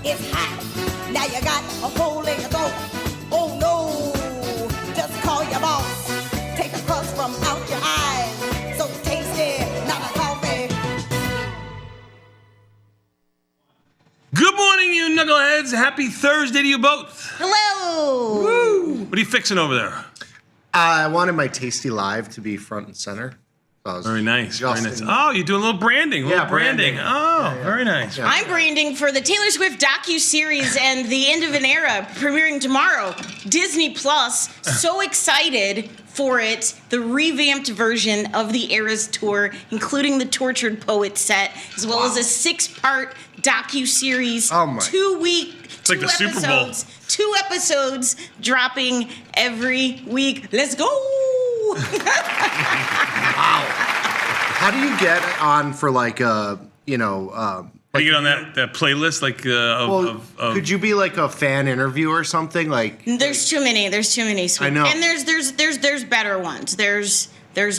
is hot. Now you got a cold in your throat. Oh no, just call your boss. Take the crust from out your eyes. So tasty, not a coffee. Good morning, you knuckleheads. Happy Thursday to you both. Hello. Woo! What are you fixing over there? I wanted my tastylive to be front and center. So Very nice. Very nice. adjusting- Oh, you're doing a little branding. Yeah, branding. branding. Oh, Yeah. very nice. Yeah. I'm branding for the Taylor Swift docu-series and the end of an era premiering tomorrow. Disney Plus. So excited for it. The revamped version of the Eras tour, including the Tortured Poet set, as well as a 6-part docu-series. Oh my. 2 week. It's like the Super Bowl. 2 episodes dropping every week. Let's go. How do you get on for like How do you get on that playlist? Like, could you be like a fan interview or something? Like There's too many. Sweet. I know. And there's better ones. There's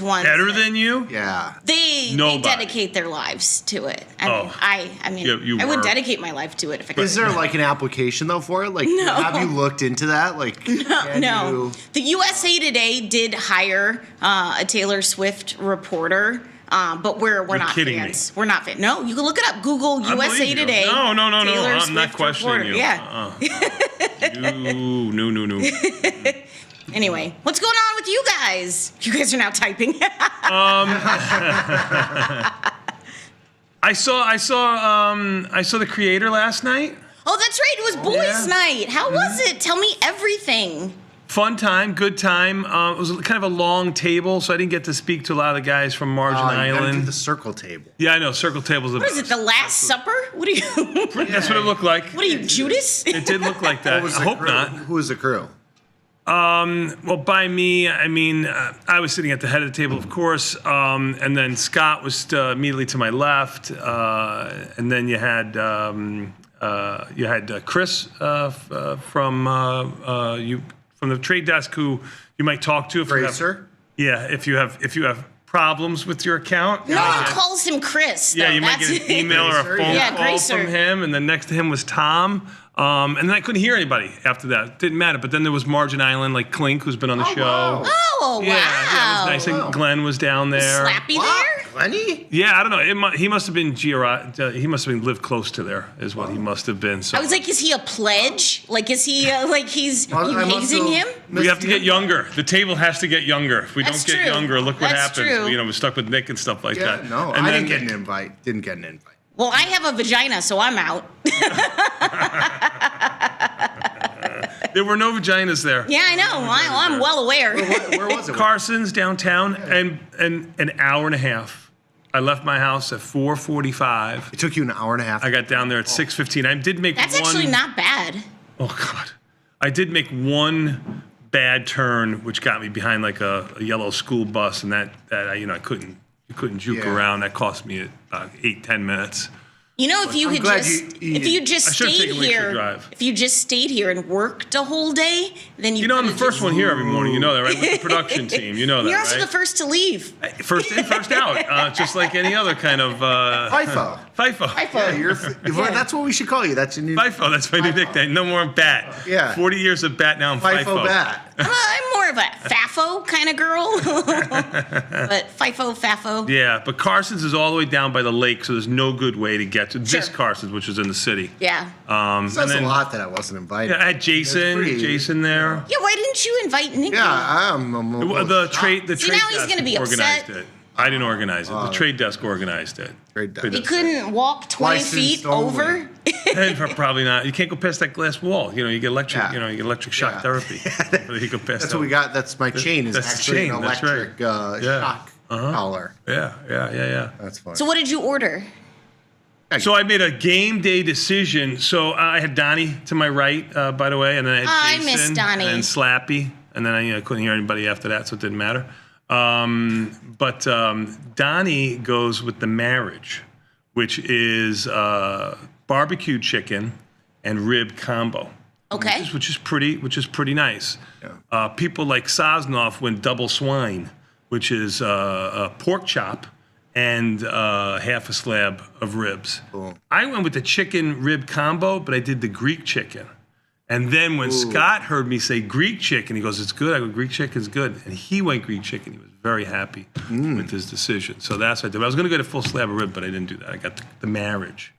ones better that- than you? yeah. They Nobody. dedicate their lives to it. I mean, You I would were. dedicate my life to it if I could. Is there like an application though for it? Like, No. have you looked into that? Like, can No. you- The USA Today did hire a Taylor Swift reporter, but we're not kidding fans. We're not fans. No, you can look it up. Google I USA believe you. Today. No. Taylor I'm Swift not questioning reporter. you. Yeah. No. Anyway, what's going on with you guys? You guys are now typing. I saw the creator last night. Oh, that's right. It was boys' night. How was it? Tell me everything. Fun time, good time. It was kind of a long table, so I didn't get to speak to a lot of the guys from Margin you gotta do Island. the circle table. Yeah, I know. Circle tables. What is it, the Last Supper? What are you? That's what it looked like. What are you, Judas? It did look like that. What was I the hope crew? not. Who was the crew? Well, by me, I mean I was sitting at the head of the table, of course, and then Scott was immediately to my left, and then you had Chris from the trade desk, who you might talk to if you have, Racer? if you have problems with your account. No one calls him Chris. Yeah, though. you might That's get an email or a Gracer, phone yeah. call Gracer. from him, and then next to him was Tom. And then I couldn't hear anybody after that. Didn't matter. But then there was Margin Island, like Clink, who's been on the show. wow. Oh, Yeah, wow. it was nice. And Glenn was down there. Slappy Wow, there? Lenny? Yeah, I don't know. He must have been he must have been lived close to there, is what he must have been. So I was like, is he a pledge? Like, is he, like, he's I you must hazing have him? we have to get missed younger. The table has to get younger. If we That's don't get true. younger, look what That's happens. true. We're stuck with Nick and stuff like Yeah, that. no, And I then- didn't get an invite. Didn't get an invite. Well, I have a vagina, so I'm out. There were no vaginas there. Yeah, I know. I'm well aware. Where was it? Carson's downtown, and an hour and a half. I left my house at 4:45. It took you an hour and a half. I got down there at 6:15. I did make That's one. actually not bad. Oh God, I did make one bad turn, which got me behind like a yellow school bus, and that I couldn't juke Yeah. around. That cost me about 8-10 minutes. You know, if you I'm had glad just you- if you just I should've stayed taken Lakeshore here, Drive. if you just stayed here and worked a whole day, then you. You know, I'm the could've first just- one here every morning. You know that, right? With the production team, you know that, You're also right? the first to leave. First in, first out, just like any other kind of FIFO. FIFO. Yeah, well, that's what we should call you. That's your new FIFO. That's my new nickname. No more bat. Yeah. 40 years of bat. Now I'm FIFO. FIFO bat. I'm more of a FAFO kind of girl, but FIFO, FAFO. Yeah, but Carson's is all the way down by the lake, so there's no good way to get to this Sure. Carson's, which is in the city. Yeah. Says a lot that I wasn't invited. Yeah, I had Jason there. Yeah. Why didn't you invite Nikki? Yeah, I'm The trade See, desk now he's gonna be organized upset. it. I didn't organize it. The trade desk organized it. Trade desk. He couldn't walk 20 Licensed feet only. over. And probably not. You can't go past that glass wall. You know, you get electric. Yeah. You get electric shock Yeah. therapy. You go past That's that. what we got. That's my chain. Is that's the actually chain, an that's right. electric Yeah. shock collar. Yeah. That's fun. So what did you order? So I made a game day decision. So I had Donnie to my right, by the way, and then I had I Jason, miss Donnie. and then Slappy, and then I couldn't hear anybody after that, so it didn't matter. But Donnie goes with the marriage, which is barbecue chicken and rib combo. Okay. Which is pretty nice. Yeah. People like Sosnoff went double swine, which is a pork chop and half a slab of ribs. Cool. I went with the chicken rib combo, but I did the Greek chicken. And then when Scott heard me say Greek chicken, he goes, "It's good." I go, "Greek chicken's good." And he went Greek chicken. He was very happy with his decision. So that's what I did. I was going to get a full slab of rib, but I didn't do that. I got the marriage.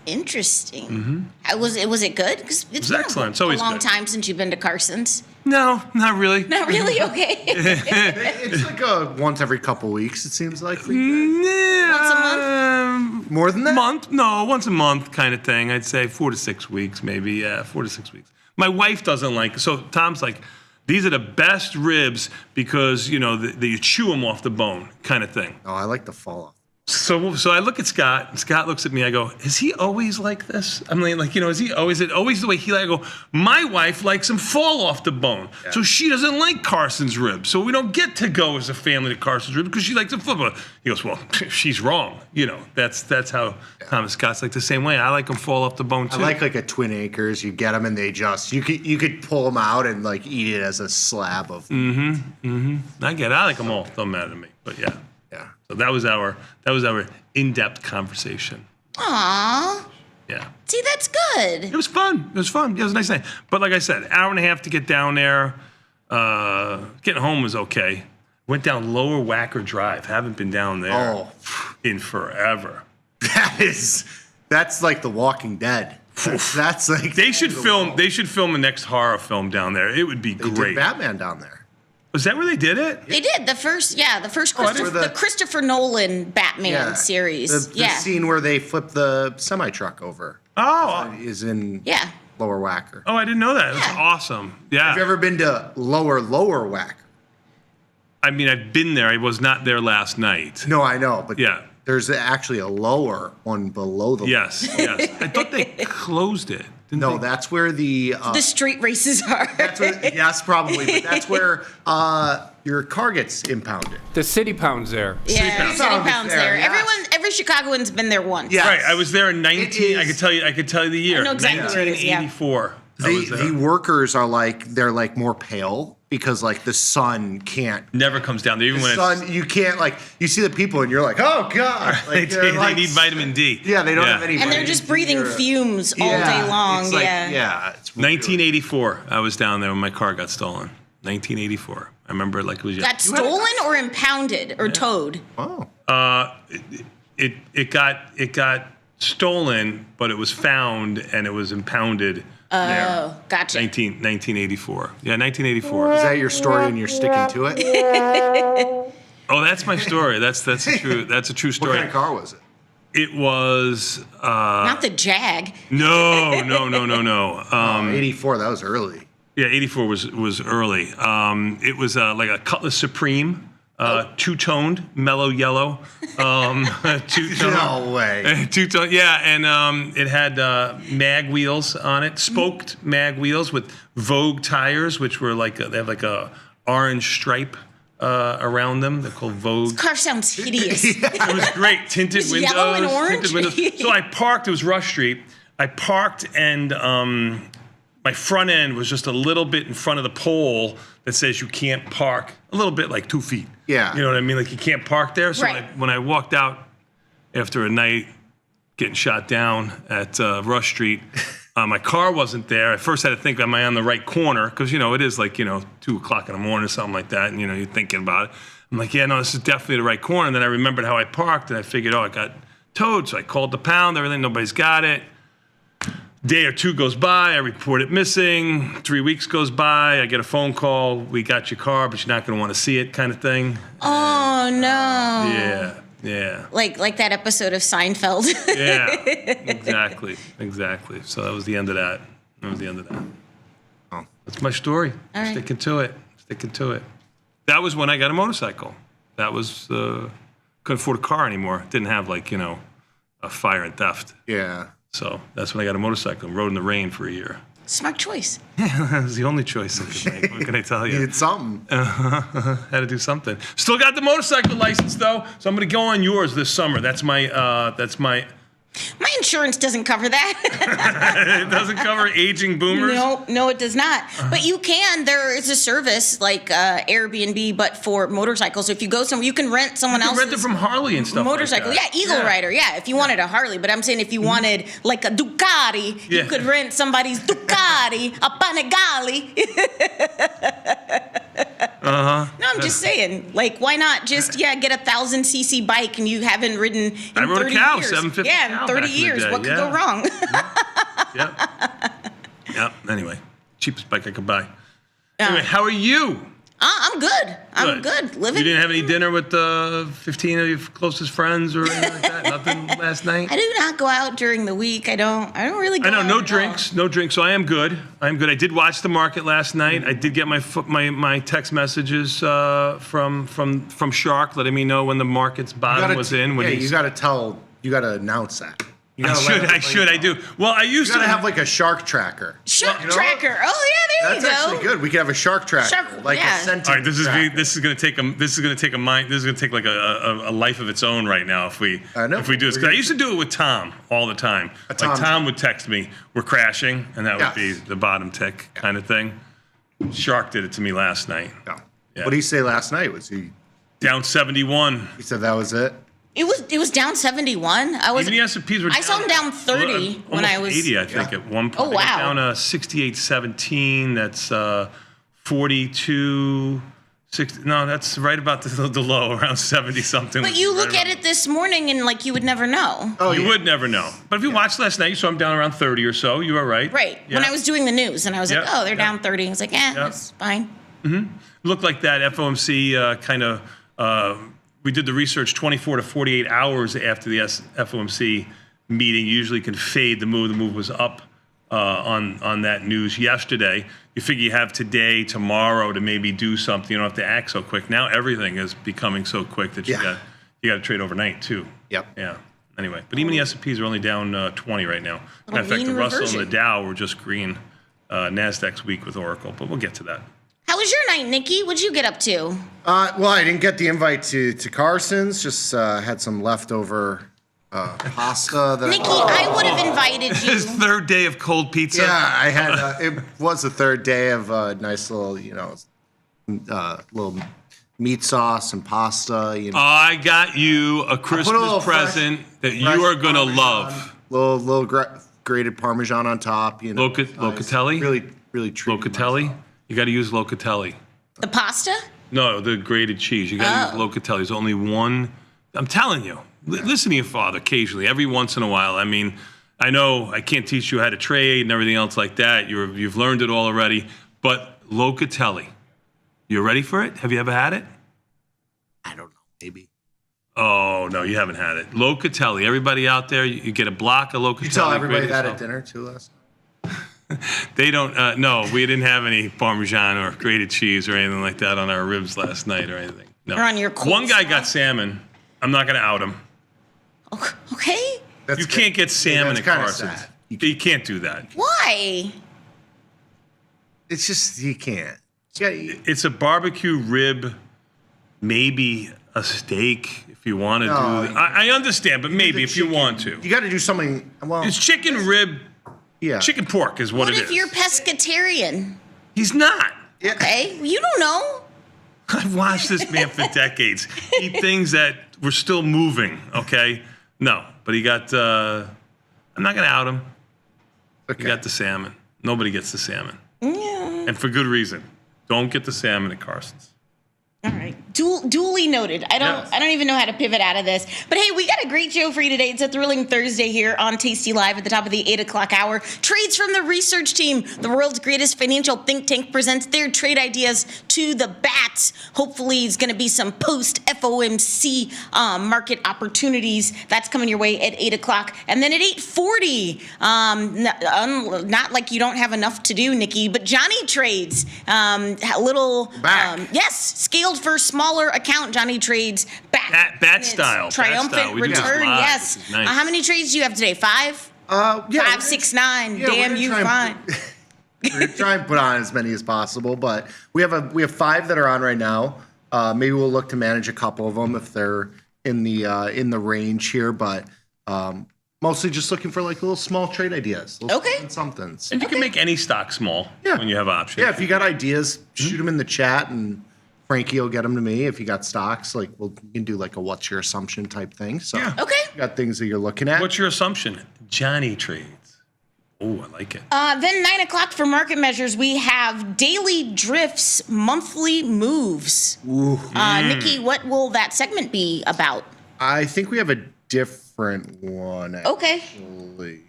Interesting. Was it good? 'Cause it's been excellent. It's a always long good. time since you've been to Carson's. No, not really. Not really? Okay. It's like a once every couple weeks, it seems like. For you Yeah, Once a month? More than that? Month? No, once a month kind of thing. I'd say 4 to 6 weeks, maybe. Yeah, 4 to 6 weeks. My wife doesn't like. So Tom's like, these are the best ribs because you chew them off the bone, kind of thing. Oh, I like the fall off. So I look at Scott, and Scott looks at me. I go, "Is he always like this?" I'm like, is he always? Is it always the way he like? I go, "My wife likes them fall off the bone, so she doesn't like Carson's ribs. So we don't get to go as a family to Carson's ribs because she likes the football." He goes, "Well, she's wrong. That's how Thomas Scott's like the same way. I like them fall off the bone too." I like a Twin Acres. You get them and they just you could pull them out and like eat it as a slab of. I get it. I like them all. Don't matter to me. But yeah. Yeah. So that was our in-depth conversation. Aww. Yeah. See, that's good. It was fun. Yeah, it was a nice night. But like I said, hour and a half to get down there. Getting home was okay. Went down Lower Wacker Drive. Haven't been down there in forever. That's like The Walking Dead. That's like They should film the next horror film down there. It would be They great. did Batman down there. Was that where they did it? They did the first the- Christopher Nolan Batman series. The scene where they flip the semi-truck over is in Lower Wacker. Oh, I didn't know that. It was awesome. Yeah. Have you ever been to Lower Wacker? I mean, I've been there. I was not there last night. No, I know, but Yeah. there's actually a lower one below the. Yes. I thought they closed it. Didn't No, they? that's where the. The street races are. Yes, probably, but that's where your car gets impounded. The city pound's there. Yeah, City Pound's there. Yes. Every Chicagoan's been there once. Yeah. Right. I was there in 19. I is- could tell you the year. I know exactly where it is, yeah. 1984. I was there. The workers are they're more pale because the sun can't. Never comes down there, even when Sun, you can't you see the people and you're like, oh god, they need vitamin D. Yeah, they don't have any. And they're just breathing fumes all Yeah, day long. it's it's weird. 1984. I was down there when my car got stolen. 1984. I remember it like it was Got stolen or impounded or towed? Oh, It got stolen, but it was found and it was impounded. Oh, gotcha. 1984. Yeah, 1984. is that your story and you're sticking to it? Oh, that's my story. That's a true. That's a true What story. kind of car was it? It was Not the Jag. no. 84. That was early. Yeah, 84 was early. It was like a Cutlass Supreme, two-toned, mellow yellow. Two-tone. No way. Two-tone, yeah, and it had mag wheels on it, spoked mag wheels with Vogue tires, which were they have a orange stripe around them. They're called Vogue. Car sounds hideous. It was great. Tinted Just windows. yellow and orange? Tinted windows. So I parked. It was Rush Street. I parked and my front end was just a little bit in front of the pole that says you can't park. A little bit, like 2 feet. Yeah. You know what I mean? Like you can't park there. So Right. when I walked out after a night getting shot down at Rush Street, my car wasn't there. I first had to think, am I on the right corner? Because, it is 2 o'clock in the morning or something like that. And, you're thinking about it. I'm like, yeah, no, this is definitely the right corner. And then I remembered how I parked and I figured, I got towed. So I called the pound, everything, nobody's got it. Day or two goes by, I report it missing. 3 weeks goes by, I get a phone call. We got your car, but you're not going to want to see it, kind of thing. Oh no. Yeah. Like that episode of Seinfeld. Yeah, exactly. So that was the end of that. Oh. That's my story. All right. Sticking to it. That was when I got a motorcycle. That was, couldn't afford a car anymore. Didn't have a fire and theft. Yeah. So that's when I got a motorcycle and rode in the rain for a year. Smart choice. That was the only choice I could make. What can I tell You you? did something. Had to do something. Still got the motorcycle license though, so I'm gonna go on yours this summer. That's my My insurance doesn't cover that. It doesn't cover aging boomers? No, it does not. But you can. There is a service like Airbnb, but for motorcycles. So if you go somewhere, you can rent someone else's Rent it from Harley and stuff motorcycle. like that. Yeah, Eagle Rider. Yeah, if you wanted a Harley. But I'm saying if you wanted like a Ducati, you could rent somebody's Ducati, a Panigale. No, I'm just saying, like, why not just get a 1,000cc bike and you haven't ridden in 30 years? I rode a cow, 750 Yeah, in 30 years. What could go wrong? Yep. Anyway, cheapest bike I could buy. Anyway, how are you? I'm good. I'm good. Living. You didn't have any dinner with 15 of your closest friends or anything like that? Nothing last night? I do not go out during the week. I don't really go out. No drinks. So I am good. I did watch the market last night. I did get my text messages from Shark letting me know when the market's bottom was in. You got to announce that. I do. Well, I used to have like a shark tracker. Tracker. Oh yeah, there you go. That's actually good. We could have a shark tracker, a sentient. All right, this is going to take like a life of its own right now if we do this. Because I used to do it with Tom all the time. Tom would text me, "We're crashing," and that would be the bottom tick kind of thing. Shark did it to me last night. No. Yeah. What did he say last night? Was he down 71? He said that was it. It was down 71. Even the S&Ps were down. I saw them down 30 when I was 80, I think, at one point. Oh, wow. Down 68.17. That's 42. 60. No, that's right about the low, around 70 something. But you look at it this morning and like you would never know. Oh, you would never know. But if you watched last night, you saw them down around 30 or so. You were right. Right. Yeah. When I was doing the news and I was like, oh, they're down 30. I was like, that's fine. Mm-hmm. Looked like that FOMC kind of. We did the research 24 to 48 hours after the FOMC meeting. Usually can fade the move. The move was up on that news yesterday. You figure you have today, tomorrow to maybe do something. You don't have to act so quick. Now everything is becoming so quick that you got to trade overnight too. Yep. Yeah. Anyway, but even the S&Ps are only down 20 right now. Matter of fact, the Russell and the Dow were just green. Nasdaq's weak with Oracle, but we'll get to that. How was your night, Nikki? What'd you get up to? Well, I didn't get the invite to Carson's. Just had some leftover pasta. Nikki, I would have invited you. His third day of cold pizza. Yeah, I had. It was the third day of a nice little, little meat sauce and pasta. I got you a Christmas present that you are gonna love. Little grated Parmesan on top. Locatelli. Really treated Locatelli. myself. You got to use Locatelli. The pasta? No, the grated cheese. You got to use Locatelli. There's only one. I'm telling you. Listen to your father occasionally, every once in a while. I mean, I know I can't teach you how to trade and everything else like that. You've learned it all already. But Locatelli, you ready for it? Have you ever had it? I don't know. Maybe. Oh, no, you haven't had it. Locatelli. Everybody out there, you get a block of Locatelli. You tell everybody that at dinner too last night? They don't. No, we didn't have any Parmesan or grated cheese or anything like that on our ribs last night or anything. No. Or on your One guy got salmon. I'm not going to out him. Okay. You can't get salmon at Carson's. Sad. You can't do that. Why? It's just you can't. It's a barbecue rib, maybe a steak if you want to do that. I understand, but maybe if you want to. You got to do something. Well, it's chicken rib. Yeah. Chicken pork is what it is. What if you're pescatarian? He's not. Yeah. Okay. You don't know. I've watched this man for decades eat things that were still moving, okay? No, but he got, I'm not going to out him. Okay. He got the salmon. Nobody gets the salmon. Yeah. And for good reason. Don't get the salmon at Carson's. All right. Duly noted. I don't even know how to pivot out of this. But hey, we got a great show for you today. It's a thrilling Thursday here on Tasty Live at the top of the 8 o'clock hour. Trades from the research team. The world's greatest financial think tank presents their trade ideas to the bats. Hopefully, it's going to be some post-FOMC market opportunities. That's coming your way at 8 o'clock. And then at 8:40, not like you don't have enough to do, Nikki, but Johnny trades. A little, scaled for smaller account. Johnny trades back. Bat style. Triumphant return. Yes. Nice. How many trades do you have today? 5? 5, 6, 9. Yeah, damn you, fine. We're gonna try and put on as many as possible, but we have 5 that are on right now. Maybe we'll look to manage a couple of them if they're in the range here, but Mostly just looking for like little small trade ideas. Okay. Somethings. And you can make any stock small when you have options. Yeah, if you got ideas, shoot them in the chat, and Frankie will get them to me. If you got stocks, like we can do like a what's your assumption type thing. So Okay. you got things that you're looking at. What's your assumption? Johnny trades. Oh, I like it. Then 9 o'clock for market measures, we have daily drifts, monthly moves. Nikki, what will that segment be about? I think we have a different one. Okay. Actually.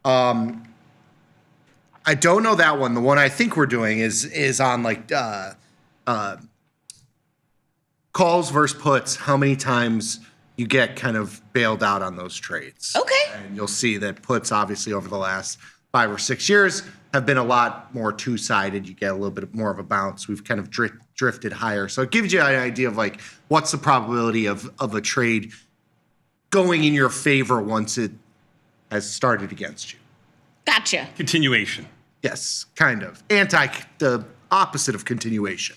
I don't know that one. The one I think we're doing is on like calls versus puts. How many times you get kind of bailed out on those trades? Okay. And you'll see that puts obviously over the last 5 or 6 years have been a lot more two-sided. You get a little bit more of a bounce. We've kind of drifted higher. So it gives you an idea of like what's the probability of a trade going in your favor once it has started against you. Gotcha. Continuation. Yes, kind of. The opposite of continuation.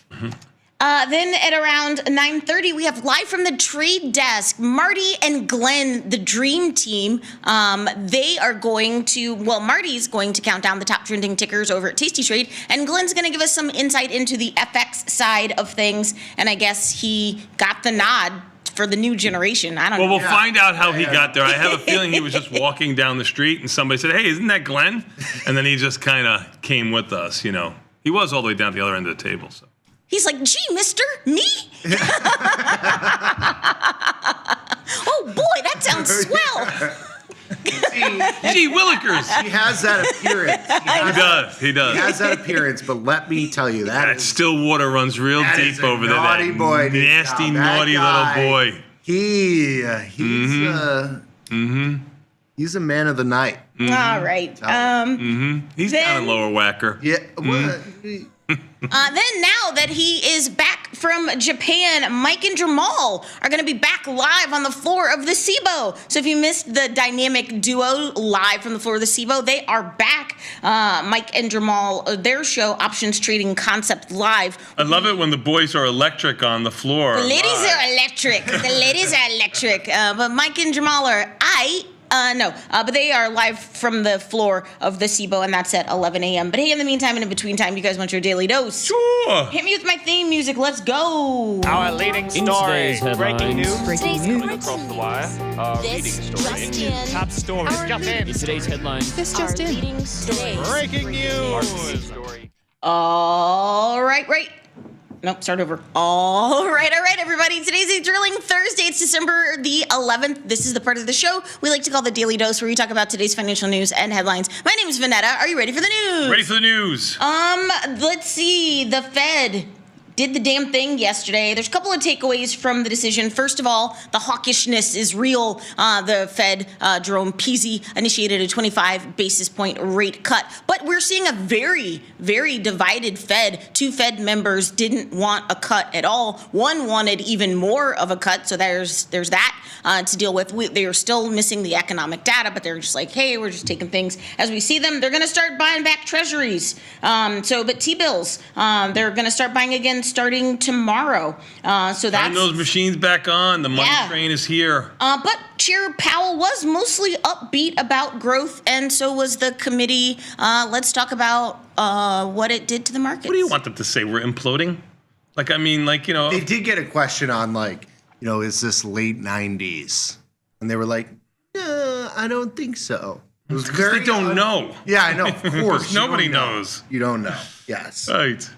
Then at around 9:30, we have live from the trade desk, Marty and Glenn, the dream team. They are going to, Marty's going to count down the top trending tickers over at tastytrade, and Glenn's going to give us some insight into the FX side of things. And I guess he got the nod for the new generation. I don't know. Well, we'll find out how he got there. I have a feeling he was just walking down the street and somebody said, "Hey, isn't that Glenn?" And then he just kind of came with us, you know. He was all the way down at the other end of the table, so. He's like, "Gee, mister, me?" Oh boy, that sounds swell. Gee Willikers. He has that appearance. He does. He has that appearance, but let me tell you That still water runs real deep over there. Naughty That boy, nasty, that naughty guy, little boy. He's a man of the night. All right. He's down in Lower Wacker. Yeah. Then now that he is back from Japan, Mike and Jamal are going to be back live on the floor of the SIBO. So if you missed the dynamic duo live from the floor of the SIBO, they are back. Mike and Jamal, their show, Options Trading Concept Live. I love it when the boys are electric on the floor. The ladies live. are electric. But Mike and Jamal are but they are live from the floor of the SIBO, and that's at 11 a.m. But hey, in the meantime and in between time, you guys want your daily dose. Sure. Hit me with my theme music. Let's go. Our leading story. Breaking news. Coming across the wire. Our leading story. Top story. Just in. In today's headline. This just in. Breaking news. All right. Nope, start over. All right, everybody. Today's a thrilling Thursday. It's December the 11th. This is the part of the show we like to call the Daily Dose, where we talk about today's financial news and headlines. My name is Vanetta. Are you ready for the news? Ready for the news. Let's see. The Fed did the damn thing yesterday. There's a couple of takeaways from the decision. First of all, the hawkishness is real. The Fed, Jerome Pesci, initiated a 25 basis point rate cut. But we're seeing a very, very divided Fed. 2 Fed members didn't want a cut at all. One wanted even more of a cut. So there's that to deal with. They are still missing the economic data, but they're just like, hey, we're just taking things as we see them. They're going to start buying back treasuries. But T-bills, they're going to start buying again starting tomorrow. So that's Turn those machines back on. The money Yeah. train is here. but Chair Powell was mostly upbeat about growth, and so was the committee. Let's talk about what it did to the markets. What do you want them to say? We're imploding? They did get a question on is this late 90s? And they were like, I don't think so. It was Because they don't know. Yeah, I know, of course. Nobody knows. You don't know. Yes. Right.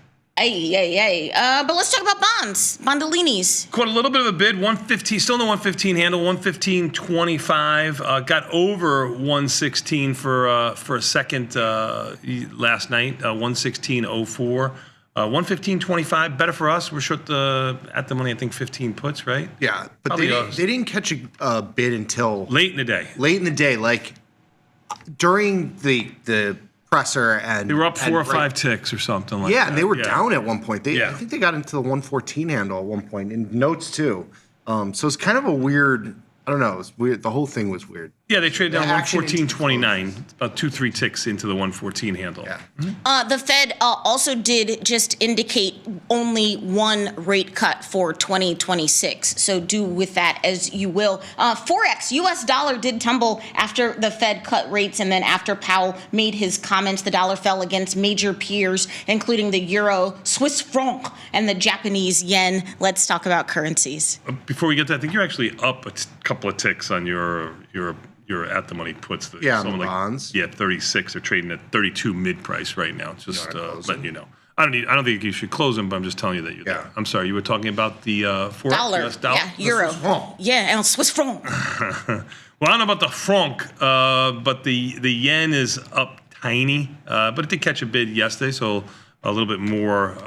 But let's talk about bonds. Bondolinis. Caught a little bit of a bid, 115, still in the 115 handle, 115.25. Got over 116 for a second last night, 116.04. 115.25, better for us. We're short at the money, I think 15 puts, right? Yeah, but Probably they didn't catch a bid until Late in the day. like during the presser, and They were up 4 or and 5 ticks or something like that. Yeah, and they were down at one point. I Yeah. think they got into the 114 handle at one point, in notes too. So it's kind of a weird I don't know. It was weird. The whole thing was weird. Yeah, they traded down The action 114.29, about 2-3 ticks into the 114 handle. Yeah. The Fed also did just indicate only one rate cut for 2026. So do with that as you will. Forex, U.S. dollar did tumble after the Fed cut rates, and then after Powell made his comments, the dollar fell against major peers, including the euro, Swiss franc, and the Japanese yen. Let's talk about currencies. Before we get to that, I think you're actually up a couple of ticks on your at the money puts. Yeah, on the bonds. Yeah, 36. They're trading at 32 mid price right now. Just letting you know. I don't think you should close them, but I'm just telling you that you're there. I'm sorry, you were talking about the Forex, Dollar, US dollar? yeah, euro, yeah, and Swiss franc. Well, I don't know about the franc, but the yen is up tiny, but it did catch a bid yesterday, so a little bit more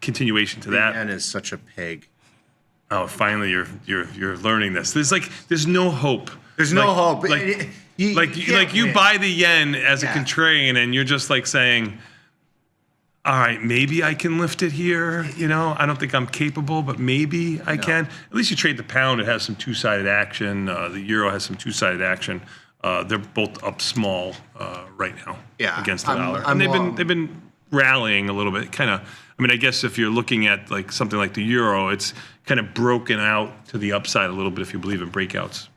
continuation to that. The yen is such a pig. Oh, finally, you're learning this. There's no hope. There's no hope. You buy the yen as a contrarian, and you're just like saying, all right, maybe I can lift it here. You know, I don't think I'm capable, but maybe I can. At least you trade the pound. It has some two-sided action. The euro has some two-sided action. They're both up small right now against the dollar. And they've been rallying a little bit. Kind of. I mean, I guess if you're looking at like something like the euro, it's kind of broken out to the upside a little bit if you believe in breakouts.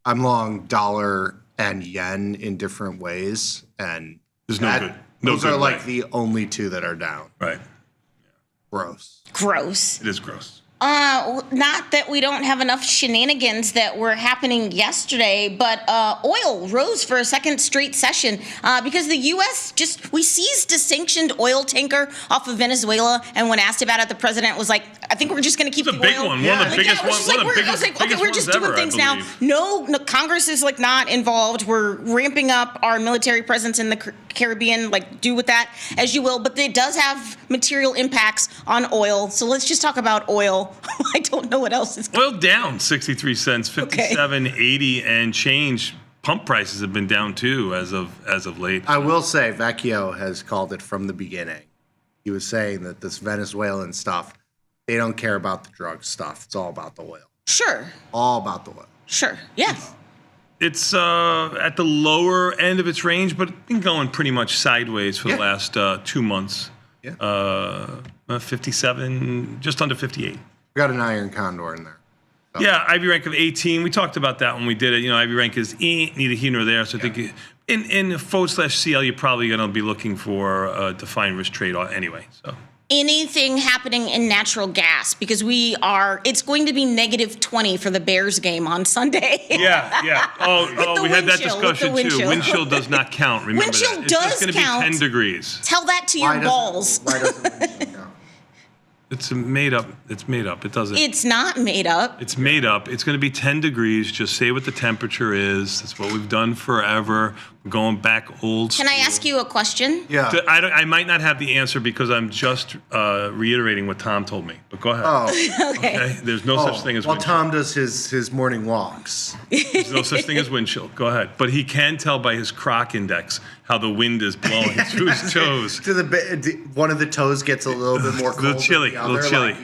I'm long dollar and yen in different ways, and there's no good. Those are like the only two that are down. Right. Gross. It is gross. Not that we don't have enough shenanigans that were happening yesterday, but oil rose for a second straight session because the U.S. we seized a sanctioned oil tanker off of Venezuela, and when asked about it, the president was like, I think we're just going to keep the oil. It's a big one. One of the biggest ones. Okay, we're just doing things now. No, Congress is like not involved. We're ramping up our military presence in the Caribbean, like do with that as you will, but it does have material impacts on oil. So let's just talk about oil. I don't know what else is oil down 63 cents, 57.80 and change. Pump prices have been down too as of late. I will say Vecchio has called it from the beginning. He was saying that this Venezuelan stuff, they don't care about the drug stuff. It's all about the oil. Sure. All about the oil. Sure. Yeah. It's at the lower end of its range, but it's been going pretty much sideways for the last 2 months. Yeah. 57, just under 58. We got an iron condor in there. So. Yeah, IV rank of 18. We talked about that when we did it. You know, IV rank is neither here nor there. So I think in forward/CL, you're probably going to be looking for a defined risk trade anyway. So. Anything happening in natural gas, because it's going to be -20 for the Bears game on Sunday. Yeah. Oh, we had that discussion too. Windshield does not count. Remember windshield that. Does it's going to be 10 degrees. Tell that to your balls. Why doesn't windshield count? It's made up. It doesn't. It's not made up. It's made up. It's going to be 10 degrees. Just say what the temperature is. That's what we've done forever. We're going back old school. Can I ask you a question? Yeah. I might not have the answer because I'm just reiterating what Tom told me. But go ahead. Oh. Okay. There's no such thing as windshield. Tom does his morning walks. There's no such thing as windshield. Go ahead. But he can tell by his croc index how the wind is blowing through his toes. One of the toes gets a little bit more cold. A little chilly.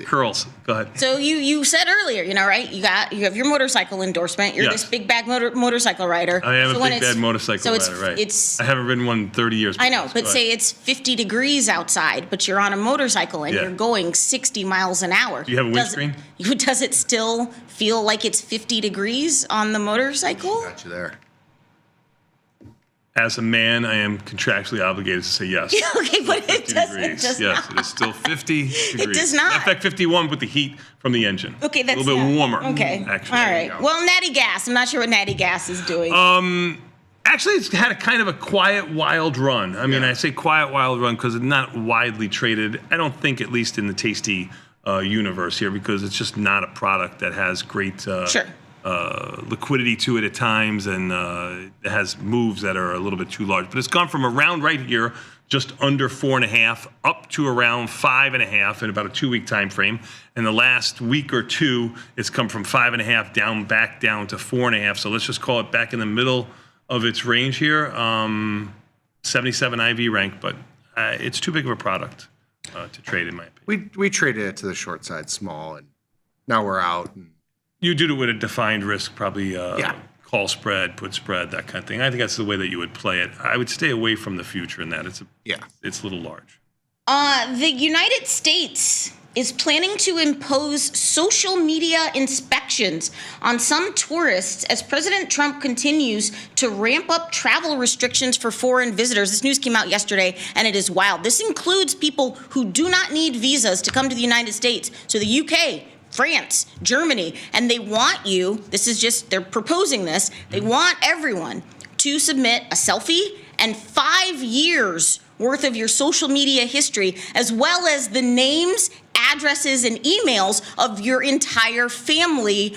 Curls. Go ahead. So you said earlier, right? You have your motorcycle endorsement. You're this big bag motorcycle rider. I am a big bad motorcycle rider, right? I haven't ridden one in 30 years. I know, but say it's 50 degrees outside, but you're on a motorcycle and you're going 60 miles an hour. Do you have a windscreen? Does it still feel like it's 50 degrees on the motorcycle? Got you there. As a man, I am contractually obligated to say yes. Okay, but it does yes, it is still 50 degrees. It does not. In fact, 51 with the heat from the engine. Okay, that's a little bit warmer. Okay, actually. All right. Well, natty gas. I'm not sure what natty gas is doing. Actually, it's had a kind of a quiet, wild run. I mean, I say quiet, wild run because it's not widely traded. I don't think, at least in the Tasty universe here, because it's just not a product that has great liquidity to it at times, and it has moves that are a little bit too large. But it's gone from around right here, just under 4.5, up to around 5.5 in about a 2-week time frame. And the last week or two, it's come from 5.5 back down to 4.5. So let's just call it back in the middle of its range here. 77 IV rank, but it's too big of a product to trade, in my opinion. We traded it to the short side small, and now we're out. And You do it with a defined risk, probably call spread, put spread, that kind of thing. I think that's the way that you would play it. I would stay away from the future in that. It's a little large. The United States is planning to impose social media inspections on some tourists as President Trump continues to ramp up travel restrictions for foreign visitors. This news came out yesterday, and it is wild. This includes people who do not need visas to come to the United States. So the UK, France, Germany, and they want you, they're proposing this, they want everyone to submit a selfie and 5 years worth of your social media history, as well as the names, addresses, and emails of your entire family.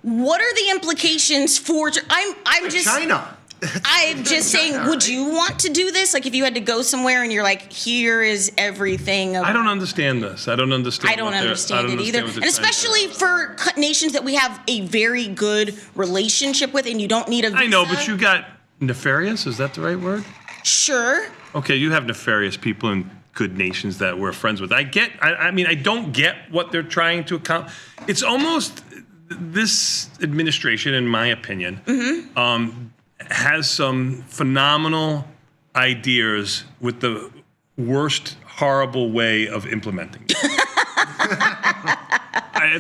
What are the implications for? I'm just China. I'm just saying, would you want to do this? Like, if you had to go somewhere and you're like, here is everything. I don't understand this. I don't understand it either. And especially for nations that we have a very good relationship with, and you don't need a visa. I know, but you got nefarious. Is that the right word? Sure. Okay, you have nefarious people in good nations that we're friends with. I don't get what they're trying to accomplish. It's almost, this administration, in my opinion, has some phenomenal ideas with the worst horrible way of implementing it.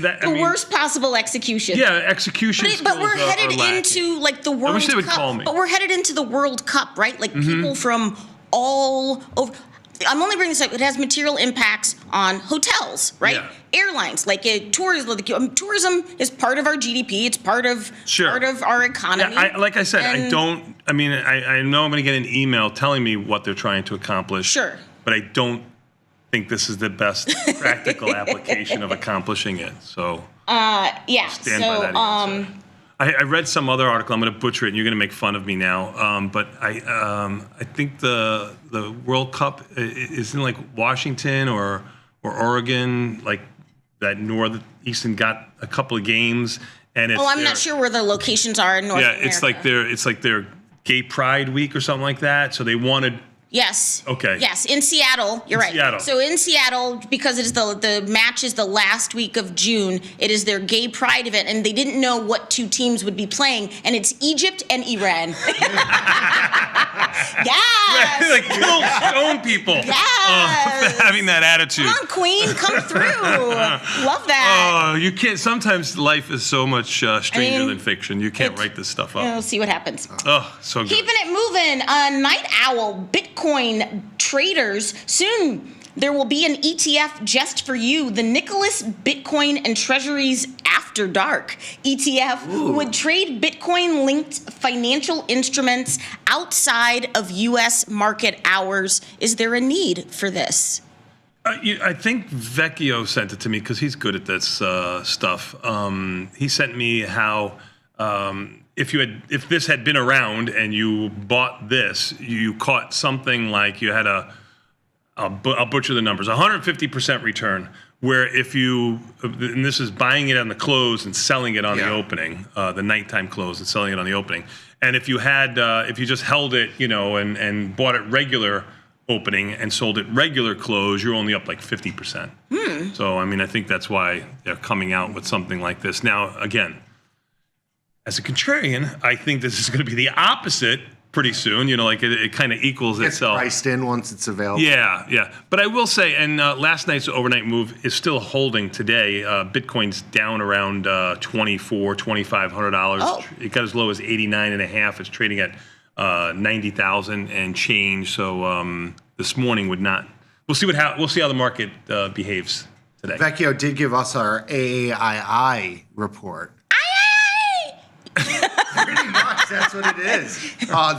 The worst possible execution. Yeah, execution. But we're headed into like the World Cup. I wish they would call me. But we're headed into the World Cup, right? Like people from all over. I'm only bringing this up. It has material impacts on hotels, right? Yeah. Airlines, like tourism is part of our GDP. It's part of our economy. Yeah, like I said, I know I'm going to get an email telling me what they're trying to accomplish. Sure. But I don't think this is the best practical application of accomplishing it. So yeah. Stand by that answer. I read some other article. I'm going to butcher it, and you're going to make fun of me now. But I think the World Cup is in like Washington or Oregon, like that northeastern got a couple of games, and it's I'm not sure where the locations are in North America. Yeah, it's like their Gay Pride Week or something like that. So they wanted. Yes. Okay. Yes, in Seattle, you're right. Seattle. So in Seattle, because it is the match is the last week of June, it is their Gay Pride event, and they didn't know what two teams would be playing, and it's Egypt and Iran. Yes. Like kill stone people. Yes. For having that attitude. Come on, Queen, come through. Love that. Oh, you can't. Sometimes life is so much stranger than fiction. You can't write this stuff up. We'll see what happens. Oh, so good. Keeping it moving. Night Owl Bitcoin traders. Soon there will be an ETF just for you. The Nicholas Bitcoin and Treasuries After Dark ETF would trade Bitcoin-linked financial instruments outside of U.S. market hours. Is there a need for this? I think Vecchio sent it to me because he's good at this stuff. He sent me how if this had been around and you bought this, you caught something like you had I'll butcher the numbers, 150% return. Where if you, and this is buying it on the close and selling it on the opening, the nighttime close and selling it on the opening. And if you had, if you just held it, and bought it regular opening and sold it regular close, you're only up like 50%. So, I think that's why they're coming out with something like this. Now, again, as a contrarian, I think this is going to be the opposite pretty soon. It kind of equals itself. It's priced in once it's available. Yeah. But I will say, and last night's overnight move is still holding today. Bitcoin's down around $2,400, $2,500. Oh. It got as low as 89.5. It's trading at 90,000 and change. So this morning would not. We'll see how the market behaves today. Vecchio did give us our AAII report. Pretty much, that's what it is.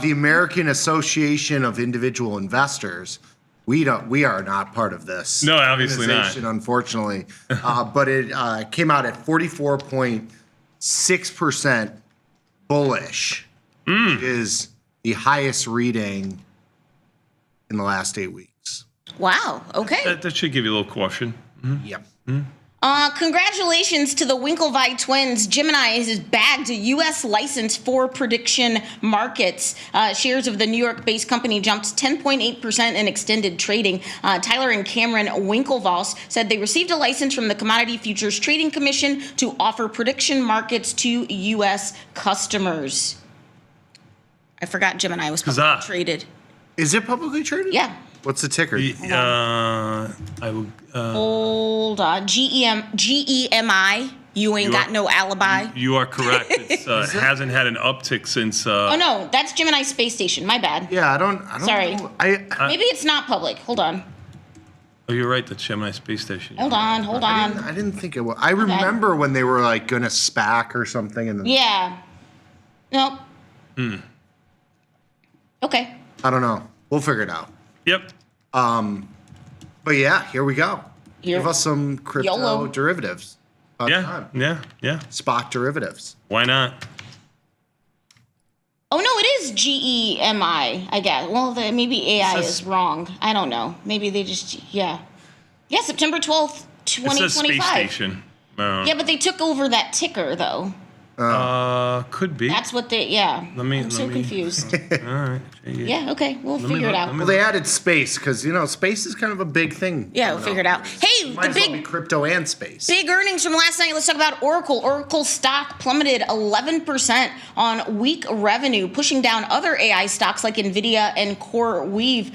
The American Association of Individual Investors. We are not part of this. No, obviously not. Unfortunately, but it came out at 44.6% bullish, which is the highest reading in the last 8 weeks. Wow. Okay. That should give you a little caution. Yep. Congratulations to the Winklevi twins. Gemini has bagged a U.S. license for prediction markets. Shares of the New York-based company jumped 10.8% in extended trading. Tyler and Cameron Winklevoss said they received a license from the Commodity Futures Trading Commission to offer prediction markets to U.S. customers. I forgot Gemini was publicly traded. Is it publicly traded? Yeah. What's the ticker? Hold on. GEMI. You ain't got no alibi. You are correct. It hasn't had an uptick since. Oh no, that's Gemini Space Station. My bad. Yeah, I don't. Sorry. know. Maybe it's not public. Hold on. Oh, you're right. The Gemini Space Station. Hold on. I didn't think it was. I remember when they were like gonna SPAC or something, and then, Yeah. Nope. Okay. I don't know. We'll figure it out. Yep. But yeah, here we go. Here. Give us some crypto YOLO. derivatives. About time. Yeah. Spot derivatives. Why not? Oh no, it is GEMI. I guess. Well, maybe AI is wrong. I don't know. Maybe they just Yeah, September 12th, It says 2025. Space Station. Yeah, but they took over that ticker though. Could be. That's what they. Yeah. I'm so confused. All right. Yeah. Okay. We'll figure it out. Well, they added space because space is kind of a big thing. Yeah, we'll figure it out. Hey, Might the as well big be crypto and space. Big earnings from last night. Let's talk about Oracle. Oracle stock plummeted 11% on weak revenue, pushing down other AI stocks like Nvidia and CoreWeave.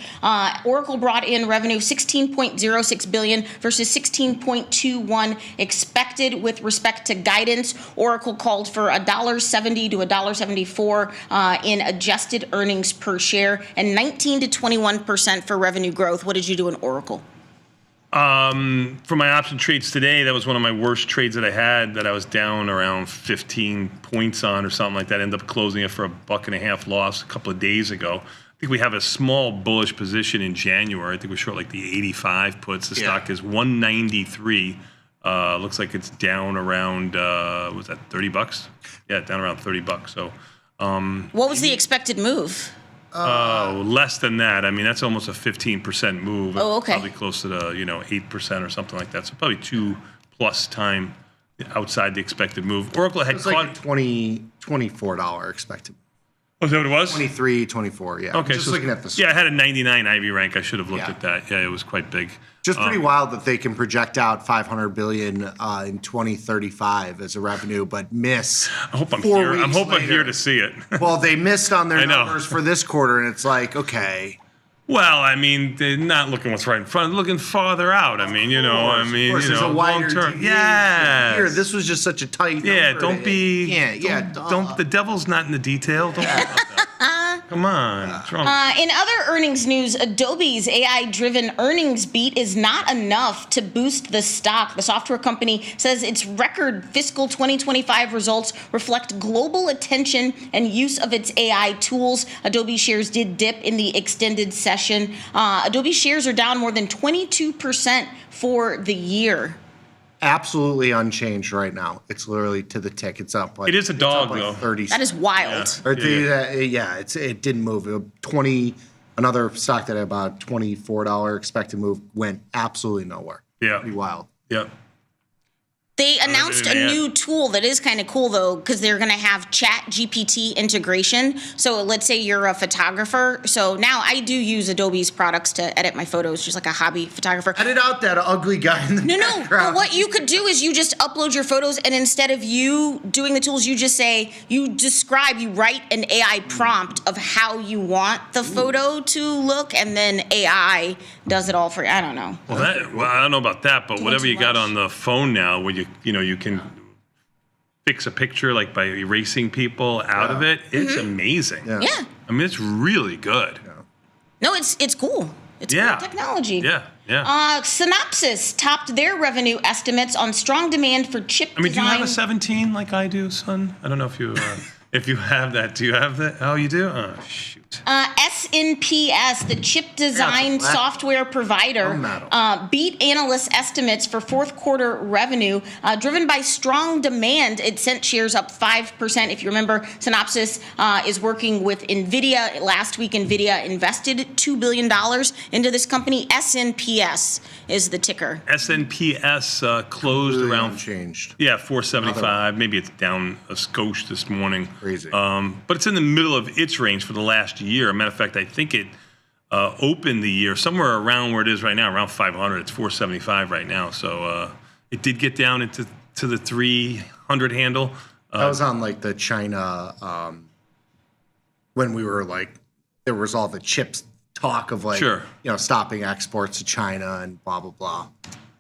Oracle brought in revenue of $16.06 billion versus $16.21 expected with respect to guidance. Oracle called for $1.70 to $1.74 in adjusted earnings per share and 19 to 21% for revenue growth. What did you do in Oracle? For my option trades today, that was one of my worst trades that I had, that I was down around 15 points on or something like that. Ended up closing it for $1.50 loss a couple of days ago. I think we have a small bullish position in January. I think we're short like the 85 puts. The stock is 193. Looks like it's down around, was that $30? Yeah, down around $30. So, what was the expected move? less than that. I mean, that's almost a 15% move. Oh, okay. Probably close to the 8% or something like that. So probably 2+ time outside the expected move. Oracle had It's like a $24 expected. Oh, is that what it was? 23, 24, yeah. Okay, Just looking at the I had a 99 Ivy rank. I should have looked Yeah. at that. Yeah, it was quite big. Just pretty wild that they can project out $500 billion in 2035 as a revenue, but miss. I hope I'm 4 here. weeks I'm hoping I'm later. here to see it. Well, they missed on their I know. numbers for this quarter, and it's like, okay. Well, I mean, they're not looking what's right in front, looking farther out. I mean, Of course, there's a wider long term. deviation. Yeah. Here, this was just such a tight Yeah, number. don't be. Yeah, Don't. The devil's not in the detail. Don't worry about that. Come on. What's wrong? In other earnings news, Adobe's AI-driven earnings beat is not enough to boost the stock. The software company says its record fiscal 2025 results reflect global attention and use of its AI tools. Adobe shares did dip in the extended session. Adobe shares are down more than 22% for the year. Absolutely unchanged right now. It's literally to the tick. It's up like It is a it's dog, up like though. 30. That is wild. Or it didn't move. Another stock that had about $24 expected move went absolutely nowhere. Yeah. Pretty wild. Yep. They announced a new tool that is kind of cool, though, because they're going to have Chat GPT integration. So let's say you're a photographer. So now I do use Adobe's products to edit my photos, just like a hobby photographer. Edit out that ugly guy in the No, background. but what you could do is you just upload your photos, and instead of you doing the tools, you just say, you write an AI prompt of how you want the photo to look, and then AI does it all for you. I don't know. Well, I don't know about that, but whatever too you got much. on the phone now, where you can fix a picture like by erasing people out of it, it's amazing. Yeah. Yeah. I mean, it's really good. No, it's cool. It's Yeah. cool technology. Yeah. Synopsys topped their revenue estimates on strong demand for chip I mean, do you design. have a 17 like I do, son? I don't know if you if you have that. Do you have that? Oh, you do? Oh, shoot. SNPS, the chip design black- software provider, beat analyst estimates for fourth quarter revenue, driven by strong demand. It sent shares up 5%. If you remember, Synopsys is working with NVIDIA. Last week, NVIDIA invested $2 billion into this company. SNPS is the ticker. SNPS closed Really around unchanged. Yeah, 475. Maybe it's down a skosh this morning. Crazy. But it's in the middle of its range for the last year. Matter of fact, I think it opened the year somewhere around where it is right now, around 500. It's 475 right now. So it did get down into the 300 handle. That was on like the China when we were like there was all the chips talk of like stopping exports to China and blah blah blah.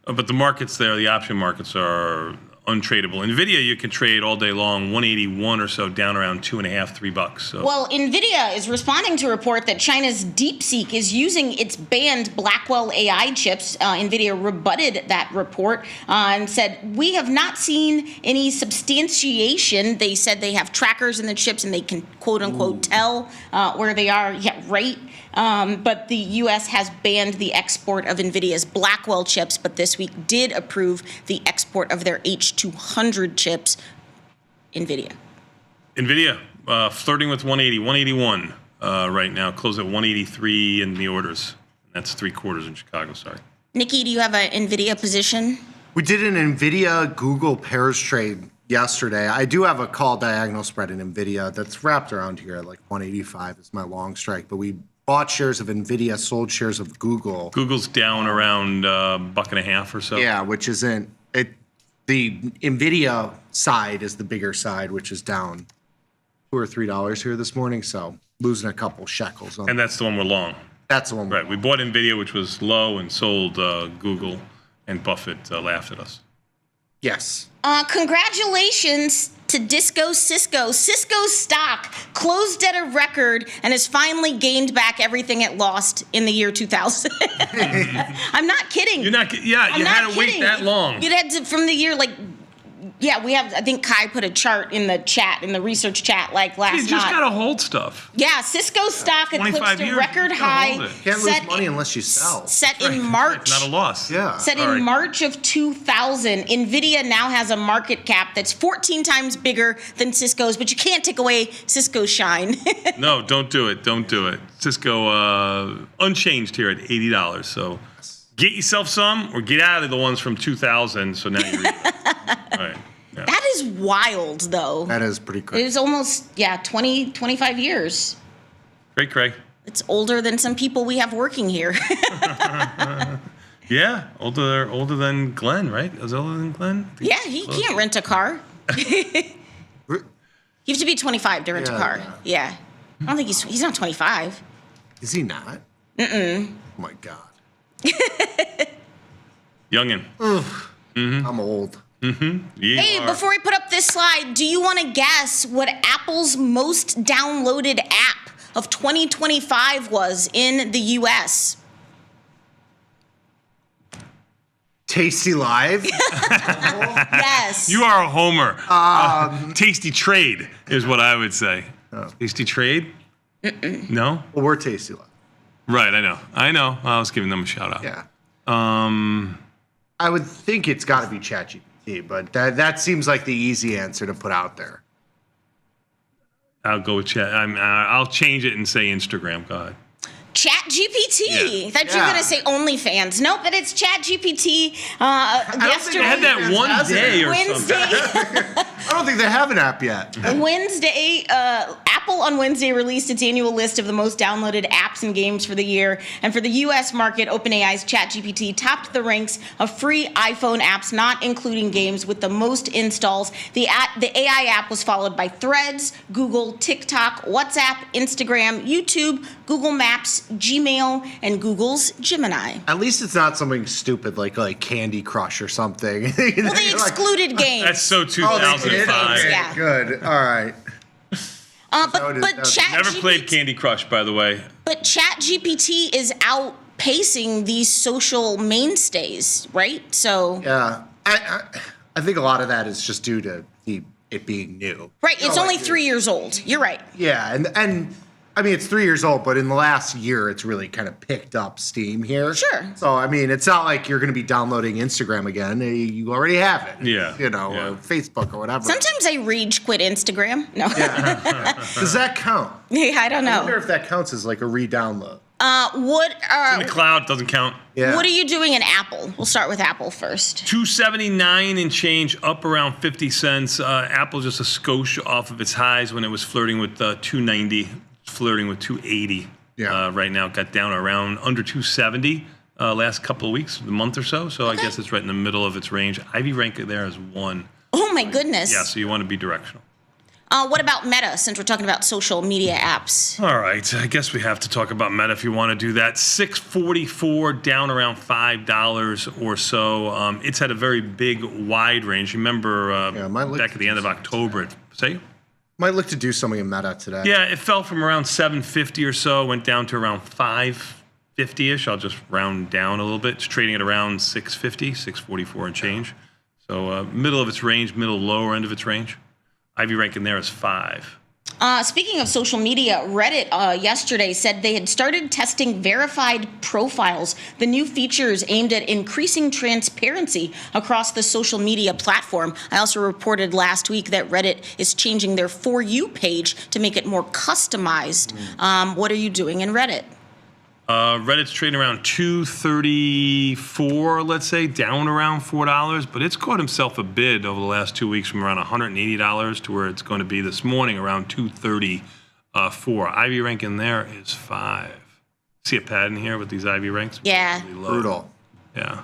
But the markets there, the option markets are untradeable. NVIDIA, you can trade all day long, 181 or so, down around $2.5, $3. So. Well, NVIDIA is responding to a report that China's DeepSeek is using its banned Blackwell AI chips. NVIDIA rebutted that report and said, we have not seen any substantiation. They said they have trackers in the chips and they can, quote unquote, tell where they are. Yeah, right. But the U.S. has banned the export of NVIDIA's Blackwell chips, but this week did approve the export of their H200 chips. NVIDIA, flirting with 181 right now. Closed at 183 in the orders. That's 3/4 in Chicago, sorry. Nikki, do you have an NVIDIA position? We did an NVIDIA Google pairs trade yesterday. I do have a call diagonal spread in NVIDIA that's wrapped around here at like 185 is my long strike, but we bought shares of NVIDIA, sold shares of Google. Google's down around $1.50 or so. Yeah, which isn't it. The NVIDIA side is the bigger side, which is down $2 or $3 here this morning. So losing a couple shekels. And that's the one we're long. That's the one. Right. We bought NVIDIA, which was low, and sold Google, and Buffett laughed at us. Yes. Congratulations to Disco Cisco. Cisco's stock closed at a record and has finally gained back everything it lost in the year 2000. I'm not kidding. You're not. Yeah, you had to wait that long. You had to from the year like. Yeah, we have. I think Kai put a chart in the chat, in the research chat, like last night. You just gotta hold stuff. Yeah, Cisco stock eclipsed a record high. You can't lose money unless you sell. Set in March. Not a loss. Yeah. Set in March of 2000. NVIDIA now has a market cap that's 14 times bigger than Cisco's, but you can't take away Cisco's shine. No, don't do it. Don't do it. Cisco unchanged here at $80. So get yourself some, or get out of the ones from 2000. So now you're. All right. Yeah. That is wild, though. That is pretty crazy. It was almost, 20, 25 years. Great, Craig. It's older than some people we have working here. Yeah, older than Glenn, right? Is older than Glenn? Yeah, he can't rent a car. You have to be 25 to rent a car. Yeah. I don't think he's not 25. Is he not? Mm-mm. Oh, my God. Youngin. I'm old. Hey, before we put up this slide, do you want to guess what Apple's most downloaded app of 2025 was in the U.S.? tastylive. Yes. You are a homer. Tastytrade is what I would say. Tastytrade? No? Well, we're tastylive. Right, I know. I was giving them a shout out. Yeah. I would think it's got to be ChatGPT, but that seems like the easy answer to put out there. I'll go with Chat. I'll change it and say Instagram. Go ahead. ChatGPT. Yeah. Thought you were gonna say OnlyFans. Nope, but it's ChatGPT. Yesterday, They had that one day or Wednesday. I don't think they have an app yet. Wednesday, Apple on Wednesday released its annual list of the most downloaded apps and games for the year. And for the U.S. market, OpenAI's ChatGPT topped the ranks of free iPhone apps, not including games, with the most installs. The AI app was followed by Threads, Google, TikTok, WhatsApp, Instagram, YouTube, Google Maps, Gmail, and Google's Gemini. At least it's not something stupid like Candy Crush or something. Well, they excluded games. That's so 2005. Okay, Yeah. good. All right. But ChatGPT, Never played Candy Crush, by the way. But ChatGPT is outpacing these social mainstays, right? So Yeah, I think a lot of that is just due to it being new. right, it's only 3 years old. You're right. Yeah, and I mean, it's 3 years old, but in the last year, it's really kind of picked up steam here. Sure. So, I mean, it's not like you're going to be downloading Instagram again. You already have it. Yeah. Or Facebook or whatever. Sometimes I rage quit Instagram. No. Does that count? Yeah, I don't I know. wonder if that counts as like a re-download. What In the cloud doesn't count. Yeah. What are you doing in Apple? We'll start with Apple first. 279 and change, up around 50 cents. Apple just a skosh off of its highs when it was flirting with 290, flirting with 280. Yeah. Right now, it got down around under 270 last couple of weeks, a month or so. So I guess it's right in the middle of its range. Ivy rank it there as 1. Oh my goodness. Yeah, so you want to be directional. What about Meta, since we're talking about social media apps? All right, I guess we have to talk about Meta if you want to do that. $6.44, down around $5 or so. It's had a very big, wide range. Remember back at the end of October, Might look to do something in Meta today. Yeah, it fell from around 750 or so, went down to around 550-ish. I'll just round down a little bit. It's trading at around 650, 644 and change. So middle of its range, lower end of its range. Ivy ranking there is 5. Speaking of social media, Reddit yesterday said they had started testing verified profiles, the new features aimed at increasing transparency across the social media platform. I also reported last week that Reddit is changing their For You page to make it more customized. What are you doing in Reddit? Reddit's trading around 234, let's say, down around $4, but it's caught himself a bid over the last 2 weeks from around $180 to where it's going to be this morning around 234. Ivy ranking there is 5. See a pattern here with these Ivy ranks? Yeah. Really low. Brutal. Yeah.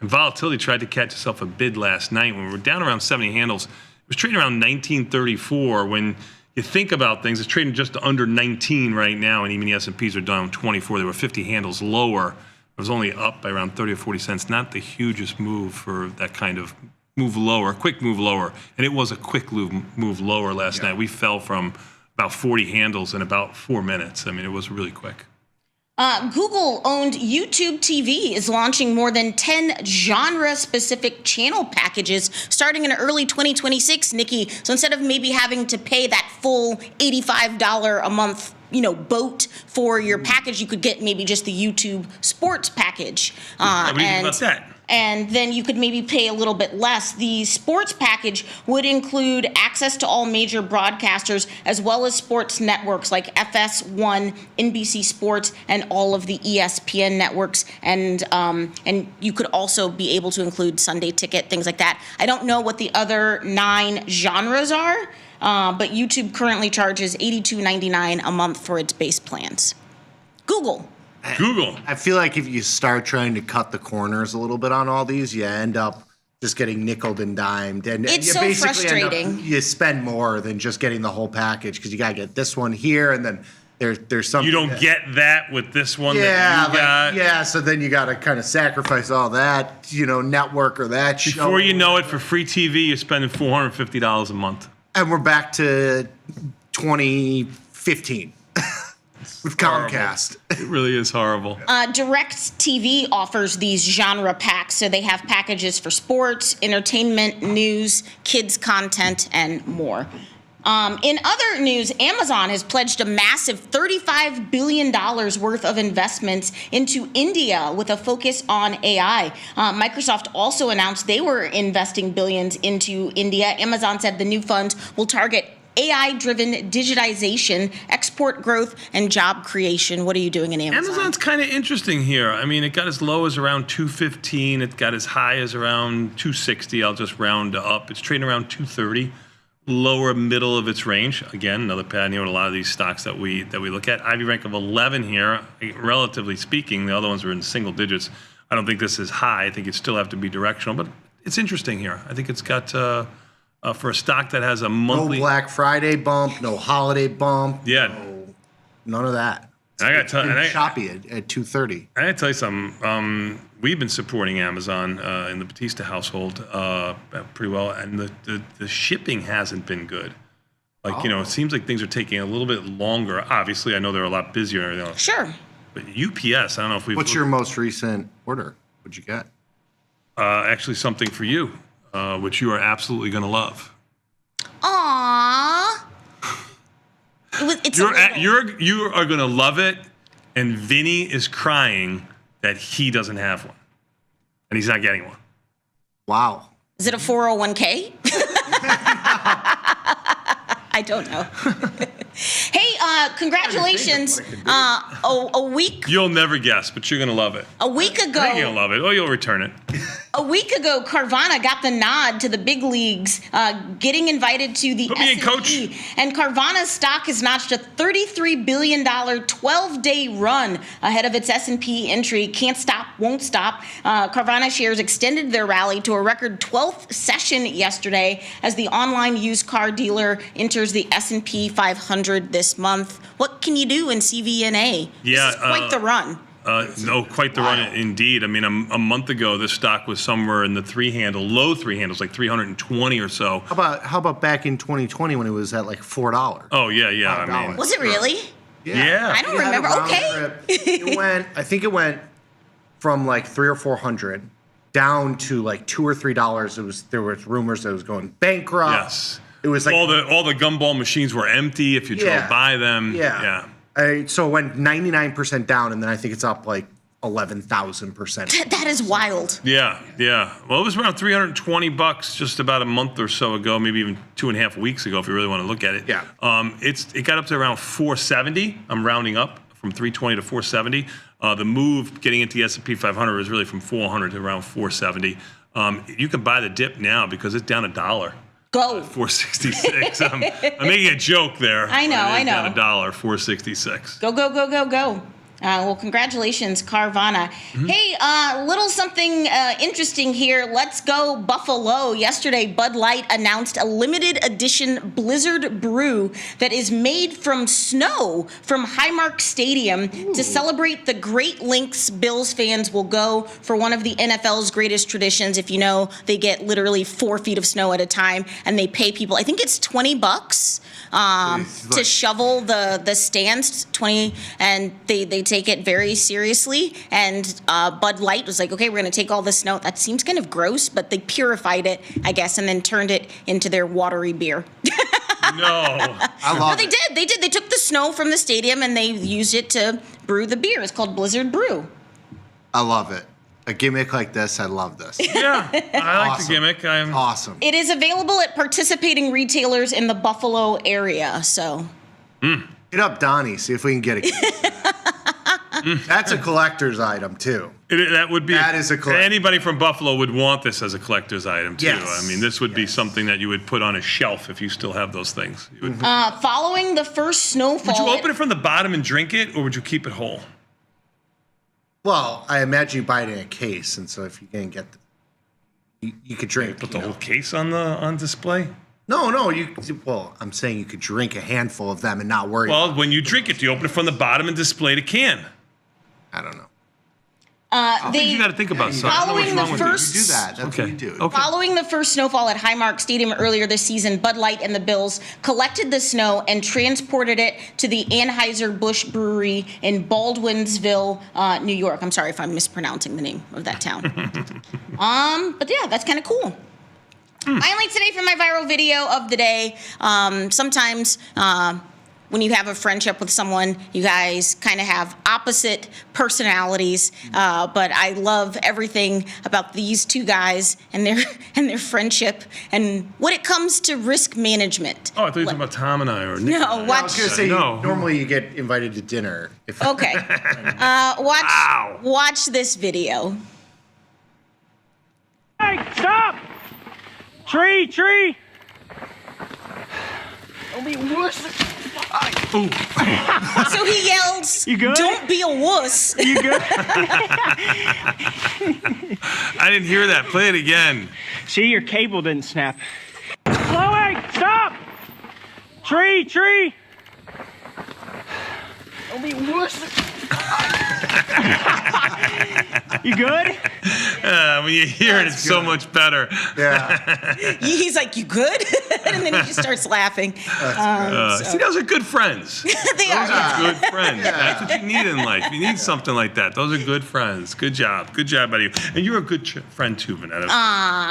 And volatility tried to catch itself a bid last night when we were down around 70 handles. It was trading around 1934 when you think about things, it's trading just under 19 right now, and even the S&Ps are down 24. They were 50 handles lower. It was only up by around 30 or 40 cents. Not the hugest move for that kind of move lower, quick move lower. And it was a quick move lower last night. We fell from about 40 handles in about 4 minutes. I mean, it was really quick. Google-owned YouTube TV is launching more than 10 genre-specific channel packages starting in early 2026, Nikki. So instead of maybe having to pay that full $85 a month, boat for your package, you could get maybe just the YouTube sports package. What do you think about that? And then you could maybe pay a little bit less. The sports package would include access to all major broadcasters as well as sports networks like FS1, NBC Sports, and all of the ESPN networks. And you could also be able to include Sunday Ticket, things like that. I don't know what the other 9 genres are, but YouTube currently charges $82.99 a month for its base plans. Google. I feel like if you start trying to cut the corners a little bit on all these, you end up just getting nickeled and dimed. And It's you so basically frustrating. you spend more than just getting the whole package because you got to get this one here and then there's something. You don't get that with this one Yeah, that you got. yeah. So then you got to kind of sacrifice all that, network or that show. Before you know it, for free TV, you're spending $450 a month. And we're back to 2015 with Comcast. It really is horrible. DirecTV offers these genre packs, so they have packages for sports, entertainment, news, kids content, and more. In other news, Amazon has pledged a massive $35 billion worth of investments into India with a focus on AI. Microsoft also announced they were investing billions into India. Amazon said the new funds will target AI-driven digitization, export growth, and job creation. What are you doing in Amazon? Amazon's kind of interesting here. I mean, it got as low as around 215. It got as high as around 260. I'll just round up. It's trading around 230, lower middle of its range. Again, another pattern here with a lot of these stocks that we look at. Ivy rank of 11 here, relatively speaking. The other ones are in single digits. I don't think this is high. I think it still have to be directional, but it's interesting here. I think it's got... for a stock that has a monthly... No Black Friday bump, no holiday bump. Yeah. None of that. I got to tell you, choppy at 230. I got to tell you something. We've been supporting Amazon in the Batista household pretty well, and the shipping hasn't been good. Like, it seems like things are taking a little bit longer. Obviously, I know they're a lot busier and everything else. Sure. But UPS, I don't know if we've... What's your most recent order? What'd you get? Actually, something for you. Which you are absolutely going to love. Aww. It's a little. You are gonna love it, and Vinny is crying that he doesn't have one, and he's not getting one. Wow. Is it a 401k? I don't know. Hey, congratulations. A week. You'll never guess, but you're gonna love it. A week ago. I think you'll love it. Oh, you'll return it. A week ago, Carvana got the nod to the big leagues, getting invited to the Put me in, S&P. coach. And Carvana's stock has notched a $33 billion 12-day run ahead of its S&P entry. Can't stop, won't stop. Carvana shares extended their rally to a record 12th session yesterday as the online used car dealer enters the S&P 500 this month. What can you do in CVNA? Yeah, This is quite the run. No, quite the run indeed. I mean, a month ago, this stock was somewhere in the low three handles, like 320 or so. How about back in 2020 when it was at like $4? Oh, yeah. I mean, Was it really? yeah. I don't It had a remember. round Okay. trip. I think it went from like $300 or $400 down to like $2 or $3. There was rumors that it was going bankrupt. Yes. It was like all the gumball machines were empty if you drove by them. Yeah. So it went 99% down, and then I think it's up like 11,000%. That is wild. Yeah. Well, it was around $320 just about a month or so ago, maybe even 2.5 weeks ago, if you really want to look at it. Yeah. It got up to around 470. I'm rounding up from 320 to 470. The move getting into the S&P 500 is really from 400 to around 470. You can buy the dip now because it's down $1. Go. 466. I'm making a joke there. I know. Down $1, 466. Go. Well, congratulations, Carvana. Hey, little something interesting here. Let's go Buffalo. Yesterday, Bud Light announced a limited edition Blizzard brew that is made from snow from Highmark Stadium. To celebrate the Great Lengths Bills fans will go for one of the NFL's greatest traditions. If you know, they get literally 4 feet of snow at a time, and they pay people, I think it's $20 to shovel the stands, 20, and they take it very seriously. And Bud Light was like, okay, we're going to take all this snow. That seems kind of gross, but they purified it, I guess, and then turned it into their watery beer. No. I love No, they did. They took the snow from the stadium and they used it to brew the beer. It's called Blizzard Brew. I love it. A gimmick like this, I love this. Yeah, I like the gimmick. Awesome. It is available at participating retailers in the Buffalo area, so. Hit up Donnie, see if we can get it. That's a collector's item, too. That is a collector. Anybody from Buffalo would want this as a collector's item, too. Yes. I mean, this would be something that you would put on a shelf if you still have those things. You would, Following the first snowfall. would you open it from the bottom and drink it, or would you keep it whole? Well, I imagine you buy it in a case, and so if you can't get you could drink. Put the whole case on display? No, well, I'm saying you could drink a handful of them and not worry. Well, when you drink it, do you open it from the bottom and display the can? I don't know. You got to think about something. Following the first. You do that. That's what you do. Okay. Following the first snowfall at Highmark Stadium earlier this season, Bud Light and the Bills collected the snow and transported it to the Anheuser-Busch Brewery in Baldwinsville, New York. I'm sorry if I'm mispronouncing the name of that town. But yeah, that's kind of cool. Finally today for my viral video of the day. Sometimes when you have a friendship with someone, you guys kind of have opposite personalities, but I love everything about these two guys and their friendship and when it comes to risk management. Oh, I thought you were talking about Tom and I. Or Nick. No, I was watch. gonna say No. normally you get invited to dinner. Okay, watch this video. Hey, stop! Tree! So he yells, You good? "Don't be a wuss." You good? I didn't hear that. Play it again. See, your cable didn't snap. Chloe, stop! Tree! Don't be wuss. You good? When you hear it, it's so much better. Yeah. He's like, "You good?" And then he just starts laughing. See, those are good friends. They are. Good friends. That's what you need in life. You need something like that. Those are good friends. Good job. Good job, buddy. And you're a good friend too, Vanetta.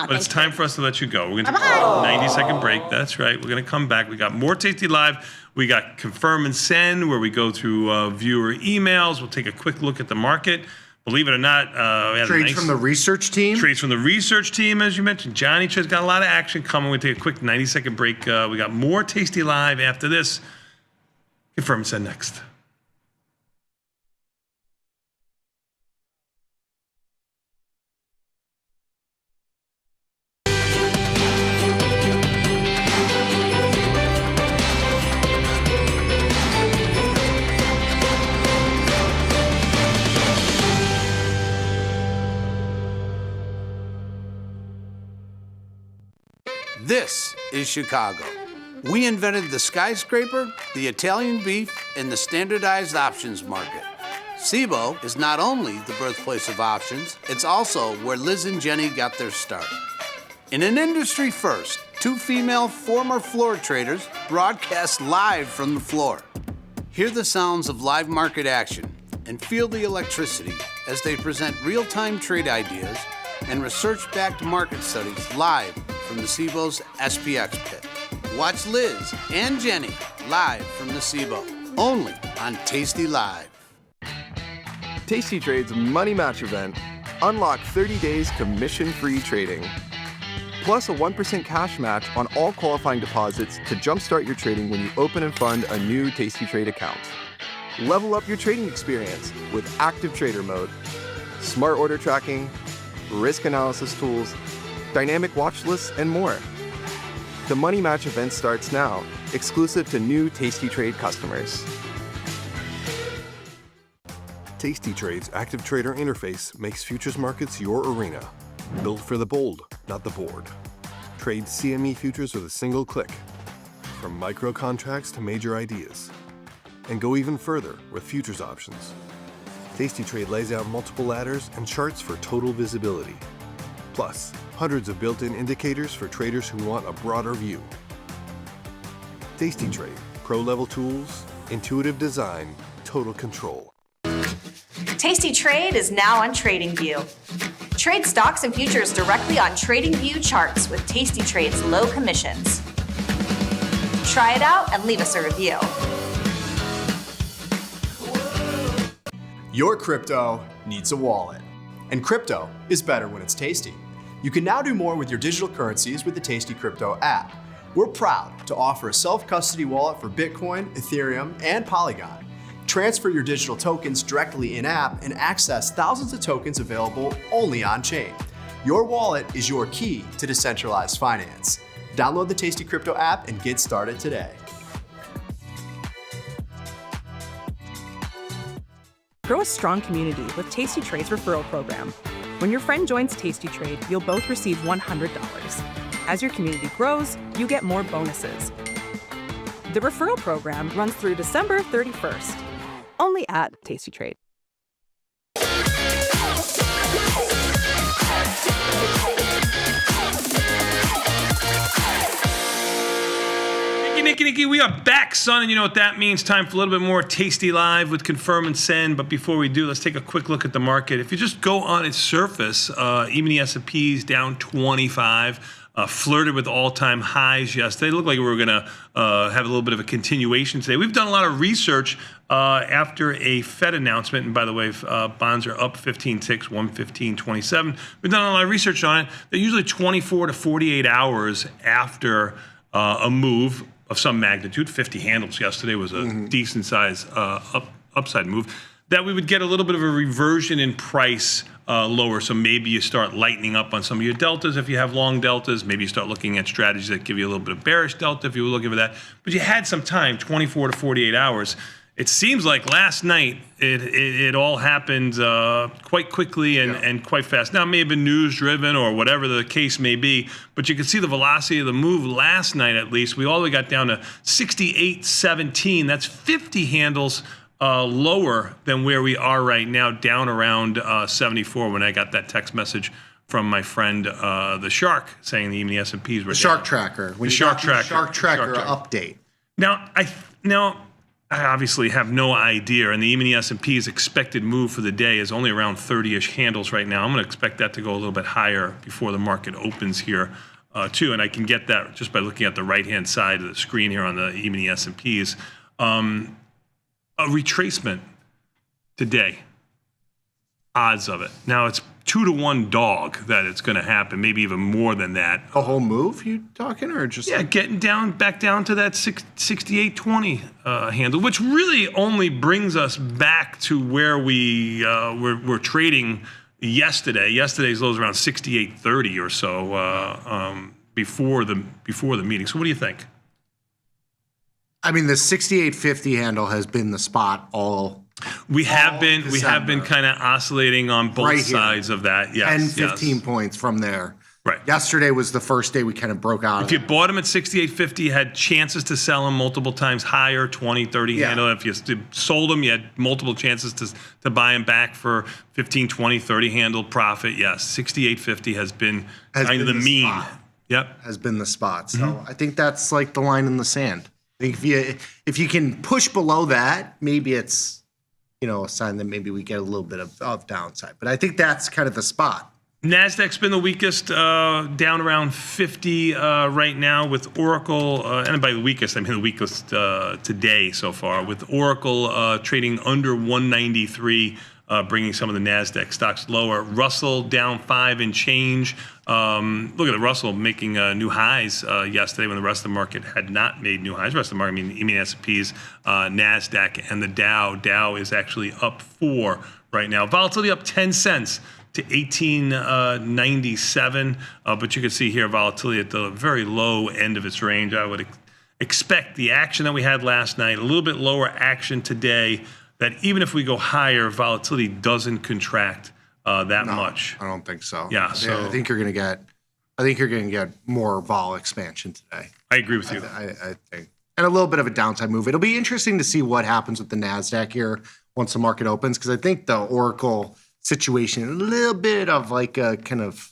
But it's time for us to let you go. We're going to take a 90-second break. That's right. We're going to come back. We got more Tasty Live We got confirm and send, where we go through viewer emails. We'll take a quick look at the market. Believe it or not, we had Trades from the research team. Trades from the research team, as you mentioned. Johnny Trade's got a lot of action coming. We'll take a quick 90-second break. We got more Tasty Live after this. Confirm and send next. This is Chicago. We invented the skyscraper, the Italian beef, and the standardized options market. SIBO is not only the birthplace of options, it's also where Liz and Jenny got their start. In an industry first, 2 female former floor traders broadcast live from the floor. Hear the sounds of live market action and feel the electricity as they present real-time trade ideas and research-backed market studies live from the SIBO's SPX pit. Watch Liz and Jenny live from the SIBO, only on Tasty Live. Tasty Trade's Money Match event. Unlock 30 days commission-free trading. Plus a 1% cash match on all qualifying deposits to jumpstart your trading when you open and fund a new Tasty Trade account. Level up your trading experience with Active Trader Mode, smart order tracking, risk analysis tools, dynamic watch lists, and more. The Money Match event starts now, exclusive to new Tasty Trade customers. Tasty Trade's Active Trader interface makes futures markets your arena. Built for the bold, not the bored. Trade CME futures with a single click. From micro contracts to major ideas. And go even further with futures options. Tasty Trade lays out multiple ladders and charts for total visibility. Plus, hundreds of built-in indicators for traders who want a broader view. Tasty Trade, pro-level tools, intuitive design, total control. Tasty Trade is now on TradingView. Trade stocks and futures directly on TradingView charts with Tasty Trade's low commissions. Try it out and leave us a review. Your crypto needs a wallet, and crypto is better when it's tasty. You can now do more with your digital currencies with the Tasty Crypto app. We're proud to offer a self-custody wallet for Bitcoin, Ethereum, and Polygon. Transfer your digital tokens directly in-app and access thousands of tokens available only on-chain. Your wallet is your key to decentralized finance. Download the Tasty Crypto app and get started today. Grow a strong community with Tasty Trade's referral program. When your friend joins Tasty Trade, you'll both receive $100. As your community grows, you get more bonuses. The referral program runs through December 31st, only at Tasty Trade. Nicky, we are back, son, and you know what that means. Time for a little bit more Tasty Live with Confirm and Send. But before we do, let's take a quick look at the market. If you just go on its surface, even the S&P's down 25, flirted with all-time highs yesterday. It looked like we were going to have a little bit of a continuation today. We've done a lot of research after a Fed announcement. And by the way, bonds are up 15 ticks, 115.27. We've done a lot of research on it. They're usually 24 to 48 hours after a move of some magnitude. 50 handles yesterday was a decent size upside move, that we would get a little bit of a reversion in price lower. So maybe you start lightening up on some of your deltas if you have long deltas. Maybe you start looking at strategies that give you a little bit of bearish delta if you were looking for that. But you had some time, 24 to 48 hours. It seems like last night it all happened quite quickly and quite fast. Now, it may have been news-driven or whatever the case may be, but you can see the velocity of the move last night at least. We all the way got down to 68.17. That's 50 handles lower than where we are right now, down around 74 when I got that text message from my friend, the Shark, saying even the S&Ps were down. Shark Tracker. The Shark Tracker. Shark Tracker update. Now, I obviously have no idea, and even the S&P's expected move for the day is only around 30-ish handles right now. I'm going to expect that to go a little bit higher before the market opens here too, and I can get that just by looking at the right-hand side of the screen here on the even the S&Ps. A retracement today, odds of it. Now it's 2-to-1 dog that it's going to happen, maybe even more than that. A whole move you talking, or just getting back down to that 68.20 handle, which really only brings us back to where we're trading yesterday. Yesterday's lows around 68.30 or so before the meeting. So what do you think? I mean, the 68.50 handle has been the spot all. We have been kind of oscillating on both sides of that. Yes, 10, 15 points from there. Right. Yesterday was the first day we kind of broke out. If you bought them at 68.50, had chances to sell them multiple times higher, 20, 30 handle. If you sold them, you had multiple chances to buy them back for 15, 20, 30 handle profit. Yes, 68.50 has been kind of the mean. Spot. Yep. Has been the spot. So I think that's like the line in the sand. I think if you can push below that, maybe it's, a sign that maybe we get a little bit of downside. But I think that's kind of the spot. NASDAQ's been the weakest, down around 50 right now with Oracle, and by the weakest, I mean the weakest today so far, with Oracle trading under 193, bringing some of the NASDAQ stocks lower. Russell down 5 and change. Look at the Russell making new highs yesterday when the rest of the market had not made new highs. The rest of the market, I mean S&Ps, NASDAQ, and the Dow. Dow is actually up 4 right now. Volatility up 10 cents. To 1897, but you can see here volatility at the very low end of its range. I would expect the action that we had last night, a little bit lower action today, that even if we go higher, volatility doesn't contract that much. I don't think so. Yeah, so I think you're going to get more vol expansion today. I agree with you. I think. And a little bit of a downside move. It'll be interesting to see what happens with the NASDAQ here once the market opens, because I think the Oracle situation, a little bit of like a kind of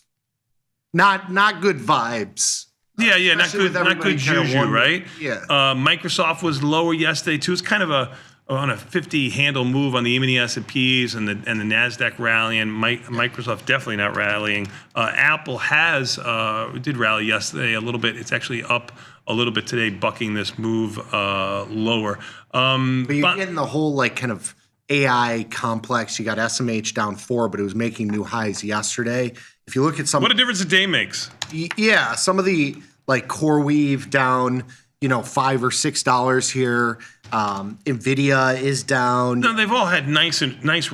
not good vibes. Yeah, not good juju, right? Yeah. Microsoft was lower yesterday too. It's kind of on a 50 handle move on the E-mini S&Ps and the NASDAQ rallying. Microsoft definitely not rallying. Apple did rally yesterday a little bit. It's actually up a little bit today, bucking this move lower. But you're getting the whole like kind of AI complex. You got SMH down 4, but it was making new highs yesterday. If you look at some, what a difference a day makes. Yeah, some of the like CoreWeave down, $5 or $6 here. Nvidia is down. No, they've all had nice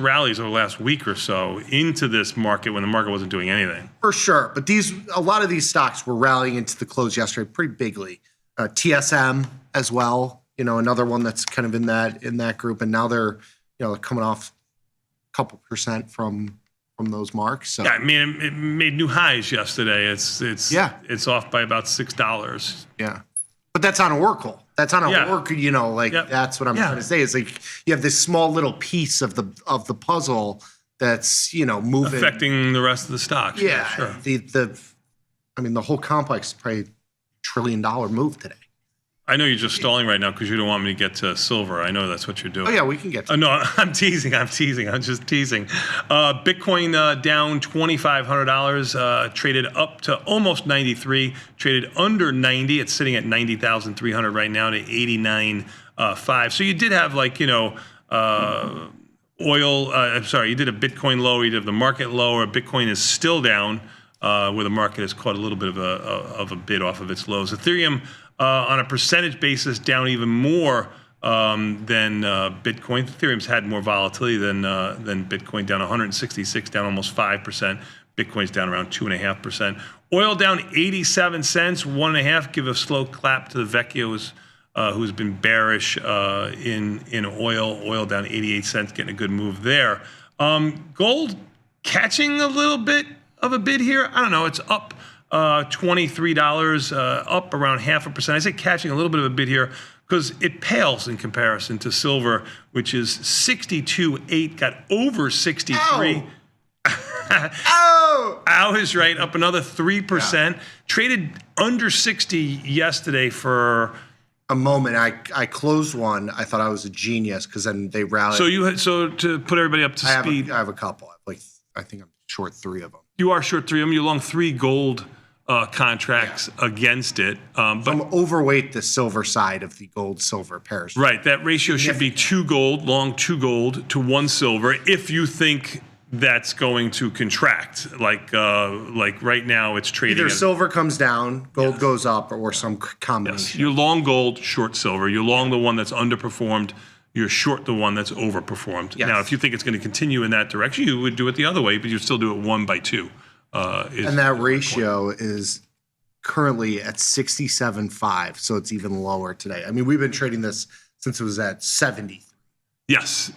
rallies over the last week or so into this market when the market wasn't doing anything. For sure, but a lot of these stocks were rallying into the close yesterday pretty bigly. TSM as well, another one that's kind of in that group, and now they're coming off a couple percent from those marks. So. Yeah, I mean, it made new highs yesterday. It's off by about $6. Yeah, but that's on Oracle. That's on Oracle. That's what I'm trying to say. Is like you have this small little piece of the puzzle that's moving, affecting the rest of the stocks. Yeah, sure. The whole complex is probably $1 trillion move today. I know you're just stalling right now because you don't want me to get to silver. I know that's what you're doing. Oh, yeah, we can get to No, I'm teasing. I'm just teasing. Bitcoin down $2,500, traded up to almost 93, traded under 90. It's sitting at 90,300 right now to 89.5. So you did have oil. You did a Bitcoin low. You did the market lower. Bitcoin is still down, where the market has caught a little bit of a bid off of its lows. Ethereum, on a percentage basis, down even more than Bitcoin. Ethereum's had more volatility than Bitcoin, down 166, down almost 5%. Bitcoin's down around 2.5%. Oil down 87 cents, 1.5. Give a slow clap to the Vecchios, who's been bearish in oil. Oil down 88 cents, getting a good move there. Gold catching a little bit of a bid here. I don't know. It's up $23, up around 0.5%. I say catching a little bit of a bid here because it pales in comparison to silver, which is 62.8, got over 63. Ow is right, up another 3%. Yeah. Traded under 60 yesterday for a moment. I closed one. I thought I was a genius because then they rallied. So to put everybody up to speed, I have a couple. I think I'm short 3 of them. You are short 3 of them. You long 3 gold contracts against it. But I'm overweight the silver side of the gold-silver pairs. right, that ratio should be 2 gold, long 2 gold to 1 silver if you think that's going to contract. Like right now it's trading. Either at, silver comes down, gold goes up, or some combination. you're long gold, short silver. You're long the one that's underperformed. You're short the one that's overperformed. Yes. Now, if you think it's going to continue in that direction, you would do it the other way, but you still do it 1 by 2. And that ratio is currently at 67.5, so it's even lower today. I mean, we've been trading this since it was at 70. Yes,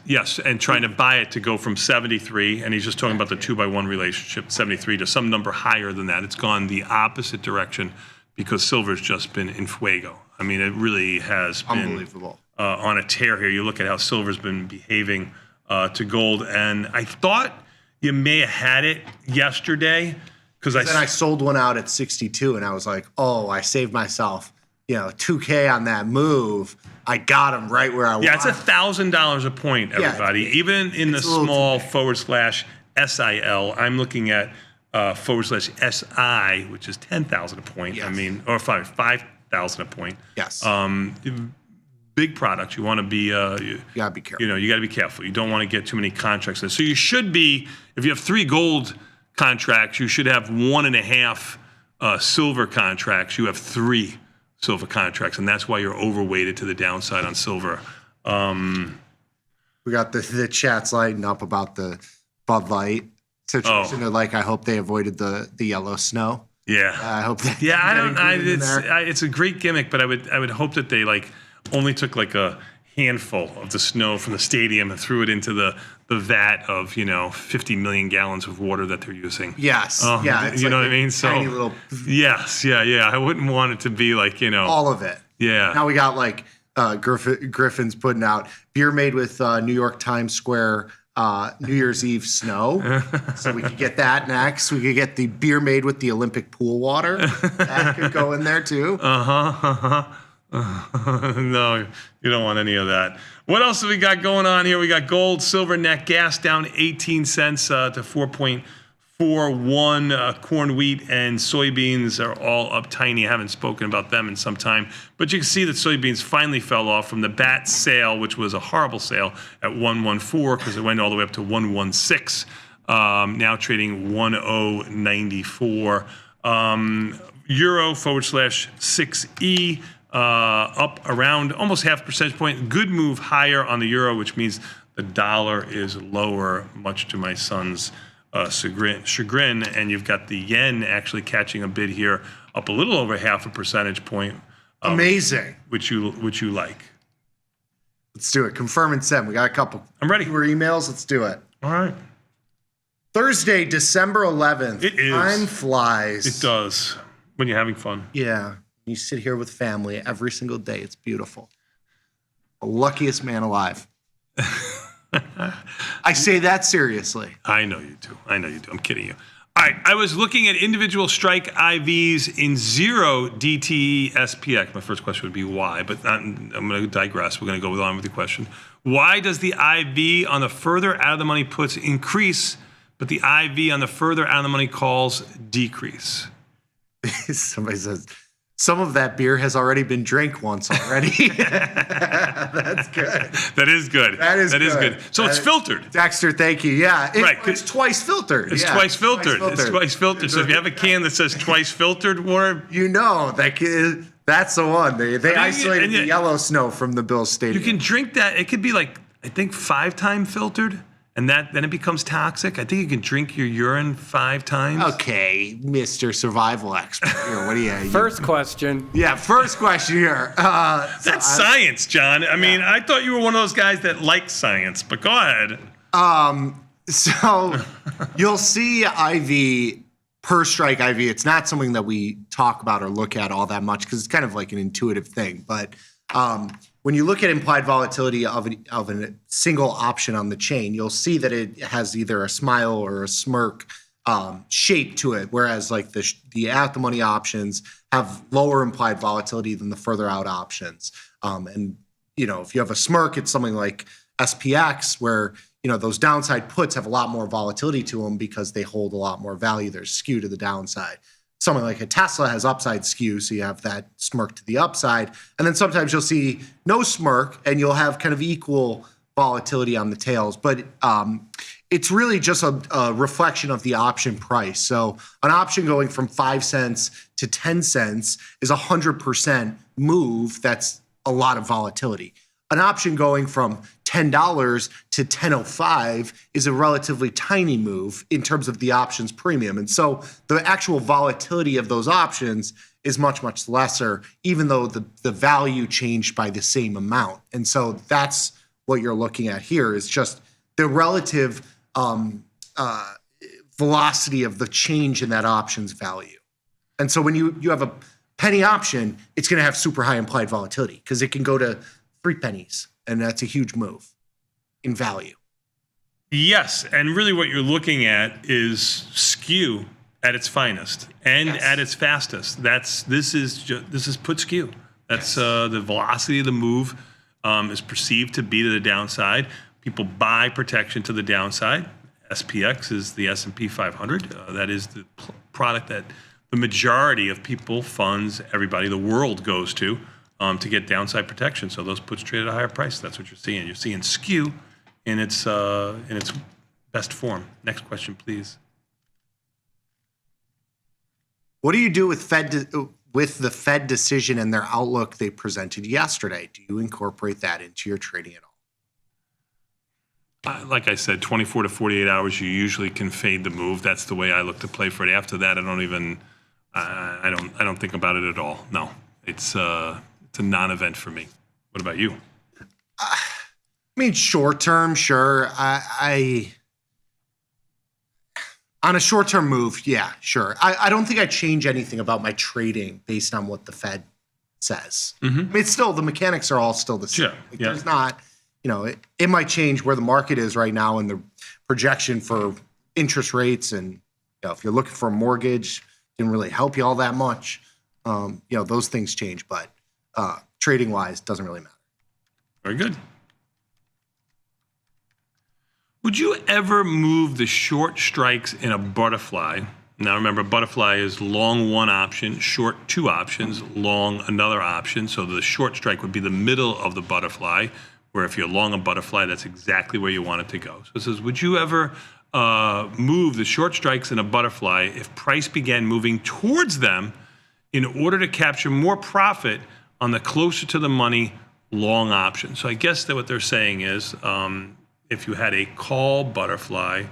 and trying to buy it to go from 73, and he's just talking about the 2-by-1 relationship, 73 to some number higher than that. It's gone the opposite direction because silver's just been in fuego. I mean, it really has been Unbelievable. On a tear here. You look at how silver's been behaving to gold, and I thought you may have had it yesterday because Then I sold one out at 62, and I was like, oh, I saved myself, $2K on that move. I got him right where I want. Yeah, it's $1,000 a point, everybody. Even in the small /SIL, I'm looking at /SI, which is 10,000 a point. Yes. I mean, or 5,000 a point. Yes. Big products. You want to be. You gotta be careful. You got to be careful. You don't want to get too many contracts in. So you should be. If you have 3 gold contracts, you should have 1.5 silver contracts. You have 3 silver contracts, and that's why you're overweighted to the downside on silver. We got the chats lighting up about the Bud Light situation. They're like, I hope they avoided the yellow snow. Yeah, I hope that. Yeah, I don't. It's a great gimmick, but I would hope that they only took a handful of the snow from the stadium and threw it into the vat of 50 million gallons of water that they're using. Yes. It's you know like what I mean. So tiny little. yes, yeah. I wouldn't want it to be all of it. Yeah. Now we got Griffin's putting out beer made with New York Times Square New Year's Eve snow. So we could get that next. We could get the beer made with the Olympic pool water. That could go in there too. No, you don't want any of that. What else have we got going on here? We got gold, silver, net gas down 18 cents to 4.41. Corn, wheat, and soybeans are all up tiny. I haven't spoken about them in some time. But you can see that soybeans finally fell off from the BAT sale, which was a horrible sale at 114 because it went all the way up to 116. Now trading 1094. Euro /6E. Up around almost half a percentage point. Good move higher on the euro, which means the dollar is lower, much to my son's chagrin. And you've got the yen actually catching a bid here, up a little over half a percentage point. Amazing. Which you like. Let's do it. Confirm and send. We got a couple. I'm ready. Fewer emails. Let's do it. All right. Thursday, December 11th. It is. Time flies. It does. When you're having fun. Yeah. You sit here with family every single day. It's beautiful. The luckiest man alive. I say that seriously. I know you do. I'm kidding you. All right. I was looking at individual strike IVs in 0 DTE SPX. My first question would be why, but I'm going to digress. We're going to go on with the question. Why does the IV on the further out of the money puts increase, but the IV on the further out of the money calls decrease? Somebody says, some of that beer has already been drank once already. That's good. That is good. That is good. So it's filtered. Dexter, thank you. Yeah. Right. It's twice filtered. It's twice filtered. It's twice filtered. So if you have a can that says twice filtered water, that's the one. They isolated the yellow snow from the Bills Stadium. You can drink that. It could be I think 5-time filtered. And then it becomes toxic. I think you can drink your urine 5 times. Okay, Mr. Survival Expert here. What do you? First question. Yeah, first question here. That's science, John. I mean, I thought you were one of those guys that likes science, but go ahead. So you'll see IV per strike IV. It's not something that we talk about or look at all that much because it's kind of like an intuitive thing. But when you look at implied volatility of a single option on the chain, you'll see that it has either a smile or a smirk shape to it, whereas like the at the money options have lower implied volatility than the further out options. And if you have a smirk, it's something like SPX, where those downside puts have a lot more volatility to them because they hold a lot more value. They're skewed to the downside. Something like a Tesla has upside skew, so you have that smirk to the upside. And then sometimes you'll see no smirk, and you'll have kind of equal volatility on the tails. But it's really just a reflection of the option price. So an option going from 5 cents to 10 cents is 100% move. That's a lot of volatility. An option going from $10 to $10.05 is a relatively tiny move in terms of the options premium. And so the actual volatility of those options is much, much lesser, even though the value changed by the same amount. And so that's what you're looking at here, is just the relative velocity of the change in that option's value. And so when you have a penny option, it's going to have super high implied volatility because it can go to 3 pennies, and that's a huge move in value. Yes, and really what you're looking at is skew at its finest and at its fastest. This is put skew. That's the velocity of the move is perceived to be to the downside. People buy protection to the downside. SPX is the S&P 500. That is the product that the majority of people, funds, everybody, the world goes to get downside protection. So those puts trade at a higher price. That's what you're seeing. You're seeing skew in its best form. Next question, please. What do you do with the Fed decision and their outlook they presented yesterday? Do you incorporate that into your trading at all? Like I said, 24 to 48 hours, you usually can fade the move. That's the way I look to play for it. After that, I don't think about it at all. No, it's a non-event for me. What about you? I mean, short term, sure. On a short-term move, yeah, sure. I don't think I change anything about my trading based on what the Fed says. Mm-hmm. I mean, it's still, the mechanics are all still the same. Sure. Like, there's not, it might change where the market is right now and the projection for interest rates. And if you're looking for a mortgage, didn't really help you all that much. Those things change, but trading-wise, doesn't really matter. Very good. Would you ever move the short strikes in a butterfly? Now remember, butterfly is long one option, short two options, long another option. So the short strike would be the middle of the butterfly, where if you're long a butterfly, that's exactly where you want it to go. So it says, would you ever move the short strikes in a butterfly if price began moving towards them in order to capture more profit on the closer to the money long option? So I guess that what they're saying is, if you had a call butterfly,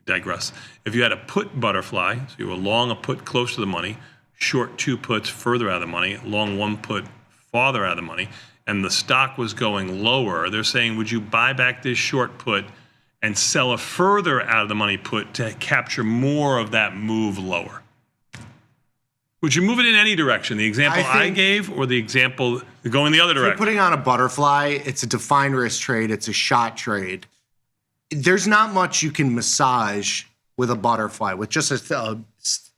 digress. If you had a put butterfly, so you were long a put close to the money, short two puts further out of the money, long one put farther out of the money, and the stock was going lower, they're saying, would you buy back this short put and sell a further out of the money put to capture more of that move lower? Would you move it in any direction? The example I gave, or the example going the other direction? If you're putting on a butterfly, it's a defined risk trade. It's a shot trade. There's not much you can massage with a butterfly, with just a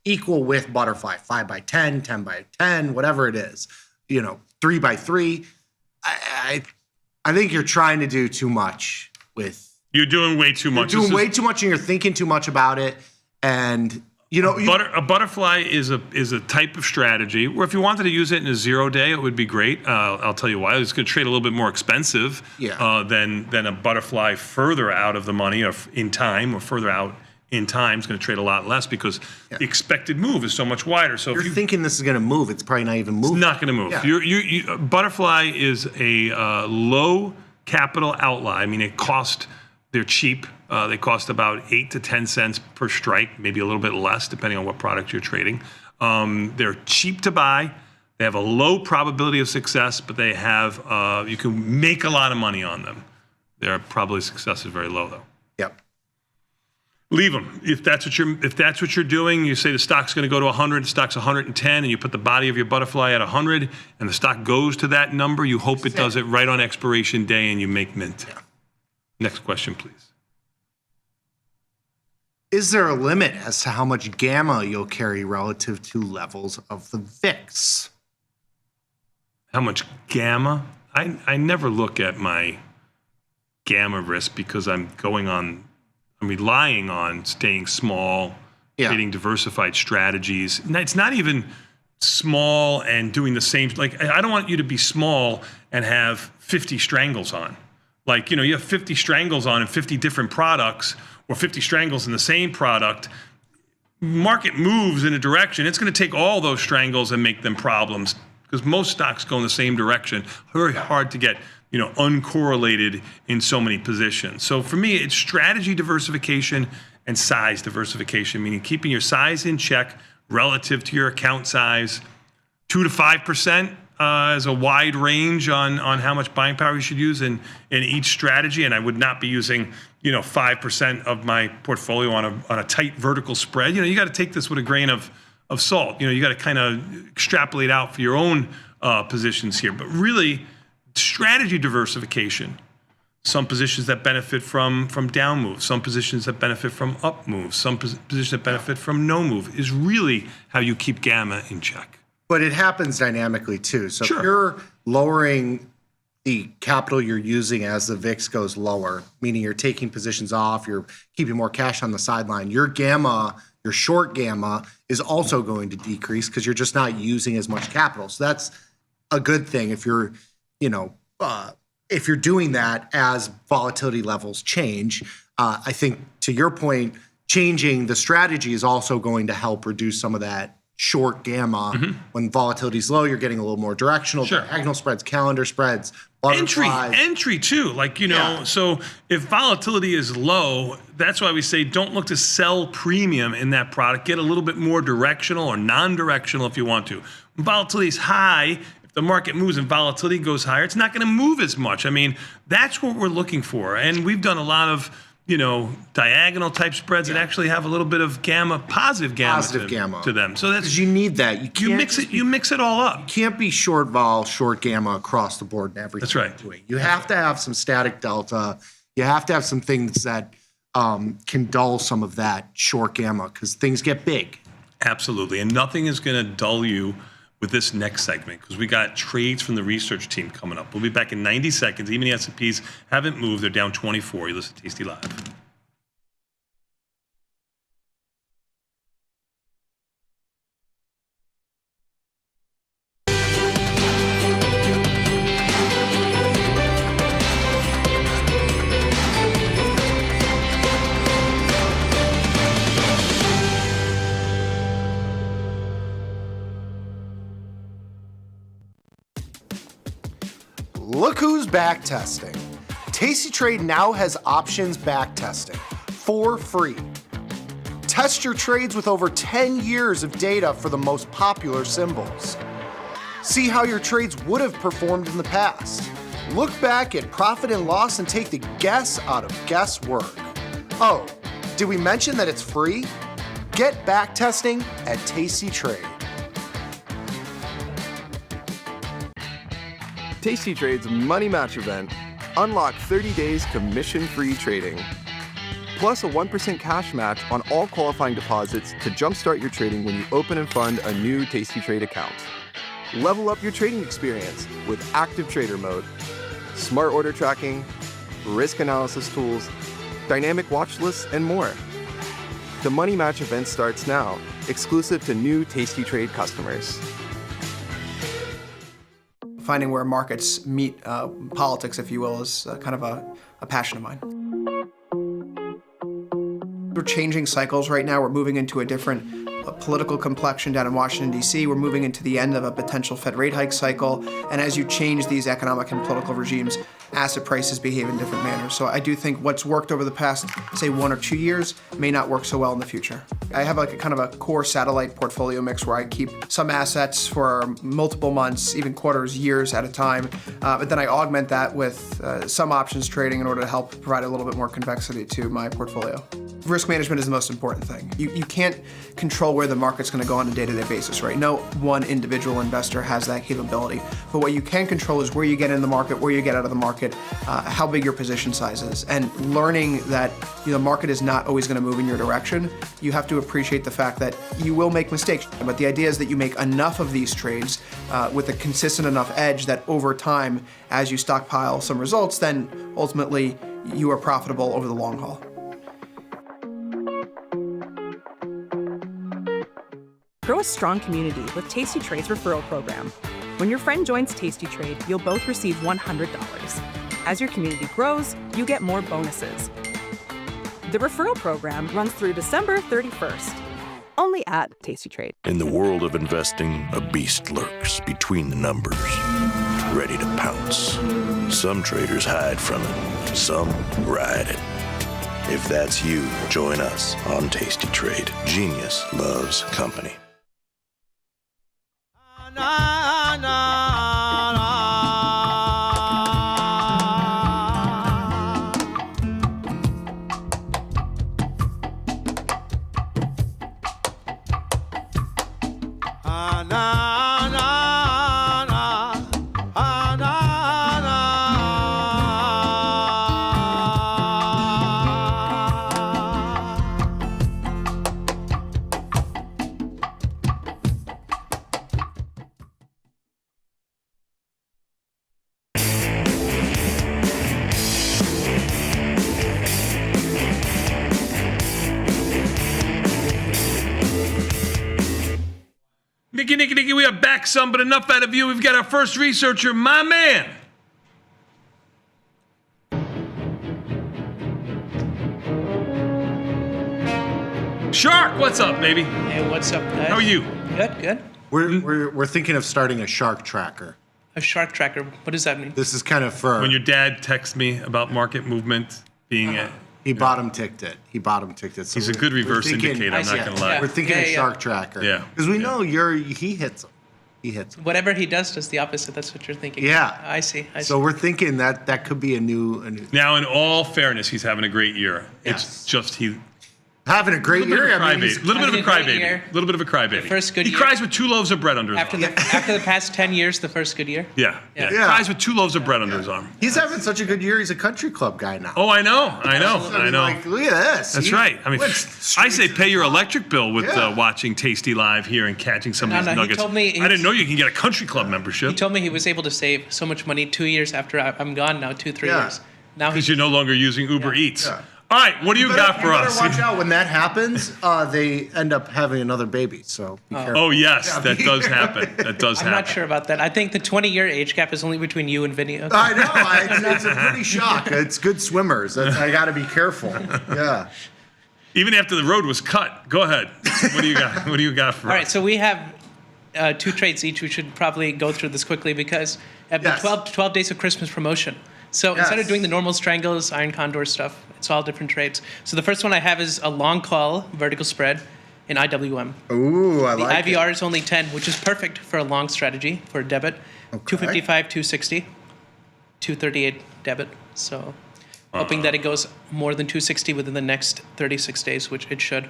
equal width butterfly, 5 by 10, 10 by 10, whatever it is, 3 by 3. I think you're trying to do too much with. You're doing way too much. You're doing way too much, and you're thinking too much about it, and. A butterfly is a type of strategy where if you wanted to use it in a 0 day, it would be great. I'll tell you why. It's going to trade a little bit more expensive than a butterfly further out of the money or in time, or further out in time is going to trade a lot less because the expected move is so much wider. So if you're thinking this is going to move, it's probably not even moving. It's not going to move. Yeah. Butterfly is a low capital outlay. I mean, they're cheap. They cost about 8 to 10 cents per strike, maybe a little bit less, depending on what product you're trading. They're cheap to buy. They have a low probability of success, but they have you can make a lot of money on them. Their probability of success is very low, though. Yep. Leave them. If that's what you're doing, you say the stock's going to go to 100, the stock's 110, and you put the body of your butterfly at 100, and the stock goes to that number. You hope it does it right on expiration day, and you make mint. Yeah. Next question, please. Is there a limit as to how much gamma you'll carry relative to levels of the VIX? How much gamma? I never look at my gamma risk because I'm relying on staying small creating diversified strategies. It's not even small and doing the same. Like, I don't want you to be small and have 50 strangles on. Like, you have 50 strangles on in 50 different products, or 50 strangles in the same product. Market moves in a direction. It's going to take all those strangles and make them problems, because most stocks go in the same direction. Very hard to get, uncorrelated in so many positions. So for me, it's strategy diversification and size diversification, meaning keeping your size in check relative to your account size. 2 to 5% is a wide range on how much buying power you should use in each strategy. And I would not be using 5% of my portfolio on a tight vertical spread. You got to take this with a grain of salt. You got to kind of extrapolate out for your own positions here. But really, strategy diversification. Some positions that benefit from down moves, some positions that benefit from up moves, some positions that benefit from no move is really how you keep gamma in check. But it happens dynamically too. So Sure. if you're lowering the capital you're using as the VIX goes lower, meaning you're taking positions off, you're keeping more cash on the sideline, your gamma, your short gamma is also going to decrease because you're just not using as much capital. So that's a good thing if you're, if you're doing that as volatility levels change. I think to your point, changing the strategy is also going to help reduce some of that short gamma. When volatility is low, you're getting a little more directional, diagonal spreads, calendar spreads, butterflies. Entry too. So if volatility is low, that's why we say don't look to sell premium in that product. Get a little bit more directional or non-directional if you want to. When volatility is high, if the market moves and volatility goes higher, it's not going to move as much. I mean, that's what we're looking for. And we've done a lot of diagonal type spreads that actually have a little bit of positive gamma to them. So that's, you need that. You mix it all up. You can't be short vol, short gamma across the board in everything. That's right. You're doing. You have to have some static delta. You have to have some things that can dull some of that short gamma because things get big. Absolutely. And nothing is going to dull you with this next segment, because we got trades from the research team coming up. We'll be back in 90 seconds. Even the S&Ps haven't moved. They're down 24. You listen to Tasty Live. Look who's back testing. tastytrade now has options back testing for free. Test your trades with over 10 years of data for the most popular symbols. See how your trades would have performed in the past. Look back at profit and loss and take the guess out of guesswork. Oh, did we mention that it's free? Get back testing at tastytrade. tastytrade's Money Match event. Unlock 30 days commission-free trading. Plus a 1% cash match on all qualifying deposits to jumpstart your trading when you open and fund a new tastytrade account. Level up your trading experience with active trader mode, smart order tracking, risk analysis tools, dynamic watch lists, and more. The Money Match event starts now, exclusive to new tastytrade customers. Finding where markets meet politics, if you will, is kind of a passion of mine. We're changing cycles right now. We're moving into a different political complexion down in Washington, D.C. We're moving into the end of a potential Fed rate hike cycle. And as you change these economic and political regimes, asset prices behave in different manners. So I do think what's worked over the past, say, 1 or 2 years may not work so well in the future. I have like a kind of a core satellite portfolio mix where I keep some assets for multiple months, even quarters, years at a time. But then I augment that with some options trading in order to help provide a little bit more convexity to my portfolio. Risk management is the most important thing. You can't control where the market's going to go on a day-to-day basis, right? No one individual investor has that capability. But what you can control is where you get in the market, where you get out of the market, how big your position size is, and learning that the market is not always going to move in your direction. You have to appreciate the fact that you will make mistakes. But the idea is that you make enough of these trades with a consistent enough edge that over time, as you stockpile some results, then ultimately you are profitable over the long haul. Grow a strong community with Tasty Trade's referral program. When your friend joins Tasty Trade, you'll both receive $100. As your community grows, you get more bonuses. The referral program runs through December 31st. Only at Tasty Trade. In the world of investing, a beast lurks between the numbers, ready to pounce. Some traders hide from it, some ride it. If that's you, join us on Tasty Trade. Genius loves company. Nicky, we are back some, but enough out of you. We've got our first researcher, my man. Shark, what's up, baby? Hey, what's up, guys? How are you? Good. We're thinking of starting a shark tracker. A shark tracker. What does that mean? This is kind of for when your dad texts me about market movement being he bottom ticked it. So he's a good reverse indicator. I'm not gonna lie. We're thinking a shark tracker. Yeah, because we know he hits them. He hits them. Whatever he does the opposite. That's what you're thinking. Yeah, I see. So we're thinking that could be a new. Now, in all fairness, he's having a great year. Yes. It's just he. Having a great year. A little bit of a crybaby. First good year. He cries with 2 loaves of bread under his arm. After the past 10 years, the first good year? Yeah. Cries with 2 loaves of bread under his arm. He's having such a good year. He's a country club guy now. Oh, I know. Like, look at this. That's right. I mean, I say pay your electric bill with watching Tasty Live here and catching some of these nuggets. He told me I didn't know you can get a country club membership. He told me he was able to save so much money 2 years after I'm gone now, 2-3 years. Now because you're no longer using Uber Eats. Yeah. All right, what do you got for us? Watch out when that happens. They end up having another baby. So be careful. Oh yes, that does happen. I'm not sure about that. I think the 20-year age gap is only between you and Vinny. Okay. I know. It's a pretty shock. It's good swimmers. I got to be careful. Yeah. Even after the road was cut. Go ahead. What do you got? What do you got for us? All right, so we have 2 trades each. We should probably go through this quickly because of the 12 days of Christmas promotion. So instead of doing the normal strangles, iron condor stuff, it's all different trades. So the first one I have is a long call vertical spread in IWM. Ooh, I like it. The IVR is only 10, which is perfect for a long strategy for a debit. Okay. 255, 260, 238 debit. So hoping that it goes more than 260 within the next 36 days, which it should.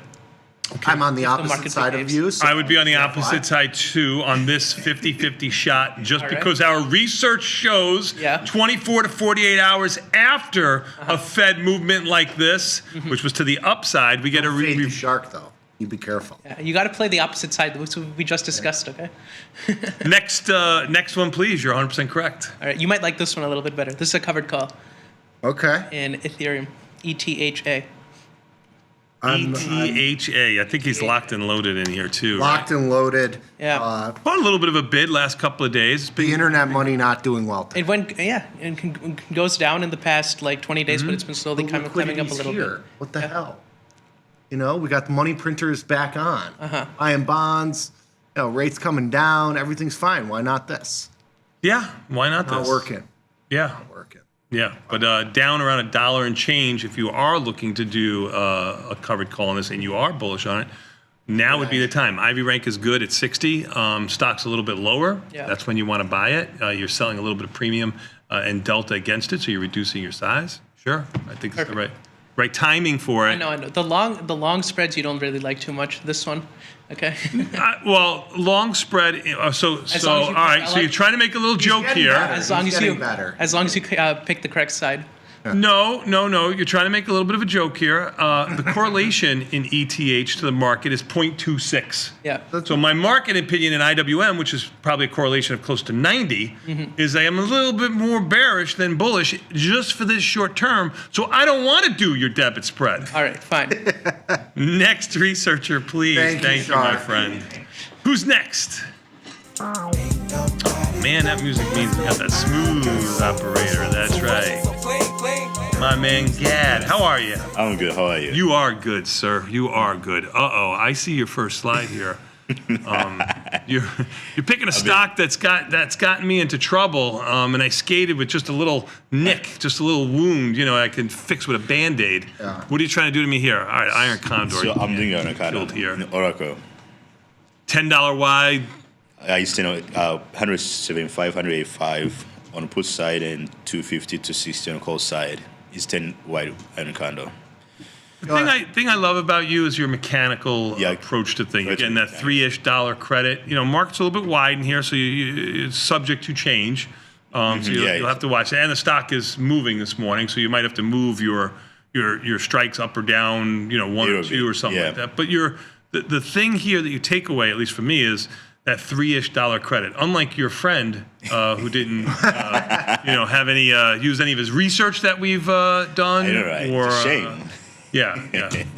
Okay. I'm on the opposite side of you. So I would be on the opposite side too on this 50-50 shot just because our research shows 24 to 48 hours after a Fed movement like this, which was to the upside, we get a fade the shark though. You be careful. Yeah, you got to play the opposite side, which we just discussed, okay? Next one, please. You're 100% correct. All right, you might like this one a little bit better. This is a covered call. Okay. In Ethereum, ETHA. ETHA. I think he's locked and loaded in here too. Locked and loaded. Yeah. Bought a little bit of a bid last couple of days. The internet money not doing well. It went, and goes down in the past like 20 days, but it's been slowly climbing up a little bit. What the hell? You know, we got the money printers back on. Buying bonds. You know, rates coming down. Everything's fine. Why not this? Yeah. Why not this? Not working. Yeah. Not working. Yeah, but down around $1 and change if you are looking to do a covered call on this and you are bullish on it, now would be the time. Ivy rank is good at 60. Stock's a little bit lower. Yeah. That's when you want to buy it. You're selling a little bit of premium and delta against it, so you're reducing your size. Sure, I think it's the right timing for it. I know. The long spreads you don't really like too much. This one, okay. Well, long spread. So all right. So you're trying to make a little joke here. As long as you pick the correct side. No. You're trying to make a little bit of a joke here. The correlation in ETH to the market is 0.26. Yeah. So my market opinion in IWM, which is probably a correlation of close to 90, is I am a little bit more bearish than bullish just for this short term. So I don't want to do your debit spread. All right, fine. Next researcher, please. Thank you, my friend. Who's next? Oh, man, that music means we got that smooth operator. That's right. My man Gad, how are you? I'm good. How are you? You are good, sir. You are good. Uh-oh, I see your first slide here. You're picking a stock that's gotten me into trouble, and I skated with just a little nick, just a little wound. I can fix with a Band-Aid. Yeah. What are you trying to do to me here? All right, Iron Condor. So I'm doing Iron Condor here. In Oracle. $10 wide. I used to 175, 185 on the put side and 250 to 60 on the call side. It's 10 wide Iron Condor. The thing I love about you is your mechanical approach to things. You're getting that $3-ish credit. Market's a little bit wide in here, so it's subject to change. So you'll have to watch that. And the stock is moving this morning, so you might have to move your strikes up or down, 1 or 2 or something like that. But the thing here that you take away, at least for me, is that $3-ish credit. Unlike your friend who didn't, have any use any of his research that we've done. I know, right? Or, it's a shame. Yeah.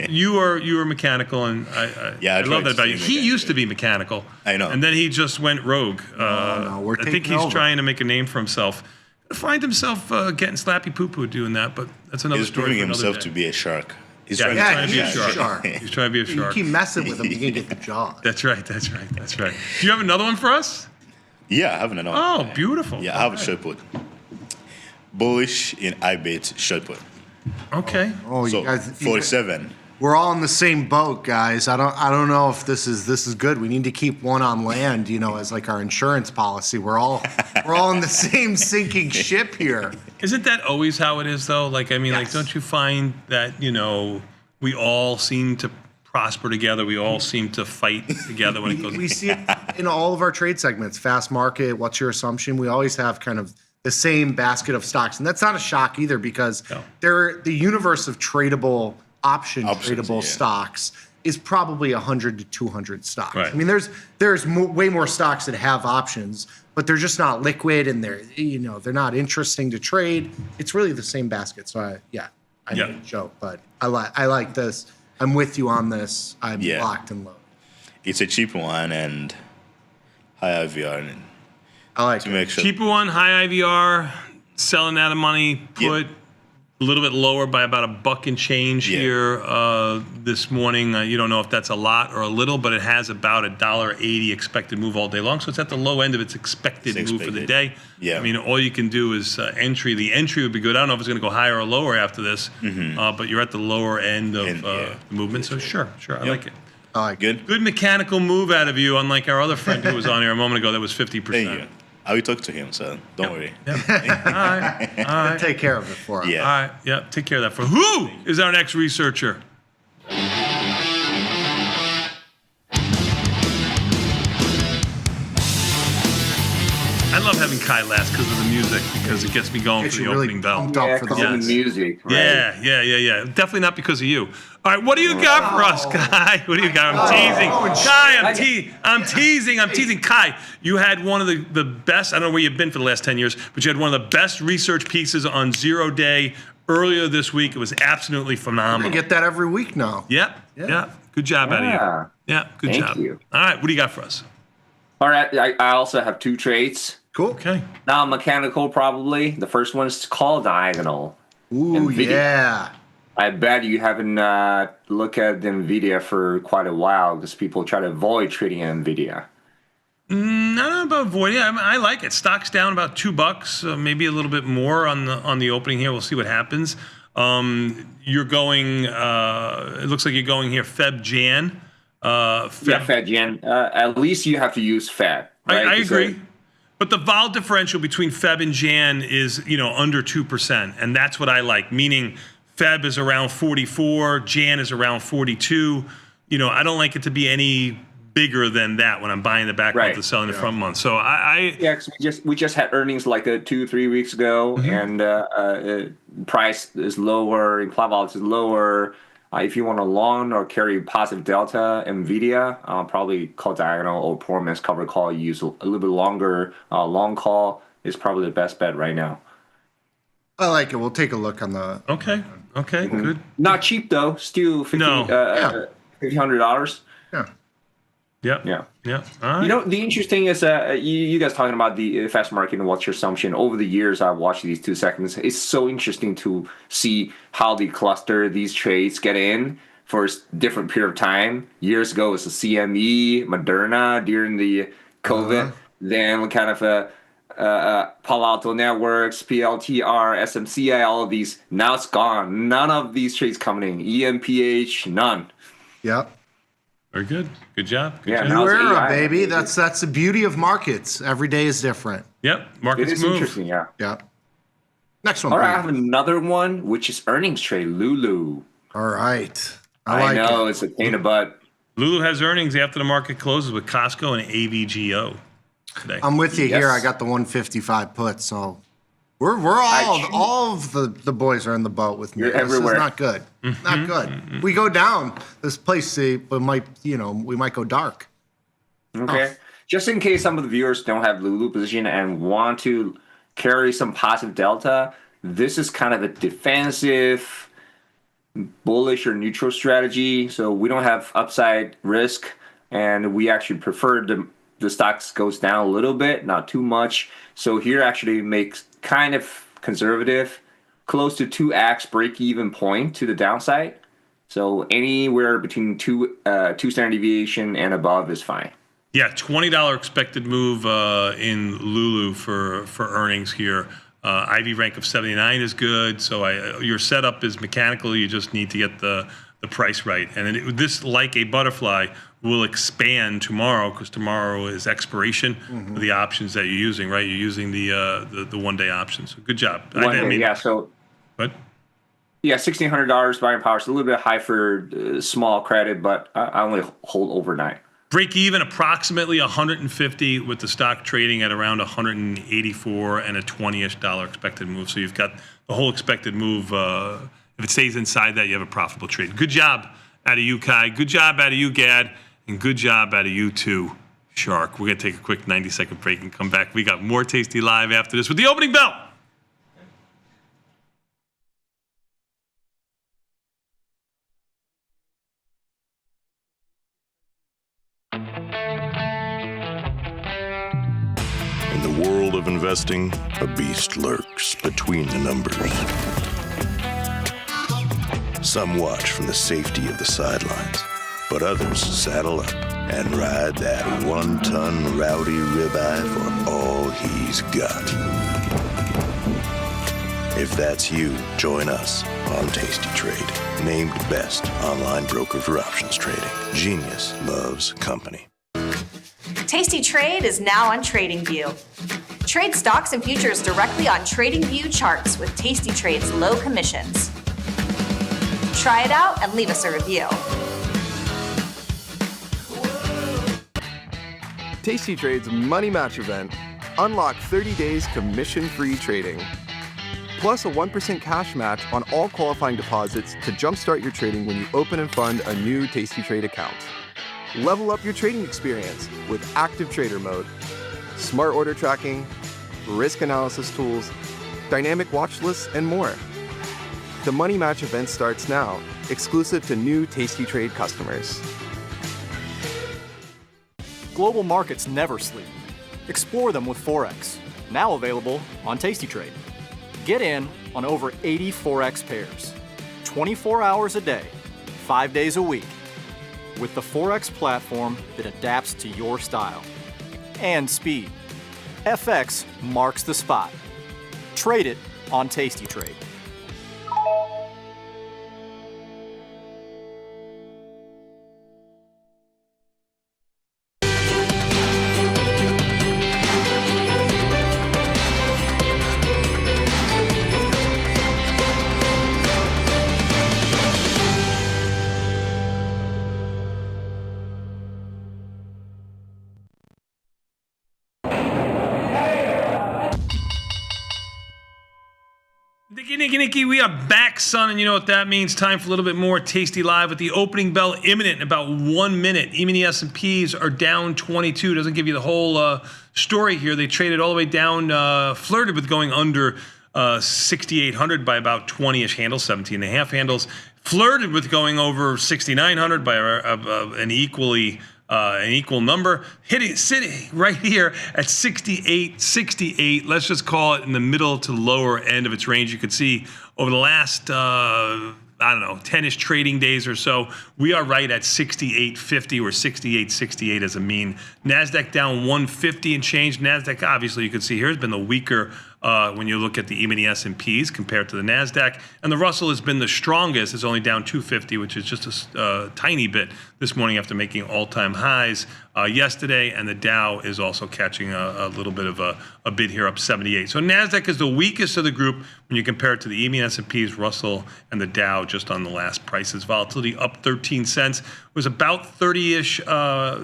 You are mechanical, and I love that about you. He used to be mechanical. I know. And then he just went rogue. We're I think taking he's over. trying to make a name for himself. Find himself getting slappy poo-poo doing that, but that's another He's story proving for another himself day. to be a shark. He's He's trying to be a he's shark. He's trying to be a shark. You keep messing with him, you can get the job. That's right. Do you have another one for us? Yeah, I have another one. Oh, beautiful. Yeah, I have a short put. Bullish in IBIT short put. Okay. Oh, So you guys, 47. We're all in the same boat, guys. I don't know if this is good. We need to keep one on land, as like our insurance policy. We're all in the same sinking ship here. Isn't that always how it is, though? Like, don't you find that, we all seem to prosper together? We all seem to fight together when it goes. We see it in all of our trade segments. Fast market, what's your assumption? We always have kind of the same basket of stocks. And that's not a shock either, because the universe of tradable tradable stocks is probably 100 to 200 stocks. Right. I mean, there's way more stocks that have options, but they're just not liquid, and they're not interesting to trade. It's really the same basket. So I made a joke, but I like this. I'm with you on this. I'm locked and loaded. It's a cheap one and high IVR. I like to make sure. Cheaper one, high IVR, selling out of money, put a little bit lower by about $1 and change here this morning. You don't know if that's a lot or a little, but it has about $1.80 expected move all day long. So it's at the low end of its expected move for the day. Yeah. I mean, all you can do is entry. The entry would be good. I don't know if it's going to go higher or lower after this, but you're at the lower end of the movement. So sure, I like it. Good mechanical move out of you, unlike our other friend who was on here a moment ago that was 50%. Thank you. I will talk to him, so don't worry. All right. Take care of it for us. Yeah. All right. Take care of that. For who is our next researcher? I love having Kai last because of the music, because it gets me going for the opening bell. Because of the music. Right? Yeah. Definitely not because of you. All right, what do you got for us, Kai? What do you got? I'm teasing. Kai, I'm teasing. Kai, you had one of the best, I don't know where you've been for the last 10 years, but you had one of the best research pieces on 0 day earlier this week. It was absolutely phenomenal. I get that every week now. Yep. Good job out of you. Yeah, good job. Thank you. All right, what do you got for us? All right, I also have 2 trades. Cool. Okay. Now mechanical, probably. The first one is called diagonal. Ooh, NVIDIA. yeah. I bet you haven't looked at the NVIDIA for quite a while because people try to avoid trading NVIDIA. I don't know about avoiding it. I like it. Stock's down about $2, maybe a little bit more on the opening here. We'll see what happens. You're going. It looks like you're going here Feb Jan. Feb Jan. At least you have to use Feb. Right? I agree. But the vol differential between Feb and Jan is, under 2%, and that's what I like. Meaning, Feb is around 44, Jan is around 42. I don't like it to be any bigger than that when I'm buying the back month and selling the front month. So because we just had earnings like 2-3 weeks ago, and price is lower, implied vol is lower. If you want a long or carry positive delta, NVIDIA, probably call diagonal or poor man's cover call. Use a little bit longer. Long call is probably the best bet right now. I like it. We'll take a look on the. Okay, good. Not cheap though. Still $1,500. Yeah. Yep. Yeah. Yeah. All right. You know, the interesting is you guys talking about the fast market and what's your assumption. Over the years, I've watched these 2 seconds. It's so interesting to see how they cluster these trades get in for a different period of time. Years ago, it was the CME, Moderna during the COVID. Then kind of Palo Alto Networks, PLTR, SMCI, all of these. Now it's gone. None of these trades coming in. EMPH, none. Yep. Very good. Good job. Good job. New era, baby. That's the beauty of markets. Every day is different. Yep. Markets It is move. interesting, yeah. Yep. Next one, All right, I please. have another one, which is earnings trade, Lulu. All right. I know, it's a pain in the butt. Lulu has earnings after the market closes with Costco and AVGO today. I'm with you Yes. here. I got the 155 put, so we're all of the boys are in the boat with me. You're This everywhere. is not good. Not good. We go down. This place, we might go dark. Okay. Just in case some of the viewers don't have Lulu position and want to carry some positive delta, this is kind of a defensive, bullish or neutral strategy. So we don't have upside risk, and we actually prefer the stocks goes down a little bit, not too much. So here actually makes kind of conservative, close to 2x break-even point to the downside. So anywhere between two standard deviation and above is fine. Yeah, $20 expected move in Lulu for earnings here. IV rank of 79 is good. So your setup is mechanical. You just need to get the price right. And then this, like a butterfly, will expand tomorrow because tomorrow is expiration of the options that you're using, right? You're using the one-day options. So good job. Yeah, so... What? Yeah, $1,600 buying power. It's a little bit high for small credit, but I only hold overnight. Break even approximately 150 with the stock trading at around 184 and a $20-ish expected move. So you've got the whole expected move. If it stays inside that, you have a profitable trade. Good job out of you, Kai. Good job out of you, Gad. And good job out of you, too, Shark. We're going to take a quick 90-second break and come back. We got more Tasty Live after this with the opening bell. In the world of investing, a beast lurks between the numbers. Some watch from the safety of the sidelines, but others saddle up and ride that one-ton rowdy ribeye for all he's got. If that's you, join us on Tasty Trade, named best online broker for options trading. Genius loves company. Tasty Trade is now on TradingView. Trade stocks and futures directly on TradingView charts with Tasty Trade's low commissions. Try it out and leave us a review. Tasty Trade's Money Match event. Unlock 30 days commission-free trading. Plus a 1% cash match on all qualifying deposits to jumpstart your trading when you open and fund a new Tasty Trade account. Level up your trading experience with active trader mode, smart order tracking, risk analysis tools, dynamic watch lists, and more. The Money Match event starts now, exclusive to new Tasty Trade customers. Global markets never sleep. Explore them with Forex, now available on Tasty Trade. Get in on over 80 Forex pairs, 24 hours a day, 5 days a week, with the Forex platform that adapts to your style and speed. FX marks the spot. Trade it on Tasty Trade. Nicky, we are back, son, and you know what that means. Time for a little bit more Tasty Live with the opening bell imminent in about 1 minute. Even the S&Ps are down 22. Doesn't give you the whole story here. They traded all the way down, flirted with going under 6,800 by about 20-ish handles, 17.5 handles. Flirted with going over 6,900 by an equally an equal number, sitting right here at 68.68. Let's just call it in the middle to lower end of its range. You can see over the last 10-ish trading days or so, we are right at 68.50 or 68.68 as a mean. NASDAQ down 150 and change. NASDAQ, obviously, you can see here has been the weaker when you look at the E-mini S&Ps compared to the NASDAQ. And the Russell has been the strongest. It's only down 250, which is just a tiny bit this morning after making all-time highs yesterday. And the Dow is also catching a little bit of a bid here, up 78. So NASDAQ is the weakest of the group when you compare it to the E-mini S&Ps, Russell, and the Dow just on the last prices. Volatility up 13 cents. It was about 30-ish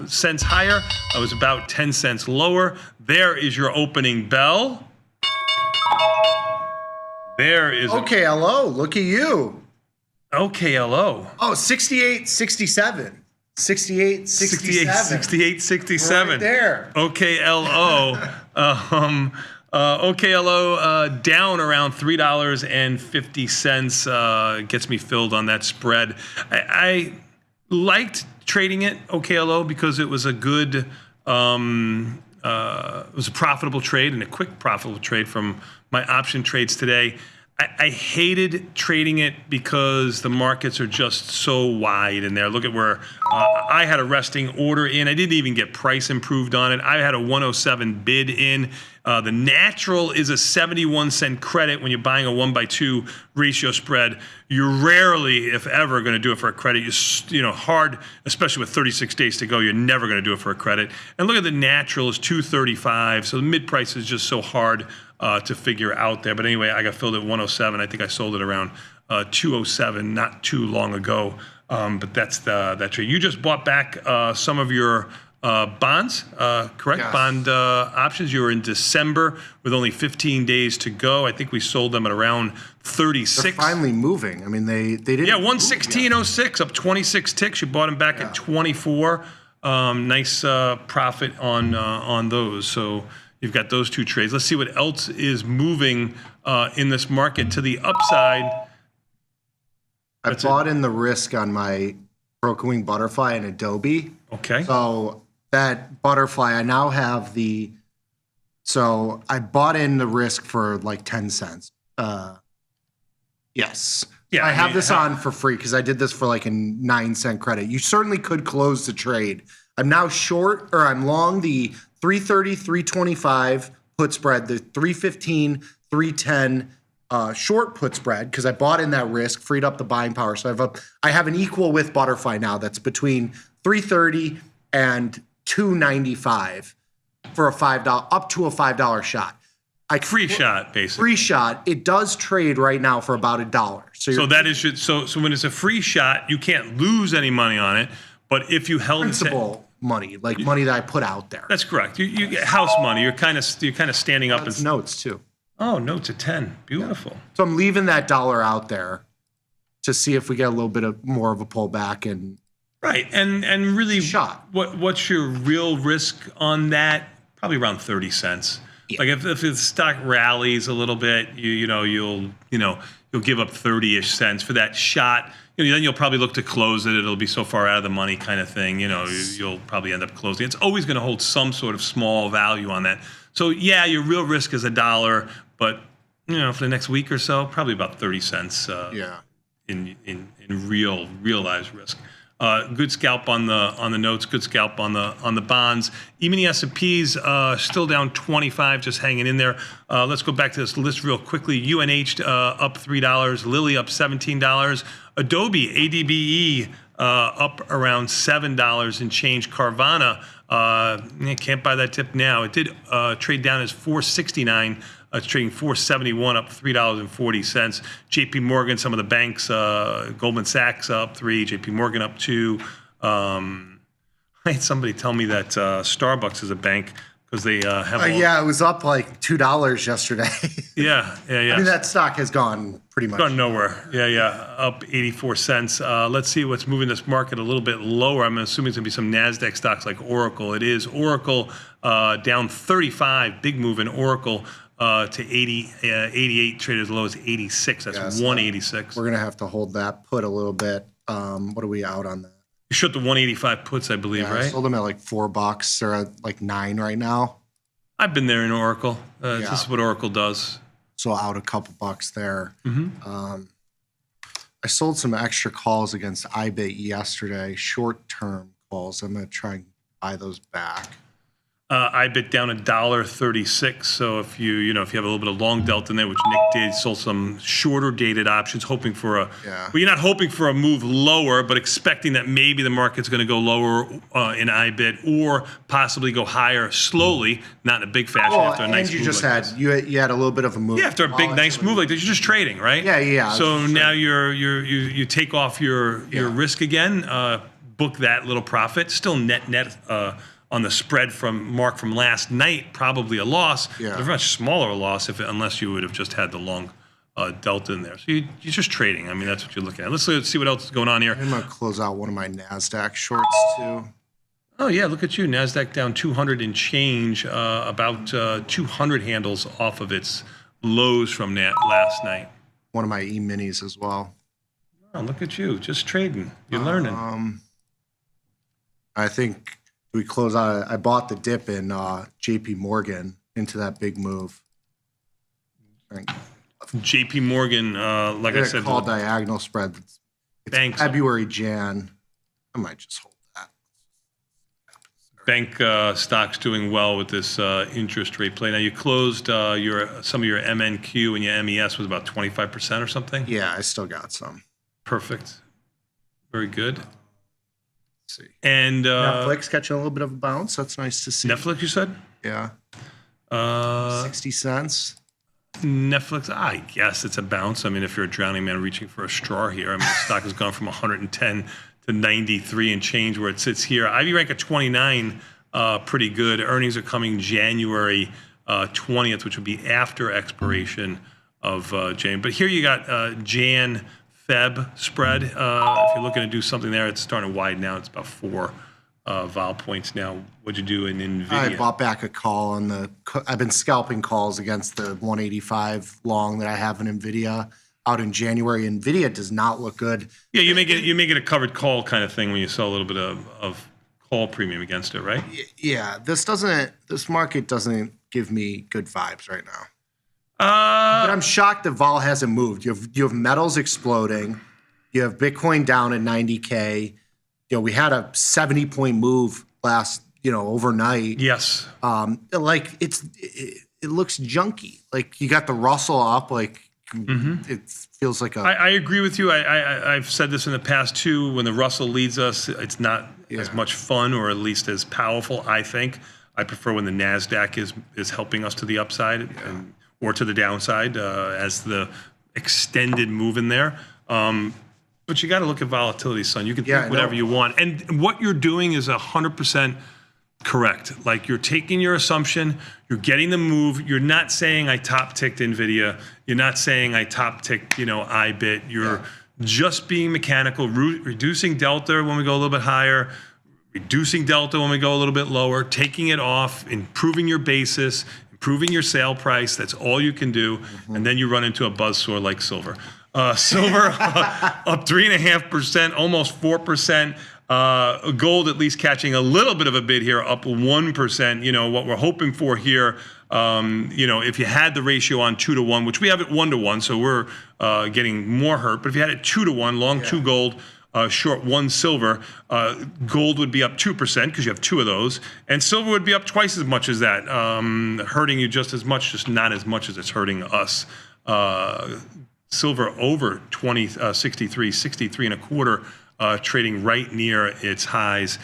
cents higher. It was about 10 cents lower. There is your opening bell. There is OKLO. Look at you. OKLO. Oh, 68.67. 68.67. Right there. OKLO. OKLO down around $3.50. Gets me filled on that spread. I liked trading it, OKLO, because it was a good, it was a profitable trade and a quick profitable trade from my option trades today. I hated trading it because the markets are just so wide in there. Look at where I had a resting order in. I didn't even get price improved on it. I had a 107 bid in. The natural is a 71-cent credit when you're buying a 1-by-2 ratio spread. You're rarely, if ever, going to do it for a credit. Hard, especially with 36 days to go, you're never going to do it for a credit. And look at the natural is 235. So the mid price is just so hard to figure out there. But anyway, I got filled at 107. I think I sold it around 207 not too long ago. But that's that trade. You just bought back some of your bonds, correct? Yes. Bond options. You were in December with only 15 days to go. I think we sold them at around 36. They're finally moving. I mean, they didn't. Yeah, 116.06, up 26 ticks. You bought them back at 24. Nice profit on those. So you've got those two trades. Let's see what else is moving in this market to the upside. I bought in the risk on my Broken Wing Butterfly and Adobe. Okay. So that Butterfly, I now have so I bought in the risk for like 10 cents. Yes. Yeah, I have this on for free because I did this for like a 9-cent credit. You certainly could close the trade. I'm now I'm long the 330, 325 put spread, the 315, 310 short put spread because I bought in that risk, freed up the buying power. So I have an equal with Butterfly now that's between 330 and 295 for a $5 up to a $5 shot. Free shot, basically. Free shot. It does trade right now for about $1. So that is so when it's a free shot, you can't lose any money on it. But if you held principal money, like money that I put out there. That's correct. You get house money. You're kind of standing up. That's notes too. Oh, notes at 10. Beautiful. Yeah. So I'm leaving that $1 out there to see if we get a little bit more of a pullback and. Right, and really, shot. What's your real risk on that? Probably around 30 cents. Yeah. Like if the stock rallies a little bit, you'll give up 30-ish cents for that shot. Then you'll probably look to close it. It'll be so far out of the money kind of thing. You'll probably end up closing. It's always going to hold some sort of small value on that. So yeah, your real risk is $1, but for the next week or so, probably about 30 cents. In realized risk. Good scalp on the notes. Good scalp on the bonds. E-mini S&Ps still down 25, just hanging in there. Let's go back to this list real quickly. UNH up $3. Lilly up $17. Adobe ADBE up around $7 and change. Carvana can't buy that tip now. It did trade down as $4.69. It's trading $4.71, up $3.40. J.P. Morgan, some of the banks, Goldman Sachs up 3, J.P. Morgan up 2. I had somebody tell me that Starbucks is a bank because they have. It was up like $2 yesterday. Yeah. I mean, that stock has gone pretty much. Gone nowhere. Yeah, up 84 cents. Let's see what's moving this market a little bit lower. I'm assuming it's going to be some NASDAQ stocks like Oracle. It is. Oracle down 35, big move in Oracle. To 88, traded as low as 86. That's 186. We're going to have to hold that put a little bit. What are we out on that? You short the 185 puts, I believe, Yeah, right? I sold them at like $4. They're at like $9 right now. I've been there in Oracle. This is what Oracle does. So out a couple bucks there. I sold some extra calls against IBIT yesterday, short-term calls. I'm going to try and buy those back. IBIT down $1.36. So if you have a little bit of long delta in there, which Nick did, sold some shorter dated options, hoping for well, you're not hoping for a move lower, but expecting that maybe the market's going to go lower in IBIT or possibly go higher slowly, not in a big fashion after a nice and you move just like had this. you had a little bit of a move. Yeah, after a big nice move like this, you're just trading, right? Yeah. So now you take off your risk again, book that little profit, still net on the spread from last night, probably a loss, but a much smaller loss unless you would have just had the long delta in there. So you're just trading. I mean, that's what you're looking at. Let's see what else is going on here. I'm going to close out one of my NASDAQ shorts too. Oh, yeah, look at you. NASDAQ down 200 and change, about 200 handles off of its lows from last night. One of my E-minis as well. Oh, look at you, just trading. You're learning. I think we close out. I bought the dip in JP Morgan into that big move. JP Morgan, like I said, call diagonal spread. It's February, Jan. I might just hold that. Bank stocks doing well with this interest rate play. Now you closed some of your MNQ and your MES was about 25% or something. Yeah, I still got some. Perfect. Very good. See. And Netflix catching a little bit of a bounce. That's nice to see. Netflix, you said? Yeah. 60 cents. Netflix, I guess it's a bounce. I mean, if you're a drowning man reaching for a straw here, I mean, the stock has gone from 110 to 93 and change where it sits here. Ivy rank at 29, pretty good. Earnings are coming January 20th, which would be after expiration of Jan. But here you got Jan Feb spread. If you're looking to do something there, it's starting to widen out. It's about 4 vol points now. What'd you do in NVIDIA? I bought back a call on I've been scalping calls against the 185 long that I have in NVIDIA out in January. NVIDIA does not look good. Yeah, you make it a covered call kind of thing when you sell a little bit of call premium against it, right? Yeah, this market doesn't give me good vibes right now. But I'm shocked that vol hasn't moved. You have metals exploding. You have Bitcoin down at 90K. We had a 70-point move last, overnight. Yes. It looks junky. Like you got the Russell up. Like it feels like I agree with you. I've said this in the past too. When the Russell leads us, it's not as much fun or at least as powerful. I think I prefer when the Nasdaq is helping us to the upside or to the downside as the extended move in there. But you got to look at volatility, son. You can think whatever you want. And what you're doing is 100% correct. Like you're taking your assumption, you're getting the move. You're not saying I top ticked NVIDIA. You're not saying I top ticked, IBIT. You're just being mechanical, reducing delta when we go a little bit higher, reducing delta when we go a little bit lower, taking it off, improving your basis, improving your sale price. That's all you can do. And then you run into a buzzsaw like silver. Silver up 3.5%, almost 4%. Gold at least catching a little bit of a bid here, up 1%. What we're hoping for here, if you had the ratio on 2 to 1, which we have at 1 to 1, so we're getting more hurt. But if you had it 2 to 1, long 2 gold, short 1 silver, gold would be up 2% because you have 2 of those, and silver would be up twice as much as that, hurting you just as much, just not as much as it's hurting us. Silver over 63 and a quarter, trading right near its highs.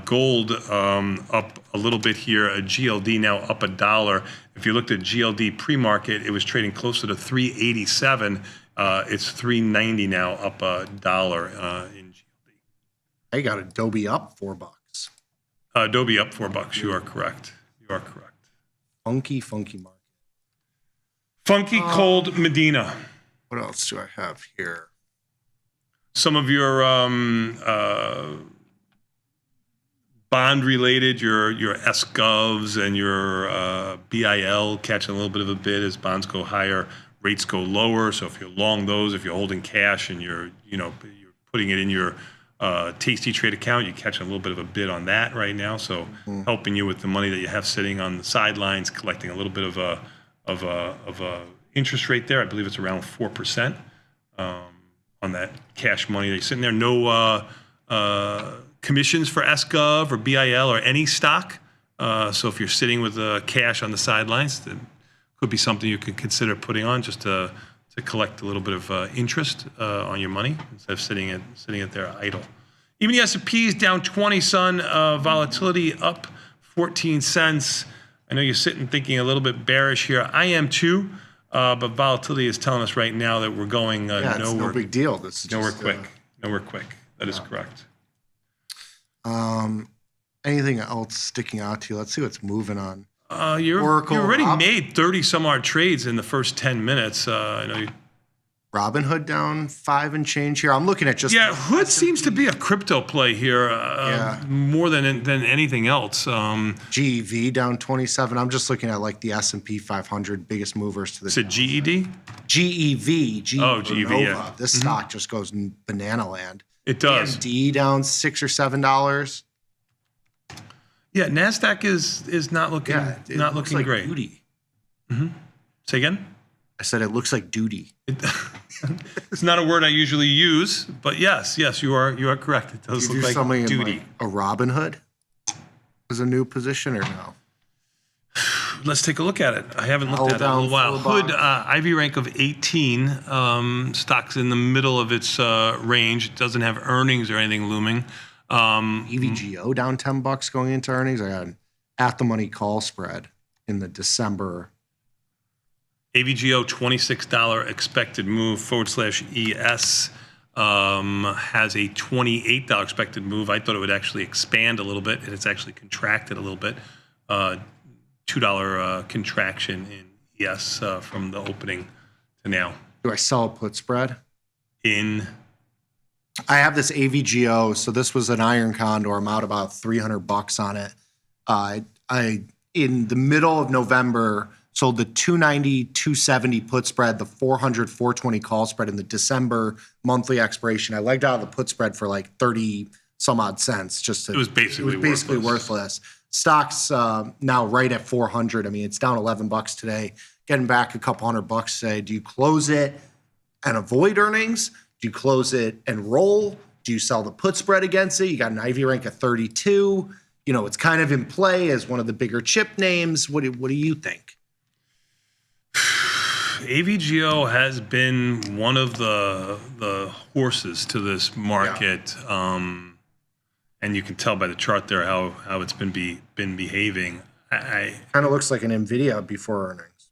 Gold up a little bit here. A GLD now up $1. If you looked at GLD pre-market, it was trading closer to 387. It's 390 now, up $1 in GLD. I got Adobe up $4. Adobe up $4. You are correct. Funky market. Funky cold Medina. What else do I have here? Some of your bond-related, your S-Govs and your BIL catching a little bit of a bid as bonds go higher, rates go lower. So if you're long those, if you're holding cash and you're putting it in your Tasty Trade account. You're catching a little bit of a bid on that right now, so helping you with the money that you have sitting on the sidelines, collecting a little bit of a interest rate there. I believe it's around 4% on that cash money that's sitting there. No commissions for SGov or BIL or any stock. So if you're sitting with cash on the sidelines, that could be something you could consider putting on just to collect a little bit of interest on your money instead of sitting it there idle. Even the S&P is down 20, son. Volatility up 14 cents. I know you're sitting thinking a little bit bearish here. I am too, but volatility is telling us right now that we're going it's nowhere. no big deal. This is nowhere just, quick. Nowhere quick. That is correct. Anything else sticking out to you? Let's see what's moving on. You Oracle, already made 30 some odd trades in the first 10 minutes. I know you. Robinhood down 5 and change here. I'm looking at just Hood seems to be a crypto play here more than anything else. GEV down 27. I'm just looking at like the S&P 500 biggest movers to the. Is it GED? GEV. GEV. Yeah. This stock just goes banana land. It does. AMD down $6 or $7. Yeah, Nasdaq is not looking not looking like great. Duty. Say again. I said it looks like duty. It's not a word I usually use, but yes, you are correct. It does look like duty. Like a Robinhood is a new position or no? Let's take a look at it. I haven't looked at it in a little while. Hood, IV rank of 18. Stock's in the middle of its range. It doesn't have earnings or anything looming. EVGO down $10 going into earnings. I got an at-the-money call spread in the December. AVGO $26 expected move /ES has a $28 expected move. I thought it would actually expand a little bit, and it's actually contracted a little bit. $2 contraction in ES from the opening to now. Do I sell a put spread? I have this AVGO, so this was an iron condor. I'm out about $300 on it. I in the middle of November sold the 290, 270 put spread, the 400, 420 call spread in the December monthly expiration. I legged out of the put spread for like 30 some odd cents. It was basically worthless. Stock's now right at 400. I mean, it's down $11 today, getting back a couple $100 today. Do you close it and avoid earnings? Do you close it and roll? Do you sell the put spread against it? You got an IV rank of 32. You know, it's kind of in play as one of the bigger chip names. What do you think? AVGO has been one of the horses to this market, and you can tell by the chart there how it's been behaving. Kind of looks like an NVIDIA before earnings.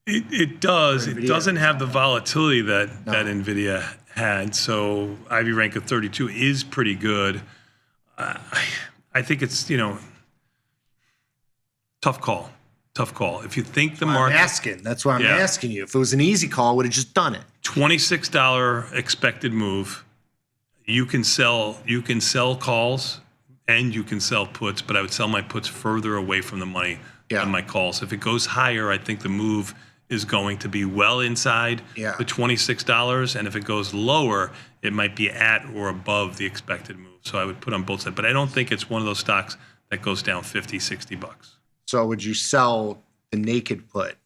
It does. It doesn't have the volatility that NVIDIA had. So IV rank of 32 is pretty good. I think it's tough call. If you think the market, I'm asking. That's why I'm asking you. If it was an easy call, I would have just done it. $26 expected move. You can sell calls and you can sell puts, but I would sell my puts further away from the money than my calls. If it goes higher, I think the move is going to be well inside the $26, and if it goes lower, it might be at or above the expected move. So I would put on both sides, but I don't think it's one of those stocks that goes down $50, $60. So would you sell the naked put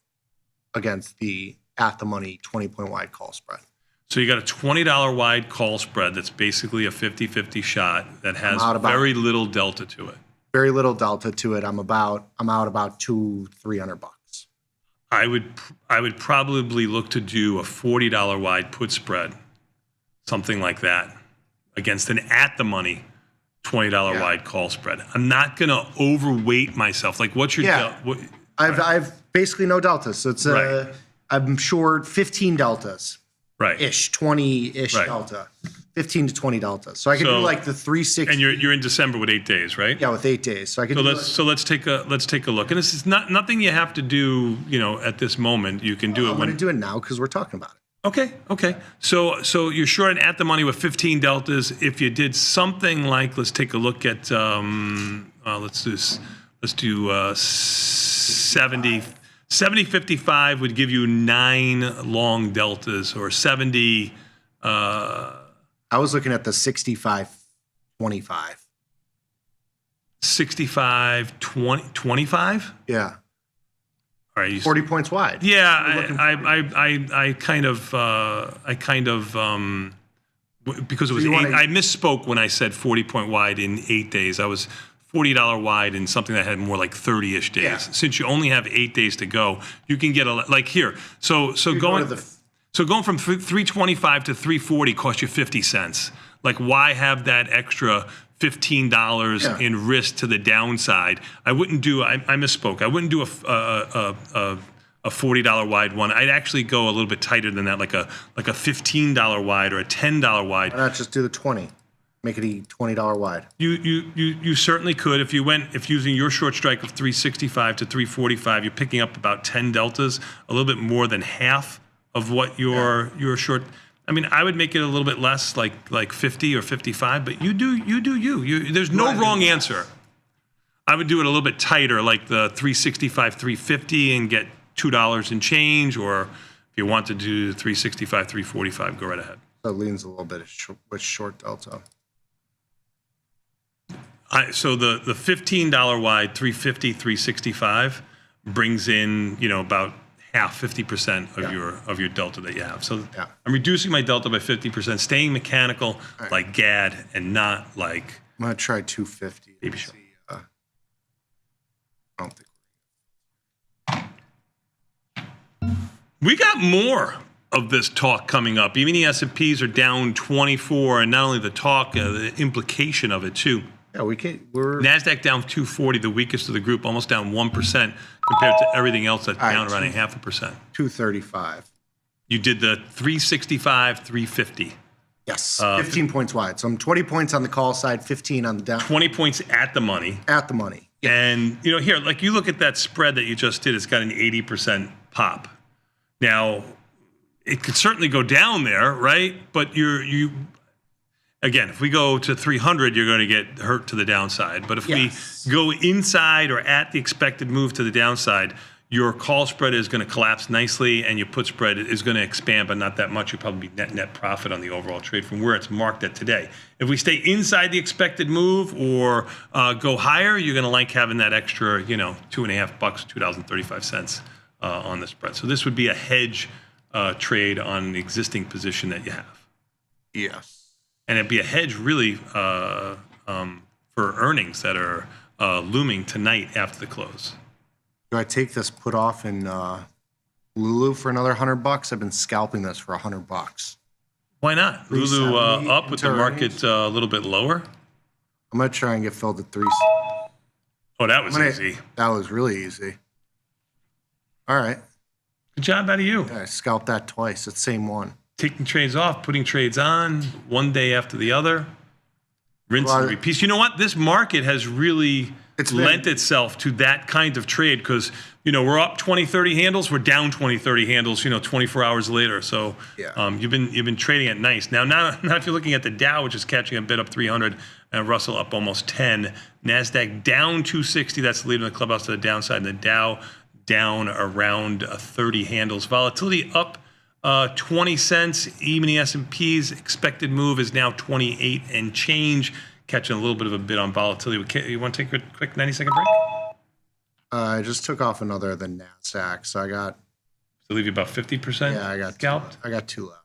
against the at-the-money 20-point wide call spread? So you got a $20 wide call spread that's basically a 50-50 shot that has very little delta to it. Very little delta to it. I'm out about $200-$300. I would probably look to do a $40 wide put spread, something like that, against an at-the-money $20 wide call spread. I'm not going to overweight myself. Like, what's your delta? I've basically no deltas. So it's I'm short 15 deltas. Right. 20-ish delta. 15 to 20 deltas. So I can do like the 360. And you're in December with 8 days, right? Yeah, with 8 days. So I can let's take a look. And this is nothing you have to do, at this moment. You can do it I'm going to do it now because we're talking about it. Okay. So you're short at the money with 15 deltas. If you did something like, let's take a look at let's do 70-55 would give you 9 long deltas, or 70. I was looking at the 65-50 25. 65, 20, 25? Yeah. All right, 40 points wide. Yeah, I kind of because it was I misspoke when I said 40-point wide in 8 days. I was $40 wide in something that had more like 30-ish days. Yeah. Since you only have 8 days to go, you can get like here. So going from 325 to 340 cost you 50 cents. Like, why have that extra $15 in risk to the downside? I wouldn't do. I misspoke. I wouldn't do a $40 wide one. I'd actually go a little bit tighter than that, like a $15 wide or a $10 wide. Why not just do the 20? Make it $20 wide. You certainly could if using your short strike of 365 to 345, you're picking up about 10 deltas, a little bit more than half of what your short. I mean, I would make it a little bit less, like 50 or 55, but you do you. There's no wrong answer. I would do it a little bit tighter, like the 365, 350, and get $2 in change, or if you want to do 365, 345, go right ahead. So it leans a little bit with short delta. So the $15 wide, 350, 365 brings in, about half, 50% of your delta that you have. So I'm reducing my delta by 50%, staying mechanical like GAD and not like. I'm gonna try 250. Baby shark. I don't think. We got more of this talk coming up. Even the S&Ps are down 24, and not only the talk, the implication of it too. Yeah, we're NASDAQ down 240, the weakest of the group, almost down 1% compared to everything else that's down around 0.5%. 235. You did the 365, 350. Yes, 15 points wide. So I'm 20 points on the call side, 15 on the down. 20 points at the money. At the money. And, here, like you look at that spread that you just did, it's got an 80% pop. Now, it could certainly go down there, right? But again, if we go to 300, you're going to get hurt to the downside. But if we go inside or at the expected move to the downside, your call spread is going to collapse nicely, and your put spread is going to expand, but not that much. You'll probably be net profit on the overall trade from where it's marked at today. If we stay inside the expected move or go higher, you're going to like having that extra, $2.50, $2.35 on the spread. So this would be a hedge trade on an existing position that you have. Yes. And it'd be a hedge really for earnings that are looming tonight after the close. Do I take this put off in Lulu for another $100? I've been scalping this for $100. Why not? Lulu up with the market a little bit lower. I'm gonna try and get filled at 3. Oh, that was easy. That was really easy. All right. Good job out of you. Yeah, I scalped that twice. It's the same one. Taking trades off, putting trades on, one day after the other. Rinse and repeat. You know what? This market has really lent itself to that kind of trade because, we're up 20, 30 handles. We're down 20, 30 handles, 24 hours later. So you've been trading it nice. Now if you're looking at the Dow, which is catching a bit up 300, and Russell up almost 10. NASDAQ down 260. That's leading the clubhouse to the downside. And the Dow down around 30 handles. Volatility up 20 cents. Even the S&P's expected move is now 28 and change, catching a little bit of a bid on volatility. You want to take a quick 90-second break? I just took off another of the NASDAQ, so I got. So leave you about 50%. Yeah, I got scalped. I got 2 left.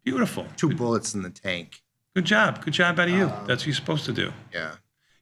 Beautiful. 2 bullets in the tank. Good job. Good job out of you. That's what you're supposed to do. Yeah.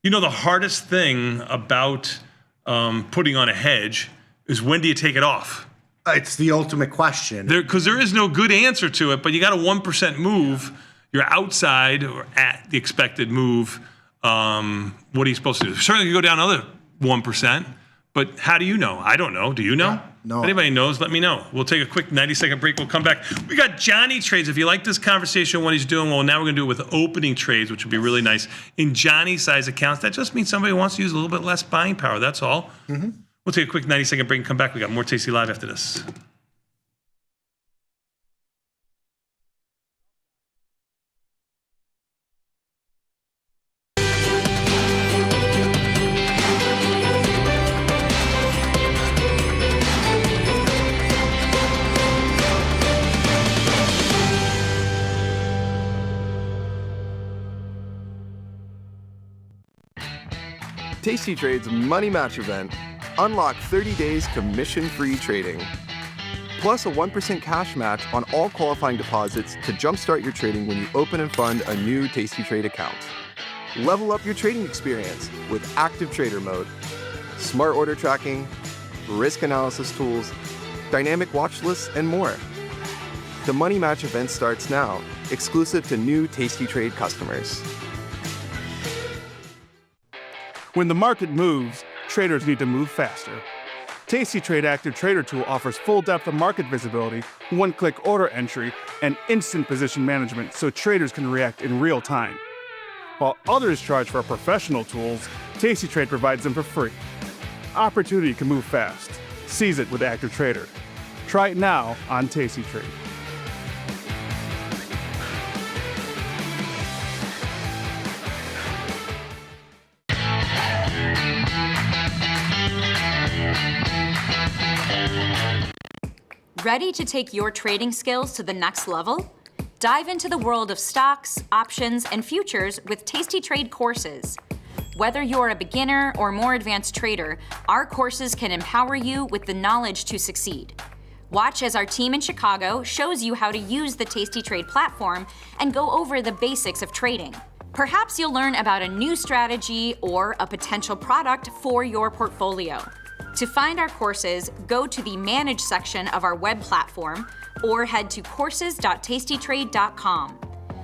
The hardest thing about putting on a hedge is when do you take it off? It's the ultimate question. Because there is no good answer to it, but you got a 1% move. You're outside or at the expected move. What are you supposed to do? Certainly you go down another 1%, but how do you know? I don't know. Do you know? No. If anybody knows, let me know. We'll take a quick 90-second break. We'll come back. We got Johnny Trades. If you like this conversation, what he's doing, well, now we're going to do it with opening trades, which would be really nice. In Johnny size accounts, that just means somebody wants to use a little bit less buying power. That's all. Mm-hmm. We'll take a quick 90-second break and come back. We got more Tasty Live after this. Tasty Trade's Money Match event, unlock 30 days commission-free trading. Plus a 1% cash match on all qualifying deposits to jumpstart your trading when you open and fund a new Tasty Trade account. Level up your trading experience with Active Trader Mode, smart order tracking, risk analysis tools, dynamic watch lists, and more. The Money Match event starts now, exclusive to new Tasty Trade customers. When the market moves, traders need to move faster. Tasty Trade Active Trader Tool offers full depth of market visibility, one-click order entry, and instant position management so traders can react in real time. While others charge for professional tools, Tasty Trade provides them for free. Opportunity can move fast. Seize it with Active Trader. Try it now on Tasty Trade. Ready to take your trading skills to the next level? Dive into the world of stocks, options, and futures with Tasty Trade courses. Whether you're a beginner or more advanced trader, our courses can empower you with the knowledge to succeed. Watch as our team in Chicago shows you how to use the Tasty Trade platform and go over the basics of trading. Perhaps you'll learn about a new strategy or a potential product for your portfolio. To find our courses, go to the Manage section of our web platform or head to courses.tastytrade.com.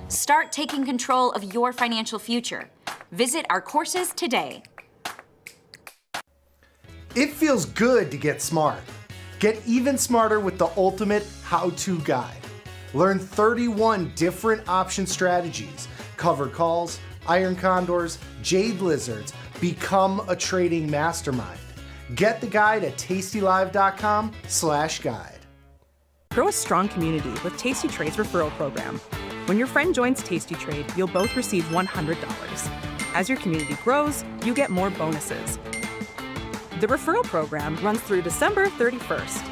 Start taking control of your financial future. Visit our courses today. It feels good to get smart. Get even smarter with the ultimate how-to guide. Learn 31 different option strategies, covered calls, iron condors, jade lizards. Become a trading mastermind. Get the guide at tastylive.com/guide. Grow a strong community with Tasty Trade's referral program. When your friend joins Tasty Trade, you'll both receive $100. As your community grows, you get more bonuses. The referral program runs through December 31st.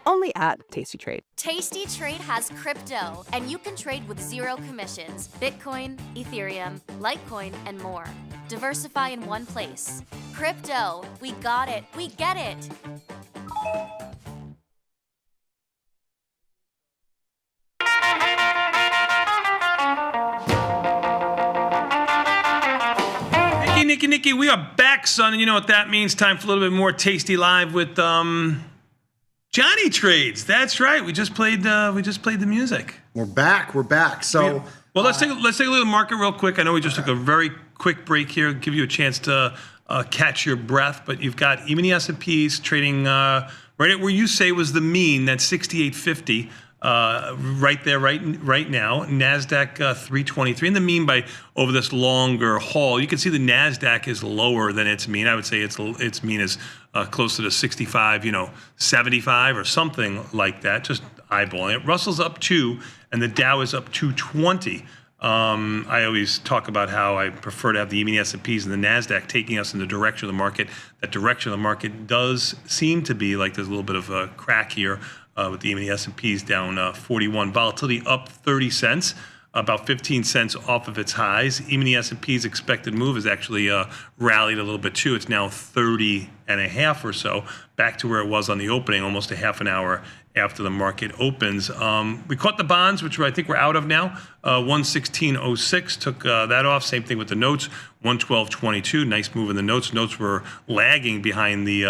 Only at Tasty Trade. Tasty Trade has crypto, and you can trade with zero commissions. Bitcoin, Ethereum, Litecoin, and more. Diversify in one place. Crypto, we got it, we get it. Nikki, we are back, son, and you know what that means. Time for a little bit more Tasty Live with Johnny Trades. That's right. We just played the music. We're back. So let's take a look at the market real quick. I know we just took a very quick break here, give you a chance to catch your breath, but you've got even the S&Ps trading right at where you say was the mean, that's 68.50. Right there, right now. NASDAQ 323, and the mean by over this longer haul. You can see the NASDAQ is lower than its mean. I would say its mean is closer to 65, 75 or something like that. Just eyeballing it. Russell's up 2, and the Dow is up 220. I always talk about how I prefer to have the E-mini S&Ps and the NASDAQ taking us in the direction of the market. That direction of the market does seem to be like there's a little bit of a crack here. With the E-mini S&Ps down 41. Volatility up 30 cents, about 15 cents off of its highs. E-mini S&P's expected move has actually rallied a little bit too. It's now 30.5 or so, back to where it was on the opening, almost a half an hour after the market opens. We caught the bonds, which I think we're out of now. 116.06 took that off. Same thing with the notes, 112.22. Nice move in the notes. Notes were lagging behind the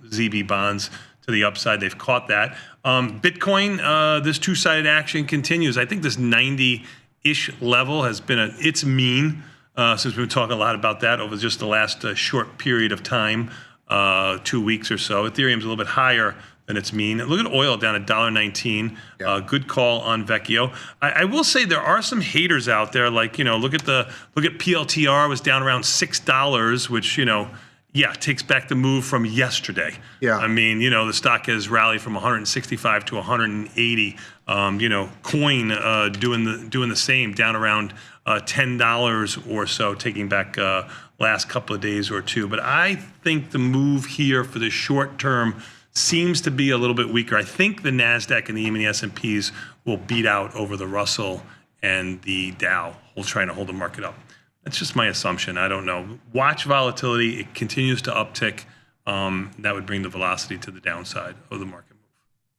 ZB bonds to the upside. They've caught that. Bitcoin, this two-sided action continues. I think this 90-ish level has been its mean since we've been talking a lot about that over just the last short period of time, 2 weeks or so. Ethereum's a little bit higher than its mean. Look at oil down at $1.19. Good call on Vecchio. I will say there are some haters out there. Like, look at PLTR was down around $6, which takes back the move from yesterday. I mean, the stock has rallied from 165 to 180. Coin doing the same, down around $10 or so, taking back last couple of days or two. But I think the move here for the short term seems to be a little bit weaker. I think the NASDAQ and the E-mini S&Ps will beat out over the Russell and the Dow, trying to hold the market up. That's just my assumption. I don't know. Watch volatility. It continues to uptick. That would bring the velocity to the downside of the market move.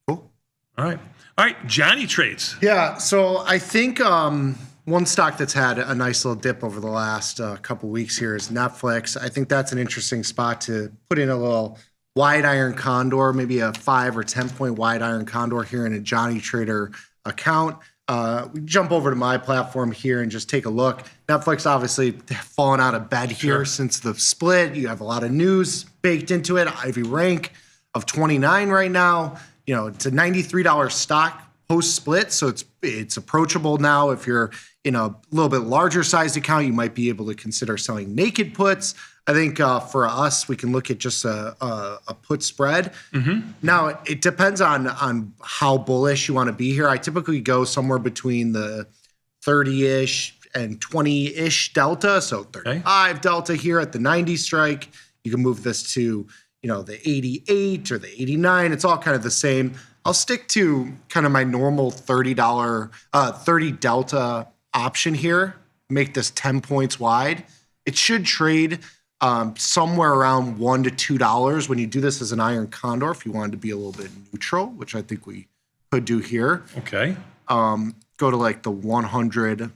Cool. All right. Johnny trades. Yeah. So I think one stock that's had a nice little dip over the last couple weeks here is Netflix. I think that's an interesting spot to put in a little wide iron condor, maybe a 5 or 10 point wide iron condor here in a Johnny Trader account. We jump over to my platform here and just take a look. Netflix obviously fallen out of bed here since the split. You have a lot of news baked into it. Ivy rank of 29 right now. You know, it's a $93 stock post split, so it's approachable now. If you're in a little bit larger sized account, you might be able to consider selling naked puts. I think for us, we can look at just a put spread. Now, it depends on how bullish you want to be here. I typically go somewhere between the 30-ish and 20-ish delta. So 35 delta here at the 90 strike. You can move this to, the 88 or the 89. It's all kind of the same. I'll stick to kind of my normal $30 30 delta option here. Make this 10 points wide. It should trade somewhere around $1 to $2 when you do this as an iron condor, if you wanted to be a little bit neutral, which I think we could do here. Okay. Go to like the 100,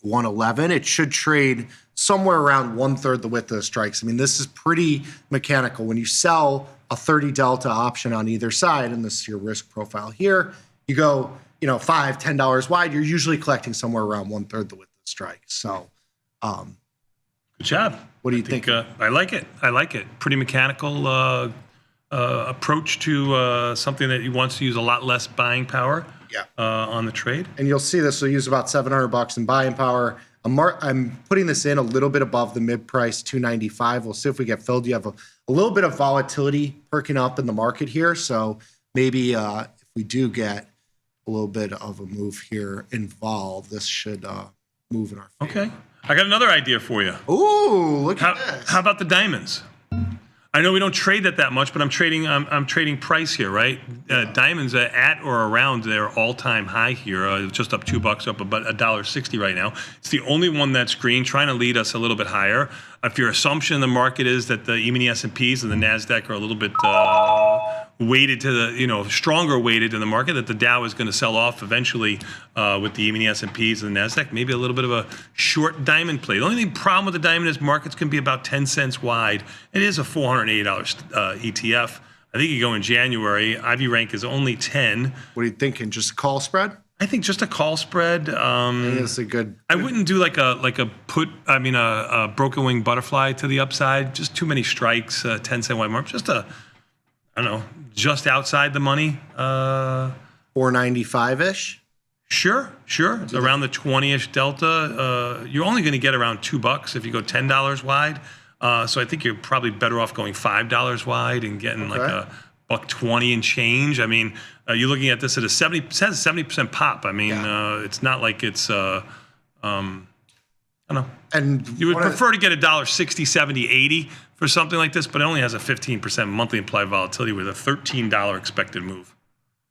111. It should trade somewhere around 1/3 the width of the strikes. I mean, this is pretty mechanical. When you sell a 30 delta option on either side, and this is your risk profile here, you go, $5, $10 wide, you're usually collecting somewhere around 1/3 the width of the strike. So, good job. What do you think? I like it. Pretty mechanical approach to something that wants to use a lot less buying power on the trade. And you'll see this will use about $700 in buying power. I'm putting this in a little bit above the mid price, 295. We'll see if we get filled. You have a little bit of volatility perking up in the market here. So maybe if we do get a little bit of a move here involved, this should move in our favor. Okay. I got another idea for you. Ooh, look at this. How about the diamonds? I know we don't trade that much, but I'm trading price here, right? Diamonds are at or around their all-time high here, just up $2, up about $1.60 right now. It's the only one that's green, trying to lead us a little bit higher. If your assumption in the market is that even the S&Ps and the Nasdaq are a little bit weighted to the, stronger weighted in the market, that the Dow is going to sell off eventually with the even the S&Ps and the Nasdaq, maybe a little bit of a short diamond play. The only problem with the diamond is markets can be about 10 cents wide. It is a $480 ETF. I think you go in January. Ivy rank is only 10. What are you thinking? Just a call spread? I think just a call spread. It's a good. I wouldn't do like a broken wing butterfly to the upside. Just too many strikes. 10 cent wide mark. Just just outside the money. 495-ish. Sure. It's around the 20-ish delta. You're only going to get around $2 if you go $10 wide. So I think you're probably better off going $5 wide and getting like a $1.20 and change. I mean, you're looking at this at a 70% pop. I mean, it's not like it's I don't know. And you would prefer to get $1.60, 70, 80 for something like this, but it only has a 15% monthly implied volatility with a $13 expected move.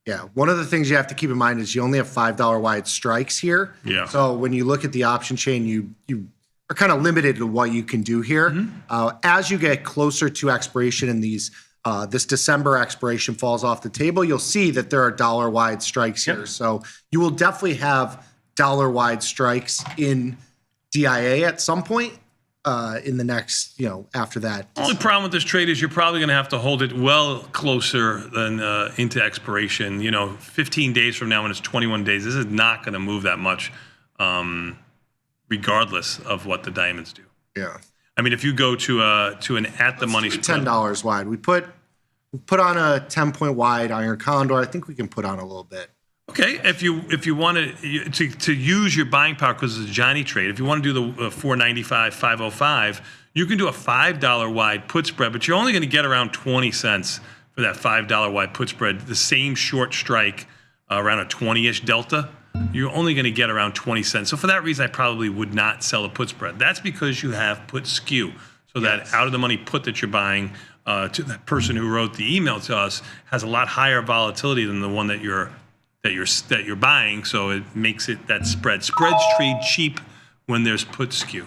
Yeah, one of the things you have to keep in mind is you only have $5 wide strikes here. Yeah. So when you look at the option chain, you are kind of limited to what you can do here. As you get closer to expiration and this December expiration falls off the table, you'll see that there are dollar wide strikes here. So you will definitely have dollar wide strikes in DIA at some point in the next, after that. Only problem with this trade is you're probably going to have to hold it well closer than into expiration. 15 days from now when it's 21 days, this is not going to move that much, regardless of what the diamonds do. Yeah. I mean, if you go to an at the money spread, $10 wide. We put on a 10-point wide iron condor. I think we can put on a little bit. Okay, if you wanted to use your buying power because it's a Johnny trade, if you want to do the 495, 505, you can do a $5 wide put spread, but you're only going to get around 20 cents for that $5 wide put spread. The same short strike around a 20-ish delta, you're only going to get around 20 cents. So for that reason, I probably would not sell a put spread. That's because you have put skew. So that out of the money put that you're buying to that person who wrote the email to us has a lot higher volatility than the one that you're buying, so it makes it that spread. Spreads trade cheap when there's put skew.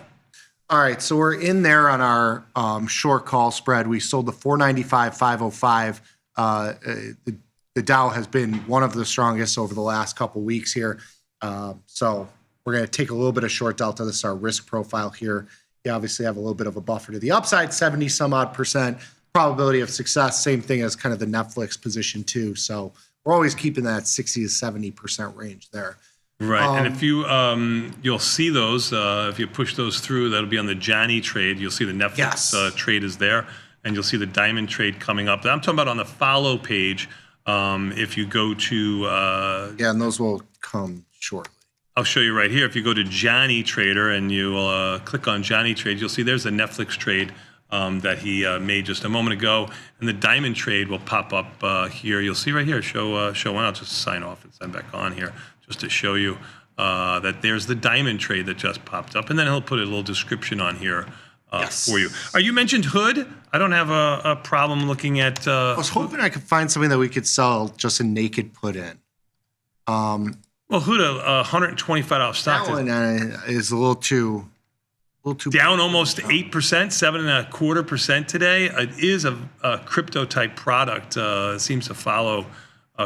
All right, so we're in there on our short call spread. We sold the 495, 505. The Dow has been one of the strongest over the last couple weeks here. So we're going to take a little bit of short delta. This is our risk profile here. You obviously have a little bit of a buffer to the upside, 70 some odd percent probability of success. Same thing as kind of the Netflix position too. So we're always keeping that 60 to 70% range there. Right, and if you you'll see those if you push those through, that'll be on the Johnny trade. You'll see the Netflix trade is there, and you'll see the Diamond trade coming up. I'm talking about on the follow page. If you go to and those will come shortly. I'll show you right here. If you go to Johnny Trader and you click on Johnny Trade, you'll see there's a Netflix trade that he made just a moment ago, and the Diamond trade will pop up here. You'll see right here. Show one. I'll just sign off and sign back on here just to show you that there's the Diamond trade that just popped up, and then he'll put a little description on here for you. You mentioned Hood. I don't have a problem looking at. I was hoping I could find something that we could sell just a naked put in. Well, Hood, $125 stock. That one is a little too down almost 8%, 7.25% today. It is a crypto type product. It seems to follow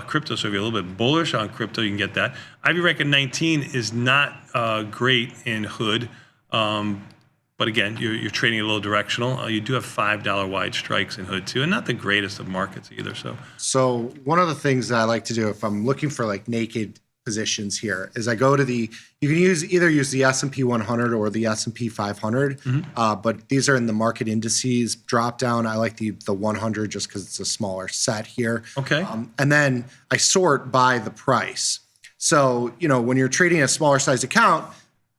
crypto. So if you're a little bit bullish on crypto, you can get that. Ivy Rankin 19 is not great in Hood. But again, you're trading a little directional. You do have $5 wide strikes in Hood too, and not the greatest of markets either. So one of the things that I like to do if I'm looking for like naked positions here is I go to you can either use the S&P 100 or the S&P 500, but these are in the market indices drop down. I like the 100 just because it's a smaller set here. Okay. And then I sort by the price. So, when you're trading a smaller size account,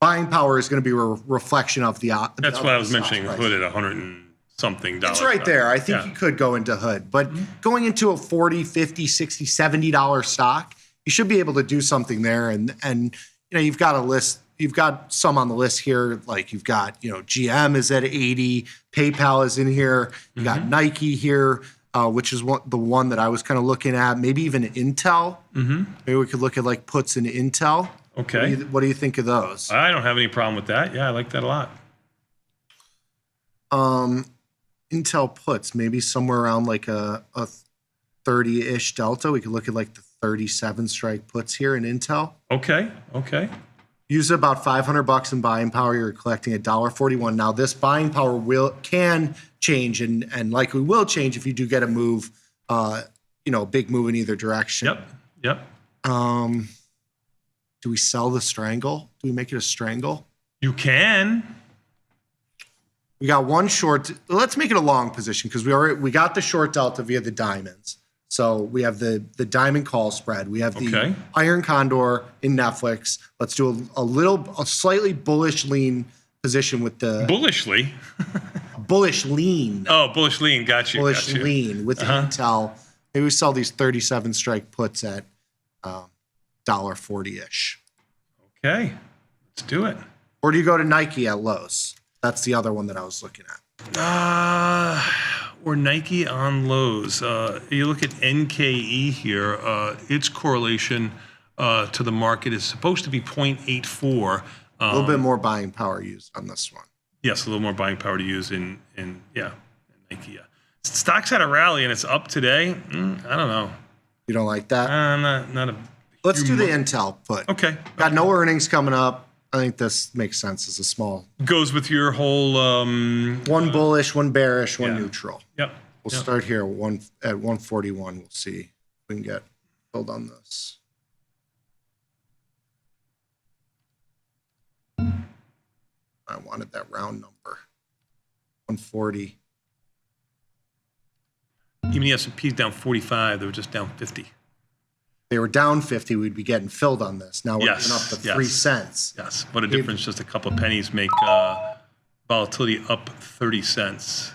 buying power is going to be a reflection of the. That's why I was mentioning Hood at $100 and something. It's right there. I think you could go into Hood, but going into a $40, $50, $60, $70 stock, you should be able to do something there. And you've got a list. You've got some on the list here. Like you've got GM is at 80. PayPal is in here. You got Nike here, which is the one that I was kind of looking at. Maybe even Intel. Maybe we could look at like puts in Intel. Okay. What do you think of those? I don't have any problem with that. Yeah, I like that a lot. Intel puts maybe somewhere around like a 30-ish delta. We could look at like the 37 strike puts here in Intel. Okay. Use about $500 in buying power. You're collecting $1.41. Now this buying power can change and likely will change if you do get a move, a big move in either direction. Yep. Do we sell the strangle? Do we make it a strangle? You can. We got one short. Let's make it a long position because we got the short delta via the diamonds. So we have the diamond call spread. We have the iron condor in Netflix. Let's do a slightly bullish lean position with the bullishly bullish lean. Oh, bullish lean. Got you. Bullish lean with the Intel. Maybe we sell these 37 strike puts at $1.40-ish. Okay, let's do it. Or do you go to Nike at lows? That's the other one that I was looking at. Or Nike on lows. You look at NKE here. Its correlation to the market is supposed to be 0.84. A little bit more buying power used on this one. Yes, a little more buying power to use in Nike. Stock's had a rally and it's up today. I don't know. You don't like that? Not a. Let's do the Intel put. Okay. Got no earnings coming up. I think this makes sense as a small. Goes with your whole. One bullish, one bearish, one neutral. Yep. We'll start here at 141. We'll see if we can get filled on this. I wanted that round number. 140. Even the S&P's down 45. They were just down 50. They were down 50, we'd be getting filled on this. Now we're going up to 3 cents. Yes. What a difference just a couple of pennies make volatility up 30 cents.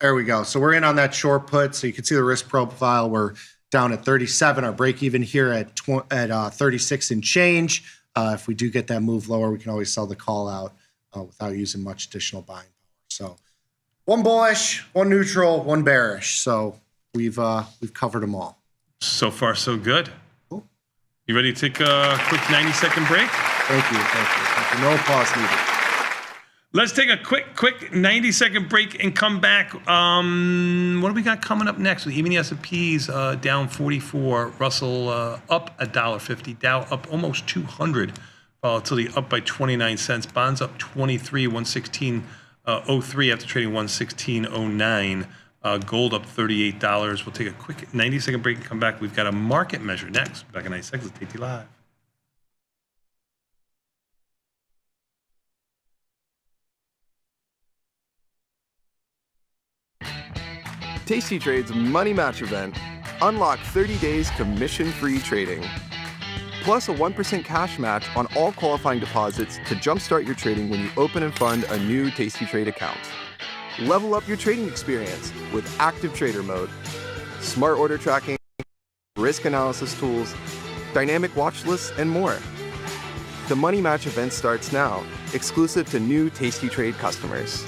There we go. So we're in on that short put. So you can see the risk profile. We're down at 37. Our break even here at 36 and change. If we do get that move lower, we can always sell the call out without using much additional buying power. So one bullish, one neutral, one bearish. So we've covered them all. So far, so good. You ready to take a quick 90-second break? Thank you. No applause needed. Let's take a quick 90-second break and come back. What do we got coming up next? Even the S&P's down 44. Russell up $1.50. Dow up almost 200. Volatility up by 29 cents. Bonds up 23, 116.03 after trading 116.09. Gold up $38. We'll take a quick 90-second break and come back. We've got a market measure next. Back in 90 seconds. Tasty Live. Tasty Trade's Money Match event. Unlock 30 days commission-free trading. Plus a 1% cash match on all qualifying deposits to jumpstart your trading when you open and fund a new Tasty Trade account. Level up your trading experience with Active Trader Mode, smart order tracking, risk analysis tools, dynamic watch lists, and more. The Money Match event starts now, exclusive to new Tasty Trade customers.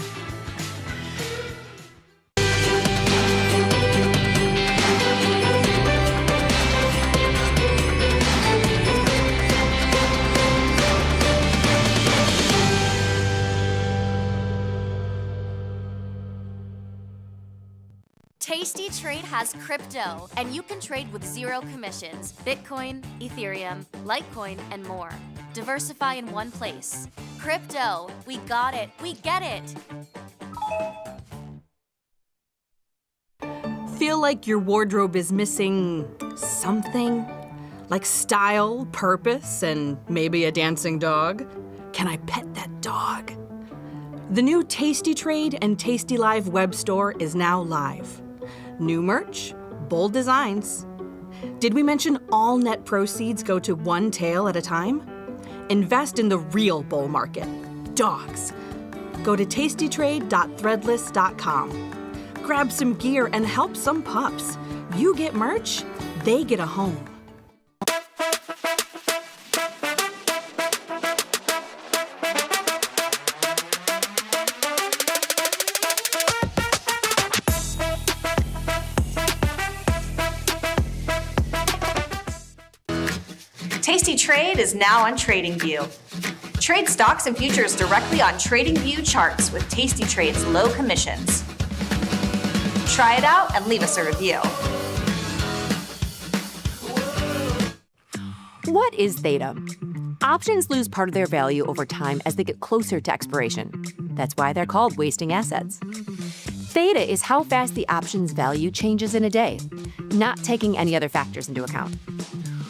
Tasty Trade has crypto, and you can trade with zero commissions. Bitcoin, Ethereum, Litecoin, and more. Diversify in one place. Crypto, we got it, we get it. Feel like your wardrobe is missing something? Like style, purpose, and maybe a dancing dog? Can I pet that dog? The new Tasty Trade and tastylive web store is now live. New merch, bold designs. Did we mention all net proceeds go to one tail at a time? Invest in the real bull market, dogs. Go to tastytrade.threadless.com. Grab some gear and help some pups. You get merch, they get a home. Tasty Trade is now on TradingView. Trade stocks and futures directly on TradingView charts with Tasty Trade's low commissions. Try it out and leave us a review. What is theta? Options lose part of their value over time as they get closer to expiration. That's why they're called wasting assets. Theta is how fast the option's value changes in a day, not taking any other factors into account.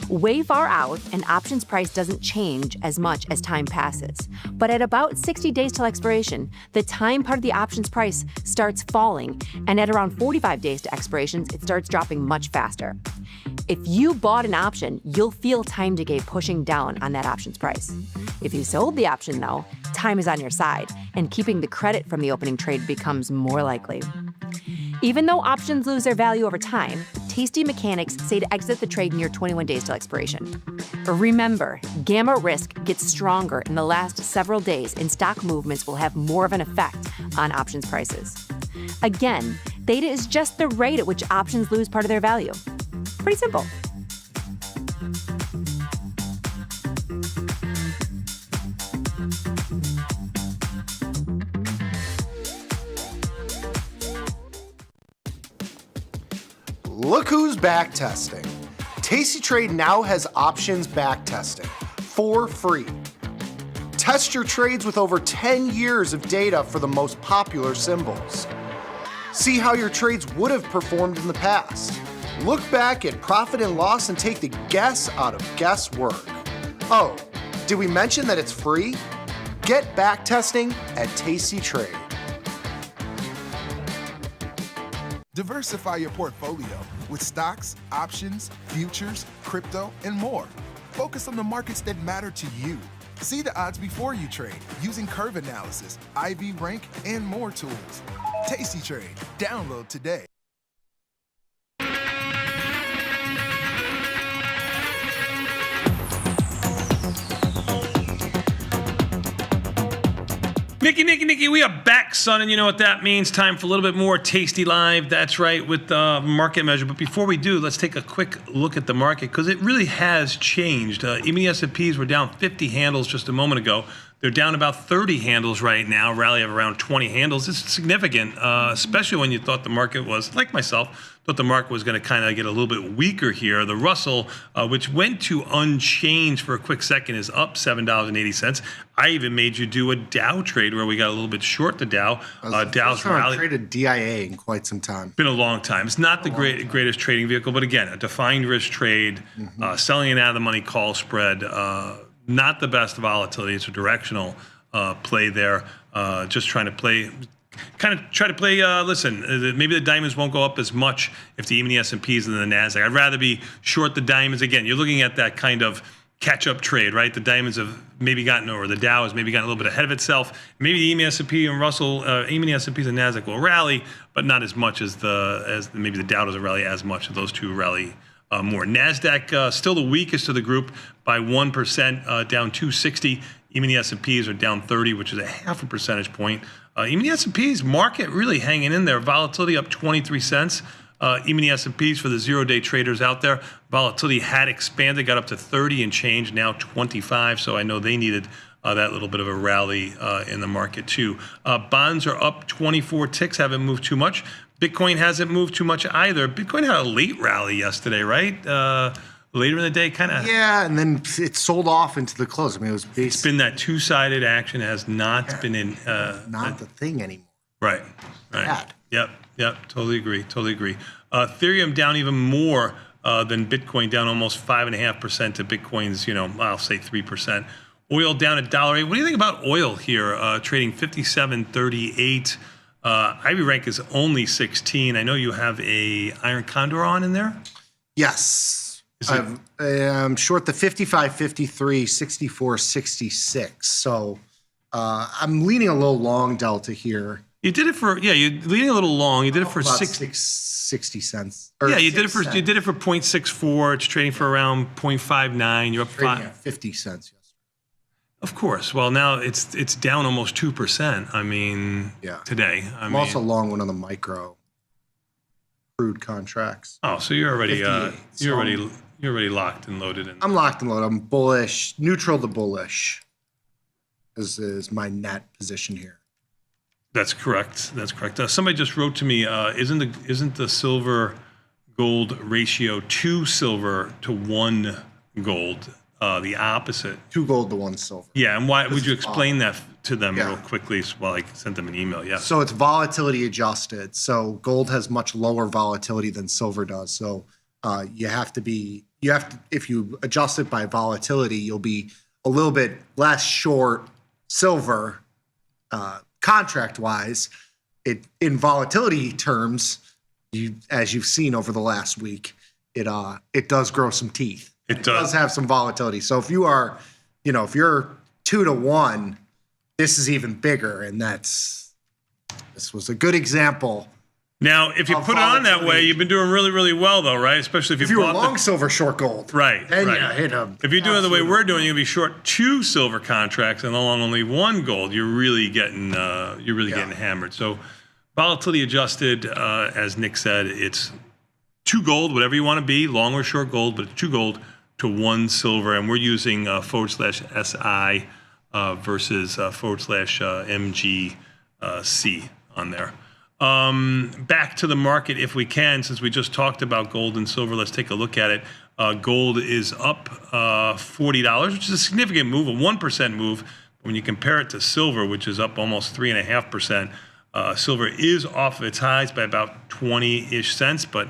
Way far out, an option's price doesn't change as much as time passes. But at about 60 days till expiration, the time part of the option's price starts falling, and at around 45 days to expirations, it starts dropping much faster. If you bought an option, you'll feel time decay pushing down on that option's price. If you sold the option, though, time is on your side, and keeping the credit from the opening trade becomes more likely. Even though options lose their value over time, Tasty mechanics say to exit the trade near 21 days till expiration. Remember, gamma risk gets stronger in the last several days, and stock movements will have more of an effect on options prices. Again, theta is just the rate at which options lose part of their value. Pretty simple. Look who's back testing. Tasty Trade now has options back testing for free. Test your trades with over 10 years of data for the most popular symbols. See how your trades would have performed in the past. Look back at profit and loss and take the guess out of guesswork. Oh, did we mention that it's free? Get back testing at Tasty Trade. Diversify your portfolio with stocks, options, futures, crypto, and more. Focus on the markets that matter to you. See the odds before you trade using curve analysis, IV rank, and more tools. Tasty Trade. Download today. Nikki, we are back, son, and you know what that means. Time for a little bit more Tasty Live. That's right, with the market measure. But before we do, let's take a quick look at the market, because it really has changed. Even the S&Ps were down 50 handles just a moment ago. They're down about 30 handles right now, rally of around 20 handles. It's significant, especially when you thought the market was, like myself, thought the market was going to kind of get a little bit weaker here. The Russell, which went to unchanged for a quick second, is up $7.80. I even made you do a Dow trade where we got a little bit short the Dow. Dow's rally. I've traded DIA in quite some time. Been a long time. It's not the greatest trading vehicle, but again, a defined risk trade, selling it out of the money call spread. Not the best volatility. It's a directional play there. Just trying to play, listen, maybe the diamonds won't go up as much if the even the S&Ps than the NASDAQ. I'd rather be short the diamonds. Again, you're looking at that kind of catch-up trade, right? The diamonds have maybe gotten, or the Dow has maybe gotten a little bit ahead of itself. Maybe the EMA S&P and Russell, EMA S&Ps and NASDAQ will rally, but not as much as maybe the Dow doesn't rally as much. Those two rally more. NASDAQ still the weakest of the group by 1%, down 260. Even the S&Ps are down 30, which is a half a percentage point. Even the S&Ps market really hanging in there. Volatility up 23 cents. Even the S&Ps for the zero-day traders out there, volatility had expanded, got up to 30 and change, now 25. So I know they needed that little bit of a rally in the market too. Bonds are up 24 ticks, haven't moved too much. Bitcoin hasn't moved too much either. Bitcoin had a late rally yesterday, right? Later in the day, kind of. Yeah, and then it sold off into the close. I mean, it was basically. It's been that two-sided action. It has not been in. Not the thing anymore. Right. Bad. Yep. Totally agree. Ethereum down even more than Bitcoin, down almost 5.5% to Bitcoin's, I'll say 3%. Oil down $1.08. What do you think about oil here? Trading 57.38. Ivy rank is only 16. I know you have a iron condor on in there. Yes. I'm short the 55, 53, 64, 66. So I'm leaning a little long delta here. You did it for, you're leaning a little long. You did it for about 60 cents. Yeah, you did it for 0.64. It's trading for around 0.59. You're up trading at 50 cents. Of course. Well, now it's down almost 2%. I mean, today. I'm also long one on the micro crude contracts. Oh, so you're already you're already locked and loaded in. I'm locked and loaded. I'm bullish, neutral to bullish. Is my net position here. That's correct. Somebody just wrote to me, isn't the silver gold ratio 2 silver to 1 gold the opposite? 2 gold to 1 silver. Yeah, and why would you explain that to them real quickly while I sent them an email? Yeah. So it's volatility adjusted. So gold has much lower volatility than silver does. So if you adjust it by volatility, you'll be a little bit less short silver contract-wise. In volatility terms, as you've seen over the last week, it does grow some teeth. It does have some volatility. So if you are, if you're 2 to 1, this is even bigger, and this was a good example. Now, if you put it on that way, you've been doing really, really well, though, right? Especially if you were long silver, short gold. Right. Then right. you hit them. If you're doing it the way we're doing, you'll be short 2 silver contracts and long only 1 gold. You're really getting getting hammered. So volatility adjusted, as Nick said, it's 2 gold, whatever you want to be, long or short gold, but 2 gold to 1 silver, and we're using /SI versus /MGC on there. Back to the market if we can, since we just talked about gold and silver. Let's take a look at it. Gold is up $40, which is a significant move, a 1% move. When you compare it to silver, which is up almost 3.5%, silver is off of its highs by about 20-ish cents, but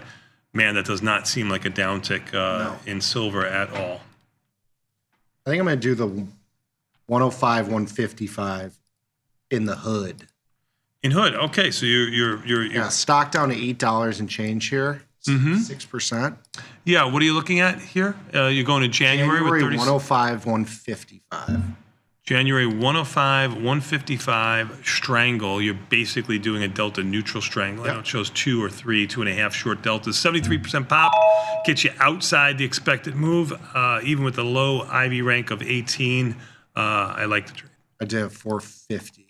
man, that does not seem like a downtick in silver at all. I think I'm going to do the 105, 155 in the hood. In hood, okay. So you're stock down to $8 and change here, 6%. Yeah, what are you looking at here? You're going to January with 105, 155. January 105, 155 strangle. You're basically doing a delta neutral strangle. I know it shows 2 or 3, 2.5 short deltas. 73% pop gets you outside the expected move, even with the low IV rank of 18. I like the trade. I did 450.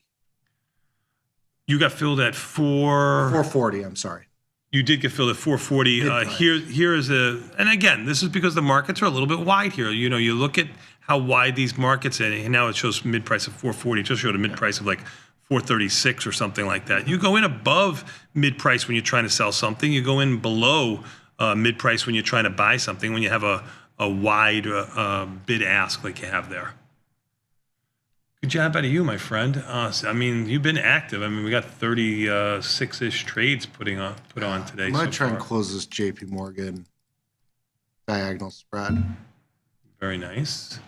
You got filled at 440. I'm sorry. You did get filled at 440. Here is and again, this is because the markets are a little bit wide here. You know, you look at how wide these markets are, and now it shows mid price of 440. It just showed a mid price of like 436 or something like that. You go in above mid price when you're trying to sell something. You go in below mid price when you're trying to buy something. When you have a wide bid ask like you have there. Good job out of you, my friend. I mean, you've been active. I mean, we got 36-ish trades put on today. I'm going to try and close this JP Morgan diagonal spread. Very nice.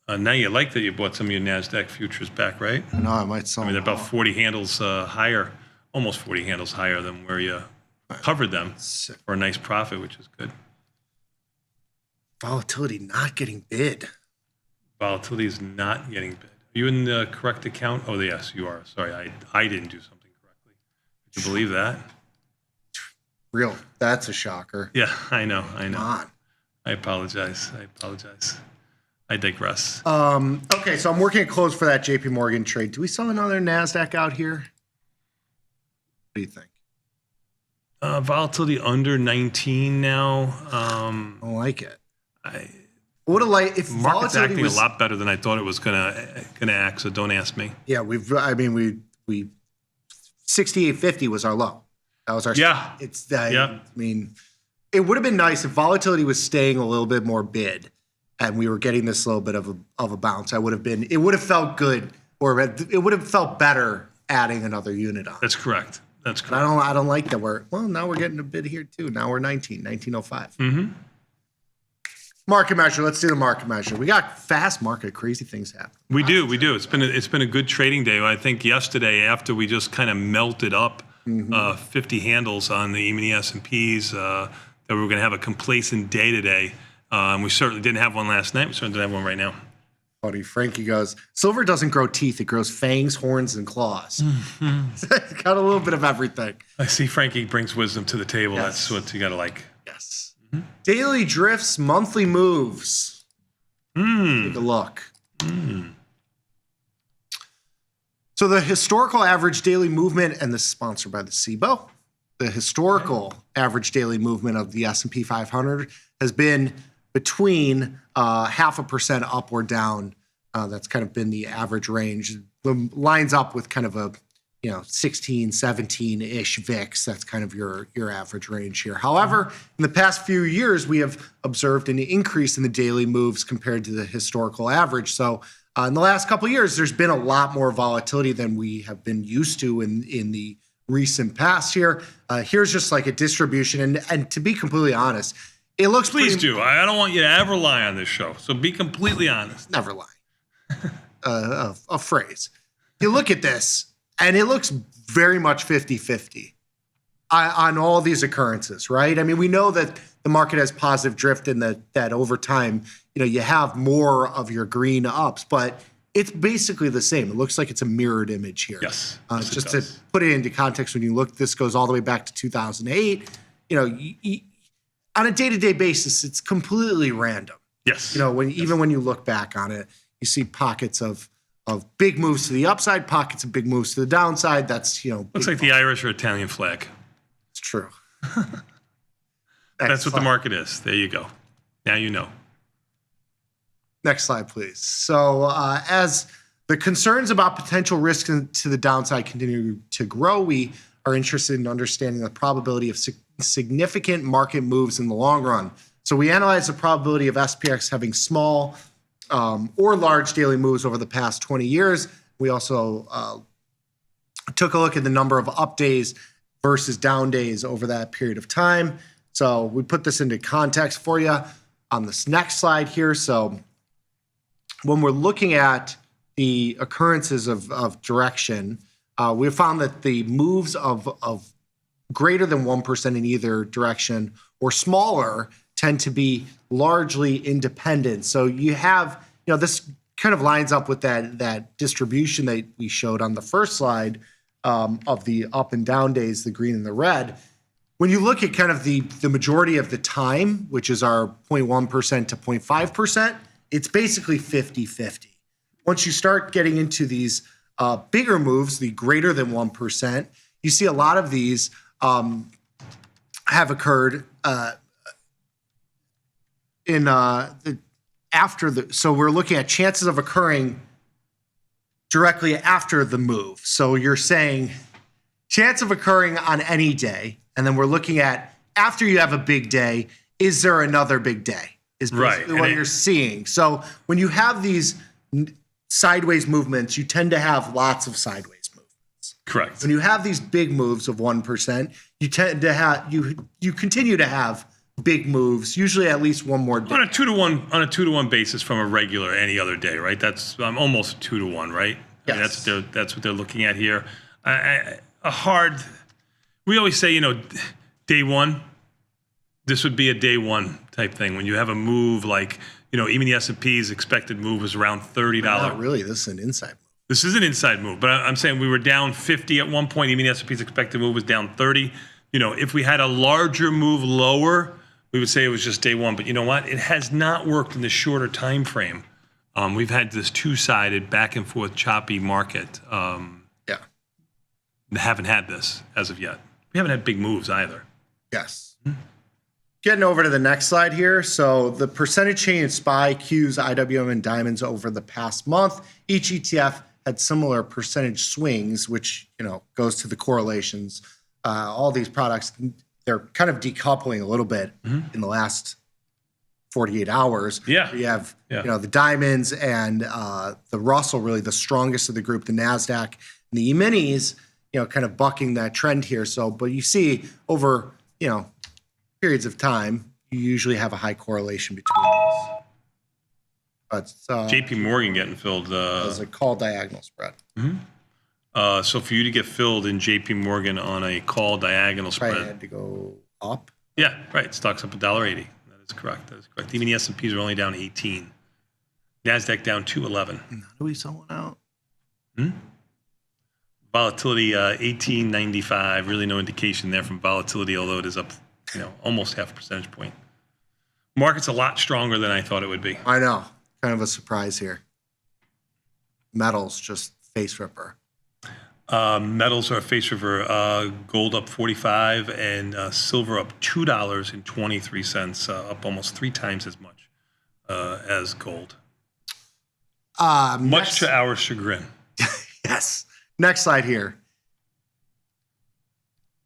Now you like that you bought some of your NASDAQ futures back, right? I know, I might sell them. They're about 40 handles higher, almost 40 handles higher than where you covered them for a nice profit, which is good. Volatility not getting bid. Volatility is not getting bid. Are you in the correct account? Oh, yes, you are. Sorry, I didn't do something correctly. Did you believe that? Real. That's a shocker. Yeah, I know. Come on. I apologize. I digress. Okay, so I'm working at close for that JP Morgan trade. Do we sell another NASDAQ out here? What do you think? Volatility under 19 now. I like it. What a light! If market's volatility acting was a lot better than I thought it was gonna act. So don't ask me. Yeah, we 68.50 was our low. That was our yeah. I mean, it would have been nice if volatility was staying a little bit more bid, and we were getting this little bit of a bounce. It would have felt good, or it would have felt better adding another unit on. That's correct. That's correct. I don't like that now we're getting a bid here too. Now we're 1905. Mm-hmm. Market measure. Let's do the market measure. We got fast market, crazy things happen. We do. It's been a good trading day. I think yesterday after we just kind of melted up 50 handles on the E-mini S&Ps, that we were going to have a complacent day today. We certainly didn't have one last night. We certainly don't have one right now. Funny. Frankie goes, silver doesn't grow teeth. It grows fangs, horns, and claws. It's got a little bit of everything. I see Frankie brings wisdom to the table. Yes. That's what you got to like. Yes. Daily drifts, monthly moves. Take a look. So the historical average daily movement, and this is sponsored by the SIBO, the historical average daily movement of the S&P 500 has been between 0.5% up or down. That's kind of been the average range. It lines up with kind of a 16, 17-ish VIX. That's kind of your average range here. However, in the past few years, we have observed an increase in the daily moves compared to the historical average. So in the last couple of years, there's been a lot more volatility than we have been used to in the recent past here. Here's just like a distribution. And to be completely honest, it looks Please do. I don't want you to ever lie on this show. So be completely honest. Never lie. A phrase. You look at this, and it looks very much 50-50 on all these occurrences, right? I mean, we know that the market has positive drift and that over time, you have more of your green ups, but it's basically the same. It looks like it's a mirrored image here. Yes. Just to put it into context, when you look, this goes all the way back to 2008. On a day-to-day basis, it's completely random. Yes. Even when you look back on it, you see pockets of big moves to the upside, pockets of big moves to the downside. That's, looks like the Irish or Italian flag. It's true. That's what the market is. There you go. Now you know. Next slide, please. So as the concerns about potential risk to the downside continue to grow, we are interested in understanding the probability of significant market moves in the long run. So we analyze the probability of SPX having small or large daily moves over the past 20 years. We also took a look at the number of up days versus down days over that period of time. So we put this into context for you on this next slide here. So when we're looking at the occurrences of direction, we found that the moves of greater than 1% in either direction or smaller tend to be largely independent. So you have, this kind of lines up with that distribution that we showed on the first slide of the up and down days, the green and the red. When you look at kind of the majority of the time, which is our 0.1% to 0.5%, it's basically 50-50. Once you start getting into these bigger moves, the greater than 1%, you see a lot of these have occurred so we're looking at chances of occurring directly after the move. So you're saying chance of occurring on any day, and then we're looking at after you have a big day, is there another big day? Is basically what you're seeing. So when you have these sideways movements, you tend to have lots of sideways movements. Correct. When you have these big moves of 1%, you tend to have you continue to have big moves, usually at least one more day. On a 2-to-1 basis from a regular any other day, right? That's almost 2-to-1, right? Yes. I mean, that's what they're looking at here. We always say, day one, this would be a day one type thing. When you have a move like, even the S&P's expected move was around $30. Not really. This is an inside move. This is an inside move, but I'm saying we were down 50 at one point. Even the S&P's expected move was down 30. If we had a larger move lower, we would say it was just day one. But you know what? It has not worked in the shorter time frame. We've had this two-sided back and forth choppy market. Haven't had this as of yet. We haven't had big moves either. Yes. Getting over to the next slide here. So the percentage change in SPY, Qs, IWM, and diamonds over the past month. Each ETF had similar percentage swings, which goes to the correlations. All these products, they're kind of decoupling a little bit in the last 48 hours. Yeah. You have the diamonds and the Russell, really the strongest of the group, the NASDAQ, and the E-minis, kind of bucking that trend here. So, but you see over, periods of time, you usually have a high correlation between these. But JP Morgan getting filled. As a call diagonal spread. So for you to get filled in JP Morgan on a call diagonal spread. Right, had to go up. Yeah, right. Stock's up $1.80. That is correct. Even the S&Ps are only down 18. NASDAQ down 211. How do we sell one out? Volatility 1895. Really no indication there from volatility, although it is up almost half a percentage point. Market's a lot stronger than I thought it would be. I know. Kind of a surprise here. Metals, just face ripper. Metals are a face ripper. Gold up 45 and silver up $2.23, up almost 3 times as much as gold. Much to our chagrin. Yes. Next slide here.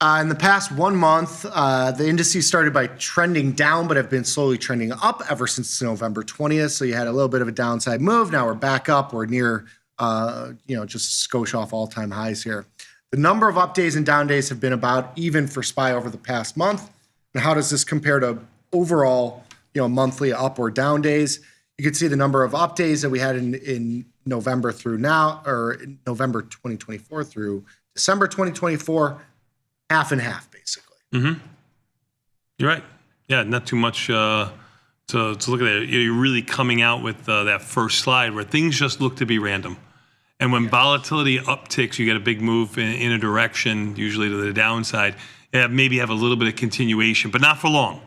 In the past 1 month, the indices started by trending down, but have been slowly trending up ever since November 20th. So you had a little bit of a downside move. Now we're back up. We're near, just skosh off all-time highs here. The number of up days and down days have been about even for SPY over the past month. And how does this compare to overall, monthly up or down days? You can see the number of up days that we had in November through now, or November 2024 through December 2024. Half and half, basically. You're right. Yeah, not too much to look at. You're really coming out with that first slide where things just look to be random. And when volatility upticks, you get a big move in a direction, usually to the downside. Maybe have a little bit of continuation, but not for long.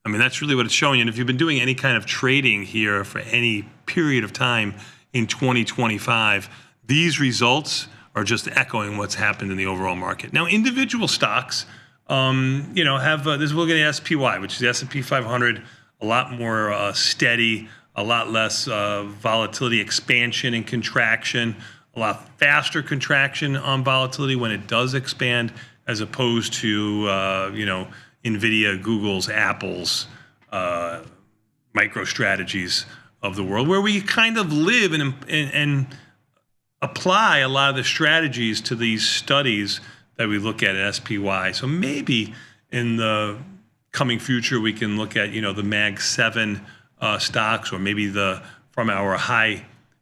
I mean, that's really what it's showing you. And if you've been doing any kind of trading here for any period of time in 2025, these results are just echoing what's happened in the overall market. Now, individual stocks, have this. We'll look at the SPY, which is the S&P 500, a lot more steady, a lot less volatility, expansion and contraction, a lot faster contraction on volatility when it does expand, as opposed to NVIDIA, Google's, Apple's, MicroStrategies of the world, where we kind of live and apply a lot of the strategies to these studies that we look at SPY. So maybe in the coming future, we can look at, the Mag 7 stocks, or maybe from our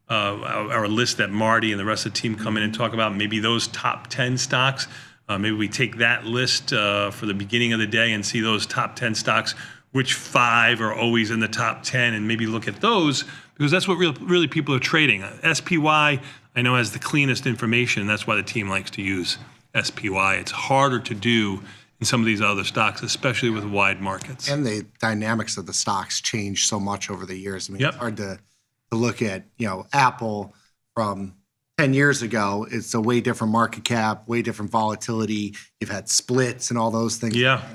our list that Marty and the rest of the team come in and talk about, maybe those top 10 stocks. Maybe we take that list for the beginning of the day and see those top 10 stocks, which 5 are always in the top 10, and maybe look at those, because that's what really people are trading. SPY, I know, has the cleanest information. That's why the team likes to use SPY. It's harder to do in some of these other stocks, especially with wide markets. And the dynamics of the stocks change so much over the years. I mean, It's hard to look at, Apple from 10 years ago, it's a way different market cap, way different volatility. You've had splits and all those things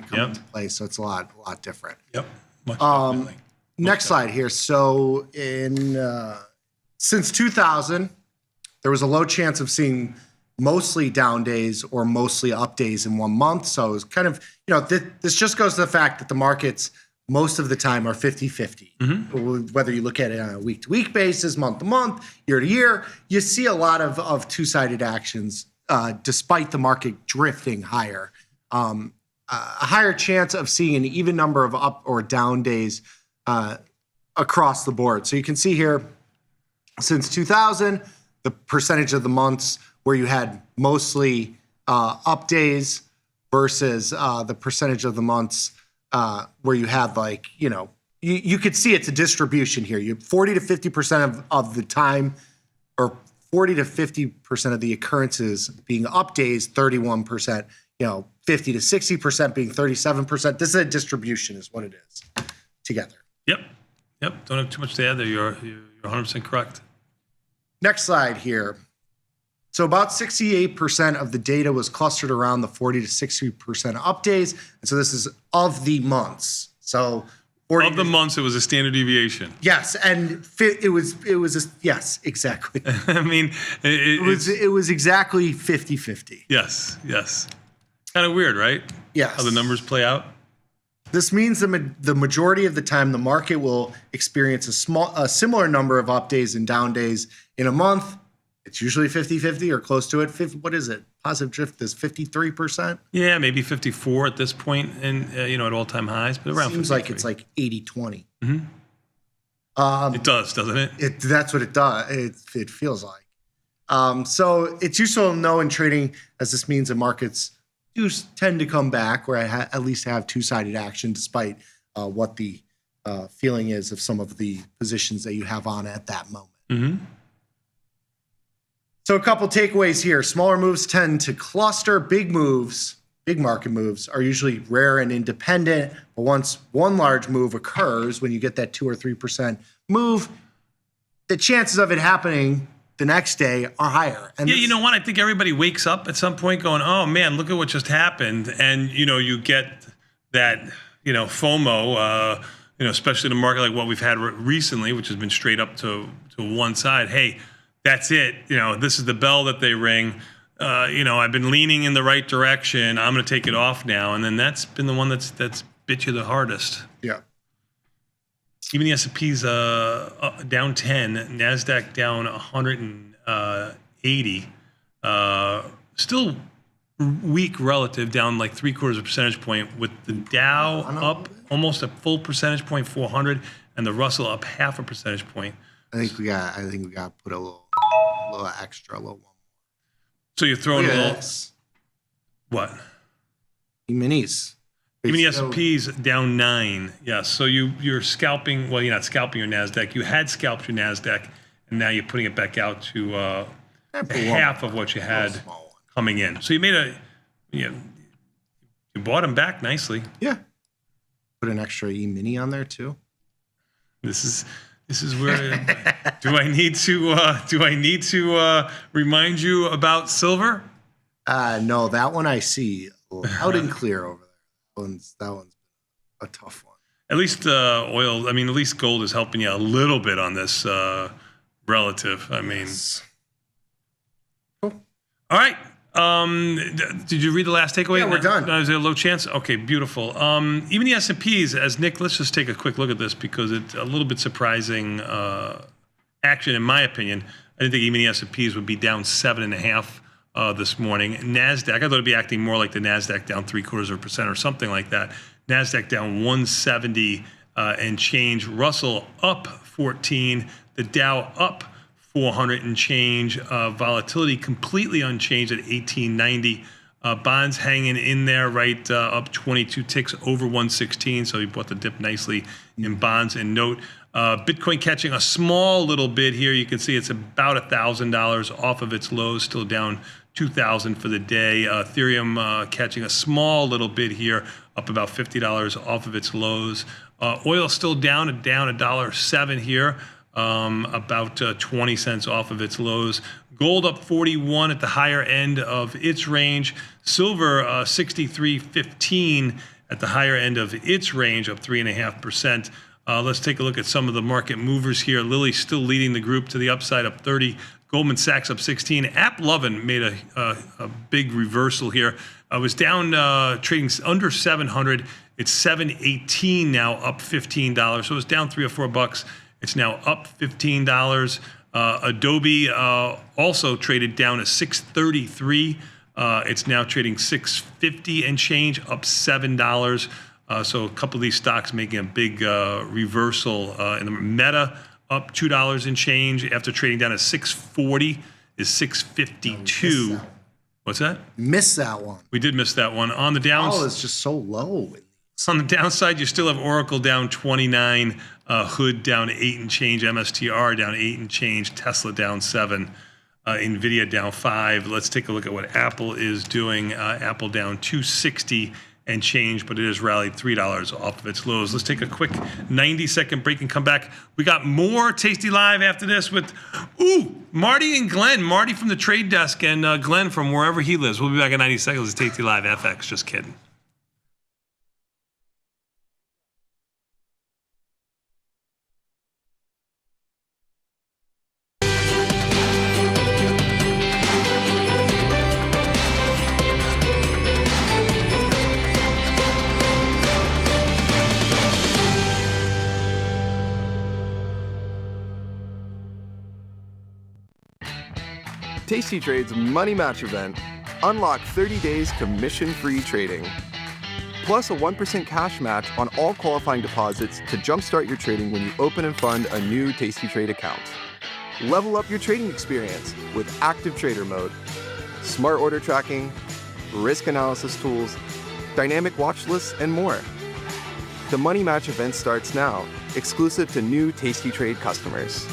come into play, so it's a lot different. Yep. Definitely. Next slide here. So since 2000, there was a low chance of seeing mostly down days or mostly up days in 1 month. So it's kind of, this just goes to the fact that the markets most of the time are 50-50. Whether you look at it on a week-to-week basis, month-to-month, year-to-year, you see a lot of two-sided actions despite the market drifting higher. A higher chance of seeing an even number of up or down days across the board. So you can see here, since 2000, the percentage of the months where you had mostly up days versus the percentage of the months where you had you could see it's a distribution here. You have 40 to 50% of the time, or 40 to 50% of the occurrences being up days, 31%, 50 to 60% being 37%. This is a distribution is what it is together. Yep. Don't have too much to add there. You're 100% correct. Next slide here. So about 68% of the data was clustered around the 40 to 60% up days. And so this is of the months. So of the months, it was a standard deviation. Yes, and it was yes, exactly. I mean, it was exactly 50-50. Yes. Kind of weird, right? Yes. How the numbers play out. This means the majority of the time the market will experience a similar number of up days and down days in a month. It's usually 50-50 or close to it. What is it? Positive drift is 53%. Yeah, maybe 54 at this point, and at all-time highs, but around. Seems 53. like it's like 80-20. It does, doesn't it? That's what it does. It feels like. So it's useful to know in trading, as this means that markets do tend to come back, where I at least have two-sided action, despite what the feeling is of some of the positions that you have on at that moment. So a couple takeaways here. Smaller moves tend to cluster. Big market moves are usually rare and independent. But once one large move occurs, when you get that 2 or 3% move, the chances of it happening the next day are higher. And you know what? I think everybody wakes up at some point going, oh, man, look at what just happened. And, you get that, FOMO, especially in a market like what we've had recently, which has been straight up to one side. Hey, that's it. This is the bell that they ring. I've been leaning in the right direction. I'm going to take it off now. And then that's been the one that's bit you the hardest. Yeah. Even the S&P's down 10, NASDAQ down 180. Still weak relative, down like 0.75 percentage point, with the Dow up almost a full percentage point, 400, and the Russell up 0.5 percentage point. I think we got to put a little extra, a little one. So you're throwing a little. What? E-minis. Even the S&P's down 9. Yes. So you're scalping. Well, you're not scalping your NASDAQ. You had scalped your NASDAQ, and now you're putting it back out to half of what you had coming in. So you made you bought them back nicely. Yeah. Put an extra E-mini on there too. This is where do I need to remind you about silver? No, that one I see loud and clear over there. That one's a tough one. At least oil. I mean, at least gold is helping you a little bit on this relative. I mean, cool. All right. Did you read the last takeaway? Yeah, we're done. Is there a low chance? Okay, beautiful. Even the S&Ps, as Nick, let's just take a quick look at this because it's a little bit surprising action, in my opinion. I didn't think even the S&Ps would be down 7.5 this morning. NASDAQ, I thought it'd be acting more like the NASDAQ down 0.75% or something like that. NASDAQ down 170 and change. Russell up 14. The Dow up 400 and change. Volatility completely unchanged at 1890. Bonds hanging in there, right up 22 ticks over 116. So you bought the dip nicely in bonds and note. Bitcoin catching a small little bit here. You can see it's about $1,000 off of its lows, still down 2,000 for the day. Ethereum catching a small little bit here, up about $50 off of its lows. Oil still down $1.07 here. about 20 cents off of its lows. Gold up 41 at the higher end of its range. Silver 63.15 at the higher end of its range, up 3.5%. Let's take a look at some of the market movers here. Lilly still leading the group to the upside, up 30. Goldman Sachs up 16. AppLovin made a big reversal here. Was down trading under 700. It's 718 now, up $15. So it was down $3 or $4. It's now up $15. Adobe also traded down to 633. It's now trading 650 and change, up $7. So a couple of these stocks making a big reversal. In the Meta up $2 and change after trading down at 640 is 652. What's that? Missed that one. We did miss that one. On the downside, it's just so low. On the downside, you still have Oracle down 29, Hood down 8 and change, MSTR down 8 and change, Tesla down 7, Nvidia down 5. Let's take a look at what Apple is doing. Apple down 260 and change, but it has rallied $3 off of its lows. Let's take a quick 90-second break and come back. We got more Tasty Live after this with, Marty and Glenn. Marty from the trade desk and Glenn from wherever he lives. We'll be back in 90 seconds. It's Tasty Live FX. Just kidding. Tasty Trade's Money Match event. Unlock 30 days commission-free trading. Plus a 1% cash match on all qualifying deposits to jumpstart your trading when you open and fund a new Tasty Trade account. Level up your trading experience with active trader mode, smart order tracking, risk analysis tools, dynamic watch lists, and more. The Money Match event starts now, exclusive to new Tasty Trade customers.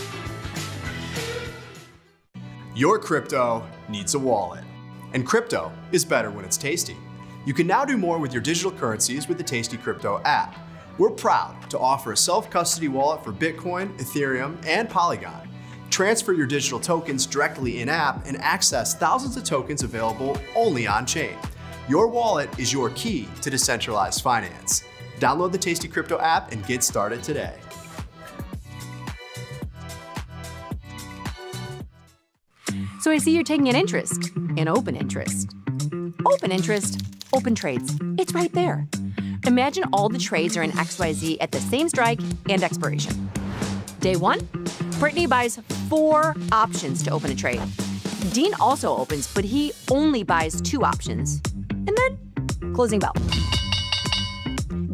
Your crypto needs a wallet. And crypto is better when it's tasty. You can now do more with your digital currencies with the Tasty Crypto app. We're proud to offer a self-custody wallet for Bitcoin, Ethereum, and Polygon. Transfer your digital tokens directly in-app and access thousands of tokens available only on-chain. Your wallet is your key to decentralized finance. Download the Tasty Crypto app and get started today. So I see you're taking an interest in open interest. Open interest, open trades. It's right there. Imagine all the trades are in XYZ at the same strike and expiration. Day 1, Brittany buys 4 options to open a trade. Dean also opens, but he only buys 2 options. And then, closing bell.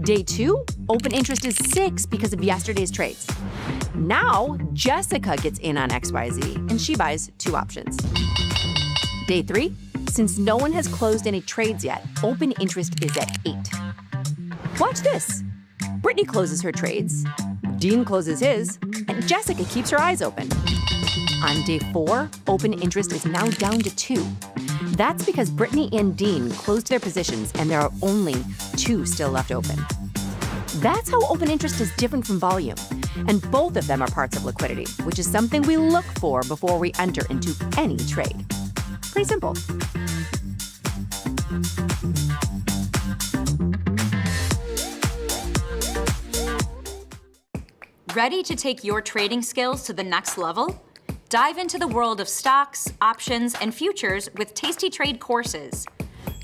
Day 2, open interest is 6 because of yesterday's trades. Now, Jessica gets in on XYZ, and she buys 2 options. Day 3, since no one has closed any trades yet, open interest is at 8. Watch this. Brittany closes her trades, Dean closes his, and Jessica keeps her eyes open. On day 4, open interest is now down to 2. That's because Brittany and Dean closed their positions, and there are only 2 still left open. That's how open interest is different from volume. And both of them are parts of liquidity, which is something we look for before we enter into any trade. Pretty simple. Ready to take your trading skills to the next level? Dive into the world of stocks, options, and futures with Tasty Trade courses.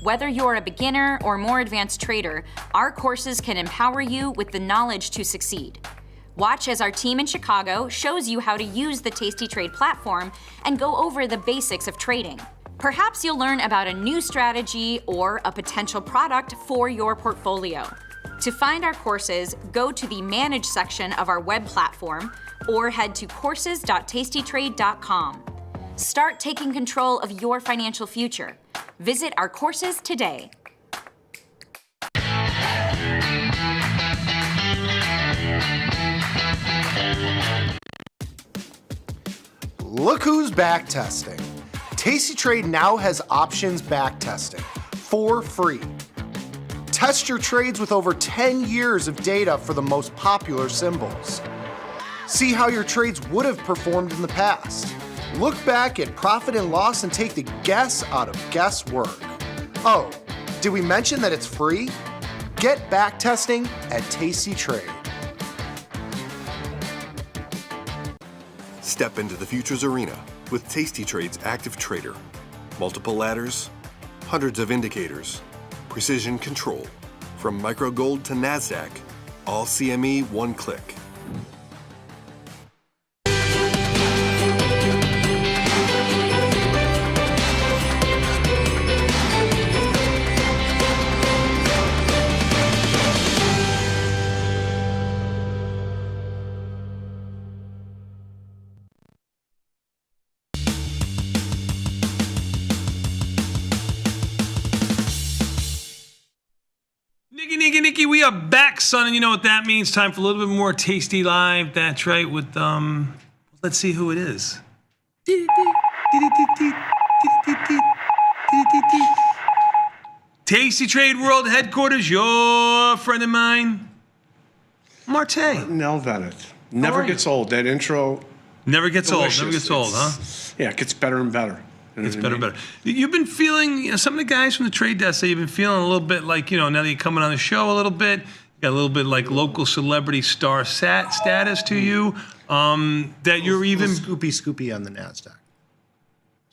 Whether you're a beginner or more advanced trader, our courses can empower you with the knowledge to succeed. Watch as our team in Chicago shows you how to use the Tasty Trade platform and go over the basics of trading. Perhaps you'll learn about a new strategy or a potential product for your portfolio. To find our courses, go to the Manage section of our web platform or head to courses.tastytrade.com. Start taking control of your financial future. Visit our courses today. Look who's back testing. Tasty Trade now has options back testing for free. Test your trades with over 10 years of data for the most popular symbols. See how your trades would have performed in the past. Look back at profit and loss and take the guess out of guesswork. Oh, did we mention that it's free? Get back testing at tastytrade. Step into the futures arena with tastytrade's active trader. Multiple ladders, hundreds of indicators, precision control. From micro gold to NASDAQ, all CME one click. Nicky, we are back, son, and you know what that means. Time for a little bit more Tasty Live. That's right, with, let's see who it is. Tasty Trade World Headquarters, your friend of mine, Marte. Nell Bennett. Never gets old. That intro. Never gets delicious. old. Never gets old, huh? Yeah, it gets better and better. It's better and better. You've been feeling, some of the guys from the trade desk say you've been feeling a little bit like, now that you're coming on the show a little bit, you got a little bit like local celebrity star status to you, that you're even... Scoopy on the NASDAQ.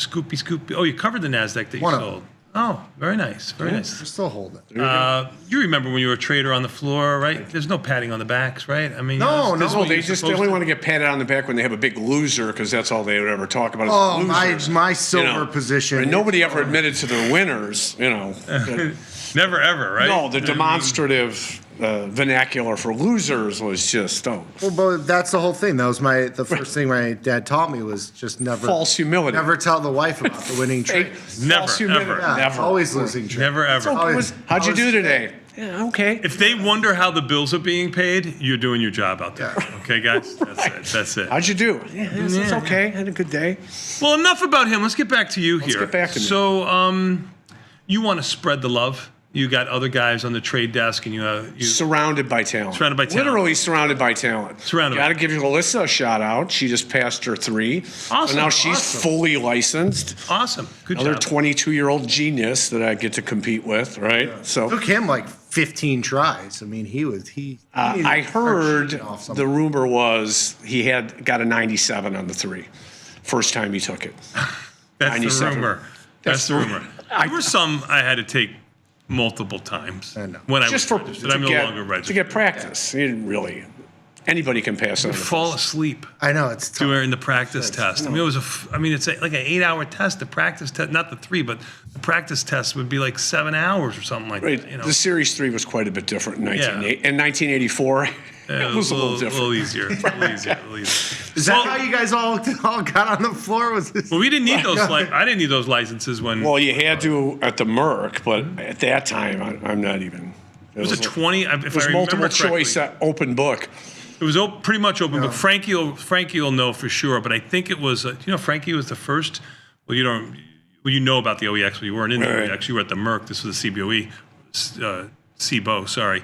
Scoopy. Oh, you covered the NASDAQ that you sold. Oh, very nice. Very nice. We're still holding. You remember when you were a trader on the floor, right? There's no patting on the backs, right? I mean, no. They only want to get patted on the back when they have a big loser, because that's all they would ever talk about. Oh, losers, my silver position. And nobody ever admitted to their winners, Never ever, right? No, the demonstrative vernacular for losers was just Well, but that's the whole thing. That was the first thing my dad taught me was just never false humility. Never tell the wife about the winning trade. Never, ever. Yeah, Never. Always losing trade. Never ever. How'd you do today? Yeah, okay. If they wonder how the bills are being paid, you're doing your job out there. Okay, guys? That's it. How'd you do? Yeah, it's okay. Had a good day. Well, enough about him. Let's get back to you here. Let's get back to me. So, you want to spread the love. You got other guys on the trade desk, and you surrounded by talent. Surrounded by talent. Literally surrounded by talent. Surrounded. Got to give Alyssa a shout out. She just passed her 3. Awesome. So now she's fully licensed. Awesome. Good Another job. 22-year-old genius that I get to compete with, right? Yeah. So took him like 15 tries. I mean, I heard the rumor was he got a 97 on the 3. First time he took it. That's the rumor. That's the rumor. There were some I had to take multiple times. I know. When I was registered. I'm no longer registered. To get practice. You didn't really. Anybody can pass on. You fall asleep. I know, it's tough. During the practice test. I mean, it's like an 8-hour test. The practice test, not the 3, but the practice test would be like 7 hours or something like that. The Series 3 was quite a bit different in 1984. It was a little different. A little easier. Is that how you guys all got on the floor? Well, we didn't need those. I didn't need those licenses when. Well, you had to at the Merc, but at that time, I'm not even. It was a 20. If it was I multiple correctly, choice open book. It was pretty much open book. Frankie will know for sure, but I think it was. Frankie was the first. Well, you know about the OEX, but you weren't in the OEX. You were at the Merc. This was the CBOE, CBO. Sorry.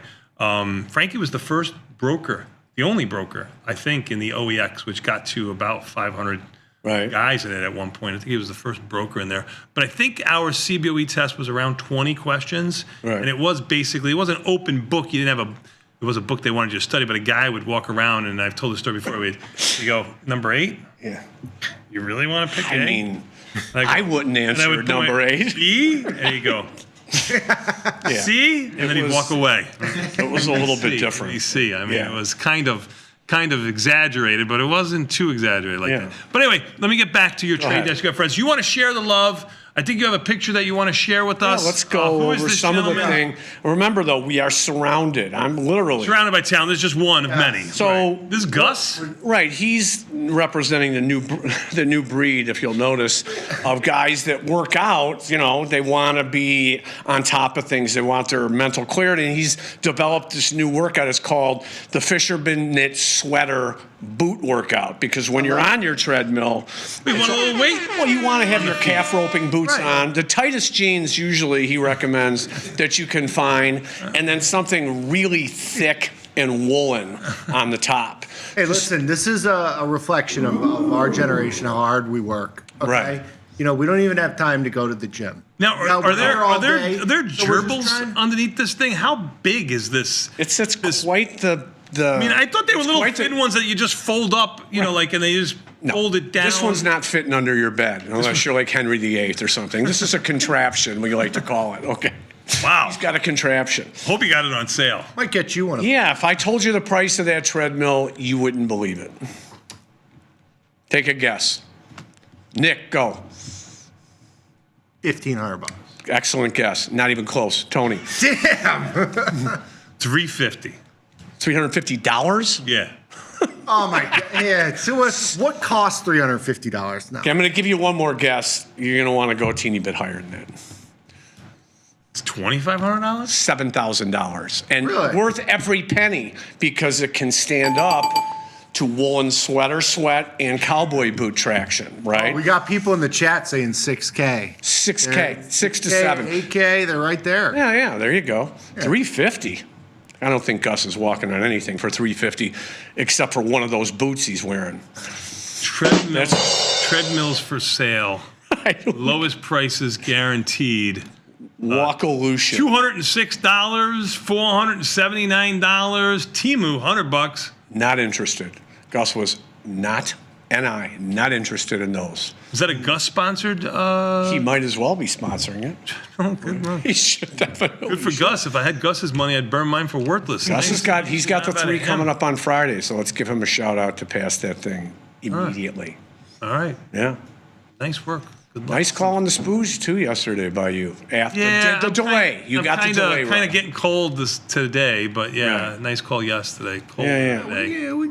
Frankie was the first broker, the only broker, I think, in the OEX, which got to about 500 guys in it at one point. I think he was the first broker in there. But I think our CBOE test was around 20 questions, and it was basically, it was an open book. You didn't have it was a book they wanted you to study, but a guy would walk around, and I've told the story before, you go, number 8? Yeah. You really want to pick I mean, I wouldn't answer number 8. B, and you go, See? And then he'd walk away. It was a little bit different. You see, I mean, it was kind of exaggerated, but it wasn't too exaggerated like that. But anyway, let me get back to your trade desk, friends. You want to share the love. I think you have a picture that you want to share with us. Let's go over some of the thing. Remember, though, we are surrounded. I'm literally surrounded by talent. There's just one of many. So this is Gus. Right, he's representing the new breed, if you'll notice, of guys that work out. They want to be on top of things. They want their mental clarity. And he's developed this new workout. It's called the Fisherman Knit Sweater Boot Workout. Because when you're on your treadmill, you want a little weight. Well, you want to have your calf roping boots on. The tightest jeans usually he recommends that you can find, and then something really thick and woolen on the top. Hey, listen, this is a reflection of our generation, how hard we work. Okay? Right. You know, we don't even have time to go to the gym. Now, are there gerbils underneath this thing? How big is this? It's quite the. I mean, I thought they were little thin ones that you just fold up, you know, like, and they just fold it down. This one's not fitting under your bed, unless you're like Henry VIII or something. This is a contraption, we like to call it. Okay. Wow. He's got a contraption. Hope you got it on sale. Might get you one of them. Yeah, if I told you the price of that treadmill, you wouldn't believe it. Take a guess. Nick, go. $1,500. Excellent guess. Not even close. Tony. Damn. $350. $350? Yeah. Oh my God. Yeah. So what costs $350 now? Okay, I'm going to give you one more guess. You're going to want to go a teeny bit higher than that. It's $2,500? $7,000. And Really? worth every penny because it can stand up to woolen sweater sweat and cowboy boot traction, right? Oh, we got people in the chat saying 6K. 6K, 6 to 7. 8K, they're right there. Yeah, there you go. $350. I don't think Gus is walking on anything for $350 except for one of those boots he's wearing. Treadmills for sale. Lowest prices guaranteed. Walkolution. $206, $479. Temu, $100. Not interested. Gus was not interested in those. Is that a Gus sponsored? He might as well be sponsoring it. Oh, good one. He should definitely. Good for Gus. If I had Gus's money, I'd burn mine for worthless. Gus has got the 3 him. coming up on Friday, so let's give him a shout out to pass that thing immediately. All right. Yeah. Nice work. Good luck. Nice call on the spooge too yesterday by you. After the delay, you I'm got the delay. Kind of getting cold today, but yeah, nice call yesterday. Cold today. Yeah, we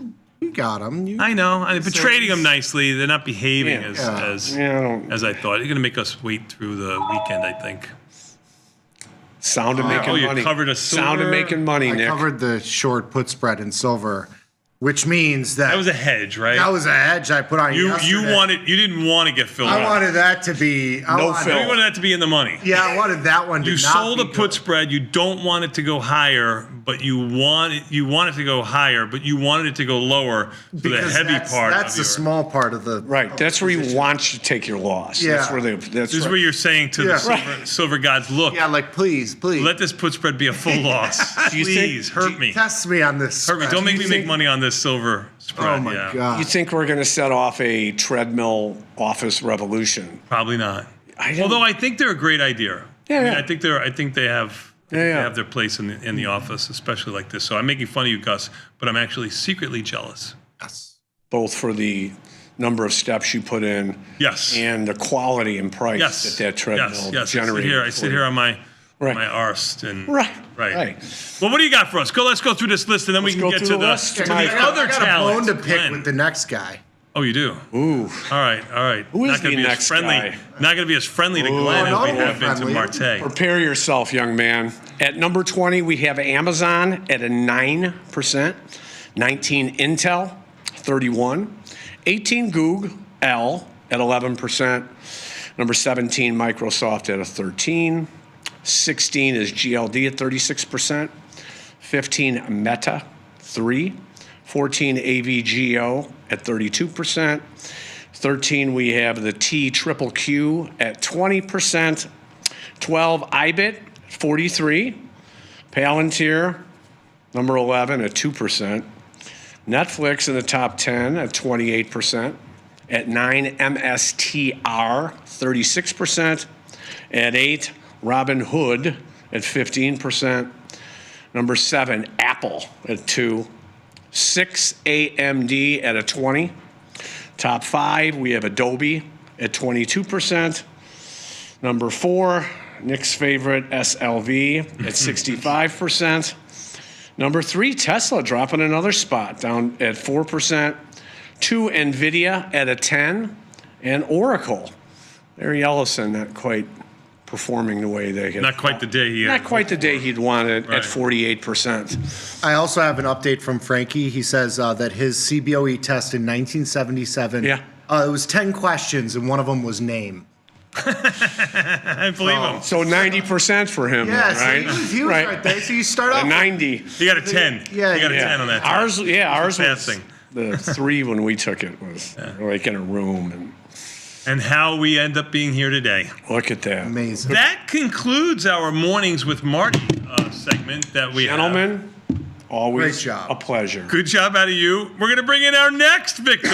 got them. I know. I've been trading them nicely. They're not behaving as I thought. You're going to make us wait through the weekend, I think. Sound of making money. You covered a silver. Sound of making money, Nick. I covered the short put spread in silver, which means that was a hedge, right? That was a hedge I put on yesterday. You didn't want to get filled up. I wanted that to be You wanted that to be in the money. Yeah, I wanted that one to You not sold be a put spread. You don't want it to go higher, but you want it to go higher, but you wanted it to go lower for the because heavy part. That's the small part of the right. That's where you want you to take your loss. Yeah. This is where you're saying to the silver gods, look. Yeah, like please. Let this put spread be a full loss. Please hurt me. Test me on this. Hurt me. Don't make me make money on this silver spread. Oh my God. You think we're going to set off a treadmill office revolution? Probably not. Although I think they're a great idea. Yeah, I think they have their place in the office, especially like this. So I'm making fun of you, Gus, but I'm actually secretly jealous. Yes. Both for the number of steps you put in, and the quality and price that treadmill generates. I sit here on my arse and right. Well, what do you got for us? Let's go through this list, and then we can get to the other talent. I got a bone to pick with the next guy. Oh, you do? Ooh. All right. Who is the next guy? Not going to be as friendly to Glenn as we have been to Marte. Prepare yourself, young man. At number 20, we have Amazon at a 9%, 19 Intel, 31, 18 Google L at 11%, number 17 Microsoft at a 13, 16 is GLD at 36%, 15 Meta, 3, 14 AVGO at 32%, 13 we have the TQQQ at 20%, 12 IBIT 43, Palantir number 11 at 2%, Netflix in the top 10 at 28%, at 9 MSTR 36%, at 8 Robinhood at 15%, number 7 Apple at 2, 6 AMD at a 20. Top 5, we have Adobe at 22%. Number 4, Nick's favorite, SLV at 65%. Number 3, Tesla dropping another spot, down at 4%. 2, NVIDIA at a 10. And Oracle, Larry Ellison, not quite performing the way they had. Not quite the day he'd wanted at 48%. I also have an update from Frankie. He says that his CBOE test in 1977, it was 10 questions and one of them was name. I believe him. So 90% for him, Yeah, right? so he was right there. So you start off A 90. You got a 10. Yeah, you got a 10 on that. Ours was passing. the 3 when we took it was like in a room. And how we end up being here today. Look at that. Amazing. That concludes our Mornings with Marty segment that we Gentlemen, always Great job. a pleasure. Good job out of you. We're going to bring in our next victim.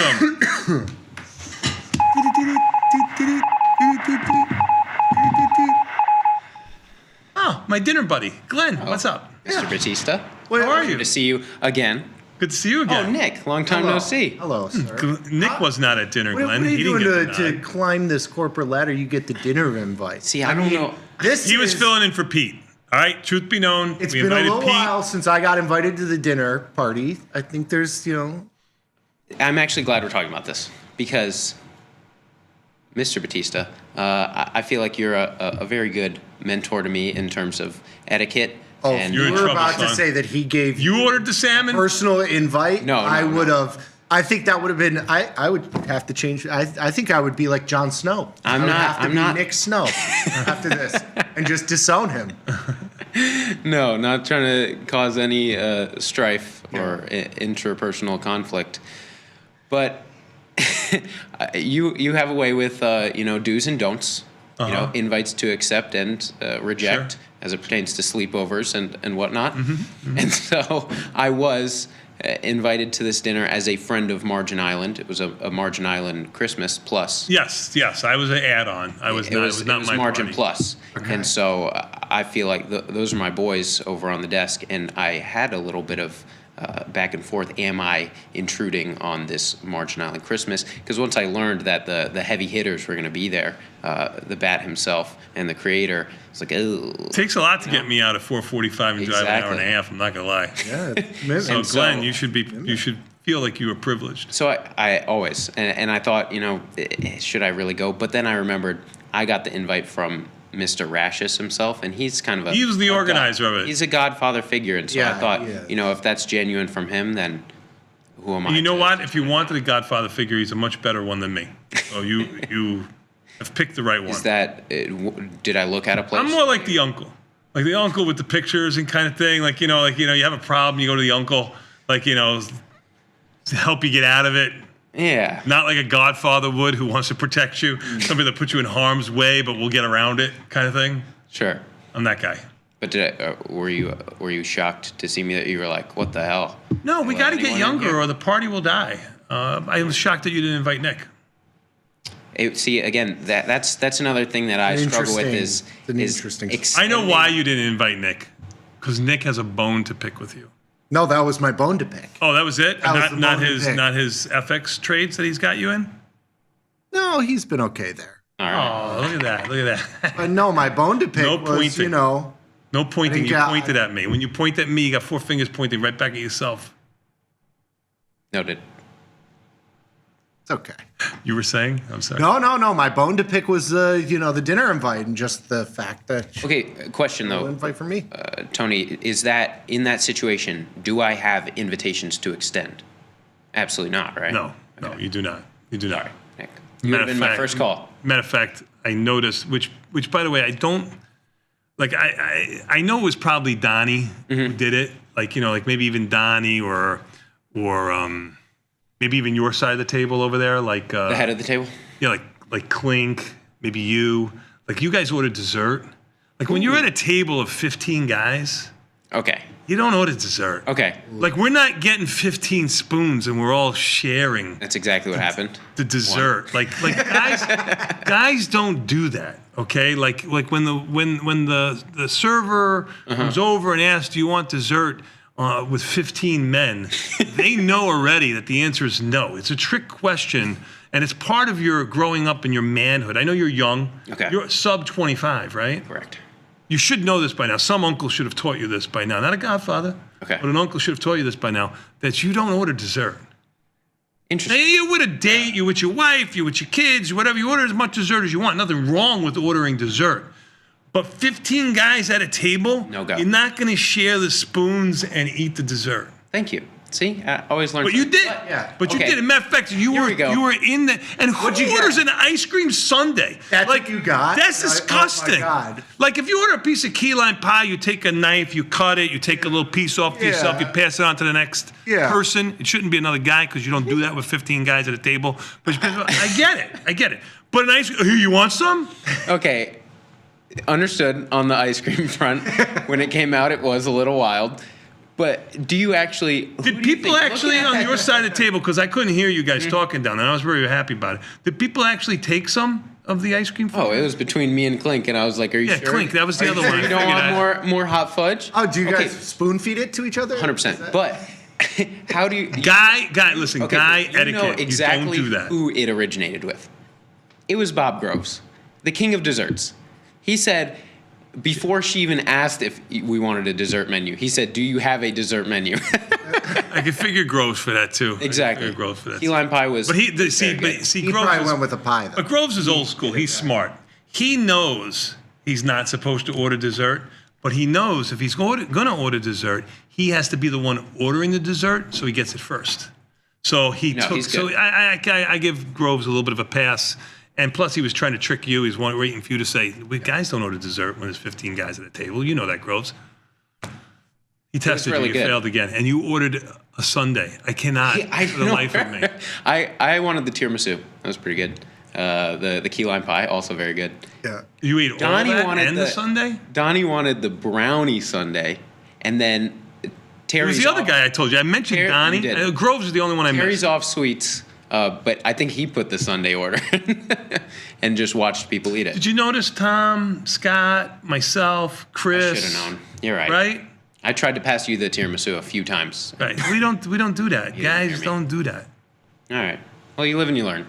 Oh, my dinner buddy, Glenn. What's up? Mr. Batista. How are you? Good to see you again. Good to see you again. Oh, Nick, long time no see. Hello, sir. Nick was not at dinner, What Glenn. are He you didn't doing get to denied. climb this corporate ladder? You get the dinner invite. See, I don't know. He was filling in for Pete. All right, truth be known, It's we been a invited little Pete. while since I got invited to the dinner party. I think there's, I'm actually glad we're talking about this because, Mr. Batista, I feel like you're a very good mentor to me in terms of etiquette. Oh, and you were about to say that he gave you ordered the salmon personal invite. No, I would have. I think that would have been. I would have to change. I think I would be like Jon Snow. I'm I would not- have to I'm be not- Nick Snow after this and just disown him. No, not trying to cause any strife or interpersonal conflict, but you have a way with do's and don'ts. Invites to accept and reject as it pertains to sleepovers and whatnot. And so I was invited to this dinner as a friend of Margin Island. It was a Margin Island Christmas plus. Yes, I was an add-on. It was not my Margin party. Plus. Okay. And so I feel like those are my boys over on the desk, and I had a little bit of back and forth. Am I intruding on this Margin Island Christmas? Because once I learned that the heavy hitters were going to be there, the Bat himself and the creator, it's like, oh. It takes a lot to get me out at 4:45 and drive an hour and a half. I'm not gonna lie. Yeah. So Glenn, you should feel like you were privileged. So I always, and I thought, should I really go? But then I remembered I got the invite from Mr. Rashis himself, and he's kind of He was the organizer of it. He's a godfather figure, and so I thought, if that's genuine from him, then who am I? You know what? If you wanted a Godfather figure, he's a much better one than me. So you have picked the right one. Is that? Did I look at a place? I'm more like the uncle with the pictures and kind of thing. You have a problem, you go to the uncle, to help you get out of it. Yeah. Not like a Godfather would who wants to protect you, somebody that puts you in harm's way, but we'll get around it, kind of thing. Sure. I'm that guy. But were you shocked to see me that you were like, what the hell? No, we got to get younger or the party will die. I was shocked that you didn't invite Nick. See, again, that's another thing that I struggle with is I know why you didn't invite Nick, because Nick has a bone to pick with you. No, that was my bone to pick. Oh, that was it. That was the not bone to his pick. not his FX trades that he's got you in. No, he's been okay there. All right. Oh, look at that! But no, my bone to pick No was, pointing. No pointing. You pointed at me. When you point at me, you got 4 fingers pointing right back at yourself. Noted. It's okay. You were saying? I'm sorry. No. My bone to pick was, the dinner invite and just the fact that. Okay, question though. Invite for me. Tony, is that in that situation? Do I have invitations to extend? Absolutely not, right? No, you do not. You do not. Nick, you would have been my first call. Matter of fact, I noticed, which by the way, I don't like. I know it was probably Donnie who did it. Like maybe even Donnie or maybe even your side of the table over there, like the head of the table. Yeah, like Clink, maybe you. Like you guys ordered dessert. Like when you're at a table of 15 guys. Okay. You don't order dessert. Okay. Like we're not getting 15 spoons and we're all sharing. That's exactly what happened. The dessert. Like guys don't do that. Okay? Like when the server comes over and asks, "Do you want dessert?" With 15 men, they know already that the answer is no. It's a trick question, and it's part of your growing up and your manhood. I know you're young. Okay. You're sub 25, right? Correct. You should know this by now. Some uncle should have taught you this by now. Not a godfather, okay, but an uncle should have taught you this by now, that you don't order dessert. Interesting. Now, you're with a date, you're with your wife, you're with your kids, whatever. You order as much dessert as you want. Nothing wrong with ordering dessert. But 15 guys at a table, no go. You're not going to share the spoons and eat the dessert. Thank you. See, I always learn. But you did. But you Okay. did. As a matter of fact, you Here we go. were in the. And who What'd you get? orders an ice cream sundae? That's like what you got? That's Oh, disgusting. oh my God. Like if you order a piece of key lime pie, you take a knife, you cut it, you take a little piece off to yourself, you pass it on to the next person. It shouldn't be another guy because you don't do that with 15 guys at a table. But I get it. But an ice cream. Here, you want some? Okay, understood on the ice cream front. When it came out, it was a little wild. But do you actually? Did people actually on your side of the table? Because I couldn't hear you guys talking down there. And I was very happy about it. Did people actually take some of the ice cream? Oh, it was between me and Clink, and I was like, "Are you sure?" Yeah, Clink. That was the other one. You don't want more hot fudge? Oh, do you guys spoon feed it to each other? 100%. But how do you? Guy, listen, Okay, guy but you etiquette. know exactly you don't do that. who it originated with. It was Bob Groves, the king of desserts. He said, before she even asked if we wanted a dessert menu, he said, "Do you have a dessert menu?" I could figure Groves for that too. Exactly. Groves for that. Key lime pie was. But he very see good. He Groves probably is, went with a pie, though. But Groves is old school. He's smart. He knows he's not supposed to order dessert, but he knows if he's going to order dessert, he has to be the one ordering the dessert, so he gets it first. So he No, took. he's So good. I give Groves a little bit of a pass. And plus, he was trying to trick you. He's waiting for you to say, "We guys don't order dessert when there's 15 guys at the table." You know that, Groves. He tested really you. good. You failed again, and you ordered a sundae. I cannot for the life of me. I wanted the tiramisu. That was pretty good. The key lime pie, also very good. Yeah. You ate all Donnie that wanted and the sundae? Donnie wanted the brownie sundae, and then It Terry's was the other off- guy I told you. I mentioned Terry- Donnie. you did. Groves is the only one I Terry's missed. off sweets, but I think he put the sundae order and just watched people eat it. Did you notice Tom, Scott, myself, Chris? Should have known. You're right. Right? I tried to pass you the tiramisu a few times. Right. We don't do that. You didn't Guys hear me. don't do that. All right. Well, you live and you learn.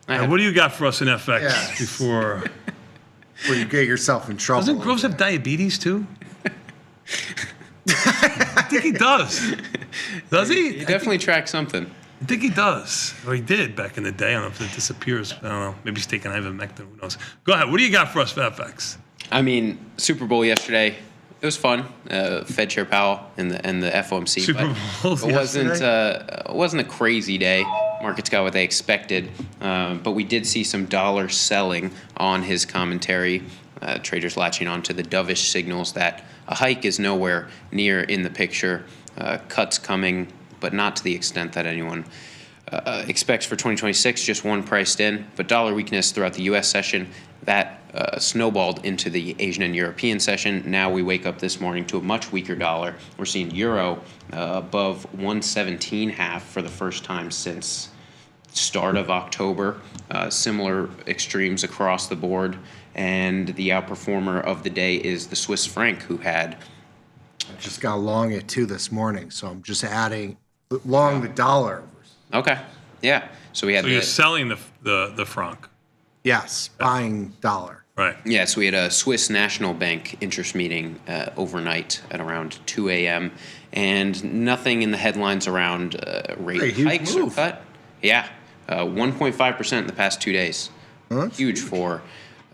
Now, what do you got for us in FX Yes. before? Where you get yourself in trouble. Doesn't Groves have diabetes too? I think he does. Does he? You definitely track something. I think he does. Or he did back in the day. I don't know if it disappears. I don't know. Maybe he's taking ivermectin. Who knows? Go ahead. What do you got for us for FX? I mean, Super Bowl yesterday. It was fun. Fed Chair Powell and the FOMC. Super but Bowl it wasn't a crazy day. Markets got what they expected, but we did see some dollar selling on his commentary. Traders latching onto the dovish signals that a hike is nowhere near in the picture. Cuts coming, but not to the extent that anyone expects for 2026. Just one priced in, but dollar weakness throughout the U.S. session that snowballed into the Asian and European session. Now we wake up this morning to a much weaker dollar. We're seeing euro above 117.5 for the first time since start of October. Similar extremes across the board. And the outperformer of the day is the Swiss franc, who had. I just got long it too this morning, so I'm just adding long the dollar. Okay. Yeah. So we had. So you're selling the franc. Yes, buying dollar. Right. Yeah, so we had a Swiss National Bank interest meeting overnight at around 2 a.m. and nothing in the headlines around rate hikes or cut. Yeah, 1.5% in the past 2 days. Huge for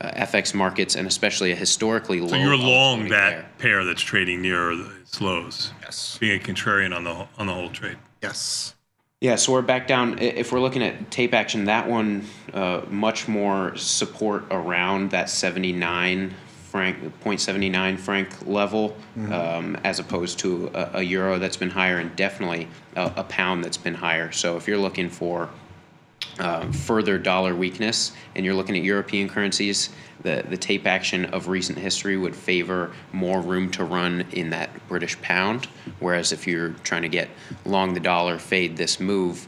FX markets, and especially a historically low. So you're long volatility that pair that's trading near its lows. Yes. Being a contrarian on the whole trade. Yes. Yeah, so we're back down. If we're looking at tape action, that one much more support around that 0.79 franc level, as opposed to a euro that's been higher, and definitely a pound that's been higher. So if you're looking for further dollar weakness and you're looking at European currencies, the tape action of recent history would favor more room to run in that British pound. Whereas if you're trying to get long the dollar, fade this move,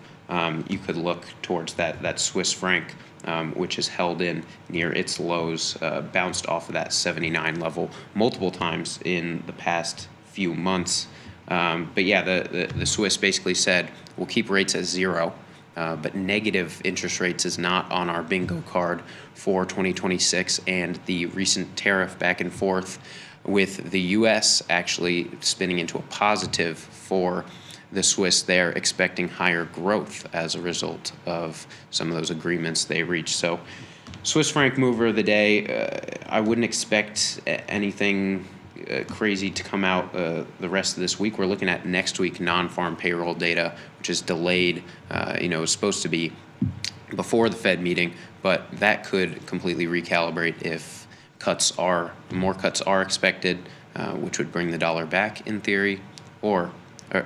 you could look towards that Swiss franc, which is held in near its lows, bounced off of that 79 level multiple times in the past few months. But yeah, the Swiss basically said, we'll keep rates at zero. But negative interest rates is not on our bingo card for 2026, and the recent tariff back and forth with the U.S. actually spinning into a positive for the Swiss. They're expecting higher growth as a result of some of those agreements they reached. So Swiss franc mover of the day, I wouldn't expect anything crazy to come out the rest of this week. We're looking at next week non-farm payroll data, which is delayed. It's supposed to be before the Fed meeting, but that could completely recalibrate if more cuts are expected, which would bring the dollar back in theory, or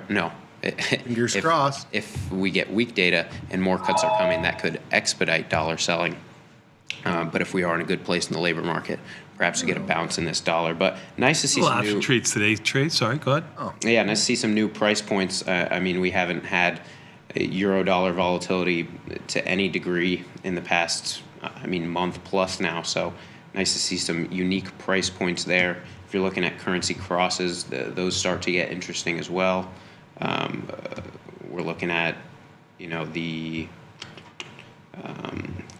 no. Fingers crossed. If we get weak data and more cuts are coming, that could expedite dollar selling. But if we are in a good place in the labor market, perhaps we get a bounce in this dollar. But nice to see some option new trades today. Sorry, go ahead. Oh. Yeah, nice to see some new price points. We haven't had euro-dollar volatility to any degree in the past, month plus now. So nice to see some unique price points there. If you're looking at currency crosses, those start to get interesting as well. We're looking at,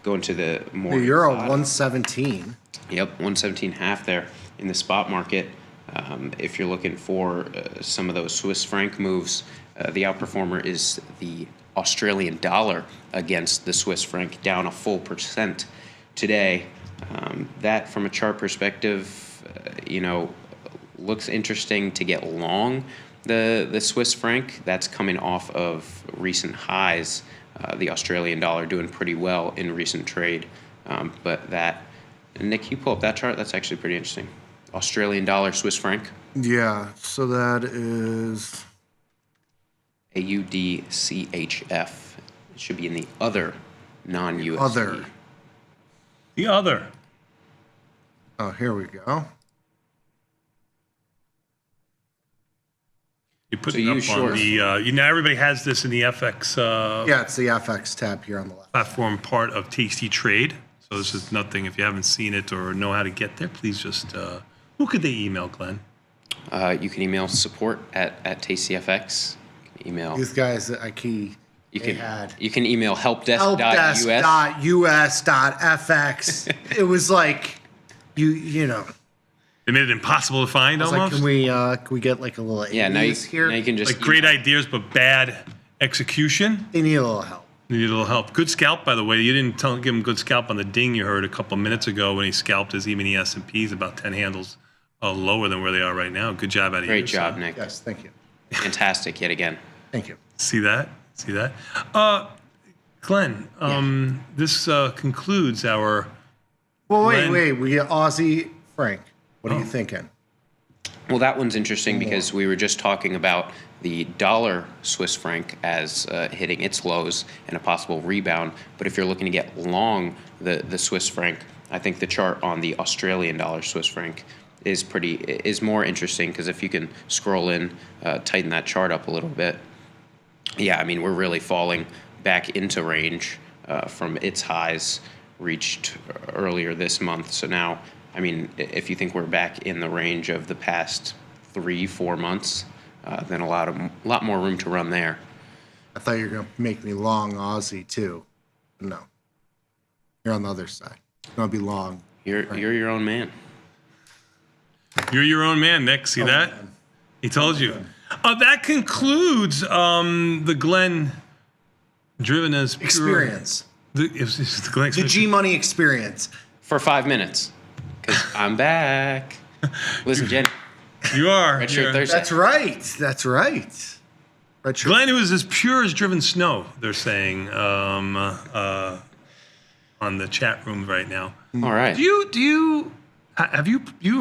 going to the more... The euro, 117. Yep, 117.5 there in the spot market. If you're looking for some of those Swiss franc moves, the outperformer is the Australian dollar against the Swiss franc, down a full % today. That, from a chart perspective, looks interesting to get long the Swiss franc. That's coming off of recent highs. The Australian dollar doing pretty well in recent trade. But that, Nick, you pull up that chart, that's actually pretty interesting. Australian dollar, Swiss franc. Yeah, so that is... AUDCHF. It should be in the other non-USD. Other. The other. Oh, here we go. You put it up on the, everybody has this in the FX. Yeah, it's the FX tab here on the left. Platform part of Tasty Trade. So this is nothing. If you haven't seen it or know how to get there, please just, who could they email, Glenn? You can email support at TastyFX. Email. These guys that you can email helpdesk.us. helpdesk.us.fx. It was like, you know. They made it impossible to find almost. Like, can we get like a little here? Now you can just like great ideas but bad execution. They need a little help. They need a little help. Good scalp, by the way. You didn't give him good scalp on the ding you heard a couple minutes ago when he scalped his E-mini S&Ps about 10 handles lower than where they are right now. Good job out of you. Great job, Nick. Yes, thank you. Fantastic yet again. Thank you. See that? Glenn, this concludes our... Well, wait. We get Aussie Frank. What are you thinking? Well, that one's interesting because we were just talking about the dollar Swiss franc as hitting its lows and a possible rebound. But if you're looking to get long the Swiss franc, I think the chart on the Australian dollar Swiss franc is more interesting because if you can scroll in, tighten that chart up a little bit. Yeah, we're really falling back into range from its highs reached earlier this month. So now, if you think we're back in the range of the past 3-4 months, then a lot more room to run there. I thought you were going to make me long Aussie too. No. You're on the other side. You're going to be long. You're your own man. You're your own man, Nick. See that? Man. He told you. That concludes the Glenn driven as pure experience. The G-Money experience. For 5 minutes. Because I'm back. Listen, Jenny. You are. Red Shirt Thursday. That's right. Glenn, who is as pure as driven snow, they're saying on the chat room right now. All right. You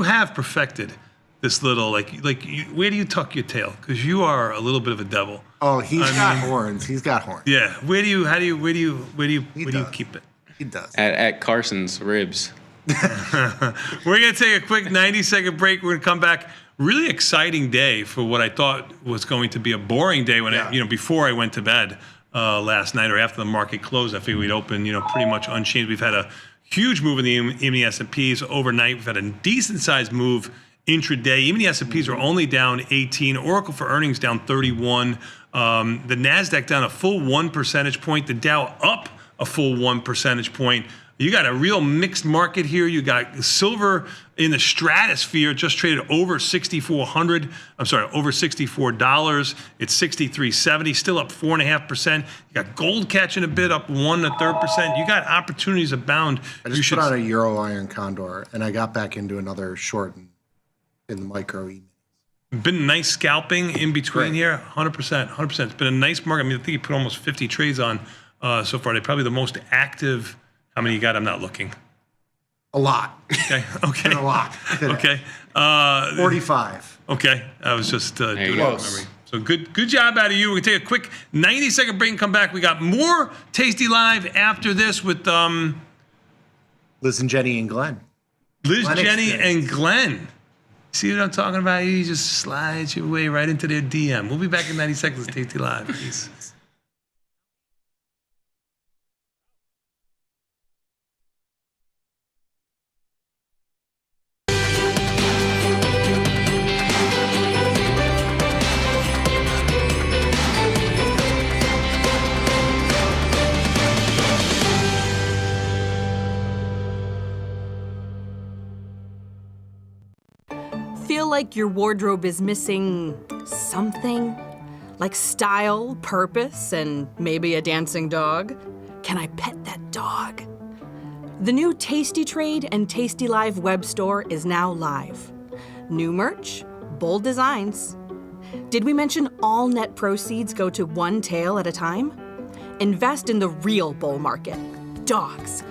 have perfected this little where do you tuck your tail? Because you are a little bit of a devil. Oh, he's got horns. He's got horns. Yeah. Where do you keep it? He does. At Carson's ribs. We're going to take a quick 90-second break. We're going to come back. Really exciting day for what I thought was going to be a boring day when before I went to bed last night or after the market closed. I figured we'd open, pretty much unchanged. We've had a huge move in the E-mini S&Ps overnight. We've had a decent-sized move intraday. E-mini S&Ps are only down 18. Oracle for earnings down 31. The NASDAQ down a full 1 percentage point. The Dow up a full 1 percentage point. You got a real mixed market here. You got silver in the stratosphere, just traded over $6,400. I'm sorry, over $64. It's $63.70, still up 4.5%. You got gold catching a bit, up 1 1/3%. You got opportunities abound. I just put on a Euro Iron Condor, and I got back into another short. in the micro E. Been nice scalping in between here, 100%, 100%. It's been a nice market. I mean, I think you put almost 50 trades on so far. They're probably the most active. How many you got? I'm not looking. A lot. Okay. Okay. A lot. Okay. 45. Okay. I was just doing it from Close. memory. So good job out of you. We're gonna take a quick 90-second break and come back. We got more Tasty Live after this with Liz and Jenny and Glenn. Liz, Glenn Jenny, experience. and Glenn. See what I'm talking about? You just slide your way right into their DM. We'll be back in 90 seconds. Tasty Live. Peace. Feel like your wardrobe is missing something? Like style, purpose, and maybe a dancing dog? Can I pet that dog? The new tastytrade and tastylive web store is now live. New merch, bold designs. Did we mention all net proceeds go to one tail at a time? Invest in the real bull market, dogs.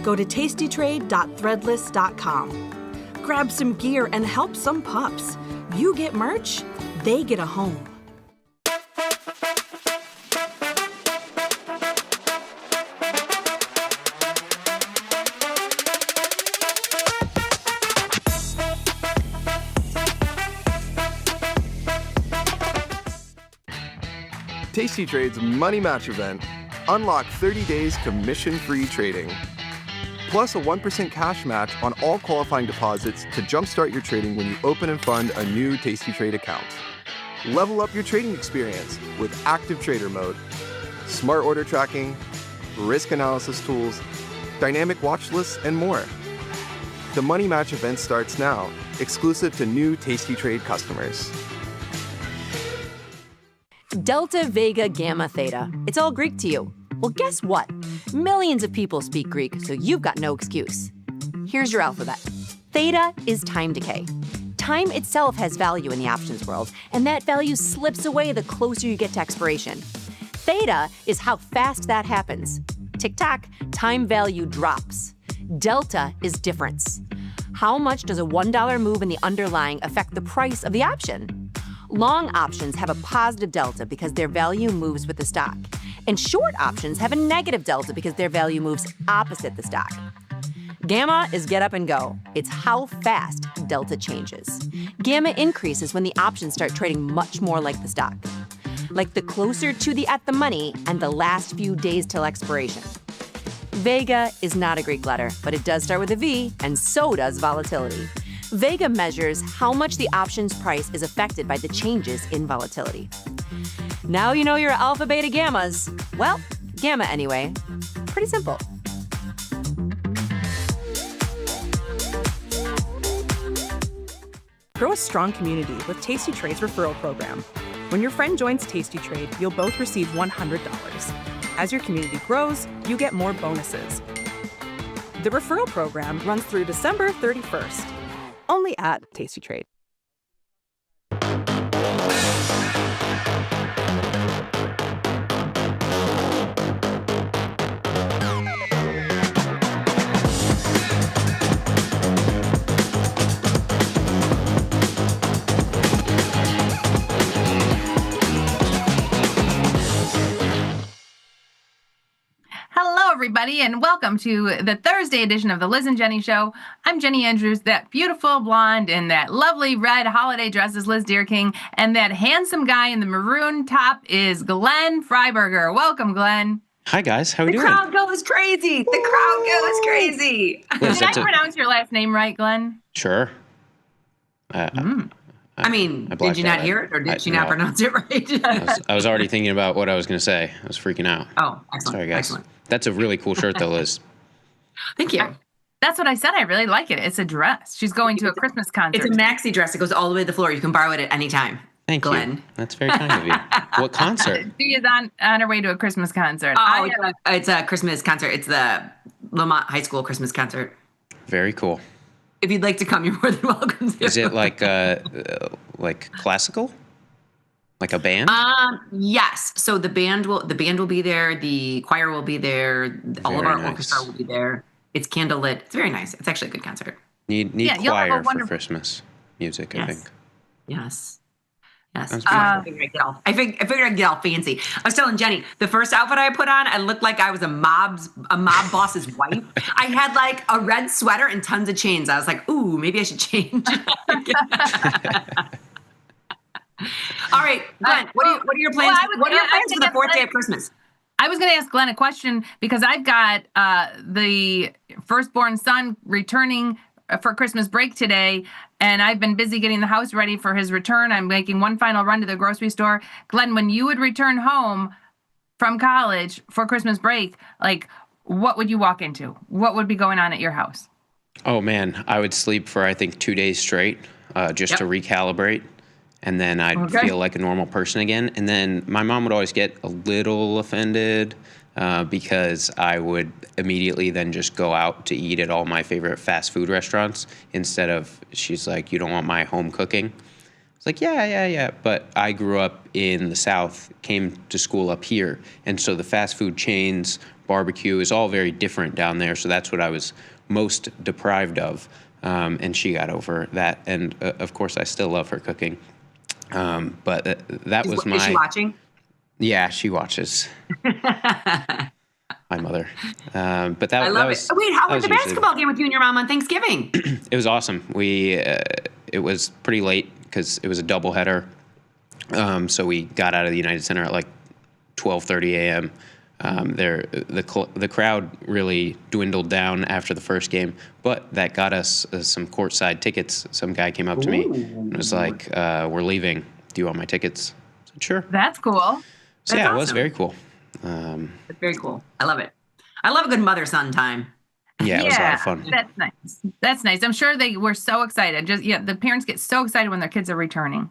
Go to tastytrade.threadless.com. Grab some gear and help some pups. You get merch, they get a home. Tasty Trade's Money Match event. Unlock 30 days commission-free trading. Plus a 1% cash match on all qualifying deposits to jumpstart your trading when you open and fund a new Tasty Trade account. Level up your trading experience with active trader mode, smart order tracking, risk analysis tools, dynamic watch lists, and more. The Money Match event starts now, exclusive to new Tasty Trade customers. Delta, Vega, Gamma, Theta. It's all Greek to you. Well, guess what? Millions of people speak Greek, so you've got no excuse. Here's your alphabet. Theta is time decay. Time itself has value in the options world, and that value slips away the closer you get to expiration. Theta is how fast that happens. Tick-tock, time value drops. Delta is difference. How much does a $1 move in the underlying affect the price of the option? Long options have a positive delta because their value moves with the stock. And short options have a negative delta because their value moves opposite the stock. Gamma is get up and go. It's how fast delta changes. Gamma increases when the options start trading much more like the stock. Like the closer to the at the money and the last few days till expiration. Vega is not a Greek letter, but it does start with a V, and so does volatility. Vega measures how much the options price is affected by the changes in volatility. Now you know your alpha, beta, gammas. Well, gamma anyway. Pretty simple. Grow a strong community with Tasty Trade's referral program. When your friend joins Tasty Trade, you'll both receive $100. As your community grows, you get more bonuses. The referral program runs through December 31st. Only at Tasty Trade. Hello, everybody, and welcome to the Thursday edition of the Liz and Jenny Show. I'm Jenny Andrews. That beautiful blonde in that lovely red holiday dress is Liz Deerking, and that handsome guy in the maroon top is Glenn Freiberger. Welcome, Glenn. Hi, guys. How are The we doing? crowd goes crazy. The crowd goes crazy. Liz, Did I that's a- pronounce your last name right, Glenn? Sure. I mean, I did blacked you not out. hear it, or did she not no. pronounce it right? I was already thinking about what I was going to say. I was freaking out. Oh, excellent. Sorry, guys. Excellent. That's a really cool shirt, though, Liz. Thank you. That's what I said. I really like it. It's a dress. She's going to a Christmas concert. It's a maxi dress. It goes all the way to the floor. You can borrow it at any time. Thank Glenn. you. That's very kind of you. What concert? She is on her way to a Christmas concert. Oh, it's a Christmas concert. It's the Lamont High School Christmas concert. Very cool. If you'd like to come, you're more than welcome to. Is it like classical? Like a band? Yes. So the band will be there. The choir will be there. All of Very our nice. orchestra will be there. It's candlelit. It's very nice. It's actually a good concert. Need Yeah, you'll have a choir for wonderful- Christmas music, I Yes. think. Yes. Yes. Sounds I beautiful. figured I'd get all fancy. I was telling Jenny, the first outfit I put on, I looked like I was a mob boss's wife. I had like a red sweater and tons of chains. I was like, ooh, maybe I should change. All right, Glenn, what are your plans? What are your plans for the fourth day of Christmas? I was going to ask Glenn a question because I've got the firstborn son returning for Christmas break today, and I've been busy getting the house ready for his return. I'm making one final run to the grocery store. Glenn, when you would return home from college for Christmas break, like, what would you walk into? What would be going on at your house? Oh man, I would sleep for I think 2 days straight, just to recalibrate, and then I'd feel like a normal person again. And then my mom would always get a little offended because I would immediately then just go out to eat at all my favorite fast food restaurants instead of, she's like, you don't want my home cooking? It's like, yeah. But I grew up in the South, came to school up here, and so the fast food chains, barbecue is all very different down there. So that's what I was most deprived of. And she got over that. And of course, I still love her cooking. But that was my... Is she watching? Yeah, she watches. My mother. But that, I love that was, it. Wait, how that was the usually- basketball game with you and your mom on Thanksgiving? It was awesome. It was pretty late because it was a doubleheader. So we got out of the United Center at like 12:30 a.m. The crowd really dwindled down after the first game, but that got us some courtside tickets. Some guy came up to me and was like, "We're leaving. Do you want my tickets?" I said, "Sure." That's cool. So yeah, it was awesome. very cool. That's very cool. I love it. I love a good mother-son time. Yeah, it was a lot of fun. That's nice. That's nice. I'm sure they were so excited. The parents get so excited when their kids are returning.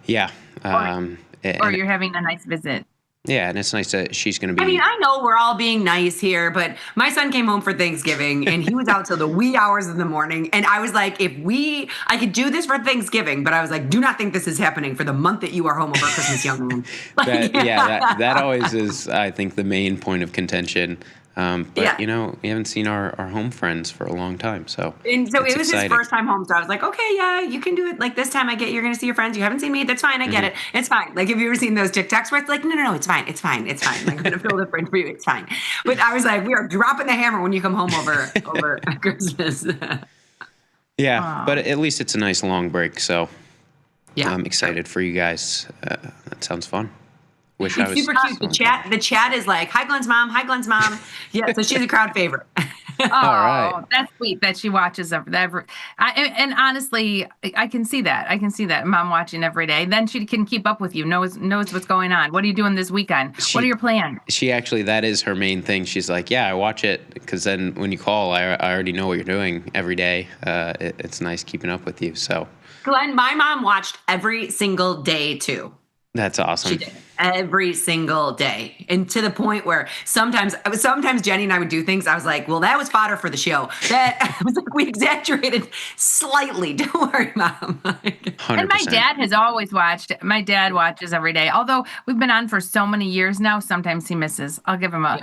Yeah. Or you're having a nice visit. Yeah, and it's nice that she's going to be. I mean, I know we're all being nice here, but my son came home for Thanksgiving and he was out till the wee hours of the morning. And I was like, I could do this for Thanksgiving, but I was like, do not think this is happening for the month that you are home over Christmas, young man. that always is, I think, the main point of contention. But we haven't seen our home friends for a long time, so. And so it's it was exciting. his first time home, so I was like, okay, yeah, you can do it. Like this time, you're going to see your friends. You haven't seen me. That's fine. I get it. It's fine. Like, have you ever seen those TikToks where it's like, no, it's fine. It's fine. It's fine. Like, I'm going to fill the fridge for you. It's fine. But I was like, we are dropping the hammer when you come home over Christmas. Yeah, but at least it's a nice long break, so I'm excited for you guys. That sounds fun. Wish I It's was super cute. The chat is like, hi, Glenn's mom. Hi, Glenn's mom. Yeah, so she's a crowd favorite. Oh, that's sweet that she watches every. And honestly, I can see that. I can see that mom watching every day. Then she can keep up with you. Knows what's going on. What are you doing this weekend? What are your plans? She actually, that is her main thing. She's like, yeah, I watch it because then when you call, I already know what you're doing every day. It's nice keeping up with you. So, Glenn, my mom watched every single day too. that's awesome. She did every single day, and to the point where sometimes Jenny and I would do things. I was like, "Well, that was fodder for the show." That I was like, we exaggerated slightly. Don't worry, Mom. 100%. And my dad has always watched. My dad watches every day. Although we've been on for so many years now, sometimes he misses. I'll give him a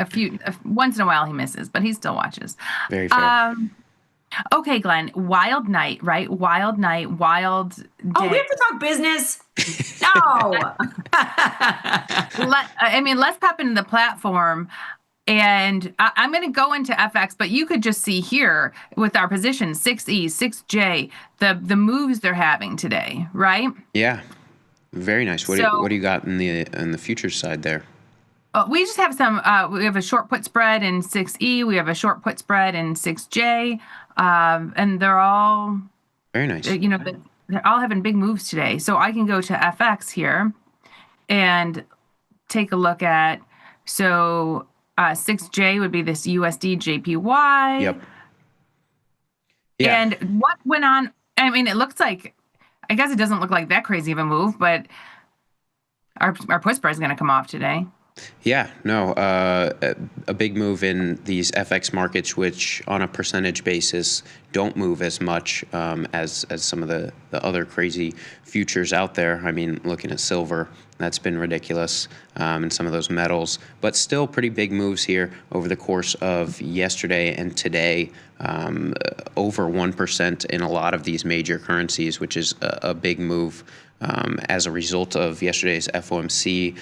few. Once in a while he misses, but he still watches. Very fair. Okay, Glenn. Wild night, right? Wild night. Wild day. Oh, we have to talk business. No. Let's pop into the platform. And I'm going to go into FX, but you could just see here with our position 6E, 6J, the moves they're having today, right? Yeah, very nice. What do you got in the futures side there? We just have some. We have a short put spread in 6E. We have a short put spread in 6J, and they're all very nice. They're all having big moves today. So I can go to FX here and take a look at. So 6J would be this USD JPY. Yep. Yeah. And what went on? I mean, it looks like. I guess it doesn't look like that crazy of a move, but our put spread is going to come off today. Yeah, no, a big move in these FX markets, which on a percentage basis don't move as much as some of the other crazy futures out there. I mean, looking at silver, that's been ridiculous, and some of those metals, but still pretty big moves here over the course of yesterday and today, over 1% in a lot of these major currencies, which is a big move as a result of yesterday's FOMC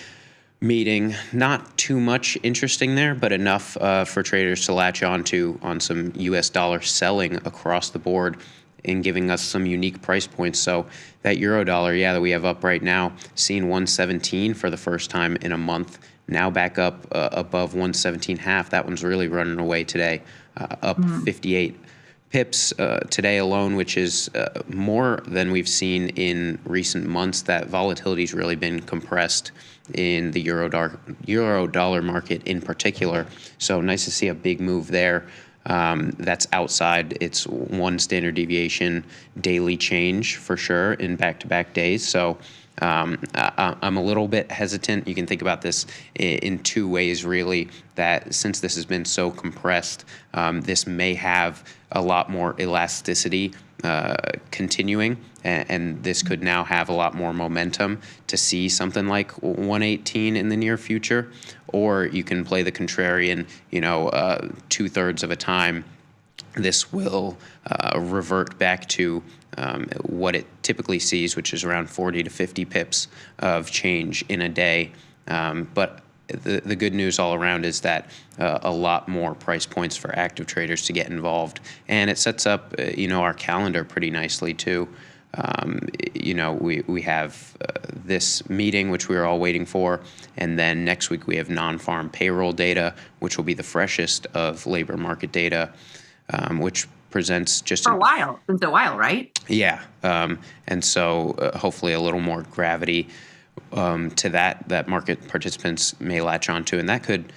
meeting. Not too much interesting there, but enough for traders to latch onto on some US dollar selling across the board and giving us some unique price points. So that euro dollar, that we have up right now, seeing 117 for the first time in a month, now back up above 117.5. That one's really running away today, up 58 pips today alone, which is more than we've seen in recent months. That volatility's really been compressed in the euro dollar market in particular. So nice to see a big move there. That's outside its one standard deviation daily change for sure in back-to-back days. So I'm a little bit hesitant. You can think about this in two ways, really, that since this has been so compressed, this may have a lot more elasticity continuing, and this could now have a lot more momentum to see something like 118 in the near future. Or you can play the contrarian, 2/3 of a time. This will revert back to what it typically sees, which is around 40 to 50 pips of change in a day. But the good news all around is that a lot more price points for active traders to get involved. And it sets up, our calendar pretty nicely too. We have this meeting, which we were all waiting for. And then next week we have non-farm payroll data, which will be the freshest of labor market data, which presents just for a while, since a while, right? Yeah. And so hopefully a little more gravity to that market participants may latch onto. And that could,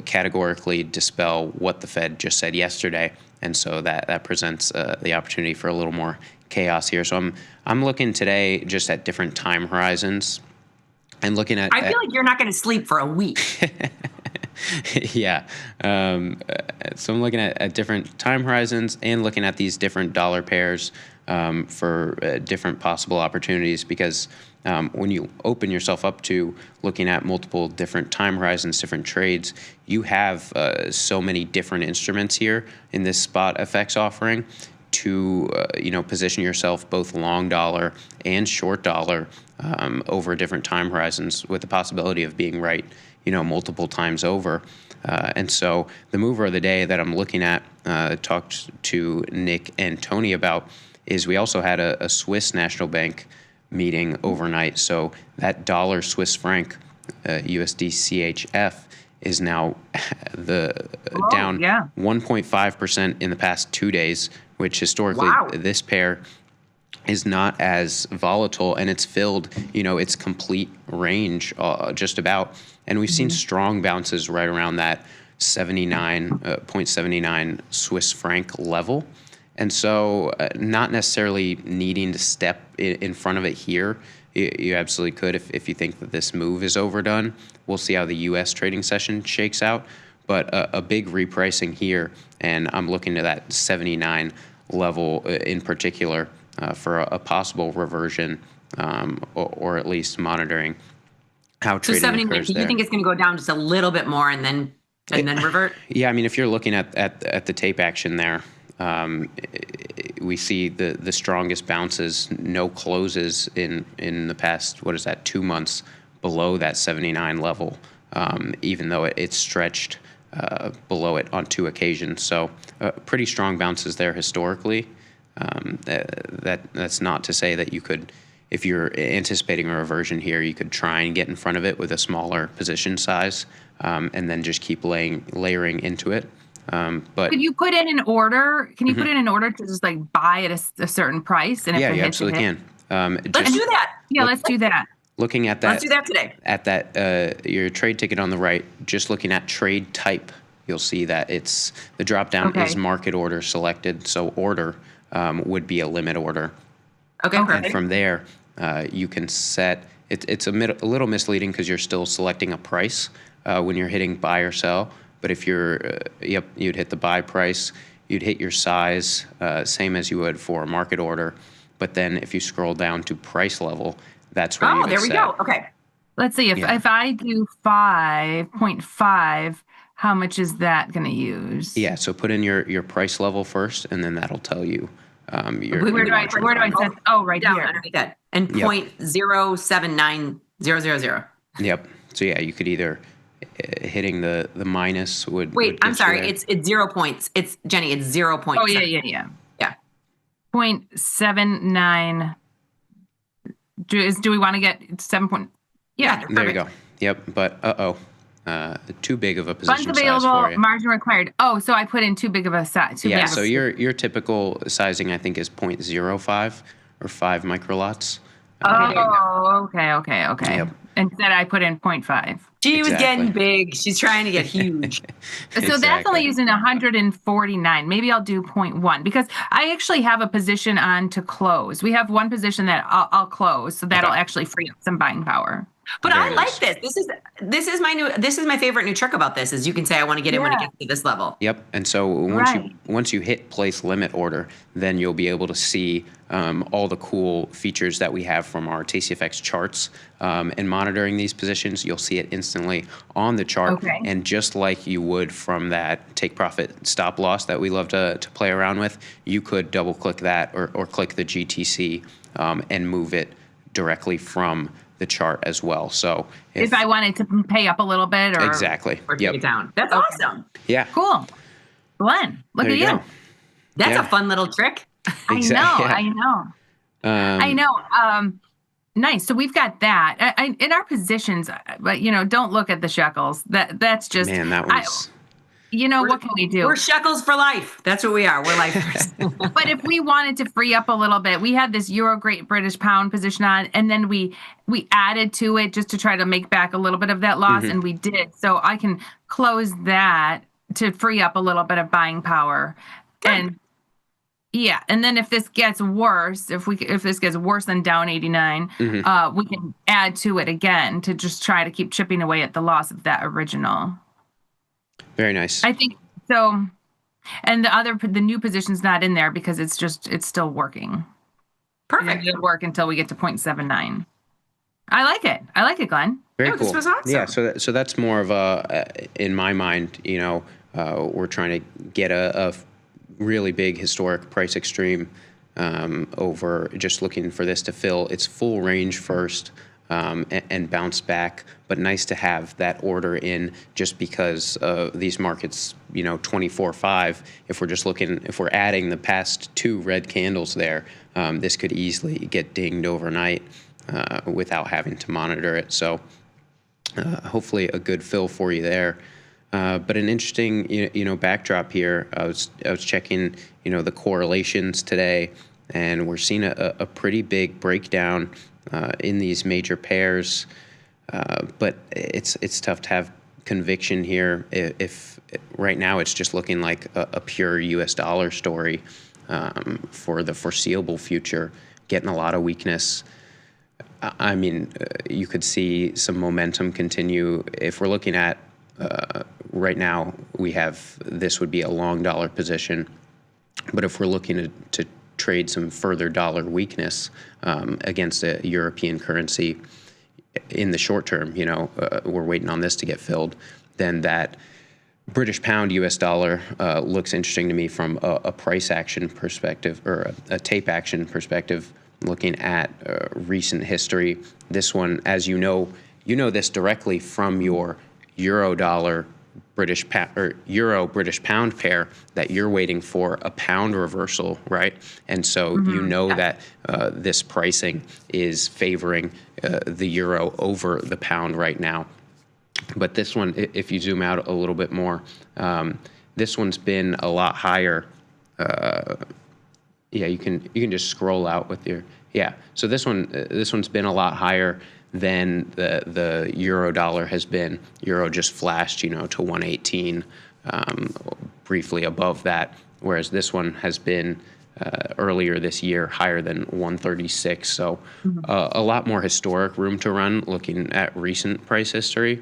categorically dispel what the Fed just said yesterday. And so that presents the opportunity for a little more chaos here. So I'm looking today just at different time horizons and looking at... I feel like you're not going to sleep for a week. Yeah. So I'm looking at different time horizons and looking at these different dollar pairs for different possible opportunities, because when you open yourself up to looking at multiple different time horizons, different trades, you have so many different instruments here in this spot FX offering to position yourself both long dollar and short dollar over different time horizons, with the possibility of being right multiple times over. And so the mover of the day that I'm looking at, talked to Nick and Tony about, is we also had a Swiss National Bank meeting overnight. So that dollar Swiss franc, USD CHF, is now down 1.5% in the past 2 days, which historically this pair is not as volatile, and it's filled, its complete range just about. And we've seen strong bounces right around that 0.79 Swiss franc level. And so not necessarily needing to step in front of it here. You absolutely could if you think that this move is overdone. We'll see how the U.S. trading session shakes out. But a big repricing here, and I'm looking to that 79 level in particular for a possible reversion, or at least monitoring how trading occurs there. You think it's going to go down just a little bit more and then revert? Yeah, I mean, if you're looking at the tape action there, we see the strongest bounces, no closes in the past, 2 months below that 79 level, even though it's stretched below it on 2 occasions. So pretty strong bounces there historically. That's not to say that you could, if you're anticipating a reversion here, you could try and get in front of it with a smaller position size, and then just keep layering into it. But could you put in an order? Can you put in an order to just like buy at a certain price? And if you absolutely can. Let's do that. Yeah, let's do that. Looking at that. Let's do that today. At that, your trade ticket on the right, just looking at trade type, you'll see that it's the drop down is market order selected. So order would be a limit order. Okay, perfect. And from there, you can set it's a little misleading because you're still selecting a price when you're hitting buy or sell. But if you're, you'd hit the buy price, you'd hit your size, same as you would for a market order. But then if you scroll down to price level, that's where you would there we set. go. Okay. Let's see, if I do 5.5, how much is that going to use? Yeah, so put in your price level first, and then that'll tell you your. Where do I set? Oh, right down here. underneath that. And Yep. 0.079000. Yep. So yeah, you could either hitting the minus would. Wait, would I'm get you sorry. there. It's 0 points. It's Jenny. It's 0 points. Oh, yeah. Yeah. 0.79. Do we want to get 7 point? Yeah. There you go. Yep. But too big of a Funds position size for available, you. margin required. Oh, so I put in too big of a size. Yeah. So your typical sizing, I think, is 0.05 or 5 microlots. Oh, okay. Yep. Instead, I put in 0.5. She was Exactly. getting big. She's trying to get huge. So that's Exactly. only using 149. Maybe I'll do 0.1 because I actually have a position on to close. We have one position that I'll close, so that'll actually free up some buying power. But Very I like this. This is my favorite new trick about this is you can say I want to get in when it gets to this level. Yep. And so once you hit place limit order, then you'll be able to see all the cool features that we have from our TastyFX charts. And monitoring these positions, you'll see it instantly on the chart. Okay. And just like you would from that take profit stop loss that we love to play around with, you could double click that or click the GTC and move it directly from the chart as well. So If I wanted to pay up a little bit or exactly. Or take it down. That's awesome. Yeah. Cool. Glenn, look There at you you. go. That's Yeah. a fun little trick. I know. I know. Nice. So we've got that. In our positions, but don't look at the shekels. That's just Man, that was. what can we do? We're shekels for life. That's what we are. We're lifers. But if we wanted to free up a little bit, we had this Euro Great British Pound position on, and then we added to it just to try to make back a little bit of that loss, and we did. So I can close that to free up a little bit of buying power. Good. And yeah, and then if this gets worse, if this gets worse than down 89, we can add to it again to just try to keep chipping away at the loss of that original. Very nice. I think so. And the new position's not in there because it's still working. Perfect. It'll work until we get to 0.79. I like it, Glenn. Very Oh, cool. this was awesome. Yeah, so that's more of in my mind, we're trying to get a really big historic price extreme over just looking for this to fill its full range first and bounce back. But nice to have that order in just because these markets, 24.5, if we're adding the past 2 red candles there, this could easily get dinged overnight without having to monitor it. So hopefully a good fill for you there. But an interesting, backdrop here. I was checking, the correlations today, and we're seeing a pretty big breakdown in these major pairs. But it's tough to have conviction here if right now it's just looking like a pure U.S. dollar story for the foreseeable future, getting a lot of weakness. I mean, you could see some momentum continue. If we're looking at right now, this would be a long dollar position. But if we're looking to trade some further dollar weakness against a European currency in the short term, we're waiting on this to get filled, then that British pound US dollar looks interesting to me from a price action perspective or a tape action perspective, looking at recent history. This one, as you know this directly from your euro dollar British or euro British pound pair, that you're waiting for a pound reversal, right? And so that this pricing is favoring the euro over the pound right now. But this one, if you zoom out a little bit more, this one's been a lot higher. You can just scroll out with your So this one's been a lot higher than the euro dollar has been. Euro just flashed, to 118, briefly above that, whereas this one has been earlier this year, higher than 136. So a lot more historic room to run looking at recent price history.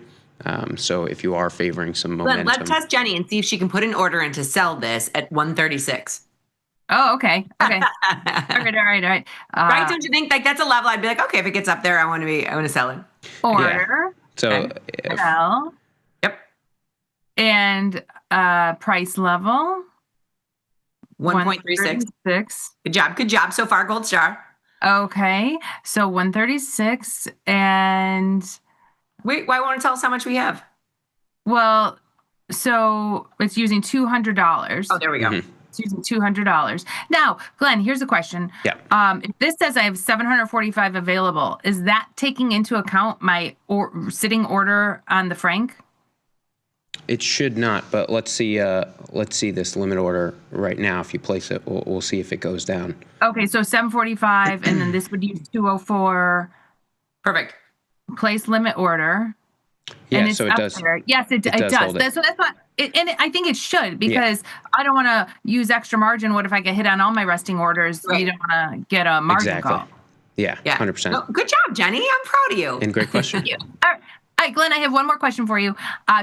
So if you are favoring some momentum. Let's test Jenny and see if she can put an order in to sell this at 136. Oh, okay. Okay. All right. Right? Don't you think? Like, that's a level I'd be like, okay, if it gets up there, I want to sell it. Order. So Sell. Yep. And price level. 1.36. Good job so far, gold star. Okay. So 136 and... Wait, why won't it tell us how much we have? Well, so it's using $200. Oh, there we go. It's using $200. Now, Glenn, here's a question. Yeah. If this says I have 745 available, is that taking into account my sitting order on the Frank? It should not, but let's see this limit order right now. If you place it, we'll see if it goes down. Okay, so 745, and then this would use 204. Perfect. Place limit order. Yeah, and it's so it up does. there. Yes, it does. hold it. So that's not. I think it should, because I don't want to use extra margin. What if I get hit on all my resting orders? Right. You don't want to get a margin Exactly. call. Yeah, 100%. No, good job, Jenny. I'm proud of you. And great question. Thank you. All right, Glenn, I have one more question for you.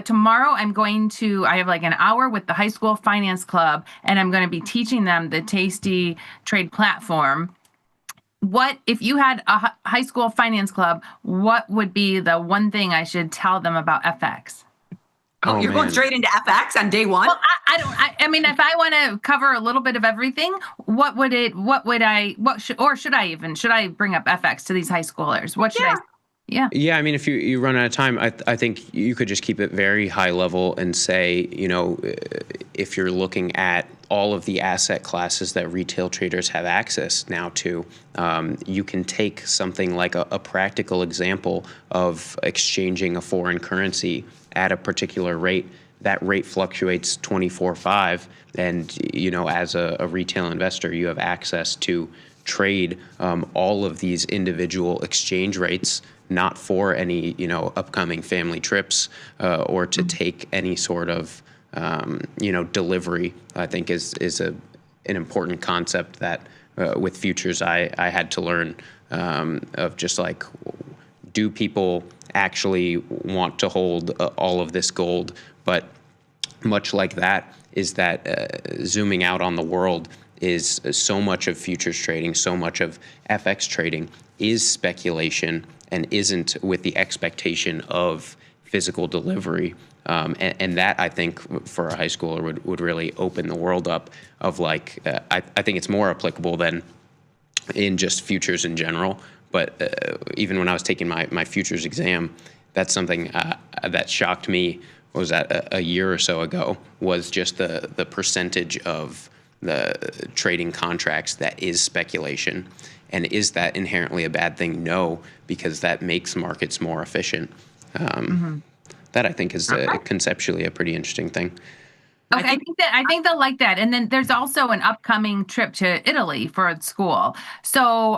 Tomorrow I have like an hour with the high school finance club, and I'm going to be teaching them the Tasty Trade platform. What, if you had a high school finance club, what would be the one thing I should tell them about FX? Oh, you're going straight into FX on day one? Well, I mean, if I want to cover a little bit of everything, should I bring up FX to these high schoolers? What should I? Yeah. Yeah, I mean, if you run out of time, I think you could just keep it very high level and say, if you're looking at all of the asset classes that retail traders have access now to, you can take something like a practical example of exchanging a foreign currency at a particular rate. That rate fluctuates 24/5, and as a retail investor, you have access to trade all of these individual exchange rates, not for any upcoming family trips or to take any sort of delivery. I think is an important concept that with futures I had to learn of, just like, do people actually want to hold all of this gold? But much like that is that zooming out on the world is so much of futures trading, so much of FX trading is speculation and isn't with the expectation of physical delivery. And that, I think, for a high schooler would really open the world up of, like, I think it's more applicable than in just futures in general. But even when I was taking my futures exam, that's something that shocked me. What was that, a year or so ago, was just the percentage of the trading contracts that is speculation. And is that inherently a bad thing? No, because that makes markets more efficient. That, I think, is conceptually a pretty interesting thing. Okay, I think they'll like that. And then there's also an upcoming trip to Italy for school. So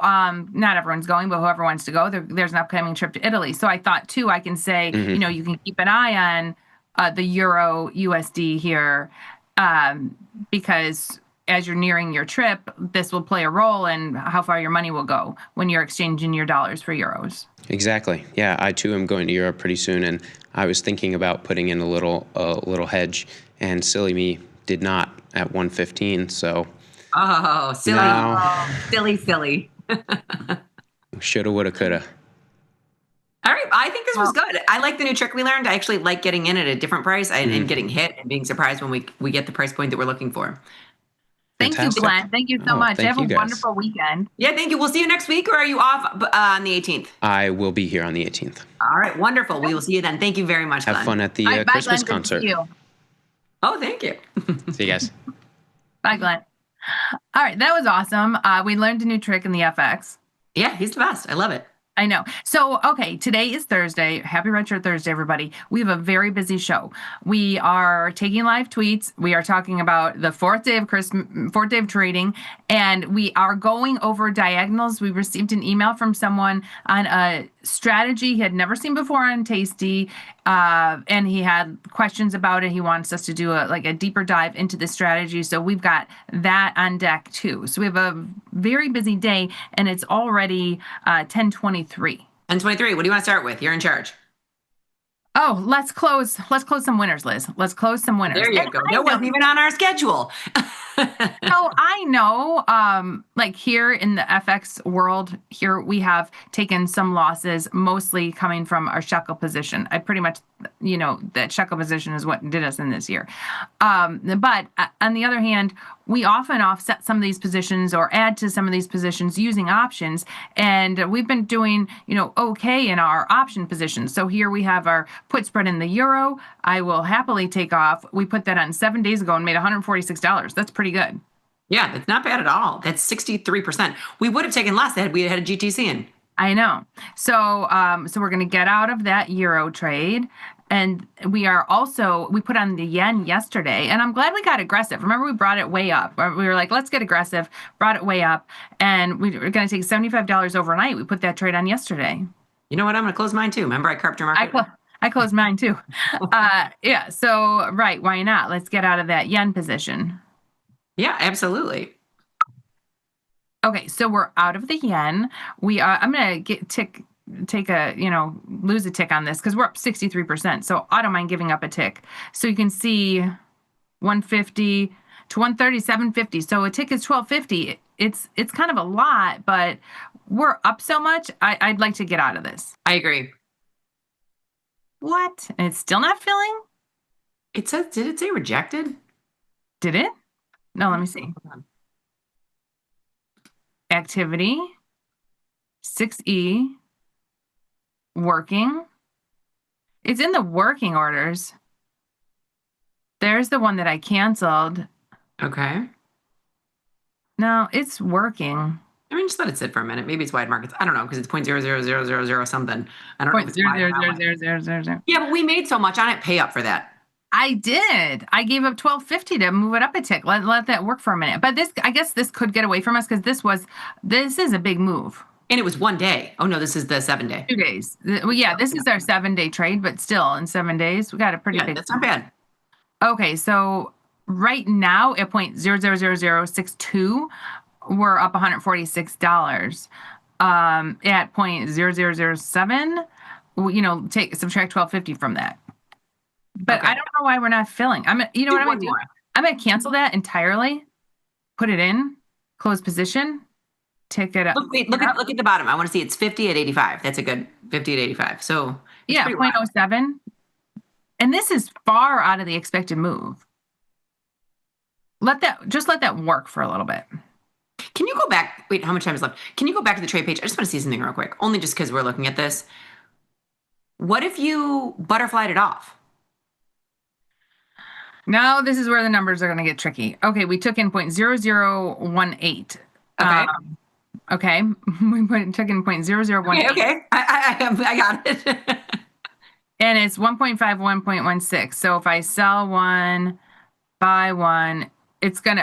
not everyone's going, but whoever wants to go, there's an upcoming trip to Italy. So I thought, too, I can say, you can keep an eye on the Euro USD here, because as you're nearing your trip, this will play a role in how far your money will go when you're exchanging your dollars for euros. Exactly. Yeah, I too am going to Europe pretty soon, and I was thinking about putting in a little hedge, and silly me did not at 115. So. Oh, silly! Now, silly. Shoulda, woulda, coulda. All right, I think this was good. I like the new trick we learned. I actually like getting in at a different price and getting hit and being surprised when we get the price point that we're looking for. Thank you, Glenn. Thank you so much. Have a wonderful weekend. Yeah, thank you. We'll see you next week, or are you off on the 18th? I will be here on the 18th. All right, wonderful. We will see you then. Thank you very much, Glenn. Have fun at the Bye, Christmas Glenn. concert. Good to see you. Oh, thank you. See you guys. Bye, Glenn. All right, that was awesome. We learned a new trick in the FX. Yeah, he's the best. I love it. I know. So, okay, today is Thursday. Happy Red Shirt Thursday, everybody. We have a very busy show. We are taking live tweets. We are talking about the fourth day of trading, and we are going over diagonals. We received an email from someone on strategy he had never seen before on Tasty, and he had questions about it. He wants us to do a deeper dive into the strategy. So we've got that on deck too. So we have a very busy day, and it's already 10:23. 10:23. What do you want to start with? You're in charge. Oh, let's close some winners, Liz. Let's close some winners. There you go. That wasn't even on our schedule. I know, like here in the FX world, here we have taken some losses, mostly coming from our shekel position. I pretty much, that shekel position is what did us in this year. But on the other hand, we often offset some of these positions or add to some of these positions using options. And we've been doing, okay in our option positions. So here we have our put spread in the euro. I will happily take off. We put that on 7 days ago and made $146. That's pretty good. Yeah, that's not bad at all. That's 63%. We would have taken less had we had a GTC in. I know. So we're going to get out of that euro trade. And we put on the yen yesterday, and I'm glad we got aggressive. Remember, we brought it way up. We were like, let's get aggressive, brought it way up, and we were going to take $75 overnight. We put that trade on yesterday. You know what? I'm going to close mine too. Remember, I carved your market? I closed mine too. Yeah, so, right, why not? Let's get out of that yen position. Yeah, absolutely. Okay, so we're out of the yen. I'm going to lose a tick on this because we're up 63%. So I don't mind giving up a tick. So you can see 150 to 137.50. So a tick is 12.50. It's kind of a lot, but we're up so much. I'd like to get out of this. I agree. What? And it's still not filling? It says, did it say rejected? Did it? No, let me see. Activity, 6E, working. It's in the working orders. There's the one that I canceled. Okay. No, it's working. I mean, just let it sit for a minute. Maybe it's wide markets. I don't know, because it's 0.00000 something. I don't know if it's wide or not. 0.00000. Yeah, but we made so much on it. Pay up for that. I did. I gave up $12.50 to move it up a tick. Let that work for a minute. But I guess this could get away from us because this is a big move. And it was 1 day. Oh no, this is the 7 day. 2 days. Well, yeah, this is our 7 day trade, but still in 7 days, we got a pretty big. That's not bad. Okay, so right now at 0.00062, we're up $146. At 0.0007, subtract $12.50 from that. But okay. I don't know why we're not filling. What I'm gonna do? I'm gonna cancel that entirely, put it in, close position, tick it up. Look at the bottom. I want to see it's 50 at 85. That's a good 50 at 85. So yeah, 0.07. And this is far out of the expected move. Let that work for a little bit. Can you go back? Wait, how much time is left? Can you go back to the trade page? I just want to see something real quick, only just because we're looking at this. What if you butterflied it off? Now this is where the numbers are going to get tricky. Okay, we took in 0.0018. Okay. Okay, we took in 0.0018. Okay. I got it. And it's 1.5, 1.16. So if I sell one, buy one,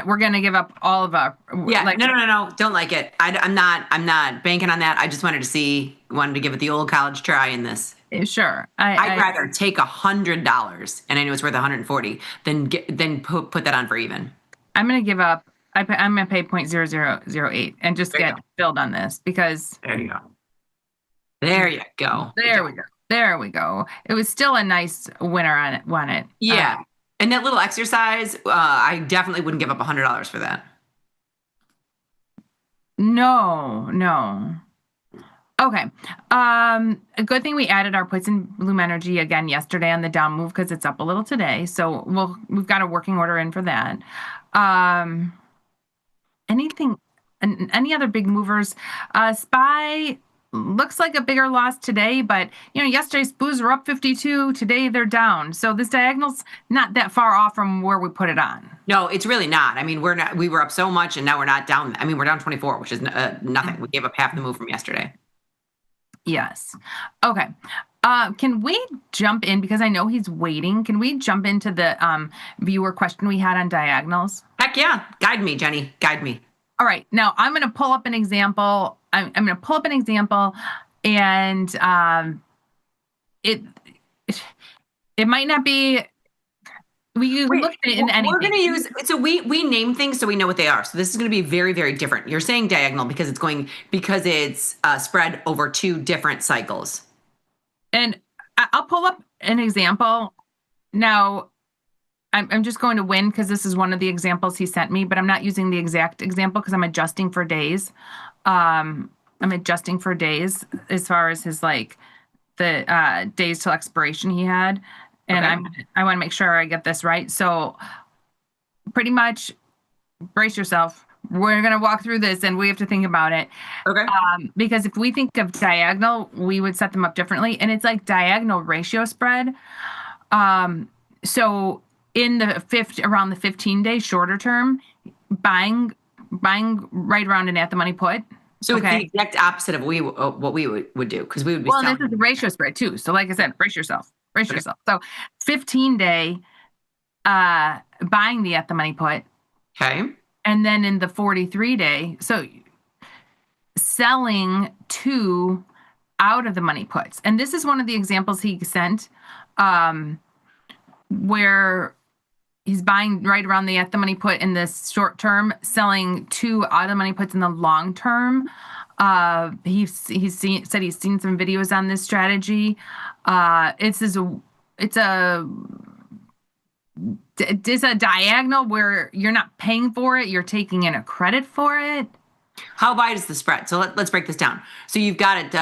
we're gonna give up all of our. Yeah. No. Don't like it. I'm not banking on that. I just wanted to give it the old college try in this. Sure. I'd rather take $100, and I know it's worth $140, than put that on for even. I'm gonna give up. I'm gonna pay 0.0008 and just get filled on this because. There you go. There you go. There we go. It was still a nice winner on it. Yeah. And that little exercise, I definitely wouldn't give up $100 for that. No. Okay. A good thing we added our puts in Bloom Energy again yesterday on the down move because it's up a little today. So we've got a working order in for that. Any other big movers? SPY looks like a bigger loss today, but yesterday SPOOs were up 52. Today they're down. So this diagonal's not that far off from where we put it on. No, it's really not. I mean, we were up so much and now we're not down. I mean, we're down 24, which is nothing. We gave up half the move from yesterday. Yes. Okay. Can we jump in, because I know he's waiting, can we jump into the viewer question we had on diagonals? Heck yeah. Guide me, Jenny. Guide me. All right. Now I'm going to pull up an example. I'm going to pull up an example and it might not be. We look at it in anything. We're going to use, so we name things so we know what they are. So this is going to be very, very different. You're saying diagonal because it's spread over 2 different cycles. And I'll pull up an example. Now, I'm just going to win because this is one of the examples he sent me, but I'm not using the exact example because I'm adjusting for days. I'm adjusting for days as far as his the days till expiration he had. And I want to make sure I get this right. So pretty much brace yourself. We're going to walk through this and we have to think about it. Okay. Because if we think of diagonal, we would set them up differently. And it's like diagonal ratio spread. So in around the 15-day shorter term, buying right around an at the money put. So it's the exact opposite of what we would do, because we would be selling. This is the ratio spread too. So like I said, brace yourself. So 15-day buying the at the money put. Okay. And then in the 43-day, so selling 2 out of the money puts. And this is one of the examples he sent where he's buying right around the at the money put in the short term, selling 2 out of the money puts in the long term. Said he's seen some videos on this strategy. It's a diagonal where you're not paying for it, you're taking in a credit for it. How wide is the spread? So let's break this down. So you've got it,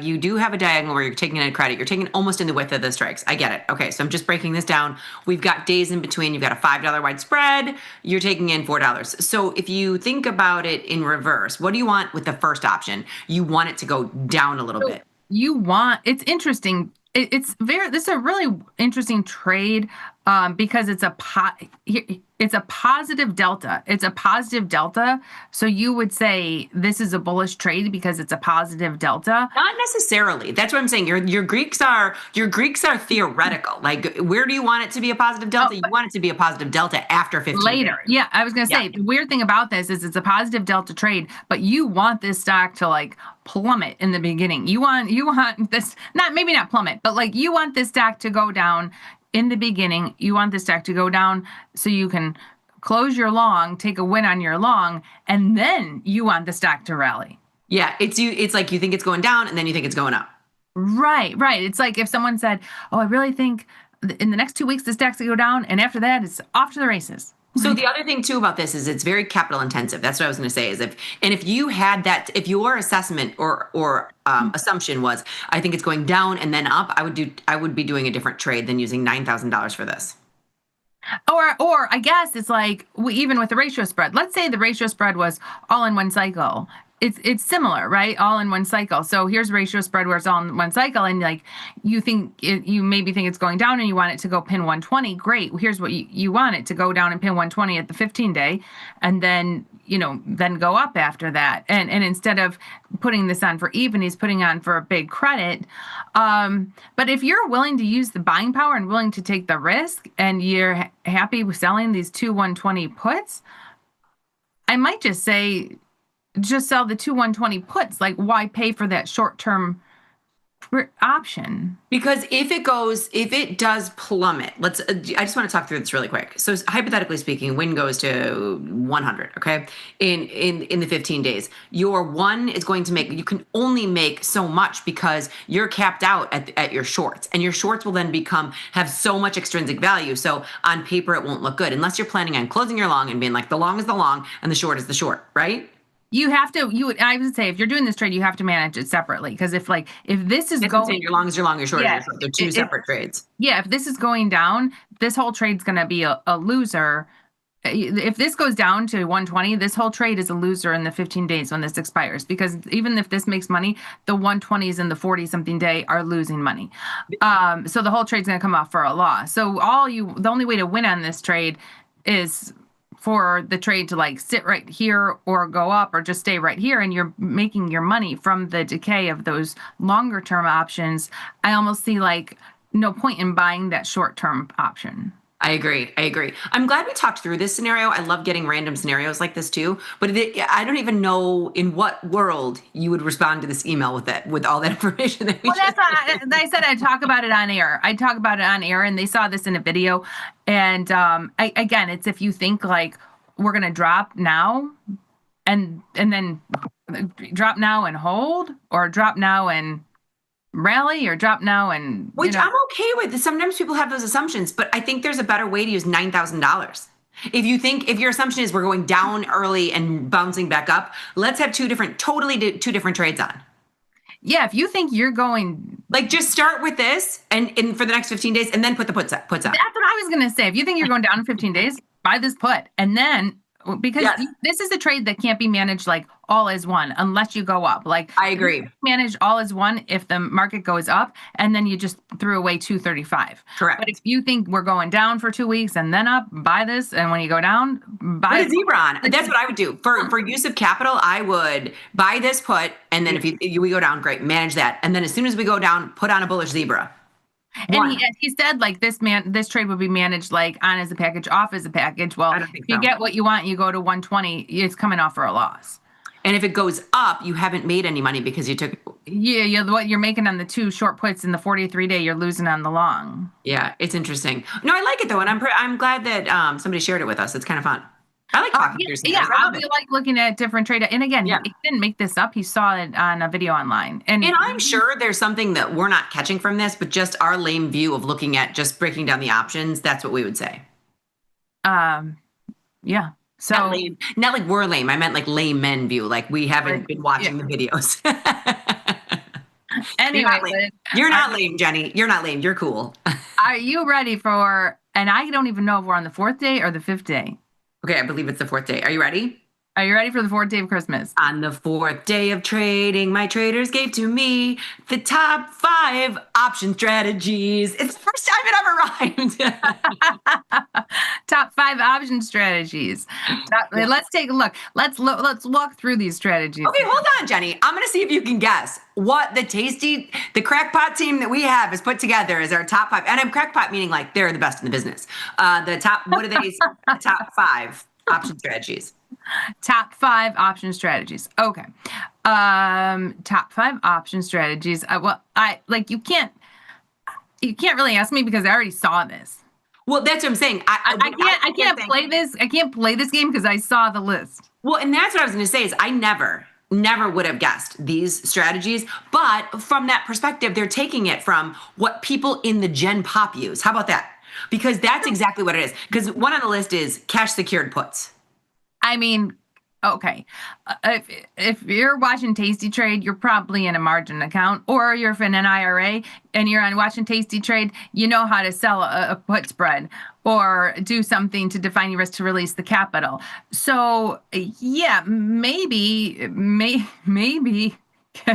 you do have a diagonal where you're taking in a credit. You're taking almost in the width of the strikes. I get it. Okay, so I'm just breaking this down. We've got days in between. You've got a $5 wide spread. You're taking in $4. So if you think about it in reverse, what do you want with the first option? You want it to go down a little bit. It's interesting. This is a really interesting trade because it's a positive delta. It's a positive delta. So you would say this is a bullish trade because it's a positive delta. Not necessarily. That's what I'm saying. Your Greeks are theoretical. Like, where do you want it to be a positive delta? You want it to be a positive delta after 15 later. days. Yeah, I was going to say the weird thing about this is it's a positive delta trade, but you want this stock to plummet in the beginning. You want this maybe not plummet, but you want this stock to go down in the beginning. You want this stock to go down so you can close your long, take a win on your long, and then you want the stock to rally. Yeah, it's like you think it's going down and then you think it's going up. Right. It's like if someone said, "Oh, I really think in the next 2 weeks the stock's going to go down," and after that it's off to the races. So the other thing too about this is it's very capital intensive. That's what I was going to say if you had that, if your assessment or assumption was, I think it's going down and then up, I would be doing a different trade than using $9,000 for this. Or I guess it's even with the ratio spread. Let's say the ratio spread was all in one cycle. It's similar, right? All in one cycle. So here's ratio spread where it's all in one cycle, and you maybe think it's going down and you want it to go pin 120. Great. Well, here's what you want it to go down and pin 120 at the 15-day, and then then go up after that. And instead of putting this on for even, he's putting on for a big credit. But if you're willing to use the buying power and willing to take the risk, and you're happy with selling these 2 120 puts, I might just say, just sell the 2 120 puts. Why pay for that short-term option? Because if it does plummet, I just want to talk through this really quick. So hypothetically speaking, win goes to 100, okay? In the 15 days, your one is going to you can only make so much because you're capped out at your shorts, and your shorts will then have so much extrinsic value. So on paper, it won't look good unless you're planning on closing your long and being like, the long is the long and the short is the short, right? I would say if you're doing this trade, you have to manage it separately. Because if this is going, your long is your long, your short is your short. They're two separate trades. Yeah, if this is going down, this whole trade's going to be a loser. If this goes down to 120, this whole trade is a loser in the 15 days when this expires. Because even if this makes money, the 120s and the 40-something day are losing money. So the whole trade's going to come off for a loss. So the only way to win on this trade is for the trade to sit right here or go up or just stay right here, and you're making your money from the decay of those longer term options. I almost see no point in buying that short term option. I agree. I'm glad we talked through this scenario. I love getting random scenarios like this too. But I don't even know in what world you would respond to this email with all that information that we Well, that's why I said I'd talk about it on air. And they saw this in a video. And again, it's if you think like we're gonna drop now, and then drop now and hold, or drop now and rally, or drop now and Which I'm okay with. Sometimes people have those assumptions, but I think there's a better way to use $9,000. If your assumption is we're going down early and bouncing back up, let's have two different trades on. Yeah, if you think you're going, like, just start with this and for the next 15 days, and then put the puts up. That's what I was gonna say. If you think you're going down in 15 days, buy this put, and then because this is a trade that can't be managed like all as one unless you go up. Like, I agree. Manage all as one if the market goes up, and then you just threw away 235. Correct. But if you think we're going down for 2 weeks and then up, buy this, and when you go down, buy a zebra on. That's what I would do for use of capital. I would buy this put, and then if we go down, great, manage that, and then as soon as we go down, put on a bullish zebra. And he said like this trade would be managed like on as a package, off as a package. Well, if you get what you want, you go to 120. It's coming off for a loss. And if it goes up, you haven't made any money because you took. Yeah, what you're making on the 2 short puts in the 43-day, you're losing on the long. Yeah, it's interesting. No, I like it though, and I'm glad that somebody shared it with us. It's kind of fun. I like talking through scenarios. Yeah, I like looking at different trade. And again, he didn't make this up. He saw it on a video online. And I'm sure there's something that we're not catching from this, but just our lame view of looking at just breaking down the options, that's what we would say. Yeah. So not like we're lame. I meant like layman view. Like we haven't been watching the videos. Anyway, you're not lame, Jenny. You're not lame. You're cool. Are you ready for, and I don't even know if we're on the 4th day or the 5th day. Okay, I believe it's the 4th day. Are you ready? Are you ready for the 4th day of Christmas? On the 4th day of trading, my traders gave to me the top 5 option strategies. It's the first time it ever rhymed. Top 5 option strategies. Let's take a look. Let's walk through these strategies. Okay, hold on, Jenny. I'm going to see if you can guess what the crackpot team that we have has put together as our top 5. And I'm crackpot meaning like they're the best in the business. What are they? The top 5 option strategies. Top 5 option strategies. Okay. Top 5 option strategies. You can't really ask me because I already saw this. Well, that's what I'm saying. I can't play this. I can't play this game because I saw the list. Well, and that's what I was going to say is I never would have guessed these strategies. But from that perspective, they're taking it from what people in the Gen Pop use. How about that? Because that's exactly what it is. Because one on the list is cash secured puts. I mean, okay. If you're watching Tasty Trade, you're probably in a margin account, or you're in an IRA and you're on watching Tasty Trade, you know how to sell a put spread or do something to define your risk to release the capital. So yeah, maybe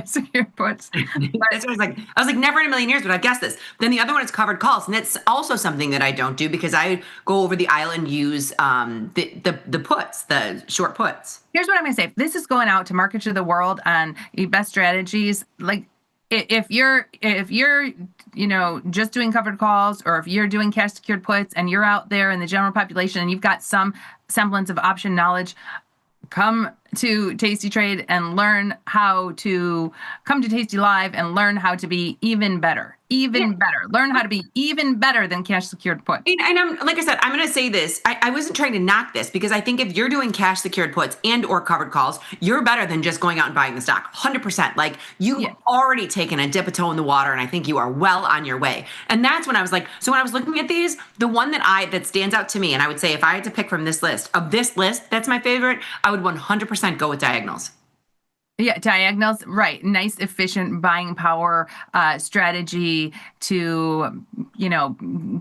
secure puts. That's what I was like, never in a million years would I guess this. Then the other one is covered calls, and that's also something that I don't do because I go over the aisle and use the puts, the short puts. Here's what I'm gonna say. If this is going out to market to the world on best strategies, like if you're just doing covered calls, or if you're doing cash secured puts and you're out there in the general population and you've got some semblance of option knowledge, come to Tasty Trade and learn how to come to Tasty Live and learn how to be even better. Learn how to be even better than cash secured puts. And I'm, like I said, I'm going to say this. I wasn't trying to knock this because I think if you're doing cash secured puts and or covered calls, you're better than just going out and buying the stock. 100%. Like you've already taken a dip of toe in the water, and I think you are well on your way. And that's when I was like, so when I was looking at these, the one that stands out to me, and I would say if I had to pick from this list, that's my favorite, I would 100% go with diagonals. Yeah, diagonals, right. Nice, efficient buying power strategy to,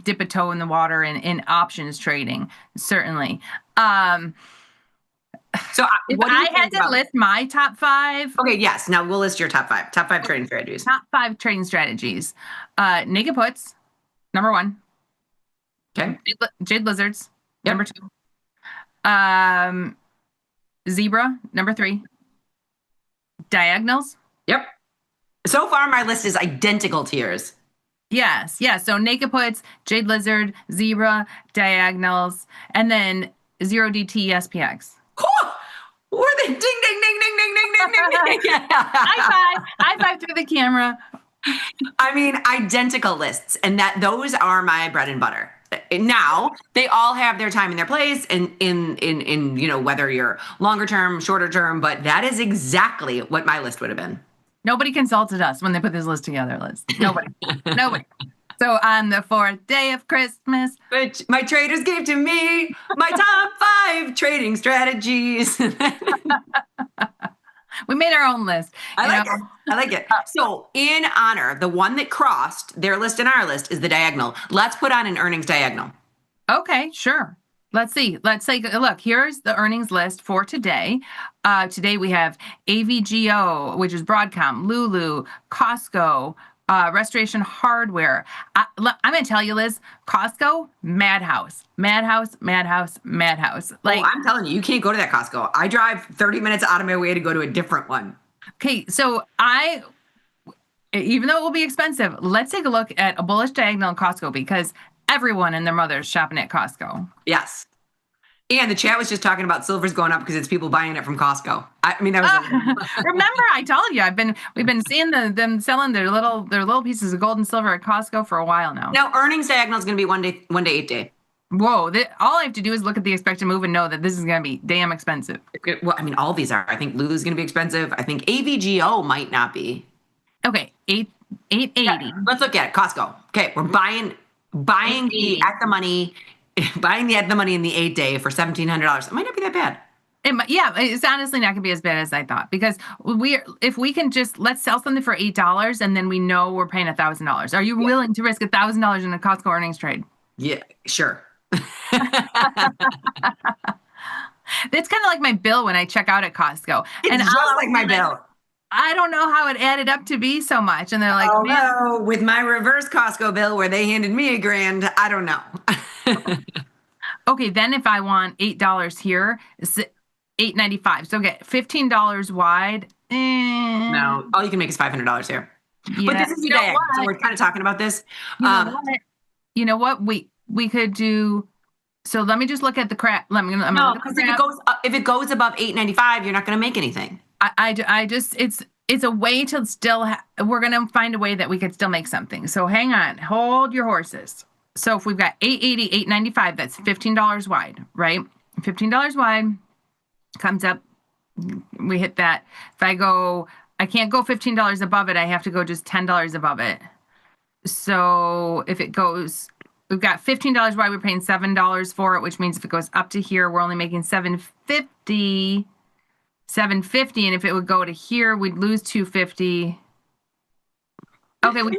dip a toe in the water in options trading, certainly. So if I had to list my top 5. Okay, yes. Now we'll list your top 5. Top 5 trading strategies. Top 5 trading strategies. Naked puts, number 1. Okay. Jade lizards, number 2. Zebra, number 3. Diagonals. Yep. So far, my list is identical to yours. Yes. So naked puts, Jade Lizard, Zebra, diagonals, and then 0DT SPX. We're the ding, ding, ding, ding, ding, ding, ding, ding. High five through the camera. I mean, identical lists, and those are my bread and butter. Now they all have their time and their place, and in whether you're longer term, shorter term, but that is exactly what my list would have been. Nobody consulted us when they put this list together, Liz. Nobody. So on the 4th day of Christmas, which my traders gave to me, my top 5 trading strategies. We made our own list. I like it. So in honor, the one that crossed their list and our list is the diagonal. Let's put on an earnings diagonal. Okay, sure. Let's see. Let's take a look. Here's the earnings list for today. Today we have AVGO, which is Broadcom, Lulu, Costco, Restoration Hardware. I'm going to tell you, Liz, Costco, madhouse. Like, I'm telling you can't go to that Costco. I drive 30 minutes out of my way to go to a different one. Okay, so even though it will be expensive, let's take a look at a bullish diagonal in Costco because everyone and their mother is shopping at Costco. Yes. And the chat was just talking about silver's going up because it's people buying it from Costco. I mean, that was remember I told you we've been seeing them selling their little pieces of gold and silver at Costco for a while now. Now earnings diagonal is going to be 1 to 8 day. Whoa! All I have to do is look at the expected move and know that this is going to be damn expensive. Well, I mean, all these are. I think Lulu's going to be expensive. I think AVGO might not be. Okay, 880. Yeah, let's look at it. Costco. Okay, we're buying the at the money in the 8 day for $1,700. It might not be that bad. It's honestly not going to be as bad as I thought because if we can just let's sell something for $8 and then we know we're paying $1,000. Are you willing to risk $1,000 in a Costco earnings trade? Yeah, sure. It's kind of like my bill when I check out at Costco. It's just like my bill. I don't know how it added up to be so much. And they're like, no, with my reverse Costco bill where they handed me $1,000, I don't know. Okay, then if I want $8 here, it's $8.95. So get $15 wide. No, all you can make is $500 here. Yeah. But this is your day, so we're kind of talking about this. You know what? We could do. So let me just look at the crap. Because if it goes above $8.95, you're not going to make anything. I just it's a way to still. We're going to find a way that we could still make something. So hang on, hold your horses. So if we've got $8.80, $8.95, that's $15 wide, right? $15 wide comes up. We hit that. If I can't go $15 above it. I have to go just $10 above it. So if it goes, we've got $15 wide. We're paying $7 for it, which means if it goes up to here, we're only making $7.50. $7.50, and if it would go to here, we'd lose $2.50. Okay, we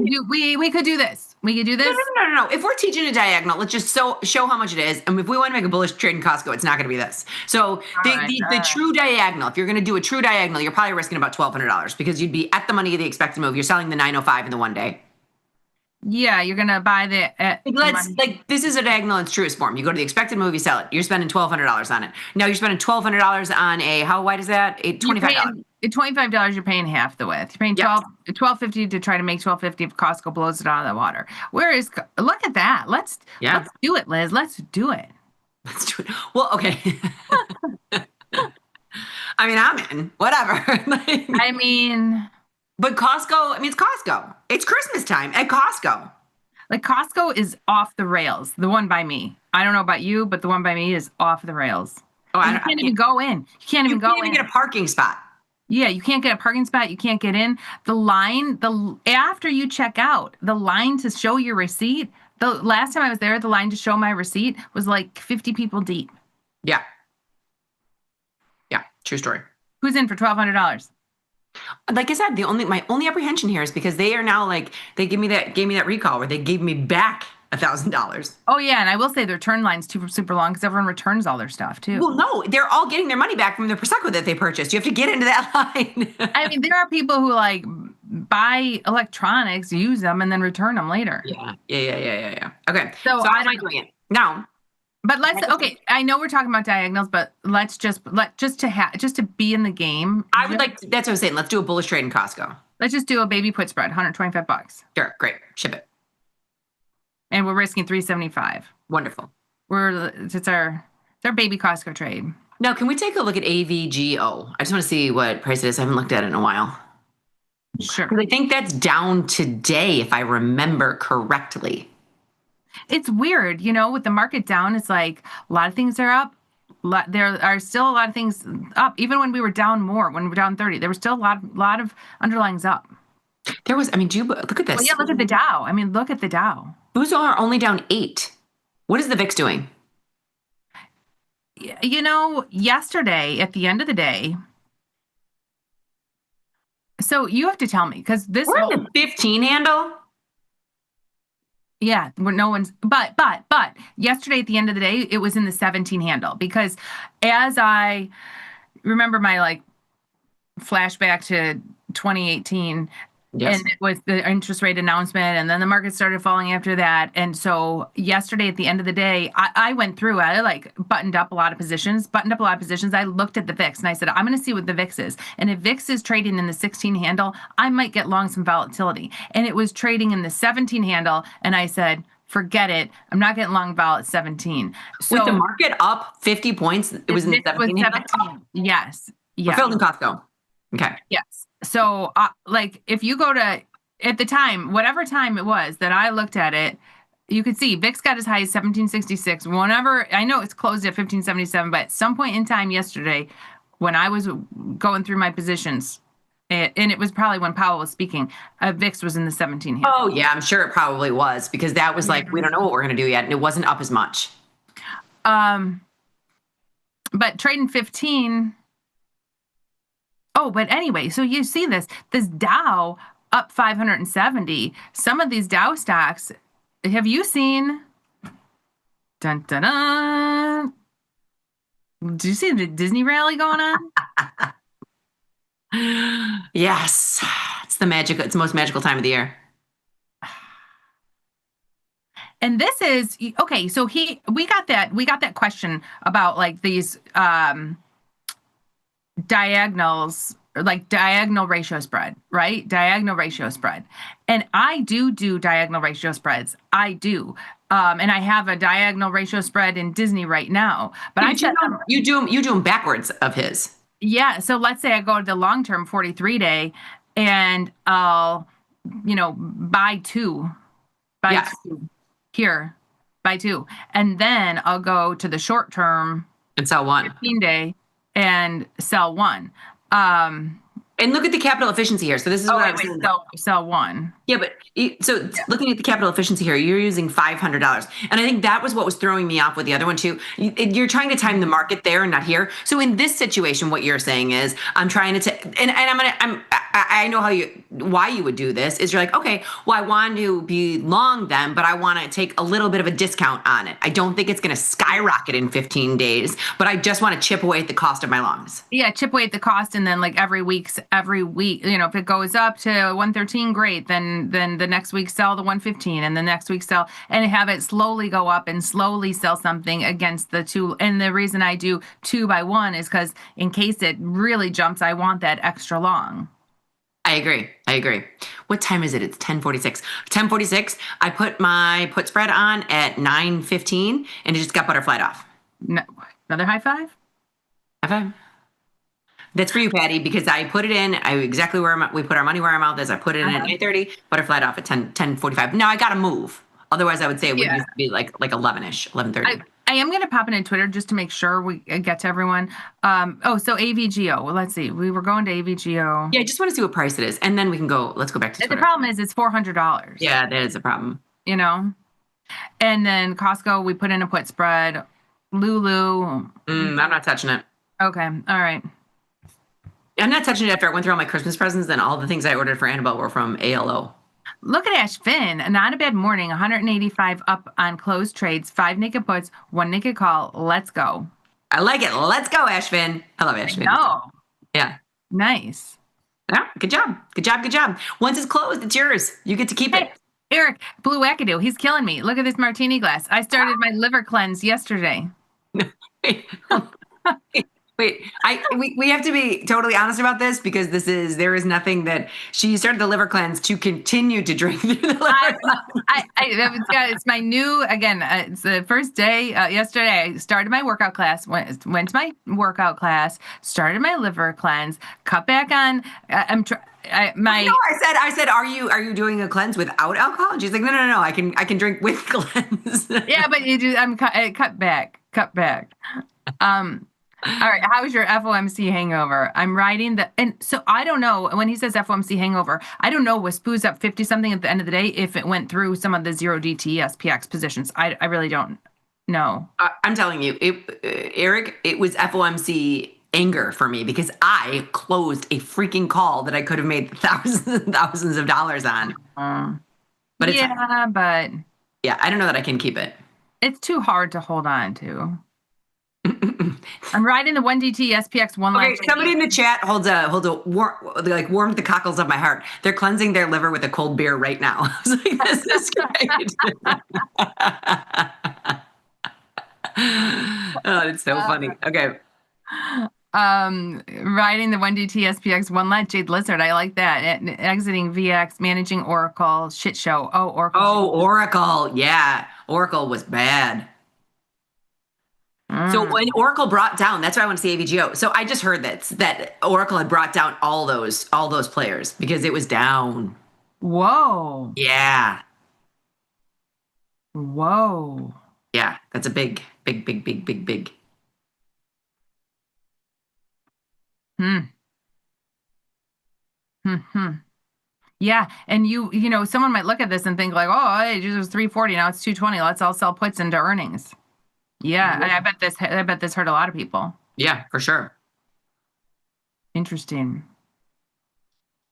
could do this. We could do this. No. If we're teaching a diagonal, let's just show how much it is. And if we want to make a bullish trade in Costco, it's not going to be this. So the true diagonal, if you're going to do a true diagonal, you're probably risking about $1,200 because you'd be at the money of the expected move. You're selling the 905 in the 1 day. Yeah, you're gonna buy the. This is a diagonal in its truest form. You go to the expected move, you sell it. You're spending $1,200 on it. now you're spending $1,200 on a how wide is that? $25. At $25, you're paying half the width. You're paying $12.50 to try to make $12.50 if Costco blows it out of the water. Whereas, look at that. Let's do it, Liz. Let's do it. Let's do it. Well, okay. I mean, I'm in. Whatever. But Costco, it's Costco. It's Christmas time at Costco. Like Costco is off the rails. The one by me. I don't know about you, but the one by me is off the rails. You can't even go in. You can't even get a parking spot. Yeah, you can't get a parking spot. You can't get in. The line, after you check out, the line to show your receipt, the last time I was there, the line to show my receipt was like 50 people deep. Yeah. Yeah, true story. Who's in for $1,200? Like I said, my only apprehension here is because they are now they gave me that recall where they gave me back $1,000. Oh yeah, and I will say the return line's super long because everyone returns all their stuff too. Well, no, they're all getting their money back from the Prosecco that they purchased. You have to get into that line. I mean, there are people who buy electronics, use them, and then return them later. Yeah. Okay, so how am I doing it now? But I know we're talking about diagonals, but let's just to be in the game. That's what I'm saying. Let's do a bullish trade in Costco. Let's just do a baby put spread, $125. Sure, great. Ship it. And we're risking 375. Wonderful. It's our baby Costco trade. Now, can we take a look at AVGO? I just want to see what price it is. I haven't looked at it in a while. Sure. I think that's down today, if I remember correctly. It's weird, with the market down, it's like a lot of things are up. There are still a lot of things up. Even when we were down more, when we were down 30, there was still a lot of underlyings up. There was, do you look at this? Well, yeah, look at the Dow. Look at the Dow. Those are only down 8. What is the VIX doing? Yesterday at the end of the day, so you have to tell me, because this we're in the 15 handle. Yeah, where no one's, but yesterday at the end of the day, it was in the 17 handle, because as I remember my flashback to 2018. Yes. And it was the interest rate announcement, and then the market started falling after that. And so yesterday at the end of the day, I went through it. I buttoned up a lot of positions. I looked at the VIX and I said, I'm going to see what the VIX is. And if VIX is trading in the 16 handle, I might get long some volatility. And it was trading in the 17 handle. And I said, forget it. I'm not getting long vol at 17. So with the market up 50 points, it was in the 17 handle? Yes. We're filled in Costco. Okay. Yes. So, if you go to, at the time, whatever time it was that I looked at it, you could see VIX got as high as 1766. Whenever, I know it's closed at 1577, but at some point in time yesterday, when I was going through my positions, and it was probably when Powell was speaking, VIX was in the 17 handle. Oh, yeah, I'm sure it probably was, because that was we don't know what we're going to do yet, and it wasn't up as much. But trading 15... Oh, but anyway, so you see this Dow up 570. Some of these Dow stocks, have you seen? Dun, dun, dun. Did you see the Disney rally going on? Yes, it's the most magical time of the year. And this is okay. So we got that question about these diagonals, diagonal ratio spread, right? Diagonal ratio spread. And I do diagonal ratio spreads. I do. And I have a diagonal ratio spread in Disney right now. But you do them backwards of his. Yeah. So let's say I go to the long-term 43-day and I'll, buy two here, buy two. And then I'll go to the short-term and sell one. 15-day. And sell one. And look at the capital efficiency here. So this is what I was saying. Sell one. Yeah, but looking at the capital efficiency here, you're using $500. And I think that was what was throwing me off with the other one too. You're trying to time the market there and not here. So in this situation, what you're saying is I'm trying to, I know why you would do this is you're like, okay, well, I want to be long them, but I want to take a little bit of a discount on it. I don't think it's going to skyrocket in 15 days, but I just want to chip away at the cost of my longs. Yeah, chip away at the cost. And then every week, if it goes up to 113, great. Then the next week sell the 115 and the next week sell and have it slowly go up and slowly sell something against the two. And the reason I do 2 by 1 is because in case it really jumps, I want that extra long. I agree. What time is it? It's 10:46. 10:46. I put my put spread on at 9:15 and it just got butterflied off. No, another high five? High five. That's for you, Patty, because I put it in exactly where we put our money where our mouth is. I put it in at 8:30, butterflied off at 10:45. Now I got to move. Otherwise, I would say it would used to be like 11ish, 11:30. I am going to pop it in Twitter just to make sure we get to everyone. So AVGO. Well, let's see. We were going to AVGO. Yeah, I just want to see what price it is. And then we can go, let's go back to Twitter. The problem is it's $400. Yeah, that is a problem. And then Costco, we put in a put spread. Lulu. I'm not touching it. Okay. All right. I'm not touching it after I went through all my Christmas presents. Then all the things I ordered for Annabelle were from ALO. Look at Ash Finn. Not a bad morning. 185 up on closed trades. 5 naked puts, 1 naked call. Let's go. I like it. Let's go, Ash Finn. I love Ash Finn. Oh. Yeah. Nice. Yeah. Good job. Once it's closed, it's yours. You get to keep it. Eric, Blue Wackadoo. He's killing me. Look at this martini glass. I started my liver cleanse yesterday. Wait, we have to be totally honest about this because there is nothing that she started the liver cleanse to continue to drink through the liver cleanse. It's my new, again, it's the first day, yesterday I started my workout class, went to my workout class, started my liver cleanse, cut back on, I said, are you doing a cleanse without alcohol? And she's like, no, I can drink with cleanse. Yeah, but cut back. All right, how's your FOMC hangover? I'm riding and so I don't know, when he says FOMC hangover, I don't know, was Spoo's up 50 something at the end of the day if it went through some of the 0DT SPX positions. I really don't know. I'm telling you, Eric, it was FOMC anger for me because I closed a freaking call that I could have made thousands and thousands of dollars on. But it's but yeah, I don't know that I can keep it. It's too hard to hold on to. I'm riding the 1DT SPX one line. Okay, somebody in the chat warmed the cockles of my heart. They're cleansing their liver with a cold beer right now. I was like, this is great. Oh, it's so funny. Okay. Riding the 1DT SPX one line Jade Lizard. I like that. Exiting VX, managing Oracle, shit show. Oh, Oracle. Oh, Oracle. Yeah. Oracle was bad. So when Oracle brought down, that's why I want to see AVGO. So I just heard that Oracle had brought down all those players because it was down. Whoa. Yeah. Whoa. Yeah, that's a big. Yeah, and you know, someone might look at this and think like, oh, it was 340, now it's 220. Let's all sell puts into earnings. Yeah, and I bet this hurt a lot of people. Yeah, for sure. Interesting.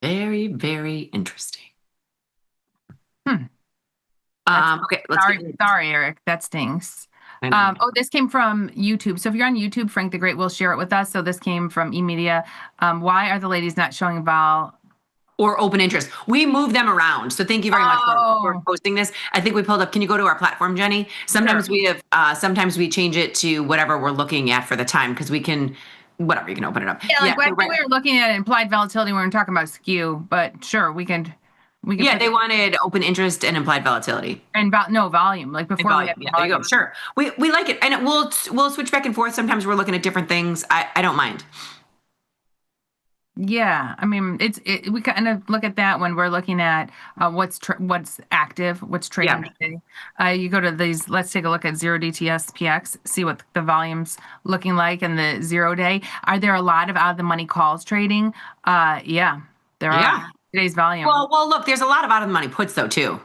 Very, very interesting. Okay, sorry, Eric. That stinks. This came from YouTube. So if you're on YouTube, Frank the Great will share it with us. So this came from eMedia. Why are the ladies not showing vol or open interest? We move them around. So thank you very much for posting this. I think we pulled up. Can you go to our platform, Jenny? Sometimes we have, sometimes we change it to whatever we're looking at for the time because we can, whatever, you can open it up. Yeah, we were looking at implied volatility when we were talking about skew, but sure, we can. Yeah, they wanted open interest and implied volatility. And no volume, like before volume. Yeah, there you go. Sure. We like it. And we'll switch back and forth. Sometimes we're looking at different things. I don't mind. Yeah, I mean, we kind of look at that when we're looking at what's active, what's trading today. You go to these. Let's take a look at 0DT SPX, see what the volume's looking like in the 0 day. Are there a lot of out of the money calls trading? Yeah, there are. Today's volume. Well, look, there's a lot of out of the money puts though too.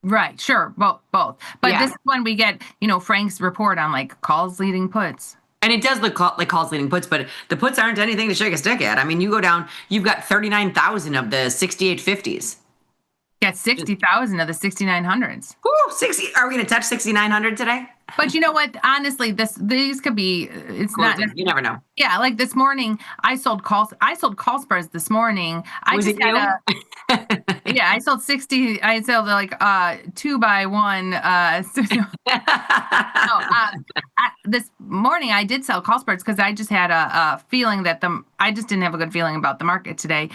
Right, sure, both. But this is when we get, Frank's report on like calls leading puts. And it does look like calls leading puts, but the puts aren't anything to shake a stick at. I mean, you go down, you've got 39,000 of the 6850s. Got 60,000 of the 6900s. Ooh, 60. Are we going to touch 6,900 today? But you know what? Honestly, these could be. It's cool. Not. You never know. Yeah, like this morning, I sold call spreads this morning. I Was just it had yeah, I sold 60. I sold like 2x1. This morning I did sell call spreads because I just had a feeling that I just didn't have a good feeling about the market today.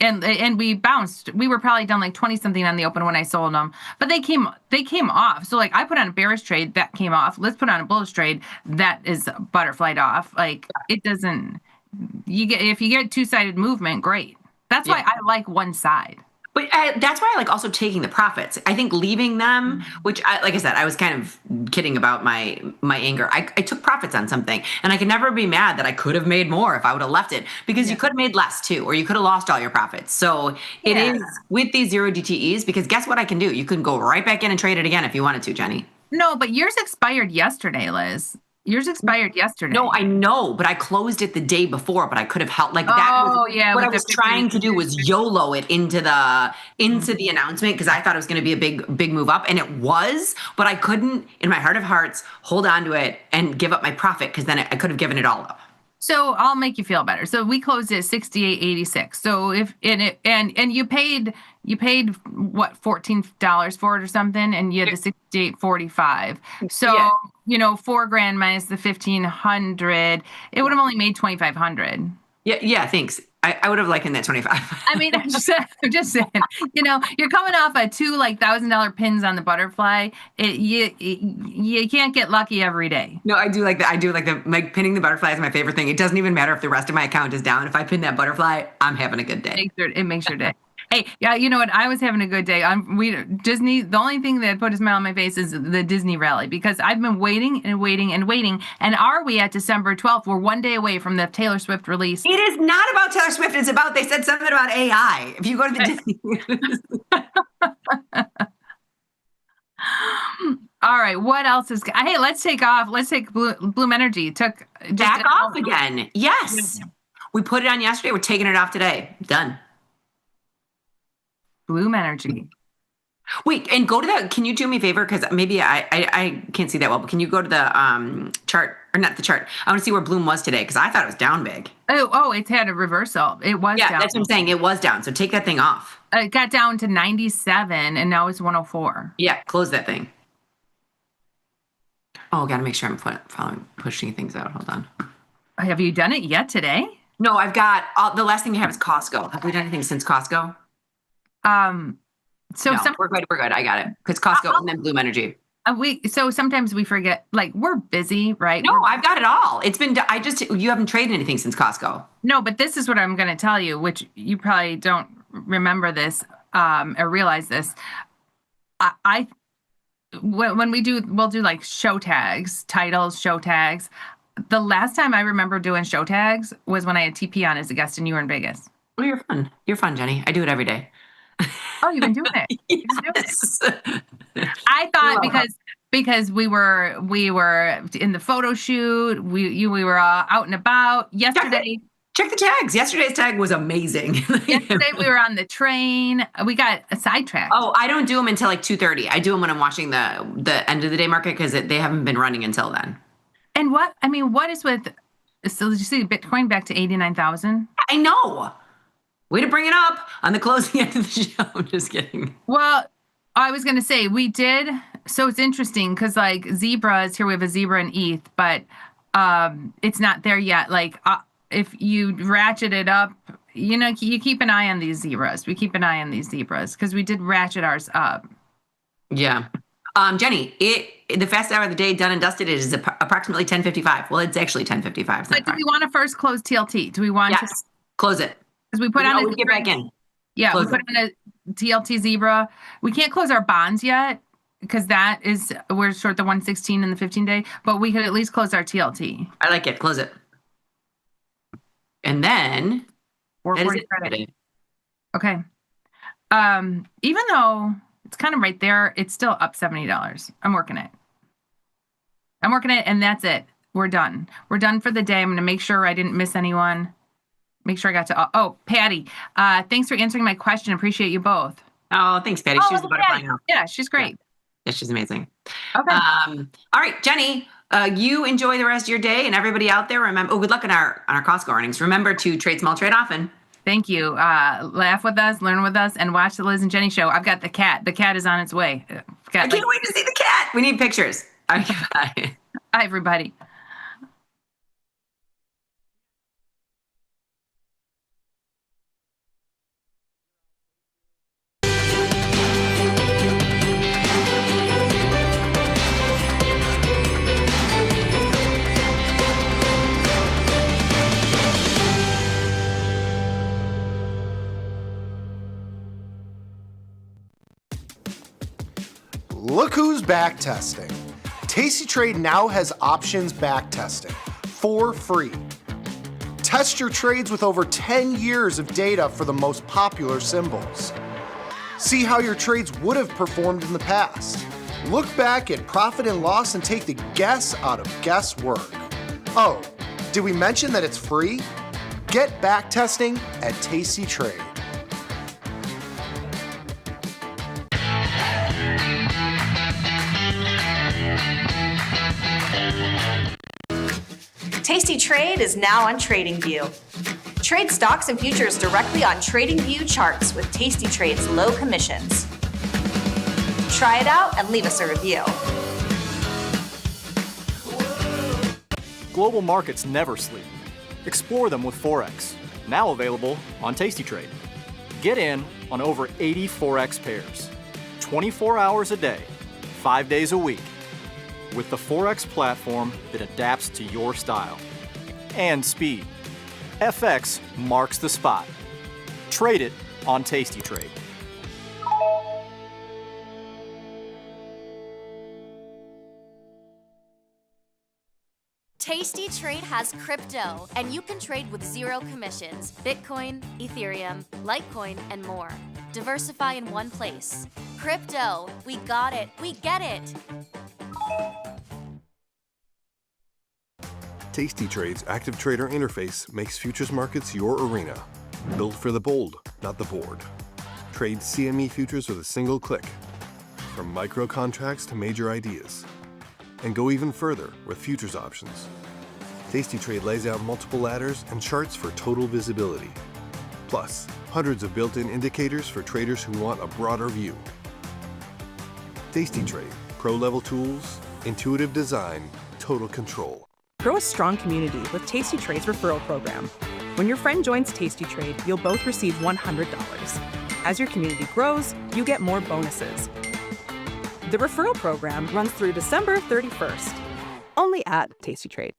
And we bounced. We were probably down like 20 something on the open when I sold them, but they came off. So like I put on a bearish trade that came off. Let's put on a bullish trade that is butterflied off. Like it doesn't. If you get two-sided movement, great. That's why I like one side. But that's why I like also taking the profits. I think leaving them, which, like I said, I was kind of kidding about my anger. I took profits on something, and I could never be mad that I could have made more if I would have left it, because you could have made less too, or you could have lost all your profits. So it is with these 0DTEs, because guess what I can do? You can go right back in and trade it again if you wanted to, Jenny. No, but yours expired yesterday, Liz. Yours expired yesterday. No, I know, but I closed it the day before, but I could have held like that. What I was trying to do was YOLO it into the announcement because I thought it was going to be a big move up, and it was, but I couldn't, in my heart of hearts, hold on to it and give up my profit because then I could have given it all up. So I'll make you feel better. So we closed at 68.86. So if and you paid what, $14 for it or something, and you had the 68.45. So $4,000 minus the 1,500, it would have only made 2,500. Yeah, thanks. I would have likened that 25. I mean, I'm just saying, you're coming off a two $1,000 pins on the butterfly. You can't get lucky every day. No, I do like that. I do like pinning the butterfly is my favorite thing. It doesn't even matter if the rest of my account is down. If I pin that butterfly, I'm having a good day. It makes your day. Hey, yeah, you know what? I was having a good day. Disney. The only thing that put a smile on my face is the Disney rally, because I've been waiting and waiting and waiting. And are we at December 12th? We're one day away from the Taylor Swift release. It is not about Taylor Swift. It's about, they said something about AI. If you go to the Disney. All right. What else is? Hey, let's take off. Let's take Bloom Energy. Took back off again. Yes. We put it on yesterday. We're taking it off today. Done. Bloom Energy. Wait, and go to the, can you do me a favor? Because maybe I can't see that well, but can you go to the chart, or not the chart? I want to see where Bloom was today, because I thought it was down big. Oh, it's had a reversal. It was down. Yeah, that's what I'm saying. It was down. So take that thing off. It got down to 97, and now it's 104. Yeah, close that thing. Oh, got to make sure I'm pushing things out. Hold on. Have you done it yet today? No, I've got, the last thing I have is Costco. Have we done anything since Costco? So we're good. I got it. Because Costco and then Bloom Energy. So sometimes we forget, we're busy, right? No, I've got it all. It's been, you haven't traded anything since Costco. No, but this is what I'm going to tell you, which you probably don't remember this, or realize this. When we'll do show tags, titles, show tags. The last time I remember doing show tags was when I had TP on as a guest and you were in Vegas. Oh, you're fun. You're fun, Jenny. I do it every day. Oh, you've been doing it. Yes. I thought because we were in the photo shoot, we were out and about yesterday. Check the tags. Yesterday's tag was amazing. Yesterday we were on the train. We got a sidetrack. Oh, I don't do them until 2:30. I do them when I'm watching the end of the day market, because they haven't been running until then. And what is with? So did you see Bitcoin back to 89,000? I know. Way to bring it up on the closing end of the show. I'm just kidding. Well, I was going to say we did. So it's interesting because zebras here, we have a zebra and ETH, but it's not there yet. If you ratchet it up, you keep an eye on these zebras. We keep an eye on these zebras because we did ratchet ours up. Yeah. Jenny, the fastest hour of the day done and dusted is approximately 10:55. Well, it's actually 10:55. But do we want to first close TLT? Do we want to close it? Because we put on we get back in. Yeah, Close we put on a TLT Zebra. We can't close our bonds yet because we're short the 116 and the 15-day, but we could at least close our TLT. I like it. Close it. And then that is it. Okay. Even though it's kind of right there, it's still up $70. I'm working it, and that's it. We're done. We're done for the day. I'm going to make sure I didn't miss anyone. Make sure I got to. Patty, thanks for answering my question. Appreciate you both. Oh, thanks, Patty. She's the butterfly now. Yeah, she's great. Yeah, she's amazing. Okay. All right, Jenny, you enjoy the rest of your day, and everybody out there, remember. Oh, good luck on our Costco earnings. Remember to trade small, trade often. Thank you. Laugh with us, learn with us, and watch the Liz and Jenny show. I've got the cat. The cat is on its way. I can't wait to see the cat. We need pictures. All right, bye. Bye, everybody. Look who's back testing. tastytrade now has options back testing for free. Test your trades with over 10 years of data for the most popular symbols. See how your trades would have performed in the past. Look back at profit and loss and take the guess out of guesswork. Oh, did we mention that it's free? Get back testing at tastytrade. Tastytrade Trade is now on TradingView. Trade stocks and futures directly on TradingView charts with Tasty Trade's low commissions. Try it out and leave us a review. Global markets never sleep. Explore them with Forex, now available on Tasty Trade. Get in on over 80 Forex pairs, 24 hours a day, 5 days a week, with the Forex platform that adapts to your style and speed. FX marks the spot. Trade it on Tasty Trade. Tasty Trade has crypto, and you can trade with zero commissions. Bitcoin, Ethereum, Litecoin, and more. Diversify in one place. Crypto, we got it, we get it. Tasty Trade's active trader interface makes futures markets your arena. Built for the bold, not the bored. Trade CME futures with a single click. From micro contracts to major ideas. And go even further with futures options. Tasty Trade lays out multiple ladders and charts for total visibility. Plus, hundreds of built-in indicators for traders who want a broader view. Tasty Trade, pro-level tools, intuitive design, total control. Grow a strong community with Tasty Trade's referral program. When your friend joins Tasty Trade, you'll both receive $100. As your community grows, you get more bonuses. The referral program runs through December 31st, only at Tasty Trade.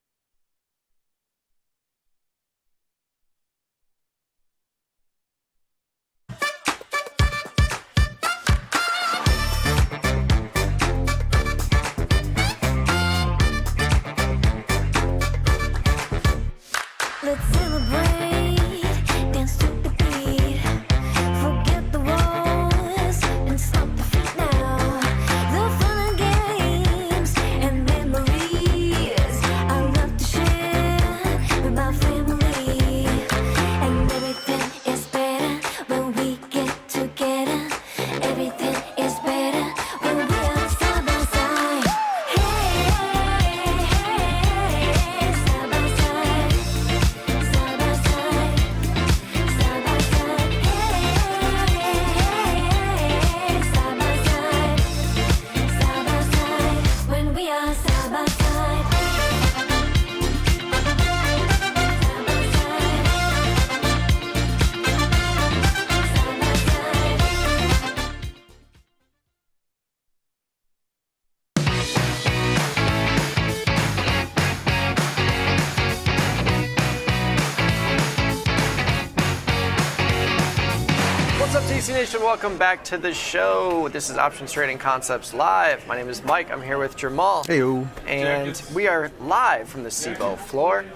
Let's celebrate, dance to the beat. Forget the walls and stop the feet now. The fun and games and memories I love to share with my family. And everything is better when we get together. Everything is better when we are side by side. Hey, side by side. Side by side, side by side, hey, side by side, when we are side by side. What's up, TC Nation? Welcome back to the show. This is Options Trading Concepts Live. My name is Mike. I'm here with Jamal. Heyo. And we are live from the SIBO floor.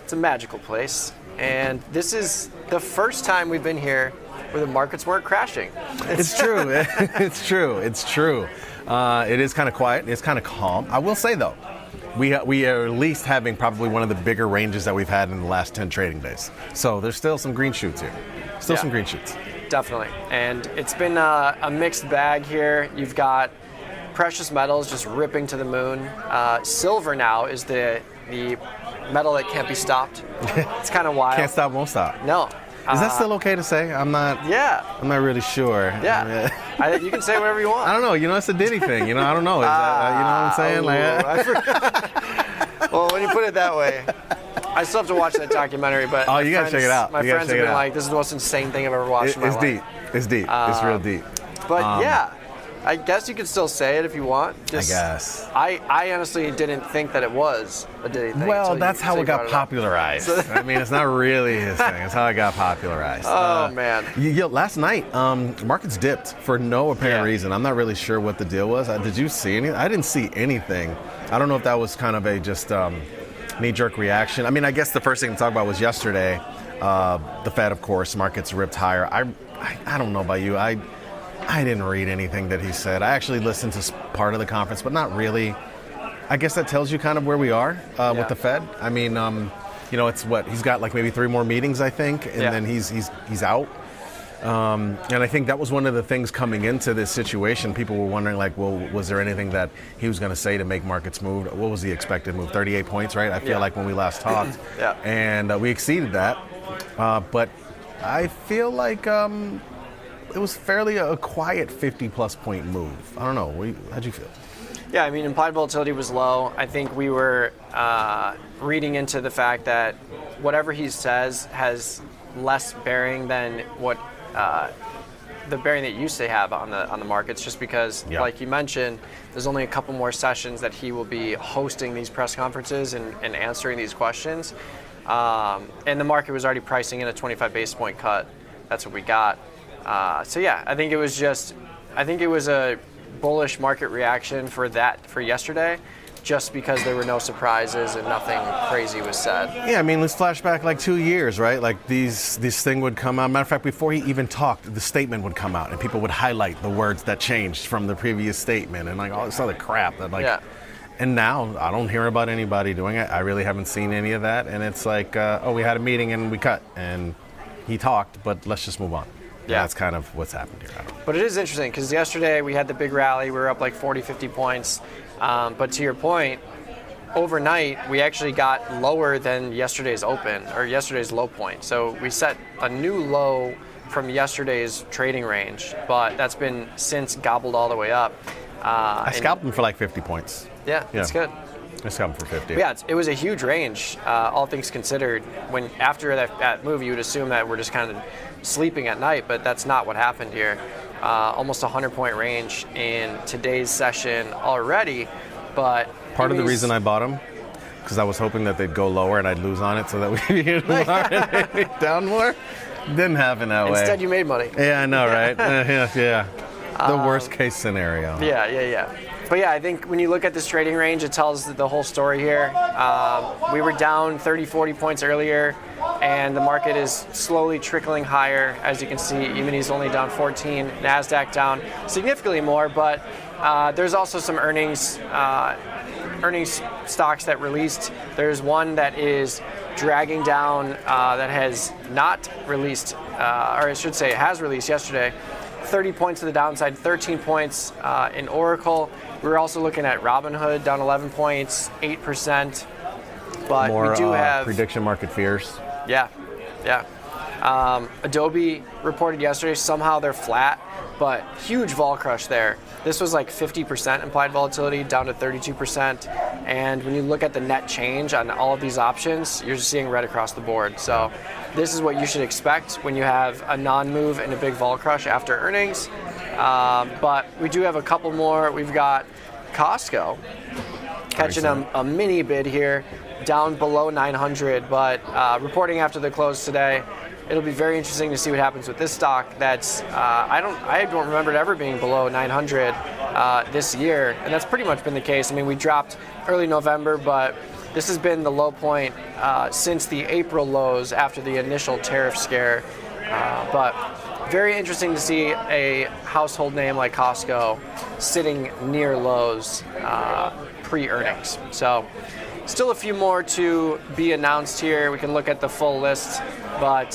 It's a magical place. And this is the first time we've been here where the markets weren't crashing. It's true. It's true. It's true. It is kind of quiet. It's kind of calm. I will say, though, we are at least having probably one of the bigger ranges that we've had in the last 10 trading days. So there's still some green shoots here. Still some green shoots. Definitely. And it's been a mixed bag here. You've got precious metals just ripping to the moon. Silver now is the metal that can't be stopped. It's kind of wild. Can't stop, won't stop. No. Is that still okay to say? I'm not. Yeah. I'm not really sure. Yeah. You can say whatever you want. I don't know. You know, it's a Diddy thing. You know, I don't know. Is that, you know what I'm saying? Well, when you put it that way, I still have to watch that documentary. But oh, you gotta check it out. My friends have been like, "This is the most insane thing I've ever watched in my life." It's deep. It's deep. It's real deep. But yeah. I guess you could still say it if you want. I guess. I honestly didn't think that it was a Diddy thing. Well, that's how it got popularized. I mean, it's not really his thing. It's how it got popularized. Oh, man. Last night, markets dipped for no apparent reason. I'm not really sure what the deal was. Did you see anything? I didn't see anything. I don't know if that was kind of a just knee-jerk reaction. I mean, I guess the first thing to talk about was yesterday. The Fed, of course, markets ripped higher. I don't know about you. I didn't read anything that he said. I actually listened to part of the conference, but not really. I guess that tells you kind of where we are with the Fed. I mean, it's what he's got, like maybe 3 more meetings, I think, and then he's out. And I think that was one of the things coming into this situation. People were wondering, like, well, was there anything that he was going to say to make markets move? What was the expected move? 38 points, right? I feel like when we last talked. And we exceeded that. But I feel like it was fairly a quiet 50-plus point move. I don't know. How'd you feel? Yeah, I mean, implied volatility was low. I think we were reading into the fact that whatever he says has less bearing than what the bearing that it used to have on the markets, just because, like you mentioned, there's only a couple more sessions that he will be hosting these press conferences and answering these questions. And the market was already pricing in a 25 basis point cut. That's what we got. So yeah, I think it was a bullish market reaction for yesterday, just because there were no surprises and nothing crazy was said. Yeah, I mean, let's flash back like 2 years, right? Like this thing would come out. Matter of fact, before he even talked, the statement would come out and people would highlight the words that changed from the previous statement and like all this other crap that like. And now I don't hear about anybody doing it. I really haven't seen any of that. And it's like, we had a meeting and we cut and he talked, but let's just move on. Yeah, that's kind of what's happened here. But it is interesting because yesterday we had the big rally. We were up like 40, 50 points. But to your point, overnight we actually got lower than yesterday's open or yesterday's low point. So we set a new low from yesterday's trading range, but that's been since gobbled all the way up. I scalped him for like 50 points. Yeah, that's good. I scalped him for 50. Yeah, it was a huge range, all things considered. When after that move, you would assume that we're just kind of sleeping at night, but that's not what happened here. Almost 100-point range in today's session already, but part of the reason I bought them, because I was hoping that they'd go lower and I'd lose on it so that we could get more down more. Didn't happen that way. Instead, you made money. Yeah, I know, right? yeah. The worst case scenario. Yeah. But yeah, I think when you look at this trading range, it tells the whole story here. We were down 30, 40 points earlier, and the market is slowly trickling higher. As you can see, E-minis only down 14, NASDAQ down significantly more, but there's also some earnings stocks that released. There's one that is dragging down that has not released, or I should say has released yesterday. 30 points to the downside, 13 points in Oracle. We were also looking at Robinhood, down 11 points, 8%. But more we do have prediction market fears. Yeah. Adobe reported yesterday, somehow they're flat, but huge vol crush there. This was like 50% implied volatility, down to 32%. And when you look at the net change on all of these options, you're just seeing red across the board. So this is what you should expect when you have a non-move and a big vol crush after earnings. But we do have a couple more. We've got Costco catching a mini bid here, down below 900, but reporting after the close today. It'll be very interesting to see what happens with this stock. That's I don't remember it ever being below 900 this year, and that's pretty much been the case. I mean, we dropped early November, but this has been the low point since the April lows after the initial tariff scare. But very interesting to see a household name like Costco sitting near lows pre-earnings. So still a few more to be announced here. We can look at the full list, but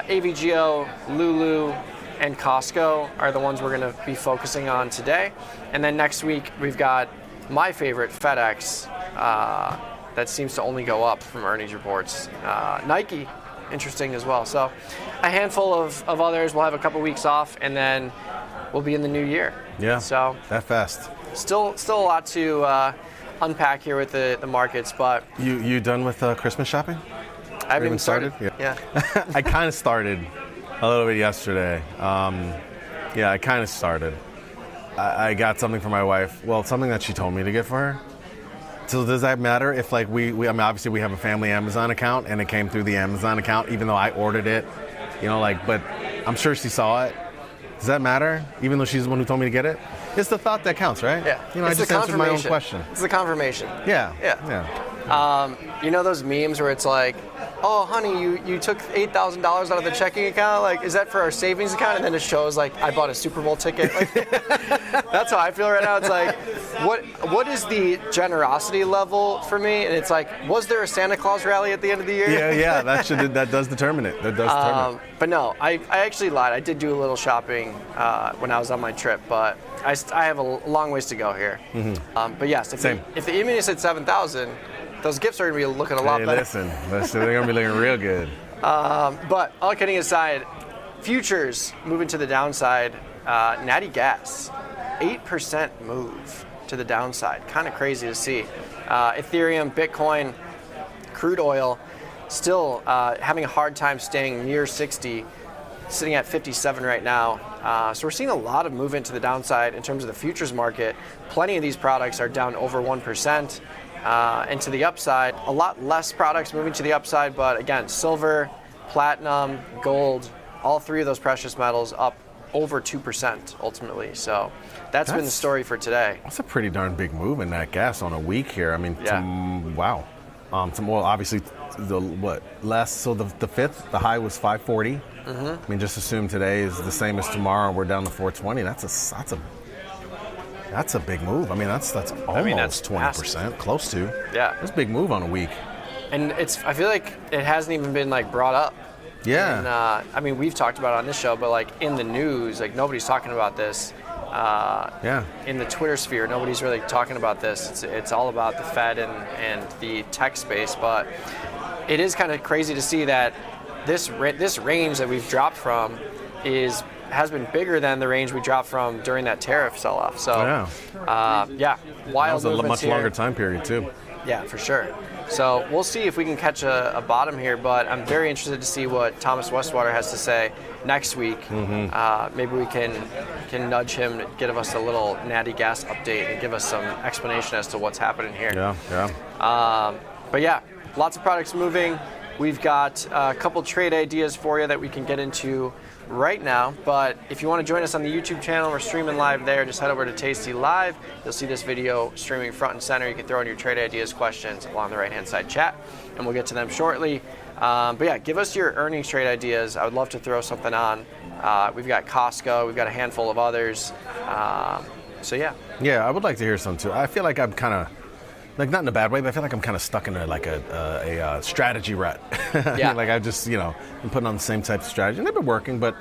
AVGO, Lulu, and Costco are the ones we're going to be focusing on today. And then next week we've got my favorite, FedEx, that seems to only go up from earnings reports. Nike, interesting as well. So a handful of others. We'll have a couple weeks off, and then we'll be in the new year. Yeah. So that fast. Still a lot to unpack here with the markets, but you done with Christmas shopping? I haven't even started. Yeah. I kind of started a little bit yesterday. I kind of started. I got something for my wife. Well, something that she told me to get for her. So does that matter if like we I mean, obviously we have a family Amazon account and it came through the Amazon account, even though I ordered it, but I'm sure she saw it. Does that matter? Even though she's the one who told me to get it? It's the thought that counts, right? Yeah. I just answered my own question. It's the confirmation. Yeah. You know those memes where it's like, oh, honey, you took $8,000 out of the checking account. Like, is that for our savings account? And then it shows like I bought a Super Bowl ticket. Like, that's how I feel right now. It's like, what is the generosity level for me? And it's like, was there a Santa Claus rally at the end of the year? Yeah. That does determine it. That does determine it. But no, I actually lied. I did do a little shopping when I was on my trip, but I have a long ways to go here. Mm-hmm. But yes, if the E-mini said 7,000, those gifts are going to be looking a lot better. Listen, they're going to be looking real good. But all kidding aside, futures moving to the downside. Natty Gas, 8% move to the downside. Kind of crazy to see. Ethereum, Bitcoin, crude oil, still having a hard time staying near 60, sitting at 57 right now. So we're seeing a lot of movement to the downside in terms of the futures market. Plenty of these products are down over 1%. And to the upside, a lot less products moving to the upside, but again, silver, platinum, gold, all three of those precious metals up over 2% ultimately. So that's been the story for today. That's a pretty darn big move in that gas on a week here. I mean, wow. Well, obviously, so the fifth, the high was 540. I mean, just assume today is the same as tomorrow. We're down to 420. That's a big move. I mean, that's almost 20%, close to. Yeah, that's a big move on a week. And I feel like it hasn't even been like brought up. Yeah. And, I mean, we've talked about it on this show, but like in the news, like nobody's talking about this. In the Twitter sphere, nobody's really talking about this. It's all about the Fed and the tech space. But it is kind of crazy to see that this range that we've dropped from has been bigger than the range we dropped from during that tariff sell-off. So, wild that was a much longer time period too. Yeah, for sure. So we'll see if we can catch a bottom here, but I'm very interested to see what Thomas Westwater has to say next week. Maybe we can nudge him to give us a little Natty Gas update and give us some explanation as to what's happening here. But yeah, lots of products moving. We've got a couple trade ideas for you that we can get into right now, but if you want to join us on the YouTube channel, we're streaming live there. Just head over to tastylive. You'll see this video streaming front and center. You can throw in your trade ideas questions along the right-hand side chat, and we'll get to them shortly. But yeah, give us your earnings trade ideas. I would love to throw something on. We've got Costco. We've got a handful of others. So yeah. Yeah, I would like to hear some too. I feel like I'm kind of, like, not in a bad way, but I feel like I'm kind of stuck in a strategy rut. Yeah. Like I just, been putting on the same type of strategy, and they've been working, but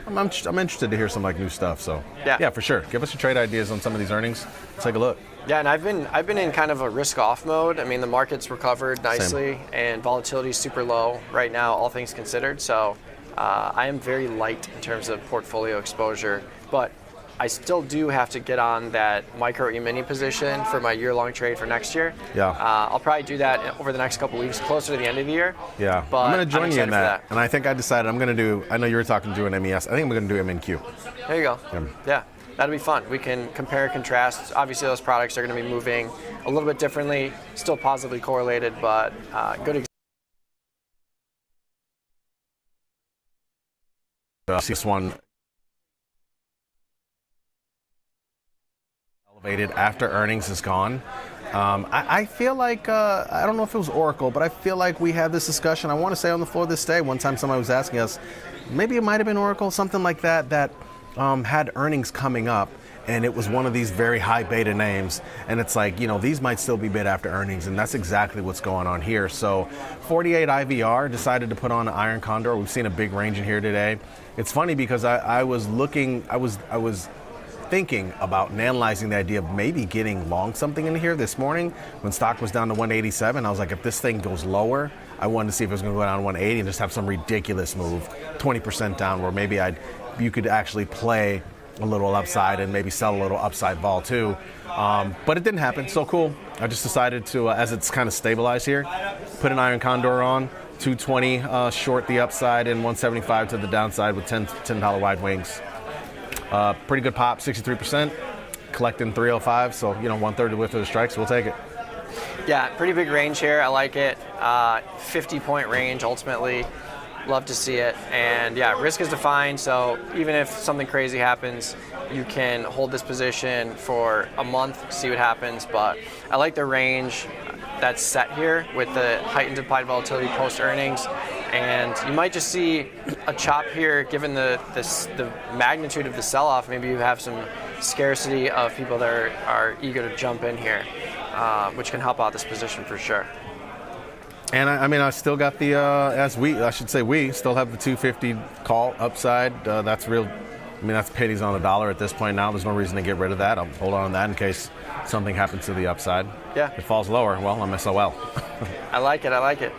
I'm interested to hear some like new stuff. So yeah, for sure. Give us your trade ideas on some of these earnings. Let's take a look. Yeah, and I've been in kind of a risk-off mode. I mean, the market's recovered nicely, and volatility is super low right now, all things considered. So I am very light in terms of portfolio exposure, but I still do have to get on that micro E-mini position for my year-long trade for next year. Yeah. I'll probably do that over the next couple weeks, closer to the end of the year. Yeah. But I'm going to join you in that. And I think I decided I'm going to do, I know you were talking to do an MES. I think I'm going to do MNQ. There you go. Yeah. That'll be fun. We can compare and contrast. Obviously, those products are going to be moving a little bit differently, still positively correlated, but good this one elevated after earnings is gone. I feel like, I don't know if it was Oracle, but I feel like we had this discussion, I want to say on the floor this day, one time somebody was asking us, maybe it might have been Oracle, something like that, had earnings coming up, and it was one of these very high beta names, and it's like, these might still be bid after earnings, and that's exactly what's going on here. So 48 IVR decided to put on an Iron Condor. We've seen a big range in here today. It's funny because I was thinking about and analyzing the idea of maybe getting long something in here this morning when stock was down to 187. I was like, if this thing goes lower, I wanted to see if it was going to go down to 180 and just have some ridiculous move, 20% down, where maybe you could actually play a little upside and maybe sell a little upside vol too. But it didn't happen. So cool. I just decided to, as it's kind of stabilized here, put an Iron Condor on, 220 short the upside and 175 to the downside with $10 wide wings. Pretty good pop, 63%, collecting 305, so 1/3 of the strikes, we'll take it. Yeah, pretty big range here. I like it. 50-point range ultimately. Love to see it. And yeah, risk is defined, so even if something crazy happens, you can hold this position for a month, see what happens. But I like the range. that's set here with the heightened implied volatility post earnings, and you might just see a chop here given the magnitude of the sell-off. Maybe you have some scarcity of people that are eager to jump in here, which can help out this position for sure. And I still got the we still have the 250 call upside. That's real. That's pennies on the dollar at this point now. There's no reason to get rid of that. I'll hold on to that in case something happens to the upside. Yeah. If it falls lower, well, I'm SOL. I like it.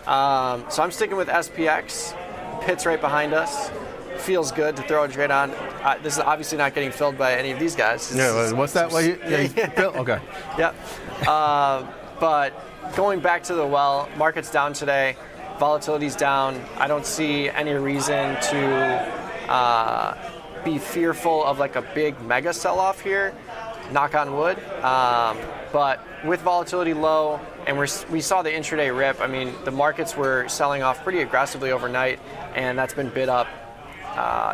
So I'm sticking with SPX. Pitt's right behind us. Feels good to throw a trade on. This is obviously not getting filled by any of these guys. What's that? Okay. Yep. But going back to the market's down today. Volatility's down. I don't see any reason to be fearful of like a big mega sell-off here. Knock on wood. But with volatility low, and we saw the intraday rip. The markets were selling off pretty aggressively overnight, and that's been bid up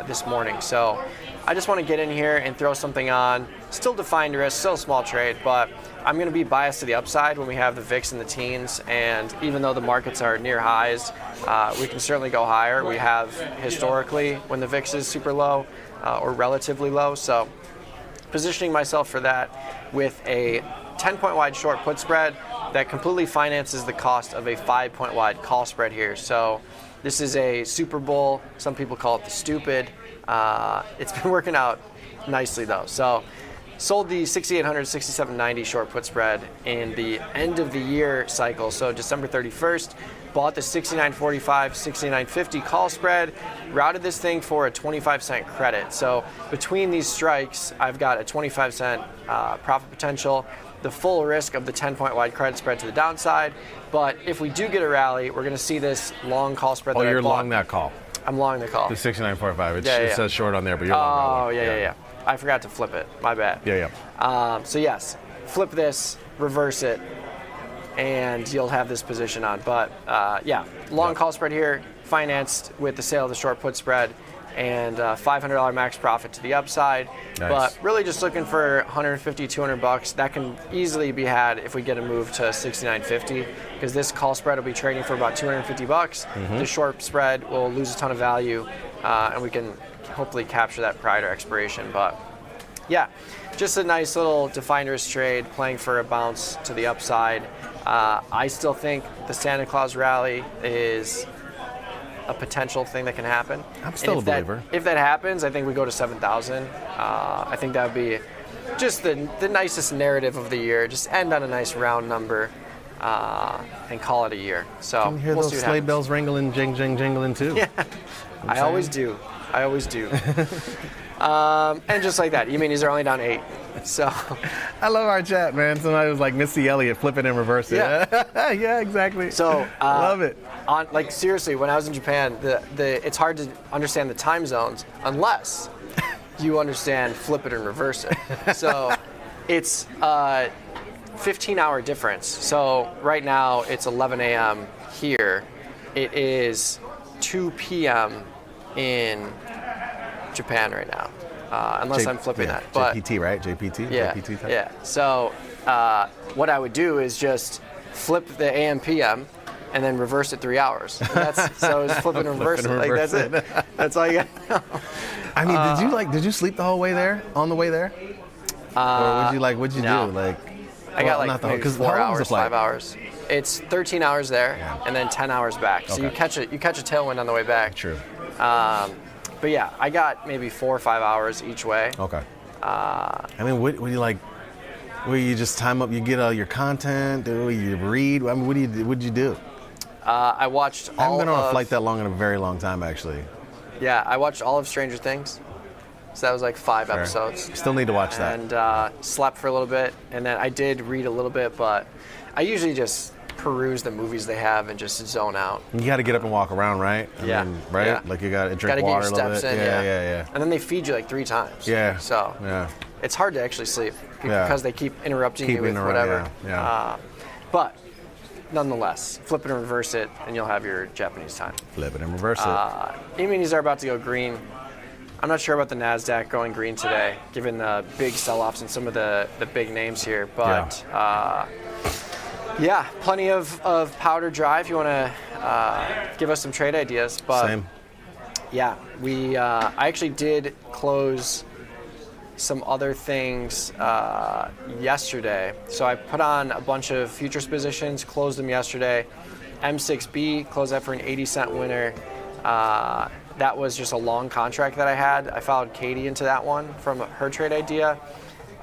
this morning. So I just want to get in here and throw something on. Still defined risk, still a small trade, but I'm going to be biased to the upside when we have the VIX in the teens. And even though the markets are near highs, we can certainly go higher. We have historically when the VIX is super low or relatively low. So positioning myself for that with a 10-point wide short put spread that completely finances the cost of a 5-point wide call spread here. So this is a Super Bowl. Some people call it the stupid. It's been working out nicely though. So sold the 6,800, 6,790 short put spread in the end of the year cycle. So December 31st, bought the 69.45, 69.50 call spread, routed this thing for a 25-cent credit. So between these strikes, I've got a 25-cent profit potential, the full risk of the 10-point wide credit spread to the downside. But if we do get a rally, we're going to see this long call spread. Oh, you're long that call. I'm long the call. The 69.45. It says short on there, but you're long. Oh, yeah. I forgot to flip it. My bad. Yeah. So yes, flip this, reverse it, and you'll have this position on. But long call spread here, financed with the sale of the short put spread, and $500 max profit to the upside. Nice. But really just looking for $150, $200. That can easily be had if we get a move to 69.50, because this call spread will be trading for about $250. Mm-hmm. The short spread will lose a ton of value, and we can hopefully capture that prior to expiration. But yeah, just a nice little defined risk trade, playing for a bounce to the upside. I still think the Santa Claus rally is a potential thing that can happen. I'm still a believer. If that happens, I think we go to 7,000. I think that would be just the nicest narrative of the year. Just end on a nice round number and call it a year. So Can you hear we'll those see what sleigh happens. bells ringling, jingling too? Yeah, I always do. And just like that, E-minis are only down 8. So I love our chat, man. Somebody was like Missy Elliott, flip it and reverse it. Yeah. Yeah, exactly. So love it. Seriously, when I was in Japan, it's hard to understand the time zones unless you understand flip it and reverse it. So it's 15-hour difference. So right now it's 11 a.m. here. It is 2 p.m. in Japan right now, unless I'm flipping that. But JPT, right? JPT? Yeah. JPT type? Yeah. So what I would do is just flip the AM PM and then reverse it 3 hours. So it's flip and reverse it. Like that's it. That's all you got. I mean, did you sleep the whole way there? On the way there? Or what'd you no. do? I got maybe 4 hours, 5 hours. It's 13 hours there, and then 10 hours back. So you catch a tailwind on the way back. True. But yeah, I got maybe 4 or 5 hours each way. Okay. What do you like? Will you just time up? You get all your content? Do you read? I mean, what'd you do? I watched all of... I haven't been on a flight that long in a very long time, actually. Yeah, I watched all of Stranger Things. So that was like 5 episodes. Still need to watch that. And slept for a little bit, and then I did read a little bit, but I usually just peruse the movies they have and just zone out. You got to get up and walk around, right? Yeah. Right? Yeah. Like you got to drink Gotta water get your a steps little bit. in, Yeah. And then they feed you like 3 times. Yeah. So it's hard to actually sleep because they keep interrupting you with whatever. Yeah. But nonetheless, flip it and reverse it, and you'll have your Japanese time. Flip it and reverse it. E-minis are about to go green. I'm not sure about the NASDAQ going green today, given the big sell-offs in some of the big names here. But Yeah, plenty of powder dry if you want to give us some trade ideas. But Same. Yeah, I actually did close some other things yesterday. So I put on a bunch of futures positions, closed them yesterday. M6B, closed that for an 80-cent winner. That was just a long contract that I had. I followed Katie into that one from her trade idea.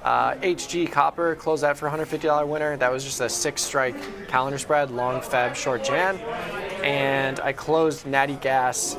HG Copper, closed that for a $150 winner. That was just a 6-strike calendar spread, long Feb, short Jan. And I closed Natty Gas.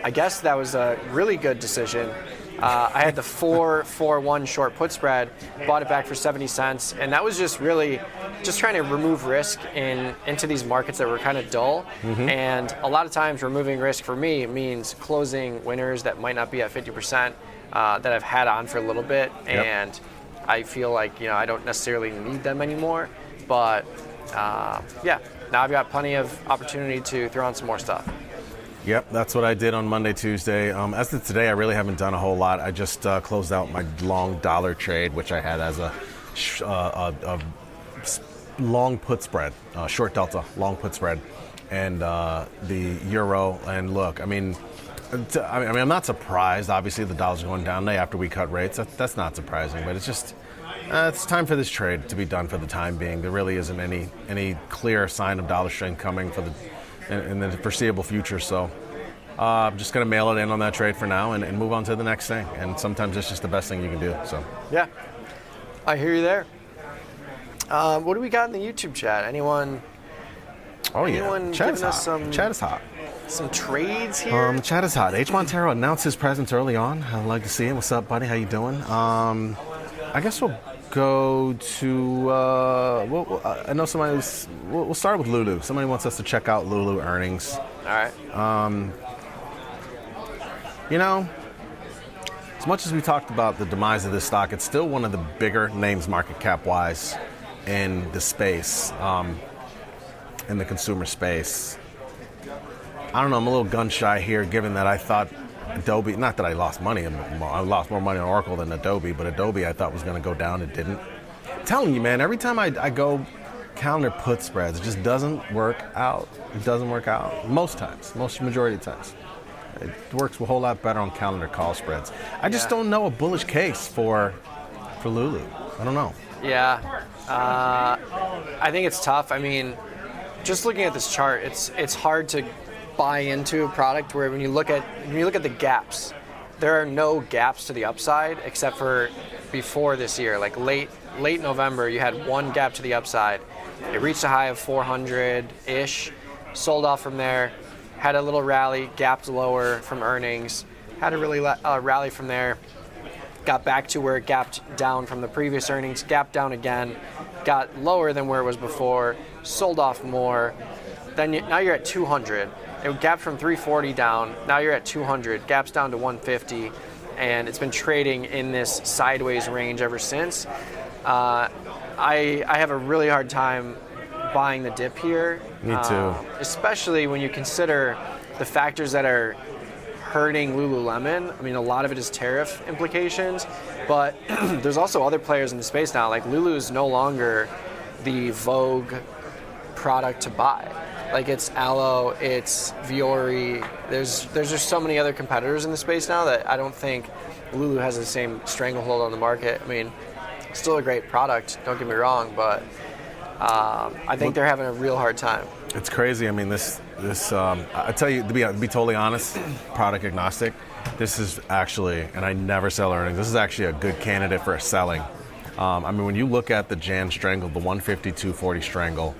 I guess that was a really good decision. I had the 4-4-1 short put spread, bought it back for 70 cents, and that was just really just trying to remove risk into these markets that were kind of dull. And a lot of times removing risk for me means closing winners that might not be at 50%. That I've had on for a little bit, and I feel like I don't necessarily need them anymore. But yeah, now I've got plenty of opportunity to throw on some more stuff. Yep, that's what I did on Monday, Tuesday. As of today, I really haven't done a whole lot. I just closed out my long dollar trade, which I had as a long put spread, short delta, long put spread, and the euro. And look, I mean, I'm not surprised. Obviously, the dollar's going down today after we cut rates. That's not surprising, but it's just it's time for this trade to be done for the time being. There really isn't any clear sign of dollar strength coming in the foreseeable future. So I'm just going to mail it in on that trade for now and move on to the next thing. And sometimes it's just the best thing you can do. So yeah, I hear you there. What do we got in the YouTube chat? Anyone? Oh yeah, anyone chat is giving us hot. Chat is hot. Some trades here? Chat is hot. H. Montero announced his presence early on. I'd like to see him. What's up, buddy? How you doing? I guess we'll go to, I know somebody we'll start with Lulu. Somebody wants us to check out Lulu earnings. All right. As much as we talked about the demise of this stock, it's still one of the bigger names market cap-wise in the space, in the consumer space. I don't know, I'm a little gun-shy here, given that I thought Adobe, not that I lost money, I lost more money on Oracle than Adobe, but Adobe I thought was going to go down. It didn't. I'm telling you, man, every time I go calendar put spreads, it just doesn't work out. It doesn't work out. Most times, majority of times. It works a whole lot better on calendar call spreads. I just don't know a bullish case for Lulu. I don't know. Yeah, I think it's tough. I mean, just looking at this chart, it's hard to buy into a product where when you look at the gaps, there are no gaps to the upside except for before this year. Like late November, you had one gap to the upside. It reached a high of 400-ish, sold off from there, had a little rally, gapped lower from earnings, had a really rally from there, got back to where it gapped down from the previous earnings, gapped down again, got lower than where it was before, sold off more. Then now you're at 200. It gapped from 340 down. Now you're at 200. Gaps down to 150, and it's been trading in this sideways range ever since. I have a really hard time buying the dip here. Me too. Especially when you consider the factors that are hurting Lululemon. I mean, a lot of it is tariff implications, but there's also other players in the space now. Like Lulu is no longer the vogue product to buy. Like it's Aloe, it's Viore. There's just so many other competitors in the space now that I don't think Lulu has the same stranglehold on the market. I mean, still a great product, don't get me wrong, but I think they're having a real hard time. It's crazy. I mean, this I tell you, to be totally honest, product agnostic, this is actually, and I never sell earnings, this is actually a good candidate for selling. I mean, when you look at the Jan strangle, the 150-240 strangle,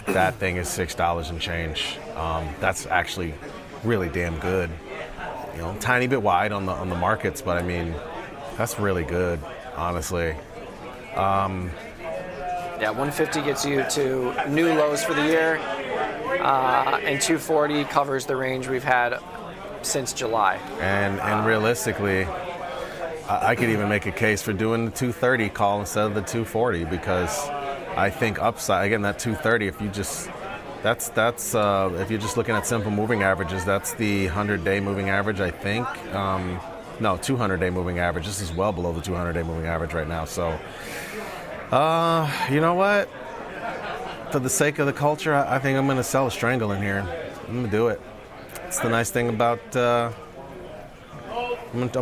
that thing is $6 and change. That's actually really damn good. Tiny bit wide on the markets, but I mean, that's really good, honestly. Yeah, 150 gets you to new lows for the year, and 240 covers the range we've had since July. And realistically, I could even make a case for doing the 230 call instead of the 240, because I think upside, again, that 230, if you're just looking at simple moving averages, that's the 100-day moving average, I think. No, 200-day moving average. This is well below the 200-day moving average right now. So, you know what? for the sake of the culture, I think I'm going to sell a strangle in here. I'm going to do it. It's the nice thing about, I'm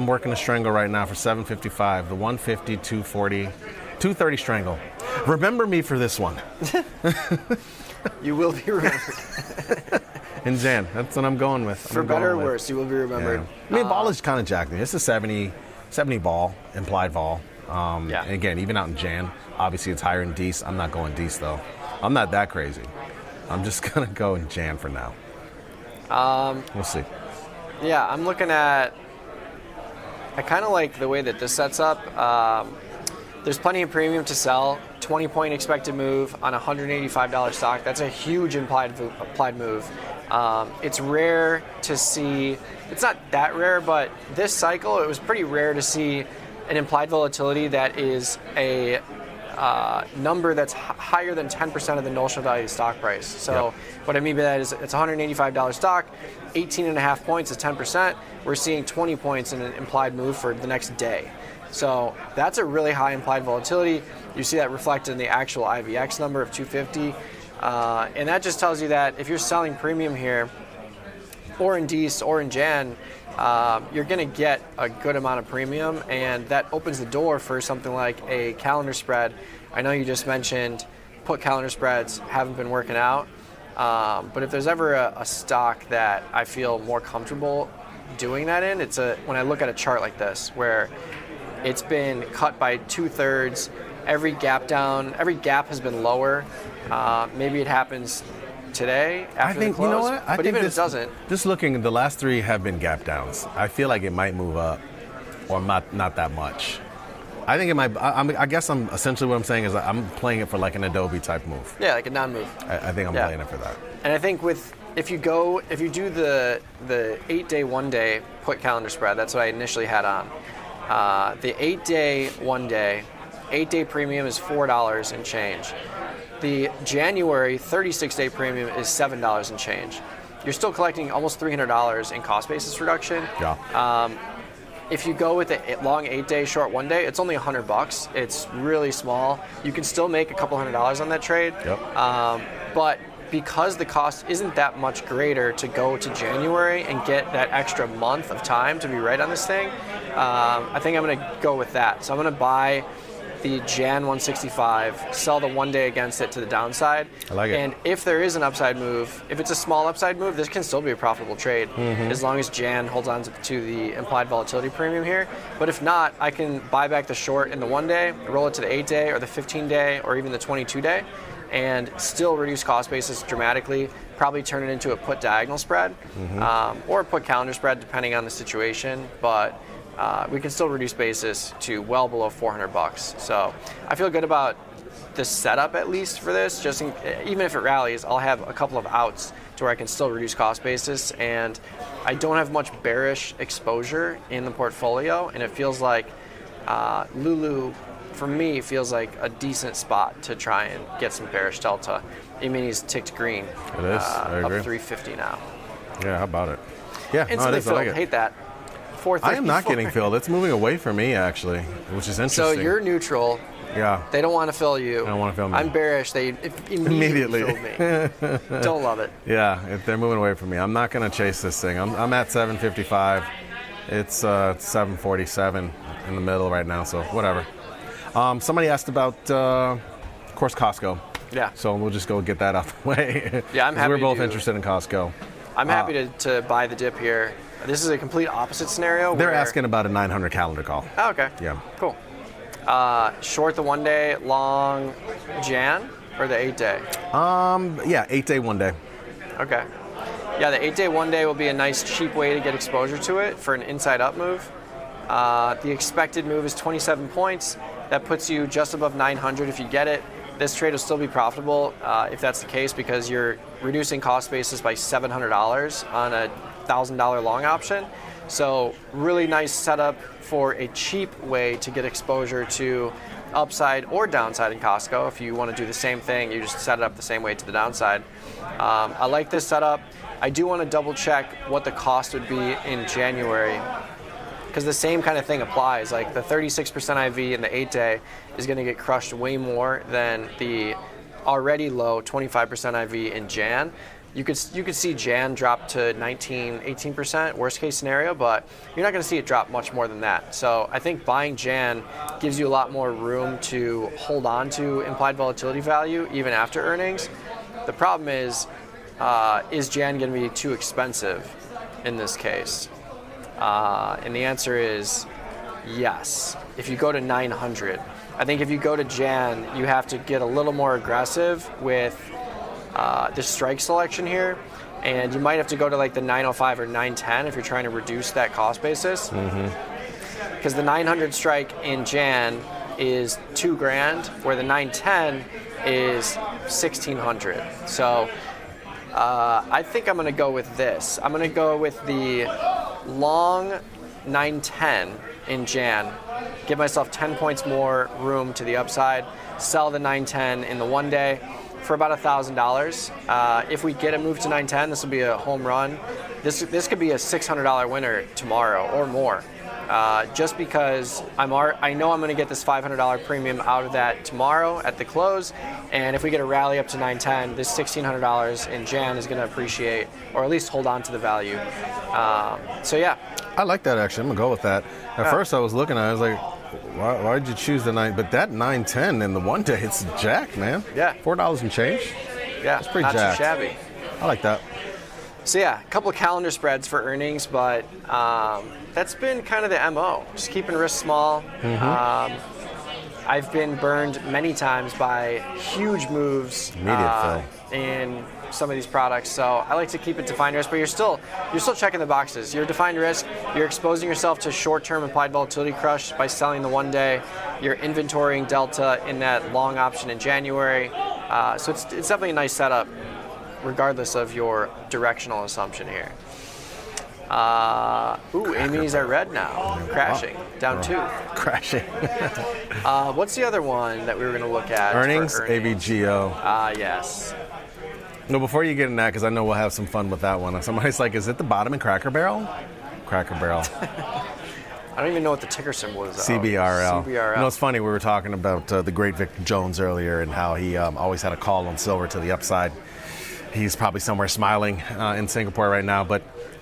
working a strangle right now for $7.55, the 150, 240, 230 strangle. Remember me for this one. You will be remembered. In Jan, that's what I'm going with. For better or worse, you will be remembered. Yeah. I mean, ball is kind of jacked. It's a 70 ball, implied vol. And again, even out in Jan, obviously it's higher in Dece. I'm not going Dece though. I'm not that crazy. I'm just gonna go in Jan for now. We'll see. Yeah, I'm looking at. I kind of like the way that this sets up. There's plenty of premium to sell. 20-point expected move on a $185 stock. That's a huge implied move. It's rare to see. It's not that rare, but this cycle it was pretty rare to see an implied volatility that is a number that's higher than 10% of the notional value of the stock price. So what I mean by that is it's a $185 stock, 18.5 points is 10%. We're seeing 20 points in an implied move for the next day. So that's a really high implied volatility. You see that reflected in the actual IVX number of 250. And that just tells you that if you're selling premium here, or in Dece, or in Jan, you're going to get a good amount of premium, and that opens the door for something like a calendar spread. I know you just mentioned put calendar spreads haven't been working out, but if there's ever a stock that I feel more comfortable doing that in, it's when I look at a chart like this, where it's been cut by 2/3. Every gap has been lower. Maybe it happens today after the close. You know what? But even if it doesn't. Just looking, the last 3 have been gap downs. I feel like it might move up, or not that much. I think it might. I guess essentially what I'm saying is I'm playing it for like an Adobe type move. Yeah, like a non-move. I think I'm playing it for that. And I think if you do the 8-day 1-day put calendar spread, that's what I initially had on. The 8-day 1-day, 8-day premium is $4 and change. The January 36-day premium is $7 and change. You're still collecting almost $300 in cost basis reduction. Yeah. If you go with a long 8-day, short 1-day, it's only $100. It's really small. You can still make a couple $100s on that trade. Yep. But because the cost isn't that much greater to go to January and get that extra month of time to be right on this thing, I think I'm going to go with that. So I'm going to buy the Jan 165, sell the 1-day against it to the downside. I like it. And if there is an upside move, if it's a small upside move, this can still be a profitable trade as long as Jan holds on to the implied volatility premium here. But if not, I can buy back the short in the 1-day, roll it to the 8-day or the 15-day or even the 22-day, and still reduce cost basis dramatically, probably turn it into a put diagonal spread or a put calendar spread depending on the situation. But we can still reduce basis to well below $400. So I feel good about the setup at least for this. Even if it rallies, I'll have a couple of outs to where I can still reduce cost basis, and I don't have much bearish exposure in the portfolio, and it feels like Lulu, for me, feels like a decent spot to try and get some bearish delta. E-minis ticked green. It is. I agree. Up 350 now. Yeah, how about it? Yeah, Instantly it is. filled. I like it. Hate that. I am not getting filled. It's moving away from me, actually, which is interesting. So you're neutral. Yeah. They don't want to fill you. They don't want to fill me. I'm bearish. They immediately filled me. Don't love it. Yeah, if they're moving away from me. I'm not going to chase this thing. I'm at 755. It's 747 in the middle right now, so whatever. Somebody asked about, of course, Costco. Yeah. So we'll just go get that out the way. Yeah, I'm happy We're both to- interested in Costco. I'm happy to buy the dip here. This is a complete opposite scenario. They're where- asking about a 900 calendar call. Oh, okay. Yeah. Cool. Short the 1-day, long Jan, or the 8-day? Yeah, 8-day, 1-day. Okay. Yeah, the 8-day 1-day will be a nice cheap way to get exposure to it for an inside up move. The expected move is 27 points. That puts you just above 900 if you get it. This trade will still be profitable if that's the case, because you're reducing cost basis by $700 on a $1,000 long option. So really nice setup for a cheap way to get exposure to upside or downside in Costco. If you want to do the same thing, you just set it up the same way to the downside. I like this setup. I do want to double check what the cost would be in January, because the same kind of thing applies. Like the 36% IV in the 8-day is going to get crushed way more than the already low, 25% IV in Jan. You could see Jan drop to 19, 18%, worst case scenario, but you're not going to see it drop much more than that. So I think buying Jan gives you a lot more room to hold on to implied volatility value even after earnings. The problem is Jan going to be too expensive in this case? And the answer is yes. If you go to 900, I think if you go to Jan, you have to get a little more aggressive with the strike selection here, and you might have to go to like the 905 or 910 if you're trying to reduce that cost basis. Because the 900 strike in Jan is $2,000, where the 910 is 1,600. So I think I'm going to go with this. I'm going to go with the long 910 in Jan. Give myself 10 points more room to the upside. Sell the 910 in the 1 day for about $1,000. If we get a move to 910, this will be a home run. This could be a $600 winner tomorrow or more. Just because I know I'm going to get this $500 premium out of that tomorrow at the close, and if we get a rally up to 910, this $1,600 in Jan is going to appreciate, or at least hold on to the value. So yeah. I like that actually. I'm going to go with that. At first I was looking at it, I was like, why did you choose the 9? But that 910 in the 1 day, it's jacked, man. Yeah. $4 and change. Yeah, it's pretty not jacked. too shabby. I like that. So yeah, a couple of calendar spreads for earnings, but that's been kind of the MO. Just keeping risk small. I've been burned many times by huge moves in some of these products, so I like to keep it defined risk, but you're still checking the boxes. You're defined risk, you're exposing yourself to short-term implied volatility crush by selling the 1 day, you're inventorying delta in that long option in January, so it's definitely a nice setup regardless of your directional assumption here. Amy's at red now, crashing, down 2. Crashing. What's the other one that we were going to look at? Earnings, AVGO. Yes. No, before you get in that, because I know we'll have some fun with that one. Somebody's like, is it the bottom in Cracker Barrel? Cracker Barrel. I don't even know what the ticker symbol is. CBRL. CBRL. You know, it's funny, we were talking about the great Victor Jones earlier and how he always had a call on silver to the upside. He's probably somewhere smiling in Singapore right now, but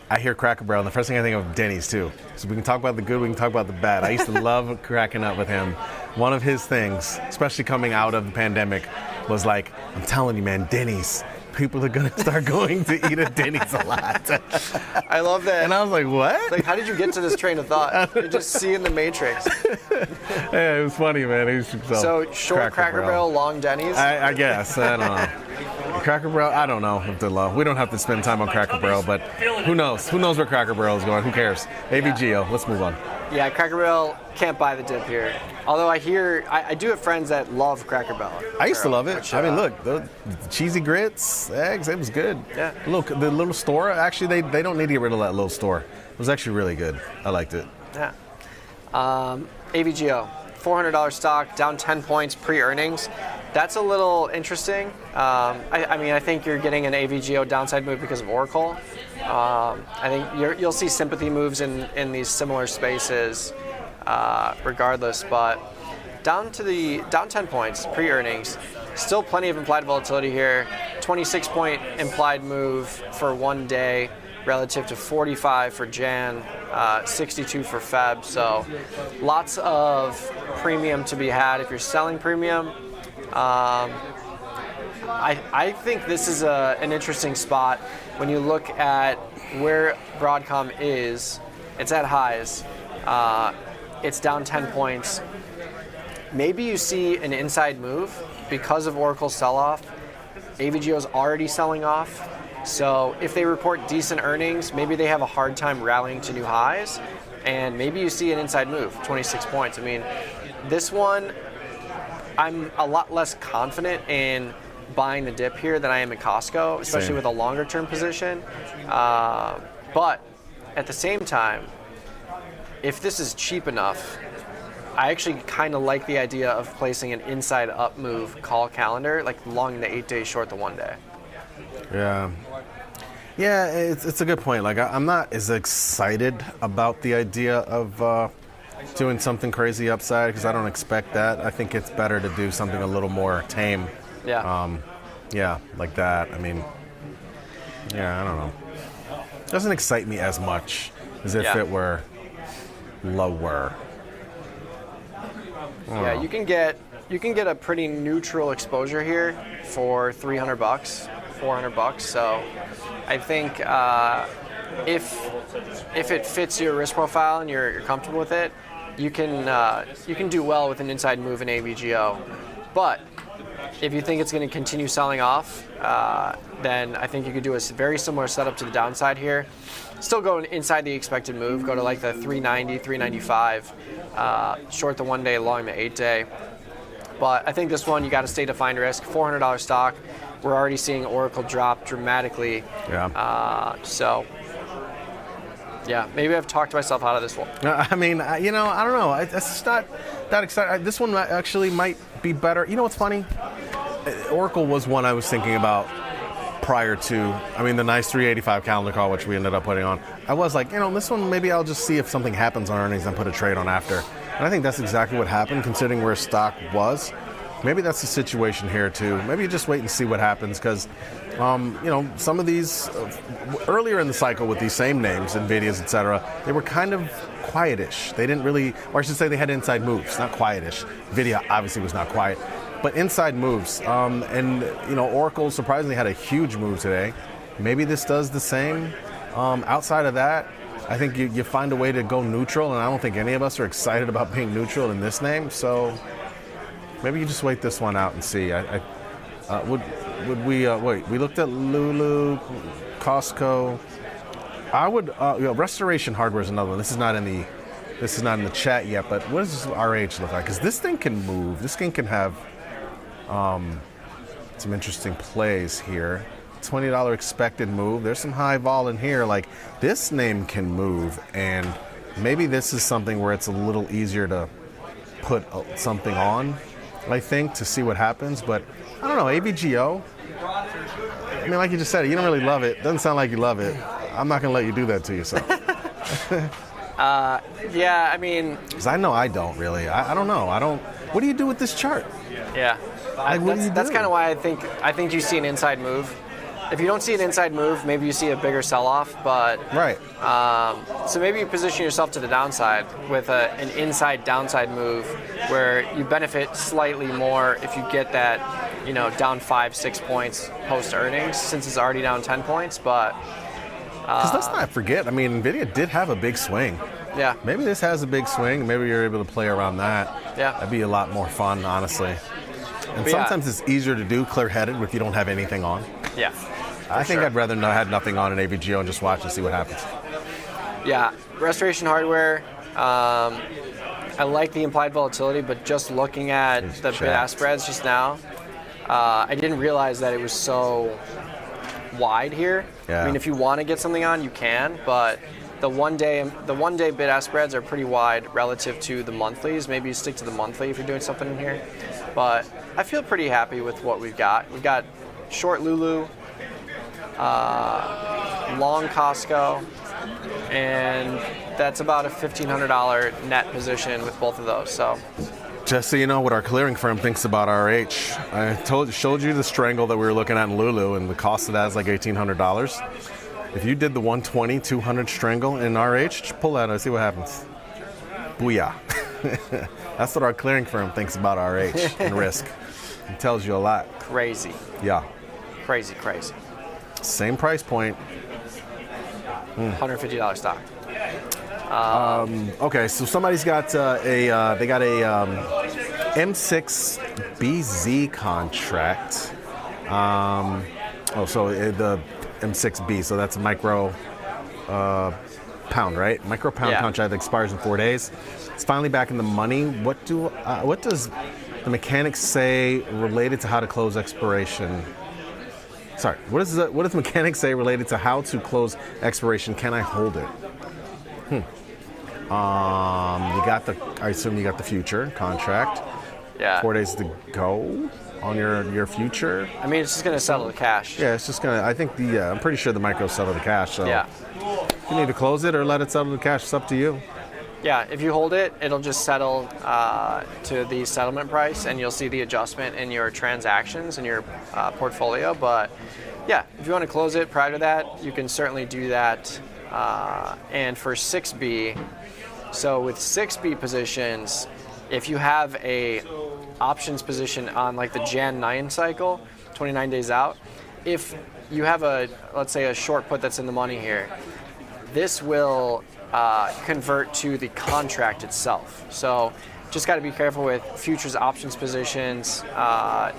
I hear Cracker Barrel, and the first thing I think of Denny's too. So we can talk about the good, we can talk about the bad. I used to love cracking up with him. One of his things, especially coming out of the pandemic, was like, I'm telling you, man, Denny's. People are gonna start going to eat at Denny's a lot. I love that. And I was like, what? Like, how did you get to this train of thought? You're just seeing the Matrix. Yeah, it was funny, man. So short Cracker Barrel, long Denny's? I guess. I don't know. Cracker Barrel, I don't know if they're low. We don't have to spend time on Cracker Barrel, but who knows? Who knows where Cracker Barrel is going? Who cares? AVGO, let's move on. Yeah, Cracker Barrel, can't buy the dip here. Although I do have friends that love Cracker Barrel. I used to love it. I mean, look, the cheesy grits, eggs, it was good. Yeah. The little store, actually, they don't need to get rid of that little store. It was actually really good. I liked it. Yeah. AVGO, $400 stock, down 10 points pre-earnings. That's a little interesting. I mean, I think you're getting an AVGO downside move because of Oracle. I think you'll see sympathy moves in these similar spaces regardless, but down 10 points pre-earnings. Still plenty of implied volatility here. 26-point implied move for 1 day relative to 45 for Jan, 62 for Feb. So lots of premium to be had if you're selling premium. I think this is an interesting spot when you look at where Broadcom is. It's at highs. It's down 10 points. Maybe you see an inside move because of Oracle's sell-off. AVGO is already selling off. So if they report decent earnings, maybe they have a hard time rallying to new highs. And maybe you see an inside move, 26 points. I mean, this one, I'm a lot less confident in buying the dip here than I am in Costco, especially with a longer term position. But at the same time, if this is cheap enough, I actually kind of like the idea of placing an inside up move call calendar, like long the 8 days, short the 1 day. Yeah, it's a good point. Like, I'm not as excited about the idea of doing something crazy upside because I don't expect that. I think it's better to do something a little more tame Yeah. Yeah, like that. I mean, yeah, I don't know. Doesn't excite me as much as if it were lower. Yeah, you can get a pretty neutral exposure here for $300, $400. So I think if it fits your risk profile and you're comfortable with it, you can do well with an inside move in AVGO. But if you think it's going to continue selling off, then I think you could do a very similar setup to the downside here. Still go inside the expected move, go to like the 390, 395, short the 1 day, long the 8 day. But I think this one, you got to stay defined risk, $400 stock. We're already seeing Oracle drop dramatically. Yeah. So, yeah, maybe I've talked myself out of this one. I mean, I don't know. It's just not that exciting. This one actually might be better. You know what's funny? Oracle was one I was thinking about prior to, the nice 385 calendar call, which we ended up putting on. I was like, this one, maybe I'll just see if something happens on earnings and put a trade on after. And I think that's exactly what happened, considering where stock was. Maybe that's the situation here, too. Maybe you just wait and see what happens, because, some of these, earlier in the cycle with these same names, NVIDIAs, et cetera, they were kind of quietish. They didn't really, or I should say they had inside moves, not quietish. NVIDIA obviously was not quiet, but inside moves. Oracle surprisingly had a huge move today. Maybe this does the same. Outside of that, I think you find a way to go neutral, and I don't think any of us are excited about being neutral in this name, so maybe you just wait this one out and see. Would we wait? We looked at Lulu, Costco. I would Restoration Hardware is another one. This is not in the chat yet, but what does RH look like? Because this thing can move. This thing can have some interesting plays here. $20 expected move. There's some high vol in here. Like, this name can move, and maybe this is something where it's a little easier to put something on, I think, to see what happens. But I don't know, AVGO, like you just said, you don't really love it. Doesn't sound like you love it. I'm not going to let you do that to yourself. Because I know I don't really. I don't know. What do you do with this chart? Yeah. That's kind of why I think you see an inside move. If you don't see an inside move, maybe you see a bigger sell-off, but right. So maybe you position yourself to the downside with an inside downside move where you benefit slightly more if you get that, down 5-6 points post earnings, since it's already down 10 points. But because let's not forget, NVIDIA did have a big swing. Yeah. Maybe this has a big swing. Maybe you're able to play around that. Yeah. That'd be a lot more fun, honestly. And sometimes it's easier to do clear-headed if you don't have anything on. Yeah. I think I'd rather not have nothing on in AVGO and just watch and see what happens. Yeah, Restoration Hardware, I like the implied volatility, but just looking at the bid-ask spreads just now, I didn't realize that it was so wide here. Yeah. If you want to get something on, you can, but the one day bid-ask spreads are pretty wide relative to the monthlies. Maybe you stick to the monthly if you're doing something in here. But I feel pretty happy with what we've got. We've got short Lulu, long Costco, and that's about a $1,500 net position with both of those. So, just so you know what our clearing firm thinks about RH, I showed you the strangle that we were looking at in Lulu, and the cost of that is like $1,800. If you did the 120, 200 strangle in RH, just pull that out and see what happens. Booyah. That's what our clearing firm thinks about RH and risk. It tells you a lot. Crazy. Yeah. Crazy. Same price point. $150 stock. Okay, so somebody's got they got a M6BZ contract. The M6B, so that's a micro pound, right? Micro pound contract that expires in 4 days. It's finally back in the money. What does the mechanics say related to how to close expiration? Sorry, what does the mechanics say related to how to close expiration? Can I hold it? I assume you got the future contract. Yeah. 4 days to go on your future. It's just gonna settle the cash. Yeah, it's just gonna. I think I'm pretty sure the micro settle the cash. So yeah. you need to close it or let it settle the cash. It's up to you. Yeah, if you hold it, it'll just settle to the settlement price, and you'll see the adjustment in your transactions in your portfolio. But yeah, if you want to close it prior to that, you can certainly do that. And for 6B, so with 6B positions, if you have a options position on like the Jan 9 cycle, 29 days out, if you have let's say a short put that's in the money here, this will convert to the contract itself. So just got to be careful with futures options positions.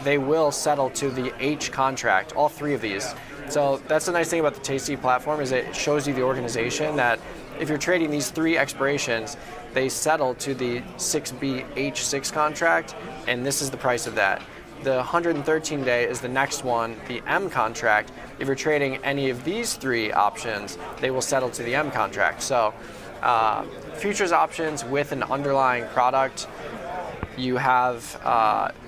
They will settle to the H contract, all three of these. So that's the nice thing about the Tasty platform, is it shows you the organization that if you're trading these three expirations, they settle to the 6B H6 contract, and this is the price of that. The 113 day is the next one, the M contract. If you're trading any of these three options, they will settle to the M contract. So futures options with an underlying product, you have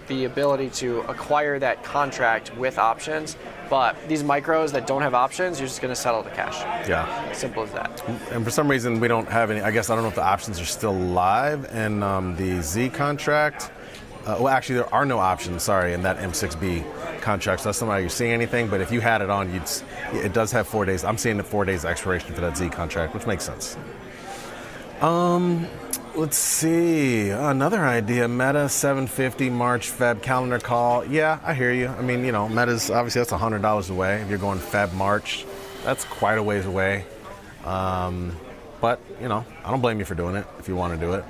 the ability to acquire that contract with options. But these micros that don't have options, you're just going to settle to cash. Yeah. Simple as that. And for some reason, we don't have any. I guess I don't know if the options are still live in the Z contract. Well, actually, there are no options, in that M6B contract. So that's not how you're seeing anything. But if you had it on, it does have 4 days. I'm seeing the 4 days expiration for that Z contract, which makes sense. Let's see. Another idea, Meta 750 March Feb calendar call. Yeah, I hear you. I mean, Meta's obviously that's $100 away. If you're going Feb March, that's quite a ways away. But I don't blame you for doing it if you want to do it.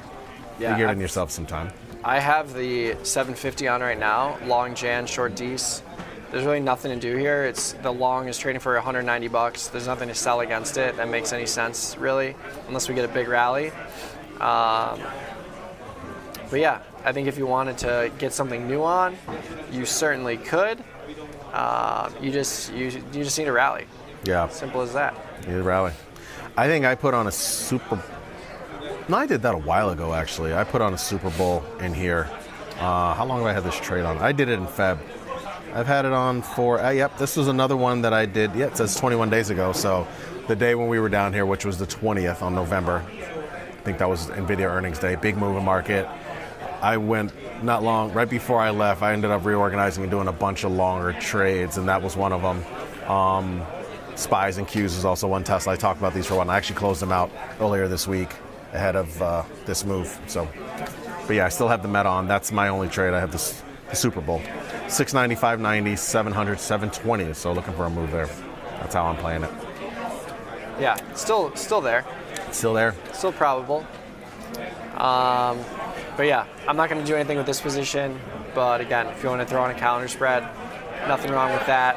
Yeah, You're giving yourself some time. I have the 750 on right now, long Jan, short D's. There's really nothing to do here. It's the long is trading for $190. There's nothing to sell against it that makes any sense, really, unless we get a big rally. But yeah, I think if you wanted to get something new on, you certainly could. You just need a rally. Yeah. Simple as that. You need a rally. I think I put on a No, I did that a while ago, actually. I put on a Super Bowl in here. How long have I had this trade on? I did it in Feb. I've had it on for, yep, this was another one that I did. Yeah, it says 21 days ago. So the day when we were down here, which was the 20th on November, I think that was NVIDIA earnings day, big move in market. I went not long, right before I left, I ended up reorganizing and doing a bunch of longer trades, and that was one of them. Spies and Qs is also one. Tesla, I talked about these for a while. I actually closed them out earlier this week ahead of this move. So, but yeah, I still have the Meta on. That's my only trade. I have the Super Bowl. 690, 590, 700, 720. So looking for a move there. That's how I'm playing it. Yeah, still there. Still there. Still probable. But yeah, I'm not going to do anything with this position. But again, if you want to throw on a calendar spread, nothing wrong with that.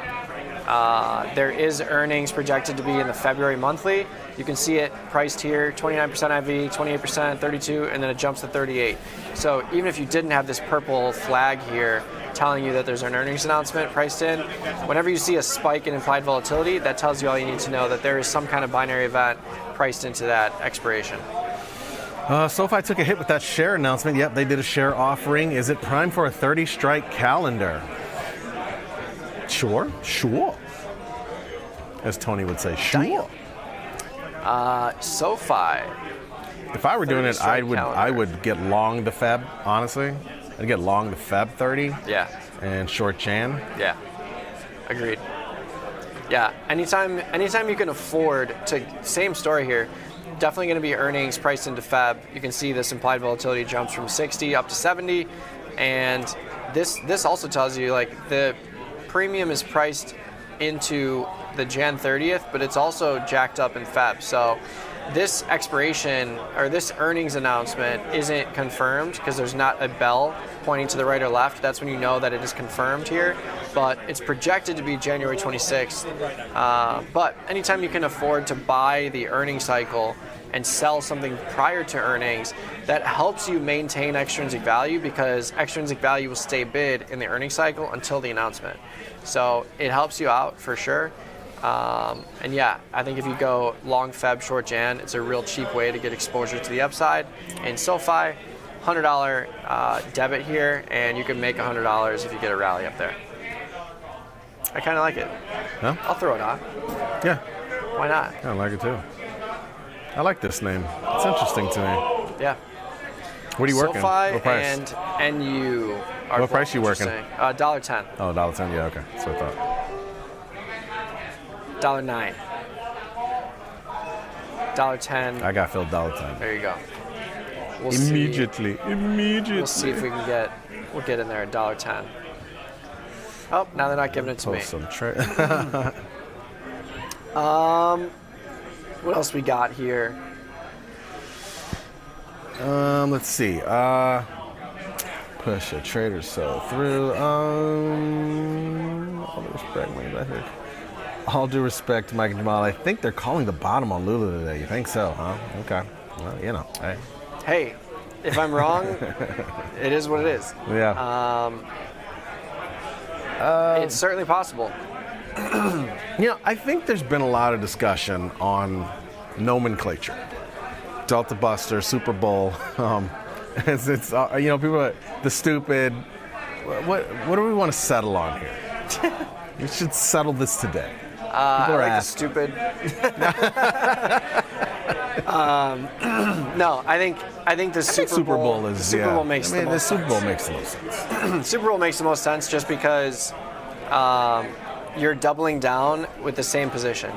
There is earnings projected to be in the February monthly. You can see it priced here, 29% IV, 28%, 32, and then it jumps to 38. So even if you didn't have this purple flag here telling you that there's an earnings announcement priced in, whenever you see a spike in implied volatility, that tells you all you need to know, that there is some kind of binary event priced into that expiration. SoFi took a hit with that share announcement. Yep, they did a share offering. Is it prime for a 30-strike calendar? Sure. As Tony would say, sure. SoFi. If I were doing it, I would get long the Feb, honestly. I'd get long the Feb 30. Yeah. And short Jan. Yeah. Agreed. Yeah. Anytime you can afford to, same story here. Definitely going to be earnings priced into Feb. You can see this implied volatility jumps from 60 up to 70, and this also tells you like the premium is priced into the Jan 30th, but it's also jacked up in Feb. So this expiration or this earnings announcement isn't confirmed because there's not a bell pointing to the right or left. That's when you know that it is confirmed here, but it's projected to be January 26th. But anytime you can afford to buy the earnings cycle and sell something prior to earnings, that helps you maintain extrinsic value, because extrinsic value will stay bid in the earnings cycle until the announcement. So it helps you out for sure. And yeah, I think if you go long Feb, short Jan, it's a real cheap way to get exposure to the upside. And SoFi, $100 debit here, and you can make $100 if you get a rally up there. I kind of like it. Huh? I'll throw it on. Yeah. Why not? I like it too. I like this name. It's interesting to me. Yeah. What are you working? SoFi What price? and NU are What price both you working? interesting. $1.10. Oh, $1.10. Yeah, okay. That's what I thought. $1.09. $1.10. I got filled $1.10. There you go. Immediately. We'll see if we can we'll get in there at $1.10. Oh, now they're not giving it to me. Some what else we got here? Let's see. Push a trade or so through. All due respect, all due respect to Mike and Jamal. I think they're calling the bottom on Lulu today. You think so, huh? Okay. Well, you know. Hey, if I'm wrong, it is what it is. Yeah. It's certainly possible. I think there's been a lot of discussion on nomenclature. Delta Buster, Super Bowl. It's people, the stupid. What do we want to settle on here? We should settle this today. I like the stupid. No, I think the Super Bowl is. The Super Bowl makes the most Super Bowl sense. makes the most sense. Super Bowl makes the most sense just because you're doubling down with the same position.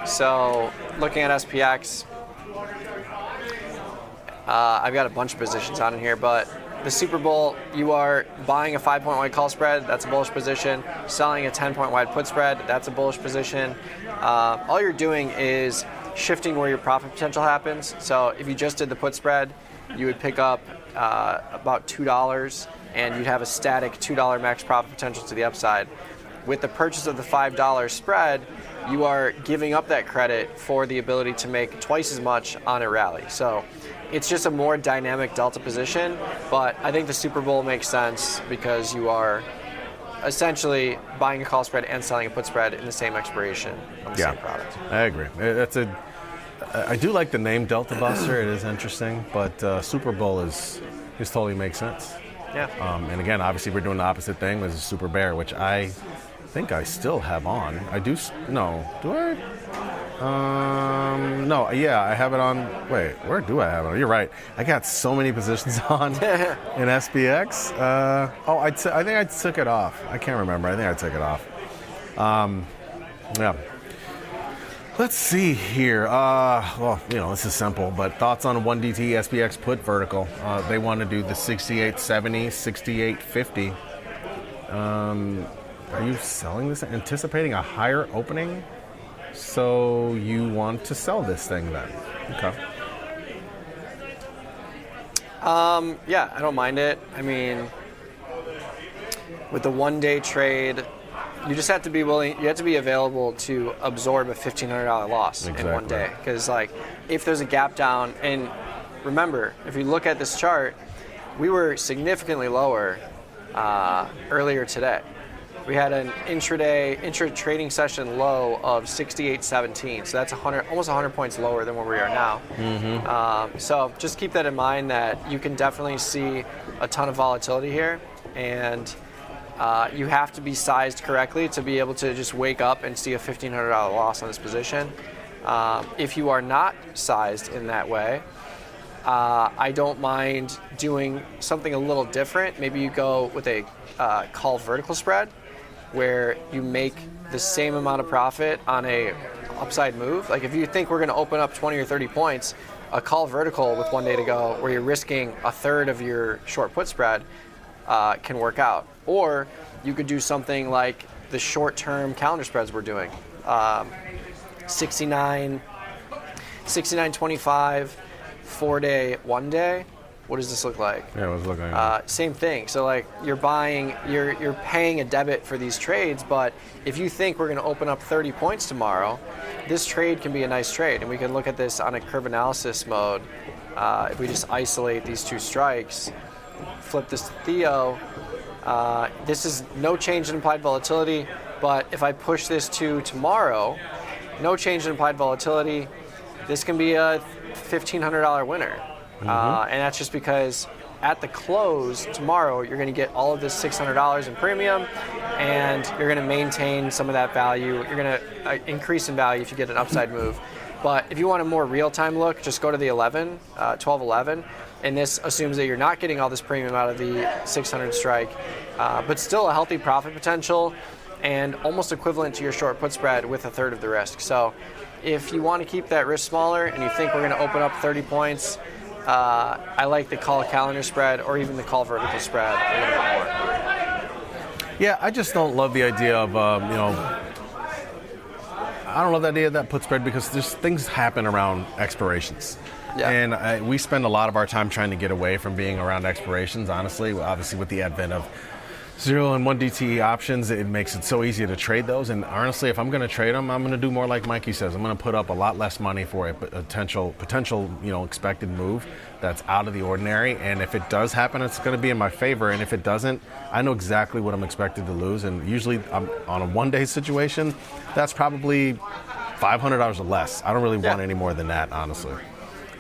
So looking at SPX, I've got a bunch of positions on in here, but the Super Bowl, you are buying a 5-point wide call spread, that's a bullish position. Selling a 10-point wide put spread, that's a bullish position. All you're doing is shifting where your profit potential happens. So if you just did the put spread, you would pick up about $2, and you'd have a static $2 max profit potential to the upside. With the purchase of the $5 spread, you are giving up that credit for the ability to make twice as much on a rally. So it's just a more dynamic delta position, but I think the Super Bowl makes sense because you are essentially buying a call spread and selling a put spread in the same expiration on the same product. I agree. I do like the name Delta Buster. It is interesting, but Super Bowl is totally makes sense. Yeah. And again, obviously, we're doing the opposite thing with Super Bear, which I think I still have on. I do. No, do I? No. Yeah, I have it on. Wait, where do I have it on? You're right. I got so many positions on in SPX. I think I took it off. I can't remember. I think I took it off. Yeah. Let's see here. This is simple, but thoughts on 1DT SPX put vertical. They want to do the 68.70, 68.50. Are you selling this, anticipating a higher opening? So you want to sell this thing then? Okay. Yeah, I don't mind it. I mean, with the one-day trade, you just have to be willing. You have to be available to absorb a $1,500 loss in one day. Because, if there's a gap down, and remember, if you look at this chart, we were significantly lower earlier today. We had an intra-trading session low of 68.17, so that's almost 100 points lower than where we are now. Mm-hmm. So just keep that in mind that you can definitely see a ton of volatility here, and you have to be sized correctly to be able to just wake up and see a $1,500 loss on this position. If you are not sized in that way, I don't mind doing something a little different. Maybe you go with a call vertical spread, where you make the same amount of profit on a upside move. Like if you think we're going to open up 20 or 30 points, a call vertical with one day to go, where you're risking a third of your short put spread, can work out. Or you could do something like the short-term calendar spreads we're doing, 69.25, 4-day, 1-day. What does this look like? Yeah, what's it looking like? Same thing. So you're paying a debit for these trades, but if you think we're going to open up 30 points tomorrow, this trade can be a nice trade. And we can look at this on a curve analysis mode. If we just isolate these two strikes, flip this to Theo, this is no change in implied volatility, but if I push this to tomorrow, no change in implied volatility, this can be a $1,500 winner. And that's just because at the close tomorrow, you're going to get all of this $600 in premium, and you're going to maintain some of that value. You're going to increase in value if you get an upside move. But if you want a more real-time look, just go to the 12-11, and this assumes that you're not getting all this premium out of the 600 strike, but still a healthy profit potential and almost equivalent to your short put spread with a third of the risk. So if you want to keep that risk smaller and you think we're going to open up 30 points, I like the call calendar spread or even the call vertical spread a little bit more. Yeah, I just don't love the idea of, I don't love the idea of that put spread because there's things happen around expirations. Yeah. And we spend a lot of our time trying to get away from being around expirations, honestly. Obviously, with the advent of 0 and 1 DTE options, it makes it so easy to trade those. And honestly, if I'm going to trade them, I'm going to do more like Mikey says. I'm going to put up a lot less money for a potential, expected move that's out of the ordinary. And if it does happen, it's going to be in my favor. And if it doesn't, I know exactly what I'm expected to lose. And usually, I'm on a one-day situation, that's probably $500 or less. I don't really want any more than that, honestly.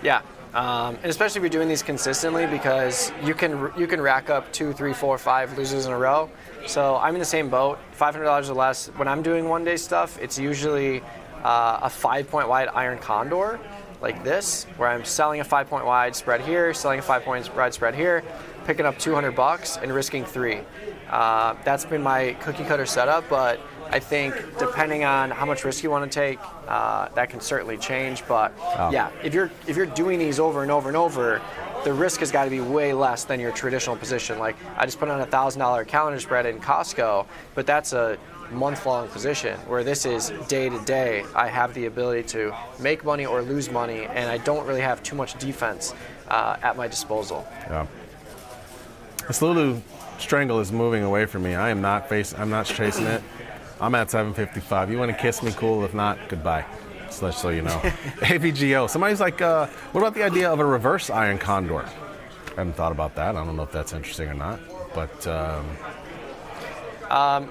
Yeah. And especially if you're doing these consistently, because you can rack up 2, 3, 4, 5 losers in a row. So I'm in the same boat, $500 or less. When I'm doing one-day stuff, it's usually a 5-point wide iron condor, like this, where I'm selling a 5-point wide spread here, selling a 5-point wide spread here, picking up $200 and risking 3. That's been my cookie cutter setup, but I think depending on how much risk you want to take, that can certainly change. But yeah, if you're doing these over and over and over, the risk has got to be way less than your traditional position. Like I just put on a $1,000 calendar spread in Costco, but that's a month-long position, where this is day to day. I have the ability to make money or lose money, and I don't really have too much defense at my disposal. Yeah. This Lulu strangle is moving away from me. I'm not chasing it. I'm at 755. You want to kiss me? Cool. If not, goodbye. Just so you know. AVGO. Somebody's like, what about the idea of a reverse iron condor? I haven't thought about that. I don't know if that's interesting or not. But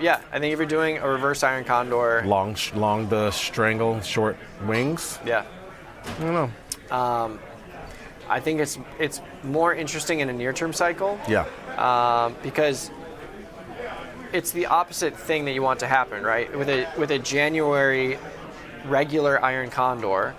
yeah, I think if you're doing a reverse iron condor, long the strangle, short wings. Yeah. I don't know. I think it's more interesting in a near-term cycle. Yeah. Because it's the opposite thing that you want to happen, right? With a January regular iron condor,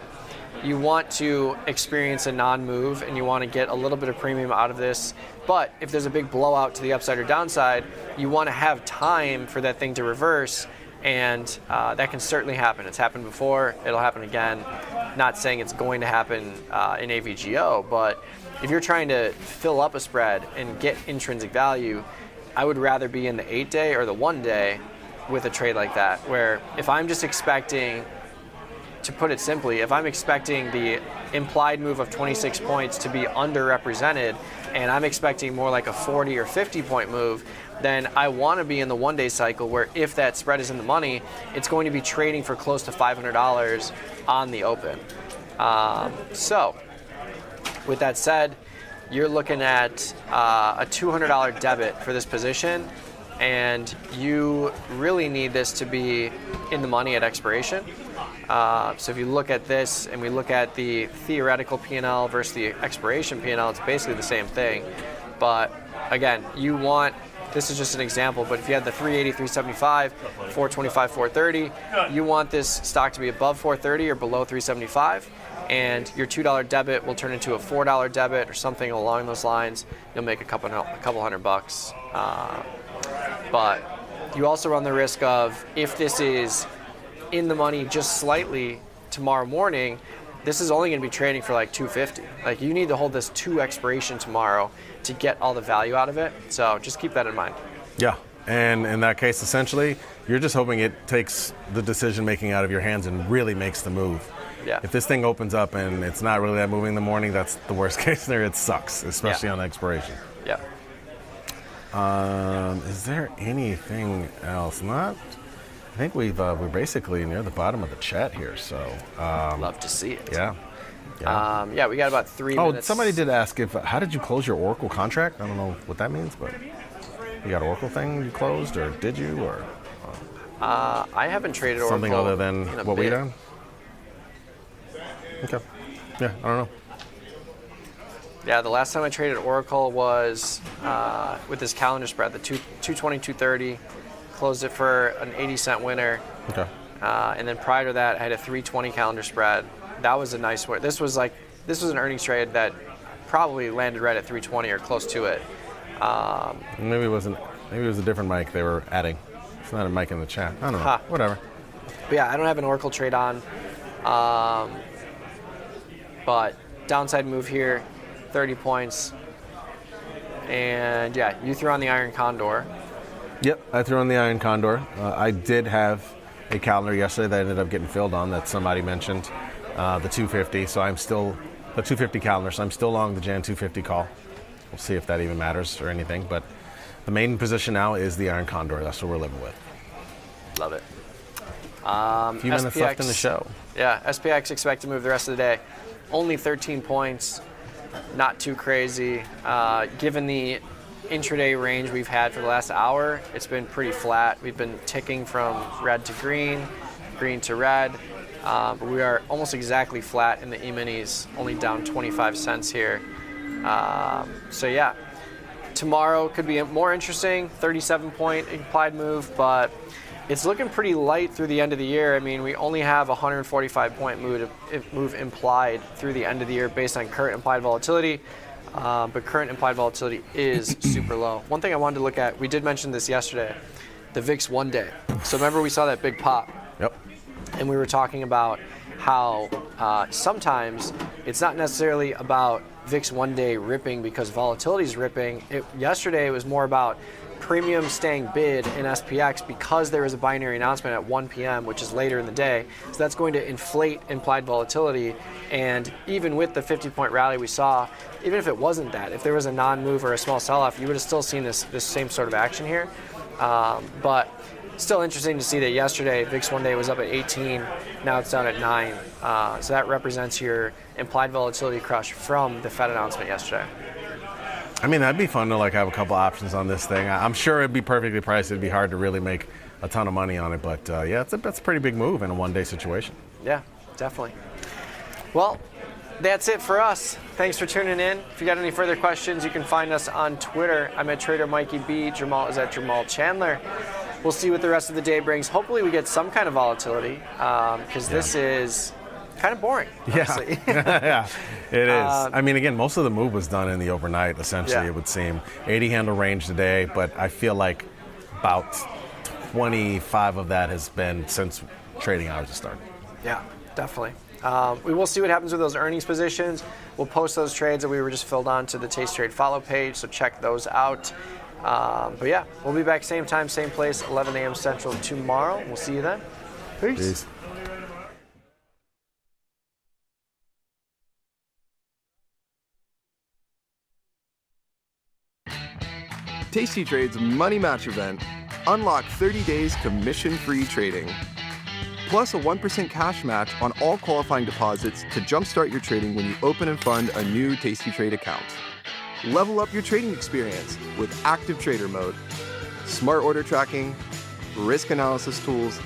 you want to experience a non-move and you want to get a little bit of premium out of this. But if there's a big blowout to the upside or downside, you want to have time for that thing to reverse, and that can certainly happen. It's happened before, it'll happen again. Not saying it's going to happen in AVGO, but if you're trying to fill up a spread and get intrinsic value, I would rather be in the 8-day or the 1-day with a trade like that, where if I'm just expecting, to put it simply, if I'm expecting the implied move of 26 points to be underrepresented and I'm expecting more like a 40 or 50 point move, then I want to be in the 1-day cycle where if that spread is in the money, it's going to be trading for close to $500 on the open. So with that said, you're looking at a $200 debit for this position, and you really need this to be in the money at expiration. So if you look at this and we look at the theoretical P&L versus the expiration P&L, it's basically the same thing. But again, you want, this is just an example, but if you had the 380, 375, 425, 430, you want this stock to be above 430 or below 375. And your $2 debit will turn into a $4 debit or something along those lines. You'll make a couple $100. But you also run the risk of, if this is in the money just slightly tomorrow morning, this is only going to be trading for like 250. Like, you need to hold this to expiration tomorrow to get all the value out of it. So just keep that in mind. Yeah. And in that case, essentially, you're just hoping it takes the decision making out of your hands and really makes the move. Yeah. If this thing opens up and it's not really that moving in the morning, that's the worst case scenario. It sucks, especially on expiration. Yeah. Is there anything else? I think we're basically near the bottom of the chat here. So love to see it. Yeah. Yeah, we got about 3 minutes. Somebody did ask how did you close your Oracle contract? I don't know what that means, but you got an Oracle thing you closed, or did you, or I haven't traded Oracle. Something other than what we done? Okay. Yeah, I don't know. Yeah, the last time I traded Oracle was with this calendar spread, the 220, 230, closed it for an 80-cent winner. Okay. And then prior to that, I had a 320 calendar spread. That was a nice one. This was an earnings trade that probably landed right at 320 or close to it. Maybe it was a different mic they were adding. It's not a mic in the chat. I don't know. Whatever. But yeah, I don't have an Oracle trade on. But downside move here, 30 points. And yeah, you threw on the Iron Condor. Yep, I threw on the Iron Condor. I did have a calendar yesterday that ended up getting filled on that somebody mentioned, the 250. So I'm still the 250 calendar. So I'm still long the Jan 250 call. We'll see if that even matters or anything. But the main position now is the Iron Condor. That's what we're living with. Love it. A few minutes left in the show. Yeah, SPX expect to move the rest of the day. Only 13 points. Not too crazy. Given the intraday range we've had for the last hour, it's been pretty flat. We've been ticking from red to green, green to red, but we are almost exactly flat in the E-minis, only down 25 cents here. So yeah, tomorrow could be more interesting, 37-point implied move, but it's looking pretty light through the end of the year. I mean, we only have a 145-point move implied through the end of the year based on current implied volatility, but current implied volatility is super low. One thing I wanted to look at, we did mention this yesterday, the VIX one day. So remember we saw that big pop? Yep. And we were talking about how sometimes it's not necessarily about VIX one day ripping because volatility is ripping. Yesterday it was more about premium staying bid in SPX because there was a binary announcement at 1 p.m., which is later in the day. So that's going to inflate implied volatility. And even with the 50-point rally we saw, even if it wasn't that, if there was a non-move or a small sell-off, you would have still seen this same sort of action here. But still interesting to see that yesterday VIX one day was up at 18, now it's down at 9. So that represents your implied volatility crush from the Fed announcement yesterday. I mean, that'd be fun to have a couple options on this thing. I'm sure it'd be perfectly priced. It'd be hard to really make a ton of money on it, but yeah, that's a pretty big move in a one-day situation. Yeah, definitely. Well, that's it for us. Thanks for tuning in. If you got any further questions, you can find us on Twitter. I'm at Trader Mikey B. Jamal is at Jamal Chandler. We'll see what the rest of the day brings. Hopefully we get some kind of volatility because this is kind of boring. Honestly. Yeah, it is. I mean, again, most of the move was done in the overnight, essentially, it would seem. 80 handle range today, but I feel like about 25 of that has been since trading hours have started. Yeah, definitely. We will see what happens with those earnings positions. We'll post those trades that we were just filled on to the tastytrade follow page, so check those out. But yeah, we'll be back same time, same place, 11 a.m. Central tomorrow. We'll see you then. Peace. tastytrade's Money Match event. Unlock 30 days commission-free trading. Plus a 1% cash match on all qualifying deposits to jumpstart your trading when you open and fund a new tastytrade account. Level up your trading experience with active trader mode, smart order tracking, risk analysis tools,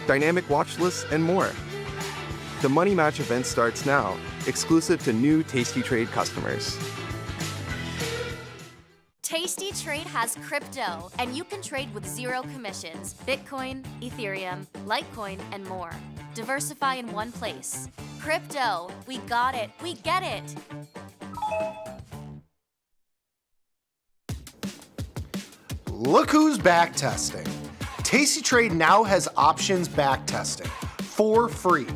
dynamic watch lists, and more. The Money Match event starts now, exclusive to new tastytrade customers. tastytrade has crypto, and you can trade with zero commissions. Bitcoin, Ethereum, Litecoin, and more. Diversify in one place. Crypto, we got it, we get it. Look who's back testing. tastytrade now has options back testing for free.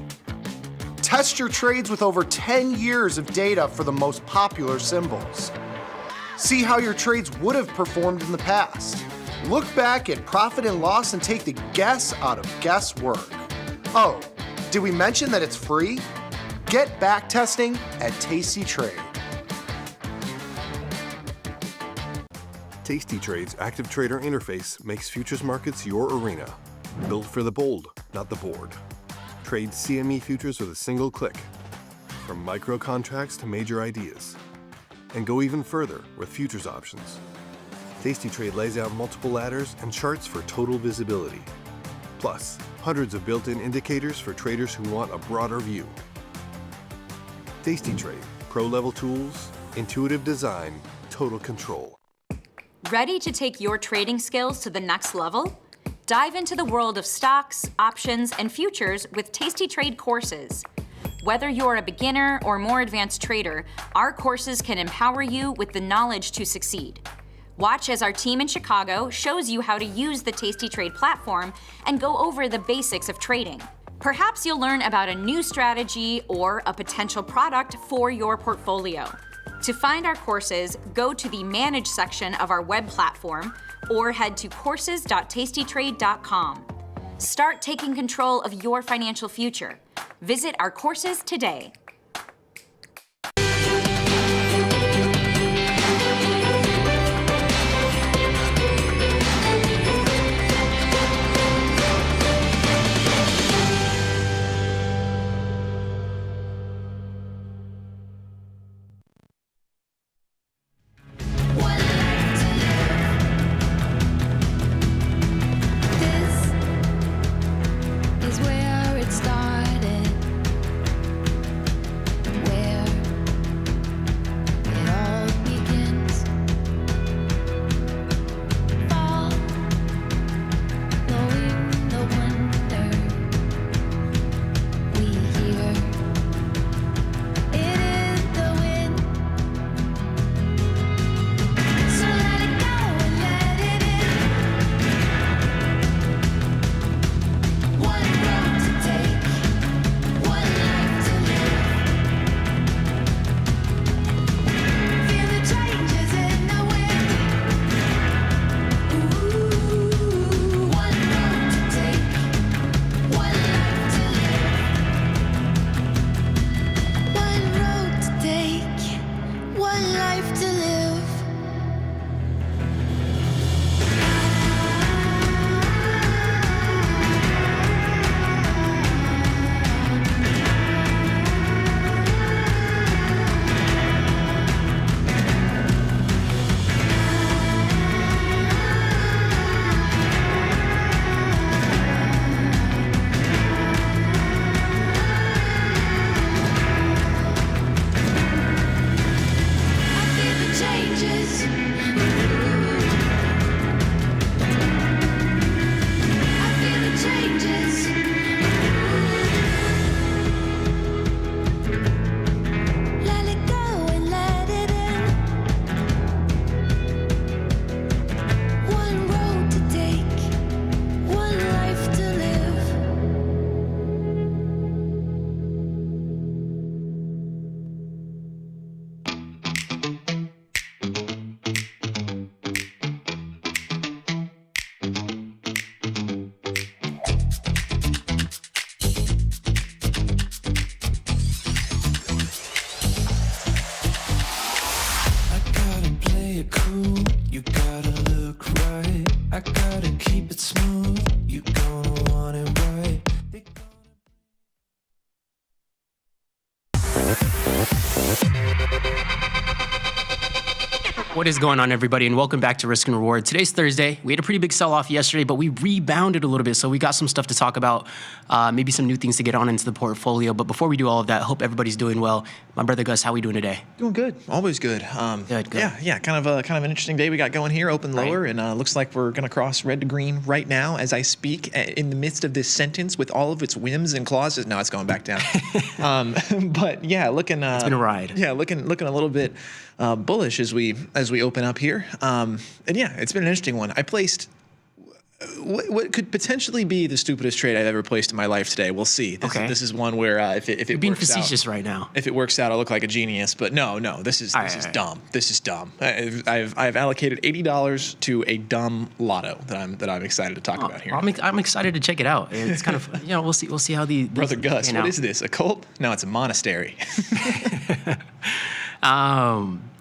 Test your trades with over 10 years of data for the most popular symbols. See how your trades would have performed in the past. Look back at profit and loss and take the guess out of guesswork. Oh, did we mention that it's free? Get back testing at tastytrade. tastytrade's active trader interface makes futures markets your arena. Built for the bold, not the board. Trade CME futures with a single click. From micro contracts to major ideas. And go even further with futures options. tastytrade lays out multiple ladders and charts for total visibility. Plus, hundreds of built-in indicators for traders who want a broader view. tastytrade, pro-level tools, Intuitive design, total control. Ready to take your trading skills to the next level? Dive into the world of stocks, options, and futures with tastytrade courses. Whether you're a beginner or more advanced trader, our courses can empower you with the knowledge to succeed. Watch as our team in Chicago shows you how to use the tastytrade platform and go over the basics of trading. Perhaps you'll learn about a new strategy or a potential product for your portfolio. To find our courses, go to the Manage section of our web platform or head to courses.tastytrade.com. Start taking control of your financial future. Visit our courses today. Is where it started. What is going on, everybody, and welcome back to Risk and Reward. Today's Thursday. We had a pretty big sell-off yesterday, but we rebounded a little bit, so we got some stuff to talk about, maybe some new things to get on into the portfolio. But before we do all of that, I hope everybody's doing well. My brother Gus, how are we doing today? Doing good. Always good. Good. Yeah. Kind of an interesting day we got going here. Open lower, and looks like we're gonna cross red to green right now as I speak. In the midst of this sentence, with all of its whims and clauses. No, it's going back down. But yeah, looking. It's been a ride. Yeah, looking a little bit bullish as we open up here. And yeah, it's been an interesting one. I placed what could potentially be the stupidest trade I've ever placed in my life today. We'll see. This is one where if it You're being works facetious out, right now. If it works out, I'll look like a genius. But no, this is dumb. This is dumb. I've allocated $80 to a dumb lotto that I'm excited to talk about here. I'm excited to check it out. It's kind of we'll see how the Brother Gus, what is this? A cult? No, it's a monastery.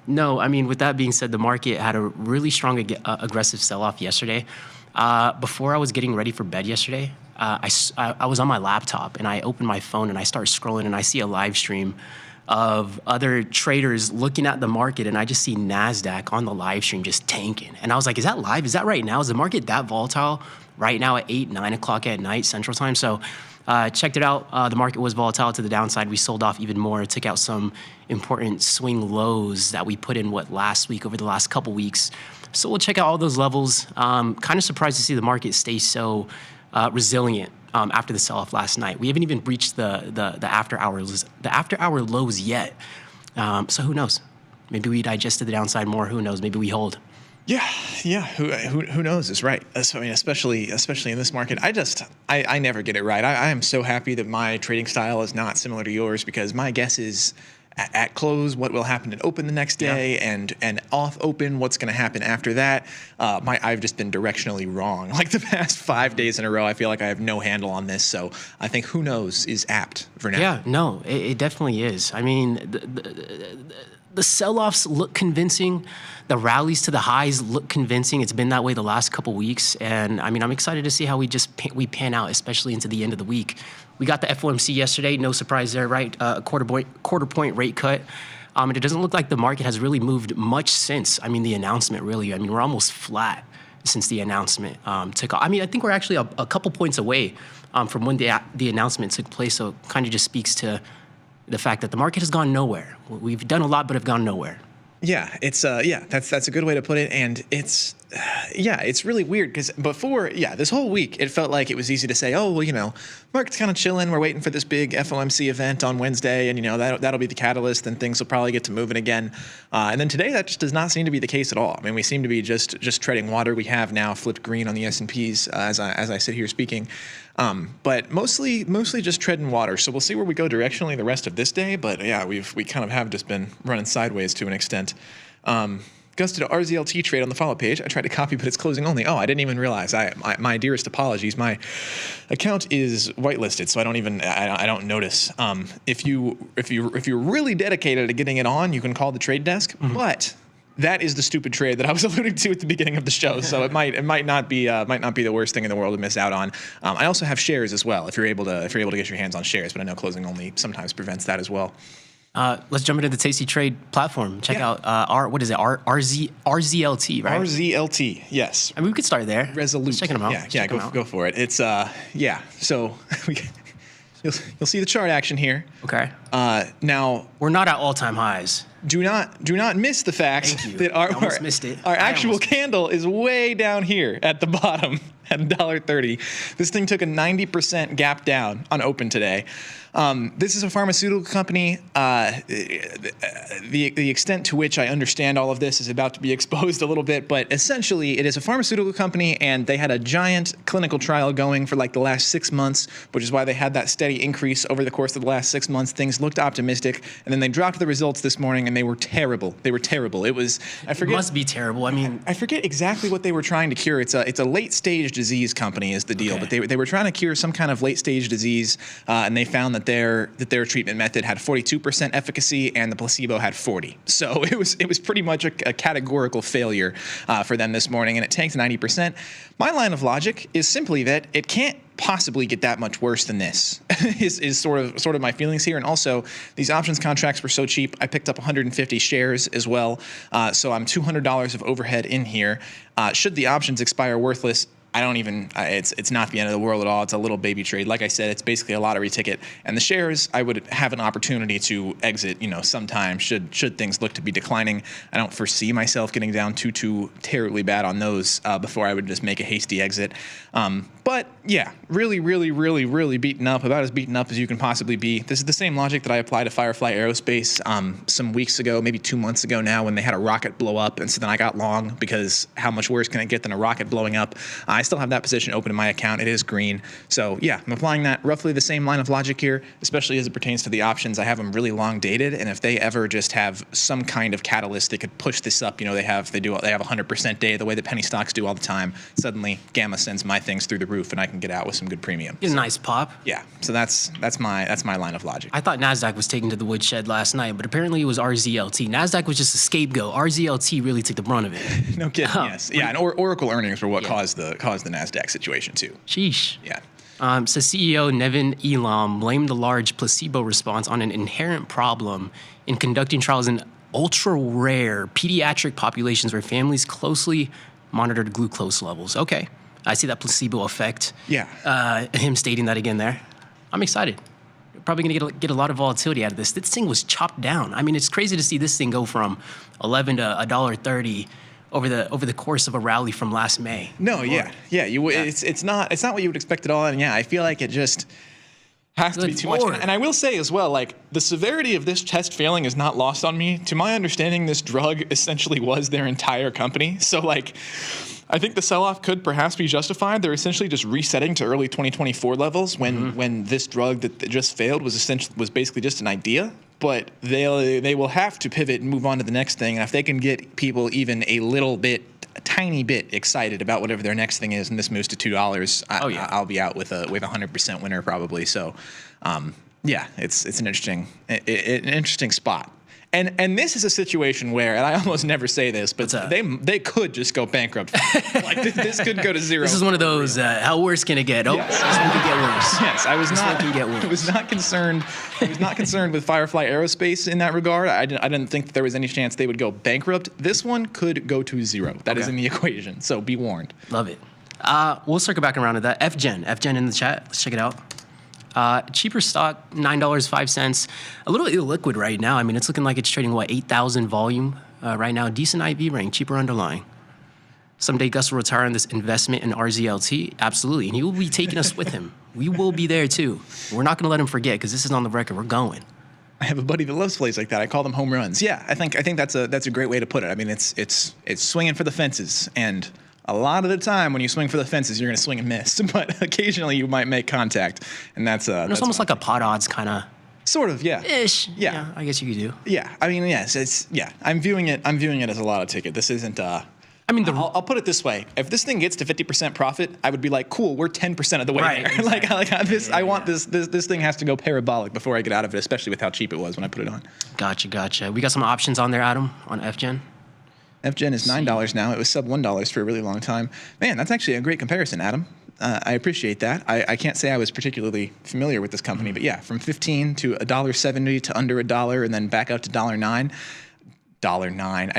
No, I mean, with that being said, the market had a really strong aggressive sell-off yesterday. Before I was getting ready for bed yesterday, I was on my laptop and I opened my phone and I start scrolling and I see a live stream of other traders looking at the market, and I just see NASDAQ on the live stream just tanking. And I was like, is that live? Is that right now? Is the market that volatile right now at 8, 9 o'clock at night Central Time? So Checked it out. The market was volatile to the downside. We sold off even more. Took out some important swing lows that we put in last week over the last couple weeks. So we'll check out all those levels. Kind of surprised to see the market stay so resilient after the sell-off last night. We haven't even breached the after hours lows yet. So who knows? Maybe we digested the downside more. Who knows? Maybe we hold. Yeah. Who knows is right. I mean, especially in this market. I never get it right. I am so happy that my trading style is not similar to yours, because my guess is at close what will happen at open the next day, and off open what's going to happen after that. I've just been directionally wrong. Like the past 5 days in a row, I feel like I have no handle on this. So I think who knows is apt for now. Yeah, no, it definitely is. I mean, the sell-offs look convincing. The rallies to the highs look convincing. It's been that way the last couple weeks. And I mean, I'm excited to see how we pan out, especially into the end of the week. We got the FOMC yesterday. No surprise there, right? A quarter point rate cut. And it doesn't look like the market has really moved much since. I mean, the announcement really. I mean, we're almost flat since the announcement took off. I mean, I think we're actually a couple points away from when the announcement took place. So it kind of just speaks to the fact that the market has gone nowhere. We've done a lot, but have gone nowhere. Yeah, it's that's a good way to put it, and it's really weird because before this whole week it felt like it was easy to say, oh well, market's kind of chilling, we're waiting for this big FOMC event on Wednesday, and that'll be the catalyst, and things will probably get to moving again, and then today that just does not seem to be the case at all. I mean, we seem to be just treading water. We have now flipped green on the S&Ps as I sit here speaking, but mostly just treading water. So we'll see where we go directionally the rest of this day. But yeah, we kind of have just been running sideways to an extent. Gus did an RZLT trade on the follow up page. I tried to copy, but it's closing only. Oh, I didn't even realize. My dearest apologies. My account is whitelisted, so I don't notice. If you're really dedicated to getting it on, you can call the trade desk. Mm-hmm. But that is the stupid trade that I was alluding to at the beginning of the show. So it might not be the worst thing in the world to miss out on. I also have shares as well. If you're able to get your hands on shares, but I know closing only sometimes prevents that as well. Let's jump into the Tasty Trade platform. Check out RZLT, right? RZLT, yes. I mean, we could start there. Resolute. Checking them out. Yeah, go for it. It's So you'll see the chart action here. Okay. Now we're not at all-time highs. Do not miss the fact that our actual candle is way down here at the bottom at $1.30. This thing took a 90% gap down on open today. This is a pharmaceutical company. The extent to which I understand all of this is about to be exposed a little bit, but essentially it is a pharmaceutical company, and they had a giant clinical trial going for like the last 6 months, which is why they had that steady increase over the course of the last 6 months. Things looked optimistic, and then they dropped the results this morning, and they were terrible. It was, I forget. It must be terrible. I mean, I forget exactly what they were trying to cure. It's a late stage disease company is the deal, okay. But they were trying to cure some kind of late stage disease, and they found that their treatment method had 42% efficacy and the placebo had 40. So it was pretty much a categorical failure for them this morning, and it tanked 90%. My line of logic is simply that it can't possibly get that much worse than this is sort of my feelings here. And also, these options contracts were so cheap. I picked up 150 shares as well, so I'm $200 of overhead in here. Should the options expire worthless, it's not the end of the world at all. It's a little baby trade. Like I said, it's basically a lottery ticket. And the shares, I would have an opportunity to exit, sometime should things look to be declining. I don't foresee myself getting down too terribly bad on those before I would just make a hasty exit. But yeah, really beaten up, about as beaten up as you can possibly be. This is the same logic that I applied to Firefly Aerospace some weeks ago, maybe 2 months ago now, when they had a rocket blow up. And so then I got long because how much worse can it get than a rocket blowing up? I still have that position open in my account. It is green. So yeah, I'm applying that roughly the same line of logic here, especially as it pertains to the options. I have them really long dated, and if they ever just have some kind of catalyst that could push this up, they have 100% day the way that penny stocks do all the time. Suddenly, Gamma sends my things through the roof, and I can get out with some good premium. Get a nice pop. Yeah. So that's my line of logic. I thought Nasdaq was taken to the woodshed last night, but apparently it was RZLT. Nasdaq was just a scapegoat. RZLT really took the brunt of it. No kidding. Yes. Yeah. And Oracle earnings were what caused the Nasdaq situation too. Sheesh. Yeah. So CEO Nevin Elam blamed the large placebo response on an inherent problem in conducting trials in ultra-rare pediatric populations where families closely monitored glucose levels. Okay. I see that placebo effect. Yeah. Him stating that again there. I'm excited. Probably going to get a lot of volatility out of this. This thing was chopped down. I mean, it's crazy to see this thing go from 11 to $1.30 over the course of a rally from last May. No, yeah. It's not what you would expect at all. And yeah, I feel like it just has to be too much. And I will say as well, like, the severity of this test failing is not lost on me. To my understanding, this drug essentially was their entire company. So, like, I think the sell-off could perhaps be justified. They're essentially just resetting to early 2024 levels when this drug that just failed was basically just an idea. But they will have to pivot and move on to the next thing. And if they can get people even a tiny bit excited about whatever their next thing is, and this moves to $2, I'll be out with a 100% winner probably. So, it's an interesting spot. And this is a situation where, and I almost never say this, but they could just go bankrupt. Like, this could go to zero. This is one of those, how worse can it get? Oh, yes. This one can get worse. Yes, I was not concerned with Firefly Aerospace in that regard. I didn't think that there was any chance they would go bankrupt. This one could go to zero. That is in the equation, so be warned. Love it. We'll circle back around to that. FGen in the chat. Let's check it out. Cheaper stock, $9.05. A little illiquid right now. I mean, it's looking like it's trading, 8,000 volume right now. Decent IV rank, cheaper underlying. Someday Gus will retire on this investment in RZLT. Absolutely. And he will be taking us with him. We will be there too. We're not going to let him forget because this is on the record. We're going. I have a buddy that loves plays like that. I call them home runs. Yeah, I think that's a great way to put it. I mean, it's swinging for the fences, and a lot of the time when you swing for the fences, you're going to swing and miss, but occasionally you might make contact, and that's it's almost like a pot odds kind of. Sort of, yeah. Ish. Yeah, I guess you could do. Yeah, I mean, yes, I'm viewing it as a lotto ticket. This isn't. I mean, I'll put it this way: if this thing gets to 50% profit, I would be like, cool, we're 10% of the way there. Exactly. I want this thing has to go parabolic before I get out of it, especially with how cheap it was when I put it on. Gotcha. We got some options on there, Adam, on FGen. FGen is $9 now. It was sub $1 for a really long time. Man, that's actually a great comparison, Adam. I appreciate that. I can't say I was particularly familiar with this company, but yeah, from $15 to $1.70 to under $1 and then back out to $1.09. $9.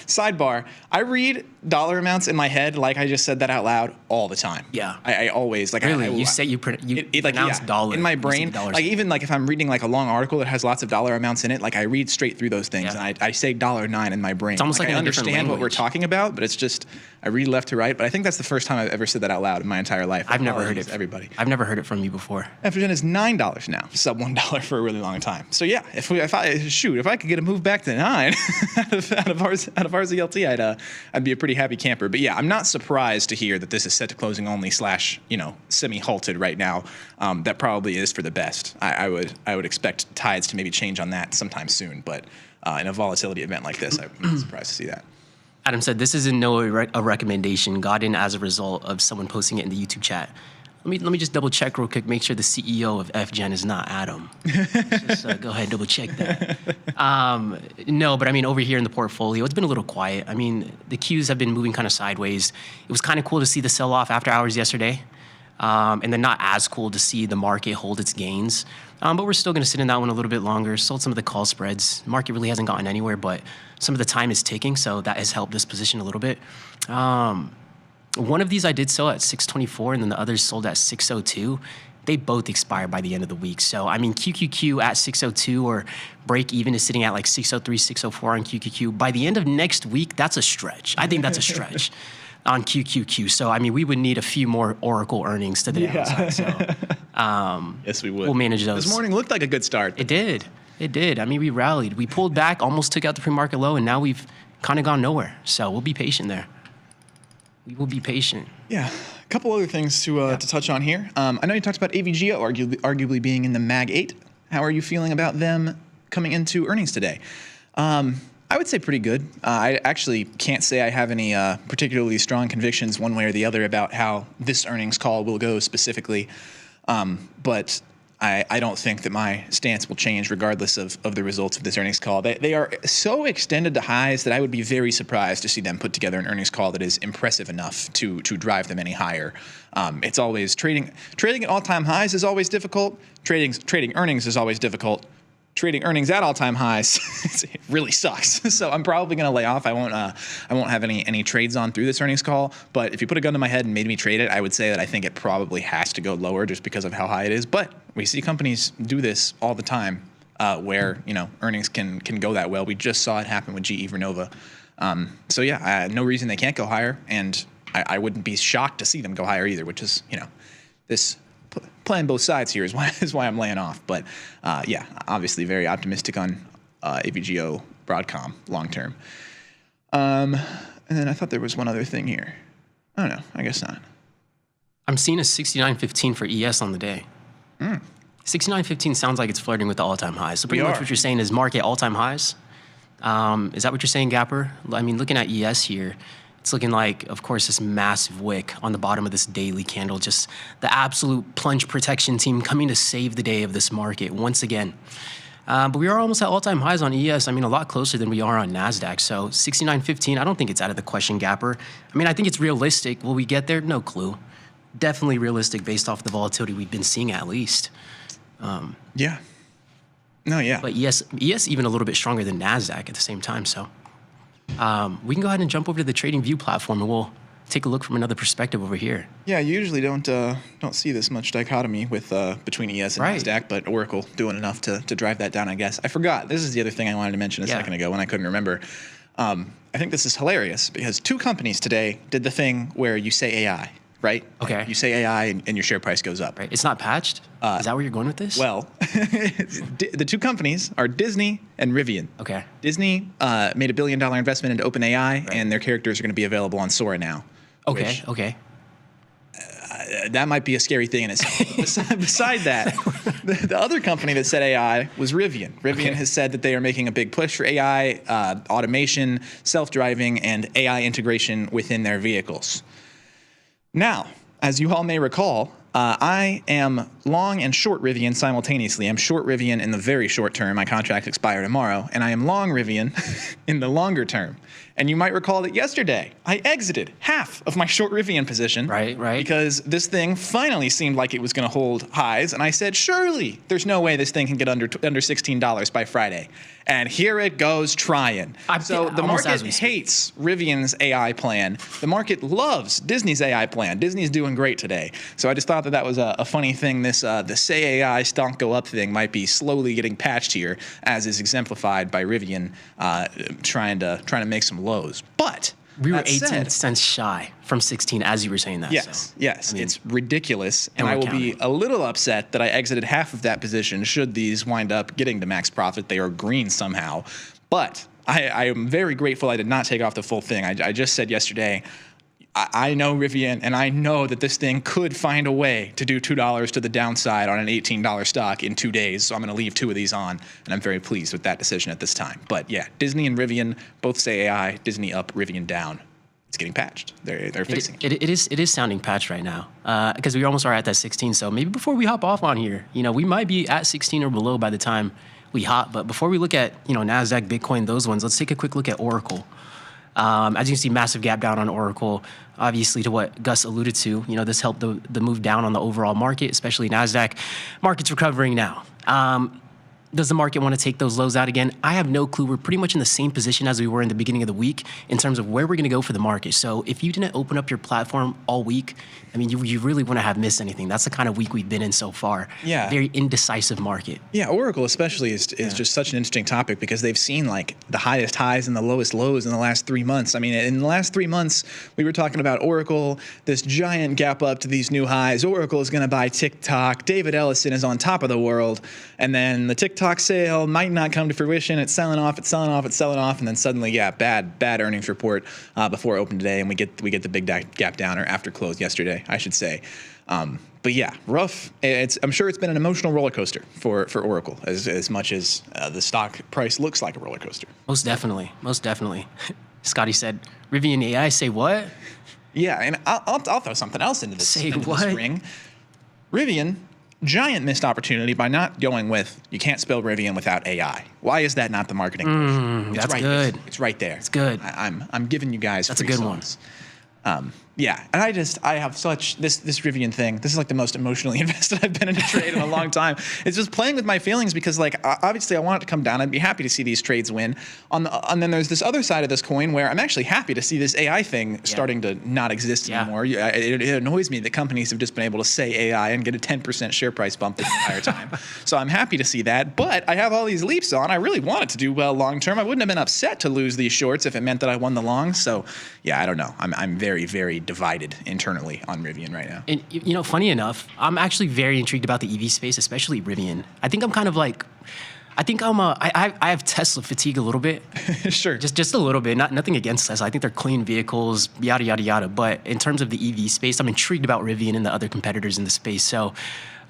Sidebar, I read dollar amounts in my head like I just said that out loud all the time. Yeah. I always like. Really? You pronounce dollar. In my brain, like even like if I'm reading like a long article that has lots of dollar amounts in it, like I read straight through those things and I say $9 in my brain. It's almost like I understand what we're talking about, but it's just I read left to right. But I think that's the first time I've ever said that out loud in my entire life. I've never heard it. Everybody. I've never heard it from you before. FGen is $9 now, sub $1 for a really long time. So yeah, if I could get a move back to 9 out of RZLT, I'd be a pretty happy camper. But yeah, I'm not surprised to hear that this is set to closing only / semi-halted right now. That probably is for the best. I would expect tides to maybe change on that sometime soon. But in a volatility event like this, I'm not surprised to see that. Adam said this is in no way a recommendation. Got in as a result of someone posting it in the YouTube chat. Let me just double check real quick. Make sure the CEO of FGen is not Adam. Just go ahead and double check that. No, but I mean over here in the portfolio, it's been a little quiet. I mean the Qs have been moving kind of sideways. It was kind of cool to see the sell-off after hours yesterday, and then not as cool to see the market hold its gains. But we're still going to sit in that one a little bit longer. Sold some of the call spreads. The market really hasn't gotten anywhere, but some of the time is ticking, so that has helped this position a little bit. One of these I did sell at 624, and then the others sold at 602. They both expire by the end of the week. So, I mean, QQQ at 602 or break even is sitting at like 603, 604 on QQQ. By the end of next week, that's a stretch. I think that's a stretch on QQQ. So, I mean, we would need a few more Oracle earnings to the downside. So, yes, we would. We'll manage those. This morning looked like a good start. It did. I mean, we rallied. We pulled back, almost took out the pre-market low, and now we've kind of gone nowhere. So we'll be patient there. We will be patient. Yeah. A couple other things to touch on here. I know you talked about AVGO arguably being in the Mag 8. How are you feeling about them coming into earnings today? I would say pretty good. I actually can't say I have any particularly strong convictions one way or the other about how this earnings call will go specifically. But I don't think that my stance will change regardless of the results of this earnings call. They are so extended to highs that I would be very surprised to see them put together an earnings call that is impressive enough to drive them any higher. It's always trading at all-time highs is always difficult. Trading earnings is always difficult. trading earnings at all-time highs, it really sucks. So I'm probably going to lay off. I won't have any trades on through this earnings call. But if you put a gun to my head and made me trade it, I would say that I think it probably has to go lower just because of how high it is. But we see companies do this all the time, where earnings can go that well. We just saw it happen with GE Vernova. So yeah, no reason they can't go higher, and I wouldn't be shocked to see them go higher either. Which is this. Playing both sides here is why I'm laying off. But yeah, obviously very optimistic on AVGO Broadcom long term. And then I thought there was one other thing here. I don't know. I guess not. I'm seeing a 69.15 for ES on the day. 69.15 sounds like it's flirting with the all-time highs. So pretty much what you're saying is market all-time highs. Is that what you're saying, Gapper? I mean, looking at ES here, it's looking like, of course, this massive wick on the bottom of this daily candle, just the absolute plunge protection team coming to save the day of this market once again. But we are almost at all-time highs on ES. I mean, a lot closer than we are on NASDAQ. So 69.15, I don't think it's out of the question, Gapper. I mean, I think it's realistic. Will we get there? No clue. Definitely realistic based off the volatility we've been seeing at least. Yeah. No, yeah. But ES even a little bit stronger than NASDAQ at the same time, so. We can go ahead and jump over to the TradingView platform, and we'll take a look from another perspective over here. Yeah, you usually don't see this much dichotomy with between ES and NASDAQ, but Oracle doing enough to drive that down, I guess. I forgot. This is the other thing I wanted to mention a second ago when I couldn't remember. I think this is hilarious because two companies today did the thing where you say AI, right? Okay. You say AI and your share price goes up. Right. It's not patched? Is that where you're going with this? Well, the two companies are Disney and Rivian. Okay. Disney made $1 billion investment into OpenAI, and their characters are going to be available on Sora now. Okay, okay. That might be a scary thing in itself. Beside that, the other company that said AI was Rivian. Rivian has said that they are making a big push for AI, automation, self-driving, and AI integration within their vehicles. Now, as you all may recall, I am long and short Rivian simultaneously. I'm short Rivian in the very short term. My contract expires tomorrow. And I am long Rivian in the longer term. And you might recall that yesterday, I exited half of my short Rivian position. Right. Because this thing finally seemed like it was going to hold highs. And I said, surely there's no way this thing can get under $16 by Friday. And here it goes trying. So the market hates Rivian's AI plan. The market loves Disney's AI plan. Disney's doing great today. So I just thought that was a funny thing. This the say AI stonk go up thing might be slowly getting patched here, as is exemplified by Rivian trying to make some lows. But we were 18 cents shy from 16, as you were saying that. Yes, so. yes, I mean, it's ridiculous, and I will be a little upset that I exited half of that position should these wind up getting to max profit. They are green somehow, but I am very grateful I did not take off the full thing. I just said yesterday, I know Rivian, and I know that this thing could find a way to do $2 to the downside on an $18 stock in 2 days, so I'm going to leave 2 of these on, and I'm very pleased with that decision at this time. But yeah, Disney and Rivian both say AI, Disney up, Rivian down. It's getting patched. They're fixing it. It is sounding patched right now because we almost are at that 16. So maybe before we hop off on here, we might be at 16 or below by the time we hop. But before we look at NASDAQ, Bitcoin, those ones, let's take a quick look at Oracle. As you can see, massive gap down on Oracle. Obviously, to what Gus alluded to, this helped the move down on the overall market, especially NASDAQ. Market's recovering now. Does the market want to take those lows out again? I have no clue. We're pretty much in the same position as we were in the beginning of the week in terms of where we're going to go for the market. So if you didn't open up your platform all week, I mean, you really wouldn't have missed anything. That's the kind of week we've been in so far. Yeah. Very indecisive market. Yeah, Oracle especially is just such an interesting topic because they've seen like the highest highs and the lowest lows in the last 3 months. I mean, in the last 3 months, we were talking about Oracle, this giant gap up to these new highs. Oracle is going to buy TikTok. David Ellison is on top of the world. And then the TikTok sale might not come to fruition. It's selling off, it's selling off, it's selling off. And then suddenly, bad earnings report before open today. And we get the big gap down, or after close yesterday, I should say. But yeah, rough. I'm sure it's been an emotional roller coaster for Oracle, as much as the stock price looks like a roller coaster. Most definitely. Scotty said, Rivian AI, say what? Yeah, and I'll throw something else into this. Say what? This ring. Rivian, giant missed opportunity by not going with, you can't spell Rivian without AI. Why is that not the marketing push? That's right good. It's right there. It's good. I'm giving you guys That's free a good songs. Yeah, and I have such this Rivian thing. This is like the most emotionally invested I've been in a trade in a long time. It's just playing with my feelings because like obviously I want it to come down. I'd be happy to see these trades win. And then there's this other side of this coin where I'm actually happy to see this AI thing starting to not exist anymore. It annoys me that companies have just been able to say AI and get a 10% share price bump the entire time. So I'm happy to see that. But I have all these leaps on. I really want it to do well long term. I wouldn't have been upset to lose these shorts if it meant that I won the longs. So yeah, I don't know. I'm very, very divided internally on Rivian right now. And you know, funny enough, I'm actually very intrigued about the EV space, especially Rivian. I think I'm kind of like, I have Tesla fatigue a little bit. Sure. Just a little bit. Nothing against Tesla. I think they're clean vehicles, yada, yada, yada. But in terms of the EV space, I'm intrigued about Rivian and the other competitors in the space. So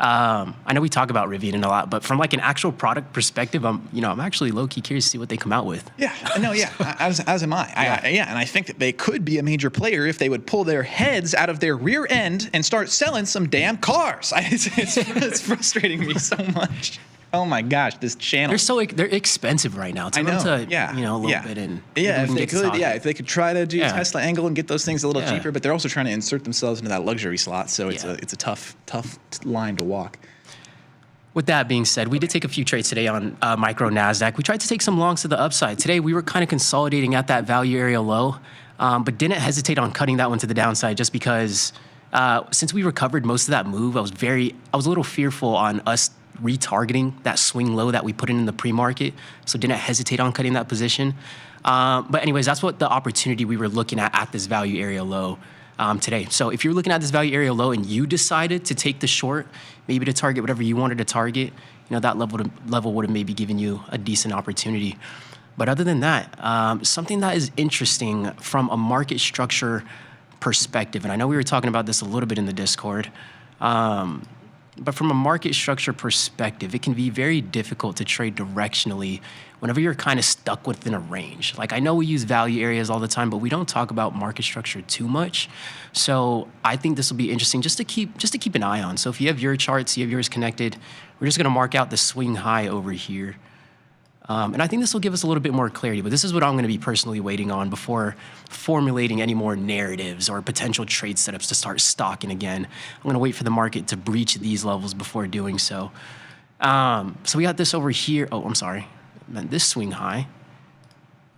I know we talk about Rivian a lot, but from like an actual product perspective, I'm actually low-key curious to see what they come out with. Yeah, no, yeah, as am I. And I think that they could be a major player if they would pull their heads out of their rear end and start selling some damn cars. It's frustrating me so much. Oh my gosh, this channel. They're expensive right now. Tell them to, a little bit and if they could try to do Tesla angle and get those things a little cheaper, but they're also trying to insert themselves into that luxury slot, so it's a tough line to walk. With that being said, we did take a few trades today on micro NASDAQ. We tried to take some longs to the upside. Today, we were kind of consolidating at that value area low, but didn't hesitate on cutting that one to the downside just because since we recovered most of that move, I was a little fearful on us retargeting that swing low that we put in the pre-market, so didn't hesitate on cutting that position. But anyways, that's what the opportunity we were looking at this value area low today. So if you're looking at this value area low and you decided to take the short, maybe to target whatever you wanted to target, that level would have maybe given you a decent opportunity. But other than that, something that is interesting from a market structure perspective, and I know we were talking about this a little bit in the Discord, but from a market structure perspective, it can be very difficult to trade directionally whenever you're kind of stuck within a range. Like I know we use value areas all the time, but we don't talk about market structure too much. So I think this will be interesting just to keep an eye on. So if you have your charts, you have yours connected, we're just gonna mark out the swing high over here. And I think this will give us a little bit more clarity, but this is what I'm going to be personally waiting on before formulating any more narratives or potential trade setups to start stocking again. I'm going to wait for the market to breach these levels before doing so. So we got this over here. Oh, I'm sorry. I meant this swing high.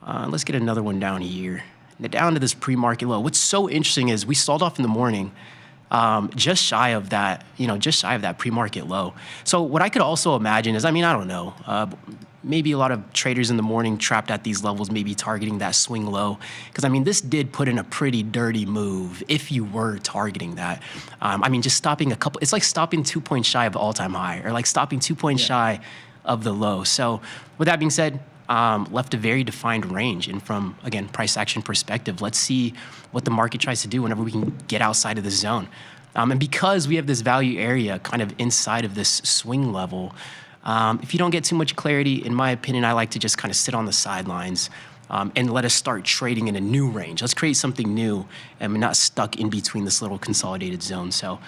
Let's get another one down here. Down to this pre-market low. What's so interesting is we stalled off in the morning just shy of that pre-market low. So what I could also imagine is, I don't know, maybe a lot of traders in the morning trapped at these levels, maybe targeting that swing low. Because, this did put in a pretty dirty move if you were targeting that. Just stopping it's like stopping 2 points shy of all-time high, or like stopping 2 points shy of the low. So with that being said, left a very defined range. And from, again, price action perspective, let's see what the market tries to do whenever we can get outside of the zone. And because we have this value area kind of inside of this swing level, if you don't get too much clarity, in my opinion, I like to just kind of sit on the sidelines and let us start trading in a new range. Let's create something new and we're not stuck in between this little consolidated zone. So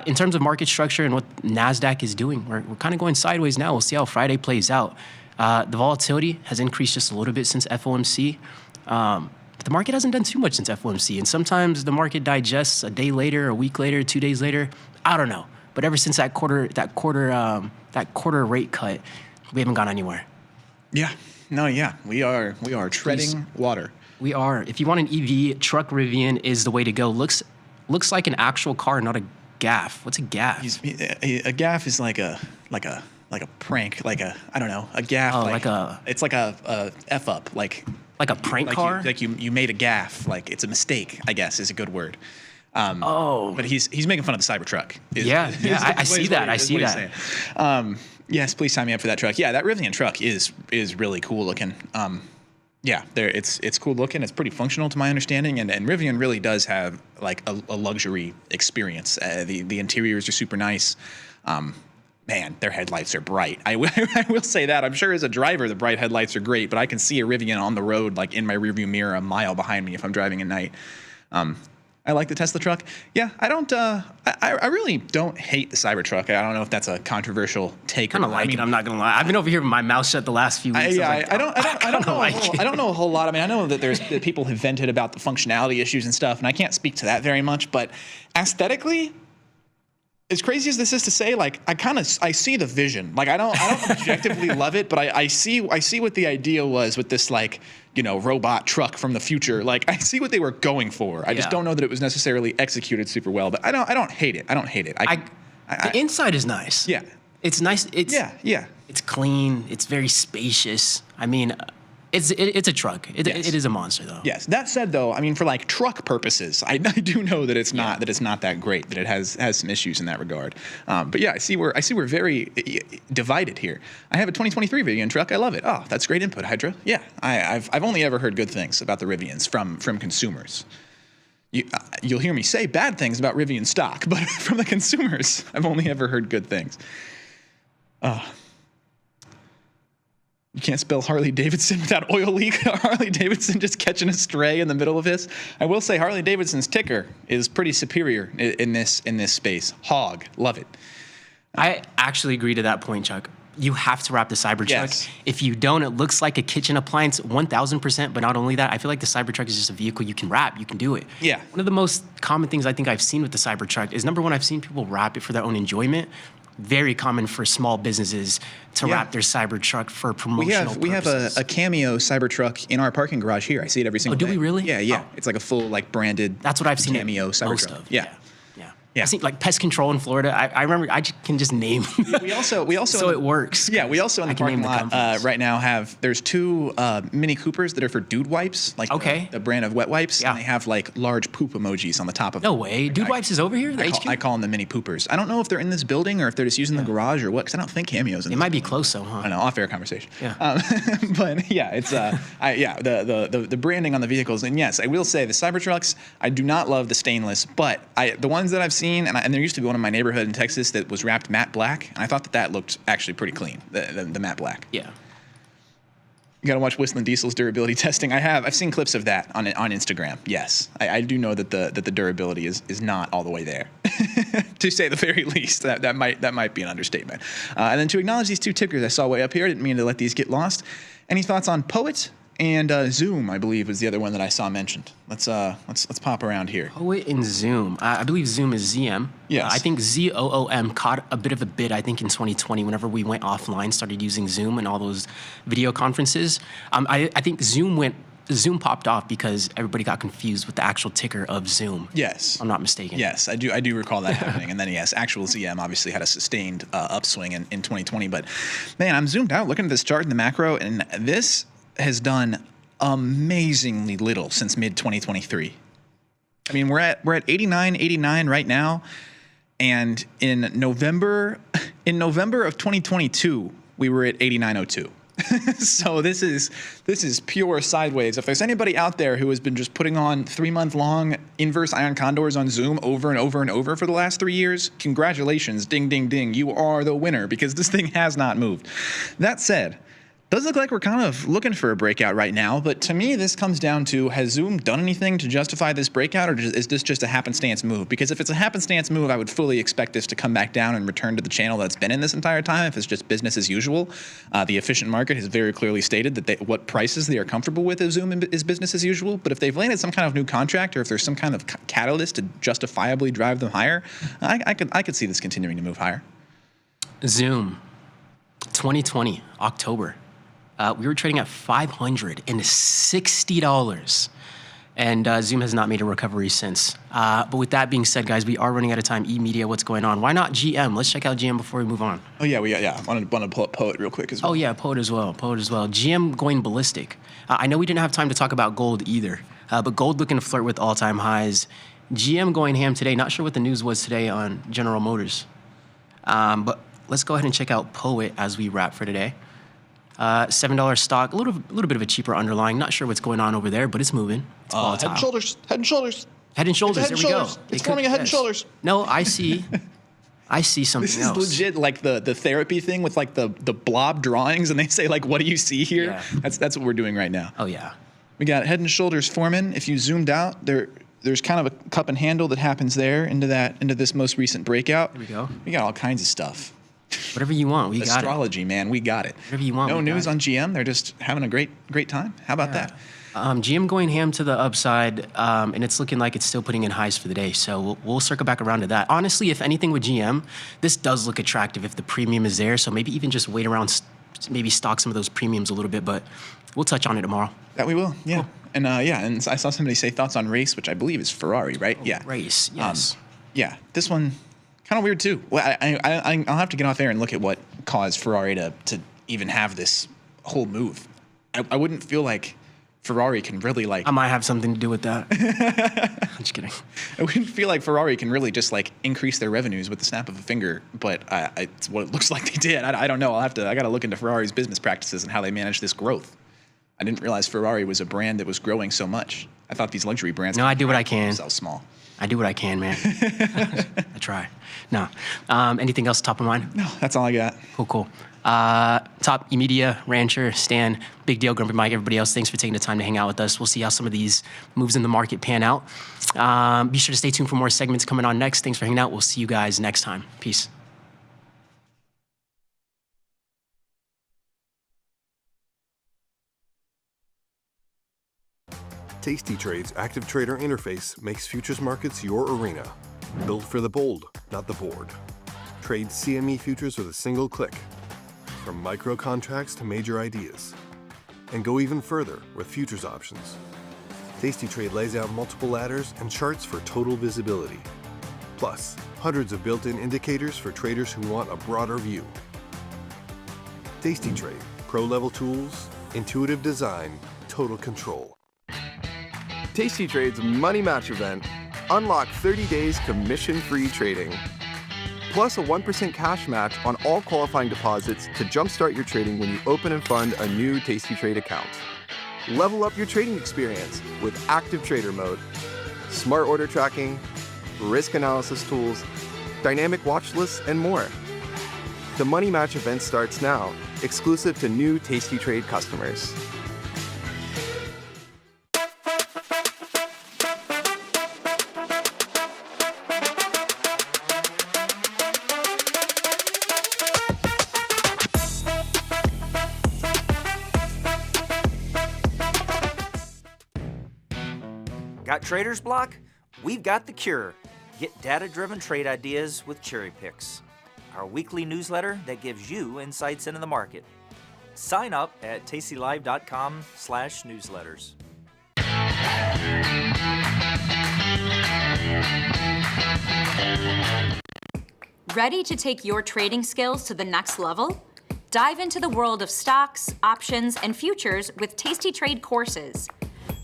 in terms of market structure and what NASDAQ is doing, we're kind of going sideways now. We'll see how Friday plays out. The volatility has increased just a little bit since FOMC. But the market hasn't done too much since FOMC. And sometimes the market digests a day later, a week later, 2 days later. I don't know. But ever since that quarter rate cut, we haven't gone anywhere. Yeah. No, yeah. We are treading water. We are. If you want an EV, truck Rivian is the way to go. Looks like an actual car, not a gaff. What's a gaff? A gaff is like a prank, I don't know, a gaff. Oh, it's like a F up, like a prank car? You made a gaff, like it's a mistake, I guess is a good word. But he's making fun of the Cybertruck. I see that. Yes, please sign me up for that truck. Yeah, that Rivian truck is really cool looking. It's cool looking. It's pretty functional to my understanding, and Rivian really does have like a luxury experience. The interiors are super nice. Man, their headlights are bright. I will say that. I'm sure as a driver, the bright headlights are great, but I can see a Rivian on the road, like in my rearview mirror, a mile behind me if I'm driving at night. I like the Tesla truck. Yeah, I don't. I really don't hate the Cybertruck. I don't know if that's a controversial take. I kind of like it. I'm not gonna lie. I've been over here with my mouth shut the last few weeks. I don't know a whole lot. I mean, I know that that people have vented about the functionality issues and stuff, and I can't speak to that very much. But aesthetically, as crazy as this is to say, like I see the vision. Like I don't objectively love it, but I see what the idea was with this, like, robot truck from the future. Like I see what they were going for. I just don't know that it was necessarily executed super well. But I don't hate it. The inside is nice. Yeah, it's nice. It's yeah. It's clean. It's very spacious. I mean, it's a truck. It is a monster, though. Yes. That said, though, I mean, for like truck purposes, I do know that it's not that great. That it has some issues in that regard. But yeah, I see we're very divided here. I have a 2023 Rivian truck. I love it. Oh, that's great input, Hydra. Yeah, I've only ever heard good things about the Rivians from consumers. You'll hear me say bad things about Rivian stock, but from the consumers, I've only ever heard good things. You can't spell Harley Davidson without oil leak. Harley Davidson just catching a stray in the middle of this. I will say Harley Davidson's ticker is pretty superior in this space. Hog, love it. I actually agree to that point, Chuck. You have to wrap the Cybertruck. Yes. If you don't, it looks like a kitchen appliance, 1,000%. But not only that, I feel like the Cybertruck is just a vehicle you can wrap. You can do it. Yeah. One of the most common things I think I've seen with the Cybertruck is, number one, I've seen people wrap it for their own enjoyment. Very common for small businesses to wrap their Cybertruck for promotional purposes. We have a Cameo Cybertruck in our parking garage here. I see it every single day. Oh, do we really? Yeah. Oh. It's like a full, like, branded. That's what I've seen Cameo Cybertruck. most of. Yeah. I see, like, pest control in Florida. I remember, can just name. We also so it works. Yeah, we also in the parking lot right now there's two Mini Coopers that are for Dude Wipes, like the brand of wet wipes. Yeah. And they have like large poop emojis on the top of them. No way. Dude Wipes is over here? I call them the Mini Poopers. I don't know if they're in this building or if they're just using the garage or what, because I don't think Cameo's in It might be close though, huh? I know, off-air conversation. Yeah. But yeah, it's the branding on the vehicles. And yes, I will say the Cybertrucks, I do not love the stainless, but the ones that I've seen, and there used to be one in my neighborhood in Texas that was wrapped matte black, and I thought that looked actually pretty clean, the matte black. Yeah. You got to watch Whistling Diesel's durability testing. I've seen clips of that on Instagram. Yes, I do know that the durability is not all the way there, to say the very least. That might be an understatement. And then to acknowledge these two tickers I saw way up here, I didn't mean to let these get lost. Any thoughts on Poet and Zoom? I believe was the other one that I saw mentioned. Let's pop around here. Poet and Zoom. I believe Zoom is ZM. Yes. I think ZOOM caught a bit of a bid, I think, in 2020 whenever we went offline, started using Zoom and all those video conferences. I think Zoom popped off because everybody got confused with the actual ticker of Zoom. Yes. I'm not mistaken. Yes, I do recall that happening. And then, yes, actual ZM obviously had a sustained upswing in 2020. But, man, I'm zoomed out looking at this chart in the macro, and this has done amazingly little since mid-2023. I mean, we're at 89 right now, and in November of 2022, we were at 89.02. So this is pure sideways. If there's anybody out there who has been just putting on 3-month-long inverse ion condors on Zoom over and over and over for the last 3 years, congratulations, ding, ding, ding, you are the winner, because this thing has not moved. That said, does look like we're kind of looking for a breakout right now, but to me, this comes down to, has Zoom done anything to justify this breakout, or is this just a happenstance move? Because if it's a happenstance move, I would fully expect this to come back down and return to the channel that's been in this entire time. If it's just business as usual, the efficient market has very clearly stated that what prices they are comfortable with if Zoom is business as usual. But if they've landed some kind of new contract, or if there's some kind of catalyst to justifiably drive them higher, I could see this continuing to move higher. Zoom, 2020, October. We were trading at $560, and Zoom has not made a recovery since. But with that being said, guys, we are running out of time. E-Media, what's going on? Why not GM? Let's check out GM before we move on. Oh, yeah, I wanted to pull up Poet real quick as well. Oh, yeah, Poet as well. GM going ballistic. I know we didn't have time to talk about gold either, but gold looking to flirt with all-time highs. GM going ham today. Not sure what the news was today on General Motors. But let's go ahead and check out Poet as we wrap for today. $7 stock, a little bit of a cheaper underlying. Not sure what's going on over there, but it's moving. It's volatile. Head and shoulders. Head and shoulders. Head and shoulders. There we go. It's forming a head and shoulders. No, I see something this else. This is legit like the therapy thing with like the blob drawings, and they say like, what do you see here? Yeah. That's what we're doing right now. Oh yeah. We got head and shoulders forming. If you zoomed out, they're there's kind of a cup and handle that happens there into this most recent breakout. There we go. We got all kinds of stuff. Whatever you want, we got it. Astrology, man, we got it. Whatever you want. No news on GM. They're just having a great time. How about that? GM going ham to the upside, and it's looking like it's still putting in highs for the day. So we'll circle back around to that. Honestly, if anything with GM, this does look attractive if the premium is there. So maybe even just wait around, maybe stock some of those premiums a little bit, but we'll touch on it tomorrow. That we will, yeah. Cool. And and I saw somebody say thoughts on race, which I believe is Ferrari, right? Oh, yeah. Race, yes. Yeah, this one kind of weird too. Well, I'll have to get off air and look at what caused Ferrari to even have this whole move. I wouldn't feel like Ferrari can really I might have something to do with that. I'm just kidding. I wouldn't feel like Ferrari can really just increase their revenues with the snap of a finger, but it's what it looks like they did. I don't know. I got to look into Ferrari's business practices and how they manage this growth. I didn't realize Ferrari was a brand that was growing so much. I thought these luxury brands. No, I do what I can. Sell small. I do what I can, man. I try. No. Anything else top of mind? No, that's all I got. Cool. Top media, Rancher, Stan, Big Deal, Grumpy Mike, everybody else, thanks for taking the time to hang out with us. We'll see how some of these moves in the market pan out. Be sure to stay tuned for more segments coming on next. Thanks for hanging out. We'll see you guys next time. Peace. tastytrade's active trader interface makes futures markets your arena. Built for the bold, not the board. Trade CME futures with a single click. From micro contracts to major ideas. And go even further with futures options. tastytrade lays out multiple ladders and charts for total visibility. Plus, hundreds of built-in indicators for traders who want a broader view. tastytrade, pro-level tools, intuitive design, total control. tastytrade's Money Match event. Unlock 30 days commission-free trading. Plus a 1% cash match on all qualifying deposits to jumpstart your trading when you open and fund a new tastytrade account. Level up your trading experience with active trader mode, smart order tracking, risk analysis tools, dynamic watch lists, and more. The Money Match event starts now, exclusive to new tastytrade customers. Got trader's block? We've got the cure. Get data-driven trade ideas with Cherry Picks, our weekly newsletter that gives you insights into the market. Sign up at tastylive.com/newsletters. Ready to take your trading skills to the next level? Dive into the world of stocks, options, and futures with tastytrade courses.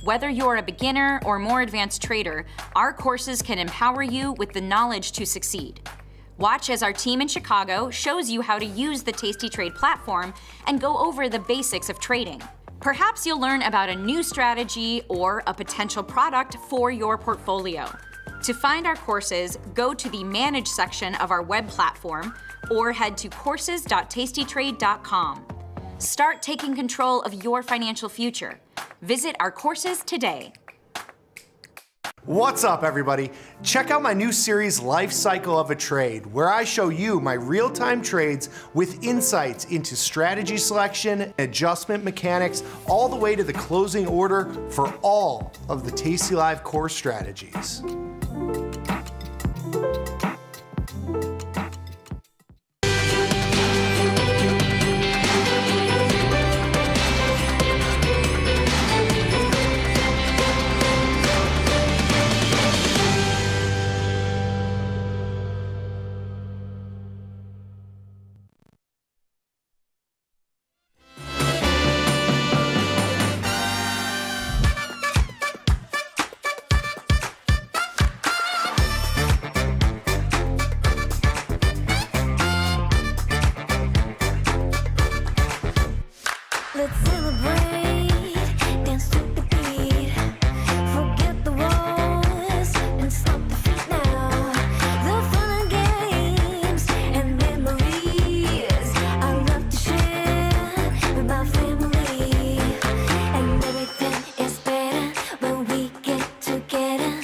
Whether you're a beginner or more advanced trader, our courses can empower you with the knowledge to succeed. Watch as our team in Chicago shows you how to use the tastytrade platform and go over the basics of trading. Perhaps you'll learn about a new strategy or a potential product for your portfolio. To find our courses, go to the Manage section of our web platform or head to courses.tastytrade.com. Start taking control of your financial future. Visit our courses today. What's up, everybody? Check out my new series, Life Cycle of a Trade, where I show you my real-time trades with insights into strategy selection, adjustment mechanics, all the way to the closing order for all of the tastylive core strategies. Let's celebrate, dance to the beat. Forget the wars and stop the feet now. The fun and games and memories I love to share with my family. And everything is better when we get together.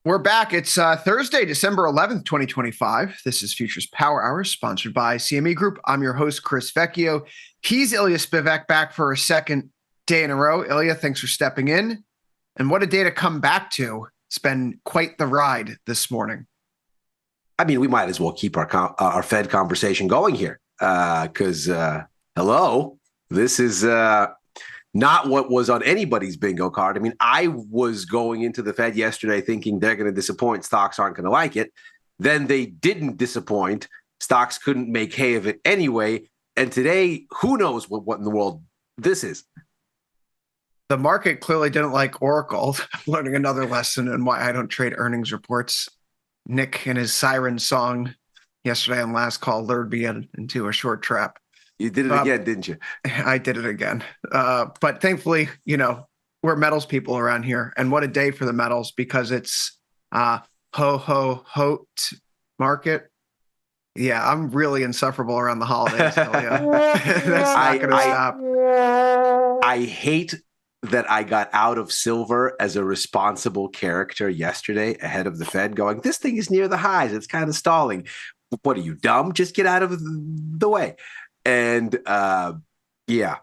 We're back. It's Thursday, December 11th, 2025. This is Futures Power Hour, sponsored by CME Group. I'm your host, Chris Vecchio. He's Ilya Spivak, back for a second day in a row. Ilya, thanks for stepping in. And what a day to come back to. It's been quite the ride this morning. I mean, we might as well keep our Fed conversation going here because, hello, this is not what was on anybody's bingo card. I mean, I was going into the Fed yesterday thinking they're going to disappoint. Stocks aren't going to like it. Then they didn't disappoint. Stocks couldn't make hay of it anyway. And today, who knows what in the world this is. The market clearly didn't like Oracle. I'm learning another lesson in why I don't trade earnings reports. Nick and his siren song yesterday on last call lured me into a short trap. You did it again, didn't you? I did it again. But thankfully, we're metals people around here. And what a day for the metals, because it's ho-ho-ho market. Yeah, I'm really insufferable around the holidays. That's not going to stop. I hate that I got out of silver as a responsible character yesterday ahead of the Fed going, this thing is near the highs. It's kind of stalling. What are you, dumb? Just get out of the way. And yeah,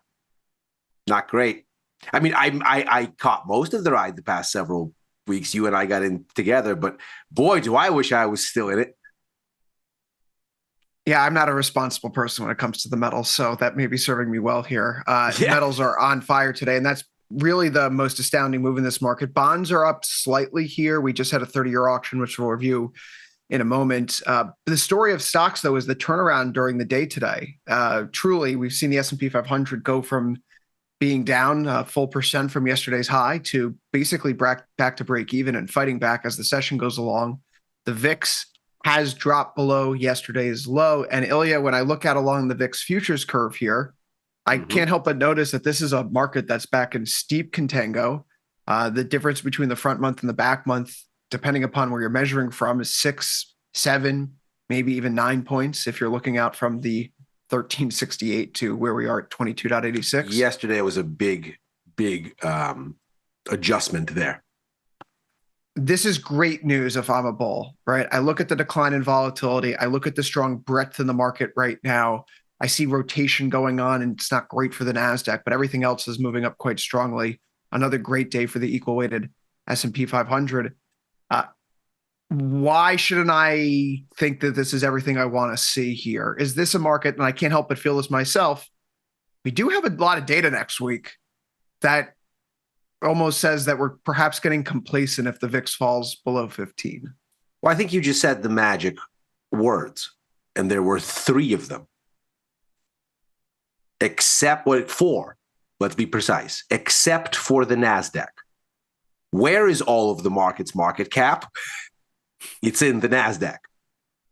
not great. I mean, I caught most of the ride the past several weeks. You and I got in together, but boy, do I wish I was still in it. Yeah, I'm not a responsible person when it comes to the metals, so that may be serving me well here. Metals are on fire today, and that's really the most astounding move in this market. Bonds are up slightly here. We just had a 30-year auction, which we'll review in a moment. The story of stocks, though, is the turnaround during the day today. Truly, we've seen the S&P 500 go from being down a full percent from yesterday's high to basically back to break even and fighting back as the session goes along. The VIX has dropped below yesterday's low. And Ilya, when I look out along the VIX futures curve here, I can't help but notice that this is a market that's back in steep contango. The difference between the front month and the back month, depending upon where you're measuring from, is 6, 7, maybe even 9 points if you're looking out from the 1368 to where we are at 22.86. Yesterday was a big adjustment there. This is great news if I'm a bull, right? I look at the decline in volatility. I look at the strong breadth in the market right now. I see rotation going on, and it's not great for the NASDAQ, but everything else is moving up quite strongly. Another great day for the equal-weighted S&P 500. Why shouldn't I think that this is everything I want to see here? Is this a market, and I can't help but feel this myself, we do have a lot of data next week that almost says that we're perhaps getting complacent if the VIX falls below 15. Well, I think you just said the magic words, and there were 3 of them. Four, let's be precise, except for the NASDAQ. Where is all of the market's market cap? It's in the NASDAQ.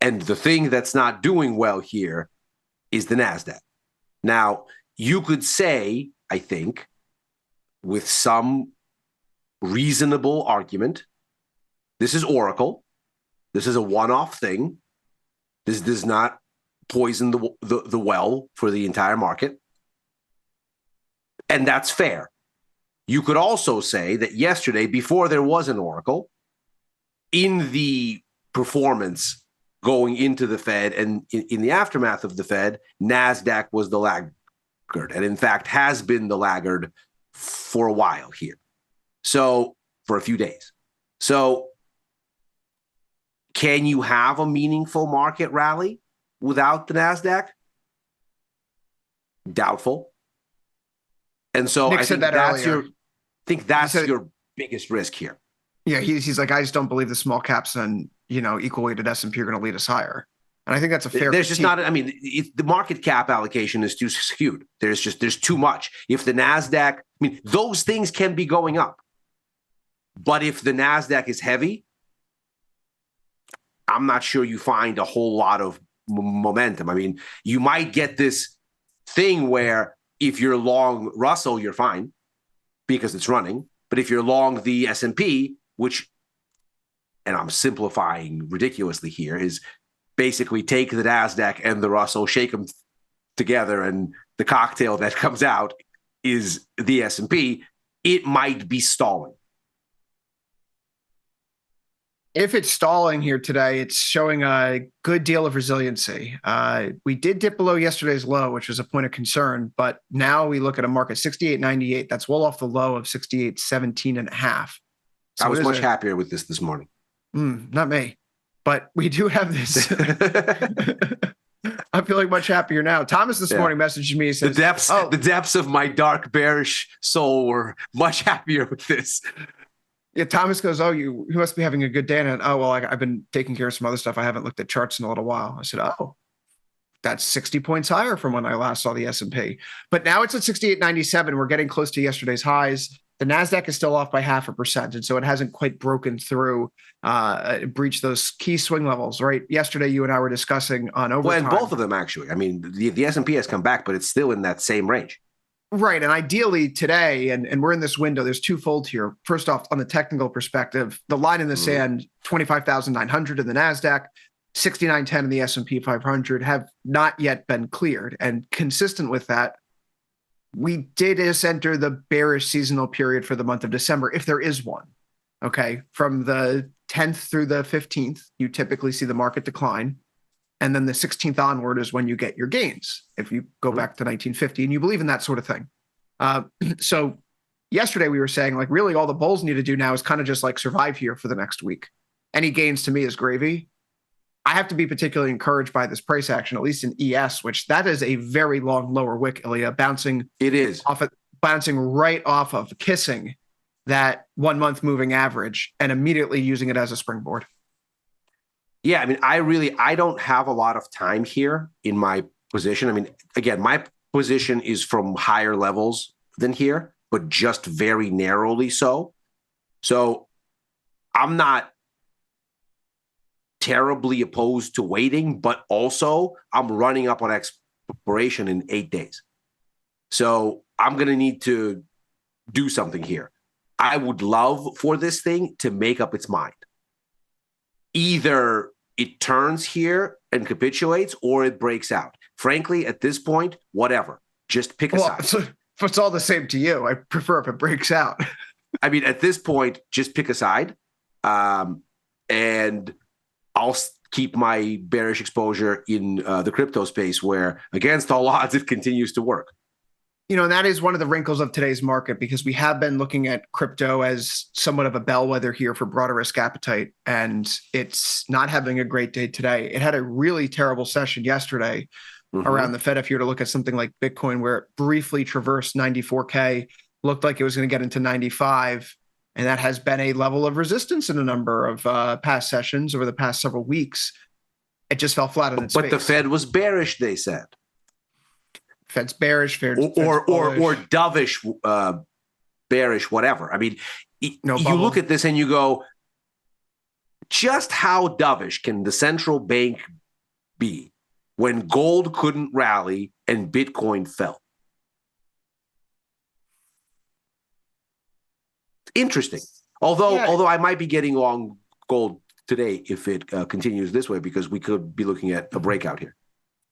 And the thing that's not doing well here is the NASDAQ. Now, you could say, I think, with some reasonable argument, this is Oracle. This is a one-off thing. This does not poison the well for the entire market. And that's fair. You could also say that yesterday, before there was an Oracle, in the performance going into the Fed and in the aftermath of the Fed, NASDAQ was the laggard, and in fact has been the laggard for a while here. So for a few days. So can you have a meaningful market rally without the NASDAQ? Doubtful. And so Nick I said think that earlier. your biggest risk here. Yeah, he's like, I just don't believe the small caps and equal weighted S&P are going to lead us higher. And I think that's a fair. There's just not. I mean, the market cap allocation is too skewed. There's too much. If the NASDAQ, I mean, those things can be going up, but if the NASDAQ is heavy, I'm not sure you find a whole lot of momentum. I mean, you might get this thing where if you're long Russell, you're fine because it's running. But if you're long the S&P, which, and I'm simplifying ridiculously here, is basically take the NASDAQ and the Russell, shake them together, and the cocktail that comes out is the S&P, it might be stalling. If it's stalling here today, it's showing a good deal of resiliency. We did dip below yesterday's low, which was a point of concern, but now we look at a market 68.98. That's well off the low of 68.17.5. So I was much happier with this morning. Not me, but we do have this. I'm feeling much happier now. Thomas this morning messaged me. He says, the depths of my dark bearish soul were much happier with this. Yeah, Thomas goes, oh, you must be having a good day. And well, I've been taking care of some other stuff. I haven't looked at charts in a little while. I said, oh, that's 60 points higher from when I last saw the S&P. But now it's at 68.97. We're getting close to yesterday's highs. The NASDAQ is still off by 0.5%. And so it hasn't quite broken through, breached those key swing levels, right? Yesterday, you and I were discussing on overtime. Well, and both of them, actually. I mean, the S&P has come back, but it's still in that same range. Right. And ideally today, and we're in this window, there's twofold here. First off, on the technical perspective, the line in the sand, 25,900 in the NASDAQ, 6910 in the S&P 500 have not yet been cleared. And consistent with that, we did enter the bearish seasonal period for the month of December, if there is one. Okay. From the 10th through the 15th, you typically see the market decline. And then the 16th onward is when you get your gains, if you go back to 1950 and you believe in that sort of thing. So yesterday we were saying, like, really all the bulls need to do now is kind of just like survive here for the next week. Any gains to me is gravy. I have to be particularly encouraged by this price action, at least in ES, which that is a very long lower wick, Ilya, bouncing right off of kissing that 1 month moving average and immediately using it as a springboard. Yeah, I mean, I don't have a lot of time here in my position. I mean, again, my position is from higher levels than here, but just very narrowly so. So I'm not terribly opposed to waiting, but also I'm running up on expiration in 8 days. So I'm going to need to do something here. I would love for this thing to make up its mind. Either it turns here and capitulates or it breaks out. Frankly, at this point, whatever. Just pick a side. So if it's all the same to you, I prefer if it breaks out. I mean, at this point, just pick a side. And I'll keep my bearish exposure in the crypto space where, against all odds, it continues to work. You know, and that is one of the wrinkles of today's market, because we have been looking at crypto as somewhat of a bellwether here for broader risk appetite, and it's not having a great day today. It had a really terrible session yesterday around the Fed. If you were to look at something like Bitcoin, where it briefly traversed 94K, looked like it was going to get into 95, and that has been a level of resistance in a number of past sessions over the past several weeks. It just fell flat on its face. But the Fed was bearish, they said. Fed's bearish, or dovish, bearish, whatever. I mean, you look at this and you go, just how dovish can the central bank be when gold couldn't rally and Bitcoin fell? Interesting. Although I might be getting long gold today if it continues this way, because we could be looking at a breakout here.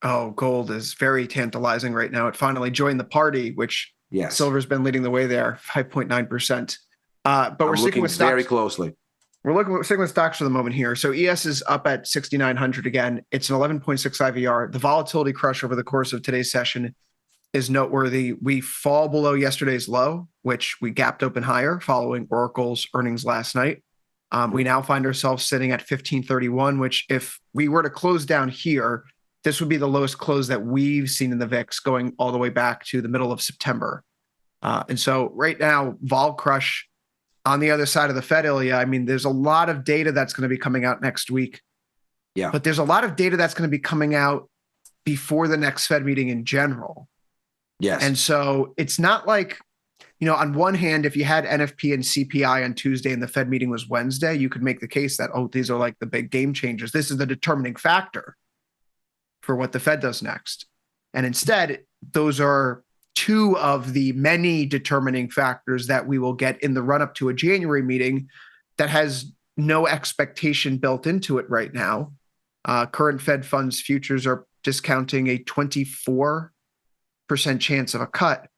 Oh, gold is very tantalizing right now. It finally joined the party, which silver's been leading the way there, 5.9%. But we're sticking with stocks very closely. We're sticking with stocks for the moment here. So ES is up at 6,900 again. It's an 11.65 ER. The volatility crush over the course of today's session is noteworthy. We fall below yesterday's low, which we gapped open higher following Oracle's earnings last night. We now find ourselves sitting at 1531, which if we were to close down here, this would be the lowest close that we've seen in the VIX going all the way back to the middle of September. And so right now, vol crush on the other side of the Fed, Ilya, I mean, there's a lot of data that's going to be coming out next week. Yeah. But there's a lot of data that's going to be coming out before the next Fed meeting in general. Yes. And so it's not like, you know, on one hand, if you had NFP and CPI on Tuesday and the Fed meeting was Wednesday, you could make the case that, oh, these are like the big game changers. This is the determining factor for what the Fed does next. And instead, those are two of the many determining factors that we will get in the run-up to a January meeting that has no expectation built into it right now. Current Fed funds futures are discounting a 24% chance of a cut.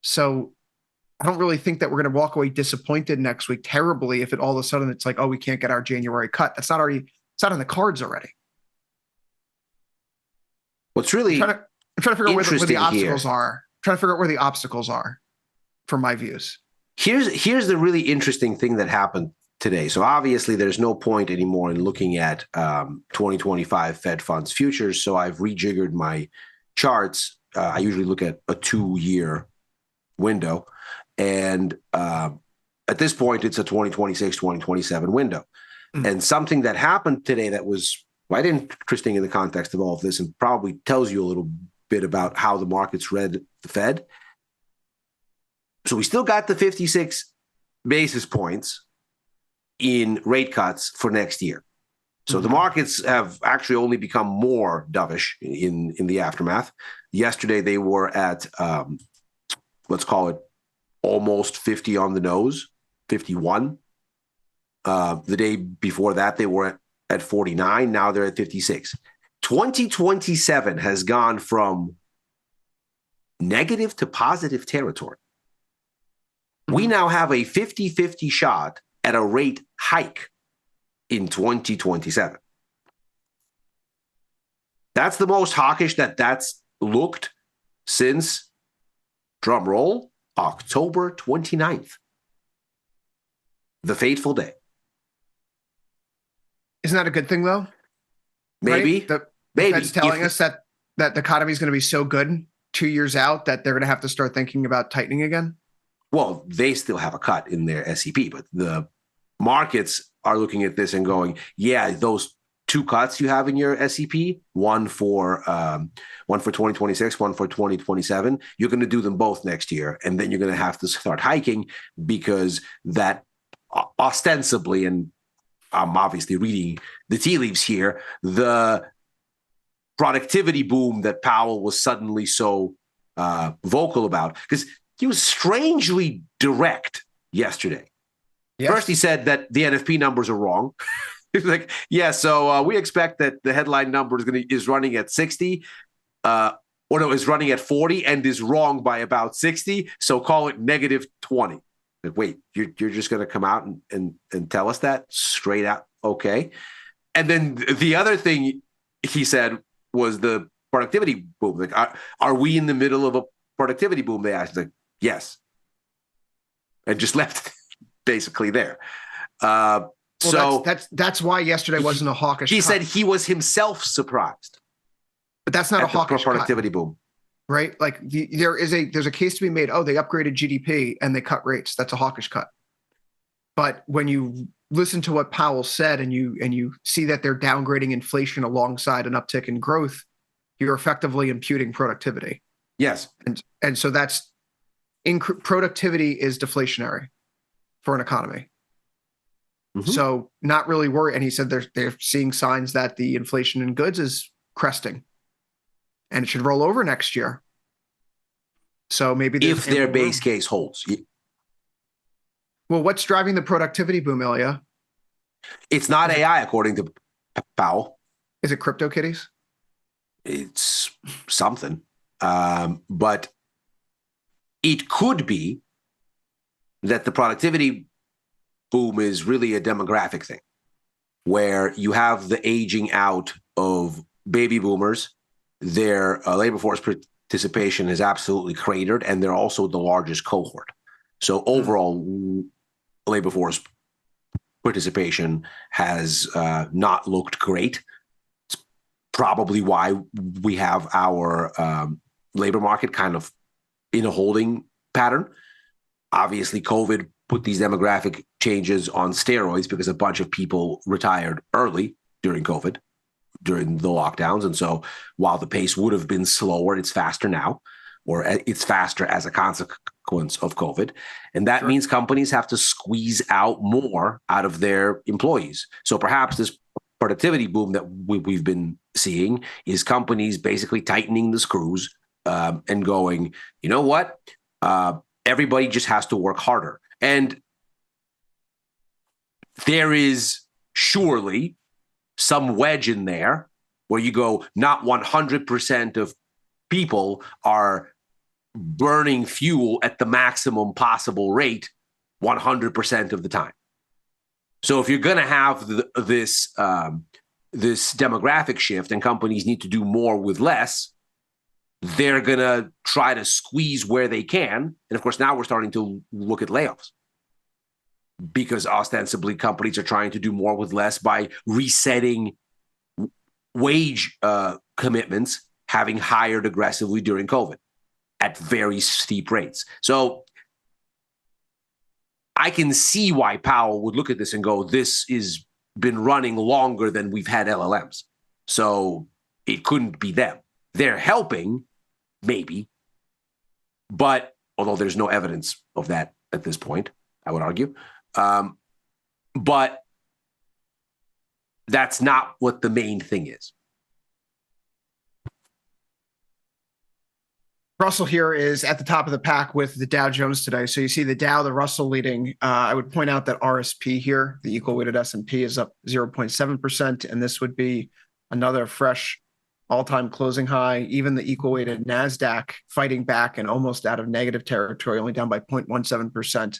So I don't really think that we're going to walk away disappointed next week terribly if it all of a sudden it's like, oh, we can't get our January cut. It's not on the cards already. What's really I'm trying to figure out where the obstacles here. are. Trying to figure out where the obstacles are for my views. Here's the really interesting thing that happened today. So obviously there's no point anymore in looking at 2025 Fed funds futures. So I've rejiggered my charts. I usually look at a 2-year window. And at this point, it's a 2026, 2027 window. And something that happened today that was quite interesting in the context of all of this and probably tells you a little bit about how the markets read the Fed. So we still got the 56 basis points in rate cuts for next year. So the markets have actually only become more dovish in the aftermath. Yesterday, they were at, let's call it almost 50 on the nose, 51. The day before that, they were at 49. Now they're at 56. 2027 has gone from negative to positive territory. We now have a 50-50 shot at a rate hike in 2027. That's the most hawkish that's looked since, drum roll, October 29th. The fateful day. Isn't that a good thing, though? Maybe. Right? That's telling us that the economy is going to be so good 2 years out that they're going to have to start thinking about tightening again? Well, they still have a cut in their SEP, but the markets are looking at this and going, yeah, those 2 cuts you have in your SEP, one for 2026, one for 2027, you're going to do them both next year. And then you're going to have to start hiking because that ostensibly, and I'm obviously reading the tea leaves here, the productivity boom that Powell was suddenly so vocal about, because he was strangely direct yesterday. Yes. First, he said that the NFP numbers are wrong. He's like, yeah, so we expect that the headline number is running at 60, is running at 40 and is wrong by about 60. So call it negative 20. Like, wait, you're just going to come out and tell us that straight out? Okay. And then the other thing he said was the productivity boom. Like, are we in the middle of a productivity boom? They asked, like, yes. And just left basically there. So that's why yesterday wasn't a hawkish. He said he was himself surprised. But that's not a hawkish productivity boom. Right? Like there's a case to be made. Oh, they upgraded GDP and they cut rates. That's a hawkish cut. But when you listen to what Powell said and you see that they're downgrading inflation alongside an uptick in growth, you're effectively imputing productivity. Yes. And so that's productivity is deflationary for an economy. Mm-hmm. So not really worried. And he said they're seeing signs that the inflation in goods is cresting and it should roll over next year. So maybe if their base case holds. Well, what's driving the productivity boom, Ilya? It's not AI, according to Powell. Is it CryptoKitties? It's something. But it could be that the productivity boom is really a demographic thing where you have the aging out of baby boomers. Their labor force participation is absolutely cratered, and they're also the largest cohort. So overall labor force participation has not looked great. It's probably why we have our labor market kind of in a holding pattern. Obviously, COVID put these demographic changes on steroids because a bunch of people retired early during COVID, during the lockdowns. And so while the pace would have been slower, it's faster now, or it's faster as a consequence of COVID. And that means companies have to squeeze out more out of their employees. So perhaps this productivity boom that we've been seeing is companies basically tightening the screws and going, you know what? Everybody just has to work harder. And there is surely some wedge in there where you go, not 100% of people are burning fuel at the maximum possible rate 100% of the time. So if you're going to have this demographic shift and companies need to do more with less, they're going to try to squeeze where they can. And of course, now we're starting to look at layoffs because ostensibly companies are trying to do more with less by resetting wage commitments, having hired aggressively during COVID at very steep rates. So I can see why Powell would look at this and go, this has been running longer than we've had LLMs. So it couldn't be them. They're helping, maybe, but although there's no evidence of that at this point, I would argue. But that's not what the main thing is. Russell here is at the top of the pack with the Dow Jones today. So you see the Dow, the Russell leading. I would point out that RSP here, the equal weighted S&P, is up 0.7%, and this would be another fresh all-time closing high. Even the equal weighted NASDAQ fighting back and almost out of negative territory, only down by 0.17%.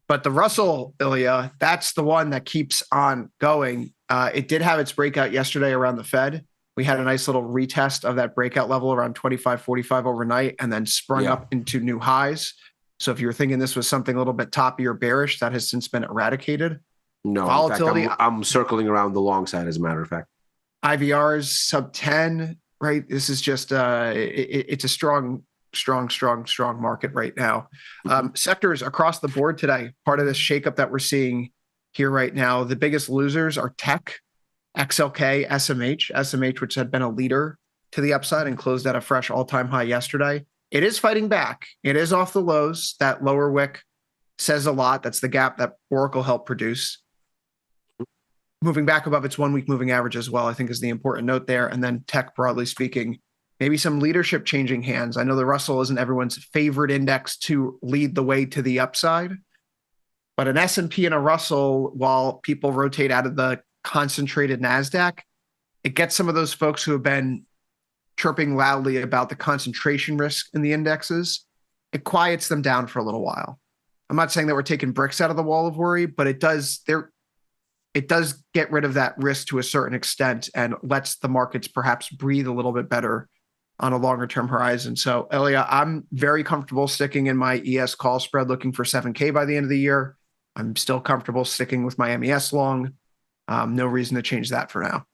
But the Russell, Ilya, that's the one that keeps on going. It did have its breakout yesterday around the Fed. We had a nice little retest of that breakout level around 25.45 overnight and then sprung up into new highs. So if you were thinking this was something a little bit toppy or bearish, that has since been eradicated. No, volatility. in fact, I'm circling around the long side, as a matter of fact. IVRs sub 10, right? This is just, it's a strong market right now. Sectors across the board today, part of this shakeup that we're seeing here right now, the biggest losers are tech, XLK, SMH, which had been a leader to the upside and closed at a fresh all-time high yesterday. It is fighting back. It is off the lows. That lower wick says a lot. That's the gap that Oracle helped produce. Moving back above its 1 week moving average as well, I think is the important note there. And then tech, broadly speaking, maybe some leadership changing hands. I know the Russell isn't everyone's favorite index to lead the way to the upside, but an S&P and a Russell, while people rotate out of the concentrated NASDAQ, it gets some of those folks who have been chirping loudly about the concentration risk in the indexes. It quiets them down for a little while. I'm not saying that we're taking bricks out of the wall of worry, but it does get rid of that risk to a certain extent and lets the markets perhaps breathe a little bit better on a longer term horizon. So Ilya, I'm very comfortable sticking in my ES call spread looking for 7K by the end of the year. I'm still comfortable sticking with my MES long. No reason to change that for now.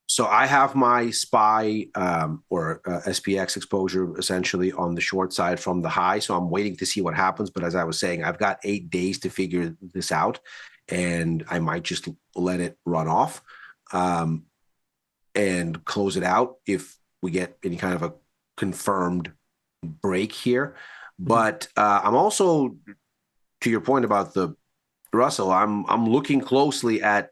So I have my SPY or SPX exposure essentially on the short side from the high. So I'm waiting to see what happens. But as I was saying, I've got 8 days to figure this out, and I might just let it run off and close it out if we get any kind of a confirmed break here. But I'm also, to your point about the Russell, I'm looking closely at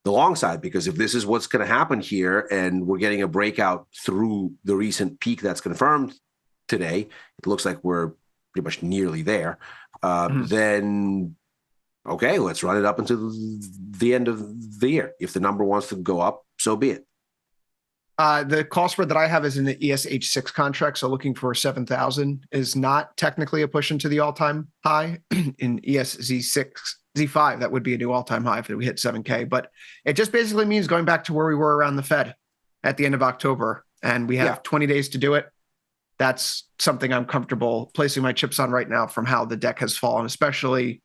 the long side, because if this is what's going to happen here and we're getting a breakout through the recent peak that's confirmed today, it looks like we're pretty much nearly there, then okay, let's run it up until the end of the year. If the number wants to go up, so be it. The call spread that I have is in the ESH6 contract, so looking for 7,000 is not technically a push into the all-time high. In ESZ5, that would be a new all-time high if we hit 7K, but it just basically means going back to where we were around the Fed at the end of October, and we have 20 days to do it. That's something I'm comfortable placing my chips on right now from how the deck has fallen, especially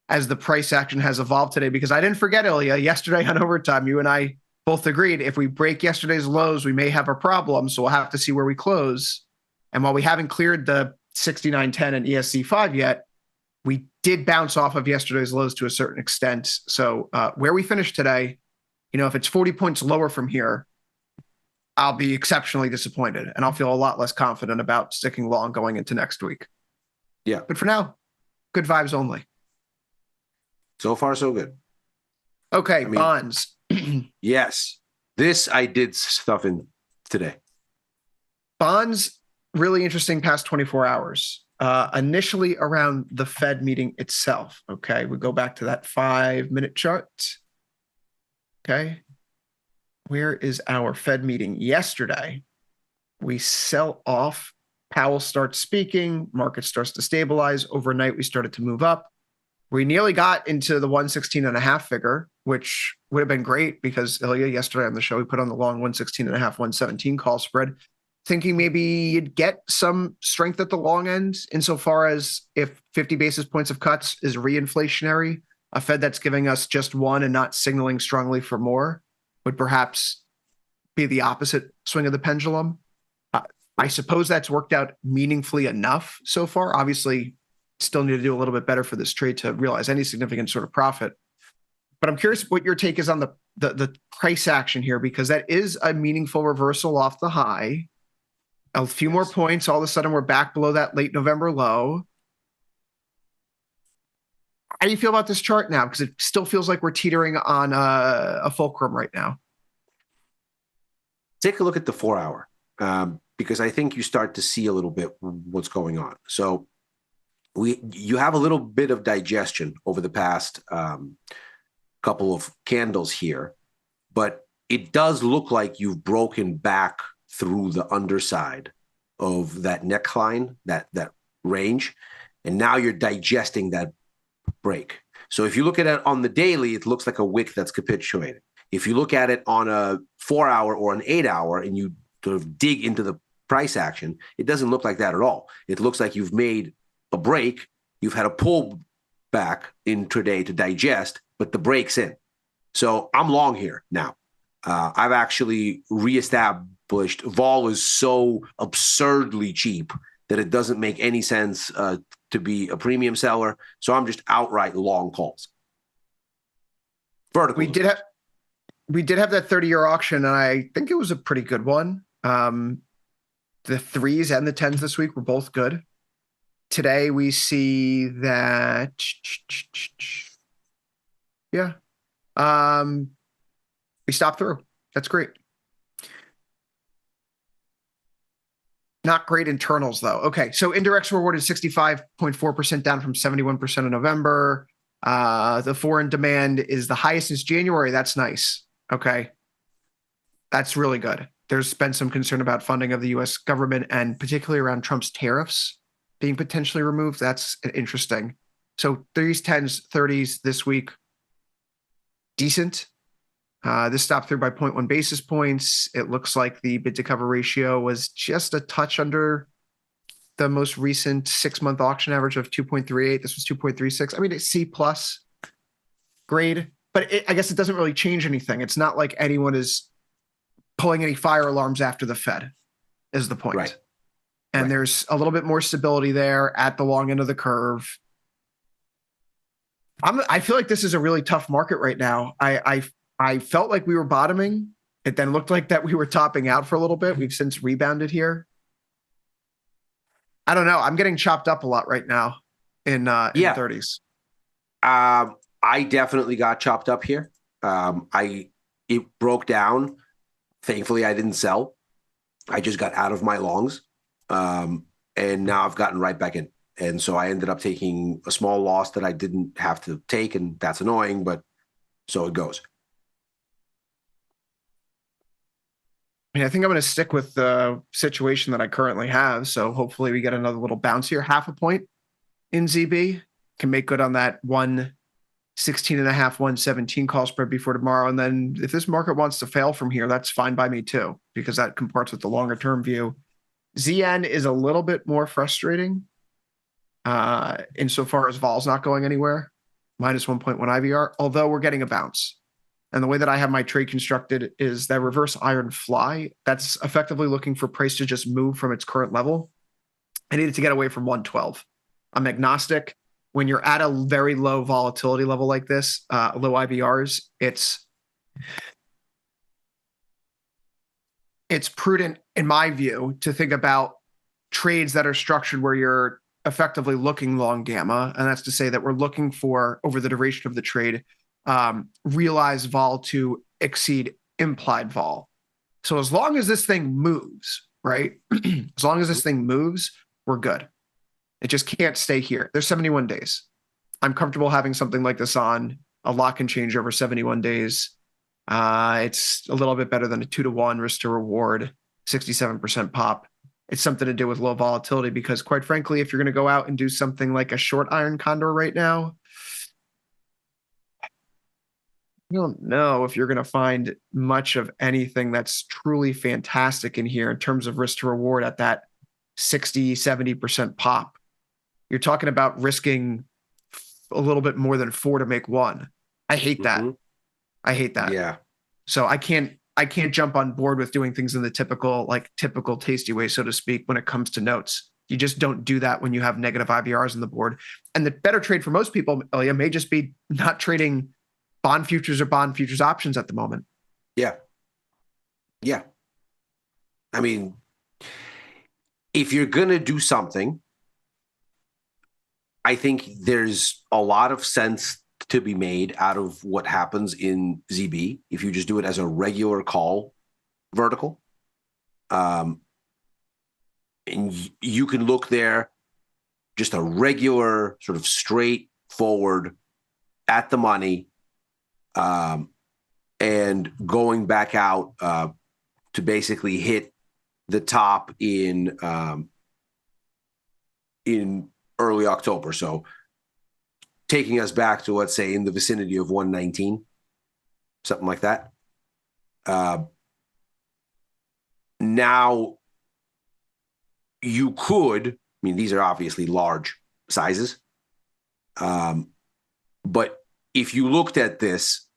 as the price action has evolved today, because I didn't forget, Ilya, yesterday on Overtime, you and I both agreed if we break yesterday's lows, we may have a problem. So we'll have to see where we close. And while we haven't cleared the 69.10 and ESC5 yet, we did bounce off of yesterday's lows to a certain extent. So where we finish today, if it's 40 points lower from here, I'll be exceptionally disappointed and I'll feel a lot less confident about sticking long going into next week. Yeah. But for now, good vibes only. So far, so good. Okay, bonds. Yes, this I did stuff in today. Bonds, really interesting past 24 hours. Initially around the Fed meeting itself. Okay, we go back to that 5-minute chart. Okay, where is our Fed meeting yesterday? We sell off Powell starts speaking, market starts to stabilize. Overnight, we started to move up. We nearly got into the 116.5 figure, which would have been great because Ilya, yesterday on the show, we put on the long 116.5, 117 call spread, thinking maybe you'd get some strength at the long end insofar as if 50 basis points of cuts is reinflationary, a Fed that's giving us just one and not signaling strongly for more would perhaps be the opposite swing of the pendulum. I suppose that's worked out meaningfully enough so far. Obviously, still need to do a little bit better for this trade to realize any significant sort of profit. But I'm curious what your take is on the price action here, because that is a meaningful reversal off the high. A few more points, all of a sudden we're back below that late November low. How do you feel about this chart now? Because it still feels like we're teetering on a fulcrum right now. Take a look at the 4 hour, because I think you start to see a little bit what's going on. So you have a little bit of digestion over the past couple of candles here, but it does look like you've broken back through the underside of that neckline, that range, and now you're digesting that break. So if you look at it on the daily, it looks like a wick that's capitulating. If you look at it on a 4 hour or an 8 hour and you sort of dig into the price action, it doesn't look like that at all. It looks like you've made a break, you've had a pull back intraday to digest, but the break's in. So I'm long here now. I've actually reestablished vol is so absurdly cheap that it doesn't make any sense to be a premium seller. So I'm just outright long calls. Vertical. We did have that 30-year auction, and I think it was a pretty good one. The 3s and the 10s this week were both good. Today we see that, yeah, we stopped through. That's great. Not great internals though. Okay, so indirects were awarded 65.4%, down from 71% in November. The foreign demand is the highest since January. That's nice. Okay, that's really good. There's been some concern about funding of the U.S. government and particularly around Trump's tariffs being potentially removed. That's interesting. So 3s, 10s, 30s this week, decent. This stopped through by 0.1 basis points. It looks like the bid to cover ratio was just a touch under the most recent 6-month auction average of 2.38. This was 2.36. I mean, it's C plus grade, but I guess it doesn't really change anything. It's not like anyone is pulling any fire alarms after the Fed is the point. Right. And there's a little bit more stability there at the long end of the curve. I feel like this is a really tough market right now. I felt like we were bottoming. It then looked like that we were topping out for a little bit. We've since rebounded here. I don't know. I'm getting chopped up a lot right now in 30s. I definitely got chopped up here. It broke down. Thankfully, I didn't sell. I just got out of my longs. And now I've gotten right back in. And so I ended up taking a small loss that I didn't have to take, and that's annoying, but so it goes. I mean, I think I'm going to stick with the situation that I currently have. So hopefully we get another little bounce here, 0.5 point in ZB. Can make good on that 116.5, 117 call spread before tomorrow. And then if this market wants to fail from here, that's fine by me too, because that comports with the longer term view. ZN is a little bit more frustrating insofar as vol's not going anywhere, minus 1.1 IVR, although we're getting a bounce. And the way that I have my trade constructed is that reverse iron fly. That's effectively looking for price to just move from its current level. I needed to get away from 112. I'm agnostic. When you're at a very low volatility level like this, low IVRs, it's prudent, in my view, to think about trades that are structured where you're effectively looking long gamma. And that's to say that we're looking for, over the duration of the trade, realized vol to exceed implied vol. So as long as this thing moves, right? As long as this thing moves, we're good. It just can't stay here. There's 71 days. I'm comfortable having something like this on. A lot can change over 71 days. It's a little bit better than a 2-to-1 risk to reward, 67% pop. it's something to do with low volatility, because quite frankly, if you're going to go out and do something like a short iron condor right now, I don't know if you're going to find much of anything that's truly fantastic in here in terms of risk to reward at that 60, 70% pop. You're talking about risking a little bit more than 4 to make 1. I hate that. I hate that. Yeah. So I can't jump on board with doing things in the typical tasty way, so to speak, when it comes to notes. You just don't do that when you have negative IVRs on the board. And the better trade for most people, Ilya, may just be not trading bond futures or bond futures options at the moment. Yeah. Yeah. I mean, if you're going to do something, I think there's a lot of sense to be made out of what happens in ZB if you just do it as a regular call vertical. And you can look there, just a regular sort of straightforward at the money, and going back out to basically hit the top in early October. So taking us back to, let's say, in the vicinity of 119, something like that. Now, you could, I mean, these are obviously large sizes, but if you looked at this,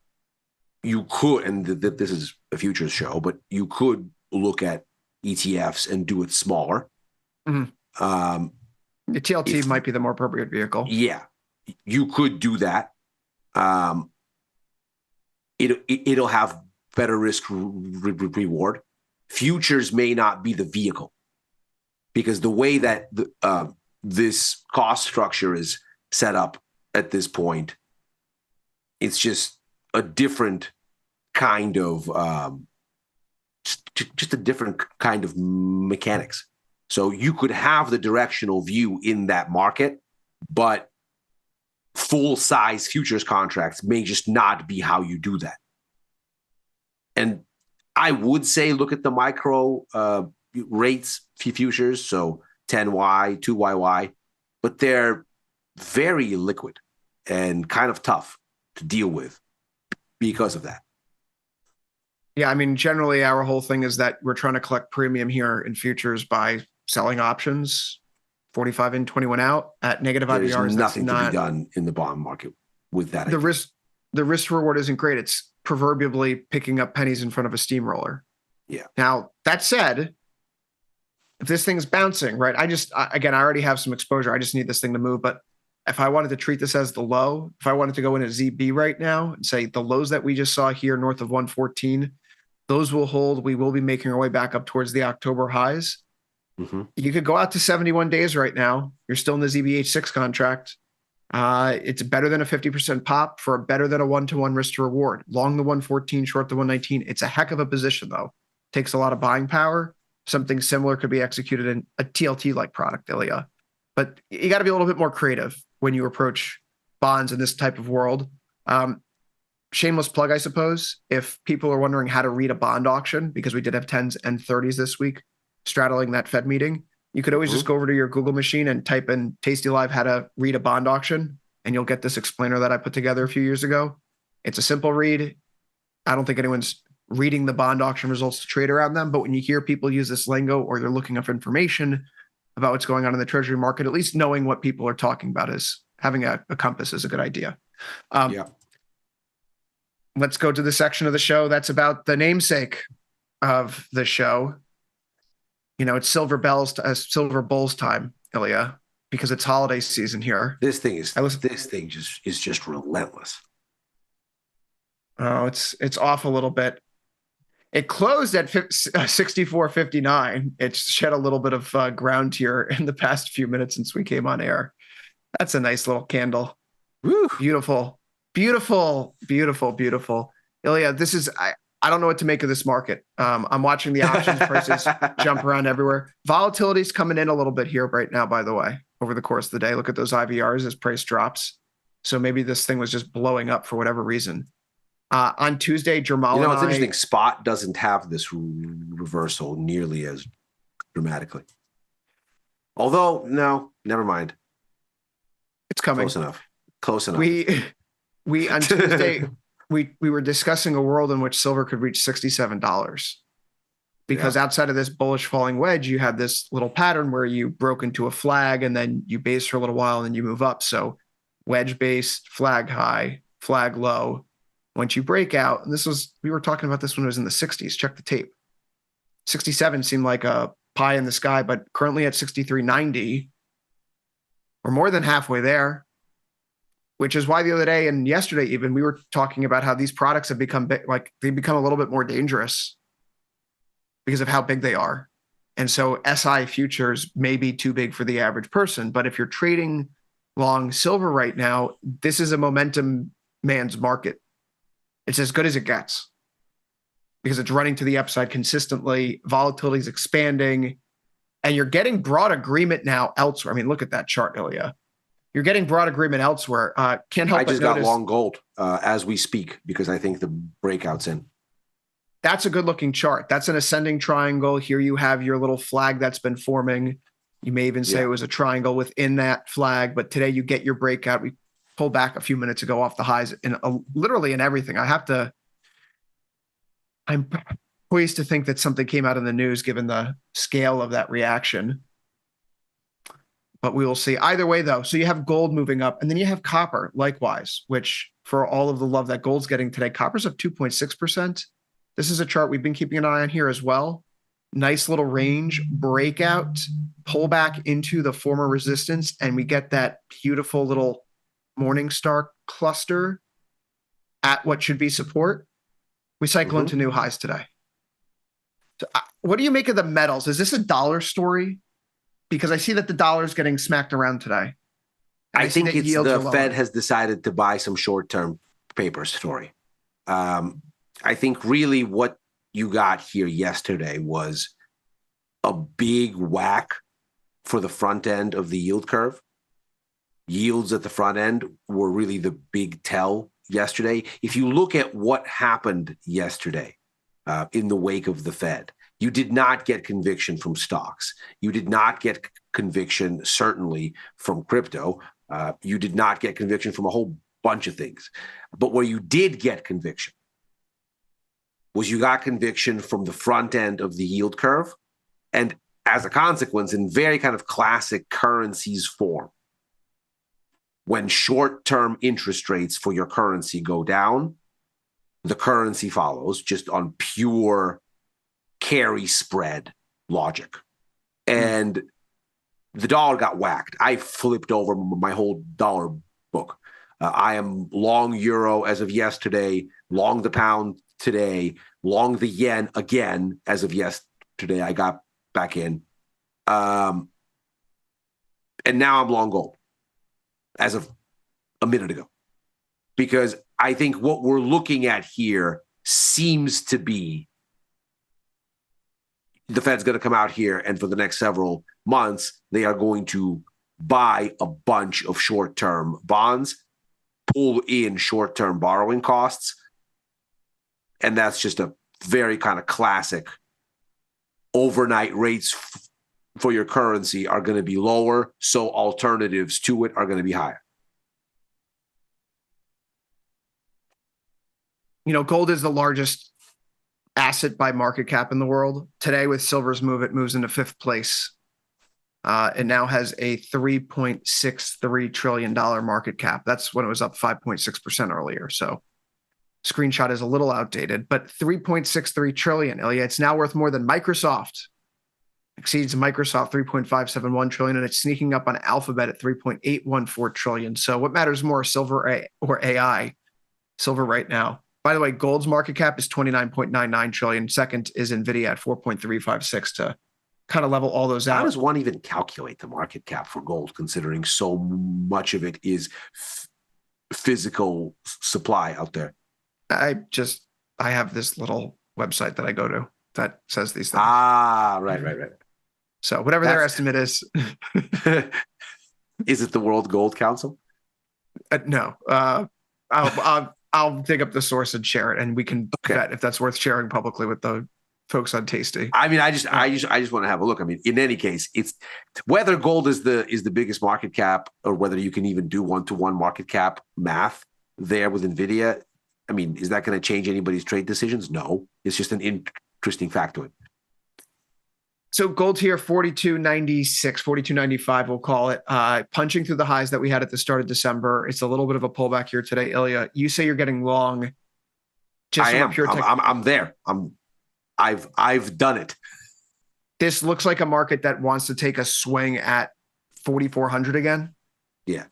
you could, and this is a futures show, but you could look at ETFs and do it smaller. Mm-hmm. The TLT might be the more appropriate vehicle. Yeah, you could do that. It'll have better risk reward. Futures may not be the vehicle, because the way that this cost structure is set up at this point, it's just a different kind of just a different kind of mechanics. So you could have the directional view in that market, but full-size futures contracts may just not be how you do that. And I would say look at the micro rates futures, so 10Y, 2YY, but they're very liquid and kind of tough to deal with because of that. Yeah, I mean, generally our whole thing is that we're trying to collect premium here in futures by selling options, 45 in, 21 out at negative IVRs. There's nothing to be done in the bond market with that. The risk reward isn't great. It's proverbially picking up pennies in front of a steamroller. Yeah. Now, that said, if this thing's bouncing, right, I already have some exposure. I just need this thing to move. But if I wanted to treat this as the low, if I wanted to go in a ZB right now and say the lows that we just saw here north of 114, those will hold. We will be making our way back up towards the October highs. Mm-hmm. You could go out to 71 days right now. You're still in the ZBH6 contract. It's better than a 50% pop for better than a 1-to-1 risk to reward. Long the 114, short the 119. It's a heck of a position, though. Takes a lot of buying power. Something similar could be executed in a TLT-like product, Ilya. But you got to be a little bit more creative when you approach bonds in this type of world. Shameless plug, I suppose. If people are wondering how to read a bond auction, because we did have 10s and 30s this week, straddling that Fed meeting, you could always just go over to your Google machine and type in tastylive how to read a bond auction, and you'll get this explainer that I put together a few years ago. It's a simple read. I don't think anyone's reading the bond auction results to trade around them, but when you hear people use this lingo or they're looking up information about what's going on in the treasury market, at least knowing what people are talking about is having a compass is a good idea. Yeah. Let's go to the section of the show that's about the namesake of the show. You know, it's Silver Bulls time, Ilya, because it's holiday season here. This thing is just relentless. Oh, it's off a little bit. It closed at 64.59. It's shed a little bit of ground here in the past few minutes since we came on air. That's a nice little candle. Woo. Beautiful, beautiful, beautiful, beautiful. Ilya, this is I don't know what to make of this market. I'm watching the options prices jump around everywhere. Volatility's coming in a little bit here right now, by the way, over the course of the day. Look at those IVRs as price drops. So maybe this thing was just blowing up for whatever reason. On Tuesday, Jamal interesting. Spot doesn't have this reversal nearly as dramatically. Although, no, never mind. It's coming. Close enough. Close enough. We on Tuesday we were discussing a world in which silver could reach $67. Because outside of this bullish falling wedge, you had this little pattern where you broke into a flag and then you base for a little while and then you move up. So wedge base, flag high, flag low. Once you break out, and we were talking about this when it was in the 60s. Check the tape. 67 seemed like a pie in the sky, but currently at 63.90, we're more than halfway there, which is why the other day and yesterday even we were talking about how these products have become they become a little bit more dangerous because of how big they are. And so SI futures may be too big for the average person. But if you're trading long silver right now, this is a momentum man's market. It's as good as it gets because it's running to the upside consistently. Volatility is expanding and you're getting broad agreement now elsewhere. I mean, look at that chart, Ilya. You're getting broad agreement elsewhere. Can't help I but just got notice, long gold as we speak because I think the breakout's in. That's a good looking chart. That's an ascending triangle. Here you have your little flag that's been forming. You may even say it was a triangle within that flag, but today you get your breakout. We pulled back a few minutes ago off the highs in literally in everything. I'm poised to think that something came out in the news given the scale of that reaction. But we will see. Either way, though, so you have gold moving up, and then you have copper, likewise, which for all of the love that gold's getting today, copper's up 2.6%. This is a chart we've been keeping an eye on here as well. Nice little range, breakout, pull back into the former resistance, and we get that beautiful little morning star cluster at what should be support. We cycle into new highs today. So, what do you make of the metals? Is this a dollar story? Because I see that the dollar is getting smacked around today. I think it's the Fed has decided to buy some short-term paper story. I think really what you got here yesterday was a big whack for the front end of the yield curve. Yields at the front end were really the big tell yesterday. If you look at what happened yesterday in the wake of the Fed, you did not get conviction from stocks. You did not get conviction, certainly, from crypto. You did not get conviction from a whole bunch of things. But where you did get conviction was you got conviction from the front end of the yield curve. And as a consequence, in very kind of classic currencies form, when short-term interest rates for your currency go down, the currency follows just on pure carry spread logic. And the dollar got whacked. I flipped over my whole dollar book. I am long euro as of yesterday, long the pound today, long the yen again as of yesterday. I got back in. And now I'm long gold as of a minute ago. Because I think what we're looking at here seems to be the Fed's going to come out here and for the next several months, they are going to buy a bunch of short-term bonds, pull in short-term borrowing costs. And that's just a very kind of classic overnight rates for your currency are going to be lower. So alternatives to it are going to be higher. You know, gold is the largest asset by market cap in the world. Today, with silver's move, it moves into fifth place. It now has a $3.63 trillion market cap. That's when it was up 5.6% earlier. So screenshot is a little outdated, but 3.63 trillion, Ilya. It's now worth more than Microsoft. Exceeds Microsoft 3.571 trillion, and it's sneaking up on Alphabet at 3.814 trillion. So what matters more, silver or AI? Silver right now. By the way, gold's market cap is 29.99 trillion. Second is Nvidia at 4.356 to kind of level all those out. How does one even calculate the market cap for gold, considering so much of it is physical supply out there? I have this little website that I go to that says these things. Ah, right. So whatever their estimate is. Is it the World Gold Council? No. I'll dig up the source and share it, and we can vet if that's worth sharing publicly with the folks on Tasty. I mean, I just want to have a look. I mean, in any case, it's whether gold is the biggest market cap or whether you can even do 1-to-1 market cap math there with NVIDIA. I mean, is that going to change anybody's trade decisions? No, it's just an interesting factoid. So gold here, 42.96, 42.95, we'll call it. Punching through the highs that we had at the start of December. It's a little bit of a pullback here today. Ilya, you say you're getting long. I am. I'm there. I've done it. This looks like a market that wants to take a swing at 4,400 again. Yeah.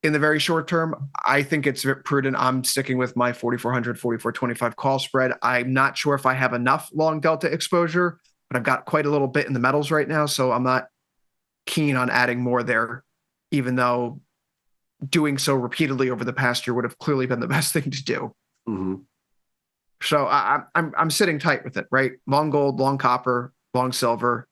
In the very short term, I think it's prudent. I'm sticking with my 4,400, 4,425 call spread. I'm not sure if I have enough long delta exposure, but I've got quite a little bit in the metals right now, so I'm not keen on adding more there, even though doing so repeatedly over the past year would have clearly been the best thing to do. Mm-hmm. So I'm sitting tight with it, right? Long gold, long copper, long silver,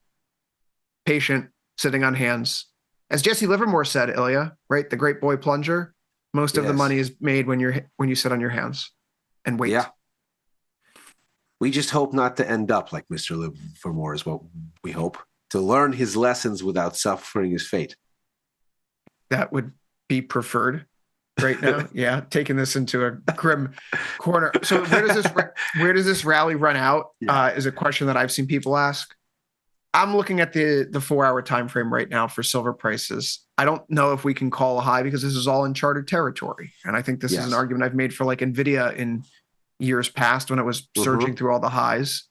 patient, sitting on hands. As Jesse Livermore said, Ilya, right? The great boy plunger. Most of the money is made when you sit on your hands and wait. Yeah. We just hope not to end up like Mr. Livermore is what we hope. To learn his lessons without suffering his fate. That would be preferred right now. Yeah, taking this into a grim corner. So where does this rally run out? Is a question that I've seen people ask. I'm looking at the 4-hour time frame right now for silver prices. I don't know if we can call a high because this is all uncharted territory. And I think this is an argument I've made for like NVIDIA in years past when it was surging through all the highs.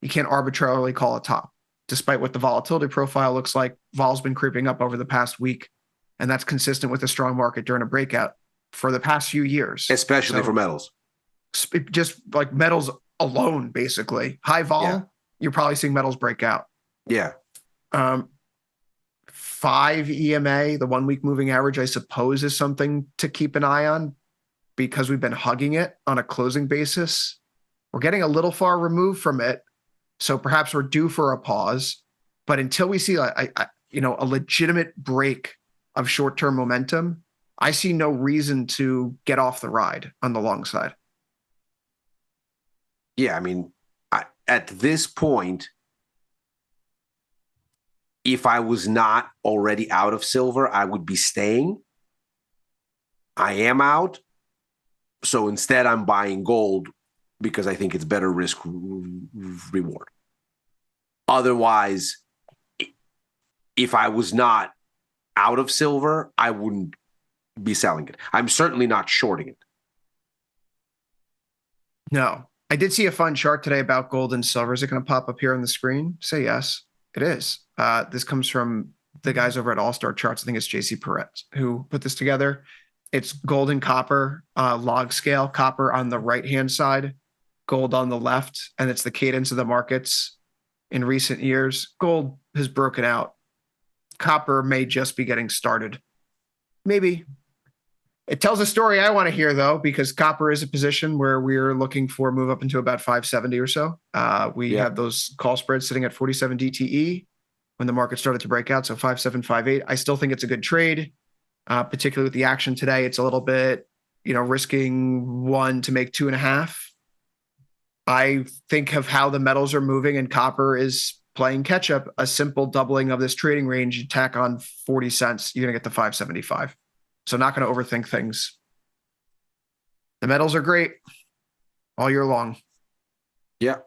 You can't arbitrarily call a top, despite what the volatility profile looks like. Vol's been creeping up over the past week, and that's consistent with a strong market during a breakout for the past few years. Especially for metals. Just like metals alone, basically. High vol, you're probably seeing metals break out. Yeah. 5 EMA, the 1 week moving average, I suppose is something to keep an eye on because we've been hugging it on a closing basis. We're getting a little far removed from it. So perhaps we're due for a pause, but until we see a legitimate break of short-term momentum, I see no reason to get off the ride on the long side. Yeah. I mean, at this point, if I was not already out of silver, I would be staying. I am out. So instead, I'm buying gold because I think it's better risk reward. Otherwise, if I was not out of silver, I wouldn't be selling it. I'm certainly not shorting it. No. I did see a fun chart today about gold and silver. Is it going to pop up here on the screen? Say yes. It is. This comes from the guys over at All Star Charts. I think it's JC Perez who put this together. It's gold and copper, log scale, copper on the right-hand side, gold on the left, and it's the cadence of the markets in recent years. Gold has broken out. Copper may just be getting started. Maybe. It tells a story I want to hear, though, because copper is a position where we're looking for a move up into about 570 or so. We have those call spreads sitting at 47 DTE when the market started to break out, so 5758. I still think it's a good trade, particularly with the action today. It's a little bit, risking 1 to make 2.5. I think of how the metals are moving and copper is playing catch up. A simple doubling of this trading range, you tack on 40 cents, you're going to get to 575. So not going to overthink things. The metals are great all year long. Yeah.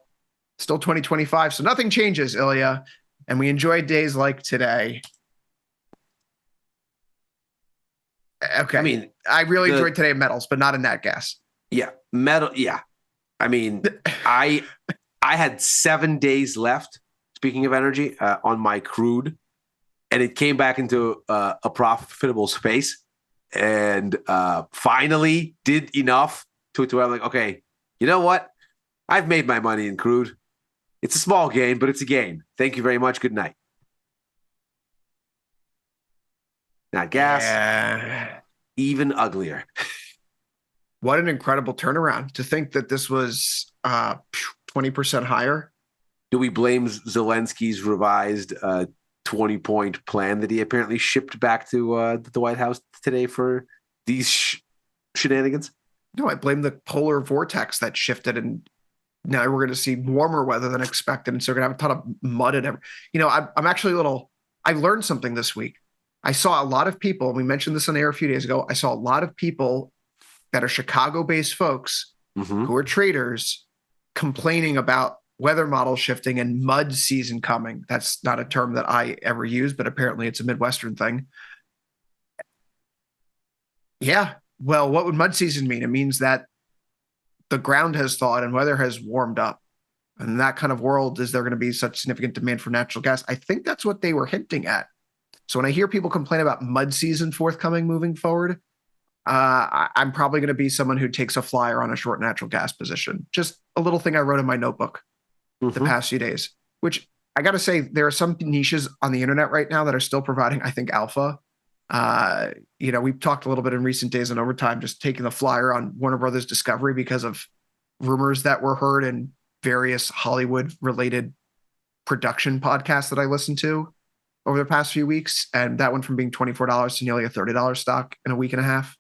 Still 2025, so nothing changes, Ilya. And we enjoy days like today. Okay. I mean, I really enjoyed today in metals, but not in that gas. Yeah. Metal. Yeah. I mean, I had 7 days left, speaking of energy, on my crude, and it came back into a profitable space. And finally did enough to where I'm like, okay, you know what? I've made my money in crude. It's a small gain, but it's a gain. Thank you very much. Good night. Now gas, even uglier. What an incredible turnaround. To think that this was 20% higher. Do we blame Zelensky's revised 20-point plan that he apparently shipped back to the White House today for these shenanigans? No, I blame the polar vortex that shifted and now we're going to see warmer weather than expected. And so we're going to have a ton of mud and everything. I'm actually I learned something this week. I saw a lot of people, and we mentioned this on air a few days ago. I saw a lot of people that are Chicago-based folks who are traders complaining about weather model shifting and mud season coming. That's not a term that I ever use, but apparently it's a Midwestern thing. Yeah. Well, what would mud season mean? It means that the ground has thawed and weather has warmed up. And in that kind of world, is there going to be such significant demand for natural gas? I think that's what they were hinting at. So when I hear people complain about mud season forthcoming moving forward, I'm probably going to be someone who takes a flyer on a short natural gas position. Just a little thing I wrote in my notebook the past few days, which I got to say, there are some niches on the internet right now that are still providing, I think, alpha. We've talked a little bit in recent days on Overtime, just taking the flyer on Warner Brothers Discovery because of rumors that were heard in various Hollywood related production podcasts that I listened to over the past few weeks. And that went from being $24 to nearly a $30 stock in a week and a half.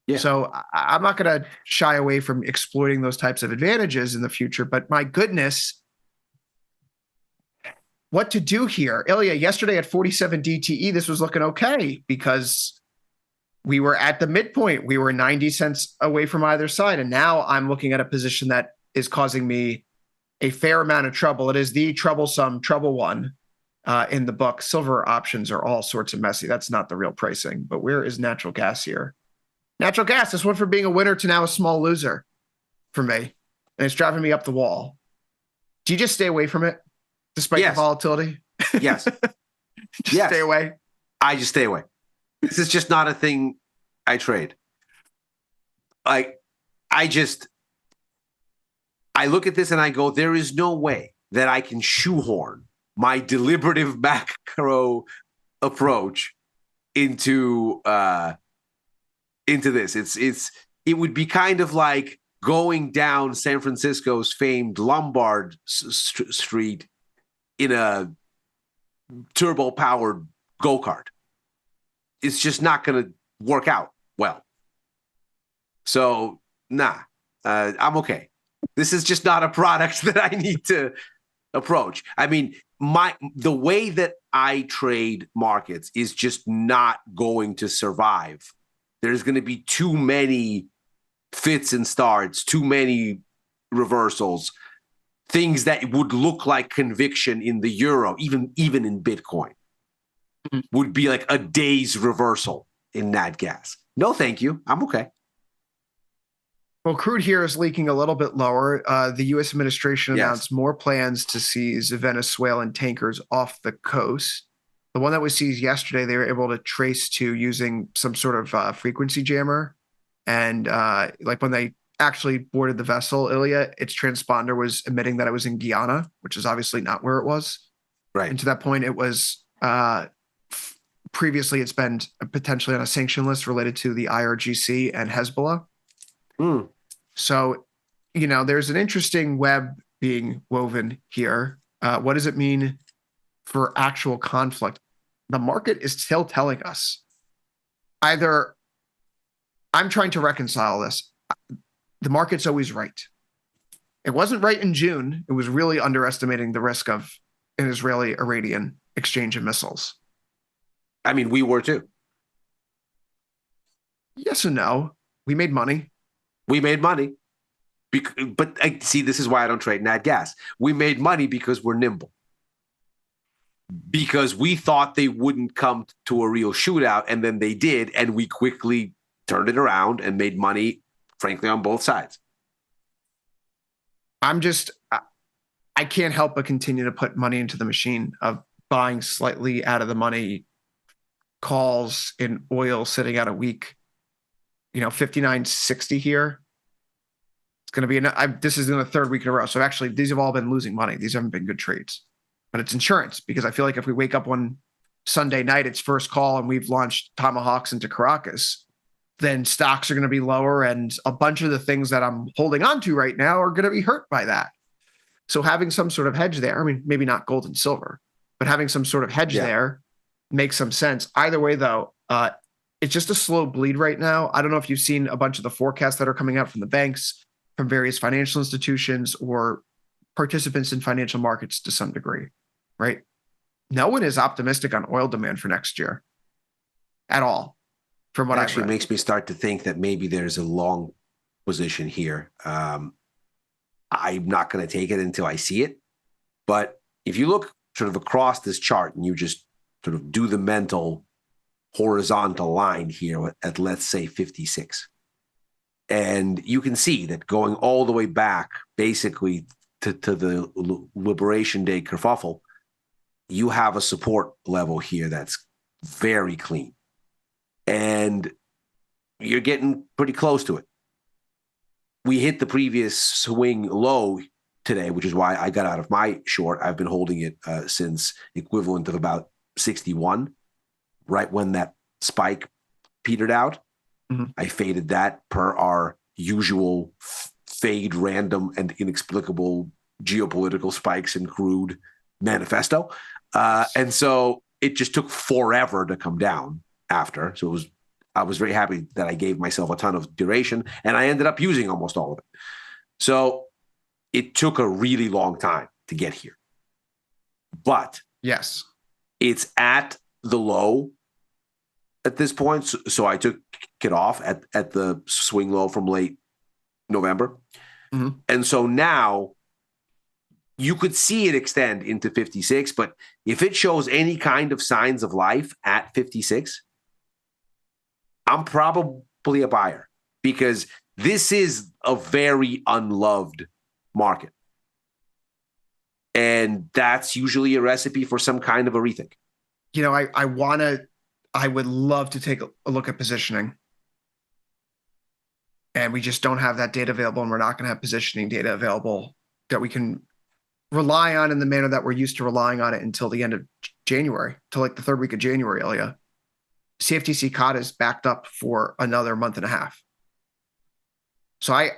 Yeah. So I'm not going to shy away from exploiting those types of advantages in the future, but my goodness, what to do here? Ilya, yesterday at 47 DTE, this was looking okay because we were at the midpoint. We were 90 cents away from either side. And now I'm looking at a position that is causing me a fair amount of trouble. It is the troublesome trouble one in the book. Silver options are all sorts of messy. That's not the real pricing. But where is natural gas here? Natural gas, this went from being a winner to now a small loser for me. And it's driving me up the wall. Do you just stay away from it despite the volatility? Yes. Just stay away? I just stay away. This is just not a thing I trade. I look at this and I go, there is no way that I can shoehorn my deliberative macro approach into this. It would be kind of like going down San Francisco's famed Lombard Street in a turbo-powered go-kart. It's just not going to work out well. So, I'm okay. This is just not a product that I need to approach. I mean, the way that I trade markets is just not going to survive. There's going to be too many fits and starts, too many reversals, things that would look like conviction in the euro, even in Bitcoin, would be like a day's reversal in nat gas. No, thank you. I'm okay. Well, crude here is leaking a little bit lower. The U.S. administration announced more plans to seize Venezuelan tankers off the coast. The one that was seized yesterday, they were able to trace to using some sort of frequency jammer. And like when they actually boarded the vessel, Ilya, its transponder was emitting that it was in Guyana, which is obviously not where it was. Right. And to that point, it was previously it's been potentially on a sanction list related to the IRGC and Hezbollah. So, there's an interesting web being woven here. What does it mean for actual conflict? The market is still telling us either I'm trying to reconcile this. The market's always right. It wasn't right in June. It was really underestimating the risk of an Israeli-Iranian exchange of missiles. I mean, we were too. Yes and no. We made money. We made money. But see, this is why I don't trade nat gas. We made money because we're nimble. Because we thought they wouldn't come to a real shootout, and then they did, and we quickly turned it around and made money, frankly, on both sides. I can't help but continue to put money into the machine of buying slightly out of the money calls in oil sitting at a week. 59.60 here. It's going to be, this is in the third week in a row. So actually, these have all been losing money. These haven't been good trades. But it's insurance, because I feel like if we wake up one Sunday night, it's first call, and we've launched Tomahawks into Caracas, then stocks are going to be lower, and a bunch of the things that I'm holding on to right now are going to be hurt by that. So having some sort of hedge there, I mean, maybe not gold and silver, but having some sort of hedge there makes some sense. Either way, though, it's just a slow bleed right now. I don't know if you've seen a bunch of the forecasts that are coming out from the banks, from various financial institutions, or participants in financial markets to some degree, right? No one is optimistic on oil demand for next year at all, from what It I've actually read. makes me start to think that maybe there's a long position here. I'm not going to take it until I see it. But if you look sort of across this chart and you just sort of do the mental horizontal line here at let's say 56, and you can see that going all the way back basically to the Liberation Day kerfuffle, you have a support level here that's very clean. And you're getting pretty close to it. We hit the previous swing low today, which is why I got out of my short. I've been holding it since equivalent of about 61, right when that spike petered out. Mm-hmm. I faded that per our usual fade random and inexplicable geopolitical spikes in crude manifesto. And so it just took forever to come down after. So I was very happy that I gave myself a ton of duration, and I ended up using almost all of it. So it took a really long time to get here. But yes, it's at the low at this point. So I took it off at the swing low from late November. Mm-hmm. And so now you could see it extend into 56, but if it shows any kind of signs of life at 56, I'm probably a buyer, because this is a very unloved market. And that's usually a recipe for some kind of a rethink. You know, I would love to take a look at positioning. And we just don't have that data available, and we're not going to have positioning data available that we can rely on in the manner that we're used to relying on it until the end of January, till like the third week of January, Ilya. CFTC COT is backed up for another month and a half. So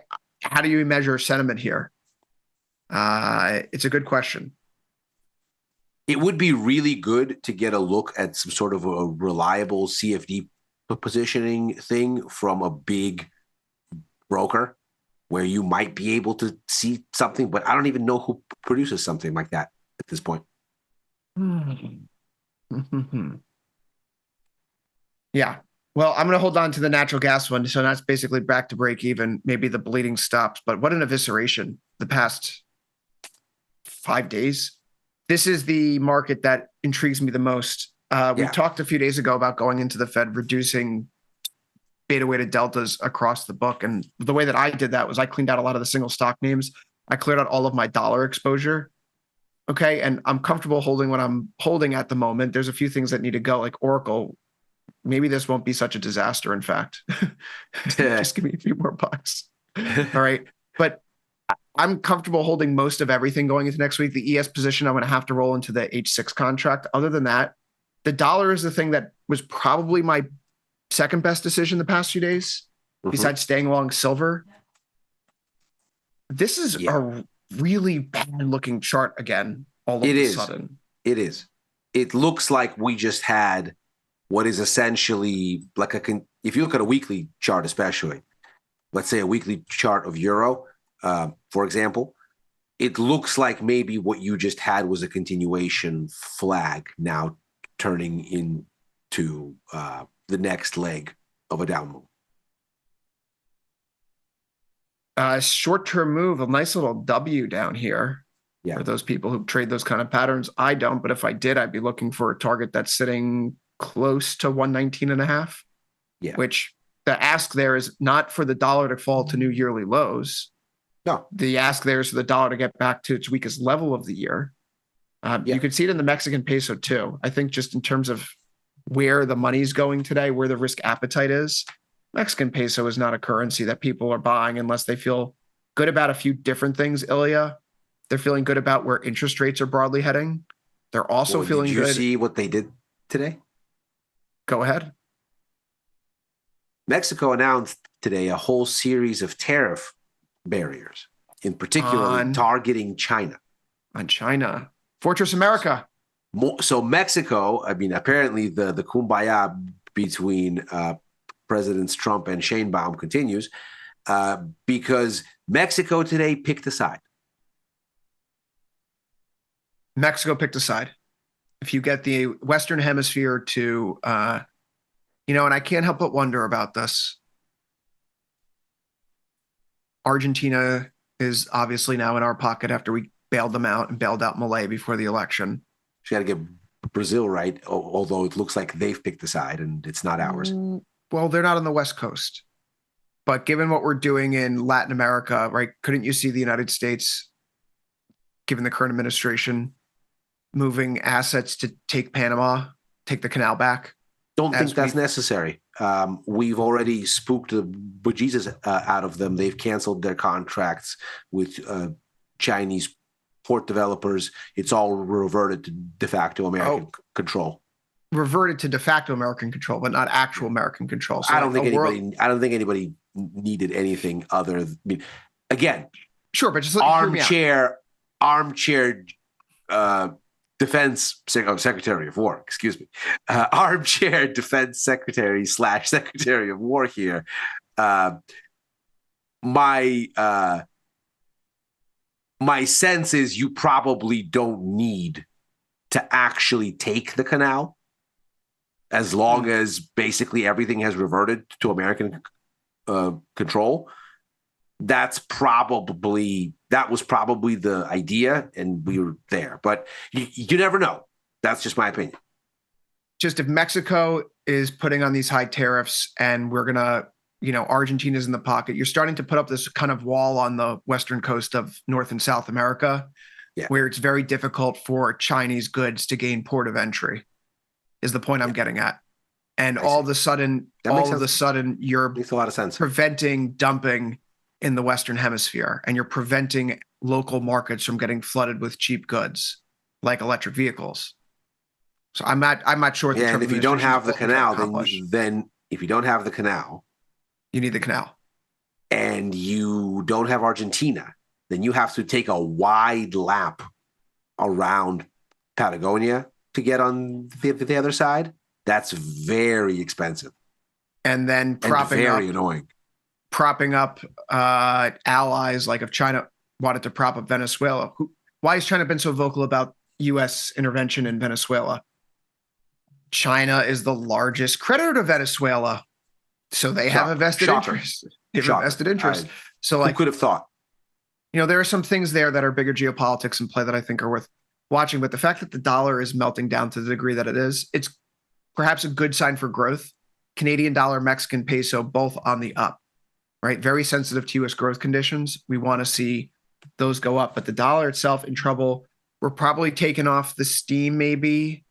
how do you measure sentiment here? It's a good question. It would be really good to get a look at some sort of a reliable CFD positioning thing from a big broker where you might be able to see something, but I don't even know who produces something like that at this point. Yeah. Well, I'm going to hold on to the natural gas one. So that's basically back to break even. Maybe the bleeding stops, but what an evisceration the past 5 days. This is the market that intrigues me the most. We talked a few days ago about going into the Fed, reducing beta weighted deltas across the book. And the way that I did that was I cleaned out a lot of the single stock names. I cleared out all of my dollar exposure. Okay. And I'm comfortable holding what I'm holding at the moment. There's a few things that need to go, like Oracle. Maybe this won't be such a disaster, in fact. Just give me a few more bucks. All right. But I'm comfortable holding most of everything going into next week. The ES position, I'm going to have to roll into the H6 contract. Other than that, the dollar is the thing that was probably my second best decision the past few days, besides staying long silver. This is a really bad looking chart again, all of a sudden. It is. It looks like we just had what is essentially like if you look at a weekly chart, especially, let's say a weekly chart of euro, for example, it looks like maybe what you just had was a continuation flag now turning into the next leg of a down move. Short-term move, a nice little W down here. For those people who trade those kind of patterns. I don't, but if I did, I'd be looking for a target that's sitting close to 119.5. Which the ask there is not for the dollar to fall to new yearly lows. No. The ask there is for the dollar to get back to its weakest level of the year. You can see it in the Mexican peso too. I think just in terms of where the money's going today, where the risk appetite is, Mexican peso is not a currency that people are buying unless they feel good about a few different things, Ilya. They're feeling good about where interest rates are broadly heading. They're also feeling good. Did you see what they did today? Go ahead. Mexico announced today a whole series of tariff barriers, in particular targeting China. On China. Fortress America. So Mexico, I mean, apparently the kumbaya between Presidents Trump and Sheinbaum continues because Mexico today picked a side. Mexico picked a side. If you get the Western Hemisphere to, and I can't help but wonder about this. Argentina is obviously now in our pocket after we bailed them out and bailed out Malay before the election. She got to get Brazil right, although it looks like they've picked the side and it's not ours. Well, they're not on the West Coast. But given what we're doing in Latin America, right, couldn't you see the United States, given the current administration, moving assets to take Panama, take the canal back? Don't think that's necessary. We've already spooked the bejesus out of them. They've canceled their contracts with Chinese port developers. It's all reverted to de facto American control. Reverted to de facto American control, but not actual American control. So I don't think anybody needed anything other. Again, sure, but just armchair defense secretary of war. Excuse me, armchair defense secretary / secretary of war here. My sense is you probably don't need to actually take the canal, as long as basically everything has reverted to American control. That was probably the idea, and we were there. But you never know. That's just my opinion. Just if Mexico is putting on these high tariffs and we're gonna, Argentina's in the pocket, you're starting to put up this kind of wall on the western coast of North and South America, where it's very difficult for Chinese goods to gain port of entry, is the point I'm getting at. And all of a sudden, you're makes a lot of sense. Preventing dumping in the Western Hemisphere, and you're preventing local markets from getting flooded with cheap goods like electric vehicles. So I'm not sure. And if you don't have the canal, then if you don't have the canal, you need the canal, and you don't have Argentina, then you have to take a wide lap around Patagonia to get on the other side. That's very expensive, and then annoying. Propping up allies, like if China wanted to prop up Venezuela, why has China been so vocal about U.S. intervention in Venezuela? China is the largest creditor to Venezuela, so they have a vested interest. They have a vested interest. So, who could have thought? There are some things there that are bigger geopolitics in play that I think are worth watching. But the fact that the dollar is melting down to the degree that it is, it's perhaps a good sign for growth. Canadian dollar, Mexican peso, both on the up. Right, very sensitive to U.S. growth conditions. We want to see those go up, but the dollar itself in trouble. We're probably taking off the steam maybe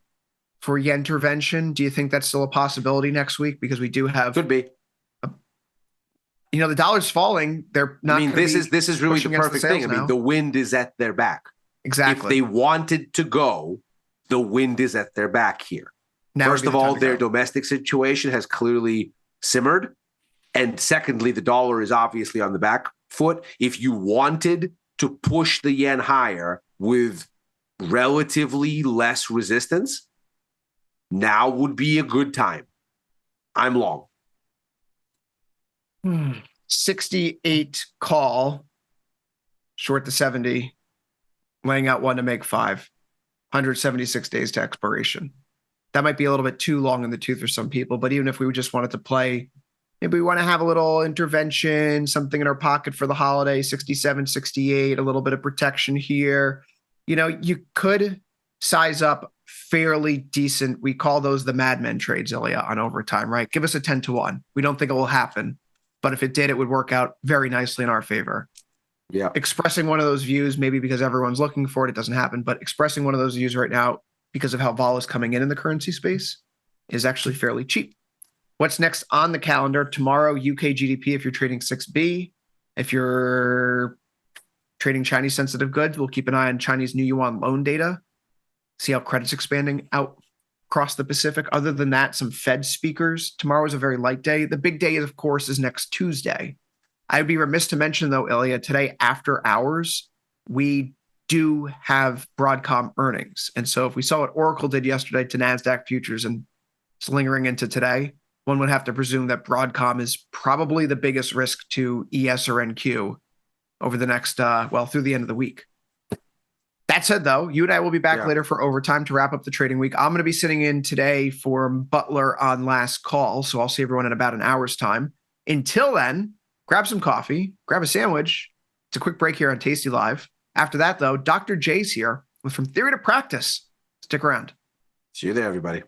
for yen intervention. Do you think that's still a possibility next week? Because we do have could be. The dollar's falling. They're not. This is really the perfect thing. The wind is at their back. Exactly. If they wanted to go, the wind is at their back here. Now First of all, their domestic situation has clearly simmered. And secondly, the dollar is obviously on the back foot. If you wanted to push the yen higher with relatively less resistance, now would be a good time. I'm long. 68 call, short to 70, laying out one to make 5, 176 days to expiration. That might be a little bit too long in the tooth for some people, but even if we just wanted to play, maybe we want to have a little intervention, something in our pocket for the holiday, 67, 68, a little bit of protection here. You could size up fairly decent. We call those the madmen trades, Ilya, on overtime, right? Give us a 10-1. We don't think it will happen, but if it did, it would work out very nicely in our favor. Yeah. Expressing one of those views, maybe because everyone's looking for it, it doesn't happen, but expressing one of those views right now because of how vol is coming in the currency space is actually fairly cheap. What's next on the calendar? Tomorrow, UK GDP if you're trading 6B. If you're trading Chinese sensitive goods, we'll keep an eye on Chinese new yuan loan data, see how credit's expanding out across the Pacific. Other than that, some Fed speakers. Tomorrow is a very light day. The big day, of course, is next Tuesday. I would be remiss to mention, though, Ilya, today after hours, we do have Broadcom earnings. And so if we saw what Oracle did yesterday to NASDAQ futures and it's lingering into today, one would have to presume that Broadcom is probably the biggest risk to ES or NQ over the next, through the end of the week. That said, though, you and I will be back later for overtime to wrap up the trading week. I'm going to be sitting in today for Butler on last call, so I'll see everyone in about an hour's time. Until then, grab some coffee, grab a sandwich. It's a quick break here on Tasty Live. After that, though, Dr. J's here with From Theory to Practice. Stick around. See you there, everybody.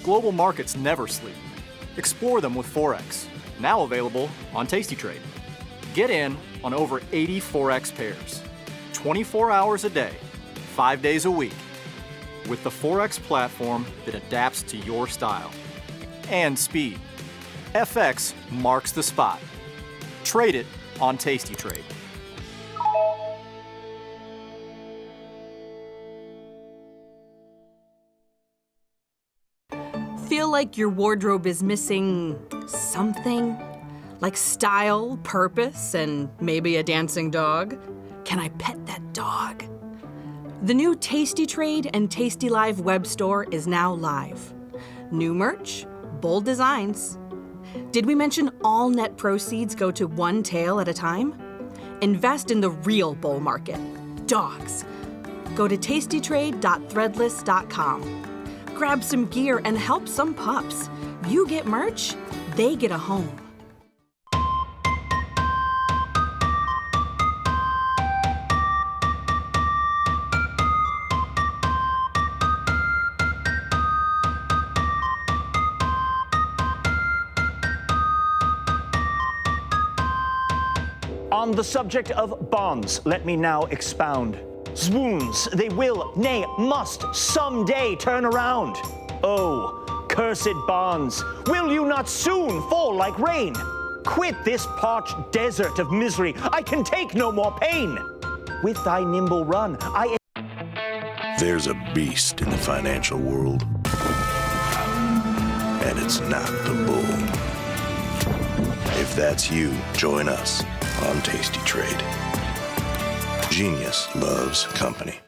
Global markets never sleep. Explore them with Forex, now available on tastytrade. Get in on over 80 Forex pairs, 24 hours a day, 5 days a week, with the Forex platform that adapts to your style and speed. FX marks the spot. Trade it on tastytrade. Feel like your wardrobe is missing something? Like style, purpose, and maybe a dancing dog? Can I pet that dog? The new tastytrade and tastylive web store is now live. New merch, bold designs. Did we mention all net proceeds go to one tail at a time? Invest in the real bull market, dogs. Go to tastytrade.threadless.com. Grab some gear and help some pups. You get merch, they get a home. On the subject of bonds, let me now expound. Swoons, they will, nay, must someday turn around. Oh, cursed bonds, will you not soon fall like rain? Quit this parched desert of misery, I can take no more pain. With thy nimble run, There's a beast in the financial world, and it's not the bull. If that's you, join us on Tasty Trade. Genius loves company.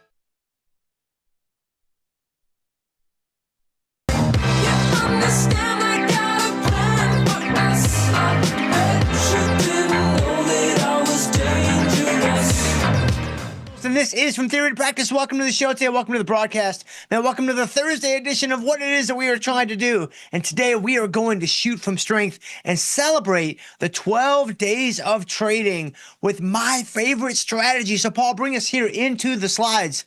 And this is From Theory to Practice. Welcome to the show today. Welcome to the broadcast. Now, welcome to the Thursday edition of what it is that we are trying to do. And today we are going to shoot from strength and celebrate the 12 days of trading with my favorite strategy. So, Paul, bring us here into the slides.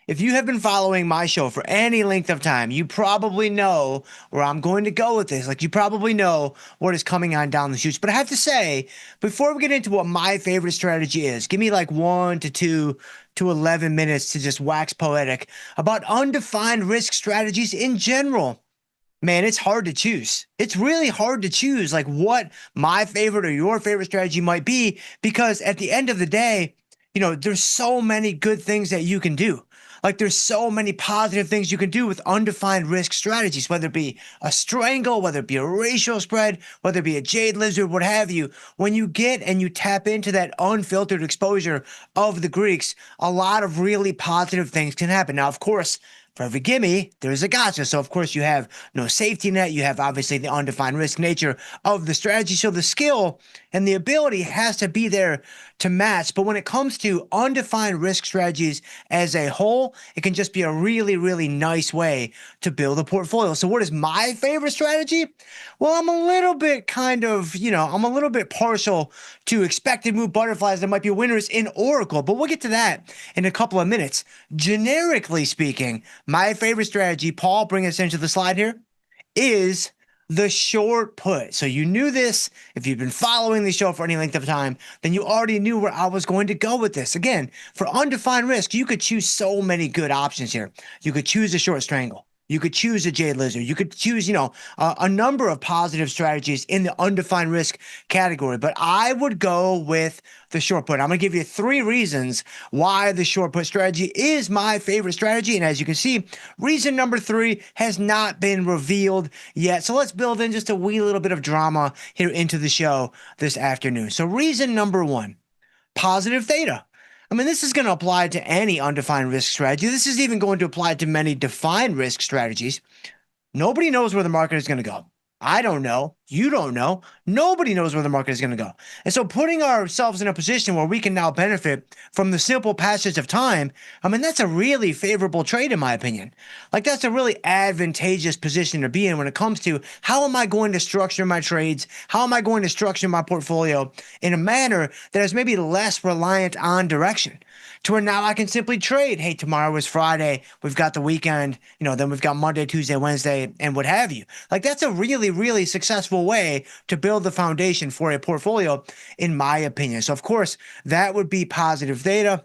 If you have been following my show for any length of time, you probably know where I'm going to go with this. Like, you probably know what is coming on down the chutes. But I have to say, before we get into what my favorite strategy is, give me like 1 to 2 to 11 minutes to just wax poetic about undefined risk strategies in general. Man, it's hard to choose. It's really hard to choose like what my favorite or your favorite strategy might be, because at the end of the day, you know, there's so many good things that you can do. Like there's so many positive things you can do with undefined risk strategies, whether it be a strangle, whether it be a ratio spread, whether it be a jade lizard, what have you. When you get and you tap into that unfiltered exposure of the Greeks, a lot of really positive things can happen. Now, of course, for every gimme, there's a gotcha. So, of course, you have no safety net. You have, obviously, the undefined risk nature of the strategy. So the skill and the ability has to be there to match. But when it comes to undefined risk strategies as a whole, it can just be a really, really nice way to build a portfolio. So what is my favorite strategy? Well, I'm a little bit I'm a little bit partial to expected move butterflies that might be winners in Oracle, but we'll get to that in a couple of minutes. Generically speaking, my favorite strategy, Paul, bring us into the slide here, is the short put. So you knew this. If you've been following the show for any length of time, then you already knew where I was going to go with this. Again, for undefined risk, you could choose so many good options here. You could choose a short strangle. You could choose a Jade Lizard. You could choose, a number of positive strategies in the undefined risk category. But I would go with the short put. I'm going to give you 3 reasons why the short put strategy is my favorite strategy. And as you can see, reason number 3 has not been revealed yet. So let's build in just a wee little bit of drama here into the show this afternoon. So reason number 1, positive theta. I mean, this is going to apply to any undefined risk strategy. This is even going to apply to many defined risk strategies. Nobody knows where the market is going to go. I don't know. You don't know. Nobody knows where the market is going to go. And so putting ourselves in a position where we can now benefit from the simple passage of time, I mean, that's a really favorable trade in my opinion. Like that's a really advantageous position to be in when it comes to how am I going to structure my trades? How am I going to structure my portfolio in a manner that is maybe less reliant on direction? To where now I can simply trade. Hey, tomorrow is Friday. We've got the weekend, then we've got Monday, Tuesday, Wednesday, and what have you. Like that's a really, really successful way to build the foundation for a portfolio, in my opinion. So of course, that would be positive theta.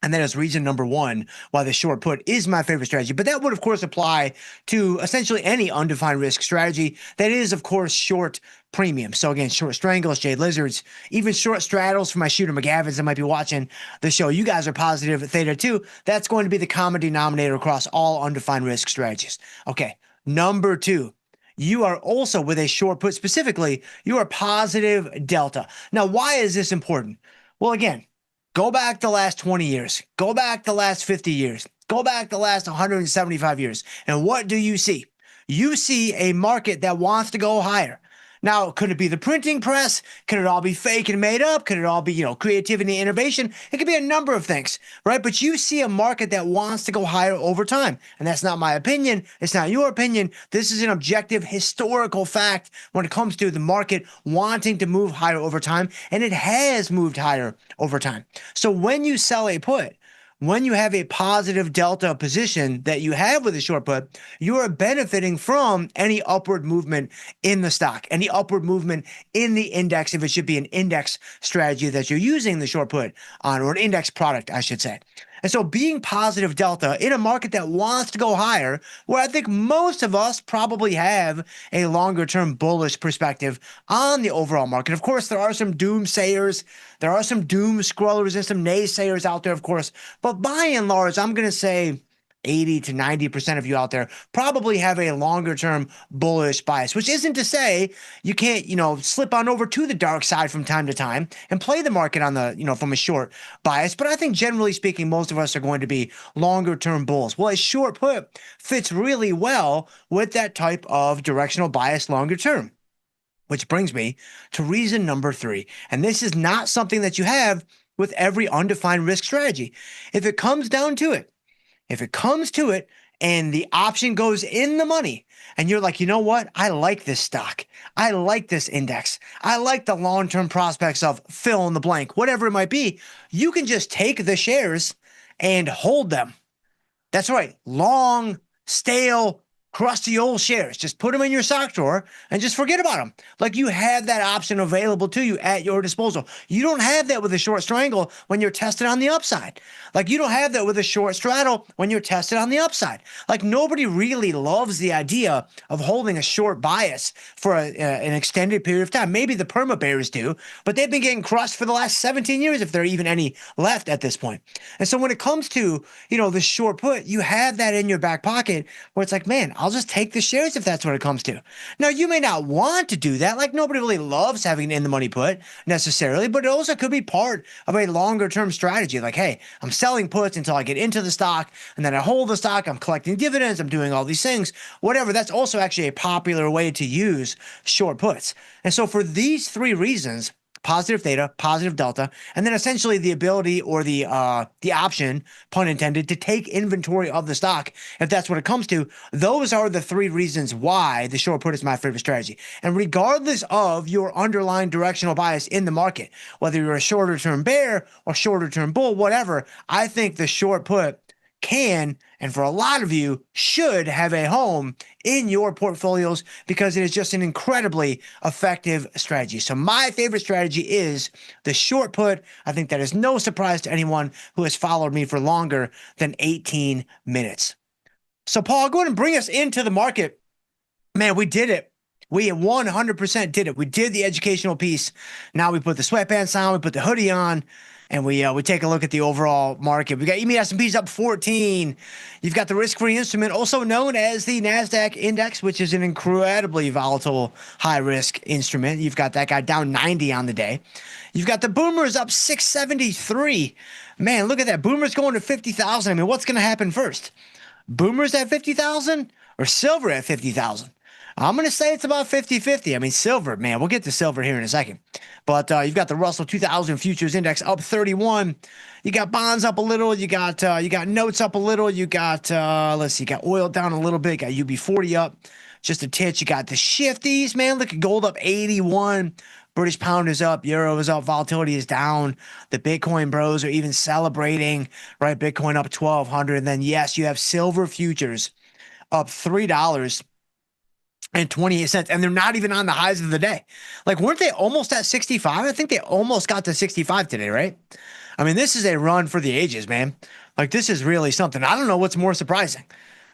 And that is reason number 1 why the short put is my favorite strategy. But that would, of course, apply to essentially any undefined risk strategy that is, of course, short premium. So again, short strangles, Jade Lizards, even short straddles for my shooter McGavins that might be watching the show. You guys are positive theta too. That's going to be the common denominator across all undefined risk strategies. Okay, number 2. You are also, with a short put specifically, you are positive delta. Now, why is this important? Well, again, go back the last 20 years. Go back the last 50 years. Go back the last 175 years. And what do you see? You see a market that wants to go higher. Now, could it be the printing press? Could it all be fake and made up? Could it all be, creativity and innovation? It could be a number of things, right? But you see a market that wants to go higher over time. And that's not my opinion. It's not your opinion. This is an objective historical fact when it comes to the market wanting to move higher over time. And it has moved higher over time. So when you sell a put, when you have a positive delta position that you have with a short put, you are benefiting from any upward movement in the stock, any upward movement in the index, if it should be an index strategy that you're using the short put on, or an index product, I should say. And so being positive delta in a market that wants to go higher, where I think most of us probably have a longer term bullish perspective on the overall market. Of course, there are some doomsayers, there are some doom scrollers and some naysayers out there, of course. But by and large, I'm going to say 80 to 90% of you out there probably have a longer term bullish bias, which isn't to say you can't, slip on over to the dark side from time to time and play the market on the, from a short bias. But I think generally speaking, most of us are going to be longer term bulls. Well, a short put fits really well with that type of directional bias longer term. Which brings me to reason number 3. And this is not something that you have with every undefined risk strategy. If it comes to it and the option goes in the money and you're like, you know what? I like this stock. I like this index. I like the long-term prospects of fill in the blank, whatever it might be. You can just take the shares and hold them. That's right. Long, stale, crusty old shares. Just put them in your stock drawer and just forget about them. Like you have that option available to you at your disposal. You don't have that with a short strangle when you're tested on the upside. Like you don't have that with a short straddle when you're tested on the upside. Like nobody really loves the idea of holding a short bias for an extended period of time. Maybe the perma bears do, but they've been getting crushed for the last 17 years if there are even any left at this point. And so when it comes to, the short put, you have that in your back pocket where it's like, man, I'll just take the shares if that's what it comes to. Now, you may not want to do that. Like nobody really loves having an in the money put necessarily, but it also could be part of a longer term strategy. Like, hey, I'm selling puts until I get into the stock and then I hold the stock. I'm collecting dividends. I'm doing all these things, whatever. That's also actually a popular way to use short puts. And so for these 3 reasons, positive theta, positive delta, and then essentially the ability or the option, pun intended, to take inventory of the stock, if that's what it comes to. Those are the 3 reasons why the short put is my favorite strategy. And regardless of your underlying directional bias in the market, whether you're a shorter term bear or shorter term bull, whatever, I think the short put can, and for a lot of you, should have a home in your portfolios because it is just an incredibly effective strategy. So my favorite strategy is the short put. I think that is no surprise to anyone who has followed me for longer than 18 minutes. So, Paul, go ahead and bring us into the market. Man, we did it. We 100% did it. We did the educational piece. Now we put the sweatpants on, we put the hoodie on, and we take a look at the overall market. We got EMEA S&P's up 14. You've got the risk-free instrument, also known as the NASDAQ index, which is an incredibly volatile, high-risk instrument. You've got that guy down 90 on the day. You've got the boomers up 673. Man, look at that. Boomers going to 50,000. I mean, what's going to happen first? Boomers at 50,000 or silver at 50,000? I'm going to say it's about 50-50. I mean, silver, man, we'll get to silver here in a second. But you've got the Russell 2000 Futures Index up 31. You got bonds up a little. You got notes up a little. You got, let's see, you got oil down a little bit. You got UB40 up just a titch. You got the shifties, man. Look at gold up 81. British pound is up. Euro is up. Volatility is down. The Bitcoin bros are even celebrating, right? Bitcoin up 1,200. And then, yes, you have silver futures up $3.28, and they're not even on the highs of the day. Like, weren't they almost at 65? I think they almost got to 65 today, right? I mean, this is a run for the ages, man. Like, this is really something. I don't know what's more surprising,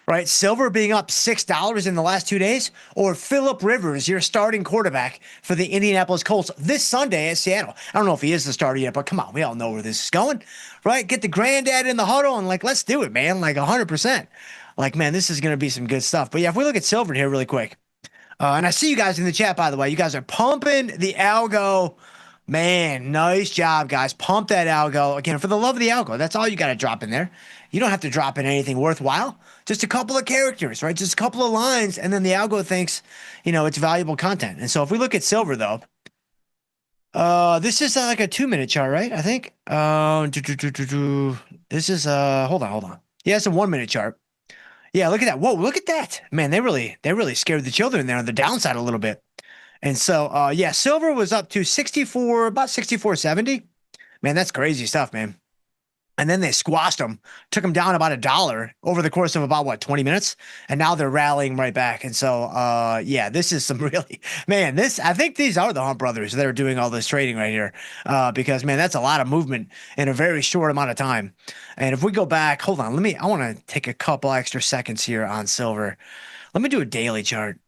right? Silver being up $6 in the last 2 days, or Phillip Rivers, your starting quarterback for the Indianapolis Colts this Sunday at Seattle. I don't know if he is the starter yet, but come on, we all know where this is going, right? Get the granddad in the huddle and, like, let's do it, man. Like, 100%. Like, man, this is going to be some good stuff. But yeah, if we look at silver here really quick, and I see you guys in the chat, by the way. You guys are pumping the algo. Man, nice job, guys. Pump that algo. Again, for the love of the algo, that's all you got to drop in there. You don't have to drop in anything worthwhile. Just a couple of characters, right? Just a couple of lines, and then the algo thinks, it's valuable content. And so if we look at silver, though, this is like a 2-minute chart, right? I think. This is, hold on. Yeah, it's a 1-minute chart. Yeah, look at that. Whoa, look at that. Man, they really scared the children there on the downside a little bit. And so, yeah, silver was up to about 64.70. Man, that's crazy stuff, man. And then they squashed them, took them down about $1 over the course of about, 20 minutes? And now they're rallying right back. And so, yeah, this is some really, man, I think these are the Hunt brothers that are doing all this trading right here. Because, man, that's a lot of movement in a very short amount of time. And if we go back, hold on, I want to take a couple extra seconds here on silver. Let me do a daily chart.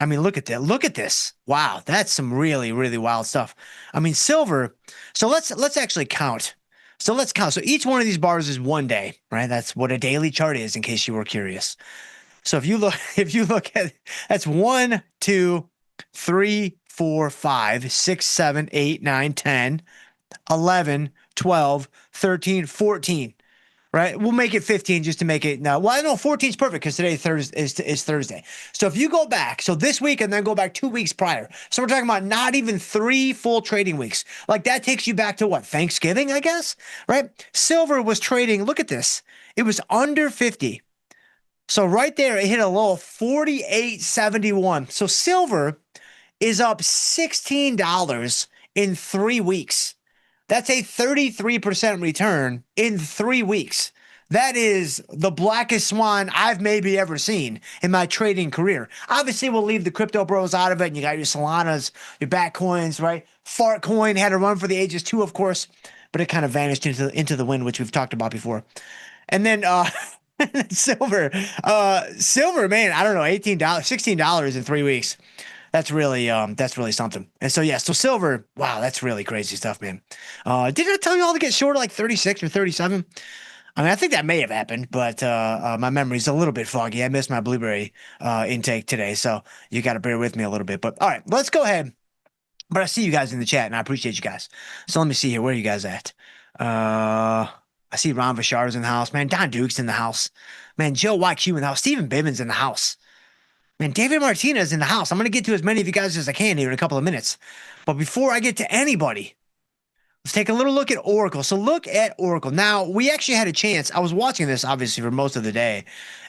I mean, look at that. Look at this. Wow, that's some really, really wild stuff. I mean, silver. So let's actually count. So let's count. So each one of these bars is 1 day, right? That's what a daily chart is, in case you were curious. So if you look at, that's 1, 2, 3, 4, 5, 6, 7, 8, 9, 10, 11, 12, 13, 14. Right? We'll make it 15 just to make it now. Well, I know 14 is perfect because today is Thursday. So if you go back, so this week and then go back 2 weeks prior. So we're talking about not even 3 full trading weeks. Like, that takes you back to what? Thanksgiving, I guess, right? Silver was trading. Look at this. It was under 50. So right there, it hit a low of 48.71. So silver is up $16 in 3 weeks. That's a 33% return in 3 weeks. That is the blackest swan I've maybe ever seen in my trading career. Obviously, we'll leave the crypto bros out of it, and you got your Solanas, your Batcoins, right? Fartcoin had a run for the ages too, of course, but it kind of vanished into the wind, which we've talked about before. And then silver, man, I don't know, $18, $16 in 3 weeks. That's really something. And so, yeah, so silver, wow, that's really crazy stuff, man. Didn't I tell you all to get short at like 36 or 37? I mean, I think that may have happened, but my memory's a little bit foggy. I missed my blueberry intake today, so you got to bear with me a little bit. But all right, let's go ahead. But I see you guys in the chat, and I appreciate you guys. So let me see here. Where are you guys at? I see Ron Vashar's in the house. Man, Don Duke's in the house. Man, Joe YQ in the house. Stephen Bivens in the house. Man, David Martinez in the house. I'm going to get to as many of you guys as I can here in a couple of minutes. But before I get to anybody, let's take a little look at Oracle. So look at Oracle. Now, we actually had a chance. I was watching this, obviously, for most of the day.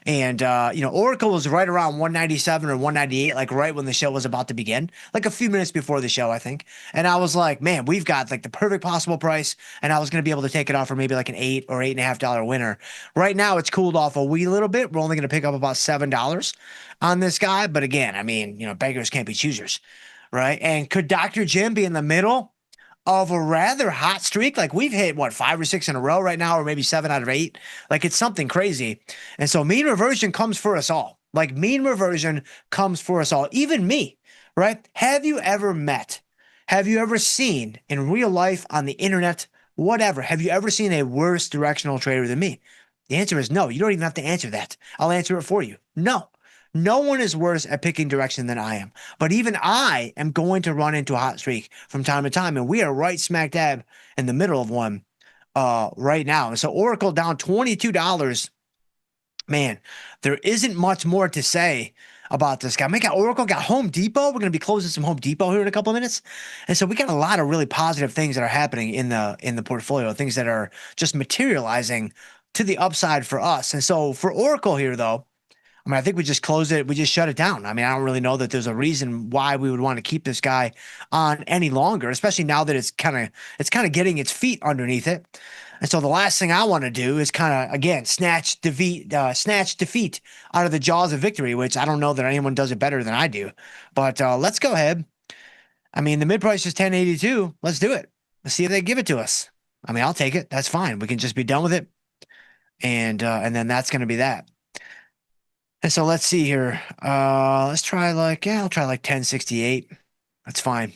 And, Oracle was right around 197 or 198, like right when the show was about to begin. Like a few minutes before the show, I think. And I was like, man, we've got like the perfect possible price. And I was going to be able to take it off for maybe like an $8 or $8.50 winner. Right now, it's cooled off a wee little bit. We're only going to pick up about $7 on this guy. But again, I mean, beggars can't be choosers, right? And could Dr. Jim be in the middle of a rather hot streak. Like we've hit what 5 or 6 in a row right now, or maybe 7 out of 8. Like it's something crazy. And so mean reversion comes for us all. Like mean reversion comes for us all, even me, right? Have you ever seen in real life, on the internet, whatever, have you ever seen a worse directional trader than me? The answer is no. You don't even have to answer that. I'll answer it for you. No. No one is worse at picking direction than I am. But even I am going to run into a hot streak from time to time. And we are right smack dab in the middle of one right now. And so Oracle down $22. Man, there isn't much more to say about this guy. We got Oracle, got Home Depot. We're going to be closing some Home Depot here in a couple of minutes. And so we got a lot of really positive things that are happening in the portfolio, things that are just materializing to the upside for us. And so for Oracle here, though, I mean, I think we just closed it. We just shut it down. I mean, I don't really know that there's a reason why we would want to keep this guy on any longer, especially now that it's kind of getting its feet underneath it. And so the last thing I want to do is kind of, again, snatch defeat out of the jaws of victory, which I don't know that anyone does it better than I do. But let's go ahead. I mean, the mid price is 1082. Let's do it. Let's see if they give it to us. I mean, I'll take it. That's fine. We can just be done with it. And then that's going to be that. And so let's see here. Let's try I'll try 1068. That's fine.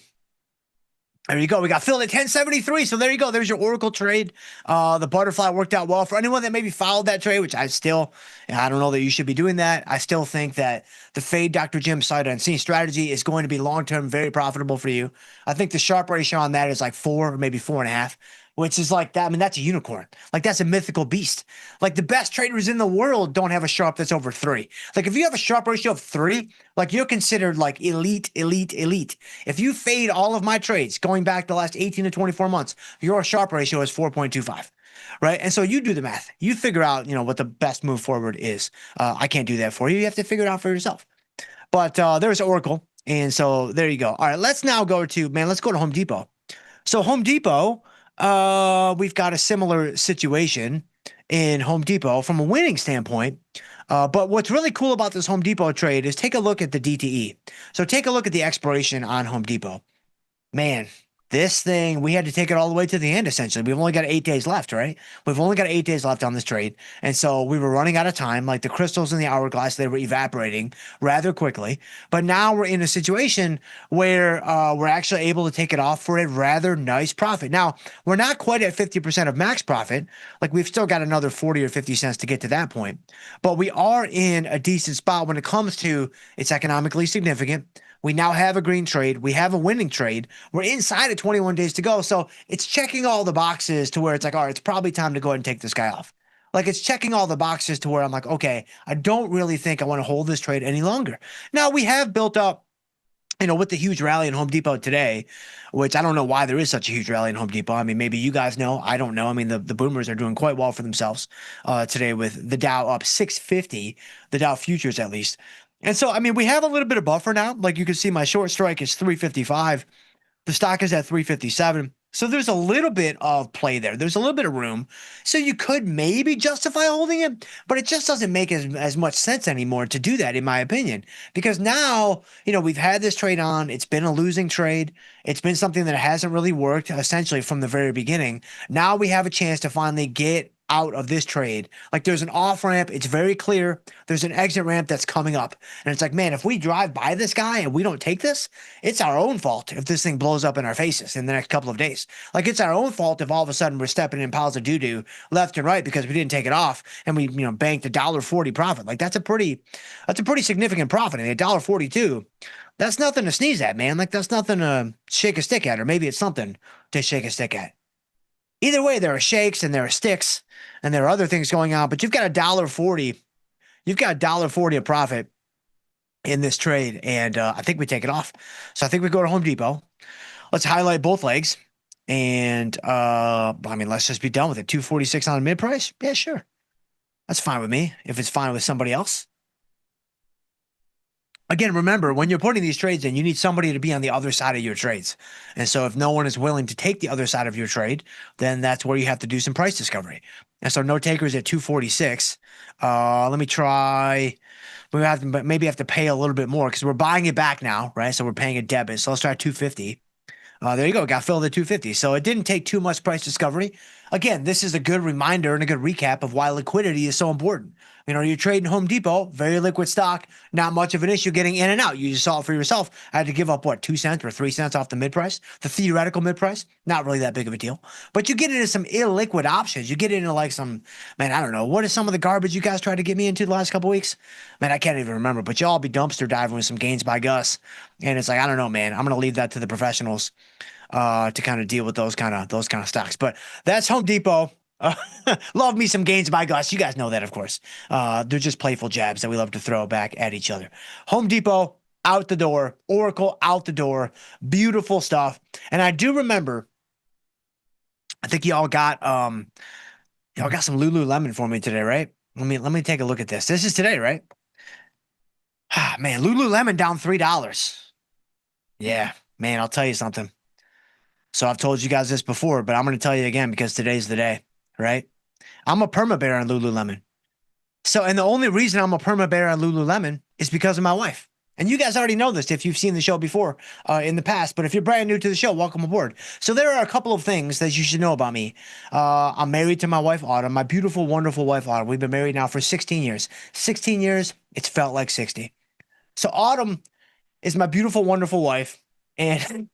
There you go. We got filled at 1073. So there you go. There's your Oracle trade. The butterfly worked out well for anyone that maybe followed that trade, which I don't know that you should be doing that. I still think that the fade Dr. Jim sight unseen strategy is going to be long-term very profitable for you. I think the Sharpe ratio on that is like 4 or maybe 4.5. Which is like that. I mean, that's a unicorn. Like that's a mythical beast. Like the best traders in the world don't have a Sharpe that's over 3. Like if you have a Sharpe ratio of 3, like you're considered like elite. If you fade all of my trades going back the last 18 to 24 months, your Sharpe ratio is 4.25. Right. And so you do the math. You figure out, what the best move forward is. I can't do that for you. You have to figure it out for yourself. But there's Oracle. And so there you go. All right. Let's now go to Home Depot. So Home Depot. We've got a similar situation in Home Depot from a winning standpoint. But what's really cool about this Home Depot trade is take a look at the DTE. So take a look at the expiration on Home Depot. Man, this thing, we had to take it all the way to the end, essentially. We've only got 8 days left, right? We've only got 8 days left on this trade. And so we were running out of time. Like the crystals in the hourglass, they were evaporating rather quickly. But now we're in a situation where we're actually able to take it off for a rather nice profit. Now, we're not quite at 50% of max profit. Like we've still got another 40 or 50 cents to get to that point. But we are in a decent spot when it comes to it's economically significant. We now have a green trade. We have a winning trade. We're inside of 21 days to go. So it's checking all the boxes to where it's like, all right, it's probably time to go ahead and take this guy off. Like it's checking all the boxes to where I'm like, okay, I don't really think I want to hold this trade any longer. Now we have built up, with the huge rally in Home Depot today, which I don't know why there is such a huge rally in Home Depot. I mean, maybe you guys know. I don't know. I mean, the boomers are doing quite well for themselves today with the Dow up 650, the Dow futures at least. And so, I mean, we have a little bit of buffer now. Like you can see my short strike is 355. The stock is at 357. So there's a little bit of play there. There's a little bit of room. So you could maybe justify holding it, but it just doesn't make as much sense anymore to do that, in my opinion. Because now, we've had this trade on. It's been a losing trade. It's been something that hasn't really worked essentially from the very beginning. Now we have a chance to finally get out of this trade. Like there's an off ramp. It's very clear. There's an exit ramp that's coming up. And it's like, man, if we drive by this guy and we don't take this, it's our own fault if this thing blows up in our faces in the next couple of days. Like it's our own fault if all of a sudden we're stepping in piles of doo-doo left and right because we didn't take it off and we, banked $1.40 profit. Like that's a pretty significant profit. I mean, $1.42, that's nothing to sneeze at, man. Like that's nothing to shake a stick at, or maybe it's something to shake a stick at. Either way, there are shakes and there are sticks and there are other things going on, but you've got $1.40. You've got $1.40 of profit in this trade, and I think we take it off. So I think we go to Home Depot. Let's highlight both legs, and let's just be done with it. 246 on a mid price. Yeah, sure, that's fine with me. If it's fine with somebody else. Again, remember, when you're putting these trades in, you need somebody to be on the other side of your trades. And so if no one is willing to take the other side of your trade, then that's where you have to do some price discovery. And so no takers at 246. Let me try. Maybe have to pay a little bit more because we're buying it back now, right? So we're paying a debit. So let's try 250. There you go. Got filled at 250. So it didn't take too much price discovery. Again, this is a good reminder and a good recap of why liquidity is so important. You know, you're trading Home Depot, very liquid stock, not much of an issue getting in and out. You just saw it for yourself. I had to give up, what, 2 cents or 3 cents off the mid price, the theoretical mid price. Not really that big of a deal. But you get into some illiquid options. You get into like some, man, I don't know. What is some of the garbage you guys tried to get me into the last couple weeks? Man, I can't even remember. But y'all be dumpster diving with some gains by Gus. And it's like, I don't know, man. I'm going to leave that to the professionals to kind of deal with those kind of stocks. But that's Home Depot. Love me some gains by Gus. You guys know that, of course. They're just playful jabs that we love to throw back at each other. Home Depot out the door. Oracle out the door. Beautiful stuff. And I do remember, I think y'all got some Lululemon for me today, right? Let me take a look at this. This is today, right? Ah, man, Lululemon down $3. Yeah, man, I'll tell you something. So I've told you guys this before, but I'm going to tell you again because today's the day, right? I'm a perma bear on Lululemon. So, and the only reason I'm a perma bear on Lululemon is because of my wife. And you guys already know this if you've seen the show before in the past. But if you're brand new to the show, welcome aboard. So there are a couple of things that you should know about me. I'm married to my wife, Autumn, my beautiful, wonderful wife, Autumn. We've been married now for 16 years. 16 years, it's felt like 60. So Autumn is my beautiful, wonderful wife. And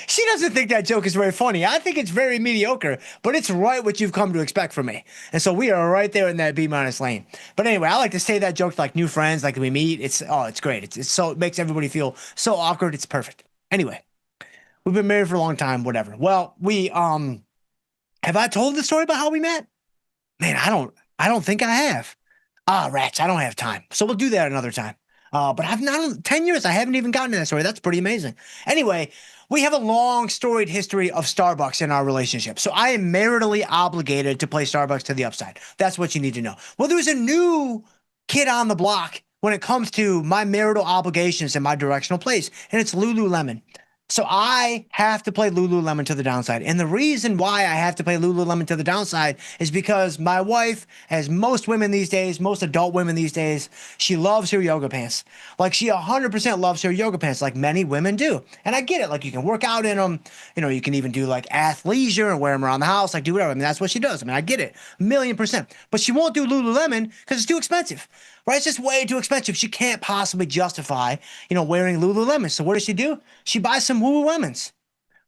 she doesn't think that joke is very funny. I think it's very mediocre, but it's right what you've come to expect from me. And so we are right there in that B- lane. But anyway, I like to say that joke to like new friends, like we meet. It's great. It's so, it makes everybody feel so awkward. It's perfect. Anyway, we've been married for a long time, whatever. Well, we, have I told the story about how we met? Man, I don't think I have. Rats, I don't have time. So we'll do that another time. But I've not 10 years. I haven't even gotten to that story. That's pretty amazing. Anyway, we have a long storied history of Starbucks in our relationship. So I am maritally obligated to play Starbucks to the upside. That's what you need to know. Well, there's a new kid on the block when it comes to my marital obligations and my directional plays, and it's Lululemon. So I have to play Lululemon to the downside. And the reason why I have to play Lululemon to the downside is because my wife, as most women these days, most adult women these days, she loves her yoga pants. Like she 100% loves her yoga pants like many women do. And I get it. Like you can work out in them. You know, you can even do like athleisure and wear them around the house. Like do whatever. I mean, that's what she does. I mean, I get it. 1,000,000%. But she won't do Lululemon because it's too expensive. Right? It's just way too expensive. She can't possibly justify, wearing Lululemon. So what does? She buys some Woo Womens.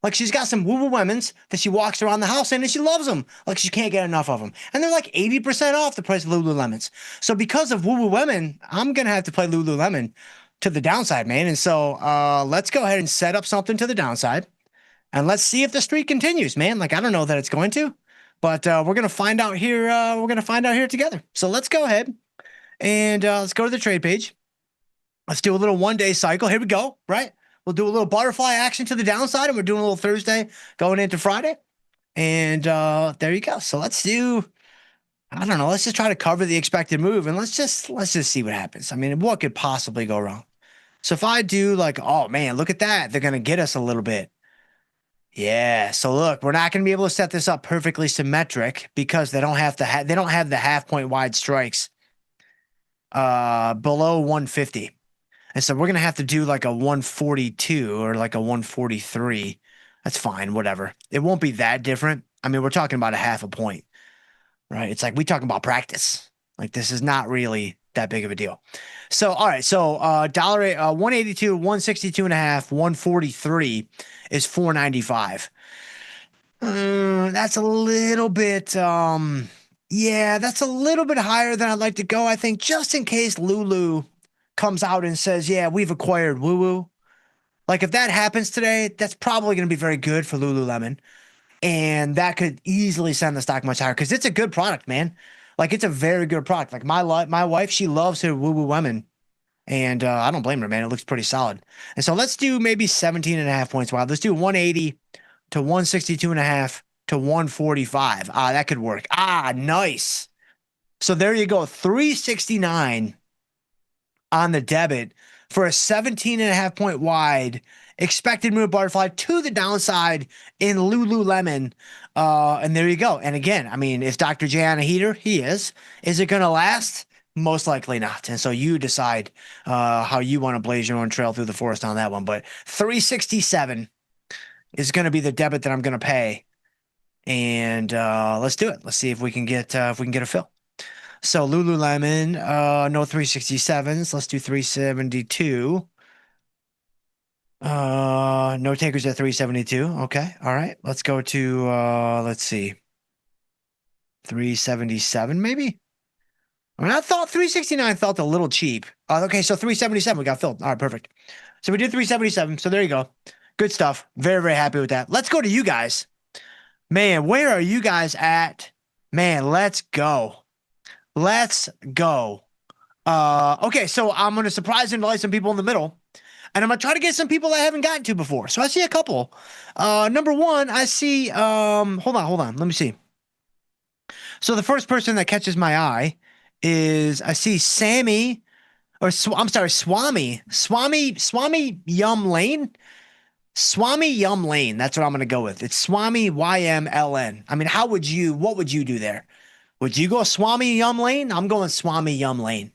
Like she's got some Woo Womens that she walks around the house in and she loves them. Like she can't get enough of them. And they're like 80% off the price of Lululemons. So because of Woo Women, I'm going to have to play Lululemon to the downside, man. And so let's go ahead and set up something to the downside. And let's see if the streak continues, man. Like I don't know that it's going to. But we're going to find out here. We're going to find out here together. So let's go ahead. And let's go to the trade page. Let's do a little one-day cycle. Here we go, right? We'll do a little butterfly action to the downside, and we're doing a little Thursday going into Friday. And there you go. So let's do, I don't know, let's just try to cover the expected move, and let's just see what happens. I mean, what could possibly go wrong? So if I do like, oh, man, look at that. They're going to get us a little bit. Yeah. So look, we're not going to be able to set this up perfectly symmetric because they don't have the half point wide strikes below 150. And so we're going to have to do like a 142 or like a 143. That's fine. Whatever. It won't be that different. I mean, we're talking about a half a point, right? It's like we talking about practice. Like this is not really that big of a deal. So, all right. So, $182, 162 and a half, 143 is 495. That's a little bit, yeah, that's a little bit higher than I'd like to go. I think just in case Lulu comes out and says, yeah, we've acquired Woo Woo. Like if that happens today, that's probably going to be very good for Lululemon. And that could easily send the stock much higher because it's a good product, man. Like it's a very good product. Like my wife, she loves her Woo Woo Women. And I don't blame her, man. It looks pretty solid. And so let's do maybe 17 and a half points wide. Let's do 180 to 162 and a half to 145. That could work. Nice. So there you go. 369 on the debit for a 17 and a half point wide expected move butterfly to the downside in Lululemon. And there you go. And again, I mean, is Dr. J on a heater? He is. Is it going to last? Most likely not. And so you decide how you want to blaze your own trail through the forest on that one. But 367 is going to be the debit that I'm going to pay. And let's do it. Let's see if we can get a fill. So Lululemon, no 367s. Let's do 372. No takers at 372. Okay. All right. Let's go to let's see. 377 maybe? I mean, I thought 369 felt a little cheap. Okay, so 377 we got filled. All right, perfect. So we did 377. So there you go. Good stuff. Very, very happy with that. Let's go to you guys. Man, where are you guys at? Man, let's go. Let's go. Okay, so I'm going to surprise and delight some people in the middle. And I'm going to try to get some people I haven't gotten to before. So I see a couple. Number one, I see, hold on. Let me see. So the first person that catches my eye is I see Swami Yum Lane. Swami Yum Lane. That's what I'm going to go with. It's Swami YMLN. I mean, what would you do there? Would you go Swami Yum Lane? I'm going Swami Yum Lane.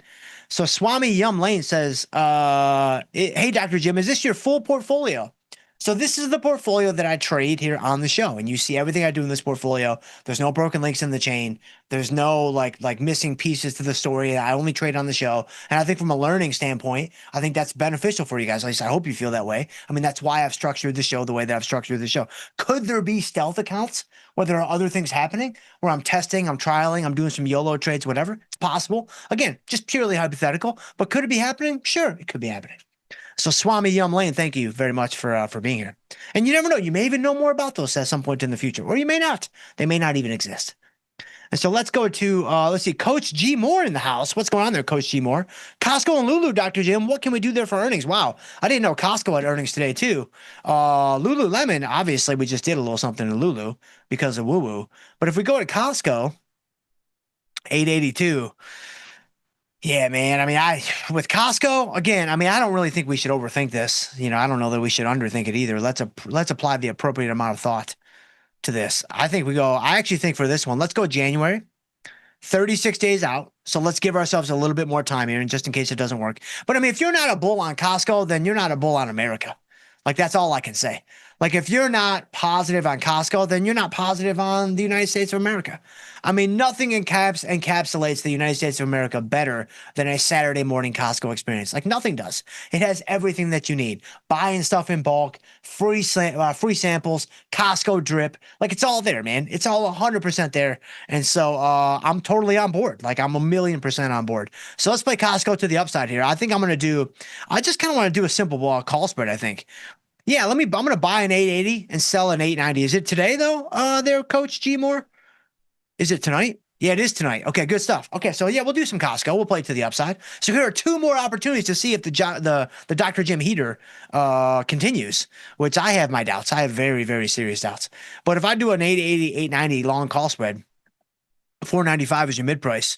So Swami Yum Lane says, hey, Dr. Jim, is this your full portfolio? So this is the portfolio that I trade here on the show. And you see everything I do in this portfolio. There's no broken links in the chain. There's no like missing pieces to the story. I only trade on the show. And I think from a learning standpoint, I think that's beneficial for you guys. At least I hope you feel that way. I mean, that's why I've structured the show the way that I've structured the show. Could there be stealth accounts where there are other things happening where I'm testing, I'm trialing, I'm doing some YOLO trades, whatever? It's possible. Again, just purely hypothetical. But could it be happening? Sure, it could be happening. So Swami Yum Lane, thank you very much for being here. And you never know, you may even know more about those at some point in the future, or you may not. They may not even exist. And so let's go to, let's see, Coach G Moore in the house. What's going on there, Coach G Moore? Costco and Lulu, Dr. Jim, what can we do there for earnings? Wow, I didn't know Costco had earnings today too. Lululemon, obviously we just did a little something in Lulu because of woo-woo. But if we go to Costco, 882. Yeah, man. I mean, with Costco, again, I mean, I don't really think we should overthink this. You know, I don't know that we should underthink it either. Let's apply the appropriate amount of thought to this. I actually think for this one, let's go January, 36 days out. So let's give ourselves a little bit more time here, and just in case it doesn't work. But I mean, if you're not a bull on Costco, then you're not a bull on America. Like, that's all I can say. Like, if you're not positive on Costco, then you're not positive on the United States of America. I mean, nothing encapsulates the United States of America better than a Saturday morning Costco experience. Like, nothing does. It has everything that you need. Buying stuff in bulk, free samples, Costco drip. Like, it's all there, man. It's all 100% there. And so I'm totally on board. Like, I'm 1,000,000% on board. So let's play Costco to the upside here. I think I just kind of want to do a simple call spread, I think. Yeah, I'm going to buy an 880 and sell an 890. Is it today, though, there, Coach G Moore? Is it tonight? Yeah, it is tonight. Okay, good stuff. Okay, so yeah, we'll do some Costco. We'll play to the upside. So here are two more opportunities to see if the Dr. Jim heater continues, which I have my doubts. I have very, very serious doubts. But if I do an 880, 890 long call spread, 495 is your mid price.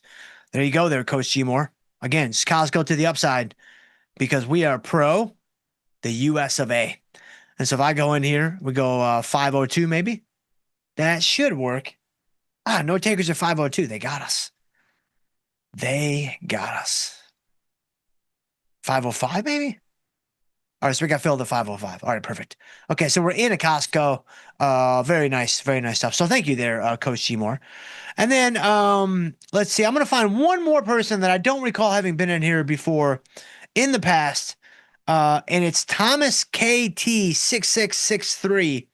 There you go there, Coach G Moore. Again, it's Costco to the upside because we are pro the US of A. And so if I go in here, we go 502 maybe. That should work. No takers at 502. They got us. 505 maybe? All right, so we got filled at 505. All right, perfect. Okay, so we're in a Costco. Very nice stuff. So thank you there, Coach G Moore. And then let's see. I'm going to find one more person that I don't recall having been in here before in the past. And it's Thomas KT6663.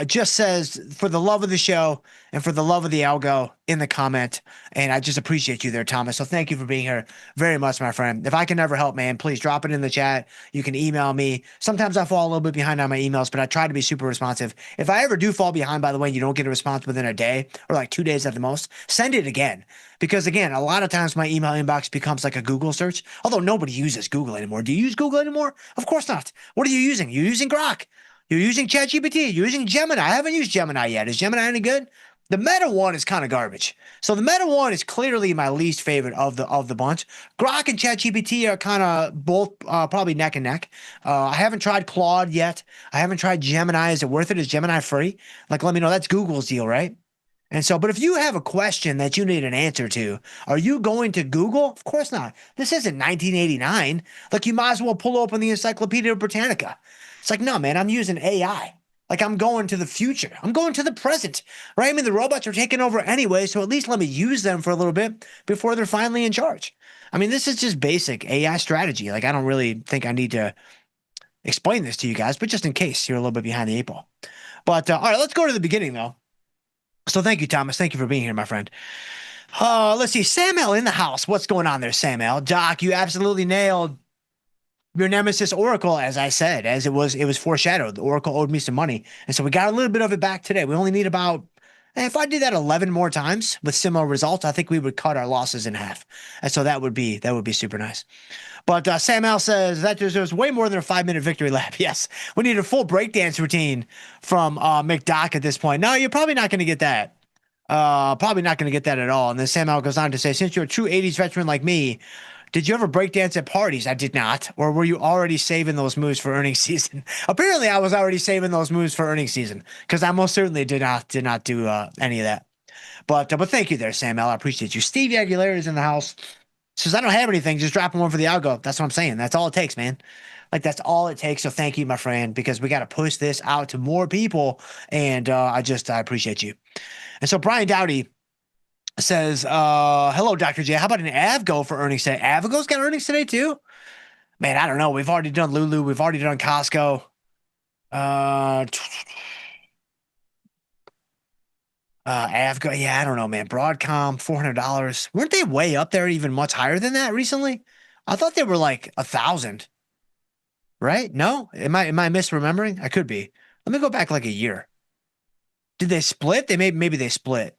Just says, for the love of the show and for the love of the algo in the comment. And I just appreciate you there, Thomas. So thank you for being here very much, my friend. If I can ever help, man, please drop it in the chat. You can email me. Sometimes I fall a little bit behind on my emails, but I try to be super responsive. If I ever do fall behind, by the way, you don't get a response within a day or like 2 days at the most, send it again. Because again, a lot of times my email inbox becomes like a Google search, although nobody uses Google anymore. Do you use Google anymore? Of course not. What are you using? You're using Grok. You're using ChatGPT. You're using Gemini. I haven't used Gemini yet. Is Gemini any good? The Meta one is kind of garbage. So the Meta one is clearly my least favorite of the bunch. Grok and ChatGPT are kind of both probably neck and neck. I haven't tried Claude yet. I haven't tried Gemini. Is it worth it? Is Gemini free? Like, let me know. That's Google's deal, right? And so, but if you have a question that you need an answer to, are you going to Google? Of course not. This isn't 1989. Like, you might as well pull open the Encyclopedia Britannica. It's like, no, man, I'm using AI. Like I'm going to the future. I'm going to the present, right? I mean, the robots are taking over anyway, so at least let me use them for a little bit before they're finally in charge. I mean, this is just basic AI strategy. Like I don't really think I need to explain this to you guys, but just in case you're a little bit behind the eight ball. But all right, let's go to the beginning though. So thank you, Thomas. Thank you for being here, my friend. Let's see. Sam L in the house. What's going on there, Sam L? Doc, you absolutely nailed your nemesis Oracle, as I said, as it was foreshadowed. The Oracle owed me some money, and so we got a little bit of it back today. We only need about, if I did that 11 more times with similar results, I think we would cut our losses in half, and so that would be super nice. But Sam L says that there's way more than a 5-minute victory lap. Yes, we need a full breakdance routine from McDoc at this point. No, you're probably not going to get that. Probably not going to get that at all. And then Sam L goes on to say, since you're a true 80s veteran like me, did you ever breakdance at parties? I did not. Or were you already saving those moves for earnings season? Apparently, I was already saving those moves for earnings season because I most certainly did not do any of that. But thank you there, Sam L. I appreciate you. Steve Aguilera is in the house. Says, I don't have anything. Just dropping one for the algo. That's what I'm saying. That's all it takes, man. Like, that's all it takes. So thank you, my friend, because we got to push this out to more people. And I appreciate you. And so Brian Dowdy says, hello, Dr. J. How about an Avgo for earnings today? Avgo's got earnings today, too? Man, I don't know. We've already done Lulu. We've already done Costco. Avgo, yeah, I don't know, man. Broadcom, $400. Weren't they way up there, even much higher than that recently? I thought they were like 1,000. Right? No? Am I misremembering? I could be. Let me go back like a year. Did they split? Maybe they split.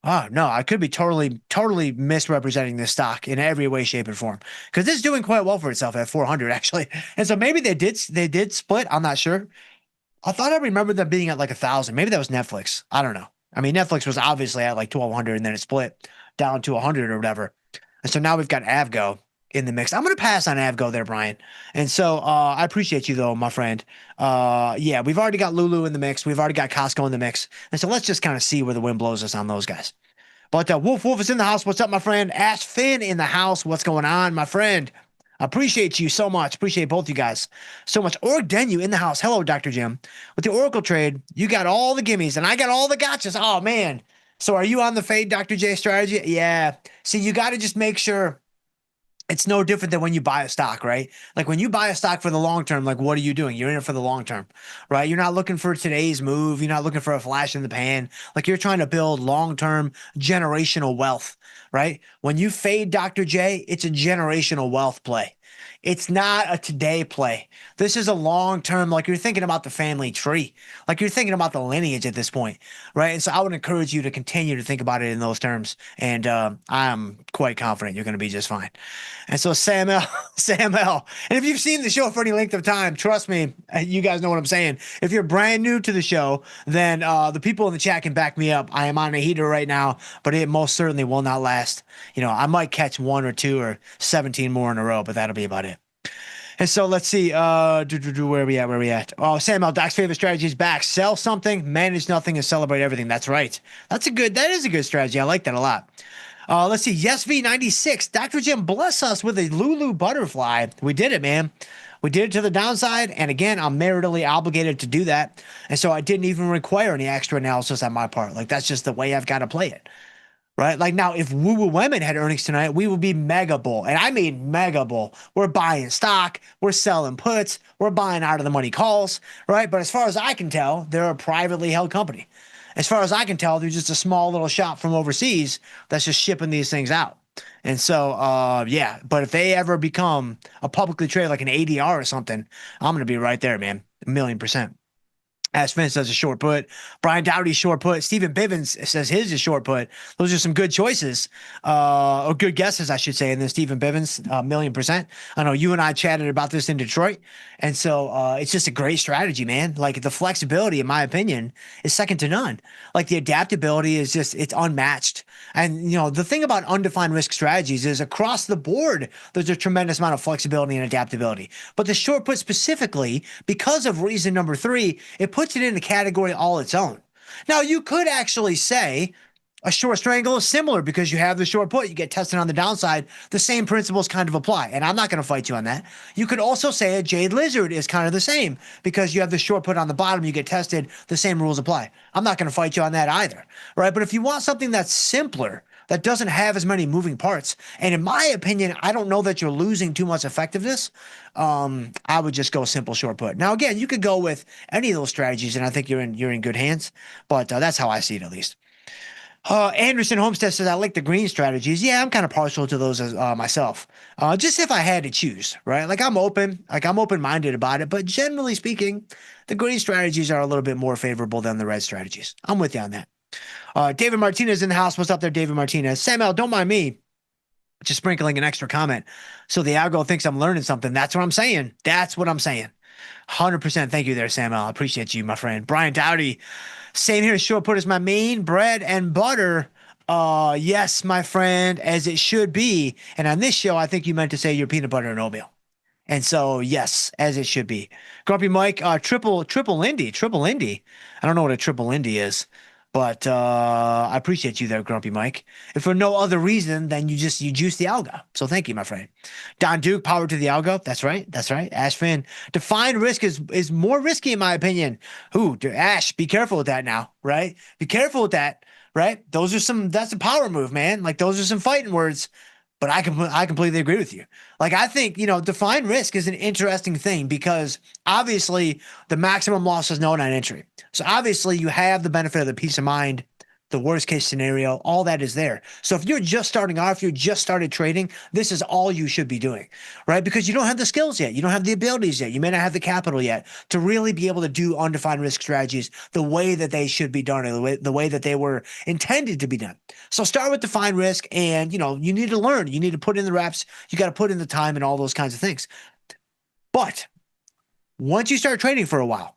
Oh, no, I could be totally misrepresenting this stock in every way, shape, and form. Because this is doing quite well for itself at 400, actually. And so maybe they did split. I'm not sure. I thought I remembered them being at like 1,000. Maybe that was Netflix. I don't know. I mean, Netflix was obviously at like 1,200 and then it split down to 100 or whatever. And so now we've got Avgo in the mix. I'm going to pass on Avgo there, Brian. And so I appreciate you though, my friend. Yeah, we've already got Lulu in the mix. We've already got Costco in the mix. And so let's just kind of see where the wind blows us on those guys. But Wolf is in the house. What's up, my friend? Ash Finn in the house. What's going on, my friend? Appreciate you so much. Appreciate both you guys so much. Org Denu in the house. Hello, Dr. Jim. With the Oracle trade, you got all the gimmies and I got all the gotchas. Oh, man. So are you on the fade, Dr. J strategy? Yeah. See, you got to just make sure it's no different than when you buy a stock, right? Like when you buy a stock for the long term, like what are you doing? You're in it for the long term, right? You're not looking for today's move. You're not looking for a flash in the pan. Like you're trying to build long-term generational wealth, right? When you fade Dr. J, it's a generational wealth play. It's not a today play. This is a long-term, like you're thinking about the family tree, like you're thinking about the lineage at this point, right? And so I would encourage you to continue to think about it in those terms. And I'm quite confident you're going to be just fine. And so Sam L, and if you've seen the show for any length of time, trust me, you guys know what I'm saying. If you're brand new to the show, then the people in the chat can back me up. I am on a heater right now, but it most certainly will not last. You know, I might catch 1 or 2 or 17 more in a row, but that'll be about it. And so let's see, where are we at? Oh, Sam L, Doc's favorite strategy is back. Sell something, manage nothing, and celebrate everything. That's right. That is a good strategy. I like that a lot. Let's see, YesV96. Dr. Jim, bless us with a Lulu butterfly. We did it, man. We did it to the downside. And again, I'm maritally obligated to do that. And so I didn't even require any extra analysis on my part. Like, that's just the way I've got to play it. Right? Like now, if Woo Woo Women had earnings tonight, we would be mega bull. And I mean mega bull. We're buying stock. We're selling puts. We're buying out of the money calls. Right? But as far as I can tell, they're a privately held company. As far as I can tell, they're just a small little shop from overseas that's just shipping these things out. And so, yeah. But if they ever become a publicly traded like an ADR or something, I'm going to be right there, man. 1,000,000%. As Vince does a short put. Brian Dowdy short put. Stephen Bivens says his is short put. Those are some good choices, or good guesses, I should say. And then Stephen Bivens, 1,000,000%. I know you and I chatted about this in Detroit. And so it's just a great strategy, man. Like the flexibility, in my opinion, is second to none. Like the adaptability is just, it's unmatched. And, you know, the thing about undefined risk strategies is across the board, there's a tremendous amount of flexibility and adaptability. But the short put specifically, because of reason number 3, it puts it in a category all its own. Now, you could actually say, A short strangle is similar because you have the short put, you get tested on the downside. The same principles kind of apply, and I'm not going to fight you on that. You could also say a jade lizard is kind of the same because you have the short put on the bottom, you get tested, the same rules apply. I'm not going to fight you on that either, right? But if you want something that's simpler, that doesn't have as many moving parts, and in my opinion, I don't know that you're losing too much effectiveness, I would just go simple short put. Now, again, you could go with any of those strategies, and I think you're in good hands, but that's how I see it at least. Anderson Homestead says, I like the green strategies. Yeah, I'm kind of partial to those myself. Just if I had to choose, right? Like I'm open-minded about it, but generally speaking, the green strategies are a little bit more favorable than the red strategies. I'm with you on that. David Martinez in the house. What's up there, David Martinez? Samuel, don't mind me just sprinkling an extra comment. So the algo thinks I'm learning something. That's what I'm saying. 100%. Thank you there, Samuel. I appreciate you, my friend. Brian Dowdy. Same here. Short put is my main bread and butter. Yes, my friend, as it should be. And on this show, I think you meant to say your peanut butter and oatmeal. And so, yes, as it should be. Grumpy Mike, triple Indy. I don't know what a triple Indy is, but I appreciate you there, Grumpy Mike. If for no other reason than you juice the algo. So thank you, my friend. Don Duke, power to the algo. That's right. Ash Finn. Defined risk is more risky in my opinion. Ash, be careful with that now, right? Be careful with that, right? That's a power move, man. Like those are some fighting words. But I completely agree with you. Like, I think, defined risk is an interesting thing because obviously the maximum loss is known on entry. So obviously you have the benefit of the peace of mind, the worst case scenario, all that is there. So if you're just starting off, you just started trading, this is all you should be doing, right? Because you don't have the skills yet. You don't have the abilities yet. You may not have the capital yet to really be able to do undefined risk strategies the way that they should be done, or the way that they were intended to be done. So start with defined risk and, you need to learn. You need to put in the reps. You got to put in the time and all those kinds of things. But once you start trading for a while,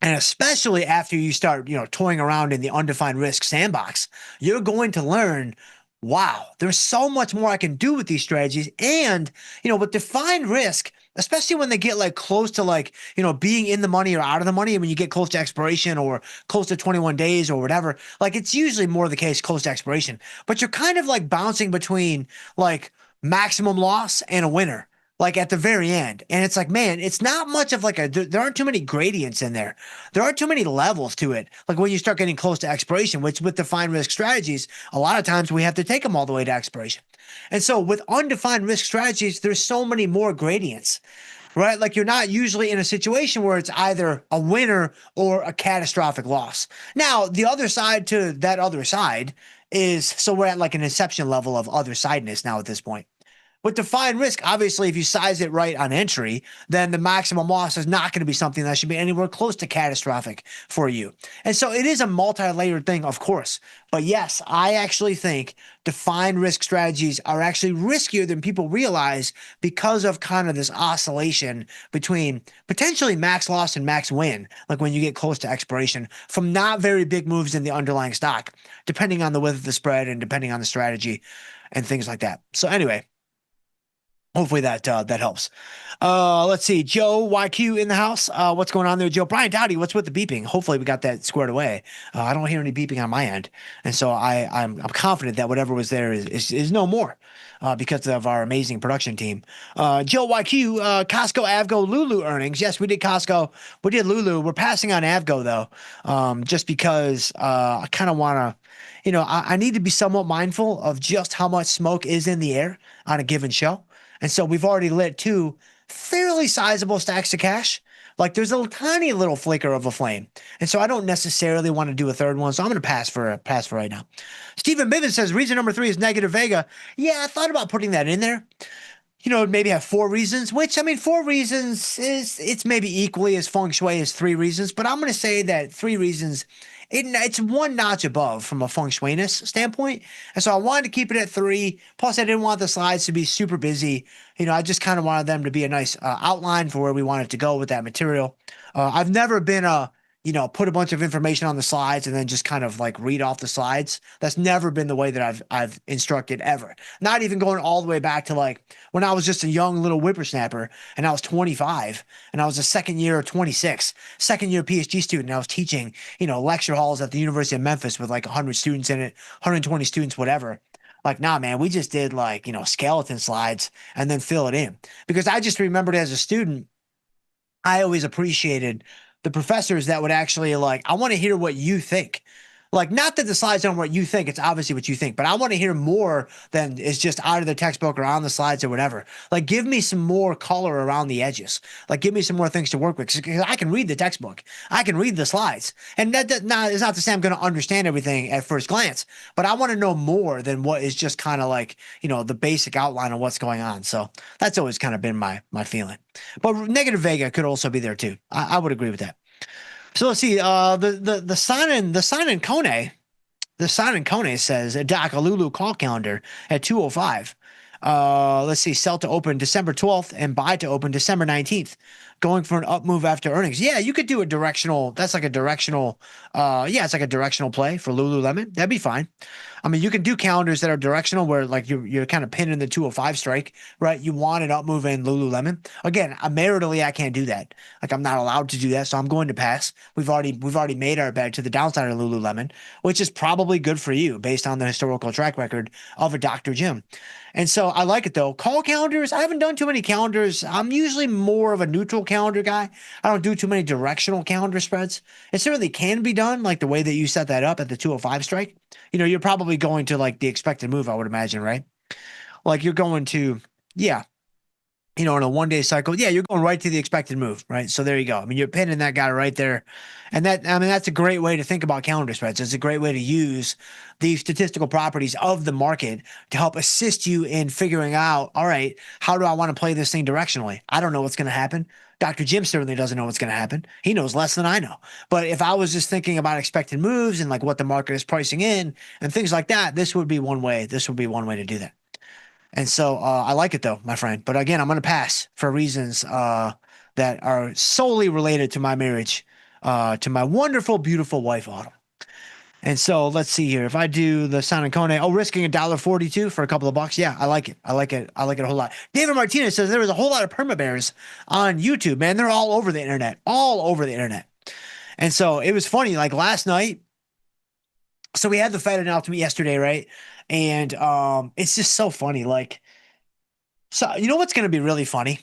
and especially after you start, toying around in the undefined risk sandbox, you're going to learn, wow, there's so much more I can do with these strategies. And, with defined risk, especially when they get like close to like, being in the money or out of the money, when you get close to expiration or close to 21 days or whatever, like it's usually more the case close to expiration, but you're kind of like bouncing between like maximum loss and a winner. Like at the very end. And it's like, man, it's not much of like there aren't too many gradients in there. There aren't too many levels to it. Like when you start getting close to expiration, which with defined risk strategies, a lot of times we have to take them all the way to expiration. And so with undefined risk strategies, there's so many more gradients, right? Like you're not usually in a situation where it's either a winner or a catastrophic loss. Now, the other side to that other side is, so we're at like an inception level of other sideness now at this point. With defined risk, obviously, if you size it right on entry, then the maximum loss is not going to be something that should be anywhere close to catastrophic for you. And so it is a multi-layered thing, of course. But yes, I actually think defined risk strategies are actually riskier than people realize because of kind of this oscillation between potentially max loss and max win, like when you get close to expiration, from not very big moves in the underlying stock, depending on the width of the spread and depending on the strategy and things like that. So anyway, hopefully that helps. Let's see. Joe YQ in the house. What's going on there, Joe? Brian Dowdy, what's with the beeping? Hopefully we got that squared away. I don't hear any beeping on my end. And so I'm confident that whatever was there is no more because of our amazing production team. Joe YQ, Costco, Avgo, Lulu earnings. Yes, we did Costco. We did Lulu. We're passing on Avgo, though, just because I kind of want to, I need to be somewhat mindful of just how much smoke is in the air on a given show. And so we've already lit 2 fairly sizable stacks of cash. Like there's a tiny little flicker of a flame. And so I don't necessarily want to do a third one. So I'm going to pass for right now. Stephen Bivens says reason number 3 is negative Vega. Yeah, I thought about putting that in there. Maybe have 4 reasons, which 4 reasons it's maybe equally as feng shui as 3 reasons. But I'm going to say that 3 reasons, it's 1 notch above from a feng shui-ness standpoint. And so I wanted to keep it at 3. Plus, I didn't want the slides to be super busy. I just kind of wanted them to be a nice outline for where we wanted to go with that material. I've never been a put a bunch of information on the slides and then just kind of like read off the slides. That's never been the way that I've instructed ever. Not even going all the way back to like when I was just a young little whippersnapper and I was 25 and I was a second year PhD student. And I was teaching, lecture halls at the University of Memphis with like 100 students in it, 120 students, whatever. Like, nah, man, we just did like, skeleton slides and then fill it in. Because I just remembered as a student, I always appreciated the professors that would actually like, I want to hear what you think. Like, not that the slides aren't what you think, it's obviously what you think, but I want to hear more than is just out of the textbook or on the slides or whatever. Like, give me some more color around the edges. Like, give me some more things to work with, because I can read the textbook. I can read the slides. And that is not to say I'm going to understand everything at first glance, but I want to know more than what is just kind of like, the basic outline of what's going on. So that's always kind of been my feeling. But negative Vega could also be there too. I would agree with that. So let's see. The sign in Kone, says Doc, a Lulu call calendar at 2:05. Let's see. Sell to open December 12th and buy to open December 19th. Going for an up move after earnings. Yeah, you could do a directional. That's like a directional. It's like a directional play for Lululemon. That'd be fine. I mean, you can do calendars that are directional where like you're kind of pinning the 205 strike, right? You want an up move in Lululemon. Again, maritally, I can't do that. Like, I'm not allowed to do that, so I'm going to pass. We've already made our bet to the downside of Lululemon, which is probably good for you based on the historical track record of a Dr. Jim. And so I like it though. Call calendars, I haven't done too many calendars. I'm usually more of a neutral calendar guy. I don't do too many directional calendar spreads. It certainly can be done like the way that you set that up at the 205 strike. You're probably going to like the expected move, I would imagine, right? Like you're going to, in a 1-day cycle, you're going right to the expected move, right? So there you go. I mean, you're pinning that guy right there. And that's a great way to think about calendar spreads. It's a great way to use the statistical properties of the market to help assist you in figuring out, all right, how do I want to play this thing directionally? I don't know what's going to happen. Dr. Jim certainly doesn't know what's going to happen. He knows less than I know. But if I was just thinking about expected moves and like what the market is pricing in and things like that, this would be one way. This would be one way to do that. And so I like it though, my friend. But again, I'm going to pass for reasons that are solely related to my marriage to my wonderful, beautiful wife, Autumn. And so let's see here. If I do the San Cone, risking $1.42 for a couple of bucks. Yeah, I like it. I like it a whole lot. David Martinez says there was a whole lot of perma bears on YouTube, man. They're all over the internet, And so it was funny. Like last night, so we had the Fed announcement yesterday, right? And it's just so funny. Like, so you know what's going to be really funny?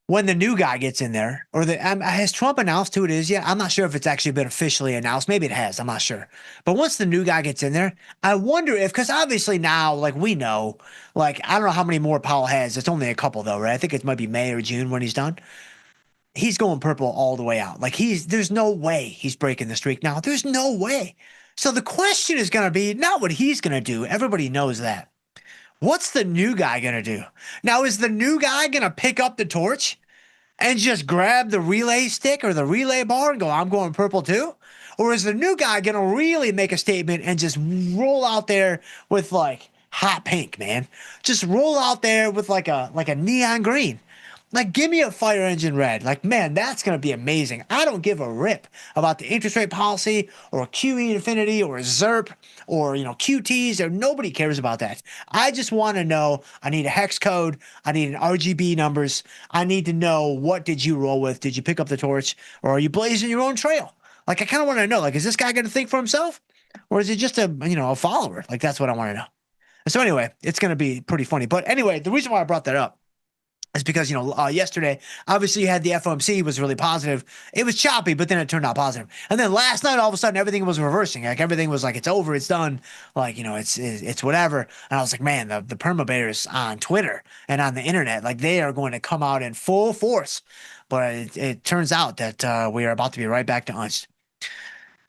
When the new guy gets in there, or has Trump announced who it is yet? I'm not sure if it's actually been officially announced. Maybe it has. I'm not sure. But once the new guy gets in there, I wonder if, because obviously now, like we know, like I don't know how many more Powell has. It's only a couple though, right? I think it might be May or June when he's done. He's going purple all the way out. Like there's no way he's breaking the streak now. There's no way. So the question is going to be not what he's going to do. Everybody knows that. What's the new guy going to do? Now, is the new guy going to pick up the torch and just grab the relay stick or the relay bar and go, I'm going purple too? Or is the new guy going to really make a statement and just roll out there with like hot pink, man? Just roll out there with like a neon green. Like, give me a fire engine red. Like, man, that's going to be amazing. I don't give a rip about the interest rate policy or QE Infinity or ZERP or, QTs. Or nobody cares about that. I just want to know, I need a hex code. I need an RGB numbers. I need to know, what did you roll with? Did you pick up the torch or are you blazing your own trail? Like, I kind of want to know, like, is this guy going to think for himself or is he just a follower? Like, that's what I want to know. And so anyway, it's going to be pretty funny. But anyway, the reason why I brought that up is because, yesterday, obviously you had the FOMC was really positive. It was choppy, but then it turned out positive. And then last night, all of a sudden, everything was reversing. Like everything was like, it's over, it's done. Like, it's whatever. And I was like, man, the perma bears on Twitter and on the internet, like they are going to come out in full force. But it turns out that we are about to be right back to unched.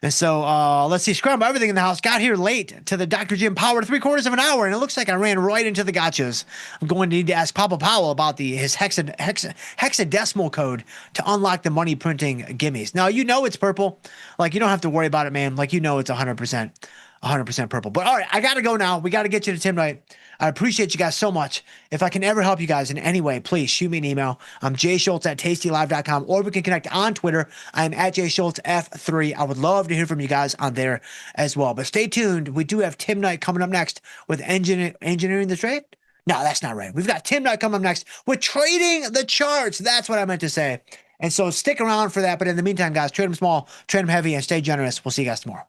And so let's see, Scramble, everything in the house. Got here late to the Dr. Jim Power 3/4 of an hour, and it looks like I ran right into the gotchas. I'm going to need to ask Papa Powell about his hexadecimal code to unlock the money printing gimmies. Now, it's purple. Like, you don't have to worry about it, man. Like, it's 100%. 100% purple. But all right, I got to go now. We got to get you to Tim Knight. I appreciate you guys so much. If I can ever help you guys in any way, please shoot me an email. I'm jschultz@tastylive.com, or we can connect on Twitter. I'm at jschultzf3. I would love to hear from you guys on there as well. But stay tuned. We do have Tim Knight coming up next with engineering the trade. No, that's not right. We've got Tim Knight coming up next with trading the charts. That's what I meant to say. And so stick around for that. But in the meantime, guys, trade them small, trade them heavy, and stay generous. We'll see you guys tomorrow.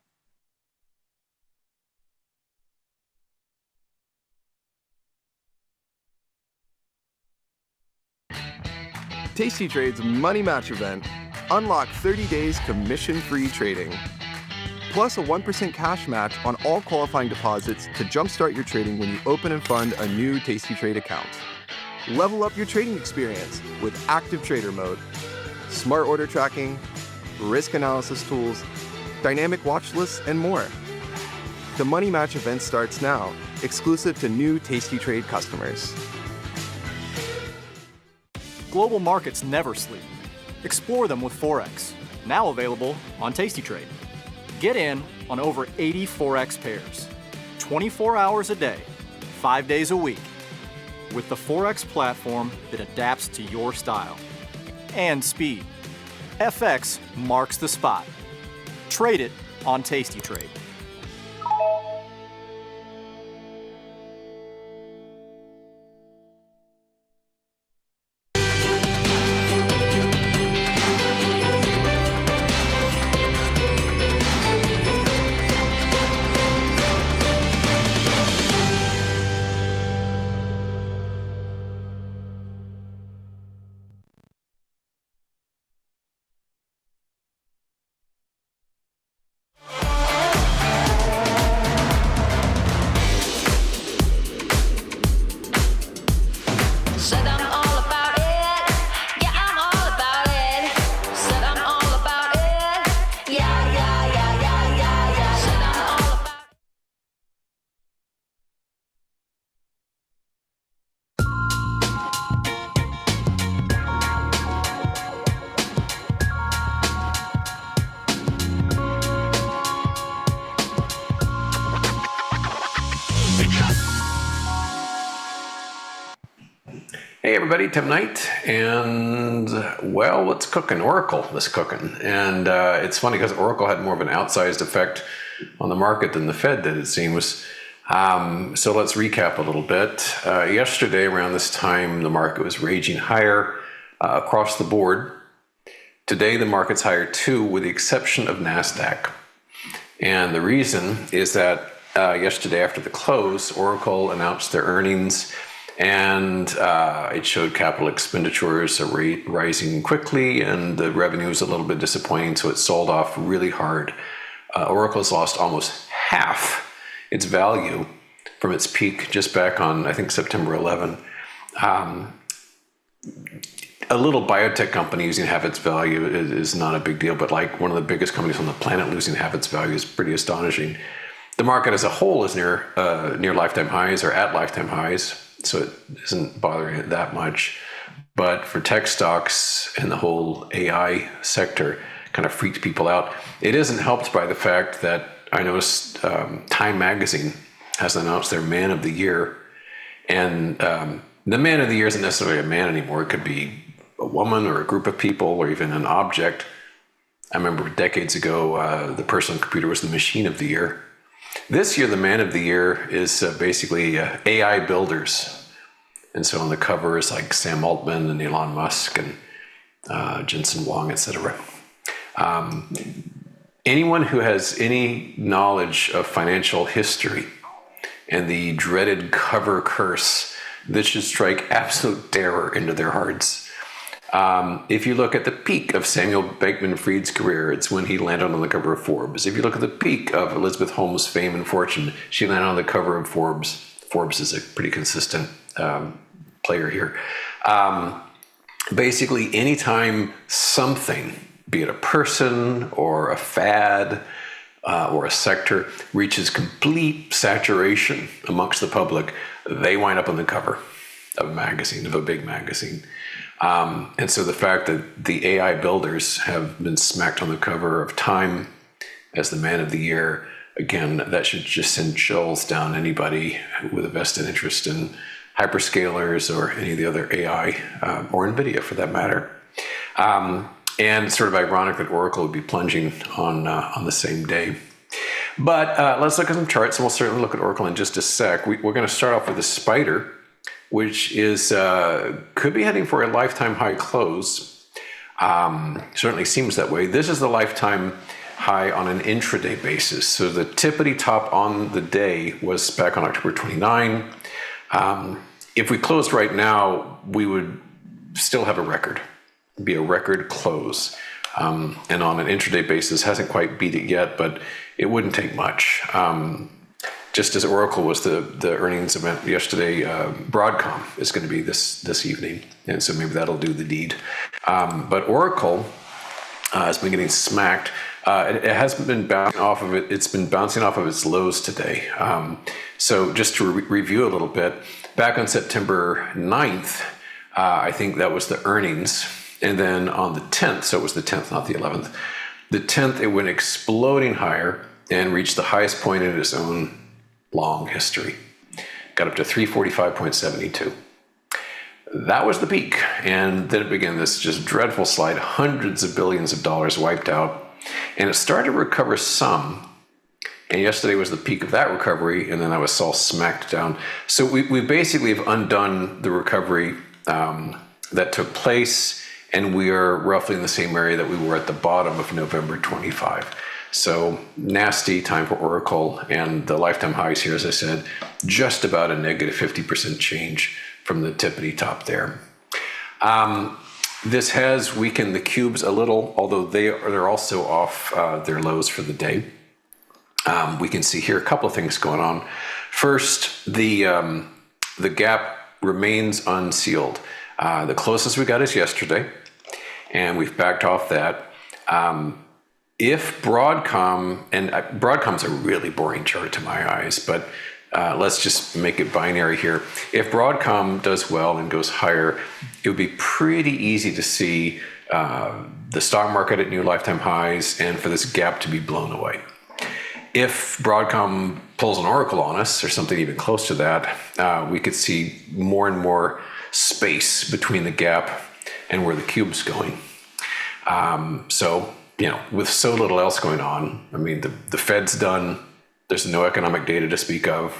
Tasty Trade's Money Match event. Unlock 30 days commission-free trading. Plus a 1% cash match on all qualifying deposits to jumpstart your trading when you open and fund a new Tasty Trade account. Level up your trading experience with active trader mode, smart order tracking, risk analysis tools, dynamic watch lists, and more. The Money Match event starts now, exclusive to new Tasty Trade customers. Global markets never sleep. Explore them with Forex, now available on tastytrade. Get in on over 80 Forex pairs, 24 hours a day, 5 days a week, with the Forex platform that adapts to your style and speed. FX marks the spot. Trade it on tastytrade. Hey everybody, Tim Knight, and well, what's cooking? Oracle is cooking, and it's funny because Oracle had more of an outsized effect on the market than the Fed did, it seems. So let's recap a little bit. Yesterday around this time, the market was raging higher across the board. Today, the market's higher too, with the exception of NASDAQ. And the reason is that yesterday after the close, Oracle announced their earnings, and it showed capital expenditures rising quickly, and the revenue was a little bit disappointing, so it sold off really hard. Oracle's lost almost half its value from its peak just back on, I think, September 11. A little biotech company losing half its value is not a big deal, but like one of the biggest companies on the planet losing half its value is pretty astonishing. The market as a whole is near lifetime highs or at lifetime highs, so it isn't bothering it that much. But for tech stocks and the whole AI sector kind of freaked people out. It isn't helped by the fact that I noticed Time Magazine has announced their Man of the Year. And the Man of the Year isn't necessarily a man anymore. It could be a woman or a group of people or even an object. I remember decades ago, the personal computer was the Machine of the Year. This year, the Man of the Year is basically AI builders. And so on the cover is like Sam Altman and Elon Musk and Jensen Huang, etc. Anyone who has any knowledge of financial history and the dreaded cover curse, this should strike absolute terror into their hearts. If you look at the peak of Samuel Bankman-Fried's career, it's when he landed on the cover of Forbes. If you look at the peak of Elizabeth Holmes' fame and fortune, she landed on the cover of Forbes. Forbes is a pretty consistent player here. Basically, anytime something, be it a person or a fad or a sector, reaches complete saturation amongst the public, they wind up on the cover of a magazine, of a big magazine. And so the fact that the AI builders have been smacked on the cover of Time as the Man of the Year again, that should just send chills down anybody with a vested interest in hyperscalers or any of the other AI or NVIDIA for that matter. And it's sort of ironic that Oracle would be plunging on the same day. But let's look at some charts, and we'll certainly look at Oracle in just a sec. We're going to start off with a spider, which is could be heading for a lifetime high close. Certainly seems that way. This is the lifetime high on an intraday basis. So the tippity top on the day was back on October 29. If we closed right now, we would still have a record. It'd be a record close. And on an intraday basis, hasn't quite beat it yet, but it wouldn't take much. Just as Oracle was the earnings event yesterday, Broadcom is going to be this evening, and so maybe that'll do the deed. But Oracle has been getting smacked. It hasn't been bouncing off of it. It's been bouncing off of its lows today. So just to review a little bit, back on September 9th, I think that was the earnings. And then on the 10th, so it was the 10th, not the 11th, the 10th, it went exploding higher and reached the highest point in its own long history. Got up to 345.72. That was the peak. And then it began this just dreadful slide, hundreds of billions of dollars wiped out. And it started to recover some. And yesterday was the peak of that recovery. And then I was all smacked down. So we basically have undone the recovery that took place. And we are roughly in the same area that we were at the bottom of November 25. So nasty time for Oracle, and the lifetime highs here, as I said, just about a negative 50% change from the tippity top there. This has weakened the cubes a little, although they're also off their lows for the day. We can see here a couple of things going on. First, the gap remains unsealed. The closest we got is yesterday, and we've backed off that. If Broadcom, and Broadcom's a really boring chart to my eyes, but let's just make it binary here. If Broadcom does well and goes higher, it would be pretty easy to see the stock market at new lifetime highs and for this gap to be blown away. If Broadcom pulls an Oracle on us or something even close to that, we could see more and more space between the gap and where the cube's going. So, with so little else going on, I mean, the Fed's done. There's no economic data to speak of.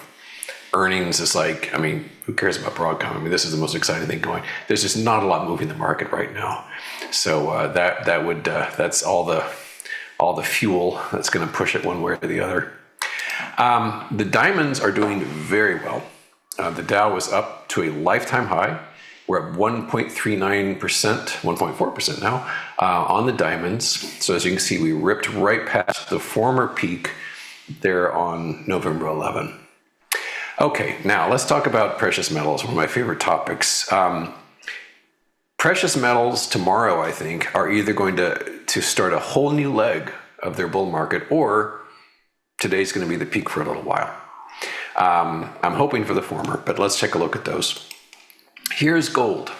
Earnings is like, I mean, who cares about Broadcom? I mean, this is the most exciting thing going. There's just not a lot moving the market right now. So that's all the fuel that's going to push it one way or the other. The diamonds are doing very well. The Dow was up to a lifetime high. We're at 1.39%, 1.4% now on the diamonds. So as you can see, we ripped right past the former peak there on November 11. Okay, now let's talk about precious metals, one of my favorite topics. Precious metals tomorrow, I think, are either going to start a whole new leg of their bull market, or today's going to be the peak for a little while. I'm hoping for the former, but let's take a look at those. Here's gold.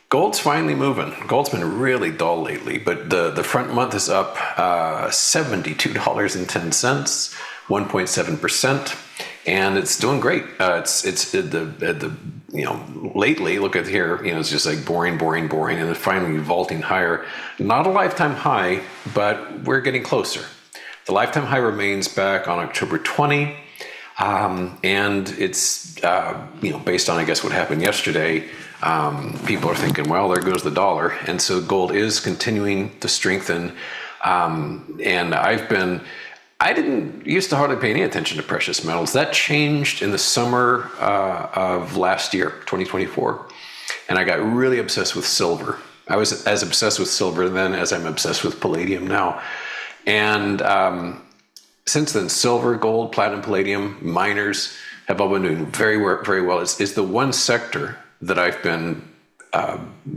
Gold's finally moving. Gold's been really dull lately, but the front month is up $72.10, 1.7%, and it's doing great. Lately, look at here, it's just like boring, and then finally vaulting higher. Not a lifetime high, but we're getting closer. The lifetime high remains back on October 20. And it's, based on, I guess, what happened yesterday, people are thinking, well, there goes the dollar. And so gold is continuing to strengthen. And I didn't used to hardly pay any attention to precious metals. That changed in the summer of last year, 2024. And I got really obsessed with silver. I was as obsessed with silver then as I'm obsessed with palladium now. And since then, silver, gold, platinum, palladium, miners have all been doing very well. It's the one sector that I've been,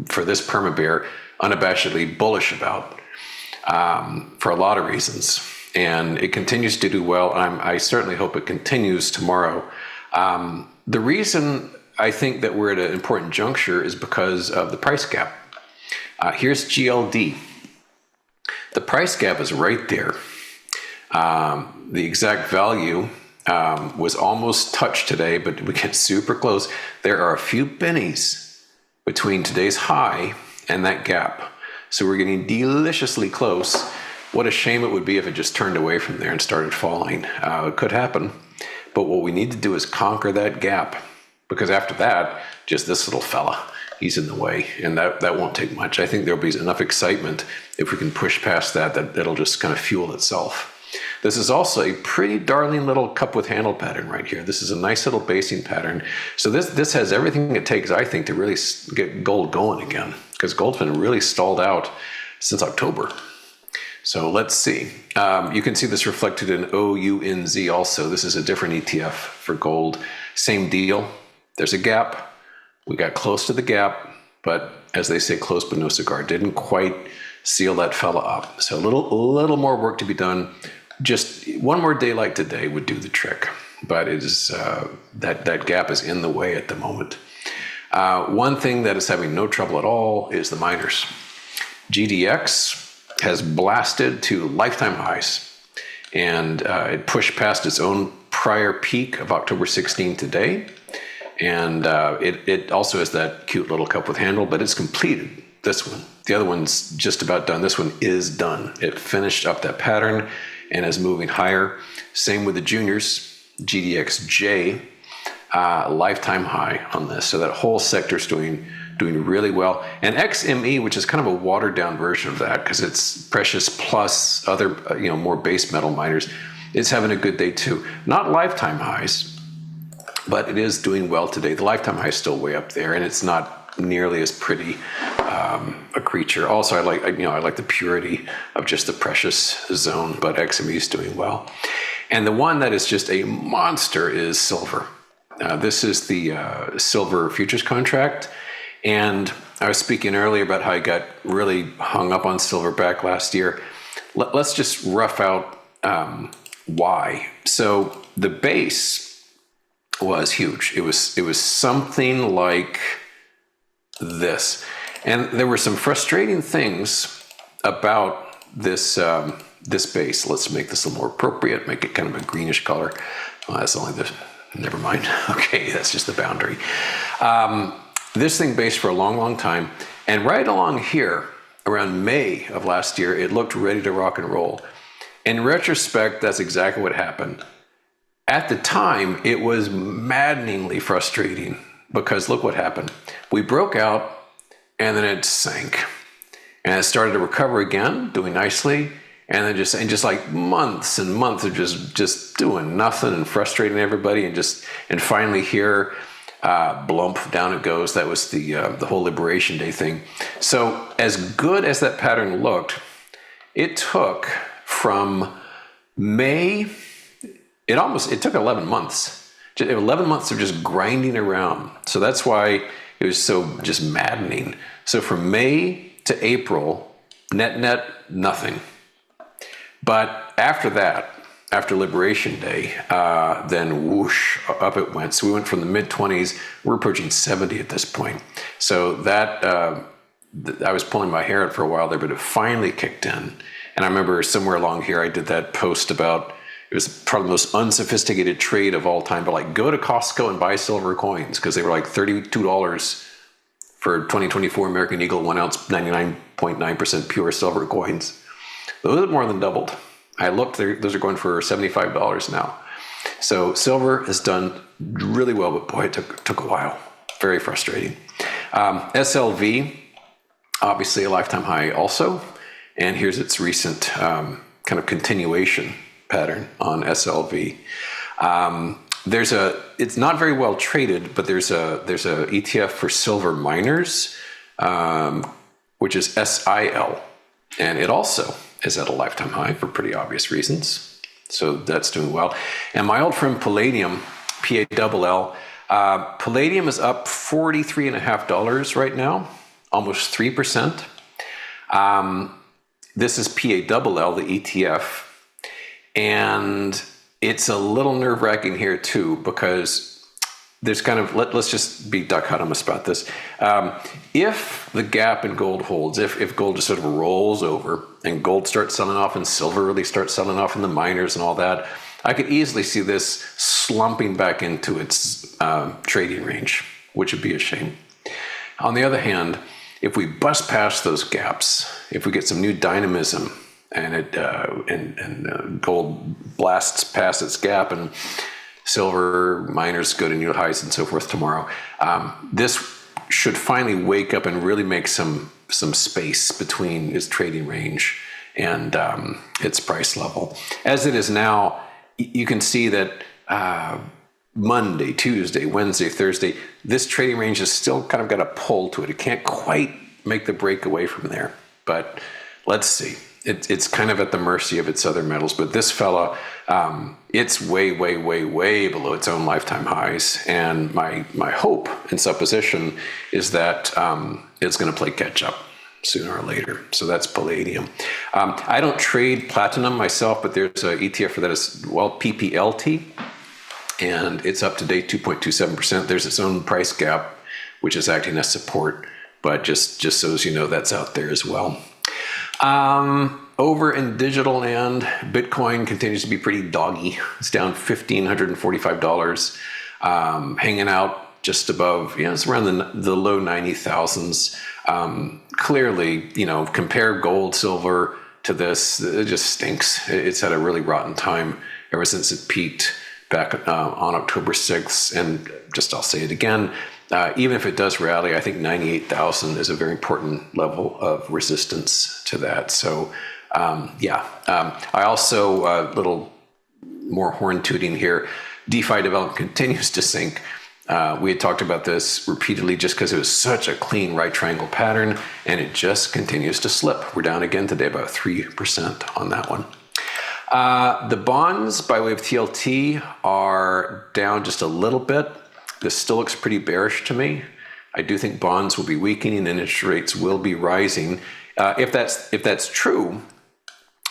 for this perma bear, unabashedly bullish about for a lot of reasons. And it continues to do well. I certainly hope it continues tomorrow. The reason I think that we're at an important juncture is because of the price gap. Here's GLD. The price gap is right there. The exact value was almost touched today, but we get super close. There are a few pennies between today's high and that gap. So we're getting deliciously close. What a shame it would be if it just turned away from there and started falling. It could happen. But what we need to do is conquer that gap, because after that, just this little fella, he's in the way, and that won't take much. I think there'll be enough excitement if we can push past that it'll just kind of fuel itself. This is also a pretty darling little cup with handle pattern right here. This is a nice little basing pattern. So this has everything it takes, I think, to really get gold going again, because gold's been really stalled out since October. So let's see. You can see this reflected in OUNZ also. This is a different ETF for gold. Same deal. There's a gap. We got close to the gap, but as they say, close but no cigar. Didn't quite seal that fella up. So a little more work to be done. Just one more day like today would do the trick. But it is that gap is in the way at the moment. One thing that is having no trouble at all is the miners. GDX has blasted to lifetime highs, and it pushed past its own prior peak of October 16 today. And it also has that cute little cup with handle, but it's completed, this one. The other one's just about done. This one is done. It finished up that pattern and is moving higher. Same with the juniors, GDXJ, lifetime high on this. So that whole sector's doing really well. And XME, which is kind of a watered down version of that, because it's precious plus other more base metal miners, is having a good day too. Not lifetime highs, but it is doing well today. The lifetime high is still way up there, and it's not nearly as pretty a creature. Also, I like the purity of just the precious zone, but XME is doing well. And the one that is just a monster is silver. This is the silver futures contract. And I was speaking earlier about how I got really hung up on silver back last year. Let's just rough out why. So the base was huge. It was something like this. And there were some frustrating things about this base. Let's make this a little more appropriate, make it kind of a greenish color. Oh, that's only the, never mind. Okay, that's just the boundary. This thing based for a long, long time. And right along here, around May of last year, it looked ready to rock and roll. In retrospect, that's exactly what happened. At the time, it was maddeningly frustrating because look what happened. We broke out and then it sank. And it started to recover again, doing nicely. And then just like months and months of just doing nothing and frustrating everybody, and finally here, blump, down it goes. That was the whole Liberation Day thing. So as good as that pattern looked, it took from May, it took 11 months. 11 months of just grinding around. So that's why it was so just maddening. So from May to April, net, nothing. But after that, after Liberation Day, then whoosh, up it went. So we went from the mid-20s, we're approaching 70 at this point. So that, I was pulling my hair out for a while there, but it finally kicked in. And I remember somewhere along here, I did that post about, it was probably the most unsophisticated trade of all time, but like go to Costco and buy silver coins, because they were like $32 for 2024 American Eagle 1 ounce, 99.9% pure silver coins. Those have more than doubled. I looked, those are going for $75 now. So silver has done really well, but boy, it took a while. Very frustrating. SLV, obviously a lifetime high also. And here's its recent kind of continuation pattern on SLV. It's not very well traded, but there's a ETF for silver miners, which is SIL. And it also is at a lifetime high for pretty obvious reasons. So that's doing well. And my old friend Palladium, PALL, Palladium is up $43.50 right now, almost 3%. This is PALL, the ETF. And it's a little nerve-wracking here too, because there's kind of, let's just be dichotomous about this. If the gap in gold holds, if gold just sort of rolls over and gold starts selling off and silver really starts selling off in the miners and all that, I could easily see this slumping back into its trading range, which would be a shame. On the other hand, if we bust past those gaps, if we get some new dynamism and gold blasts past its gap and silver miners go to new highs and so forth tomorrow, this should finally wake up and really make some space between its trading range and its price level. As it is now, you can see that Monday, Tuesday, Wednesday, Thursday, this trading range has still kind of got a pull to it. It can't quite make the break away from there, but let's see. It's kind of at the mercy of its other metals, but this fella, it's way, way, way, way below its own lifetime highs. And my hope and supposition is that it's going to play catch up sooner or later. So that's palladium. I don't trade platinum myself, but there's an ETF for that as well, PPLT, and it's up to date 2.27%. There's its own price gap, which is acting as support, but just so as you know, that's out there as well. Over in digital land, Bitcoin continues to be pretty doggy. It's down $1,545, hanging out just above, it's around the low 90,000s. Clearly, compare gold, silver to this, it just stinks. It's had a really rotten time ever since it peaked back on October 6th. And I'll say it again, even if it does rally, I think 98,000 is a very important level of resistance to that. So, I also, little more horn tooting here, DeFi development continues to sink. We had talked about this repeatedly just because it was such a clean right triangle pattern, and it just continues to slip. We're down again today, about 3% on that one. The bonds by way of TLT are down just a little bit. This still looks pretty bearish to me. I do think bonds will be weakening and interest rates will be rising. If that's true,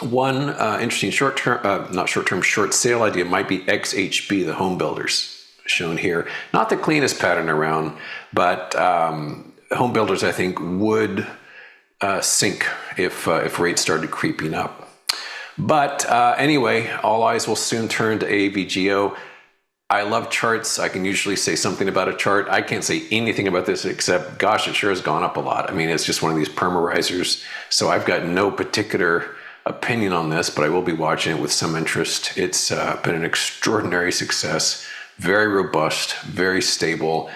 one interesting short sale idea might be XHB, the home builders, shown here. Not the cleanest pattern around, but home builders, I think, would sink if rates started creeping up. But anyway, all eyes will soon turn to AVGO. I love charts. I can usually say something about a chart. I can't say anything about this except, gosh, it sure has gone up a lot. I mean, it's just one of these perma-risers. So I've got no particular opinion on this, but I will be watching it with some interest. It's been an extraordinary success, very robust, very stable.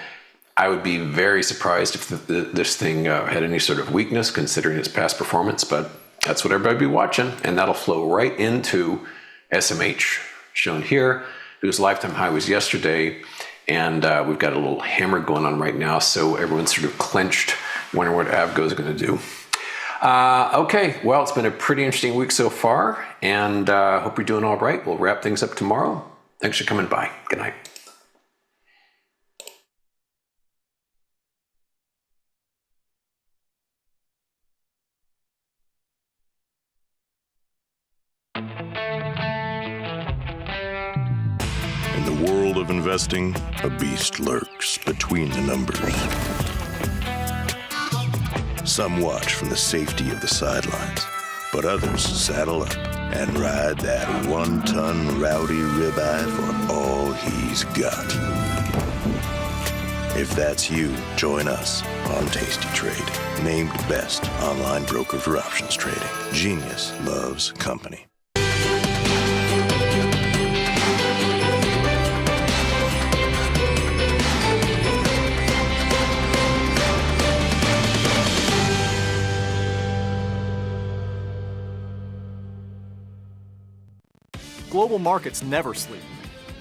I would be very surprised if this thing had any sort of weakness considering its past performance, but that's what everybody will be watching, and that'll flow right into SMH, shown here, whose lifetime high was yesterday, and we've got a little hammer going on right now, so everyone's sort of clenched, wondering what Avgo is going to do. Okay, well, it's been a pretty interesting week so far, and hope you're doing all right. We'll wrap things up tomorrow. Thanks for coming by. Good night. In the world of investing, a beast lurks between the numbers. Some watch from the safety of the sidelines, but others saddle up and ride that one-ton rowdy ribeye for all he's got. If that's you, join us on tastytrade, named best online broker for options trading. Genius loves company. Global markets never sleep.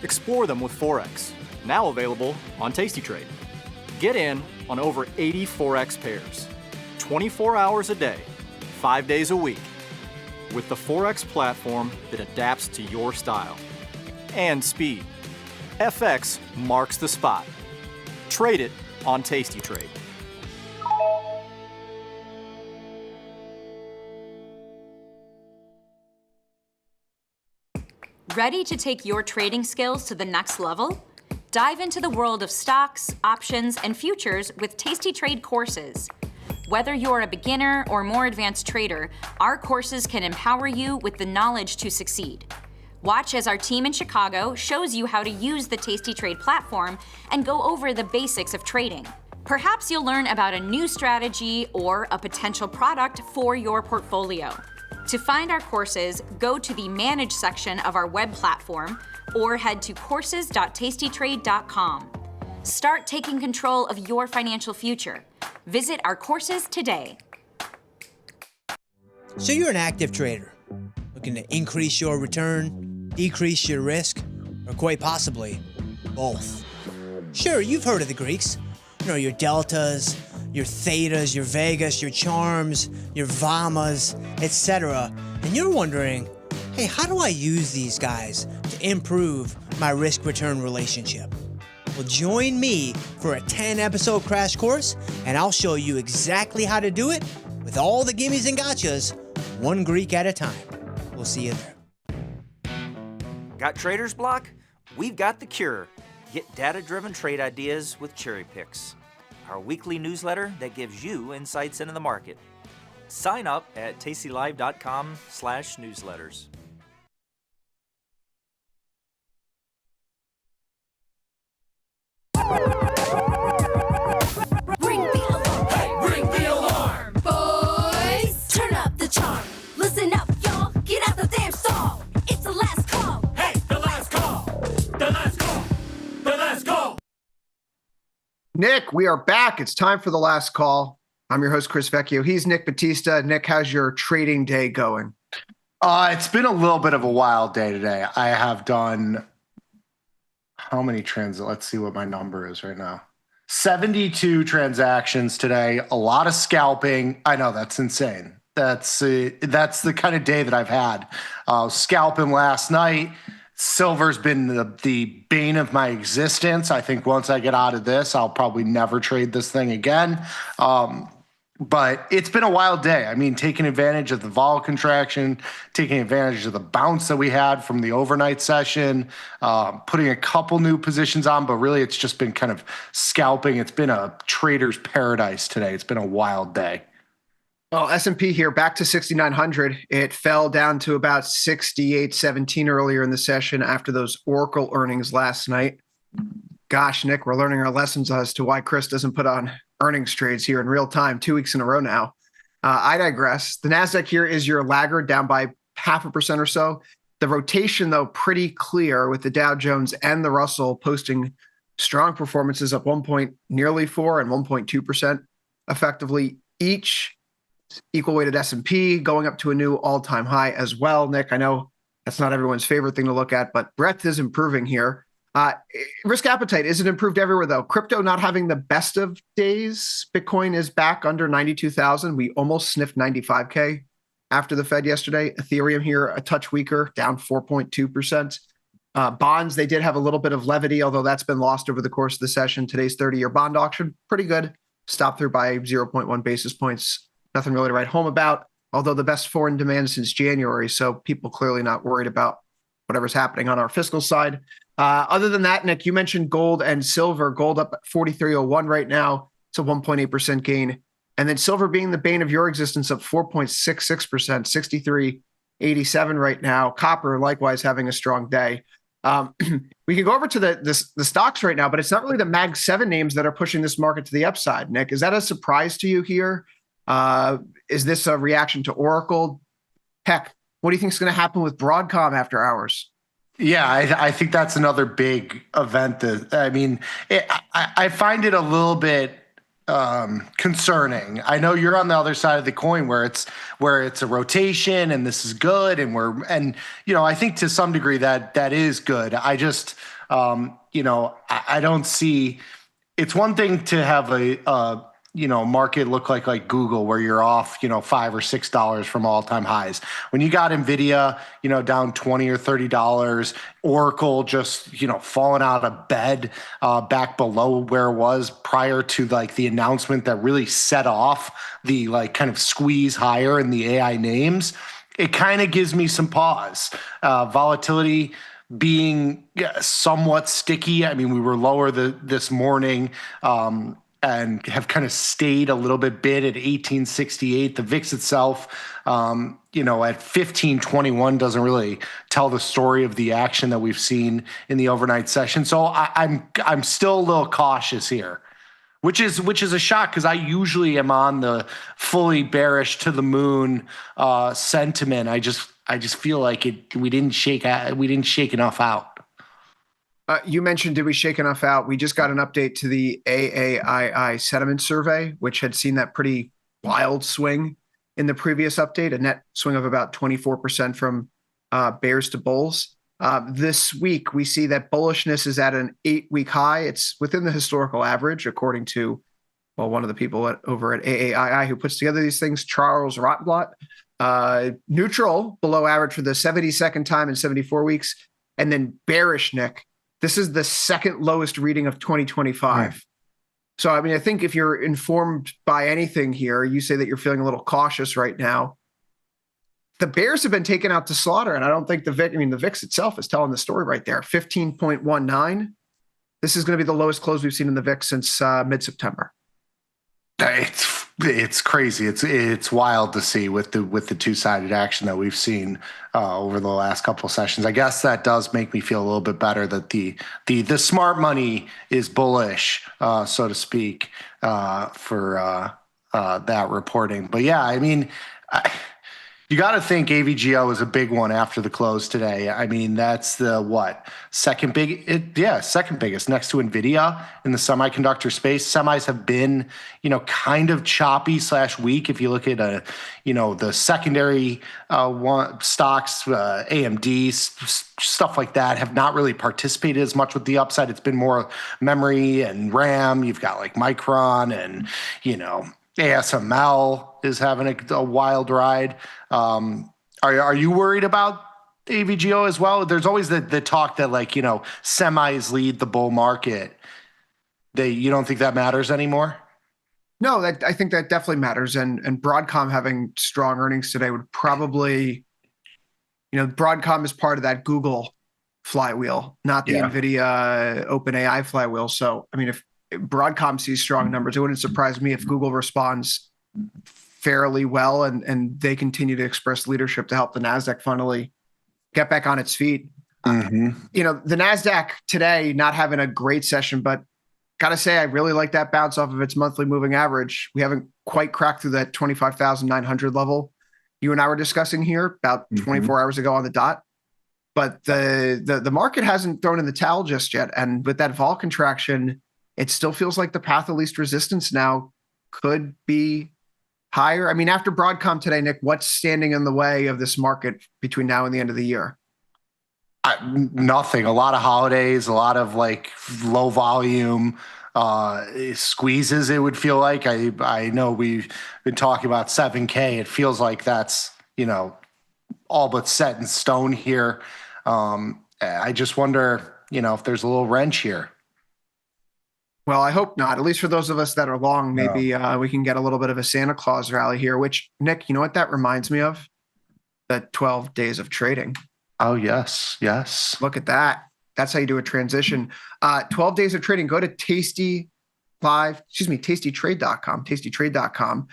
Explore them with Forex, now available on tastytrade. Get in on over 80 Forex pairs, 24 hours a day, 5 days a week, with the Forex platform that adapts to your style and speed. FX marks the spot. Trade it on tastytrade. Ready to take your trading skills to the next level? Dive into the world of stocks, options, and futures with Tasty Trade courses. Whether you're a beginner or more advanced trader, our courses can empower you with the knowledge to succeed. Watch as our team in Chicago shows you how to use the Tasty Trade platform and go over the basics of trading. Perhaps you'll learn about a new strategy or a potential product for your portfolio. To find our courses, go to the Manage section of our web platform or head to courses.tastytrade.com. Start taking control of your financial future. Visit our courses today. So you're an active trader, looking to increase your return, decrease your risk, or quite possibly both. Sure, you've heard of the Greeks. You know, your deltas, your thetas, your vegas, your charms, your vamas, etc. And you're wondering, hey, how do I use these guys to improve my risk-return relationship? Well, join me for a 10-episode crash course, and I'll show you exactly how to do it with all the gimmies and gotchas, one Greek at a time. We'll see you there. Got trader's block? We've got the cure. Get data-driven trade ideas with Cherry Picks, our weekly newsletter that gives you insights into the market. Sign up at tastylive.com/newsletters. Ring the alarm. Hey, ring the alarm. Boys, turn up the charm. Listen up, y'all. Get out the damn stall. It's the last call. Hey, the last call. The last call. The last call. Nick, we are back. It's time for the last call. I'm your host, Chris Vecchio. He's Nick Batista. Nick, how's your trading day going? It's been a little bit of a wild day today. I have done how many let's see what my number is right now. 72 transactions today, a lot of scalping. I know that's insane. That's the kind of day that I've had. Scalping last night. Silver's been the bane of my existence. I think once I get out of this, I'll probably never trade this thing again. But it's been a wild day. I mean, taking advantage of the vol contraction, taking advantage of the bounce that we had from the overnight session, putting a couple new positions on, but really it's just been kind of scalping. It's been a trader's paradise today. It's been a wild day. Well, S&P here back to 6,900. It fell down to about 68.17 earlier in the session after those Oracle earnings last night. Gosh, Nick, we're learning our lessons as to why Chris doesn't put on earnings trades here in real time, 2 weeks in a row now. I digress. The NASDAQ here is your laggard, down by 0.5% or so. The rotation, though, pretty clear with the Dow Jones and the Russell posting strong performances up nearly 4 and 1.2% effectively each. Equal weighted S&P going up to a new all-time high as well. Nick, I know that's not everyone's favorite thing to look at, but breadth is improving here. Risk appetite isn't improved everywhere, though. Crypto not having the best of days. Bitcoin is back under 92,000. We almost sniffed 95K after the Fed yesterday. Ethereum here a touch weaker, down 4.2%. Bonds, they did have a little bit of levity, although that's been lost over the course of the session. Today's 30-year bond auction, pretty good. Stopped through by 0.1 basis points. Nothing really to write home about, although the best foreign demand since January, so people clearly not worried about whatever's happening on our fiscal side. Other than that, Nick, you mentioned gold and silver. Gold up at 43.01 right now. It's a 1.8% gain. And then silver being the bane of your existence, up 4.66%, 63.87 right now. Copper likewise having a strong day. We can go over to the stocks right now, but it's not really the Mag 7 names that are pushing this market to the upside. Nick, is that a surprise to you here? Is this a reaction to Oracle? Heck, what do you think is going to happen with Broadcom after hours? Yeah, I think that's another big event. I find it a little bit concerning. I know you're on the other side of the coin where it's a rotation and this is good, and I think to some degree that is good. I just I don't see. It's one thing to have a market look like Google where you're off, $5 or $6 from all-time highs. When you got Nvidia, down $20 or $30, Oracle just, falling out of bed back below where it was prior to the announcement that really set off the kind of squeeze higher in the AI names, it kind of gives me some pause. Volatility being somewhat sticky. I mean, we were lower this morning and have kind of stayed a little bit at 1868. The VIX itself, at 1521 doesn't really tell the story of the action that we've seen in the overnight session. So I'm still a little cautious here, which is a shock because I usually am on the fully bearish to the moon sentiment. I just feel like we didn't shake enough out. You mentioned, did we shake enough out? We just got an update to the AAII sentiment survey, which had seen that pretty wild swing in the previous update, a net swing of about 24% from bears to bulls. This week, we see that bullishness is at an 8-week high. It's within the historical average, according to, one of the people over at AAII who puts together these things, Charles Rotblatt. Neutral, below average for the 72nd time in 74 weeks. And then bearish, Nick. This is the second lowest reading of 2025. Right. So, I mean, I think if you're informed by anything here, you say that you're feeling a little cautious right now. The bears have been taken out to slaughter, and I don't think the VIX itself is telling the story right there. 15.19. This is going to be the lowest close we've seen in the VIX since mid-September. It's crazy. It's wild to see with the two-sided action that we've seen over the last couple of sessions. I guess that does make me feel a little bit better that the smart money is bullish, so to speak, for that reporting. But yeah, I mean, you got to think AVGO is a big one after the close today. I mean, that's the second biggest next to NVIDIA in the semiconductor space. Semis have been, kind of choppy / weak. If you look at the secondary stocks, AMD, stuff like that have not really participated as much with the upside. It's been more memory and RAM. You've got like Micron and, ASML is having a wild ride. Are you worried about AVGO as well? There's always the talk that semis lead the bull market. You don't think that matters anymore? No, I think that definitely matters. And Broadcom having strong earnings today would probably, Broadcom is part of that Google flywheel, not the NVIDIA OpenAI flywheel. So, I mean, if Broadcom sees strong numbers, it wouldn't surprise me if Google responds fairly well and they continue to express leadership to help the NASDAQ finally get back on its feet. Mm-hmm. The NASDAQ today not having a great session, but got to say, I really like that bounce off of its monthly moving average. We haven't quite cracked through that 25,900 level you and I were discussing here about 24 hours ago on the dot. But the market hasn't thrown in the towel just yet. And with that vol contraction, it still feels like the path of least resistance now could be higher. I mean, after Broadcom today, Nick, what's standing in the way of this market between now and the end of the year? Nothing. A lot of holidays, a lot of low volume squeezes, it would feel like. I know we've been talking about 7K. It feels like that's, all but set in stone here. I just wonder, if there's a little wrench here. Well, I hope not. At least for those of us that are long, maybe we can get a little bit of a Santa Claus rally here, which, Nick, you know what that reminds me of? The 12 days of trading. Oh, yes. Look at that. That's how you do a transition. 12 days of trading. Go to tastytrade.com, tastytrade.com.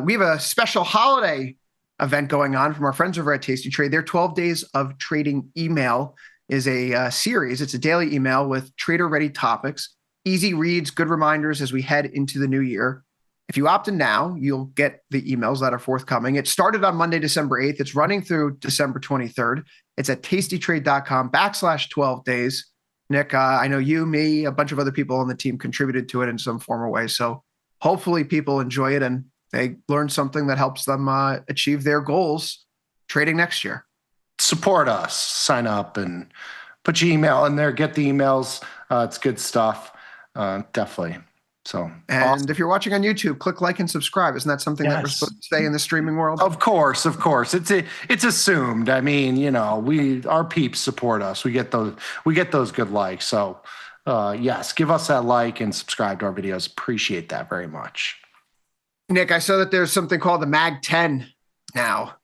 We have a special holiday event going on from our friends over at Tasty Trade. Their 12 days of trading email is a series. It's a daily email with trader-ready topics. Easy reads, good reminders as we head into the new year. If you opt in now, you'll get the emails that are forthcoming. It started on Monday, December 8th. It's running through December 23rd. It's at tastytrade.com/12 days. Nick, I know you, me, a bunch of other people on the team contributed to it in some form or way. So hopefully people enjoy it and they learn something that helps them achieve their goals trading next year. Support us. Sign up and put your email in there. Get the emails. It's good stuff. Definitely. So, and if you're watching on YouTube, click like and subscribe. Isn't that something that we're supposed to say in the streaming world? Of course. It's assumed. I mean, our peeps support us. We get those good likes. So, yes, give us that like and subscribe to our videos. Appreciate that very much. Nick, I saw that there's something called the Mag 10 now.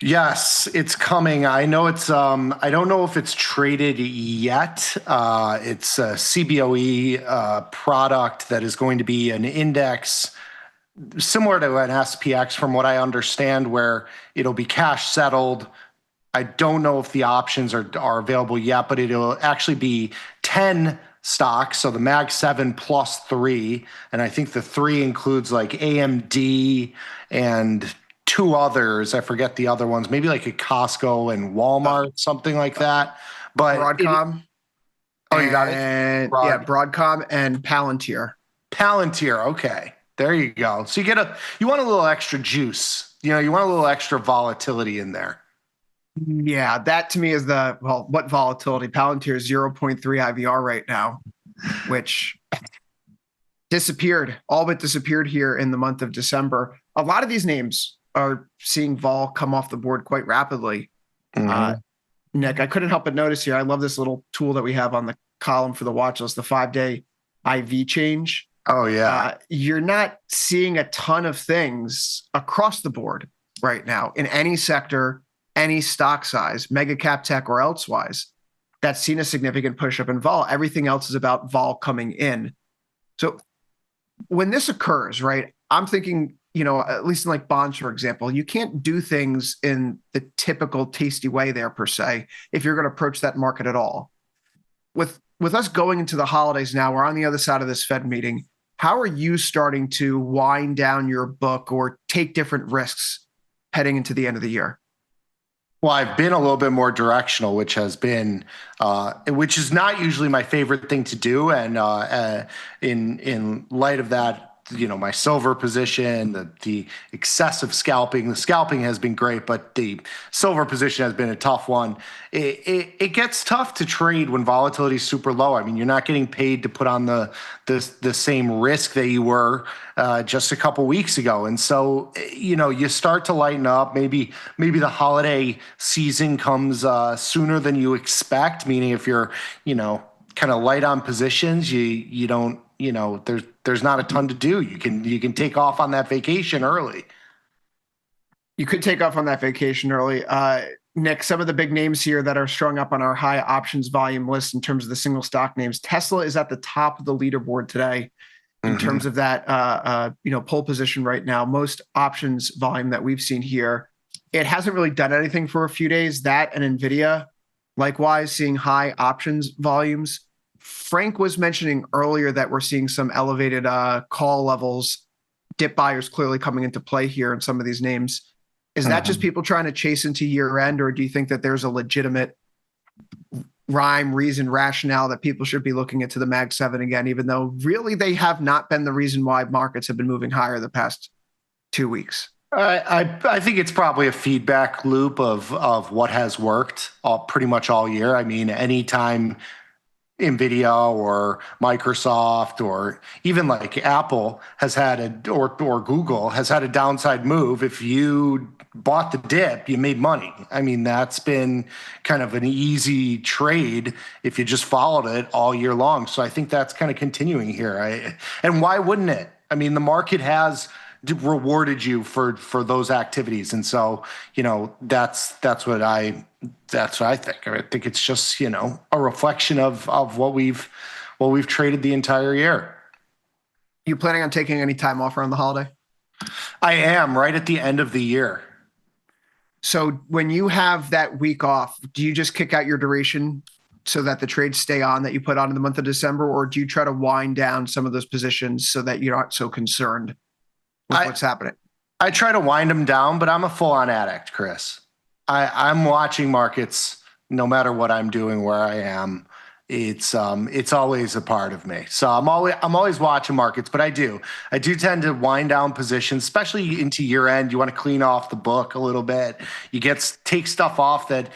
Yes, it's coming. I know it's I don't know if it's traded yet. It's a CBOE product that is going to be an index similar to an SPX from what I understand, where it'll be cash settled. I don't know if the options are available yet, but it'll actually be 10 stocks. So the Mag 7 plus 3. And I think the 3 includes like AMD and 2 others. I forget the other ones, maybe like a Costco and Walmart, something like that. But Broadcom. You got it? Yeah, Broadcom and Palantir. Palantir, okay. There you go. So you want a little extra juice. You want a little extra volatility in there. Yeah, that to me is what volatility? Palantir is 0.3 IVR right now, which all but disappeared here in the month of December. A lot of these names are seeing vol come off the board quite rapidly. Nick, I couldn't help but notice here, I love this little tool that we have on the column for the watch list, the 5-day IV change. Oh, yeah. You're not seeing a ton of things across the board right now in any sector, any stock size, mega cap tech or elsewise, that's seen a significant push up in vol. Everything else is about vol coming in. So when this occurs, right, I'm thinking, at least in like bonds, for example, you can't do things in the typical tasty way there per se, if you're going to approach that market at all. With us going into the holidays now, we're on the other side of this Fed meeting. How are you starting to wind down your book or take different risks heading into the end of the year? Well, I've been a little bit more directional, which is not usually my favorite thing to do. And in light of that, my silver position, the excessive scalping. The scalping has been great, but the silver position has been a tough one. It gets tough to trade when volatility is super low. I mean, you're not getting paid to put on the same risk that you were just a couple weeks ago, and so you start to lighten up. Maybe the holiday season comes sooner than you expect. Meaning, if you're kind of light on positions, you don't. There's not a ton to do. You can take off on that vacation early. You could take off on that vacation early. Nick, some of the big names here that are strung up on our high options volume list in terms of the single stock names. Tesla is at the top of the leaderboard today in terms of that pole position right now. Most options volume that we've seen here. It hasn't really done anything for a few days. That and Nvidia, likewise, seeing high options volumes. Frank was mentioning earlier that we're seeing some elevated call levels, dip buyers clearly coming into play here in some of these names. Is that just people trying to chase into year end, or do you think that there's a legitimate rationale that people should be looking into the Mag 7 again, even though really they have not been the reason why markets have been moving higher the past 2 weeks? I think it's probably a feedback loop of what has worked pretty much all year. I mean, anytime NVIDIA or Microsoft or even like Apple has had or Google has had a downside move, if you bought the dip, you made money. I mean, that's been kind of an easy trade if you just followed it all year long. So I think that's kind of continuing here. And why wouldn't it? I mean, the market has rewarded you for those activities, and so that's what I think. I think it's just a reflection of what we've traded the entire year. You planning on taking any time off around the holiday? I am, right at the end of the year. So when you have that week off, do you just kick out your duration so that the trades stay on that you put on in the month of December, or do you try to wind down some of those positions so that you're not so concerned with what's happening? I try to wind them down, but I'm a full-on addict, Chris. I'm watching markets no matter what I'm doing, where I am. It's always a part of me. So I'm always watching markets, but I do tend to wind down positions, especially into year end. You want to clean off the book a little bit. You take stuff off that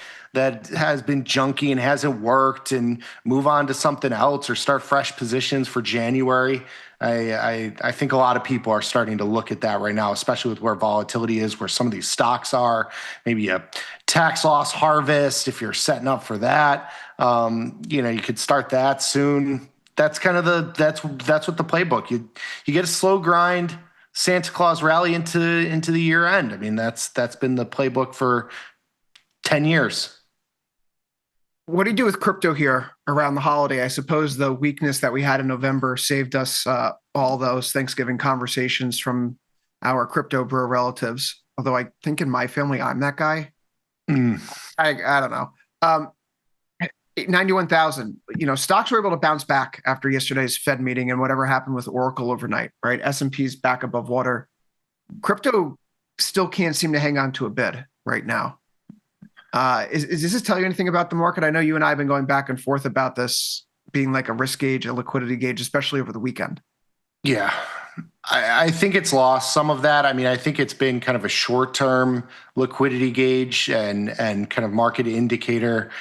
has been junky and hasn't worked, and move on to something else, or start fresh positions for January. I think a lot of people are starting to look at that right now, especially with where volatility is, where some of these stocks are. Maybe a tax loss harvest if you're setting up for that. You could start that soon. That's kind of that's what the playbook. You get a slow grind, Santa Claus rally into the year end. I mean, that's been the playbook for 10 years. What do you do with crypto here around the holiday? I suppose the weakness that we had in November saved us all those Thanksgiving conversations from our crypto bro relatives. Although I think in my family, I'm that guy. I don't know. 91,000, stocks were able to bounce back after yesterday's Fed meeting and whatever happened with Oracle overnight, right? S&P's back above water. Crypto still can't seem to hang on to a bid right now. Does this tell you anything about the market? I know you and I have been going back and forth about this being like a risk gauge, a liquidity gauge, especially over the weekend. Yeah, I think it's lost some of that. I mean, I think it's been kind of a short-term liquidity gauge and kind of market indicator,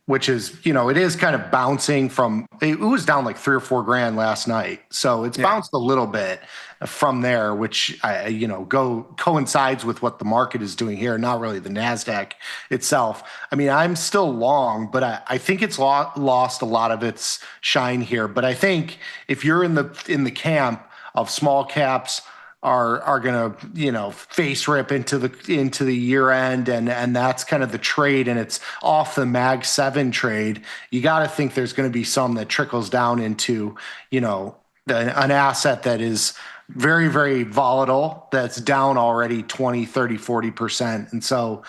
which is, it is kind of bouncing from, it was down like 3 or 4 grand last night. So it's bounced a little bit from there, which, coincides with what the market is doing here, not really the NASDAQ itself. I mean, I'm still long, but I think it's lost a lot of its shine here. But I think if you're in the camp of small caps are going to, face rip into the year end, and that's kind of the trade, and it's off the Mag 7 trade, you got to think there's going to be some that trickles down into, an asset that is very, very volatile, that's down already 20, 30, 40%. And so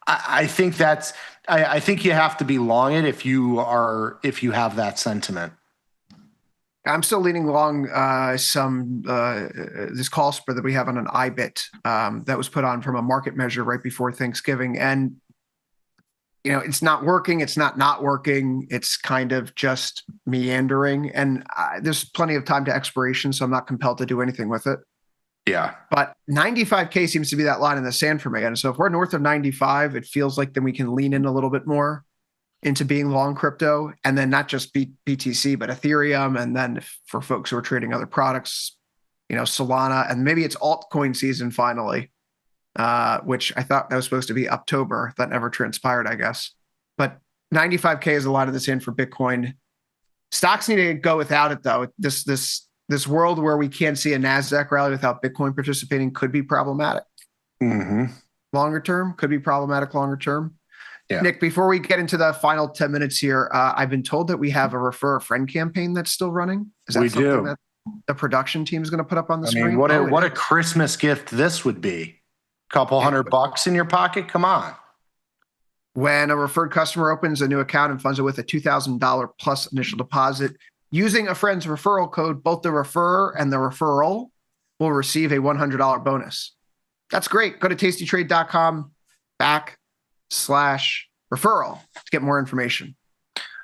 I think I think you have to be long it if you have that sentiment. I'm still leaning along this call spread that we have on an IBIT that was put on from a market measure right before Thanksgiving. And, it's not working. It's not working. It's kind of just meandering. And there's plenty of time to expiration, so I'm not compelled to do anything with it. Yeah. But 95K seems to be that line in the sand for me. And so if we're north of 95, it feels like then we can lean in a little bit more into being long crypto, and then not just BTC, but Ethereum. And then for folks who are trading other products, Solana, and maybe it's altcoin season finally, which I thought that was supposed to be October. That never transpired, I guess. But 95K is a lot of this in for Bitcoin. Stocks need to go without it, though. This world where we can't see a NASDAQ rally without Bitcoin participating could be problematic. Mm-hmm. Longer term, could be problematic longer term. Yeah. Nick, before we get into the final 10 minutes here, I've been told that we have a refer a friend campaign that's still running. Is that something that the production team is going to put up on the screen? What a Christmas gift this would be. Couple $100 in your pocket. Come on. When a referred customer opens a new account and funds it with a $2,000 plus initial deposit, using a friend's referral code, both the referrer and the referral will receive a $100 bonus. That's great. Go to tastytrade.com/referral to get more information.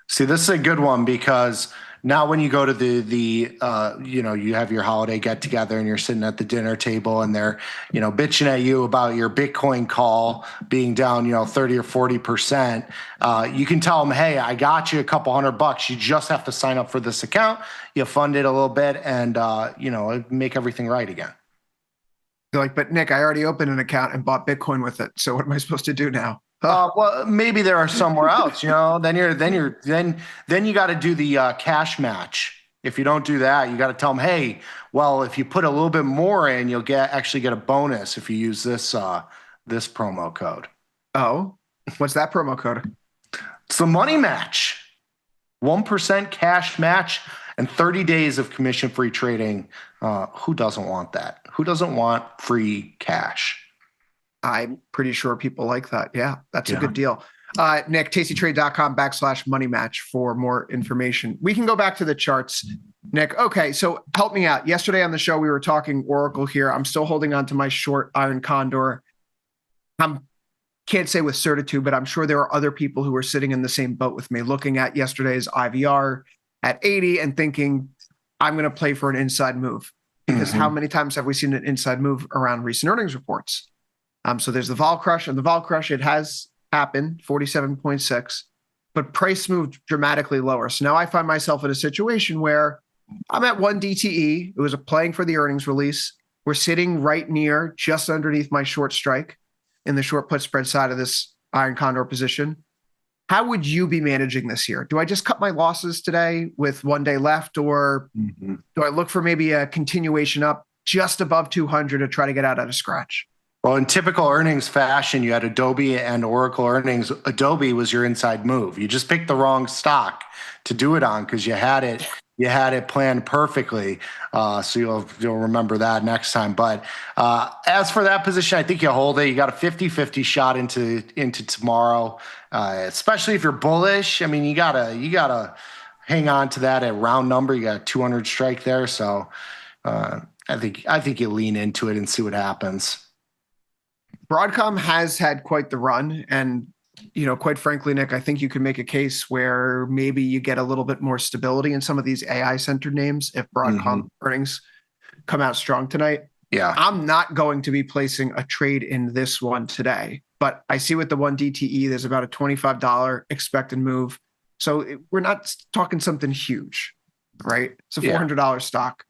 See, this is a good one because now when you go to you have your holiday get together and you're sitting at the dinner table and they're, bitching at you about your Bitcoin call being down, 30 or 40%. You can tell them, hey, I got you a couple $100. You just have to sign up for this account. You fund it a little bit and, make everything right again. They're like, but Nick, I already opened an account and bought Bitcoin with it. So what am I supposed to do now? Well, maybe there are somewhere else, then you got to do the cash match. If you don't do that, you got to tell them, hey, well, if you put a little bit more in, you'll actually get a bonus if you use this promo code. Oh, what's that promo code? It's the money match. 1% cash match and 30 days of commission-free trading. Who doesn't want that? Who doesn't want free cash? I'm pretty sure people like that. Yeah, that's a good deal. Nick, tastytrade.com/money match for more information. We can go back to the charts. Nick, okay, so help me out. Yesterday on the show, we were talking Oracle here. I'm still holding on to my short Iron Condor. Can't say with certitude, but I'm sure there are other people who are sitting in the same boat with me, looking at yesterday's IVR at 80 and thinking, I'm going to play for an inside move. Because how many times have we seen an inside move around recent earnings reports? So there's the vol crush, and the vol crush, it has happened, 47.6, but price moved dramatically lower. So now I find myself in a situation where I'm at 1 DTE. It was playing for the earnings release. We're sitting right near, just underneath my short strike in the short put spread side of this Iron Condor position. How would you be managing this here? Do I just cut my losses today with 1 day left, or do I look for maybe a continuation up just above 200 to try to get out at a scratch. Well, in typical earnings fashion, you had Adobe and Oracle earnings. Adobe was your inside move. You just picked the wrong stock to do it on because you had it planned perfectly. So you'll remember that next time. But as for that position, I think you hold it. You got a 50-50 shot into tomorrow, especially if you're bullish. I mean, you gotta hang on to that at round number. You got a 200 strike there. So I think you lean into it and see what happens. Broadcom has had quite the run, and quite frankly, Nick, I think you could make a case where maybe you get a little bit more stability in some of these AI-centered names if Broadcom earnings come out strong tonight. Yeah, I'm not going to be placing a trade in this one today, but I see with the one DTE, there's about a $25 expected move. So we're not talking something huge, right? It's a $400 stock.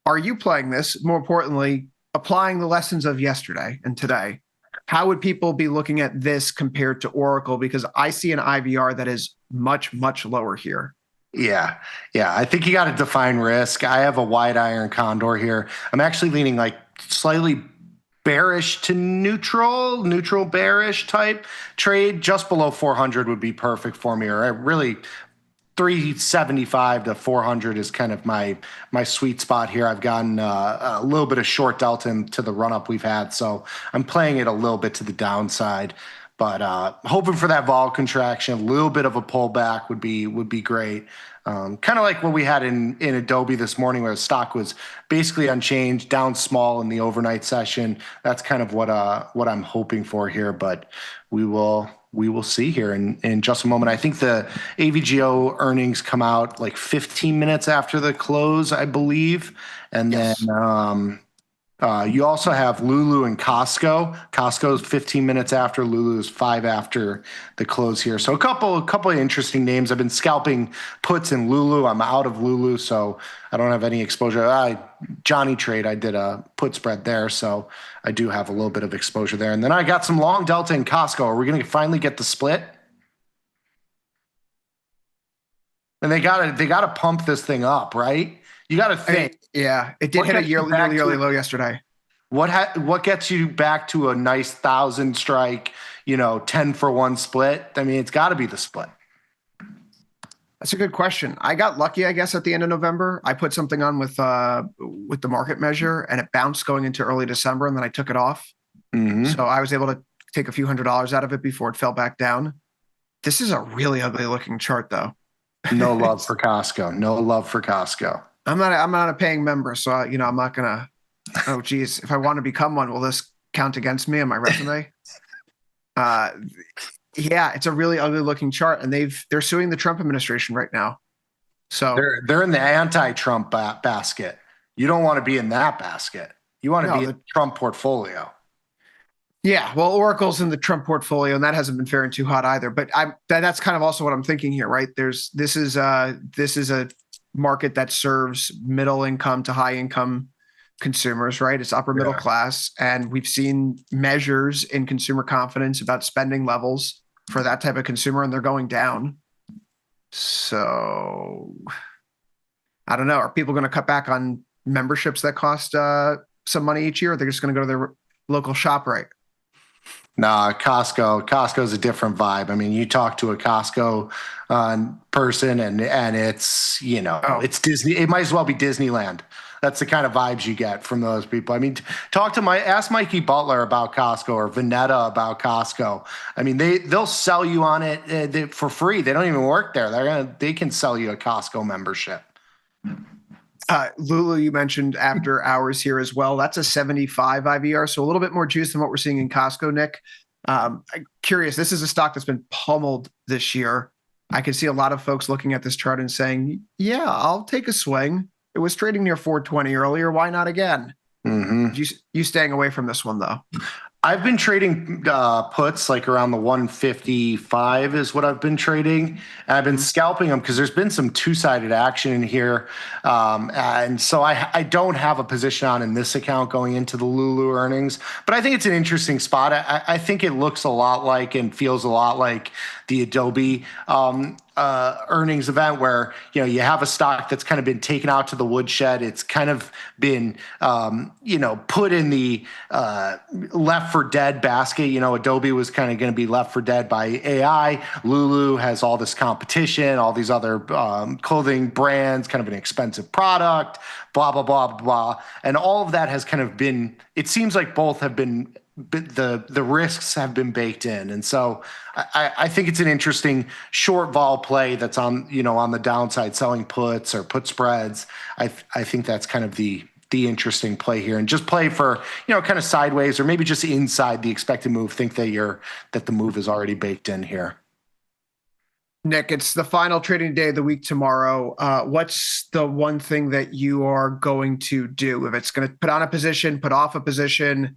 Are you playing this? More importantly, applying the lessons of yesterday and today. How would people be looking at this compared to Oracle? Because I see an IVR that is much, much lower here. Yeah. I think you got to define risk. I have a wide iron condor here. I'm actually leaning like slightly bearish to neutral bearish type trade. Just below 400 would be perfect for me. Or really 375 to 400 is kind of my sweet spot here. I've gotten a little bit of short delta to the run up we've had, so I'm playing it a little bit to the downside. But hoping for that vol contraction, a little bit of a pullback would be great. Kind of like what we had in Adobe this morning, where the stock was basically unchanged, down small in the overnight session. That's kind of what I'm hoping for here. But we will see here in just a moment. I think the AVGO earnings come out like 15 minutes after the close, I believe. And then you also have Lulu and Costco. Costco's 15 minutes after, Lulu's 5 after the close here. So a couple of interesting names. I've been scalping puts in Lulu. I'm out of Lulu, so I don't have any exposure. Johnny Trade, I did a put spread there, so I do have a little bit of exposure there. And then I got some long delta in Costco. Are we going to finally get the split? And they got to pump this thing up, right? You got to think. It did hit a yearly low yesterday. What gets you back to a nice 1,000 strike, 10-for-1 split? I mean, it's got to be the split. That's a good question. I got lucky, I guess, at the end of November. I put something on with the market measure, and it bounced going into early December, and then I took it off. So I was able to take a few $100s out of it before it fell back down. This is a really ugly looking chart, though. No love for Costco. No love for Costco. I'm not a paying member, so I'm not gonna. Oh, geez, if I want to become one, will this count against me on my resume? It's a really ugly looking chart, and they're suing the Trump administration right now. So they're in the anti-Trump basket. You don't want to be in that basket. You want to be in the Trump portfolio. Yeah, well, Oracle's in the Trump portfolio, and that hasn't been faring too hot either. But that's kind of also what I'm thinking here, right? This is a market that serves middle income to high income consumers, right? It's upper middle class, and we've seen measures in consumer confidence about spending levels for that type of consumer, and they're going down. So I don't know. Are people going to cut back on memberships that cost some money each year? Or they're just going to go to their local shop, right? Nah, Costco's a different vibe. I mean, you talk to a Costco person and it's, it's Disney. It might as well be Disneyland. That's the kind of vibes you get from those people. I mean, ask Mikey Butler about Costco or Vanetta about Costco. I mean, they'll sell you on it for free. They don't even work there. They can sell you a Costco membership. Lulu, you mentioned after hours here as well. That's a 75 IVR, so a little bit more juice than what we're seeing in Costco, Nick. I'm curious, this is a stock that's been pummeled this year. I can see a lot of folks looking at this chart and saying, yeah, I'll take a swing. It was trading near 420 earlier. Why not again? You staying away from this one, though? I've been trading puts like around the 155 is what I've been trading. And I've been scalping them because there's been some two-sided action in here. And so I don't have a position on in this account going into the Lulu earnings. But I think it's an interesting spot. I think it looks a lot like and feels a lot like the Adobe earnings event where, you have a stock that's kind of been taken out to the woodshed. It's kind of been, put in the left for dead basket. Adobe was kind of going to be left for dead by AI. Lulu has all this competition, all these other clothing brands, kind of an expensive product, blah, blah, blah, blah. And all of that has kind of been, it seems like both have been, the risks have been baked in. And so I think it's an interesting short vol play that's on the downside, selling puts or put spreads. I think that's kind of the interesting play here, and just play for, kind of sideways or maybe just inside the expected move. Think that the move is already baked in here. Nick, it's the final trading day of the week tomorrow. What's the one thing that you are going to do? If it's going to put on a position, put off a position,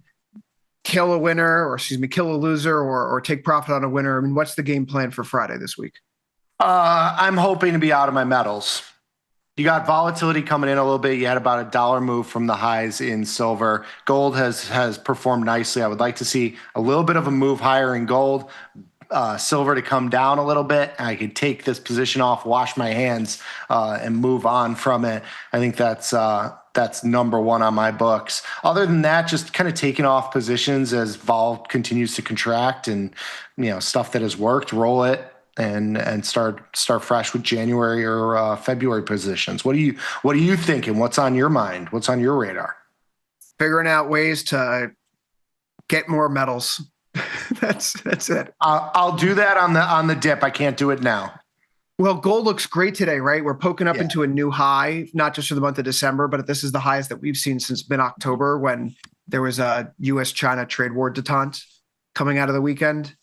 kill a winner, or kill a loser, or take profit on a winner? I mean, what's the game plan for Friday this week? I'm hoping to be out of my metals. You got volatility coming in a little bit. You had about a $1 move from the highs in silver. Gold has performed nicely. I would like to see a little bit of a move higher in gold. Silver to come down a little bit. I could take this position off, wash my hands, and move on from it. I think that's number one on my books. Other than that, just kind of taking off positions as vol continues to contract, and stuff that has worked, roll it and start fresh with January or February positions. What are you thinking? What's on your mind? What's on your radar? Figuring out ways to get more metals. That's it. I'll do that on the dip. I can't do it now. Well, gold looks great today, right? We're poking up into a new high, not just for the month of December, but this is the highest that we've seen since mid-October, when there was a U.S.-China trade war detente coming out of the weekend.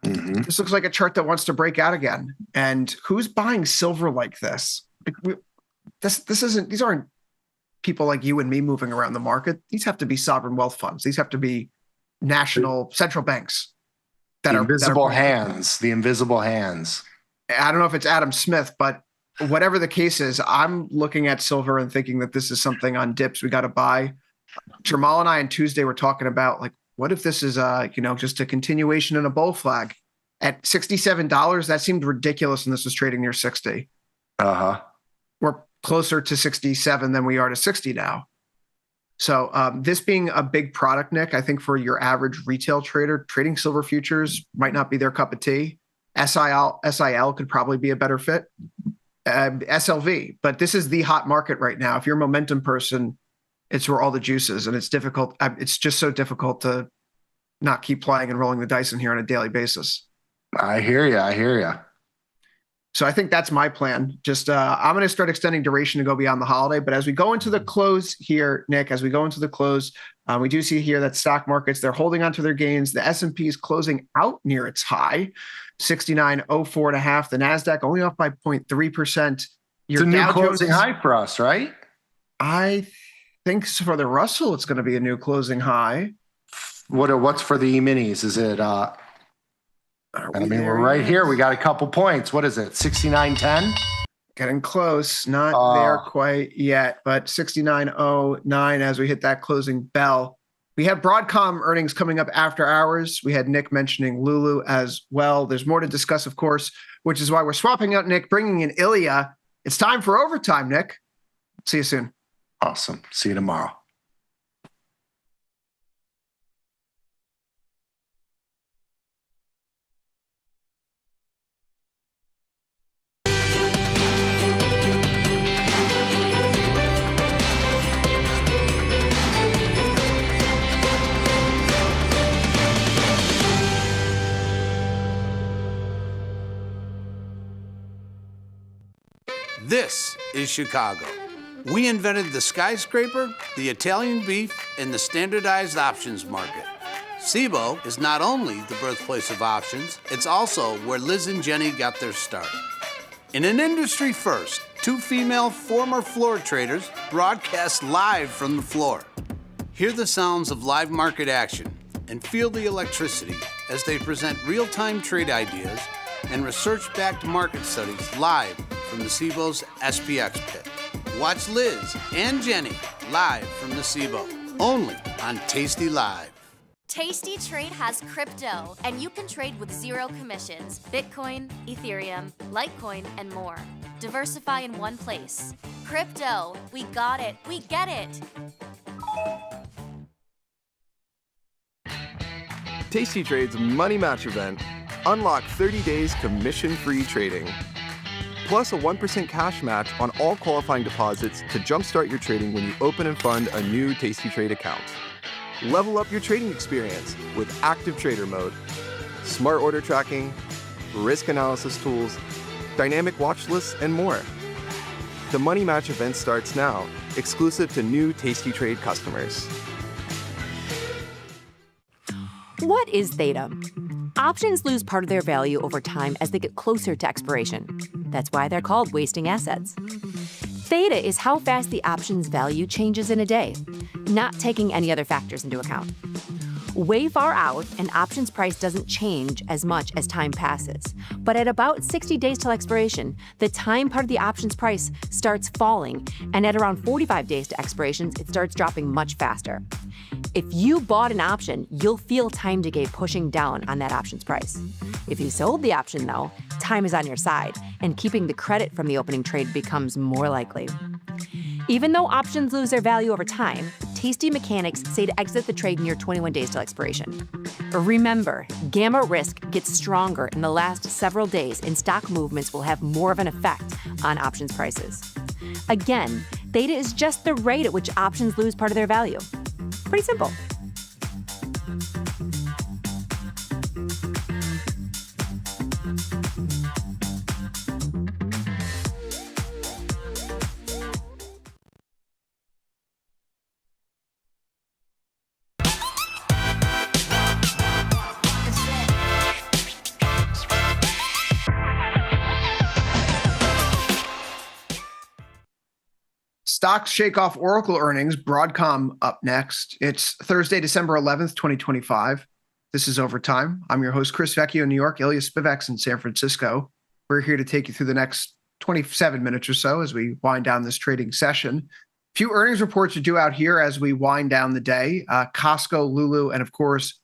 Mm-hmm. This looks like a chart that wants to break out again. And who's buying silver like this? These aren't people like you and me moving around the market. These have to be sovereign wealth funds. These have to be national central banks. The invisible hands. I don't know if it's Adam Smith, but whatever the case is, I'm looking at silver and thinking that this is something on dips we got to buy. Jamal and I on Tuesday were talking about, like, what if this is just a continuation and a bull flag at $67? That seemed ridiculous, and this was trading near 60. We're closer to 67 than we are to 60 now. So this being a big product, Nick, I think for your average retail trader, trading silver futures might not be their cup of tea. SIL could probably be a better fit. SLV, but this is the hot market right now. If you're a momentum person, it's where all the juice is, and it's difficult. It's just so difficult to not keep playing and rolling the dice in here on a daily basis. I hear you. So I think that's my plan. Just I'm going to start extending duration to go beyond the holiday. But as we go into the close here, Nick, we do see here that stock markets, they're holding on to their gains. The S&P is closing out near its high, 69.04.5. The NASDAQ only off by 0.3%. It's a new closing high for us, right? I think for the Russell, it's going to be a new closing high. What's for the E-minis? Is it... we're right here. We got a couple points. What is it? 69.10? Getting close. Not there quite yet, but 69.09 as we hit that closing bell. We have Broadcom earnings coming up after hours. We had Nick mentioning Lulu as well. There's more to discuss, of course, which is why we're swapping out Nick, bringing in Ilya. It's time for overtime, Nick. See you soon. Awesome. See you tomorrow. This is Chicago. We invented the skyscraper, the Italian beef, and the standardized options market. SIBO is not only the birthplace of options, it's also where Liz and Jenny got their start. In an industry first, two female former floor traders broadcast live from the floor. Hear the sounds of live market action and feel the electricity as they present real-time trade ideas and research-backed market studies live from the SIBO's SPX pit. Watch Liz and Jenny live from the SIBO, only on tastylive. tastytrade has crypto, and you can trade with zero commissions: Bitcoin, Ethereum, Litecoin, and more. Diversify in one place. Crypto, we got it, we get it. tastytrade's Money Match event. Unlock 30 days commission-free trading. Plus a 1% cash match on all qualifying deposits to jumpstart your trading when you open and fund a new tastytrade account. Level up your trading experience with active trader mode, smart order tracking, risk analysis tools, dynamic watch lists, and more. The Money Match event starts now, exclusive to new tastytrade customers. What is theta? Options lose part of their value over time as they get closer to expiration. That's why they're called wasting assets. Theta is how fast the option's value changes in a day, not taking any other factors into account. Way far out, an option's price doesn't change as much as time passes. But at about 60 days till expiration, the time part of the option's price starts falling, and at around 45 days to expirations, it starts dropping much faster. If you bought an option, you'll feel time decay pushing down on that option's price. If you sold the option, though, time is on your side, and keeping the credit from the opening trade becomes more likely. Even though options lose their value over time, Tasty mechanics say to exit the trade near 21 days till expiration. Remember, gamma risk gets stronger in the last several days, and stock movements will have more of an effect on options prices. Again, theta is just the rate at which options lose part of their value. Pretty simple. Stocks shake off Oracle earnings. Broadcom up next. It's Thursday, December 11th, 2025. This is Overtime. I'm your host, Chris Vecchio in New York, Ilya Spivaks in San Francisco. We're here to take you through the next 27 minutes or so as we wind down this trading session. A few earnings reports are due out here as we wind down the day. Costco, Lulu, and of course,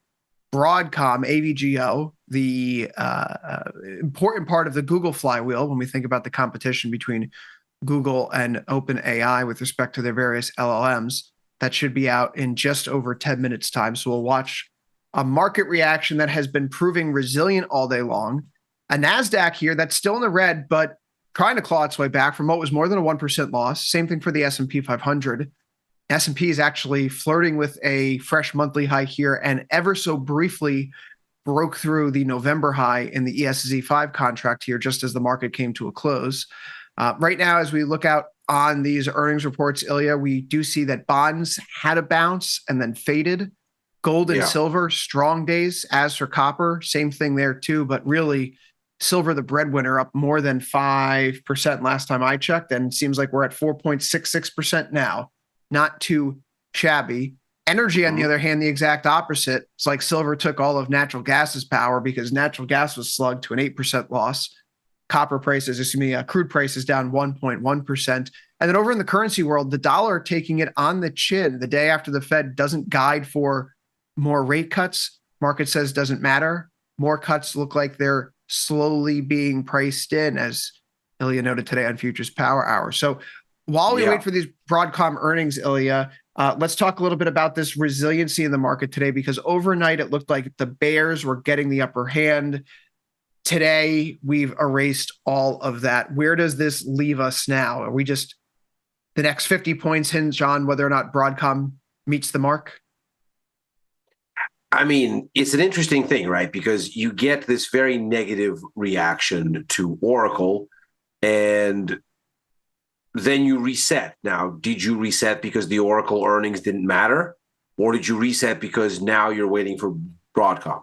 Broadcom, AVGO, the important part of the Google flywheel when we think about the competition between Google and OpenAI with respect to their various LLMs. That should be out in just over 10 minutes time. So we'll watch a market reaction that has been proving resilient all day long. A NASDAQ here that's still in the red, but trying to claw its way back from what was more than a 1% loss. Same thing for the S&P 500. S&P is actually flirting with a fresh monthly high here and ever so briefly broke through the November high in the ESZ5 contract here just as the market came to a close. Right now, as we look out on these earnings reports, Ilya, we do see that bonds had a bounce and then faded. Gold and silver, strong days. As for copper, same thing there too. But really, silver, the breadwinner, up more than 5% last time I checked. And it seems like we're at 4.66% now. Not too shabby. Energy, on the other hand, the exact opposite. It's like silver took all of natural gas's power because natural gas was slugged to an 8% loss. Copper prices, crude prices down 1.1%. And then over in the currency world, the dollar taking it on the chin the day after the Fed doesn't guide for more rate cuts. Market says doesn't matter. More cuts look like they're slowly being priced in, as Ilya noted today on Futures Power Hour. So while we wait for these Broadcom earnings, Ilya, let's talk a little bit about this resiliency in the market today, because overnight it looked like the bears were getting the upper hand. Today, we've erased all of that. Where does this leave us now? Are we just, the next 50 points hinge on whether or not Broadcom meets the mark? I mean, it's an interesting thing, right? Because you get this very negative reaction to Oracle, and then you reset. Now, did you reset because the Oracle earnings didn't matter? Or did you reset because now you're waiting for Broadcom?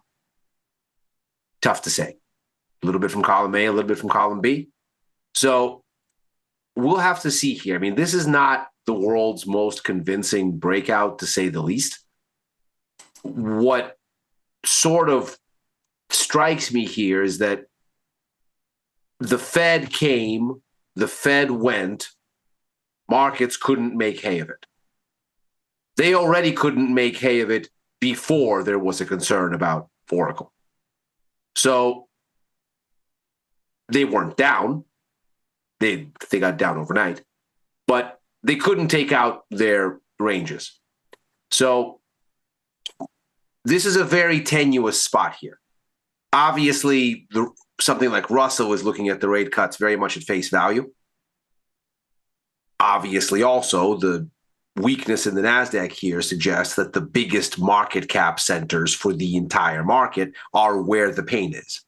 Tough to say. A little bit from column A, a little bit from column B. So we'll have to see here. I mean, this is not the world's most convincing breakout, to say the least. What sort of strikes me here is that the Fed came, the Fed went, markets couldn't make hay of it. They already couldn't make hay of it before there was a concern about Oracle. So they weren't down. They got down overnight, but they couldn't take out their ranges. So this is a very tenuous spot here. Obviously, something like Russell is looking at the rate cuts very much at face value. Obviously, also, the weakness in the NASDAQ here suggests that the biggest market cap centers for the entire market are where the pain is,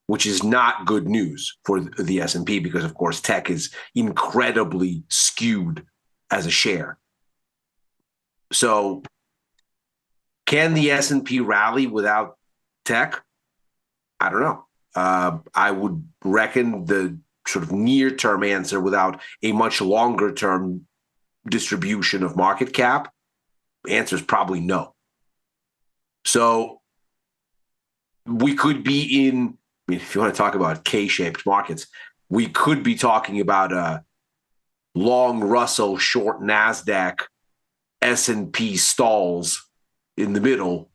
which is not good news for the S&P because, of course, tech is incredibly skewed as a share. So can the S&P rally without tech? I don't know. I would reckon the sort of near-term answer without a much longer-term distribution of market cap, answer is probably no. So we could be in, I mean, if you want to talk about K-shaped markets, we could be talking about a long Russell, short NASDAQ, S&P stalls in the middle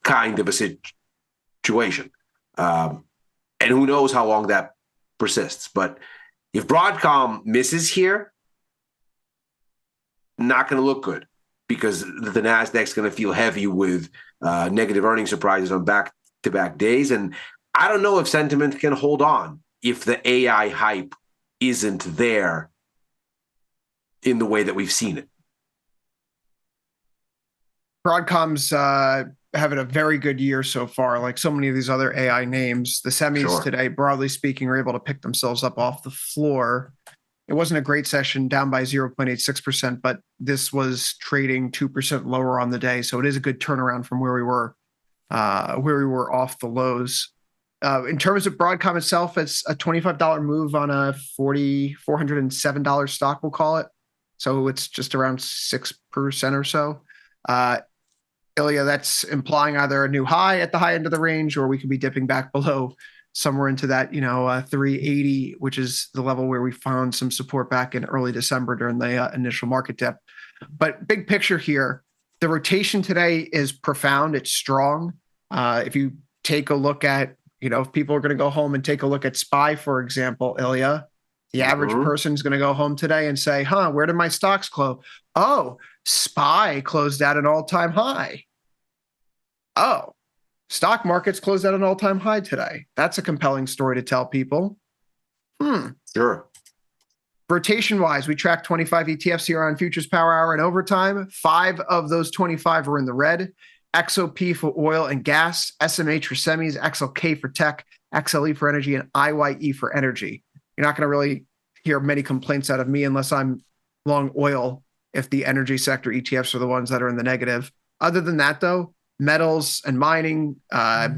kind of a situation. And who knows how long that persists. But if Broadcom misses here, not going to look good because the NASDAQ's going to feel heavy with negative earnings surprises on back-to-back days. And I don't know if sentiment can hold on if the AI hype isn't there in the way that we've seen it. Broadcom's having a very good year so far. Like so many of these other AI names, the semis today, broadly speaking, are able to pick themselves up off the floor. It wasn't a great session, down by 0.86%, but this was trading 2% lower on the day. So it is a good turnaround from where we were off the lows. In terms of Broadcom itself, it's a $25 move on a $407 stock, we'll call it. So it's just around 6% or so. Ilya, that's implying either a new high at the high end of the range, or we could be dipping back below somewhere into that, 380, which is the level where we found some support back in early December during the initial market dip. But big picture here, the rotation today is profound. It's strong. If you take a look at, if people are going to go home and take a look at SPY, for example, Ilya, the average person is going to go home today and say, where did my stocks close? Oh, SPY closed at an all-time high. Oh, stock markets closed at an all-time high today. That's a compelling story to tell people. Sure. Rotation-wise, we track 25 ETFs here on Futures Power Hour and Overtime. 5 of those 25 are in the red. XOP for oil and gas, SMH for semis, XLK for tech, XLE for energy, and IYE for energy. You're not going to really hear many complaints out of me unless I'm long oil if the energy sector ETFs are the ones that are in the negative. Other than that, though, metals and mining,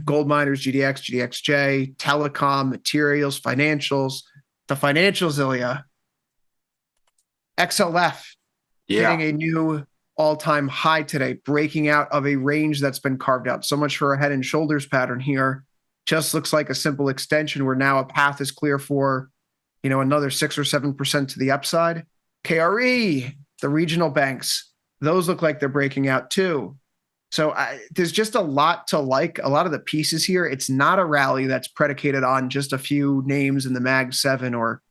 gold miners, GDX, GDXJ, telecom, materials, financials. The financials, Ilya. XLF hitting a new all-time high today, breaking out of a range that's been carved out. So much for a head and shoulders pattern here. Just looks like a simple extension where now a path is clear for, another 6 or 7% to the upside. KRE, the regional banks, those look like they're breaking out too. So there's just a lot to like. A lot of the pieces here, it's not a rally that's predicated on just a few names in the Mag 7 or,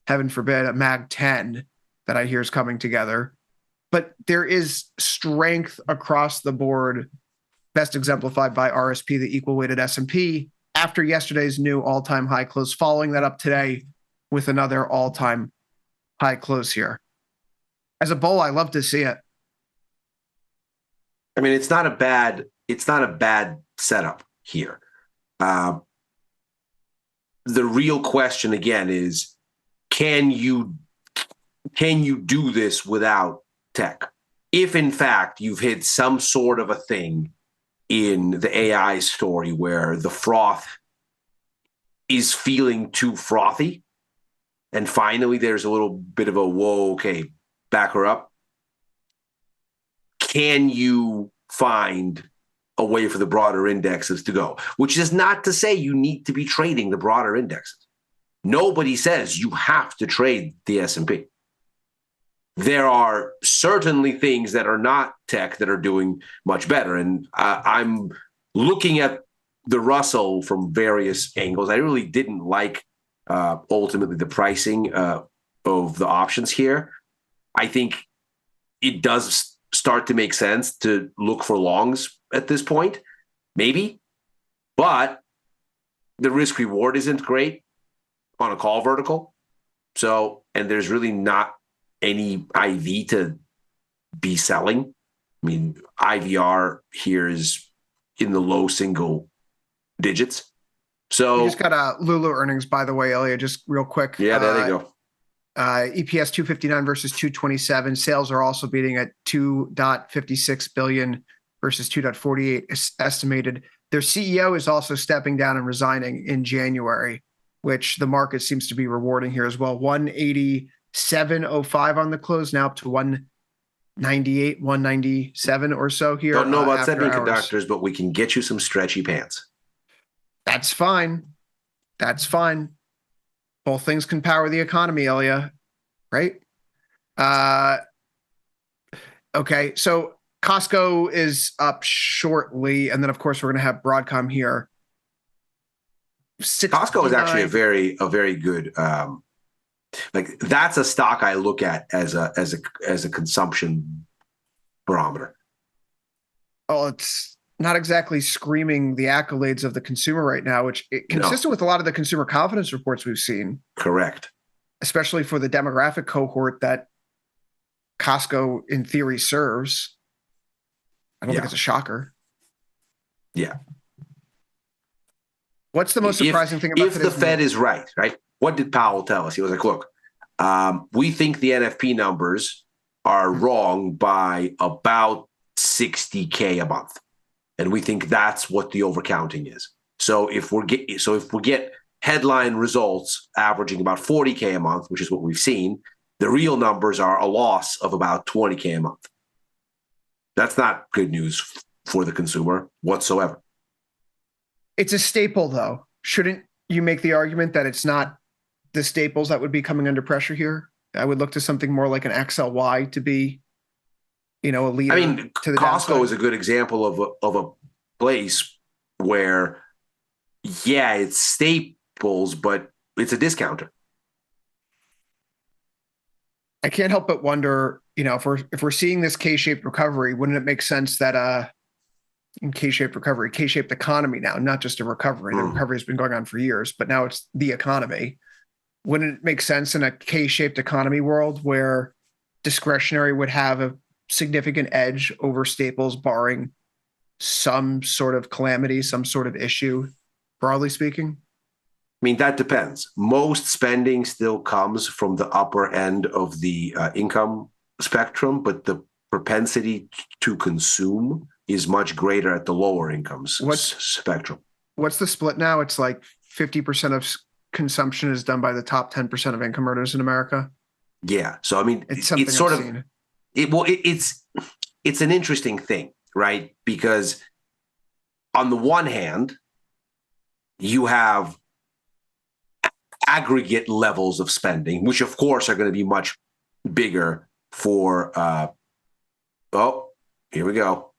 heaven forbid, a Mag 10 that I hear is coming together. But there is strength across the board, best exemplified by RSP, the equal-weighted S&P, after yesterday's new all-time high close, following that up today with another all-time high close here. As a bull, I love to see it. I mean, it's not a bad setup here. The real question again is, can you do this without tech? If in fact you've hit some sort of a thing in the AI story where the froth is feeling too frothy, and finally there's a little bit of a whoa, okay, back her up. Can you find a way for the broader indexes to go, which is not to say you need to be trading the broader indexes. Nobody says you have to trade the S&P. There are certainly things that are not tech that are doing much better. And I'm looking at the Russell from various angles. I really didn't like ultimately the pricing of the options here. I think it does start to make sense to look for longs at this point, maybe, but the risk reward isn't great on a call vertical. So, and there's really not any IV to be selling. I mean, IVR here is in the low single digits. So we just got Lulu earnings, by the way, Ilya, just real quick. Yeah, there they go. EPS 259 versus 227. Sales are also beating at 2.56 billion versus 2.48 estimated. Their CEO is also stepping down and resigning in January, which the market seems to be rewarding here as well. 187.05 on the close, now up to 198, 197 or so here. Don't know about after semiconductors, hours. but we can get you some stretchy pants. That's fine. That's fine. Both things can power the economy, Ilya, right? Okay, so Costco is up shortly, and then of course we're going to have Broadcom here. Costco is actually a very good. Like that's a stock I look at as a consumption barometer. Oh, it's not exactly screaming the accolades of the consumer right now, which consistent with a lot of the consumer confidence reports we've seen. Correct. Especially for the demographic cohort that Costco in theory serves. I don't think it's a shocker. Yeah. What's the most surprising thing about if the Fed is right? What did Powell tell us? He was like, look, we think the NFP numbers are wrong by about 60K a month. And we think that's what the overcounting is. So if we get headline results averaging about 40K a month, which is what we've seen, the real numbers are a loss of about 20K a month. That's not good news for the consumer whatsoever. It's a staple, though. Shouldn't you make the argument that it's not the staples that would be coming under pressure here? I would look to something more like an XLY to be, a leader. I mean, to the Costco downside. is a good example of a place where, it's staples, but it's a discounter. I can't help but wonder, if we're seeing this K-shaped recovery, wouldn't it make sense that in K-shaped recovery, K-shaped economy now, not just a recovery. The recovery has been going on for years, but now it's the economy. Wouldn't it make sense in a K-shaped economy world where discretionary would have a significant edge over staples, barring some sort of calamity, some sort of issue, broadly speaking? I mean, that depends. Most spending still comes from the upper end of the income spectrum, but the propensity to consume is much greater at the lower incomes spectrum. What's the split now? It's like 50% of consumption is done by the top 10% of income earners in America. Yeah. So, I mean, it's something sort I've of, seen. it's an interesting thing, right? Because on the one hand, you have aggregate levels of spending, which of course are going to be much bigger for, here we go.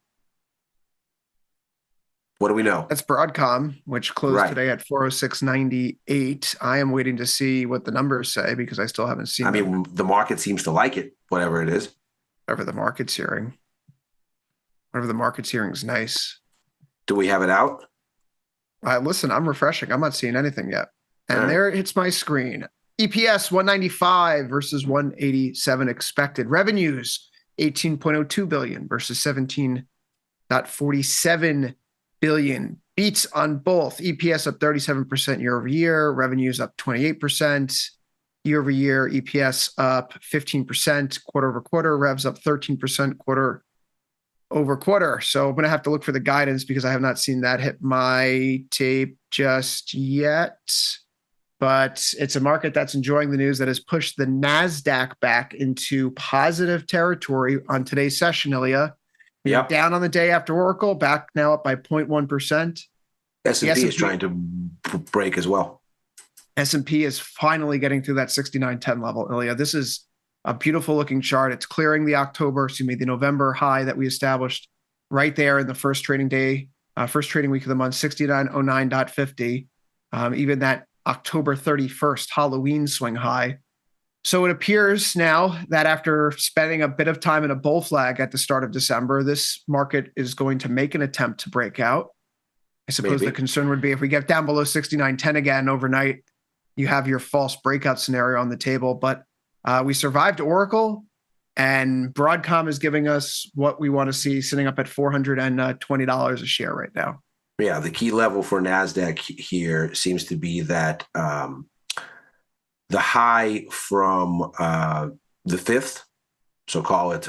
What do we know? That's Broadcom, which closed today at 406.98. I am waiting to see what the numbers say because I still haven't seen them. The market seems to like it, whatever it is. Whatever the market's hearing. Whatever the market's hearing is nice. Do we have it out? Listen, I'm refreshing. I'm not seeing anything yet. And there it hits my screen. EPS 195 versus 187 expected. Revenues 18.02 billion versus 17.47 billion. Beats on both. EPS up 37% year over year. Revenues up 28% year over year. EPS up 15% quarter over quarter. Revs up 13% quarter over quarter. So I'm going to have to look for the guidance because I have not seen that hit my tape just yet. But it's a market that's enjoying the news that has pushed the NASDAQ back into positive territory on today's session, Ilya. Yep. Down on the day after Oracle, back now up by 0.1%. S&P is trying to break as well. S&P is finally getting through that 69.10 level, Ilya. This is a beautiful looking chart. It's clearing the November high that we established right there in the first trading week of the month, 6909.50. Even that October 31st Halloween swing high. So it appears now that after spending a bit of time in a bull flag at the start of December, this market is going to make an attempt to break out. I suppose the concern would be if we get down below 69.10 again overnight, you have your false breakout scenario on the table. But we survived Oracle, and Broadcom is giving us what we want to see, sitting up at $420 a share right now. Yeah, the key level for NASDAQ here seems to be that the high from the 5th, so call it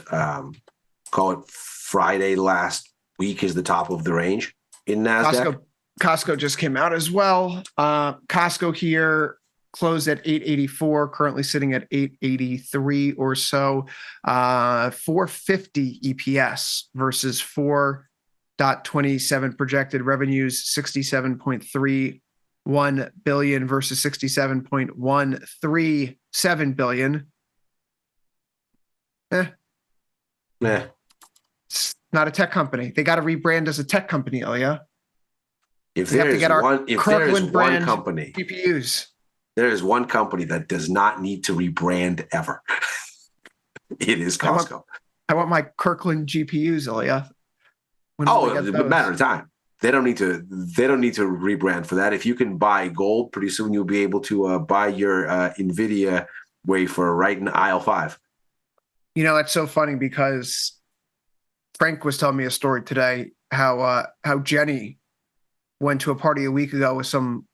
Friday last week, is the top of the range in NASDAQ. Costco just came out as well. Costco here closed at 884, currently sitting at 883 or so. 450 EPS versus 4.27 projected revenues, 67.31 billion versus 67.137 billion. It's not a tech company. They got to rebrand as a tech company, Ilya. If there is one company, GPUs. There is one company that does not need to rebrand ever. It is Costco. I want my Kirkland GPUs, Ilya. It's a matter of time. They don't need to rebrand for that. If you can buy gold, pretty soon you'll be able to buy your NVIDIA wafer right in aisle 5. You know, it's so funny because Frank was telling me a story today how Jenny went to a party a week ago with some.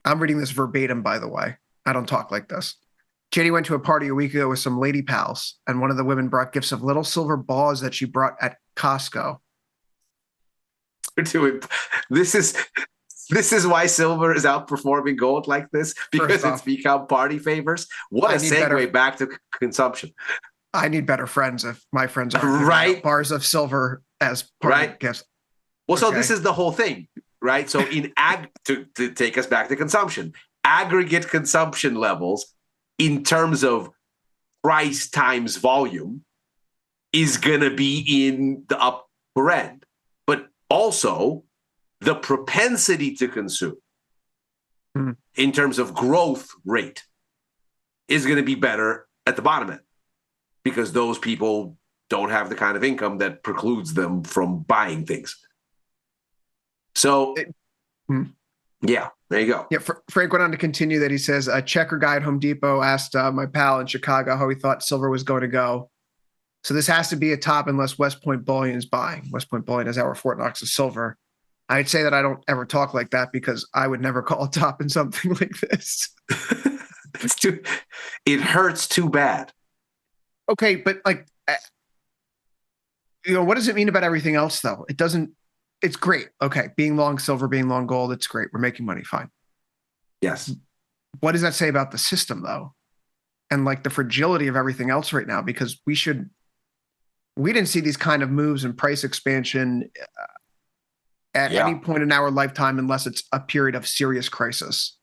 I'm reading this verbatim, by the way. I don't talk like this. Jenny went to a party a week ago with some lady pals, and one of the women brought gifts of little silver balls that she brought at Costco. This is why silver is outperforming gold like this, because it's become party favors. What a segue back to consumption. I need better friends if my friends are right bars of silver as party gifts. Well, so this is the whole thing, right? So to take us back to consumption, aggregate consumption levels in terms of price times volume is going to be in the upper end. But also the propensity to consume in terms of growth rate is going to be better at the bottom end, because those people don't have the kind of income that precludes them from buying things. So, yeah, there you go. Yeah, Frank went on to continue that he says, a checker guy at Home Depot asked my pal in Chicago how he thought silver was going to go. So this has to be a top unless West Point Bullion is buying. West Point Bullion is our Fort Knox of silver. I'd say that I don't ever talk like that because I would never call a top in something like this. It hurts too bad. Okay, but what does it mean about everything else, though? It doesn't. It's great. Okay, being long silver, being long gold, it's great. We're making money. Fine. Yes. What does that say about the system, though? And like the fragility of everything else right now, because we didn't see these kind of moves and price expansion at any point in our lifetime unless it's a period of serious crisis.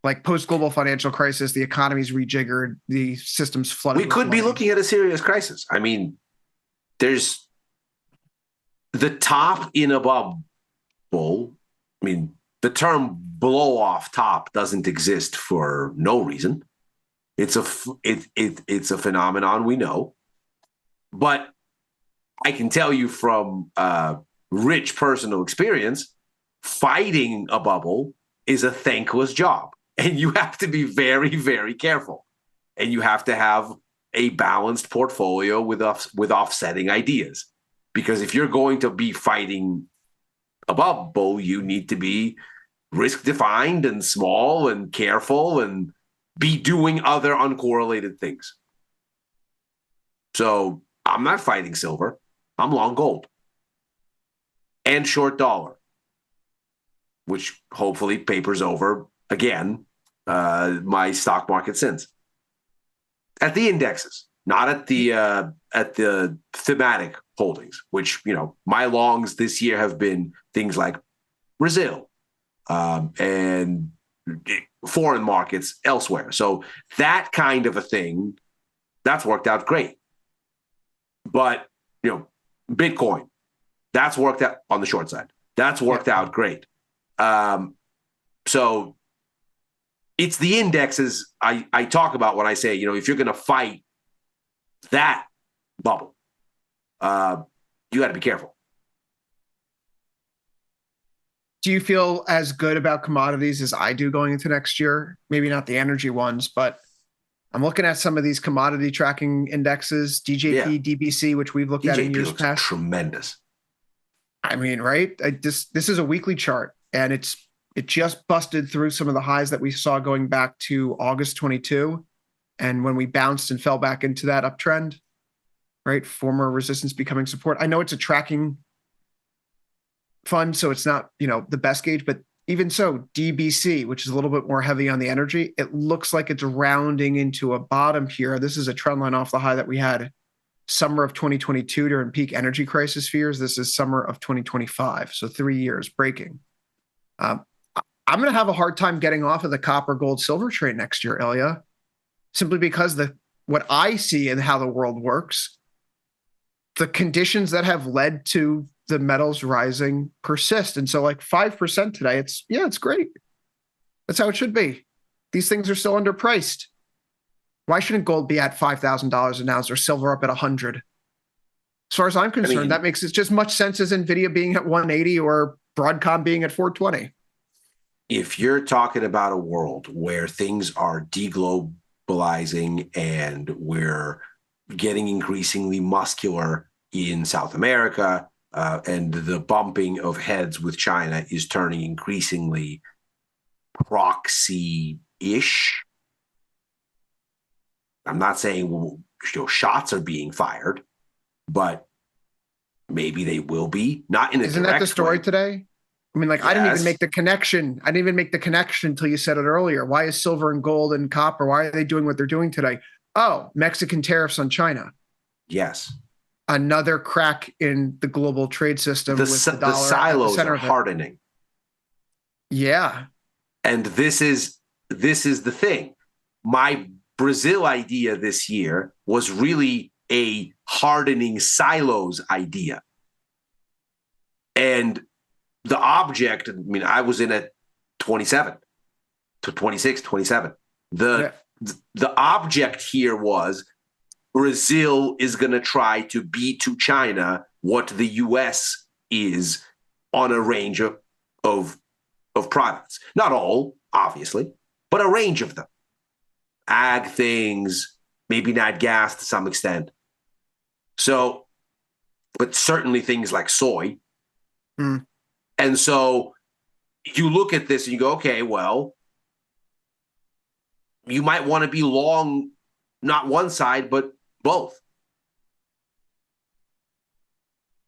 Like post-global financial crisis, the economy's rejiggered, the system's flooded. We could be looking at a serious crisis. I mean, there's the top in a bubble. I mean, the term blow off top doesn't exist for no reason. It's a phenomenon we know. But I can tell you from rich personal experience, fighting a bubble is a thankless job. And you have to be very, very careful. And you have to have a balanced portfolio with offsetting ideas. Because if you're going to be fighting a bubble, you need to be risk-defined and small and careful and be doing other uncorrelated things. So I'm not fighting silver. I'm long gold. And short dollar, which hopefully papers over again my stock market sins. At the indexes, not at the thematic holdings, which, my longs this year have been things like Brazil and foreign markets elsewhere. So that kind of a thing, that's worked out great. But, Bitcoin, that's worked out on the short side. That's worked out great. So it's the indexes I talk about when I say, if you're going to fight that bubble, you got to be careful. Do you feel as good about commodities as I do going into next year? Maybe not the energy ones, but I'm looking at some of these commodity tracking indexes, DJP, DBC, which we've looked at in years past. Tremendous. I mean, right? This is a weekly chart, and it just busted through some of the highs that we saw going back to August 22. And when we bounced and fell back into that uptrend, right? Former resistance becoming support. I know it's a tracking fund, so it's not, the best gauge, but even so, DBC, which is a little bit more heavy on the energy, it looks like it's rounding into a bottom here. This is a trend line off the high that we had summer of 2022 during peak energy crisis fears. This is summer of 2025. So 3 years breaking. I'm going to have a hard time getting off of the copper, gold, silver trade next year, Ilya, simply because what I see and how the world works, the conditions that have led to the metals rising persist. And so 5% today, it's great. That's how it should be. These things are still underpriced. Why shouldn't gold be at $5,000 an ounce or silver up at 100? As far as I'm concerned, that makes just much sense as NVIDIA being at 180 or Broadcom being at 420. If you're talking about a world where things are deglobalizing and we're getting increasingly muscular in South America, and the bumping of heads with China is turning increasingly proxy-ish. I'm not saying shots are being fired, but maybe they will be. Not in a Isn't that the story today? I mean, I didn't even make the connection. I didn't even make the connection until you said it earlier. Why is silver and gold and copper? Why are they doing what they're doing today? Oh, Mexican tariffs on China. Yes. Another crack in the global trade system. The with the dollar silos at the are hardening. Yeah. And this is the thing. My Brazil idea this year was really a hardening silos idea. And the object, I was in at 27 to 26, 27. The object here was Brazil is going to try to beat to China what the U.S. is on a range of products. Not all, obviously, but a range of them. Ag things, maybe not gas to some extent. So, but certainly things like soy. Mm. And so you look at this and you go, okay, well, you might want to be long, not one side, but both.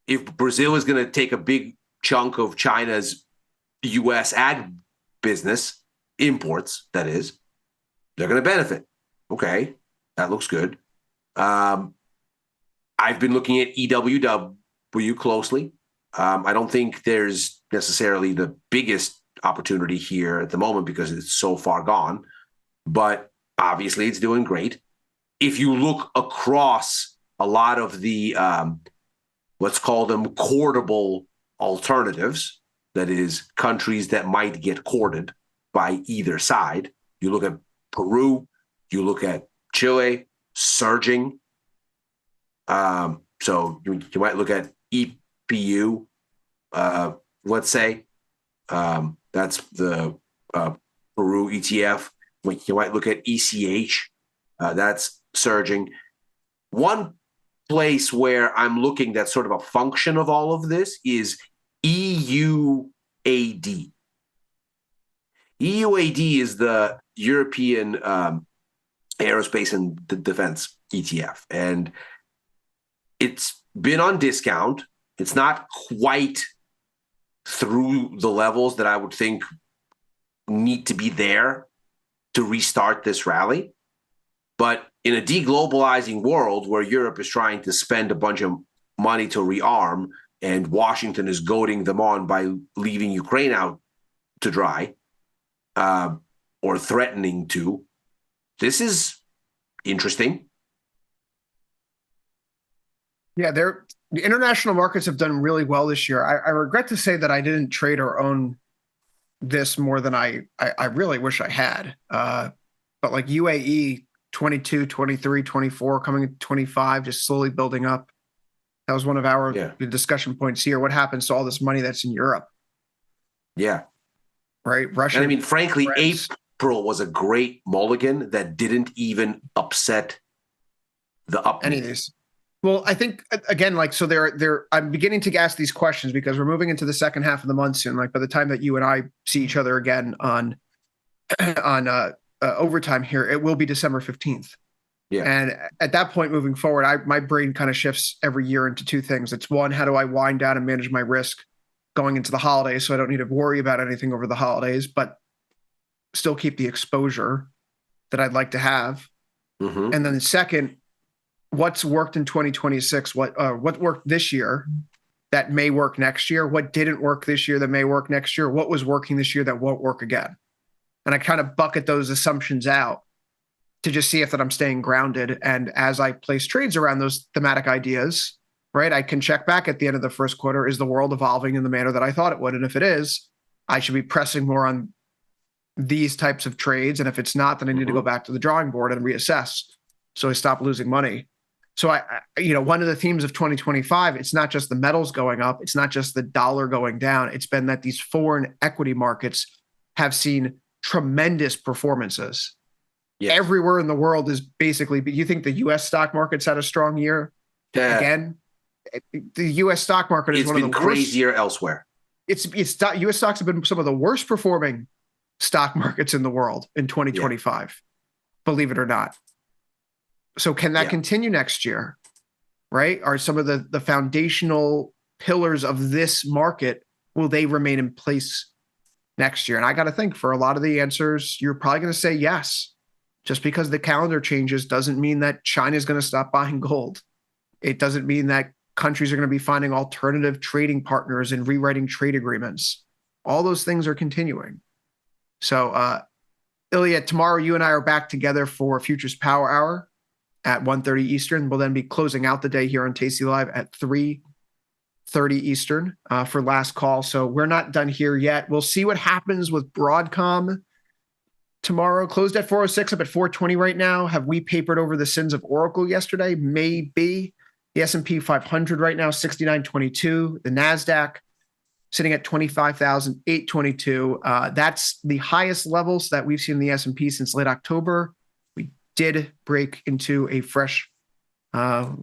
If Brazil is going to take a big chunk of China's U.S. ag business, imports, that is, they're going to benefit. Okay, that looks good. I've been looking at EWW closely. I don't think there's necessarily the biggest opportunity here at the moment because it's so far gone, but obviously it's doing great. If you look across a lot of the, let's call them courtable alternatives, that is countries that might get courted by either side, you look at Peru, you look at Chile, surging. So you might look at EPU, let's say. That's the Peru ETF. You might look at ECH. That's surging. One place where I'm looking that's sort of a function of all of this is EUAD. EUAD is the European Aerospace and Defense ETF. And it's been on discount. It's not quite through the levels that I would think need to be there to restart this rally. But in a deglobalizing world where Europe is trying to spend a bunch of money to rearm, and Washington is goading them on by leaving Ukraine out to dry, or threatening to. This is interesting. Yeah, the international markets have done really well this year. I regret to say that I didn't trade or own this more than I really wish I had. But like UAE 22, 23, 24, coming to 25, just slowly building up. That was one of our discussion points here. What happens to all this money that's in Europe? Yeah. Right. Russia. And I mean, frankly, April was a great mulligan that didn't even upset the up. Any of these. Well, I think again, like, so I'm beginning to ask these questions because we're moving into the second half of the month soon. Like by the time that you and I see each other again on overtime here, it will be December 15th. Yeah. And at that point moving forward, my brain kind of shifts every year into two things. It's one, how do I wind down and manage my risk going into the holidays so I don't need to worry about anything over the holidays, but still keep the exposure that I'd like to have. Mm-hmm. And then the second, what's worked in 2026? What worked this year that may work next year? What didn't work this year that may work next year? What was working this year that won't work again? And I kind of bucket those assumptions out to just see if that I'm staying grounded. And as I place trades around those thematic ideas, right, I can check back at the end of the first quarter. Is the world evolving in the manner that I thought it would? And if it is, I should be pressing more on these types of trades. And if it's not, then I need to go back to the drawing board and reassess so I stop losing money. So I one of the themes of 2025, it's not just the metals going up. It's not just the dollar going down. It's been that these foreign equity markets have seen tremendous performances. Yeah. Everywhere in the world is basically, but you think the U.S. stock market's had a strong year? Yeah. Again, the U.S. stock market is one of the crazier worst, elsewhere. It's U.S. stocks have been some of the worst performing stock markets in the world in 2025, believe it or not. So can that continue next year? Right? Are some of the foundational pillars of this market, will they remain in place next year? And I got to think, for a lot of the answers, you're probably going to say yes. Just because the calendar changes doesn't mean that China is going to stop buying gold. It doesn't mean that countries are going to be finding alternative trading partners and rewriting trade agreements. All those things are continuing. So, Ilya, tomorrow you and I are back together for Futures Power Hour at 1:30 Eastern. We'll then be closing out the day here on Tasty Live at 3:30 Eastern for last call. So we're not done here yet. We'll see what happens with Broadcom tomorrow. Closed at 406, up at 420 right now. Have we papered over the sins of Oracle yesterday? Maybe. The S&P 500 right now, 69.22. The NASDAQ sitting at 25,822. That's the highest levels that we've seen in the S&P since late October. We did break into a fresh, we're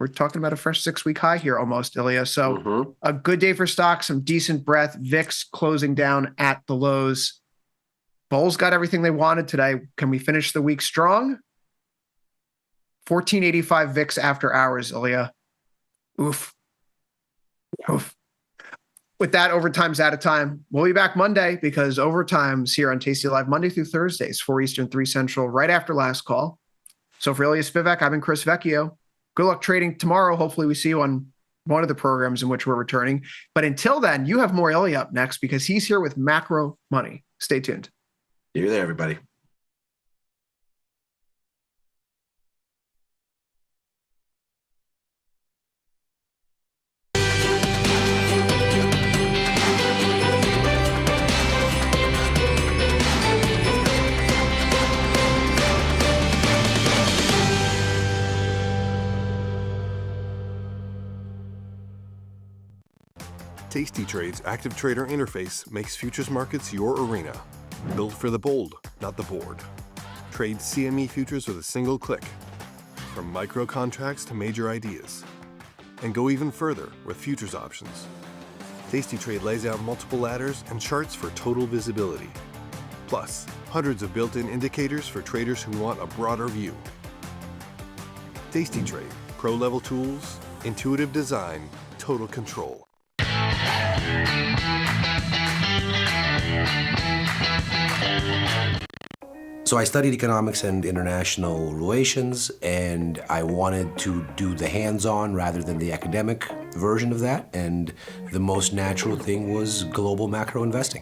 talking about a fresh 6-week high here almost, Ilya. So a good day for stocks, some decent breadth. VIX closing down at the lows. Bulls got everything they wanted today. Can we finish the week strong? 1485 VIX after hours, Ilya. Oof. With that, overtime's out of time. We'll be back Monday because overtime's here on Tasty Live Monday through Thursdays, 4 Eastern, 3 Central, right after last call. So for Ilya Spivak, I've been Chris Vecchio. Good luck trading tomorrow. Hopefully we see you on one of the programs in which we're returning. But until then, you have more Ilya up next because he's here with Macro Money. Stay tuned. You're there, everybody. tastytrade's active trader interface makes futures markets your arena. Built for the bold, not the bored. Trade CME futures with a single click. From micro contracts to major ideas. And go even further with futures options. tastytrade lays out multiple ladders and charts for total visibility. Plus, hundreds of built-in indicators for traders who want a broader view. tastytrade, pro-level tools, intuitive design, total control. So I studied economics and international relations, and I wanted to do the hands-on rather than the academic version of that, and the most natural thing was global macro investing.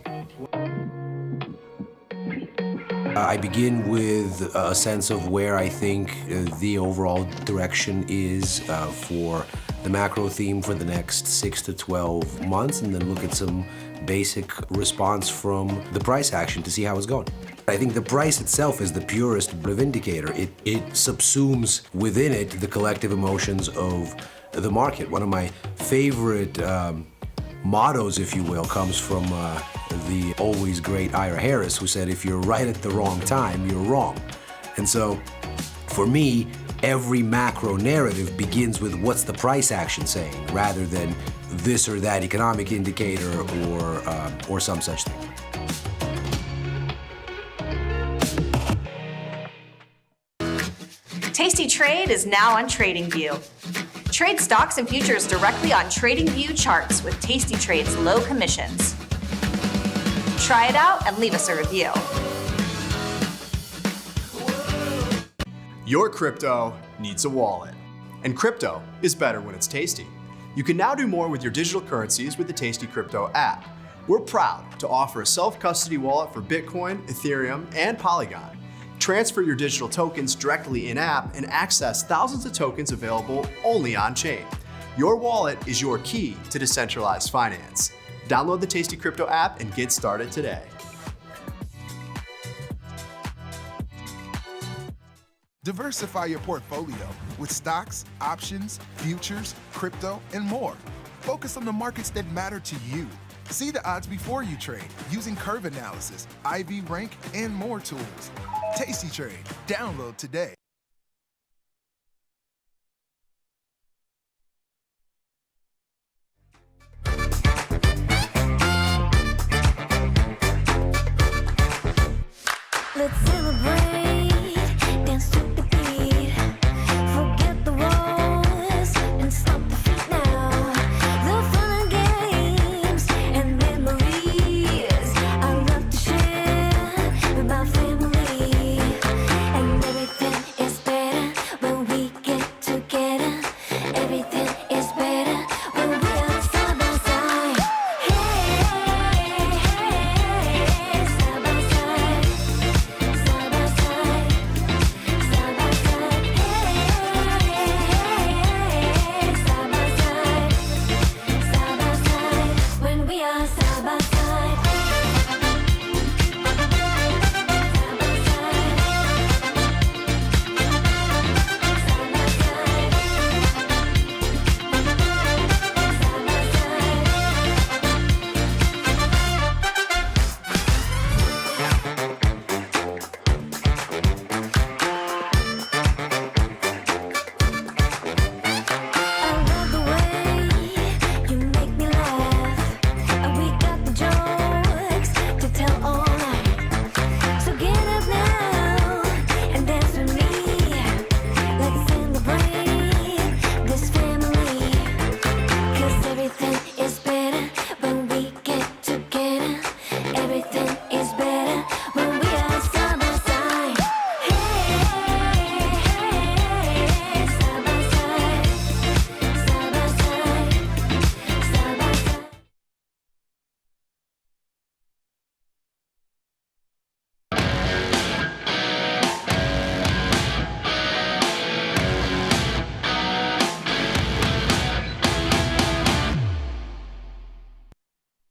I begin with a sense of where I think the overall direction is for the macro theme for the next 6 to 12 months, and then look at some basic response from the price action to see how it's going. I think the price itself is the purest of indicator. It subsumes within it the collective emotions of the market. One of my favorite mottos, if you will, comes from the always great Ira Harris, who said, if you're right at the wrong time, you're wrong. And so, for me, every macro narrative begins with what's the price action saying, rather than this or that economic indicator or some such thing. tastytrade is now on TradingView. Trade stocks and futures directly on TradingView charts with tastytrade's low commissions. Try it out and leave us a review. Your crypto needs a wallet, and crypto is better when it's tasty. You can now do more with your digital currencies with the Tasty Crypto app. We're proud to offer a self-custody wallet for Bitcoin, Ethereum, and Polygon. Transfer your digital tokens directly in-app and access thousands of tokens available only on-chain. Your wallet is your key to decentralized finance. Download the Tasty Crypto app and get started today. Diversify your portfolio with stocks, options, futures, crypto, and more. Focus on the markets that matter to you. See the odds before you trade using curve analysis, IV rank, and more tools. tastytrade. Download today. Let's celebrate, dance to the beat. Forget the wars and stop the feet now. The fun and games and memories I love to share with my family. And everything is better when we get together. Everything is better when we are side by side. Hey, side by side. When we are side by side. I love the way you make me laugh. We got the jokes to tell all night. So get up now and dance with me. Let's celebrate this family. 'Cause everything is better when we get together. Everything is better when we are side by side. Hey, side by side. Side by side, side by side.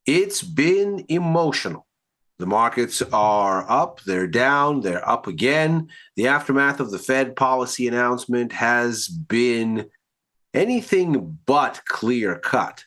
It's been emotional. The markets are up, they're down, they're up again. The aftermath of the Fed policy announcement has been anything but clear cut.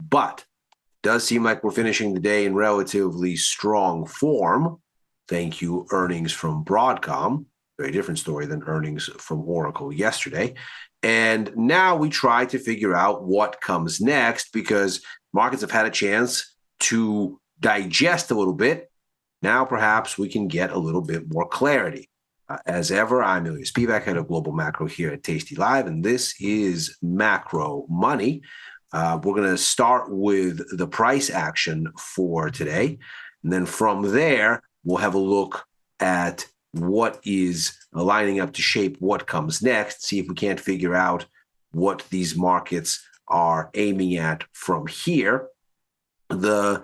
But it does seem like we're finishing the day in relatively strong form. Thank you, earnings from Broadcom. Very different story than earnings from Oracle yesterday. And now we try to figure out what comes next, because markets have had a chance to digest a little bit. Now perhaps we can get a little bit more clarity. As ever, I'm Ilya Spivak, head of Global Macro here at tastylive, and this is Macro Money. We're going to start with the price action for today. And then from there, we'll have a look at what is lining up to shape what comes next, see if we can't figure out what these markets are aiming at from here. The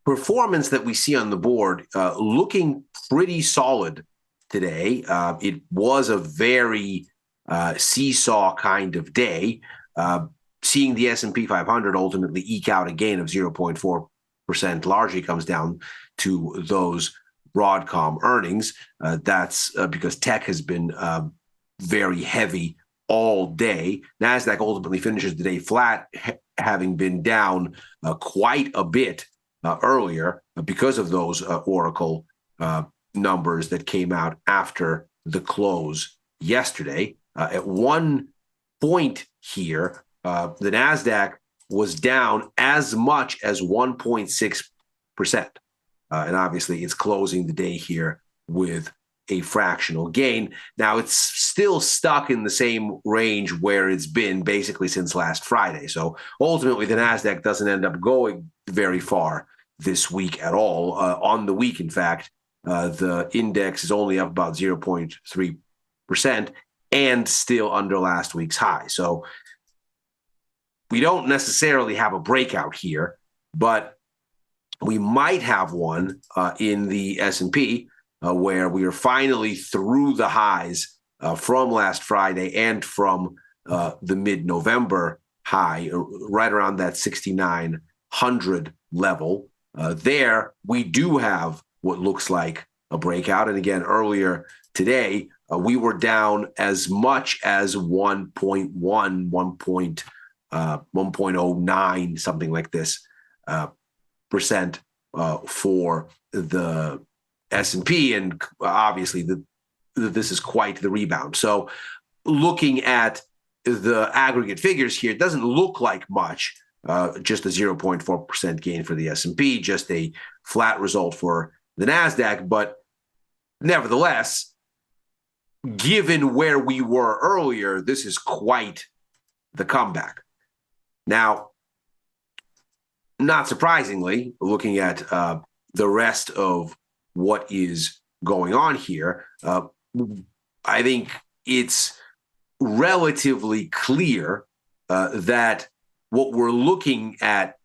performance that we see on the board looking pretty solid today. It was a very seesaw kind of day. Seeing the S&P 500 ultimately eke out a gain of 0.4% largely comes down to those Broadcom earnings. That's because tech has been very heavy all day. NASDAQ ultimately finishes the day flat, having been down quite a bit earlier because of those Oracle numbers that came out after the close yesterday. At one point here, the NASDAQ was down as much as 1.6%. And obviously, it's closing the day here with a fractional gain. Now, it's still stuck in the same range where it's been basically since last Friday. So ultimately, the NASDAQ doesn't end up going very far this week at all. On the week, in fact, the index is only up about 0.3% and still under last week's high. So we don't necessarily have a breakout here, but we might have one in the S&P where we are finally through the highs from last Friday and from the mid-November high, right around that 6,900 level. There, we do have what looks like a breakout. And again, earlier today, we were down as much as 1.09, something like this, percent for the S&P, and obviously this is quite the rebound. So looking at the aggregate figures here, it doesn't look like much, just a 0.4% gain for the S&P, just a flat result for the NASDAQ. But nevertheless, given where we were earlier, this is quite the comeback. Now, not surprisingly, looking at the rest of what is going on here, I think it's relatively clear that what we're looking at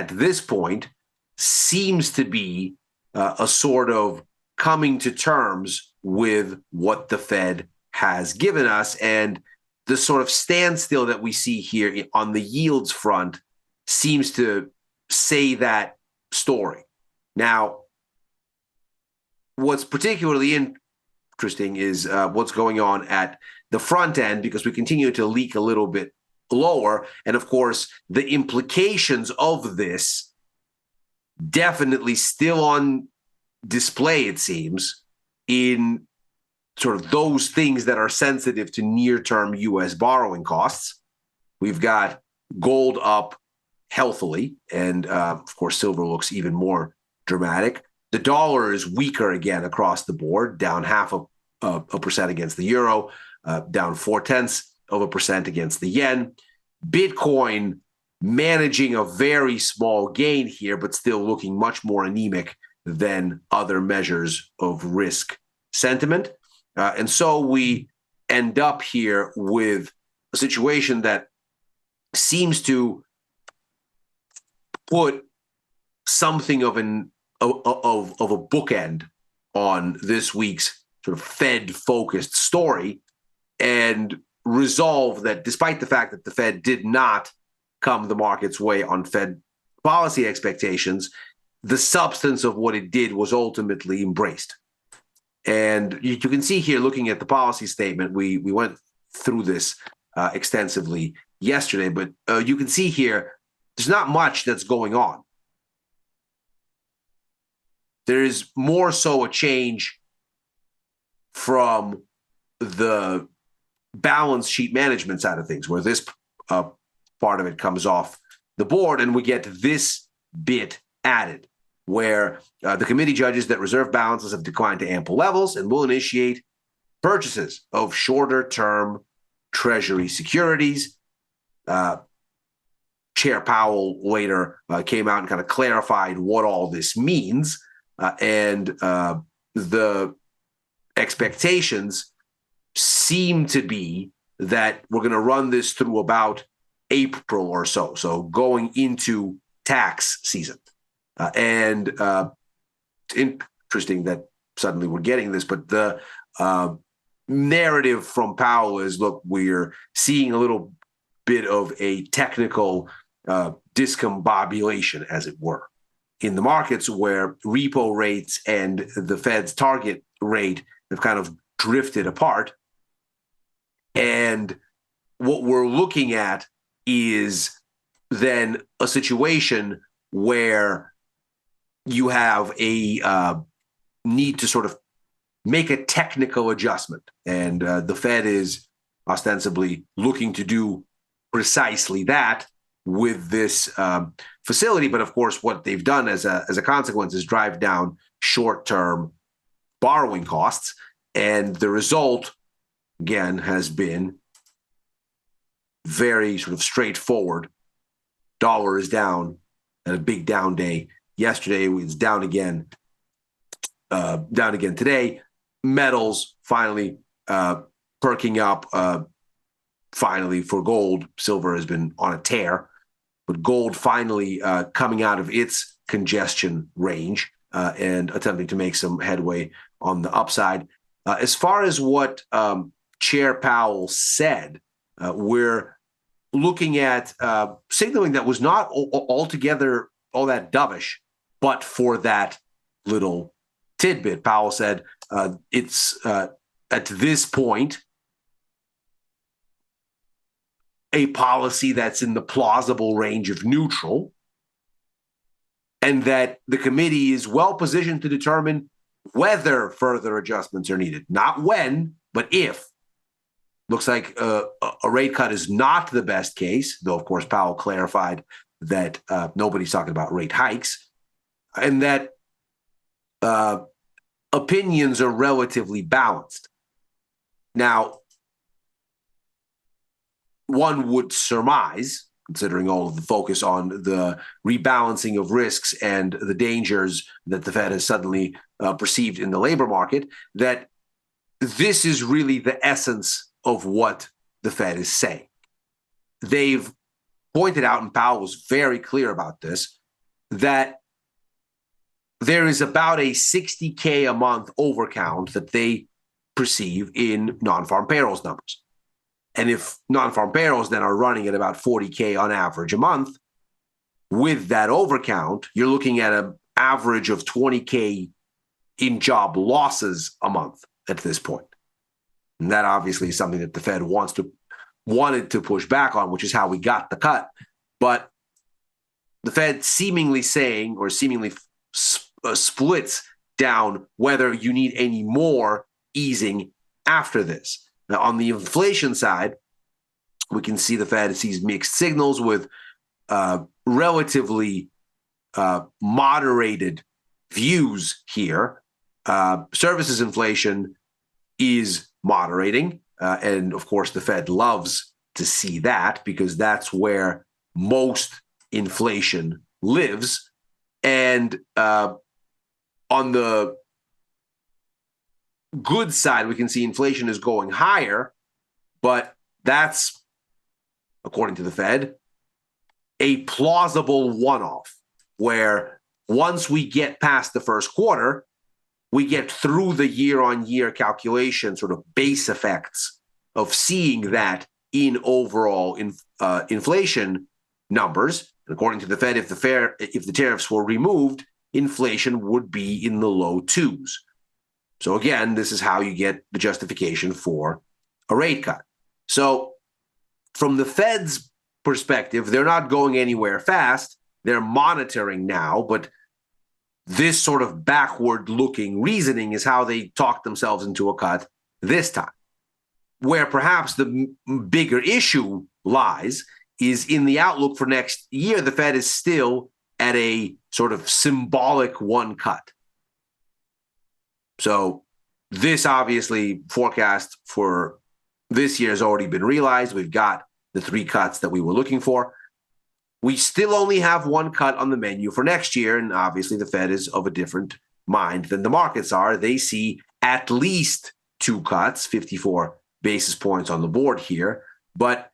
this point seems to be a sort of coming to terms with what the Fed has given us. And the sort of standstill that we see here on the yields front seems to say that story. Now, what's particularly interesting is what's going on at the front end, because we continue to leak a little bit lower. And of course, the implications of this definitely still on display, it seems, in sort of those things that are sensitive to near-term U.S. borrowing costs. We've got gold up healthily, and of course, silver looks even more dramatic. The dollar is weaker again across the board, down 0.5% against the euro, down 0.4% against the yen. Bitcoin managing a very small gain here, but still looking much more anemic than other measures of risk sentiment. And so we end up here with a situation that seems to put something of a bookend on this week's sort of Fed-focused story, and resolve that despite the fact that the Fed did not come the market's way on Fed policy expectations, the substance of what it did was ultimately embraced. And you can see here, looking at the policy statement, we went through this extensively yesterday, but you can see here, there's not much that's going on. There is more so a change from the balance sheet management side of things, where this part of it comes off the board, and we get this bit added, where the committee judges that reserve balances have declined to ample levels and will initiate purchases of shorter-term Treasury securities. Chair Powell later came out and kind of clarified what all this means, and the expectations seem to be that we're going to run this through about April or so. So going into tax season. And it's interesting that suddenly we're getting this, but the narrative from Powell is, look, we're seeing a little bit of a technical discombobulation, as it were, in the markets where repo rates and the Fed's target rate have kind of drifted apart. And what we're looking at is then a situation where you have a need to sort of make a technical adjustment. And the Fed is ostensibly looking to do precisely that with this facility. But of course, what they've done as a consequence is drive down short-term borrowing costs. And the result, again, has been very sort of straightforward. Dollar is down at a big down day. Yesterday, it's down again today. Metals finally perking up. Finally, for gold, silver has been on a tear, but gold finally coming out of its congestion range and attempting to make some headway on the upside. As far as what Chair Powell said, we're looking at signaling that was not altogether all that dovish, but for that little tidbit. Powell said it's at this point a policy that's in the plausible range of neutral, and that the committee is well positioned to determine whether further adjustments are needed. Not when, but if. Looks like a rate cut is not the best case, though, of course, Powell clarified that nobody's talking about rate hikes, and that opinions are relatively balanced. Now, one would surmise, considering all of the focus on the rebalancing of risks and the dangers that the Fed has suddenly perceived in the labor market, that this is really the essence of what the Fed is saying. They've pointed out, and Powell was very clear about this, that there is about a 60K a month overcount that they perceive in non-farm payrolls numbers. And if non-farm payrolls then are running at about 40K on average a month, with that overcount, you're looking at an average of 20K in job losses a month at this point. And that obviously is something that the Fed wanted to push back on, which is how we got the cut. But the Fed seemingly saying, or seemingly splits down whether you need any more easing after this. Now, on the inflation side, we can see the Fed sees mixed signals with relatively moderated views here. Services inflation is moderating. And of course, the Fed loves to see that because that's where most inflation lives. And on the good side, we can see inflation is going higher, but that's, according to the Fed, a plausible one-off where once we get past the first quarter, we get through the year-on-year calculation, sort of base effects of seeing that in overall inflation numbers. And according to the Fed, if the tariffs were removed, inflation would be in the low twos. So again, this is how you get the justification for a rate cut. So from the Fed's perspective, they're not going anywhere fast. They're monitoring now, but this sort of backward-looking reasoning is how they talk themselves into a cut this time. Where perhaps the bigger issue lies is in the outlook for next year. The Fed is still at a sort of symbolic one cut. So this obviously forecast for this year has already been realized. We've got the 3 cuts that we were looking for. We still only have 1 cut on the menu for next year, and obviously the Fed is of a different mind than the markets are. They see at least 2 cuts, 54 basis points on the board here, but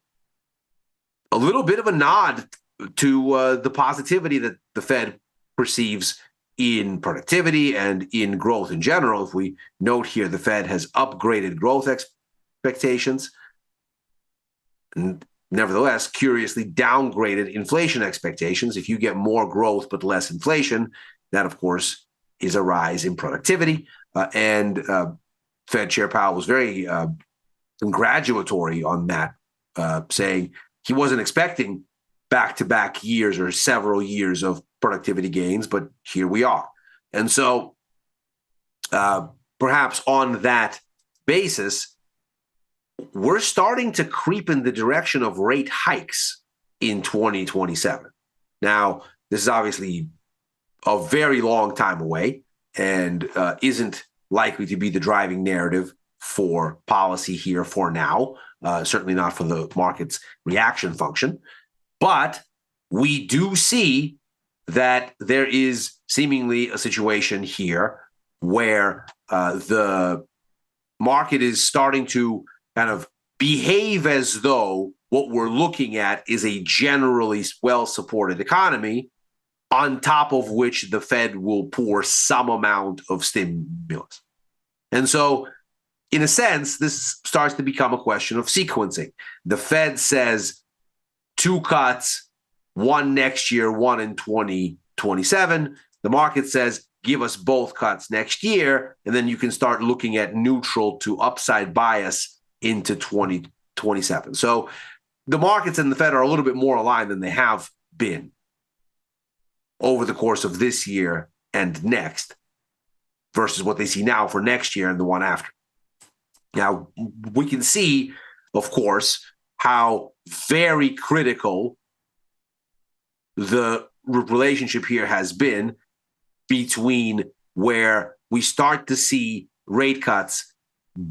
a little bit of a nod to the positivity that the Fed perceives in productivity and in growth in general. If we note here, the Fed has upgraded growth expectations, and nevertheless, curiously downgraded inflation expectations. If you get more growth but less inflation, that, of course, is a rise in productivity. And Fed Chair Powell was very congratulatory on that, saying he wasn't expecting back-to-back years or several years of productivity gains, but here we are. And so perhaps on that basis, we're starting to creep in the direction of rate hikes in 2027. Now, this is obviously a very long time away and isn't likely to be the driving narrative for policy here for now, certainly not for the market's reaction function. But we do see that there is seemingly a situation here where the market is starting to kind of behave as though what we're looking at is a generally well-supported economy, on top of which the Fed will pour some amount of stimulus. And so, in a sense, this starts to become a question of sequencing. The Fed says 2 cuts, 1 next year, 1 in 2027. The market says, give us both cuts next year, and then you can start looking at neutral to upside bias into 2027. So the markets and the Fed are a little bit more aligned than they have been over the course of this year and next versus what they see now for next year and the one after. Now, we can see, of course, how very critical the relationship here has been between where we start to see rate cuts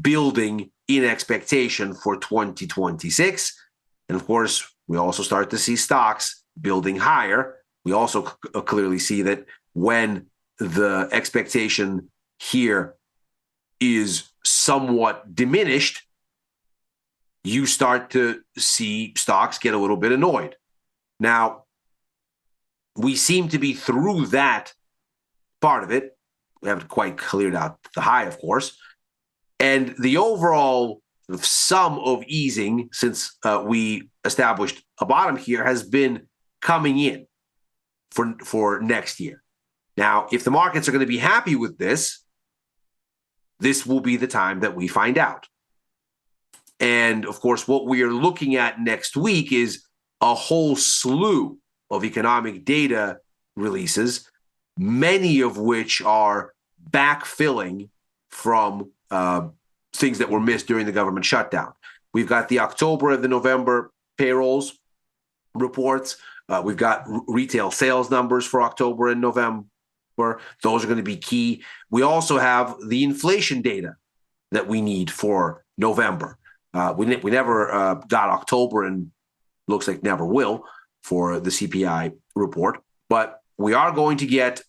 building in expectation for 2026. And of course, we also start to see stocks building higher. We also clearly see that when the expectation here is somewhat diminished, you start to see stocks get a little bit annoyed. Now, we seem to be through that part of it. We haven't quite cleared out the high, of course. And the overall sum of easing since we established a bottom here has been coming in for next year. Now, if the markets are going to be happy with this, this will be the time that we find out. And of course, what we are looking at next week is a whole slew of economic data releases, many of which are backfilling from things that were missed during the government shutdown. We've got the October and the November payrolls reports. We've got retail sales numbers for October and November. Those are going to be key. We also have the inflation data that we need for November. We never got October and looks like never will for the CPI report, but we are going to get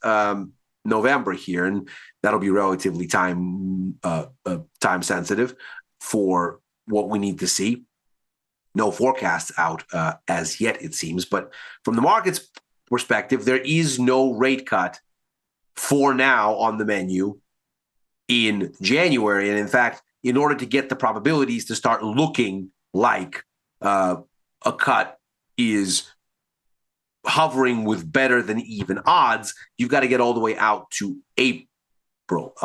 November here, and that'll be relatively time sensitive for what we need to see. No forecasts out as yet, it seems, but from the market's perspective, there is no rate cut for now on the menu in January. And in fact, in order to get the probabilities to start looking like a cut is hovering with better than even odds, you've got to get all the way out to April.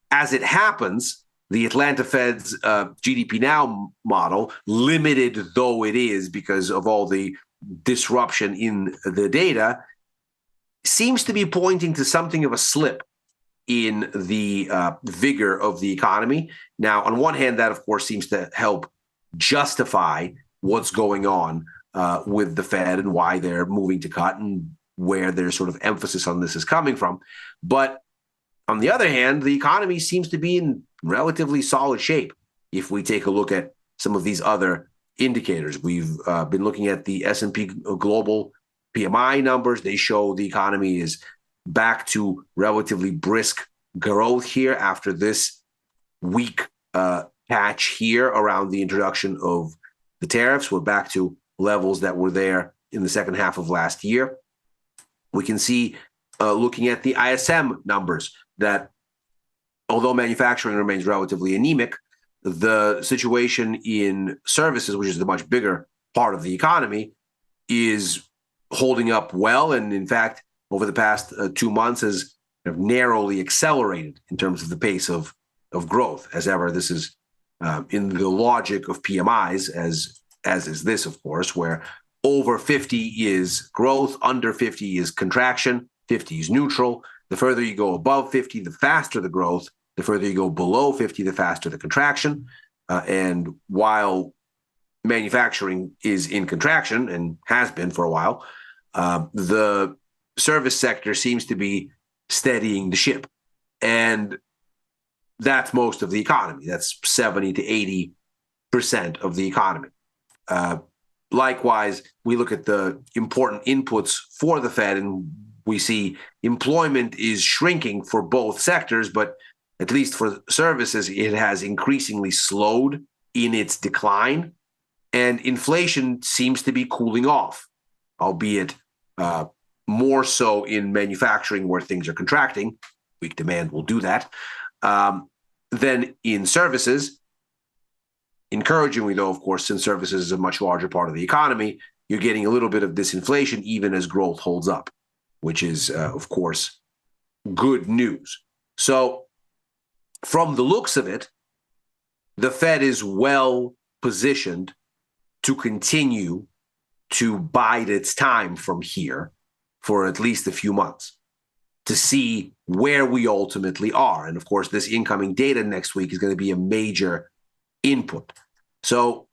As it happens, the Atlanta Fed's GDP Now model, limited though it is because of all the disruption in the data, seems to be pointing to something of a slip in the vigor of the economy. Now, on one hand, that, of course, seems to help justify what's going on with the Fed and why they're moving to cut and where their sort of emphasis on this is coming from. But on the other hand, the economy seems to be in relatively solid shape. If we take a look at some of these other indicators, we've been looking at the S&P Global PMI numbers. They show the economy is back to relatively brisk growth here after this weak patch here around the introduction of the tariffs. We're back to levels that were there in the second half of last year. We can see, looking at the ISM numbers, that although manufacturing remains relatively anemic, the situation in services, which is the much bigger part of the economy, is holding up well. And in fact, over the past 2 months has narrowly accelerated in terms of the pace of growth. As ever, this is in the logic of PMIs, as is this, of course, where over 50 is growth, under 50 is contraction, 50 is neutral. The further you go above 50, the faster the growth. The further you go below 50, the faster the contraction. And while manufacturing is in contraction and has been for a while, the service sector seems to be steadying the ship. And that's most of the economy. That's 70 to 80% of the economy. Likewise, we look at the important inputs for the Fed, and we see employment is shrinking for both sectors, but at least for services, it has increasingly slowed in its decline. And inflation seems to be cooling off, albeit more so in manufacturing where things are contracting. Weak demand will do that. Then in services, encouragingly though, of course, since services is a much larger part of the economy, you're getting a little bit of disinflation even as growth holds up, which is, of course, good news. So from the looks of it, the Fed is well positioned to continue to bide its time from here for at least a few months to see where we ultimately are. And of course, this incoming data next week is going to be a major input. So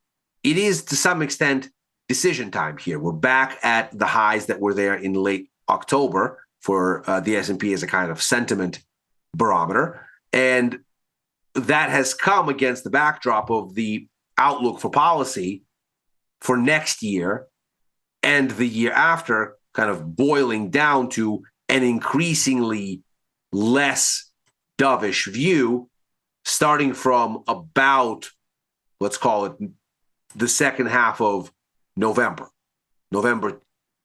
it is to some extent decision time here. We're back at the highs that were there in late October for the S&P as a kind of sentiment barometer. And that has come against the backdrop of the outlook for policy for next year and the year after kind of boiling down to an increasingly less dovish view, starting from about, let's call it the second half of November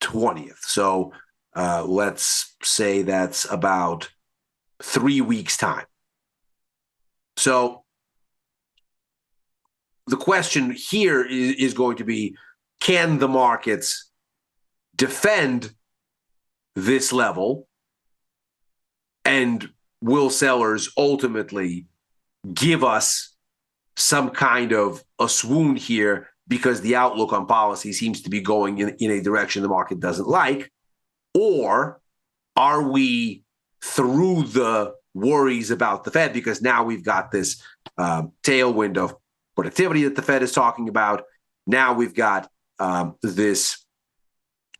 20th. So let's say that's about 3 weeks' time. So the question here is going to be, can the markets defend this level, and will sellers ultimately give us some kind of a swoon here because the outlook on policy seems to be going in a direction the market doesn't like? Or are we through the worries about the Fed because now we've got this tailwind of productivity that the Fed is talking about? Now we've got this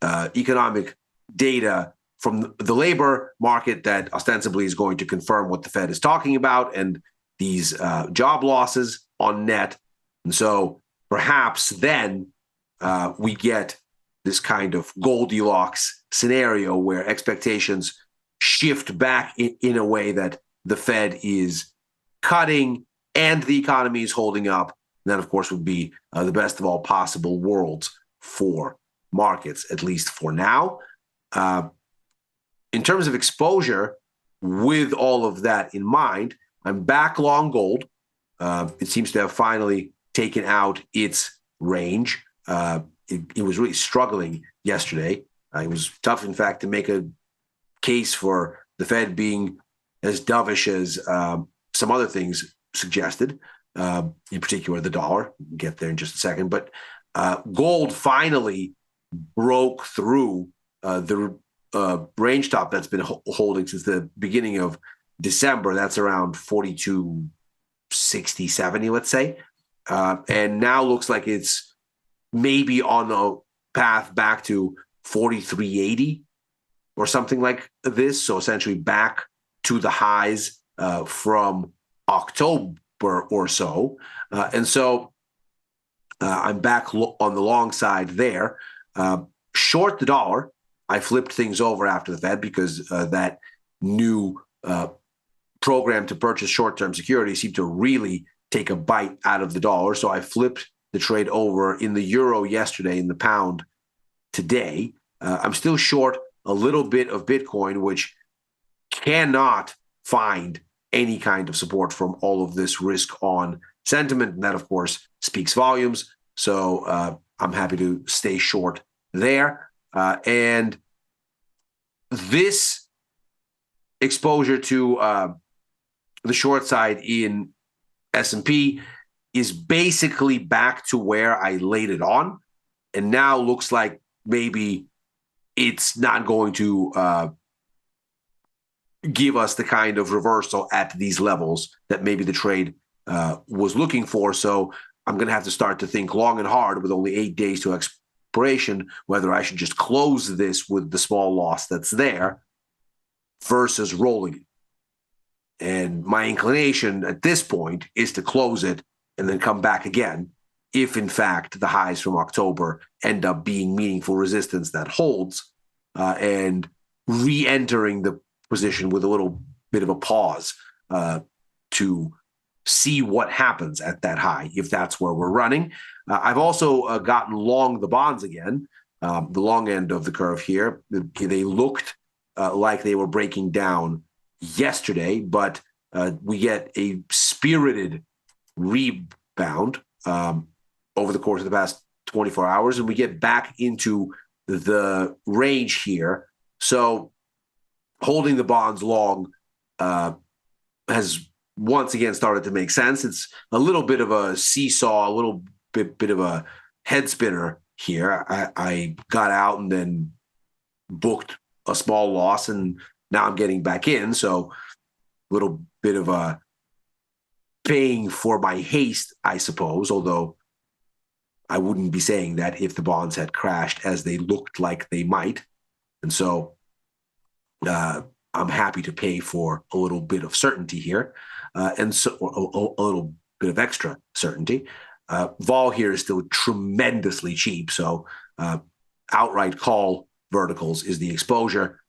economic data from the labor market that ostensibly is going to confirm what the Fed is talking about, and these job losses on net. And so perhaps then we get this kind of Goldilocks scenario where expectations shift back in a way that the Fed is cutting and the economy is holding up. And that, of course, would be the best of all possible worlds for markets, at least for now. In terms of exposure, with all of that in mind, I'm back long gold. It seems to have finally taken out its range. It was really struggling yesterday. It was tough, in fact, to make a case for the Fed being as dovish as some other things suggested, in particular the dollar. We'll get there in just a second. But gold finally broke through the range top that's been holding since the beginning of December. That's around 42.60-70, let's say. And now looks like it's maybe on a path back to 43.80 or something like this. So essentially back to the highs from October or so. And so I'm back on the long side there. Short the dollar. I flipped things over after the Fed because that new program to purchase short-term securities seemed to really take a bite out of the dollar. So I flipped the trade over in the euro yesterday, in the pound today. I'm still short a little bit of Bitcoin, which cannot find any kind of support from all of this risk on sentiment. And that, of course, speaks volumes. So I'm happy to stay short there. And this exposure to the short side in S&P is basically back to where I laid it on. And now looks like maybe it's not going to give us the kind of reversal at these levels that maybe the trade was looking for. So I'm going to have to start to think long and hard, with only 8 days to expiration, whether I should just close this with the small loss that's there versus rolling it. And my inclination at this point is to close it and then come back again if, in fact, the highs from October end up being meaningful resistance that holds, and re-entering the position with a little bit of a pause to see what happens at that high, if that's where we're running. I've also gotten long the bonds again, the long end of the curve here. They looked like they were breaking down yesterday, but we get a spirited rebound over the course of the past 24 hours, and we get back into the range here. So holding the bonds long has once again started to make sense. It's a little bit of a seesaw, a little bit of a head spinner here. I got out and then booked a small loss, and now I'm getting back in. So a little bit of a paying for my haste, I suppose, although I wouldn't be saying that if the bonds had crashed as they looked like they might. And so I'm happy to pay for a little bit of certainty here, and so a little bit of extra certainty. Vol here is still tremendously cheap, so outright call verticals is the exposure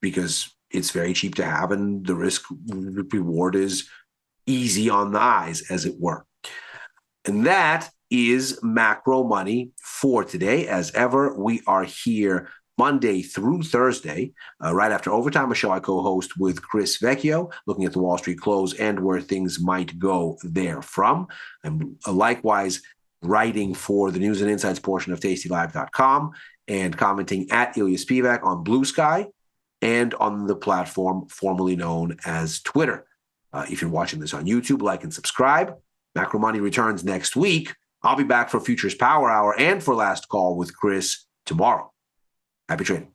because it's very cheap to have, and the risk reward is easy on the eyes, as it were. And that is macro money for today. As ever, we are here Monday through Thursday, right after overtime, a show I co-host with Chris Vecchio, looking at the Wall Street close and where things might go therefrom. I'm likewise writing for the news and insights portion of tastylive.com and commenting at Ilya Spivak on Blue Sky and on the platform formerly known as Twitter. If you're watching this on YouTube, like and subscribe. Macro Money returns next week. I'll be back for Futures Power Hour and for Last Call with Chris tomorrow. Happy trading.